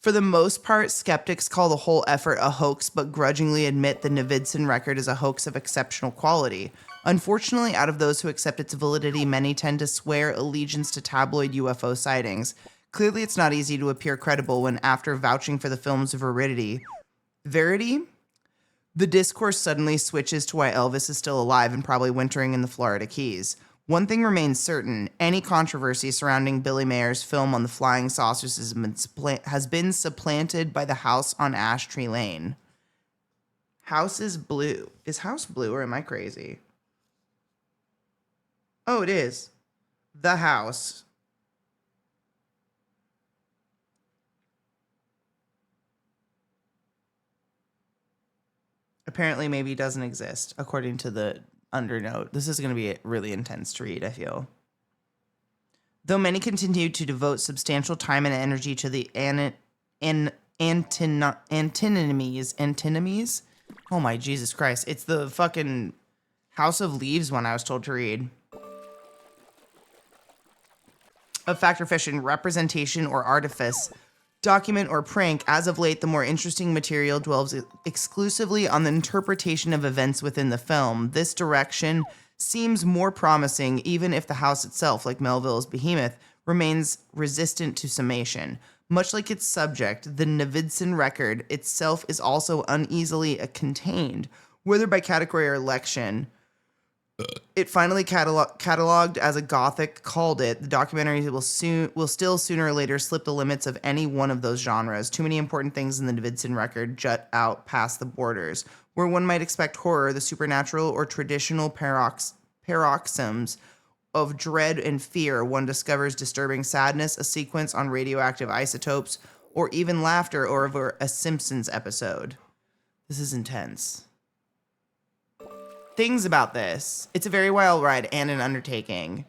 For the most part, skeptics call the whole effort a hoax, but grudgingly admit the Navidson record is a hoax of exceptional quality. Unfortunately, out of those who accept its validity, many tend to swear allegiance to tabloid UFO sightings. Clearly, it's not easy to appear credible when, after vouching for the film's verity, the discourse suddenly switches to why Elvis is still alive and probably wintering in the Florida Keys. One thing remains certain. Any controversy surrounding Billy Mayer's film on the flying saucers has been supplanted by the house on Ash Tree Lane. House is blue. Is house blue or am I crazy? Oh, it is. The house. Apparently maybe doesn't exist, according to the undernote. This is going to be really intense to read, I feel. Though many continue to devote substantial time and energy to the antinomies. Oh my Jesus Christ. It's the fucking House of Leaves one I was told to read. Of fact or fiction, representation or artifice, document or prank, as of late, the more interesting material dwells exclusively on the interpretation of events within the film. This direction seems more promising, even if the house itself, like Melville's Behemoth, remains resistant to summation. Much like its subject, the Navidson record itself is also uneasily contained, whether by category or election. It finally cataloged as a Gothic called it. The documentary will still sooner or later slip the limits of any one of those genres. Too many important things in the Navidson record jut out past the borders. Where one might expect horror, the supernatural, or traditional paroxysms of dread and fear, one discovers disturbing sadness, a sequence on radioactive isotopes, or even laughter over a Simpsons episode. This is intense. Things about this. It's a very wild ride and an undertaking.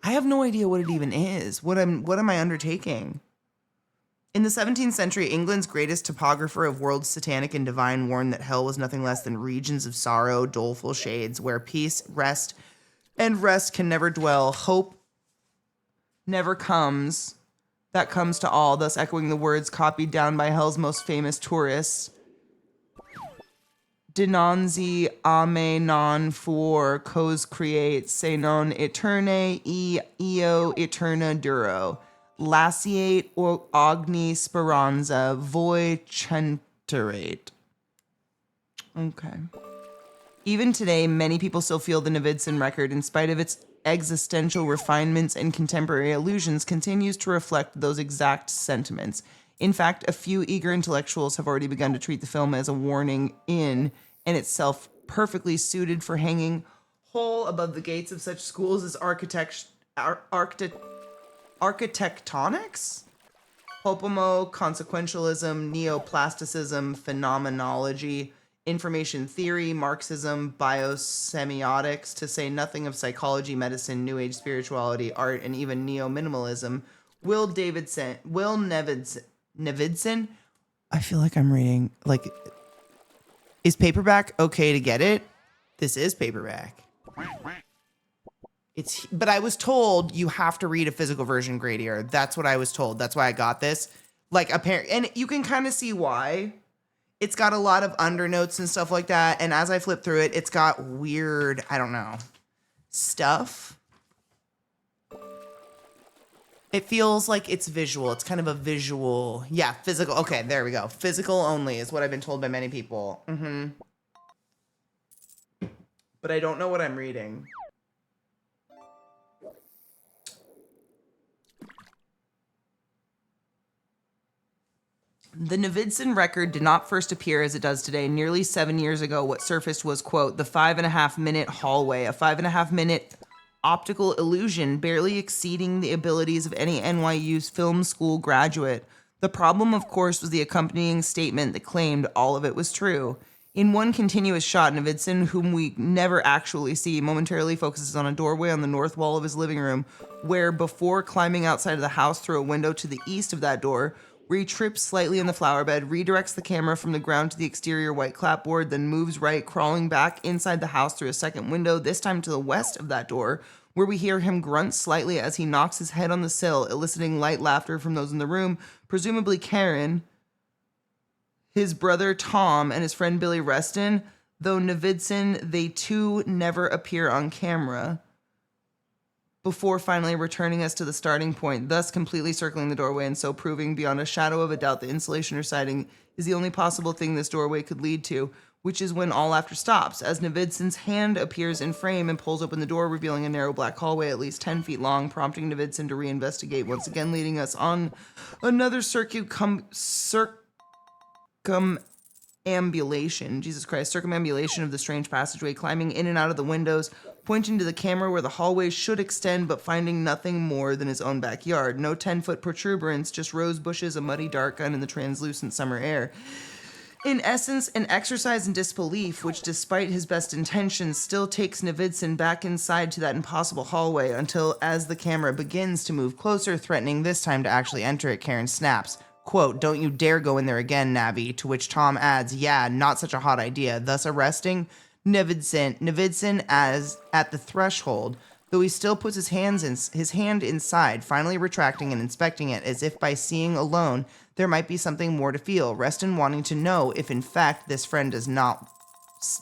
I have no idea what it even is. What am I undertaking? In the 17th century, England's greatest topographer of worlds satanic and divine warned that hell was nothing less than regions of sorrow, doleful shades, where peace, rest can never dwell. Hope never comes. That comes to all, thus echoing the words copied down by hell's most famous tourists. Dinanzi ame non for cos create se non eterne eo eterna duro. Laciate or ogni speranza voi centerate. Okay. Even today, many people still feel the Navidson record, in spite of its existential refinements and contemporary allusions, continues to reflect those exact sentiments. In fact, a few eager intellectuals have already begun to treat the film as a warning in itself perfectly suited for hanging whole above the gates of such schools as architectonics, Popomo, consequentialism, neoplasticism, phenomenology, information theory, Marxism, biosemiotics, to say nothing of psychology, medicine, New Age spirituality, art, and even neo-minimalism. Will Nevidson? I feel like I'm reading, like, is paperback okay to get it? This is paperback. But I was told you have to read a physical version, Gradier. That's what I was told. That's why I got this. Like, apparently, and you can kind of see why. It's got a lot of undernotes and stuff like that. And as I flip through it, it's got weird, I don't know, stuff. It feels like it's visual. It's kind of a visual. Yeah, physical. Okay, there we go. Physical only is what I've been told by many people. But I don't know what I'm reading. The Navidson record did not first appear as it does today. Nearly 7 years ago, what surfaced was, quote, the 5.5-minute hallway, a 5.5-minute optical illusion barely exceeding the abilities of any NYU's film school graduate. The problem, of course, was the accompanying statement that claimed all of it was true. In one continuous shot, Navidson, whom we never actually see, momentarily focuses on a doorway on the north wall of his living room, where, before climbing outside of the house through a window to the east of that door, where he trips slightly in the flower bed, redirects the camera from the ground to the exterior white clapboard, then moves right, crawling back inside the house through a second window, this time to the west of that door, where we hear him grunt slightly as he knocks his head on the sill, eliciting light laughter from those in the room, presumably Karen, his brother Tom, and his friend Billy Reston, though Navidson, they too never appear on camera, before finally returning us to the starting point, thus completely circling the doorway and so proving beyond a shadow of a doubt the insulation or siding is the only possible thing this doorway could lead to, which is when all laughter stops, as Navidson's hand appears in frame and pulls open the door, revealing a narrow black hallway at least 10 feet long, prompting Navidson to reinvestigate, once again leading us on another circumambulation, Jesus Christ, circumambulation of the strange passageway, climbing in and out of the windows, pointing to the camera where the hallway should extend, but finding nothing more than his own backyard. No 10-foot protuberance, just rose bushes, a muddy dark in the translucent summer air. In essence, an exercise in disbelief, which, despite his best intentions, still takes Navidson back inside to that impossible hallway until, as the camera begins to move closer, threatening this time to actually enter it, Karen snaps, quote, don't you dare go in there again, Navi, to which Tom adds, yeah, not such a hot idea, thus arresting Navidson as at the threshold, though he still puts his hand inside, finally retracting and inspecting it as if by seeing alone there might be something more to feel, Reston wanting to know if in fact this friend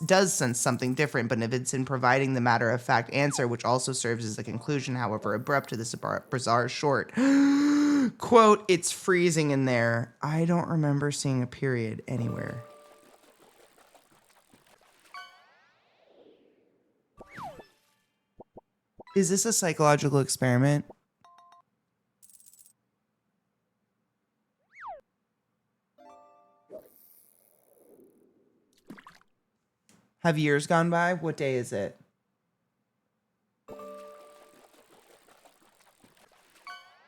does sense something different, but Navidson providing the matter-of-fact answer, which also serves as the conclusion, however abrupt to this bizarre short. Quote, it's freezing in there. I don't remember seeing a period anywhere. Is this a psychological experiment? Have years gone by? What day is it?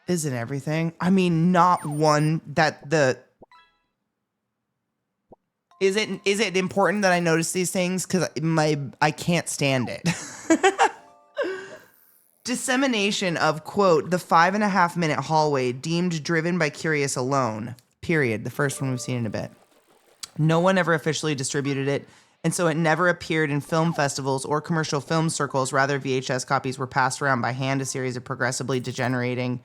Isn't everything? I mean, not one that the... Is it important that I notice these things? Because I can't stand it. Dissemination of, quote, the 5.5-minute hallway deemed driven by curious alone. Period. The first one we've seen in a bit. No one ever officially distributed it, and so it never appeared in film festivals or commercial film circles. Rather, VHS copies were passed around by hand, a series of progressively degenerating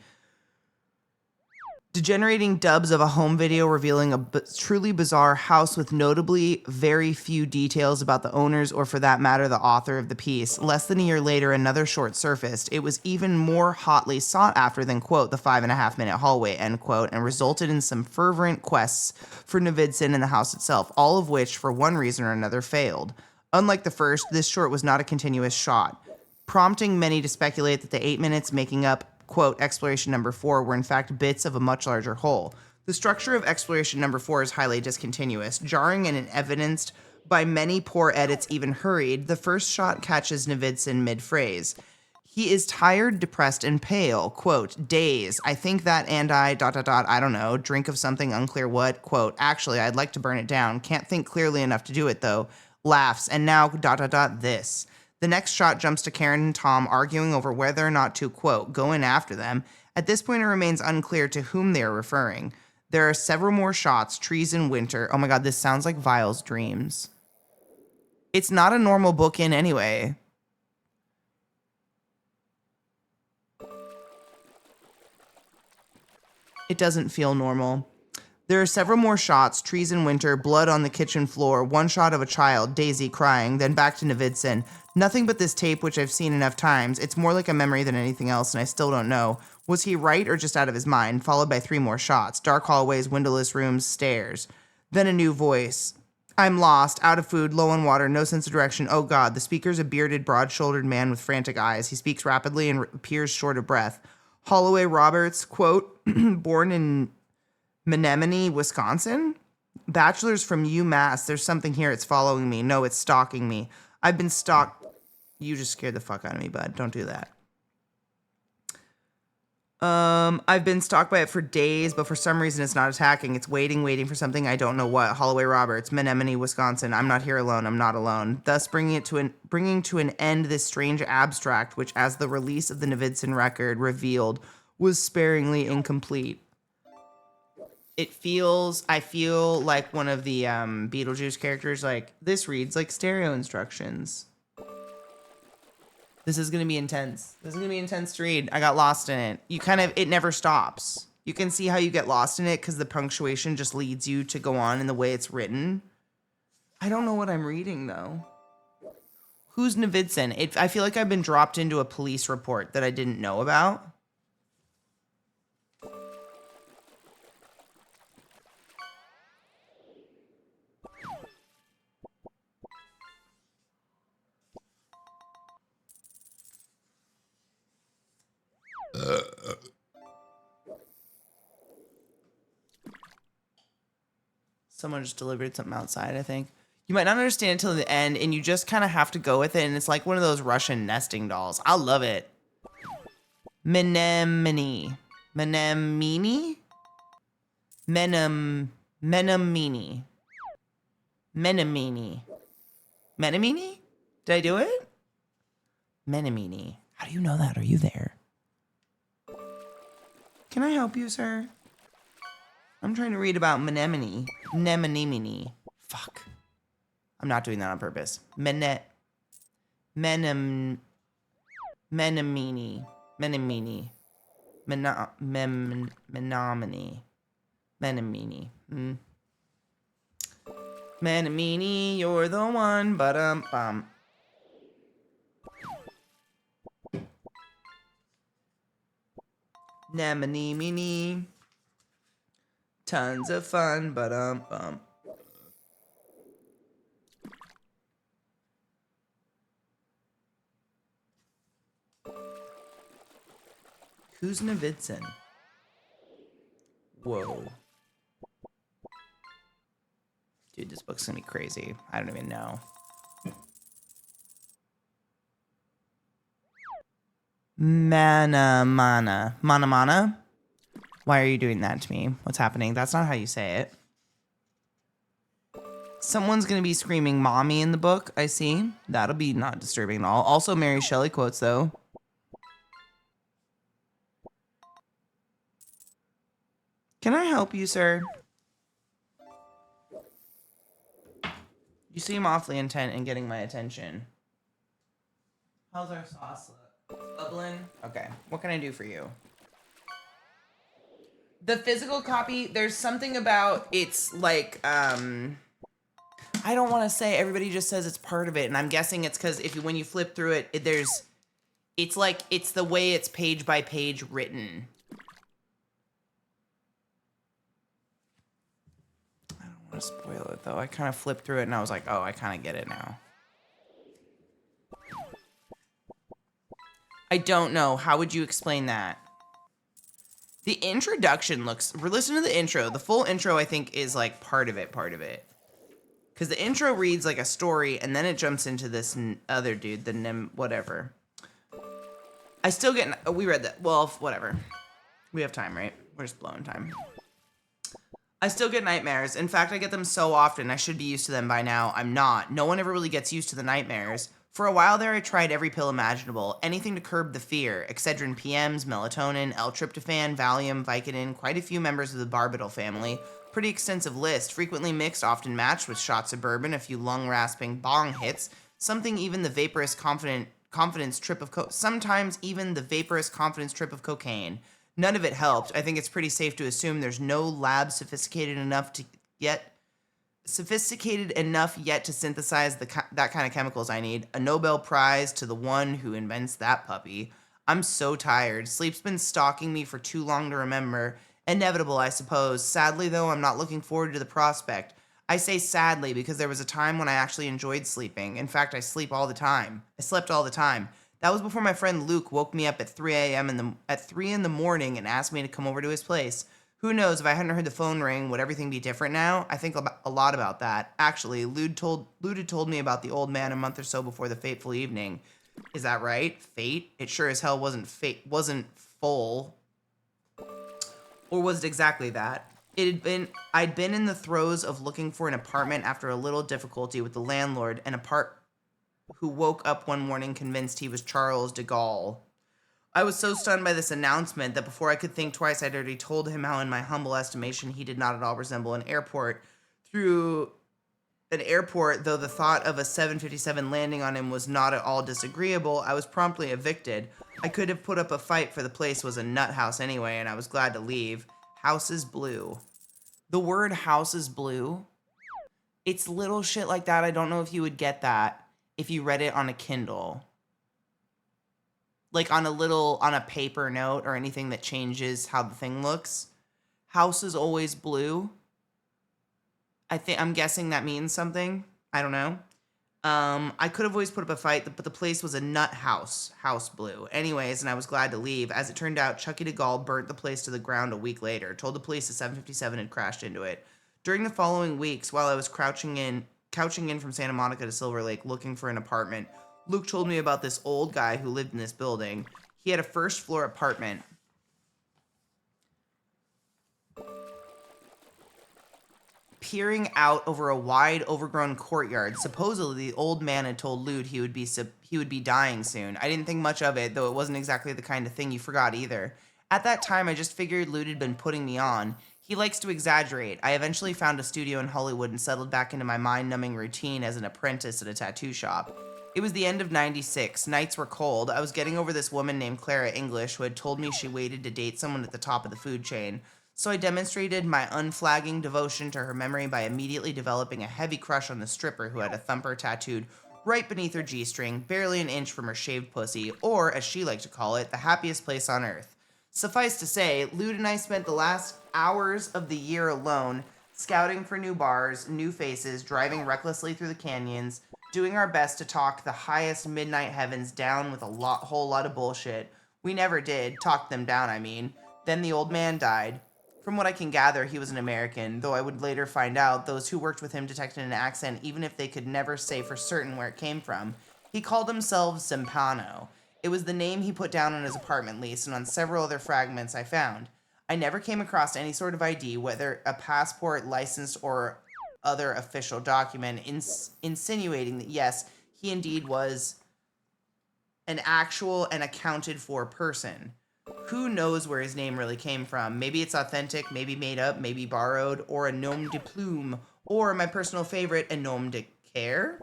dubs of a home video revealing a truly bizarre house with notably very few details about the owners or, for that matter, the author of the piece. Less than a year later, another short surfaced. It was even more hotly sought after than, quote, the 5.5-minute hallway, end quote, and resulted in some fervent quests for Navidson and the house itself, all of which, for one reason or another, failed. Unlike the first, this short was not a continuous shot, prompting many to speculate that the 8 minutes making up, quote, exploration number 4 were in fact bits of a much larger whole. The structure of exploration number 4 is highly discontinuous, jarring and evidenced by many poor edits, even hurried. The first shot catches Navidson mid-phrase. He is tired, depressed, and pale, quote, daze. I think that and I, I don't know, drink of something unclear what, quote, actually, I'd like to burn it down. Can't think clearly enough to do it, though. Laughs, and now, this. The next shot jumps to Karen and Tom arguing over whether or not to, quote, go in after them. At this point, it remains unclear to whom they are referring. There are several more shots, trees in winter. Oh my god, this sounds like Vile's dreams. It's not a normal book in anyway. It doesn't feel normal. There are several more shots, trees in winter, blood on the kitchen floor, one shot of a child, Daisy, crying, then back to Navidson. Nothing but this tape, which I've seen enough times. It's more like a memory than anything else, and I still don't know. Was he right or just out of his mind? Followed by 3 more shots. Dark hallways, windowless rooms, stairs. Then a new voice. I'm lost, out of food, low on water, no sense of direction. Oh God, the speaker's a bearded, broad-shouldered man with frantic eyes. He speaks rapidly and appears short of breath. Holloway Roberts, quote, born in Menominee, Wisconsin? Bachelor's from UMass. There's something here. It's following me. No, it's stalking me. I've been stalked. You just scared the fuck out of me, bud. Don't do that. I've been stalked by it for days, but for some reason it's not attacking. It's waiting for something. I don't know what. Holloway Roberts, Menominee, Wisconsin. I'm not here alone. I'm not alone. Thus bringing to an end this strange abstract, which, as the release of the Navidson record revealed, was sparingly incomplete. I feel like one of the Beetlejuice characters, like, this reads like stereo instructions. This is going to be intense. This is going to be intense to read. I got lost in it. It never stops. You can see how you get lost in it because the punctuation just leads you to go on in the way it's written. I don't know what I'm reading, though. Who's Navidson? I feel like I've been dropped into a police report that I didn't know about. Someone just delivered something outside, I think. You might not understand until the end, and you just kind of have to go with it, and it's like one of those Russian nesting dolls. I love it. Menominee. Menominee? Menominee. Menominee. Menominee? Did I do it? Menominee. How do you know that? Are you there? Can I help you, sir? I'm trying to read about Menominee. Menominee. Fuck. I'm not doing that on purpose. Menominee. Menominee. Menominee. Menominee. Menominee, you're the one, but Menominee. Tons of fun, but Who's Navidson? Whoa. Dude, this book's gonna be crazy. I don't even know. Mana. Why are you doing that to me? What's happening? That's not how you say it. Someone's gonna be screaming mommy in the book, I see. That'll be not disturbing at all. Also Mary Shelley quotes, though. Can I help you, sir? You seem awfully intent in getting my attention. How's our sauce look? Bubbling? Okay, what can I do for you? The physical copy, there's something about it's like, I don't want to say, everybody just says it's part of it, and I'm guessing it's because when you flip through it, it's like, it's the way it's page by page written. I don't want to spoil it, though. I kind of flipped through it, and I was like, oh, I kind of get it now. I don't know. How would you explain that? The introduction listen to the intro. The full intro, I think, is like part of it. Because the intro reads like a story, and then it jumps into this other dude, whatever. I still get, we read that. Well, whatever. We have time, right? We're just blowing time. I still get nightmares. In fact, I get them so often. I should be used to them by now. I'm not. No one ever really gets used to the nightmares. For a while there, I tried every pill imaginable, anything to curb the fear. Excedrin PMs, melatonin, L-tryptophan, Valium, Vicodin, quite a few members of the Barbital family. Pretty extensive list, frequently mixed, often matched with shots of bourbon, a few lung-rasping bong hits, sometimes even the vaporous confidence trip of cocaine. None of it helped. I think it's pretty safe to assume there's no lab sophisticated enough yet to synthesize that kind of chemicals I need. A Nobel Prize to the one who invents that puppy. I'm so tired. Sleep's been stalking me for too long to remember. Inevitable, I suppose. Sadly, though, I'm not looking forward to the prospect. I say sadly because there was a time when I actually enjoyed sleeping. In fact, I slept all the time. That was before my friend Luke woke me up at 3 in the morning and asked me to come over to his place. Who knows, if I hadn't heard the phone ring, would everything be different now? I think a lot about that. Actually, Lude had told me about the old man a month or so before the fateful evening. Is that right? Fate? It sure as hell wasn't full. Or was it exactly that? I'd been in the throes of looking for an apartment after a little difficulty with the landlord, who woke up one morning convinced he was Charles de Gaulle. I was so stunned by this announcement that before I could think twice, I'd already told him how, in my humble estimation, he did not at all resemble an airport. Though the thought of a 757 landing on him was not at all disagreeable, I was promptly evicted. I could have put up a fight, for the place was a nut house anyway, and I was glad to leave. House is blue. The word house is blue. It's little shit like that. I don't know if you would get that if you read it on a Kindle. Like on a paper note or anything that changes how the thing looks. House is always blue. I'm guessing that means something. I don't know. I could have always put up a fight, but the place was a nut house blue. Anyways, and I was glad to leave. As it turned out, Chucky de Gaulle burnt the place to the ground a week later, told the police the 757 had crashed into it. During the following weeks, while I was couching in from Santa Monica to Silver Lake looking for an apartment, Luke told me about this old guy who lived in this building. He had a first-floor apartment. Peering out over a wide, overgrown courtyard. Supposedly, the old man had told Lude he would be dying soon. I didn't think much of it, though it wasn't exactly the kind of thing you forgot either. At that time, I just figured Lude had been putting me on. He likes to exaggerate. I eventually found a studio in Hollywood and settled back into my mind-numbing routine as an apprentice at a tattoo shop. It was the end of '96. Nights were cold. I was getting over this woman named Clara English who had told me she waited to date someone at the top of the food chain. So I demonstrated my unflagging devotion to her memory by immediately developing a heavy crush on the stripper who had a thumper tattooed right beneath her G-string, barely an inch from her shaved pussy, or, as she liked to call it, the happiest place on earth. Suffice to say, Lude and I spent the last hours of the year alone, scouting for new bars, new faces, driving recklessly through the canyons, doing our best to talk the highest midnight heavens down with whole lot of bullshit. We never did. Talked them down, I mean. Then the old man died. From what I can gather, he was an American, though I would later find out those who worked with him detected an accent even if they could never say for certain where it came from. He called himself Zampano. It was the name he put down on his apartment lease and on several other fragments I found. I never came across any sort of ID, whether a passport, license, or other official document, insinuating that yes, he indeed was an actual and accounted for person. Who knows where his name really came from? Maybe it's authentic, maybe made up, maybe borrowed, or a nom de plume, or my personal favorite, a nom de care?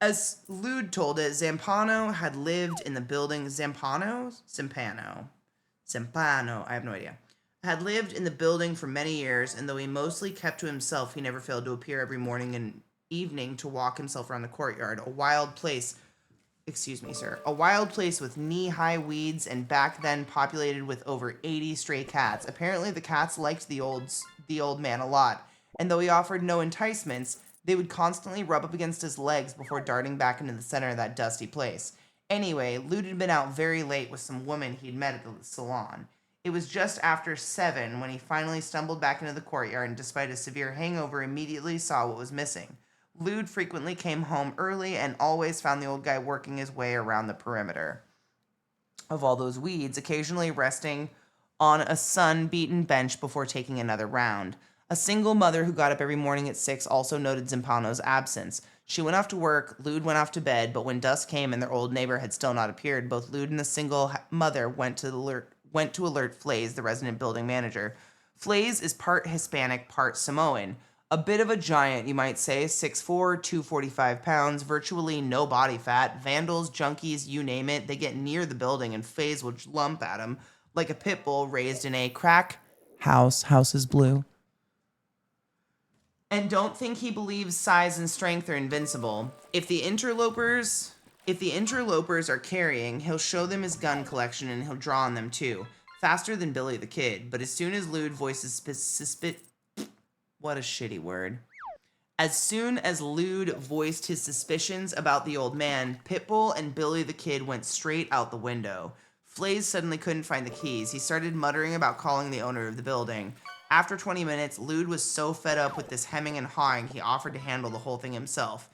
As Lude told it, Zampano had lived in the building. Zampano, I have no idea. Had lived in the building for many years, and though he mostly kept to himself, he never failed to appear every morning and evening to walk himself around the courtyard. A wild place with knee-high weeds and back then populated with over 80 stray cats. Apparently the cats liked the old man a lot, and though he offered no enticements, they would constantly rub up against his legs before darting back into the center of that dusty place. Anyway, Lude had been out very late with some woman he'd met at the salon. It was just after 7 when he finally stumbled back into the courtyard and, despite a severe hangover, immediately saw what was missing. Lude frequently came home early and always found the old guy working his way around the perimeter of all those weeds, occasionally resting on a sun-beaten bench before taking another round. A single mother who got up every morning at 6 also noted Zampano's absence. She went off to work, Lude went off to bed, but when dusk came and their old neighbor had still not appeared, both Lude and the single mother went to alert Flays, the resident building manager. Flays is part Hispanic, part Samoan. A bit of a giant, you might say, 6'4", 245 pounds, virtually no body fat. Vandals, junkies, you name it, they get near the building and Flays will lump at him. like a pit bull raised in a crack house. House is blue. And don't think he believes size and strength are invincible. If the interlopers are carrying, he'll show them his gun collection and he'll draw on them too. Faster than Billy the Kid. But as soon as Lude voices what a shitty word. As soon as Lude voiced his suspicions about the old man, Pitbull and Billy the Kid went straight out the window. Flays suddenly couldn't find the keys. He started muttering about calling the owner of the building. After 20 minutes, Lude was so fed up with this hemming and hawing, he offered to handle the whole thing himself.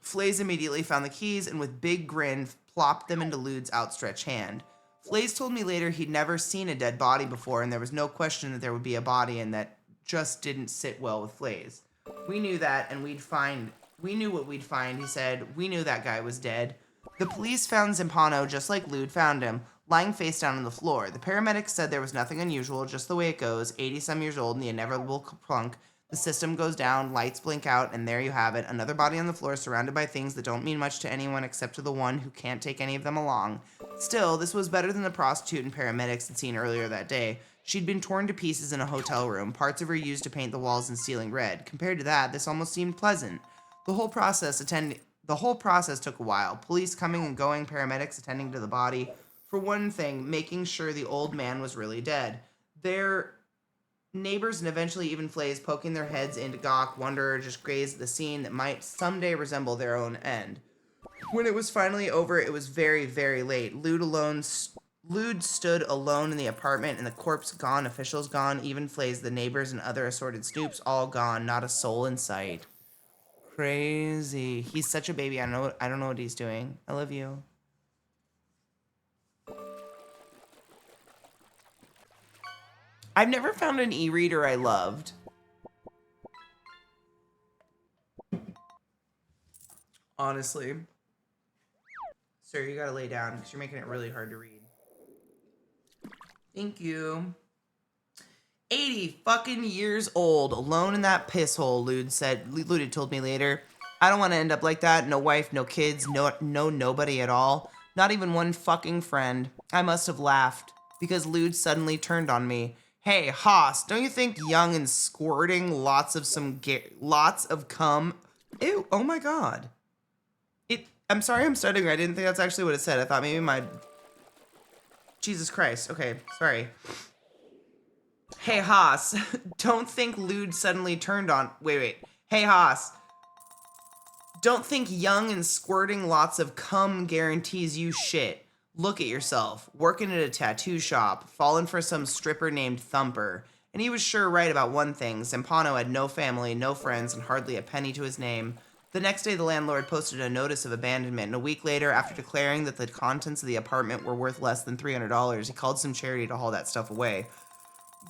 Flays immediately found the keys and with big grin plopped them into Lude's outstretched hand. Flays told me later he'd never seen a dead body before and there was no question that there would be a body and that just didn't sit well with Flays. We knew that and we knew what we'd find, he said. We knew that guy was dead. The police found Zampano just like Lude found him, lying face down on the floor. The paramedics said there was nothing unusual, just the way it goes, 80-some years old and the inevitable plunk. The system goes down, lights blink out, and there you have it, another body on the floor surrounded by things that don't mean much to anyone except to the one who can't take any of them along. Still, this was better than the prostitute and paramedics had seen earlier that day. She'd been torn to pieces in a hotel room, parts of her used to paint the walls and ceiling red. Compared to that, this almost seemed pleasant. The whole process took a while. Police coming and going, paramedics attending to the body. For one thing, making sure the old man was really dead. Their neighbors and eventually even Flays poking their heads into gawk, wonder, or just graze at the scene that might someday resemble their own end. When it was finally over, it was very, very late. Lude stood alone in the apartment and the corpse gone, officials gone, even Flays, the neighbors, and other assorted snoops all gone, not a soul in sight. Crazy. He's such a baby. I don't know what he's doing. I love you. I've never found an e-reader I loved. Honestly. Sir, you gotta lay down because you're making it really hard to read. Thank you. 80 fucking years old, alone in that piss hole, Lude had told me later. I don't want to end up like that. No wife, no kids, no nobody at all. Not even one fucking friend. I must have laughed because Lude suddenly turned on me. Hey, Haas, don't you think young and squirting lots of cum? Ew, oh my god. I'm sorry I'm stuttering. I didn't think that's actually what it said. I thought maybe Jesus Christ. Okay, sorry. Hey, Haas, don't think Lude suddenly turned on... Wait. Hey, Haas. Don't think young and squirting lots of cum guarantees you shit. Look at yourself. Working at a tattoo shop. Falling for some stripper named Thumper. And he was sure right about one thing. Zampano had no family, no friends, and hardly a penny to his name. The next day, the landlord posted a notice of abandonment, and a week later, after declaring that the contents of the apartment were worth less than $300, he called some charity to haul that stuff away.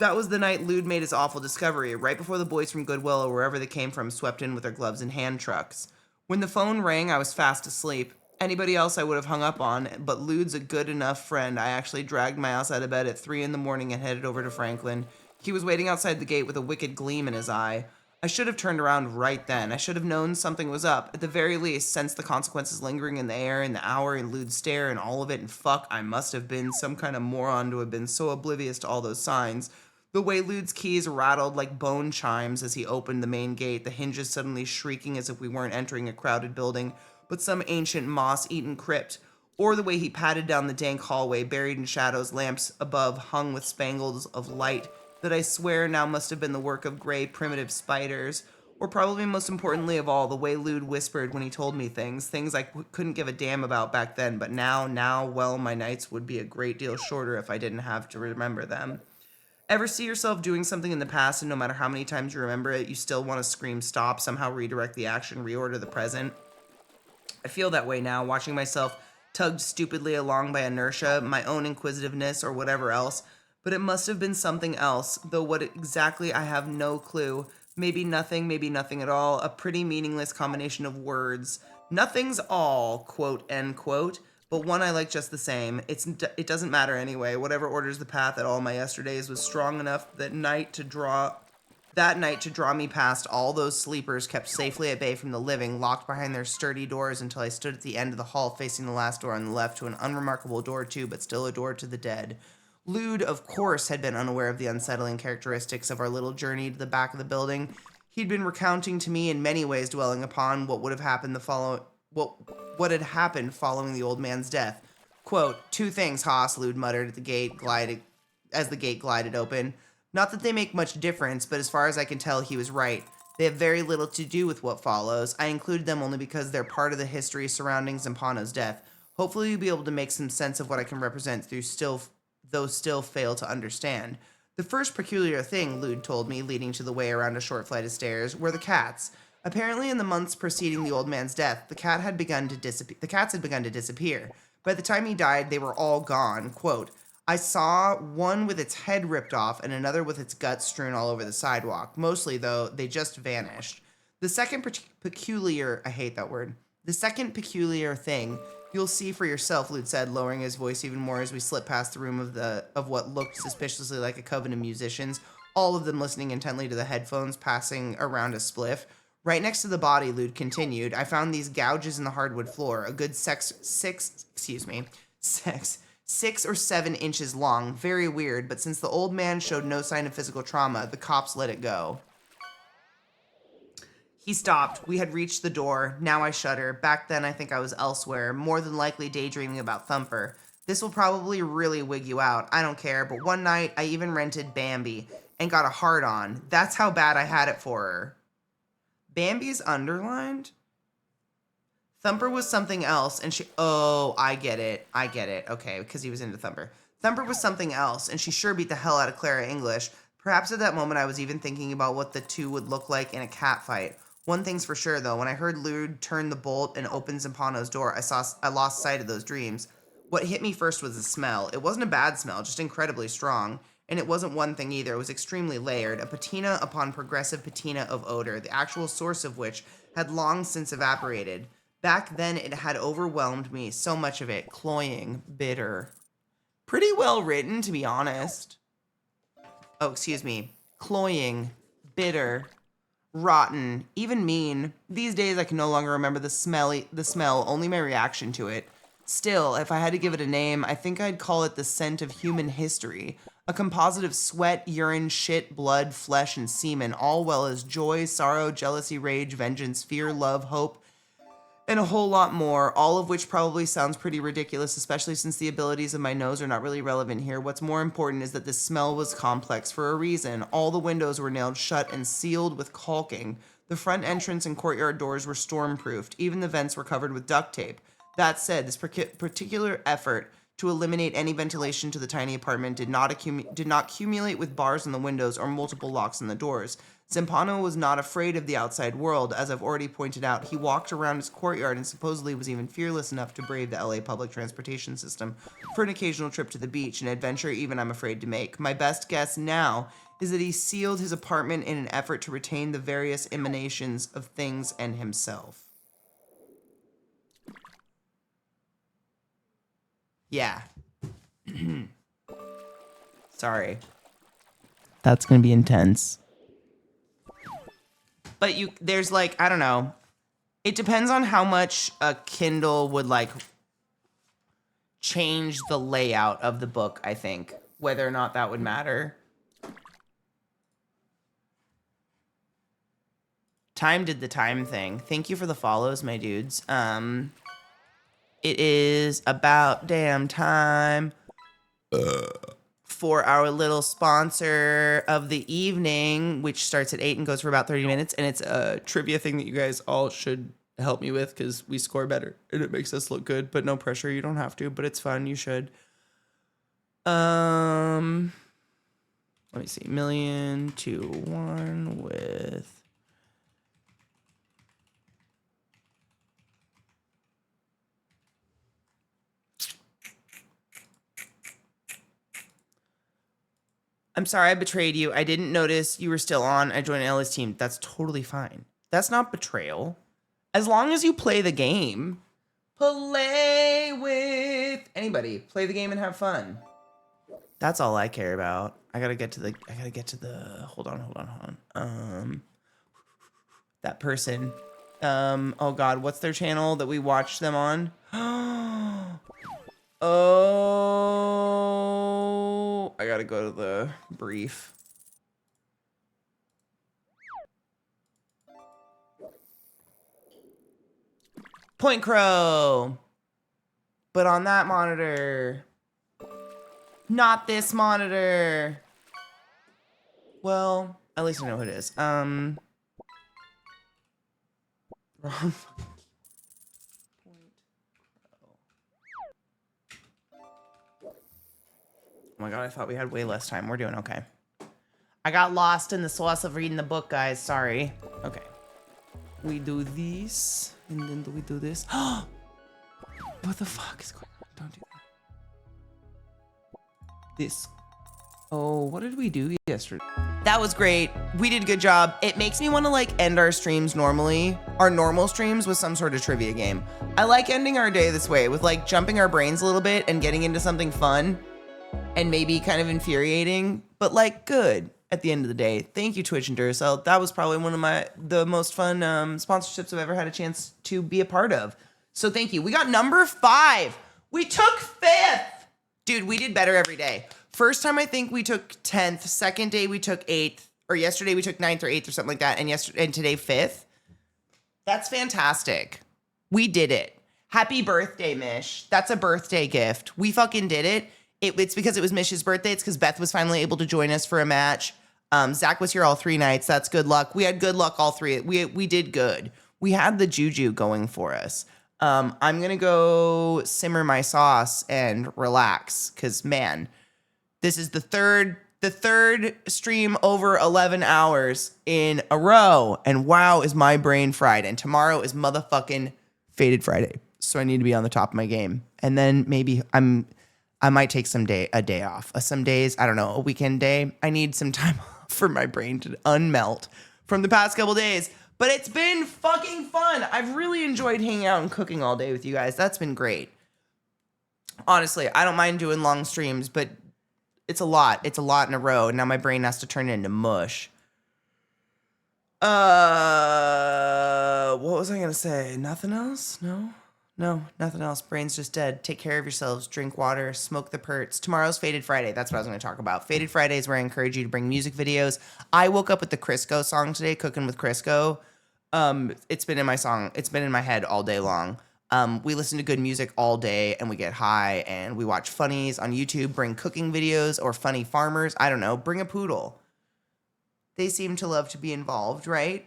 That was the night Lude made his awful discovery, right before the boys from Goodwill or wherever they came from swept in with their gloves and hand trucks. When the phone rang, I was fast asleep. Anybody else I would have hung up on, but Lude's a good enough friend. I actually dragged my ass out of bed at 3 in the morning and headed over to Franklin. He was waiting outside the gate with a wicked gleam in his eye. I should have turned around right then. I should have known something was up. At the very least, sensed the consequences lingering in the air, in the hour, in Lude's stare, and all of it, and fuck, I must have been some kind of moron to have been so oblivious to all those signs. The way Lude's keys rattled like bone chimes as he opened the main gate, the hinges suddenly shrieking as if we weren't entering a crowded building, but some ancient moss-eaten crypt. Or the way he padded down the dank hallway, buried in shadows, lamps above hung with spangles of light, that I swear now must have been the work of gray primitive spiders, or probably most importantly of all, the way Lude whispered when he told me things I couldn't give a damn about back then, but now, well, my nights would be a great deal shorter if I didn't have to remember them. Ever see yourself doing something in the past and no matter how many times you remember it, you still want to scream stop, somehow redirect the action, reorder the present? I feel that way now, watching myself tugged stupidly along by inertia, my own inquisitiveness, or whatever else. But it must have been something else, though what exactly I have no clue. Maybe nothing at all, a pretty meaningless combination of words. Nothing's all, quote, end quote, but one I like just the same. It doesn't matter anyway. Whatever orders the path at all my yesterdays was strong enough that night to draw me past all those sleepers kept safely at bay from the living, locked behind their sturdy doors until I stood at the end of the hall facing the last door on the left to an unremarkable door too, but still a door to the dead. Lude, of course, had been unaware of the unsettling characteristics of our little journey to the back of the building. He'd been recounting to me in many ways, dwelling upon what would have happened what had happened following the old man's death. Quote, "Two things, Haas," Lude muttered at the gate, as the gate glided open. "Not that they make much difference, but as far as I can tell, he was right. They have very little to do with what follows. I included them only because they're part of the history surrounding Zampano's death. Hopefully you'll be able to make some sense of what I can represent though still fail to understand. The first peculiar thing," Lude told me, leading to the way around a short flight of stairs, "were the cats. Apparently in the months preceding the old man's death, the cats had begun to disappear. By the time he died, they were all gone. Quote, I saw one with its head ripped off and another with its guts strewn all over the sidewalk. Mostly, though, they just vanished. The second peculiar thing you'll see for yourself," Lude said, lowering his voice even more as we slipped past the room of what looked suspiciously like a coven of musicians, all of them listening intently to the headphones passing around a spliff. "Right next to the body," Lude continued, "I found these gouges in the hardwood floor, a good 6 or 7 inches long. Very weird, but since the old man showed no sign of physical trauma, the cops let it go." He stopped. We had reached the door. Now I shudder. Back then, I think I was elsewhere, more than likely daydreaming about Thumper. This will probably really wig you out. I don't care, but one night, I even rented Bambi and got a hard-on. That's how bad I had it for her. Bambi's underlined? Thumper was something else, and she... Oh, I get it. Okay, because he was into Thumper. Thumper was something else, and she sure beat the hell out of Clara English. Perhaps at that moment I was even thinking about what the two would look like in a cat fight. One thing's for sure, though. When I heard Lude turn the bolt and open Zampano's door, I lost sight of those dreams. What hit me first was the smell. It wasn't a bad smell, just incredibly strong. And it wasn't one thing either. It was extremely layered. A patina upon progressive patina of odor, the actual source of which had long since evaporated. Back then, it had overwhelmed me, so much of it. Cloying, bitter. Pretty well written, to be honest. Oh, excuse me. Cloying, bitter, rotten, even mean. These days I can no longer remember the smell, only my reaction to it. Still, if I had to give it a name, I think I'd call it the scent of human history. A composite of sweat, urine, shit, blood, flesh, and semen, all well as joy, sorrow, jealousy, rage, vengeance, fear, love, hope, and a whole lot more, all of which probably sounds pretty ridiculous, especially since the abilities of my nose are not really relevant here. What's more important is that the smell was complex for a reason. All the windows were nailed shut and sealed with caulking. The front entrance and courtyard doors were storm-proofed. Even the vents were covered with duct tape. That said, this particular effort to eliminate any ventilation to the tiny apartment did not accumulate with bars on the windows or multiple locks on the doors. Zampano was not afraid of the outside world. As I've already pointed out, he walked around his courtyard and supposedly was even fearless enough to brave the LA public transportation system for an occasional trip to the beach, an adventure even I'm afraid to make. My best guess now is that he sealed his apartment in an effort to retain the various emanations of things and himself. Yeah. Sorry. That's gonna be intense. But there's like, I don't know. It depends on how much a Kindle would like change the layout of the book, I think. Whether or not that would matter. Time did the time thing. Thank you for the follows, my dudes. It is about damn time for our little sponsor of the evening, which starts at 8 and goes for about 30 minutes. And it's a trivia thing that you guys all should help me with because we score better and it makes us look good, but no pressure. You don't have to, but it's fun. You should. Let me see. 1,000,000 to 1 with... I'm sorry I betrayed you. I didn't notice you were still on. I joined Ellie's team. That's totally fine. That's not betrayal. As long as you play the game. Play with anybody. Play the game and have fun. That's all I care about. I gotta get to the hold on. That person. Oh god, what's their channel that we watched them on? Oh. Oh, I gotta go to the brief. Point Crow. But on that monitor. Not this monitor. Well, at least I know who it is. Wrong. Oh my god, I thought we had way less time. We're doing okay. I got lost in the sauce of reading the book, guys. Sorry. Okay. We do this, and then we do this. What the fuck is going on? Don't do that. This. Oh, what did we do yesterday? That was great. We did a good job. It makes me want to like end our streams normally, our normal streams, with some sort of trivia game. I like ending our day this way with like jumping our brains a little bit and getting into something fun and maybe kind of infuriating, but like good at the end of the day. Thank you, Twitch and Duracell. That was probably one of the most fun sponsorships I've ever had a chance to be a part of. So thank you. We got number 5. We took 5th. Dude, we did better every day. First time I think we took 10th. Second day we took 8th. Or yesterday we took 9th or 8th or something like that. And today 5th. That's fantastic. We did it. Happy birthday, Mish. That's a birthday gift. We fucking did it. It's because it was Mish's birthday. It's because Beth was finally able to join us for a match. Zach was here all 3 nights. That's good luck. We had good luck all 3. We did good. We had the juju going for us. I'm going to go simmer my sauce and relax because, man, this is the third stream over 11 hours in a row. And wow, is my brain fried. And tomorrow is motherfucking Faded Friday. So I need to be on the top of my game. And then maybe I might take a day off. Some days, I don't know, a weekend day. I need some time off for my brain to unmelt from the past couple days. But it's been fucking fun. I've really enjoyed hanging out and cooking all day with you guys. That's been great. Honestly, I don't mind doing long streams, but it's a lot. It's a lot in a row. And now my brain has to turn into mush. What was I going to say? Nothing else? No, nothing else. Brain's just dead. Take care of yourselves. Drink water. Smoke the perts. Tomorrow's Faded Friday. That's what I was going to talk about. Faded Friday is where I encourage you to bring music videos. I woke up with the Crisco song today, Cooking with Crisco. It's been in my song. It's been in my head all day long. We listen to good music all day and we get high and we watch funnies on YouTube. Bring cooking videos or funny farmers. I don't know. Bring a poodle. They seem to love to be involved, right?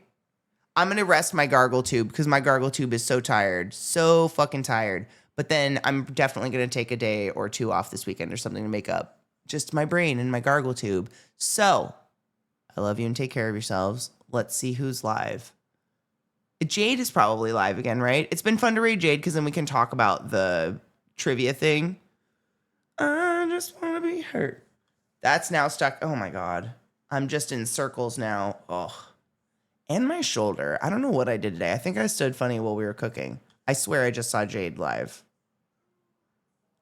I'm going to rest my gargle tube because my gargle tube is so tired. So fucking tired. But then I'm definitely going to take a day or 2 off this weekend or something to make up just my brain and my gargle tube. So I love you and take care of yourselves. Let's see who's live. Jade is probably live again, right? It's been fun to raid Jade because then we can talk about the trivia thing. I just want to be hurt. That's now stuck. Oh my God. I'm just in circles now. Ugh. And my shoulder. I don't know what I did today. I think I stood funny while we were cooking. I swear I just saw Jade live.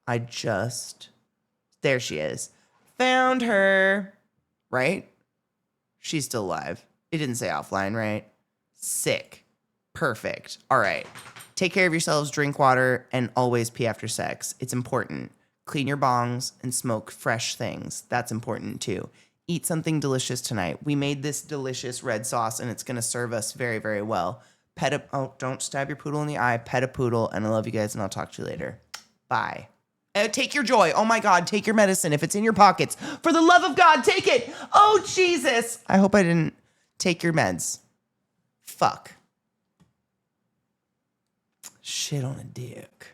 There she is. Found her. Right? She's still live. It didn't say offline, right? Sick. Perfect. All right. Take care of yourselves, drink water, and always pee after sex. It's important. Clean your bongs and smoke fresh things. That's important too. Eat something delicious tonight. We made this delicious red sauce and it's going to serve us very, very well. Don't stab your poodle in the eye. Pet a poodle. And I love you guys and I'll talk to you later. Bye. Take your joy. Oh my God. Take your medicine. If it's in your pockets, for the love of God, take it. Oh, Jesus. I hope I didn't take your meds. Fuck. Shit on a dick.